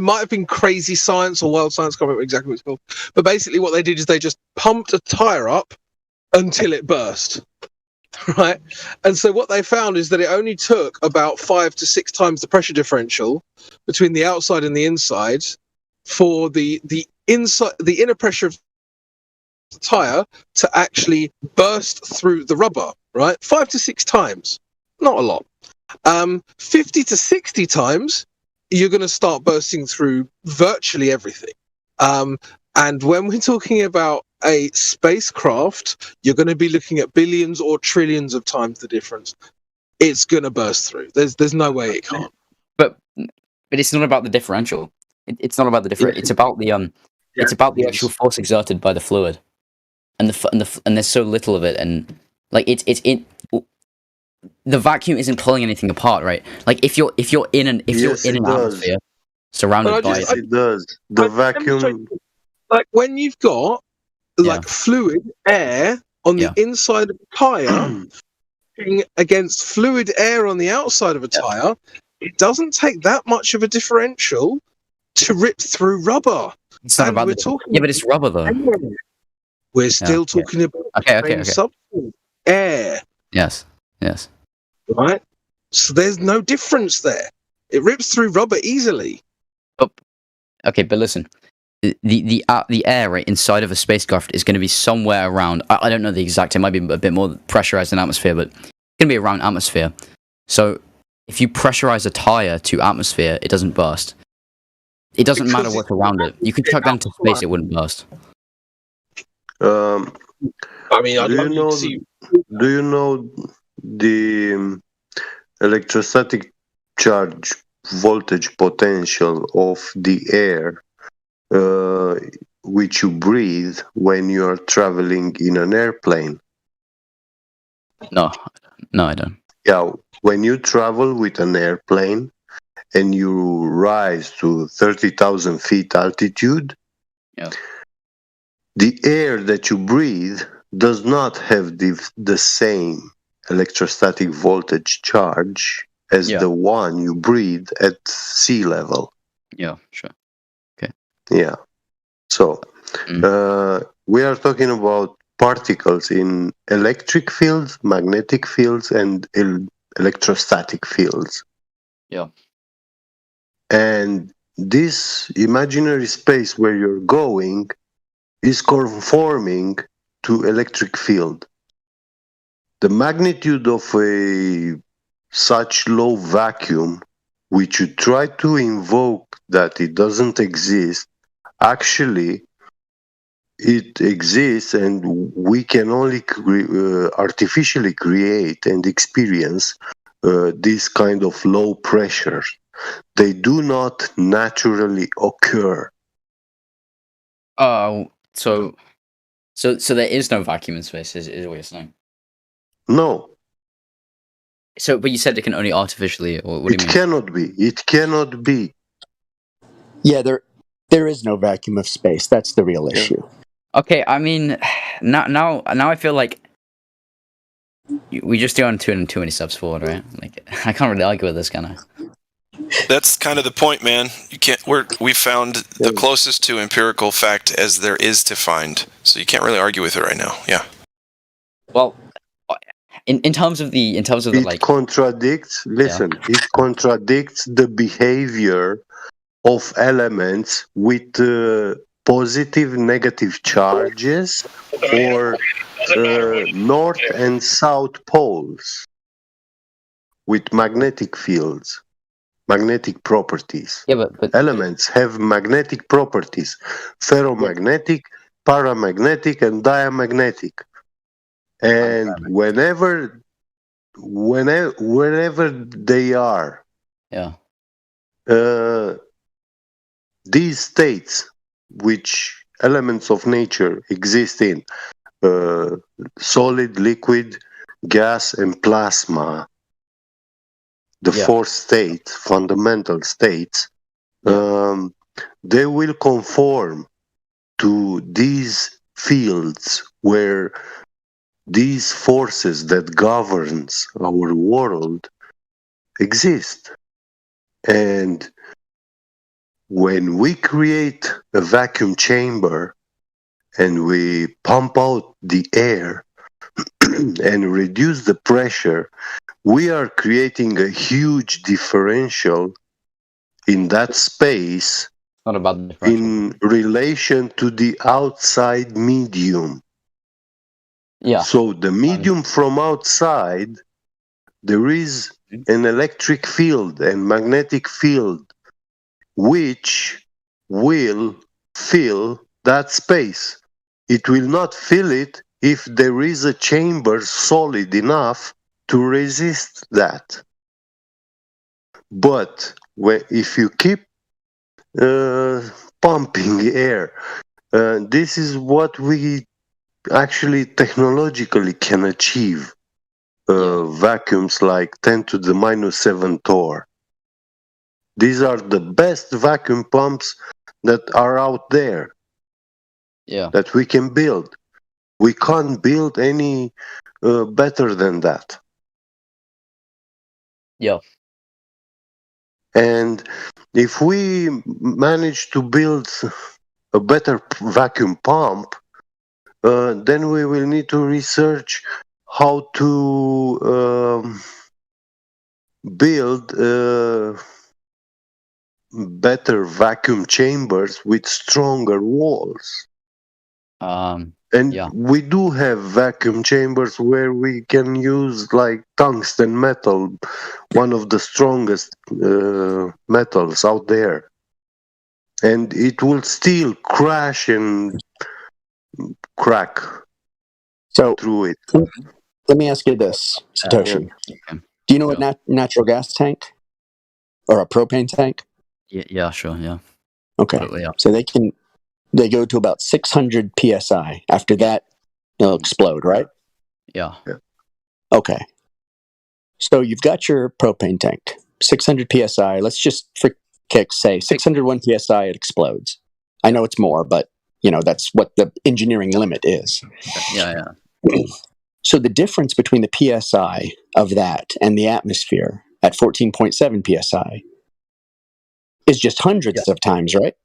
[SPEAKER 7] might have been Crazy Science or Wild Science, I can't remember exactly what it's called. But basically what they did is they just pumped a tire up until it burst. Right? And so what they found is that it only took about 5 to 6 times the pressure differential between the outside and the inside for the inner pressure of the tire to actually burst through the rubber, right? 5 to 6 times. Not a lot. 50 to 60 times, you're going to start bursting through virtually everything. And when we're talking about a spacecraft, you're going to be looking at billions or trillions of times the difference. It's going to burst through. There's no way it can't.
[SPEAKER 2] But it's not about the differential. It's not about the different. It's about the It's about the actual force exerted by the fluid, and there's so little of it, and like the vacuum isn't pulling anything apart, right? Like if you're in an atmosphere surrounded by
[SPEAKER 13] it does. The vacuum.
[SPEAKER 7] Like when you've got fluid air on the inside of a tire against fluid air on the outside of a tire, it doesn't take that much of a differential to rip through rubber.
[SPEAKER 2] It's not about but it's rubber though.
[SPEAKER 7] We're still talking about
[SPEAKER 2] okay.
[SPEAKER 7] substance, air.
[SPEAKER 2] Yes.
[SPEAKER 7] Right? So there's no difference there. It rips through rubber easily.
[SPEAKER 2] Oh, okay, but listen. The air right inside of a spacecraft is going to be somewhere around. I don't know the exact. It might be a bit more pressurized than atmosphere, but it's going to be around atmosphere. So if you pressurize a tire to atmosphere, it doesn't burst. It doesn't matter what's around it. You could chuck that into space; it wouldn't burst.
[SPEAKER 13] I mean, do you know the electrostatic charge voltage potential of the air which you breathe when you are traveling in an airplane?
[SPEAKER 2] No, I don't.
[SPEAKER 13] Yeah, when you travel with an airplane and you rise to 30,000 feet altitude, the air that you breathe does not have the same electrostatic voltage charge as the one you breathe at sea level.
[SPEAKER 2] Yeah, sure. Okay.
[SPEAKER 13] Yeah. So we are talking about particles in electric fields, magnetic fields, and electrostatic fields.
[SPEAKER 2] Yeah.
[SPEAKER 13] And this imaginary space where you're going is conforming to electric field. The magnitude of such low vacuum, which you try to invoke that it doesn't exist, actually it exists, and we can only artificially create and experience this kind of low pressure. They do not naturally occur.
[SPEAKER 2] So there is no vacuum in space, is what you're saying?
[SPEAKER 13] No.
[SPEAKER 2] So, but you said it can only artificially, or what do you mean?
[SPEAKER 13] It cannot be. It cannot be.
[SPEAKER 16] Yeah, there is no vacuum of space. That's the real issue.
[SPEAKER 2] Okay, I mean, now I feel like we just doing too many steps forward, right? Like I can't really argue with this, can I?
[SPEAKER 5] That's kind of the point, man. You can't. We found the closest to empirical fact as there is to find, so you can't really argue with it right now. Yeah.
[SPEAKER 2] Well, in terms of the
[SPEAKER 13] it
[SPEAKER 2] like
[SPEAKER 13] contradicts. Listen, it contradicts the behavior of elements with positive, negative charges, or north and south poles with magnetic fields, magnetic properties.
[SPEAKER 2] Yeah, but
[SPEAKER 13] elements have magnetic properties: ferromagnetic, paramagnetic, and diamagnetic. And wherever they are,
[SPEAKER 2] yeah,
[SPEAKER 13] these states, which elements of nature exist in, solid, liquid, gas, and plasma, the four states, fundamental states, they will conform to these fields where these forces that governs our world exist. And when we create a vacuum chamber and we pump out the air and reduce the pressure, we are creating a huge differential in that space
[SPEAKER 2] not about the differential.
[SPEAKER 13] in relation to the outside medium.
[SPEAKER 2] Yeah.
[SPEAKER 13] So the medium from outside, there is an electric field and magnetic field which will fill that space. It will not fill it if there is a chamber solid enough to resist that. But if you keep pumping air, this is what we actually technologically can achieve. Vacuums like 10 to the minus 7 torr. These are the best vacuum pumps that are out there. That we can build. We can't build any better than that.
[SPEAKER 2] Yeah.
[SPEAKER 13] And if we manage to build a better vacuum pump, then we will need to research how to build better vacuum chambers with stronger walls. We do have vacuum chambers where we can use like tungsten metal, one of the strongest metals out there. And it will still crash and crack through it.
[SPEAKER 16] Let me ask you this, Satoshi. Do you know what natural gas tank or a propane tank?
[SPEAKER 2] Yeah, sure, yeah.
[SPEAKER 16] Okay.
[SPEAKER 2] Yeah.
[SPEAKER 16] So they go to about 600 psi. After that, they'll explode, right?
[SPEAKER 2] Yeah.
[SPEAKER 16] Okay. So you've got your propane tank, 600 psi. Let's just for kicks say 601 psi. It explodes. I know it's more, but that's what the engineering limit is.
[SPEAKER 2] Yeah.
[SPEAKER 16] So the difference between the psi of that and the atmosphere at 14.7 psi is just hundreds of times, right?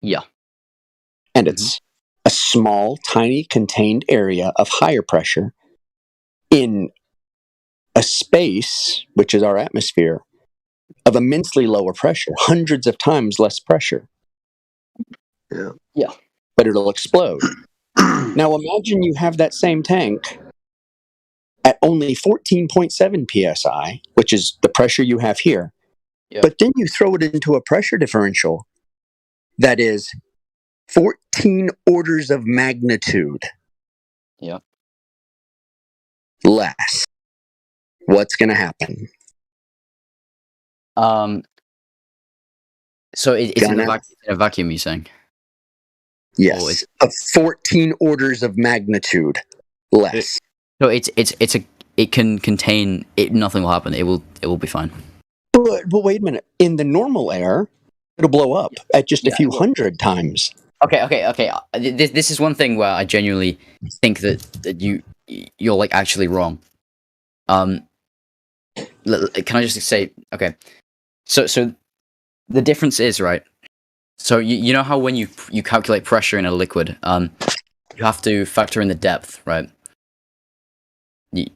[SPEAKER 2] Yeah.
[SPEAKER 16] And it's a small, tiny, contained area of higher pressure in a space, which is our atmosphere, of immensely lower pressure, hundreds of times less pressure.
[SPEAKER 2] Yeah.
[SPEAKER 16] But it'll explode. Now imagine you have that same tank at only 14.7 psi, which is the pressure you have here. But then you throw it into a pressure differential that is 14 orders of magnitude less. What's going to happen?
[SPEAKER 2] So it's in a vacuum, you're saying?
[SPEAKER 16] Yes, of 14 orders of magnitude less.
[SPEAKER 2] So it can contain it. Nothing will happen. It will be fine.
[SPEAKER 16] But wait a minute. In the normal air, it'll blow up at just a few hundred times.
[SPEAKER 2] Okay. This is one thing where I genuinely think that you're like actually wrong. Can I just say okay? So the difference is right. So you know how when you calculate pressure in a liquid, you have to factor in the depth, right?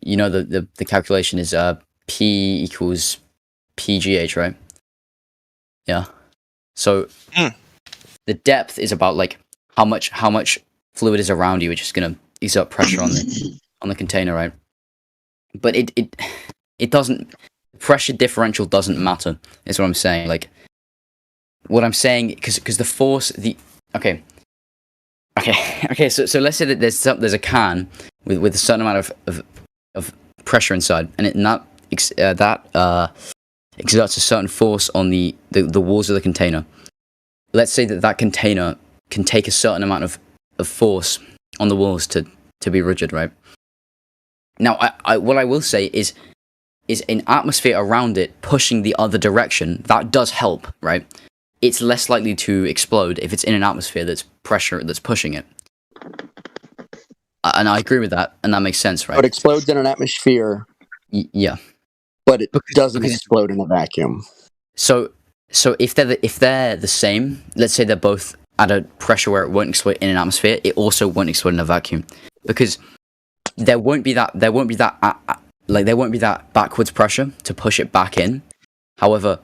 [SPEAKER 2] you know the calculation is P equals PGH, right? Yeah. So the depth is about like how much fluid is around you, which is gonna exert pressure on the container, right? But it doesn't. Pressure differential doesn't matter. Is what I'm saying. Like what I'm saying, because the force okay. So let's say that there's a can with a certain amount of pressure inside, and that exerts a certain force on the walls of the container. Let's say that container can take a certain amount of force on the walls to be rigid, right? Now, what I will say is an atmosphere around it pushing the other direction, that does help, right? It's less likely to explode if it's in an atmosphere that's pushing it. And I agree with that, and that makes sense, right?
[SPEAKER 16] It explodes in an atmosphere.
[SPEAKER 2] Yeah.
[SPEAKER 16] But it doesn't explode in a vacuum.
[SPEAKER 2] So if they're the same, let's say they're both at a pressure where it won't explode in an atmosphere, it also won't explode in a vacuum, because there won't be that backwards pressure to push it back in. However,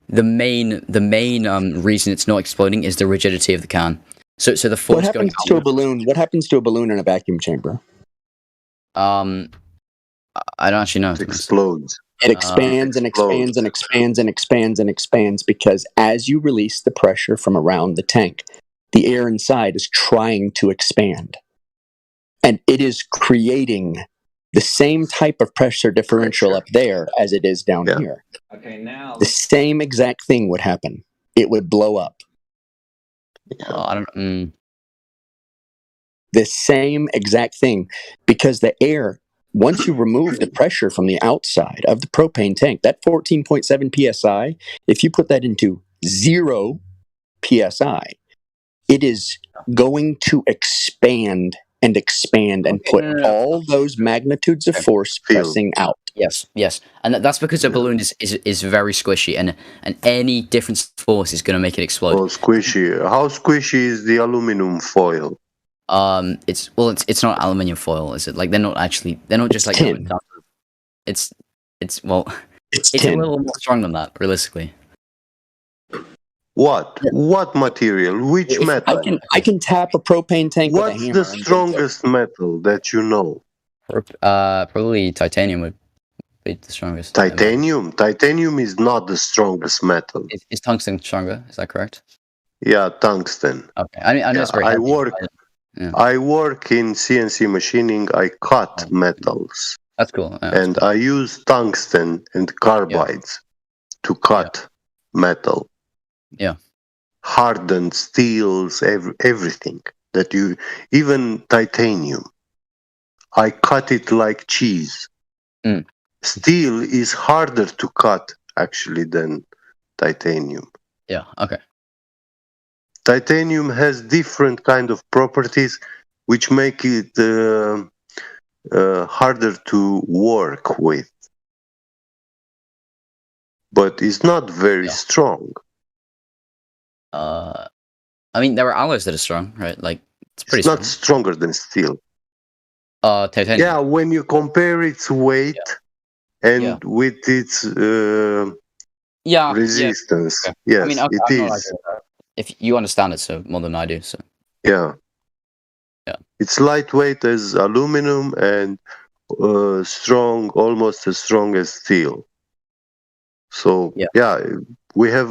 [SPEAKER 2] the main reason it's not exploding is the rigidity of the can. So the force.
[SPEAKER 16] What happens to a balloon? What happens to a balloon in a vacuum chamber?
[SPEAKER 2] I don't actually know.
[SPEAKER 13] It explodes.
[SPEAKER 16] It expands and expands and expands and expands and expands, because as you release the pressure from around the tank, the air inside is trying to expand. And it is creating the same type of pressure differential up there as it is down here.
[SPEAKER 2] Okay, now
[SPEAKER 16] the same exact thing would happen. It would blow up.
[SPEAKER 2] I don't.
[SPEAKER 16] The same exact thing, because the air, once you remove the pressure from the outside of the propane tank, that 14.7 psi, if you put that into 0 psi, it is going to expand and expand and put all those magnitudes of force pressing out.
[SPEAKER 2] Yes, and that's because the balloon is very squishy, and any difference in force is going to make it explode.
[SPEAKER 13] Oh, squishy! How squishy is the aluminum foil?
[SPEAKER 2] It's not aluminium foil, is it? Like they're not just like
[SPEAKER 16] tin.
[SPEAKER 2] It's a
[SPEAKER 16] tin.
[SPEAKER 2] little more strong than that, realistically.
[SPEAKER 13] What material? Which metal?
[SPEAKER 16] I can tap a propane tank with a
[SPEAKER 13] What's
[SPEAKER 16] hammer.
[SPEAKER 13] the strongest metal that you know?
[SPEAKER 2] Probably titanium would be the strongest.
[SPEAKER 13] Titanium? Titanium is not the strongest metal.
[SPEAKER 2] Is tungsten stronger? Is that correct?
[SPEAKER 13] Yeah, tungsten.
[SPEAKER 2] Okay, I know it's very
[SPEAKER 13] I
[SPEAKER 2] heavy,
[SPEAKER 13] work.
[SPEAKER 2] Yeah.
[SPEAKER 13] I work in CNC machining. I cut metals.
[SPEAKER 2] That's cool. Yeah,
[SPEAKER 13] and I use tungsten and carbides to cut metal.
[SPEAKER 2] Yeah.
[SPEAKER 13] Hardened steels, everything that you, even titanium. I cut it like cheese. Steel is harder to cut actually than titanium.
[SPEAKER 2] Yeah. Okay.
[SPEAKER 13] Titanium has different kind of properties which make it harder to work with, but it's not very strong.
[SPEAKER 2] I mean, there are alloys that are strong, right? Like it's pretty.
[SPEAKER 13] It's not stronger than steel.
[SPEAKER 2] Titanium.
[SPEAKER 13] Yeah, when you compare its weight and with its resistance,
[SPEAKER 2] Okay.
[SPEAKER 13] yes,
[SPEAKER 2] I mean, okay,
[SPEAKER 13] it
[SPEAKER 2] I'm not
[SPEAKER 13] is.
[SPEAKER 2] arguing with that. If you understand it so more than I do, so
[SPEAKER 13] Yeah. It's lightweight as aluminum and strong, almost as strong as steel. So we have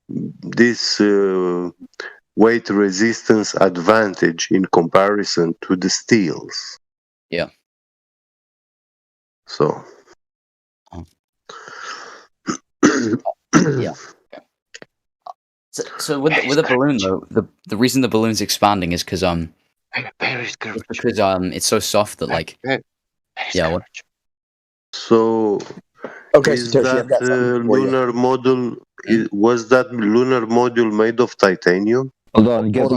[SPEAKER 13] this weight resistance advantage in comparison to the steels.
[SPEAKER 2] Yeah.
[SPEAKER 13] So.
[SPEAKER 2] Yeah. So with the balloon though, the reason the balloon's expanding is because it's so soft that like what?
[SPEAKER 13] So
[SPEAKER 16] okay,
[SPEAKER 13] is
[SPEAKER 16] Satoshi,
[SPEAKER 13] that
[SPEAKER 16] I've got something for you.
[SPEAKER 13] lunar module? Was that lunar module made of titanium?
[SPEAKER 18] Hold on, can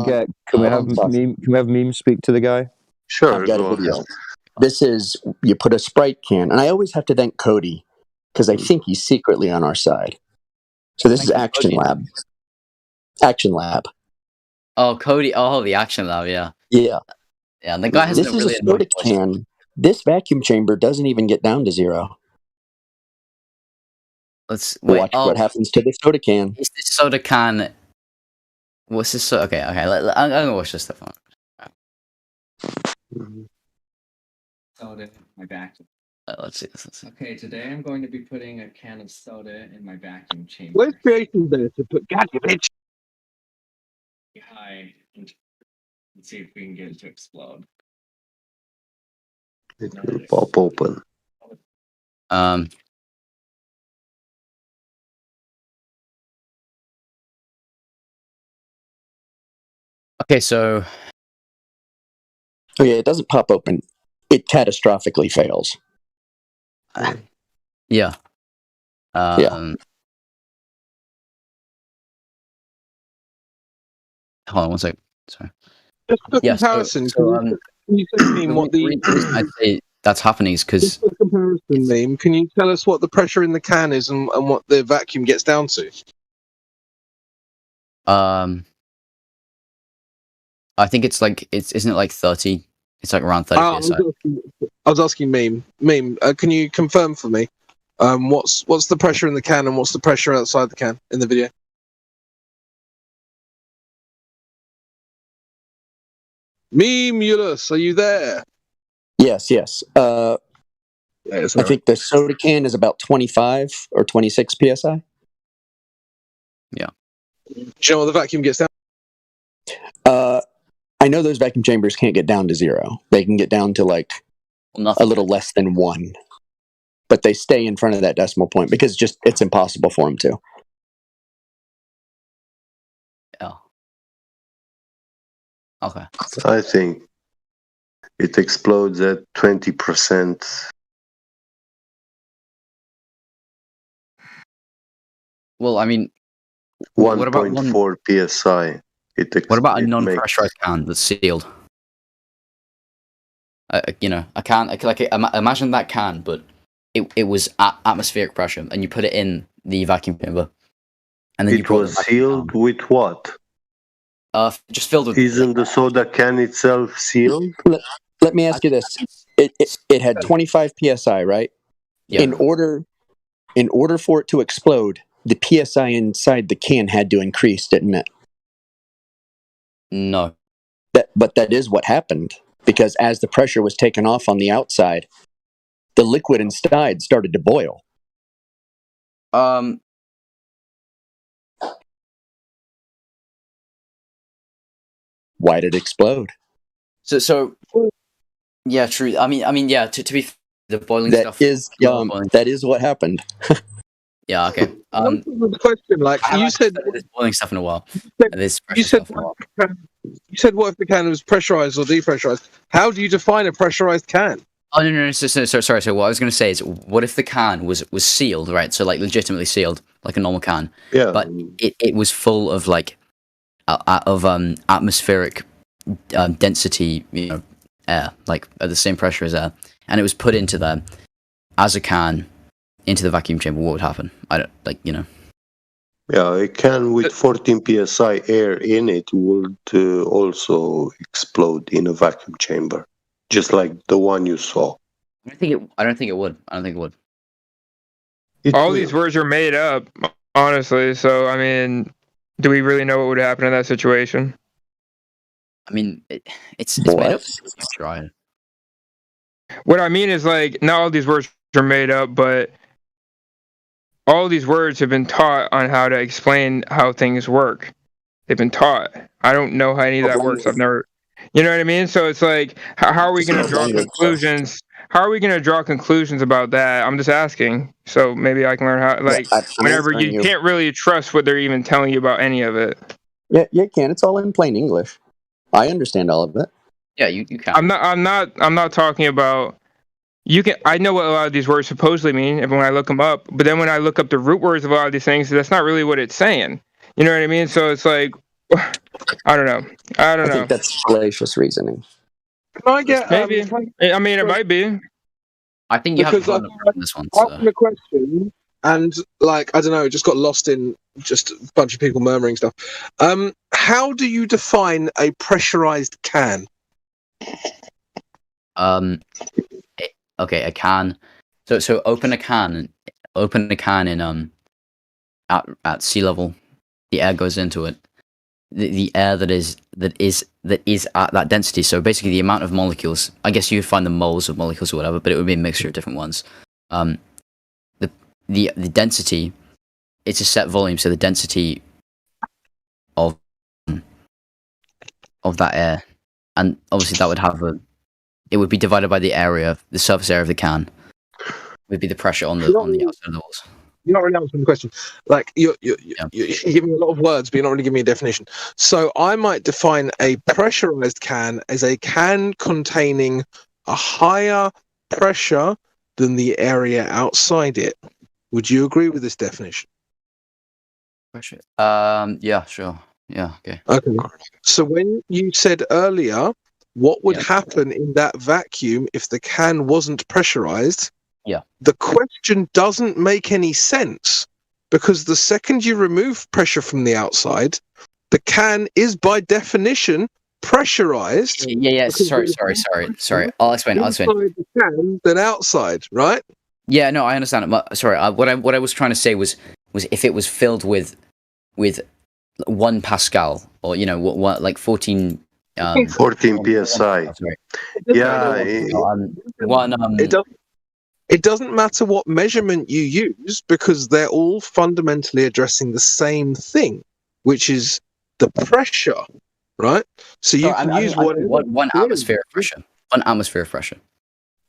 [SPEAKER 18] we have Meme speak to the guy?
[SPEAKER 13] Sure,
[SPEAKER 16] I've got
[SPEAKER 13] go
[SPEAKER 16] a video.
[SPEAKER 13] ahead.
[SPEAKER 16] This is, you put a Sprite can, and I always have to thank Cody because I think he's secretly on our side. So this is Action Lab. Action Lab.
[SPEAKER 2] Oh, Cody. Oh, the Action Lab. Yeah.
[SPEAKER 16] Yeah.
[SPEAKER 2] Yeah. The guy has
[SPEAKER 16] This
[SPEAKER 2] a
[SPEAKER 16] is
[SPEAKER 2] really
[SPEAKER 16] a soda
[SPEAKER 2] annoying voice.
[SPEAKER 16] can This vacuum chamber doesn't even get down to 0.
[SPEAKER 2] Let's wait.
[SPEAKER 16] Watch what happens to the soda can.
[SPEAKER 2] Is this soda can? What's this? Okay. I'm gonna watch this stuff on.
[SPEAKER 20] Soda in my vacuum.
[SPEAKER 2] Let's see this.
[SPEAKER 20] Okay, today I'm going to be putting a can of soda in my vacuum chamber.
[SPEAKER 7] Where's creation there to put? God, you bitch!
[SPEAKER 20] High and see if we can get it to explode.
[SPEAKER 13] It will pop open.
[SPEAKER 2] Okay, so.
[SPEAKER 16] Oh yeah, it doesn't pop open. It catastrophically fails.
[SPEAKER 2] Yeah.
[SPEAKER 16] Yeah.
[SPEAKER 2] Hold on one second. Sorry.
[SPEAKER 7] Just for
[SPEAKER 2] Yeah,
[SPEAKER 7] comparison,
[SPEAKER 2] so,
[SPEAKER 7] can you tell me what the
[SPEAKER 2] reason I say that's happening is because
[SPEAKER 7] just for comparison name? Can you tell us what the pressure in the can is and what the vacuum gets down to?
[SPEAKER 2] I think it's like isn't it like 30? It's like around 30 psi.
[SPEAKER 7] I was asking Meme. Meme, can you confirm for me? What's the pressure in the can and what's the pressure outside the can in the video? Meme-ulus, are you there?
[SPEAKER 16] Yes. I think the soda can is about 25 or 26 psi.
[SPEAKER 2] Yeah.
[SPEAKER 7] Do you know what the vacuum gets down?
[SPEAKER 16] I know those vacuum chambers can't get down to 0. They can get down to like a little less than 1, but they stay in front of that decimal point because it's impossible for them to.
[SPEAKER 2] Yeah. Okay.
[SPEAKER 13] I think it explodes at 20%.
[SPEAKER 2] Well, I mean, what about
[SPEAKER 13] 1.4 psi?
[SPEAKER 2] What about a non-pressurized can that's sealed? A can. Imagine that can, but it was at atmospheric pressure, and you put it in the vacuum chamber, and then
[SPEAKER 13] it was sealed with what?
[SPEAKER 2] Just filled with.
[SPEAKER 13] Isn't the soda can itself sealed?
[SPEAKER 16] Let me ask you this: it had 25 psi, right?
[SPEAKER 2] Yeah.
[SPEAKER 16] In order for it to explode, the psi inside the can had to increase, didn't it?
[SPEAKER 2] No.
[SPEAKER 16] But that is what happened, because as the pressure was taken off on the outside, the liquid inside started to boil. Why did it explode?
[SPEAKER 2] So yeah, true. I mean, yeah. To be the boiling stuff.
[SPEAKER 16] That is what happened.
[SPEAKER 2] Yeah. Okay.
[SPEAKER 7] The question, like you said,
[SPEAKER 2] there's boiling stuff in a while.
[SPEAKER 7] You said what if the can was pressurized or depressurized? How do you define a pressurized can?
[SPEAKER 2] Oh no. Sorry. So what I was going to say is, what if the can was sealed, right? So like legitimately sealed, like a normal can.
[SPEAKER 13] Yeah.
[SPEAKER 2] But it was full of like atmospheric density, air, like at the same pressure as air, and it was put into there as a can into the vacuum chamber. What would happen? I don't
[SPEAKER 13] Yeah, a can with 14 psi air in it would also explode in a vacuum chamber, just like the one you saw.
[SPEAKER 2] I don't think it would.
[SPEAKER 21] All these words are made up, honestly. So I mean, do we really know what would happen in that situation?
[SPEAKER 2] I mean, it's made up. Try.
[SPEAKER 21] What I mean is, like, not all these words are made up, but all these words have been taught on how to explain how things work. They've been taught. I don't know how any of that works. I've never, you know what I mean? So it's like, how are we going to draw conclusions? How are we going to draw conclusions about that? I'm just asking. So maybe I can learn how, like, whenever you can't really trust what they're even telling you about any of it.
[SPEAKER 16] Yeah, you can. It's all in plain English. I understand all of it.
[SPEAKER 2] Yeah, you can.
[SPEAKER 21] I'm not talking about. You can. I know what a lot of these words supposedly mean, and when I look them up, but then when I look up the root words of a lot of these things, that's not really what it's saying. You know what I mean? So it's like, I don't know. I
[SPEAKER 16] think that's fallacious reasoning.
[SPEAKER 7] Can I get
[SPEAKER 21] maybe? I mean, it might be.
[SPEAKER 2] I think you have to this one. So.
[SPEAKER 7] Asking a question, and like I don't know, it just got lost in just a bunch of people murmuring stuff. How do you define a pressurized can?
[SPEAKER 2] okay, a can. So open a can in at sea level. The air goes into it. The air that is at that density. So basically, the amount of molecules. I guess you would find the moles of molecules or whatever, but it would be a mixture of different ones. The density. It's a set volume, so the density of that air, and obviously that would have it would be divided by the area, the surface area of the can, would be the pressure on the outside of the walls.
[SPEAKER 7] You're not really answering the question. Like you're giving me a lot of words, but you're not really giving me a definition. So I might define a pressurized can as a can containing a higher pressure than the area outside it. Would you agree with this definition?
[SPEAKER 2] Pressure. Yeah, sure. Yeah. Okay.
[SPEAKER 7] Okay. So when you said earlier, what would happen in that vacuum if the can wasn't pressurized?
[SPEAKER 2] Yeah.
[SPEAKER 7] The question doesn't make any sense because the second you remove pressure from the outside, the can is by definition pressurized.
[SPEAKER 2] Yeah. Sorry. I'll explain.
[SPEAKER 7] Inside the can than outside, right?
[SPEAKER 2] Yeah. No, I understand it. But, sorry. What I was trying to say was if it was filled with 1 Pascal or what like 14.
[SPEAKER 13] 14 psi. Yeah.
[SPEAKER 7] It doesn't matter what measurement you use because they're all fundamentally addressing the same thing, which is the pressure, right? So you can use
[SPEAKER 2] one atmosphere of pressure. 1 atmosphere of pressure.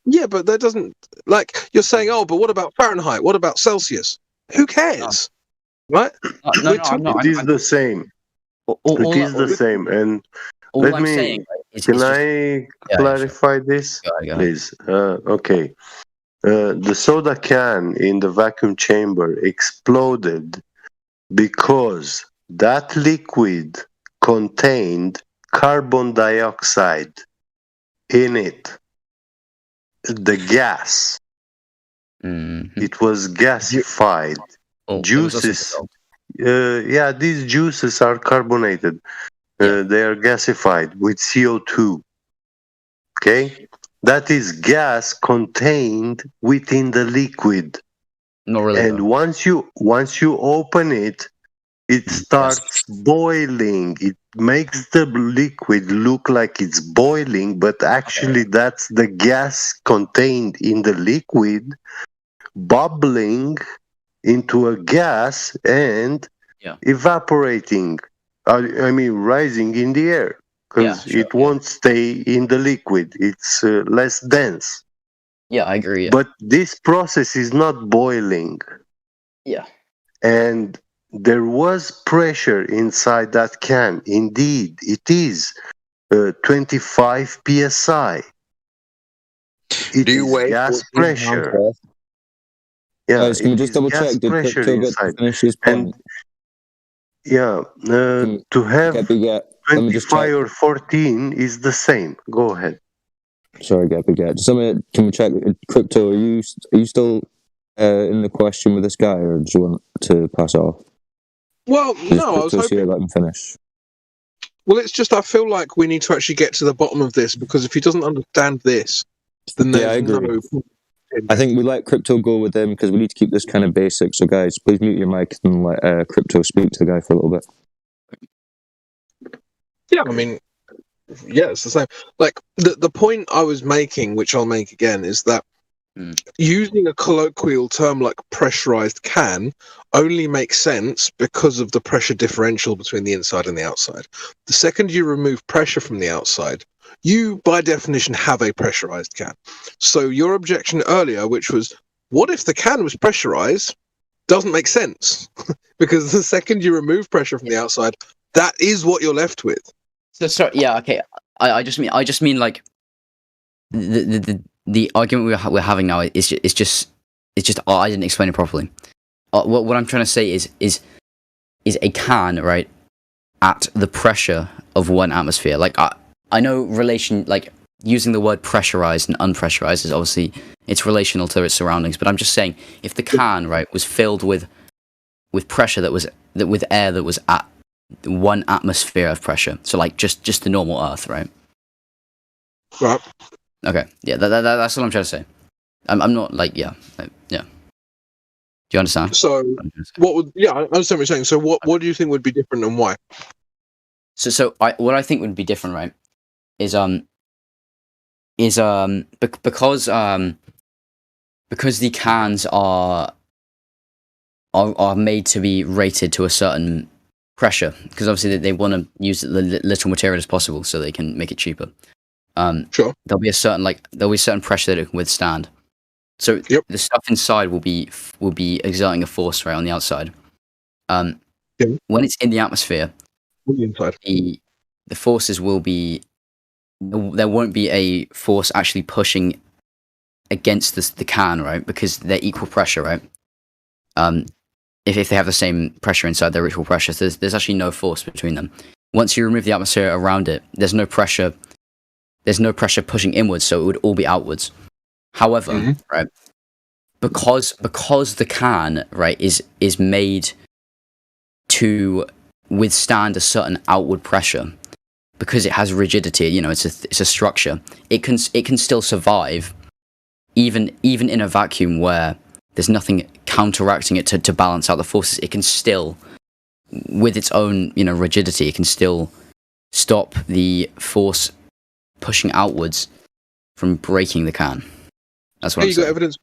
[SPEAKER 7] Yeah, but that doesn't like you're saying. Oh, but what about Fahrenheit? What about Celsius? Who cares, right?
[SPEAKER 13] It is the same. It is the same. And let me. Can I clarify this, please? Okay. The soda can in the vacuum chamber exploded because that liquid contained carbon dioxide in it. The gas. Mm-hmm. It was gasified. Juices. These juices are carbonated. They are gasified with CO2. Okay? That is gas contained within the liquid.
[SPEAKER 2] Not really.
[SPEAKER 13] And once you open it, it starts boiling. It makes the liquid look like it's boiling, but actually that's the gas contained in the liquid bubbling into a gas and evaporating. I mean, rising in the air. Because it won't stay in the liquid. It's less dense.
[SPEAKER 2] Yeah, I agree. Yeah.
[SPEAKER 13] But this process is not boiling.
[SPEAKER 2] Yeah.
[SPEAKER 13] And there was pressure inside that can. Indeed, it is 25 psi. It is gas pressure. Yeah,
[SPEAKER 18] guys, can we just double check? Did Crypto get to finish his point?
[SPEAKER 13] To have 25 or 14 is the same. Go ahead.
[SPEAKER 18] Sorry, Gappy Gat. Can we check? Crypto, are you still in the question with this guy, or do you want to pass it off?
[SPEAKER 7] Well, no, I was hoping.
[SPEAKER 18] Here, let him finish.
[SPEAKER 7] Well, it's just I feel like we need to actually get to the bottom of this because if he doesn't understand this, then there's
[SPEAKER 18] I agree.
[SPEAKER 7] no.
[SPEAKER 18] I think we let Crypto go with him because we need to keep this kind of basic. So, guys, please mute your mic and let Crypto speak to the guy for a little bit.
[SPEAKER 7] Yeah, I mean, yeah, it's the same. Like the point I was making, which I'll make again, is that using a colloquial term like pressurized can only makes sense because of the pressure differential between the inside and the outside. The second you remove pressure from the outside, you, by definition, have a pressurized can. So your objection earlier, which was, what if the can was pressurized, doesn't make sense because the second you remove pressure from the outside, that is what you're left with.
[SPEAKER 2] So yeah, okay. I just mean like the argument we're having now is just I didn't explain it properly. What I'm trying to say is a can, right, at the pressure of 1 atmosphere. Like I know like using the word pressurized and unpressurized is obviously it's relational to its surroundings, but I'm just saying if the can, right, was filled with pressure with air that was at 1 atmosphere of pressure, so like just the normal Earth, right?
[SPEAKER 7] Right.
[SPEAKER 2] Okay. Yeah, that's what I'm trying to say. I'm not like yeah. Do you understand?
[SPEAKER 7] So what would I understand what you're saying. So what do you think would be different and why?
[SPEAKER 2] What I think would be different, right, is because the cans are made to be rated to a certain pressure, because obviously they want to use the little material as possible so they can make it cheaper.
[SPEAKER 7] Sure.
[SPEAKER 2] There'll be a certain pressure that it can withstand. So the stuff inside will be exerting a force right on the outside. When it's in the atmosphere, the forces will be, there won't be a force actually pushing against the can, right? Because they're equal pressure, right? If they have the same pressure inside, they're equal pressure. So there's actually no force between them. Once you remove the atmosphere around it, there's no pressure. There's no pressure pushing inwards, so it would all be outwards. However, right, because the can, right, is made to withstand a certain outward pressure, because it has rigidity. You know, it's a structure. It can still survive, even in a vacuum where there's nothing counteracting it to balance out the forces. It can still, with its own rigidity, it can still stop the force pushing outwards from breaking the can. That's what I'm saying.
[SPEAKER 7] You got evidence?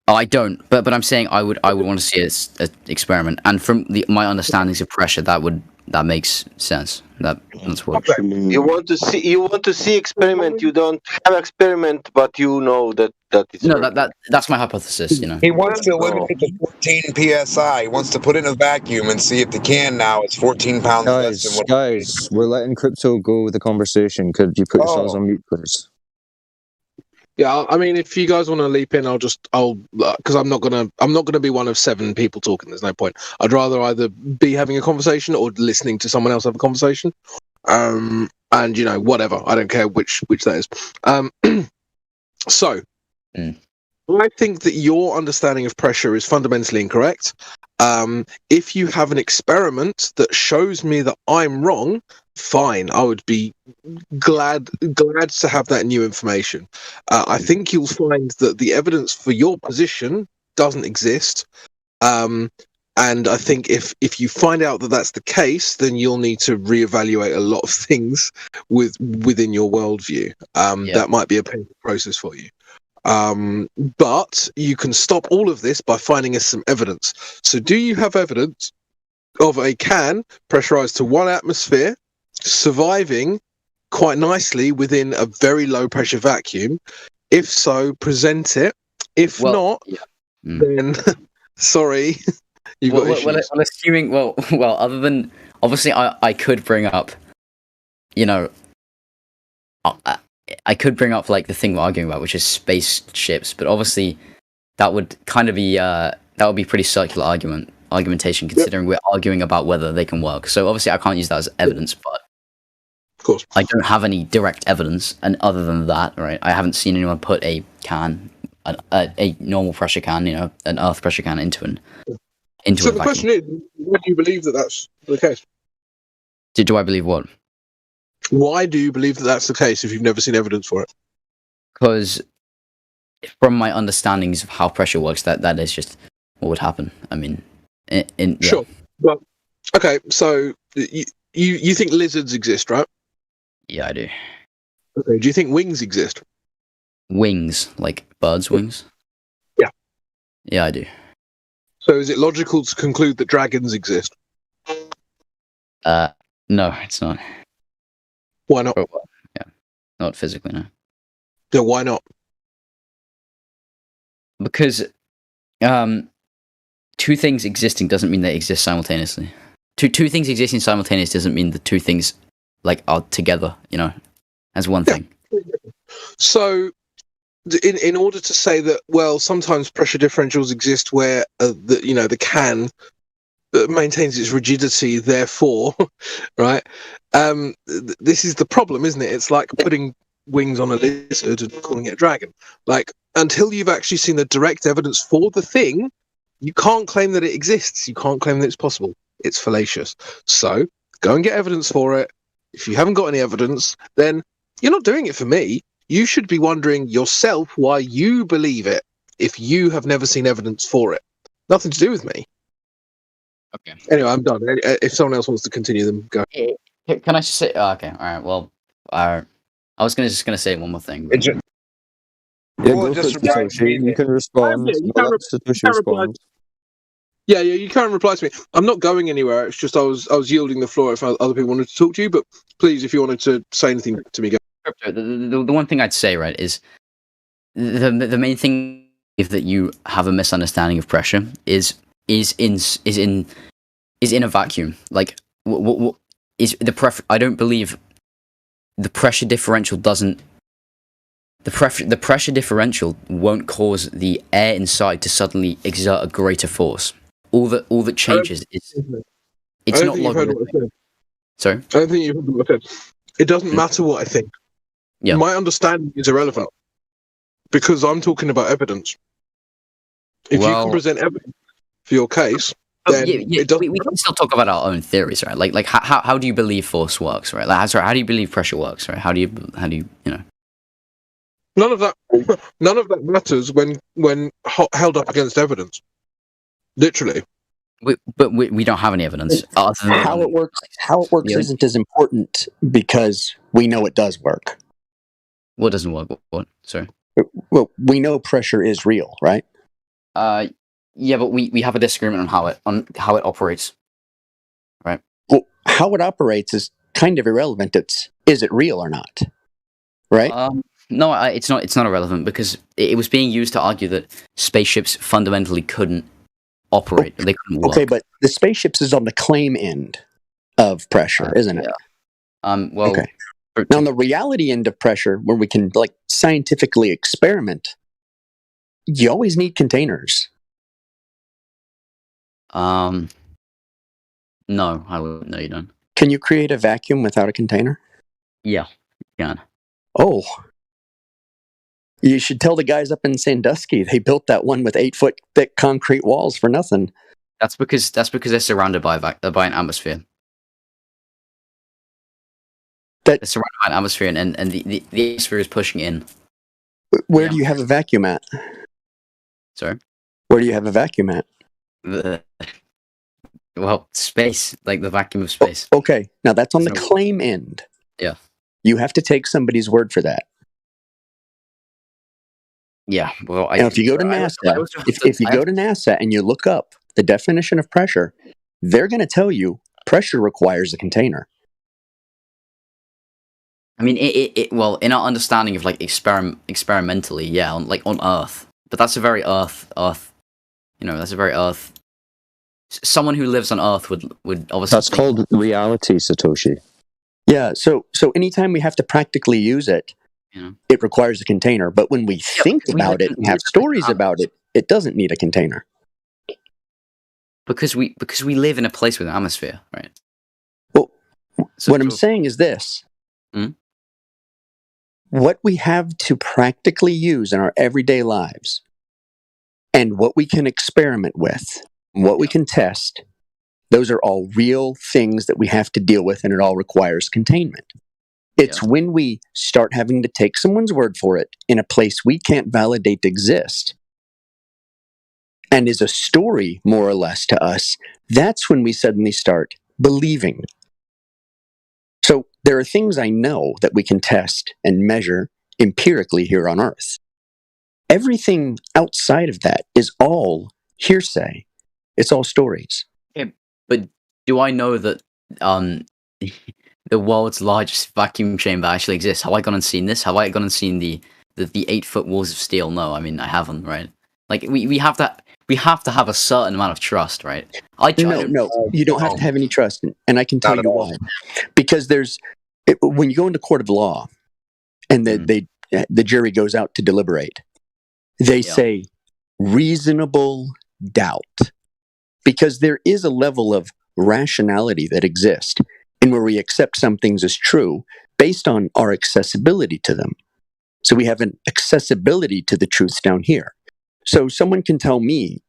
[SPEAKER 2] Oh, I don't, but I'm saying I would want to see an experiment, and from my understandings of pressure, that makes sense. That's what
[SPEAKER 14] You want to see experiment. You don't have experiment, but you know that it's
[SPEAKER 2] no. That's my hypothesis.
[SPEAKER 1] He wants to limit it to 14 psi. He wants to put it in a vacuum and see if the can now is 14 pounds less than what.
[SPEAKER 18] Guys, we're letting Crypto go with the conversation. Could you put yourselves on mute, please?
[SPEAKER 7] Yeah, I mean, if you guys want to leap in, I'll because I'm not gonna be one of 7 people talking. There's no point. I'd rather either be having a conversation or listening to someone else have a conversation. And whatever. I don't care which that is. So, I think that your understanding of pressure is fundamentally incorrect. If you have an experiment that shows me that I'm wrong, fine. I would be glad to have that new information. I think you'll find that the evidence for your position doesn't exist. And I think if you find out that that's the case, then you'll need to reevaluate a lot of things within your worldview. That might be a painful process for you. But you can stop all of this by finding us some evidence. So do you have evidence of a can pressurized to 1 atmosphere surviving quite nicely within a very low pressure vacuum? If so, present it. If not, then sorry, you've got issues.
[SPEAKER 2] Assuming other than obviously I could bring up, I could bring up like the thing we're arguing about, which is spaceships, but obviously that would kind of be pretty circular argumentation, considering we're arguing about whether they can work. So obviously I can't use that as evidence, but
[SPEAKER 7] of course
[SPEAKER 2] I don't have any direct evidence, and other than that, right, I haven't seen anyone put a normal pressure can, an earth pressure can into
[SPEAKER 7] So
[SPEAKER 2] a
[SPEAKER 7] the
[SPEAKER 2] vacuum.
[SPEAKER 7] question is, why do you believe that that's the case?
[SPEAKER 2] Do I believe what?
[SPEAKER 7] Why do you believe that that's the case if you've never seen evidence for it?
[SPEAKER 2] Because from my understandings of how pressure works, that is just what would happen. I mean,
[SPEAKER 7] Sure. Well, okay, so you think lizards exist, right?
[SPEAKER 2] Yeah, I do.
[SPEAKER 7] Okay. Do you think wings exist?
[SPEAKER 2] Wings, like birds' wings?
[SPEAKER 7] Yeah.
[SPEAKER 2] Yeah, I do.
[SPEAKER 7] So is it logical to conclude that dragons exist?
[SPEAKER 2] No, it's not.
[SPEAKER 7] Why not?
[SPEAKER 2] Yeah, not physically, no.
[SPEAKER 7] So why not?
[SPEAKER 2] Because two things existing doesn't mean they exist simultaneously. Two things existing simultaneously doesn't mean the two things are together, as one thing.
[SPEAKER 7] So in order to say that, well, sometimes pressure differentials exist where the can maintains its rigidity, therefore, right? This is the problem, isn't it? It's like putting wings on a lizard and calling it a dragon. Like, until you've actually seen the direct evidence for the thing, you can't claim that it exists. You can't claim that it's possible. It's fallacious. So go and get evidence for it. If you haven't got any evidence, then you're not doing it for me. you should be wondering yourself why you believe it if you have never seen evidence for it. Nothing to do with me.
[SPEAKER 2] Okay.
[SPEAKER 7] Anyway, I'm done. If someone else wants to continue them, go.
[SPEAKER 2] Can I just say? Okay, all right. Well, I was just gonna say one more thing.
[SPEAKER 1] It just,
[SPEAKER 18] Yeah,
[SPEAKER 1] well,
[SPEAKER 18] go
[SPEAKER 1] it
[SPEAKER 18] for
[SPEAKER 1] just
[SPEAKER 18] it,
[SPEAKER 1] reminds me
[SPEAKER 18] Satoshi. You
[SPEAKER 1] that
[SPEAKER 18] can respond.
[SPEAKER 7] You
[SPEAKER 18] No,
[SPEAKER 7] can't
[SPEAKER 18] let Satoshi
[SPEAKER 7] reply.
[SPEAKER 18] respond.
[SPEAKER 7] Yeah, you can't reply to me. I'm not going anywhere. It's just I was yielding the floor if other people wanted to talk to you. But please, if you wanted to say anything to me, go.
[SPEAKER 2] The one thing I'd say, right, is the main thing is that you have a misunderstanding of pressure is in a vacuum. Like what is the I don't believe the pressure differential doesn't. The pressure differential won't cause the air inside to suddenly exert a greater force. All that changes is it's not logarithmic. Sorry?
[SPEAKER 7] I don't think you've heard what I said. It doesn't matter what I think.
[SPEAKER 2] Yeah.
[SPEAKER 7] My understanding is irrelevant because I'm talking about evidence. If you can present evidence for your case, then it doesn't.
[SPEAKER 2] We can still talk about our own theories, right? Like how do you believe force works, right? Like, how do you believe pressure works, right? How do you
[SPEAKER 7] None of that matters when held up against evidence. Literally.
[SPEAKER 2] But we don't have any evidence. Other than,
[SPEAKER 16] How it works isn't as important because we know it does work.
[SPEAKER 2] What doesn't work? What? Sorry.
[SPEAKER 16] Well, we know pressure is real, right?
[SPEAKER 2] Yeah, but we have a disagreement on how it operates, right?
[SPEAKER 16] Well, how it operates is kind of irrelevant. Is it real or not, right?
[SPEAKER 2] No, it's not. It's not irrelevant because it was being used to argue that spaceships fundamentally couldn't operate. They couldn't work.
[SPEAKER 16] Okay, but the spaceships is on the claim end of pressure, isn't it?
[SPEAKER 2] Well,
[SPEAKER 16] okay. Now, on the reality end of pressure, where we can scientifically experiment, you always need containers.
[SPEAKER 2] No, no, you don't.
[SPEAKER 16] Can you create a vacuum without a container?
[SPEAKER 2] Yeah, you can.
[SPEAKER 16] Oh. You should tell the guys up in Sandusky they built that one with 8-foot thick concrete walls for nothing.
[SPEAKER 2] That's because they're surrounded by an atmosphere. They're surrounded by an atmosphere, and the atmosphere is pushing in.
[SPEAKER 16] Where do you have a vacuum at?
[SPEAKER 2] Sorry?
[SPEAKER 16] Where do you have a vacuum at?
[SPEAKER 2] Well, space, like the vacuum of space.
[SPEAKER 16] Okay, now that's on the claim end.
[SPEAKER 2] Yeah.
[SPEAKER 16] You have to take somebody's word for that.
[SPEAKER 2] Yeah, well,
[SPEAKER 16] now, if you go to NASA, if you go to NASA and you look up the definition of pressure, they're going to tell you pressure requires a container.
[SPEAKER 2] I mean, well, in our understanding of experimentally, yeah, on Earth, but that's a very Earth. That's a very Earth. Someone who lives on Earth would obviously.
[SPEAKER 18] That's called reality, Satoshi.
[SPEAKER 16] Yeah. So anytime we have to practically use it, it requires a container. But when we think about it and have stories about it, it doesn't need a container.
[SPEAKER 2] Because we live in a place with an atmosphere, right?
[SPEAKER 16] Well, what I'm saying is this. What we have to practically use in our everyday lives and what we can experiment with, what we can test, those are all real things that we have to deal with, and it all requires containment. It's when we start having to take someone's word for it in a place we can't validate to exist and is a story, more or less, to us, that's when we suddenly start believing. So there are things I know that we can test and measure empirically here on Earth. Everything outside of that is all hearsay. It's all stories.
[SPEAKER 2] Yeah, but do I know that the world's largest vacuum chamber actually exists? Have I gone and seen this? Have I gone and seen the 8-foot walls of steel? No, I mean I haven't, right? Like we have to have a certain amount of trust, right?
[SPEAKER 16] No, you don't have to have any trust, and I can tell you why. Because when you go into court of law, and the jury goes out to deliberate, they say reasonable doubt, because there is a level of rationality that exists in where we accept some things as true based on our accessibility to them. So we have an accessibility to the truths down here. So someone can tell me,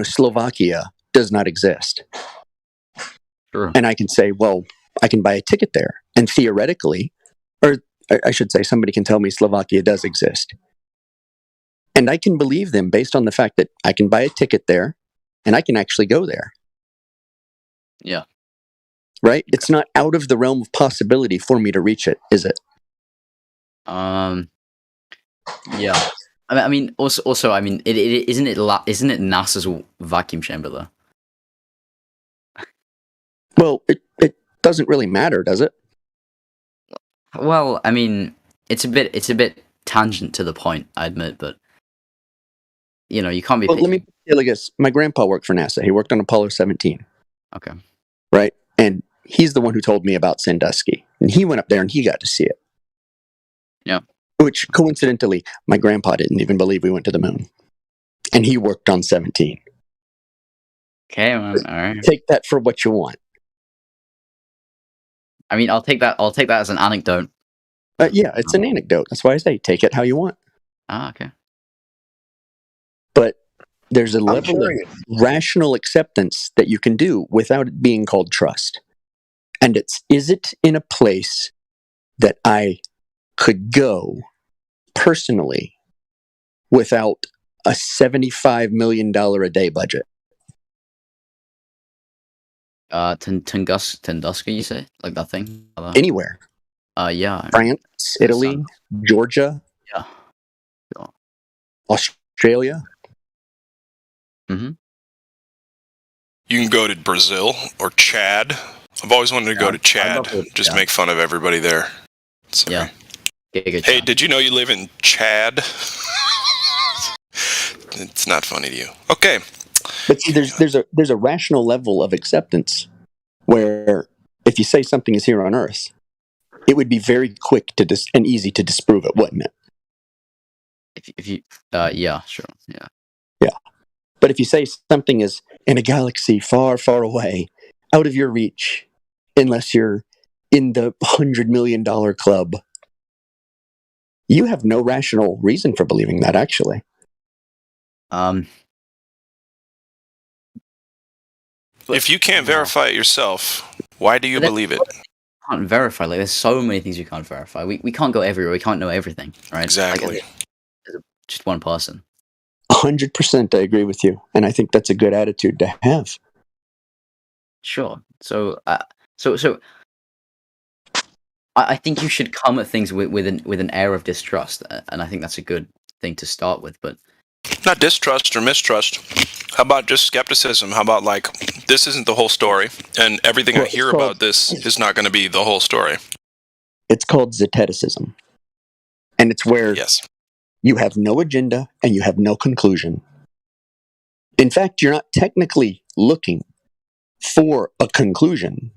[SPEAKER 16] Slovakia does not exist.
[SPEAKER 2] Sure.
[SPEAKER 16] And I can say, well, I can buy a ticket there. And theoretically, or I should say, somebody can tell me Slovakia does exist. And I can believe them based on the fact that I can buy a ticket there and I can actually go there.
[SPEAKER 2] Yeah.
[SPEAKER 16] Right? It's not out of the realm of possibility for me to reach it, is it?
[SPEAKER 2] Yeah. I mean, also, I mean, isn't it NASA's vacuum chamber though?
[SPEAKER 16] Well, it doesn't really matter, does it?
[SPEAKER 2] Well, I mean, it's a bit tangent to the point, I admit, but you know, you can't be.
[SPEAKER 16] Well, let me put it like this. My grandpa worked for NASA. He worked on Apollo 17.
[SPEAKER 2] Okay.
[SPEAKER 16] Right? And he's the one who told me about Sandusky. And he went up there and he got to see it.
[SPEAKER 2] Yeah.
[SPEAKER 16] Which, coincidentally, my grandpa didn't even believe we went to the moon. And he worked on 17.
[SPEAKER 2] Okay, man. All right.
[SPEAKER 16] Take that for what you want.
[SPEAKER 2] I mean, I'll take that as an anecdote.
[SPEAKER 16] Yeah, it's an anecdote. That's why I say take it how you want.
[SPEAKER 2] Ah, okay.
[SPEAKER 16] But there's a level of rational acceptance that you can do without it being called trust. And is it in a place that I could go personally without a $75 million a day budget?
[SPEAKER 2] Tunguska, you say? Like that thing?
[SPEAKER 16] Anywhere.
[SPEAKER 2] Yeah.
[SPEAKER 16] France, Italy, Georgia.
[SPEAKER 2] Yeah. Sure.
[SPEAKER 16] Australia.
[SPEAKER 2] Mm-hmm.
[SPEAKER 5] You can go to Brazil or Chad. I've always wanted to go to Chad. Just make fun of everybody there. Sorry.
[SPEAKER 2] Yeah.
[SPEAKER 5] Hey, did you know you live in Chad? It's not funny to you. Okay.
[SPEAKER 16] But see, there's a rational level of acceptance where if you say something is here on Earth, it would be very quick and easy to disprove it, wouldn't it?
[SPEAKER 2] If you, yeah, sure, yeah.
[SPEAKER 16] Yeah. But if you say something is in a galaxy far, far away, out of your reach, unless you're in the $100 million club, you have no rational reason for believing that, actually.
[SPEAKER 5] If you can't verify it yourself, why do you believe it?
[SPEAKER 2] Can't verify. Like, there's so many things you can't verify. We can't go everywhere. We can't know everything, right?
[SPEAKER 5] Exactly.
[SPEAKER 2] Like, there's just one person.
[SPEAKER 16] 100% I agree with you, and I think that's a good attitude to have.
[SPEAKER 2] Sure. So I think you should come at things with an air of distrust, and I think that's a good thing to start with. But
[SPEAKER 5] not distrust or mistrust. How about just skepticism? How about like, this isn't the whole story, and everything I hear about this is not going to be the whole story.
[SPEAKER 16] It's called Zeteticism, and it's where you have no agenda and you have no conclusion. In fact, you're not technically looking for a conclusion.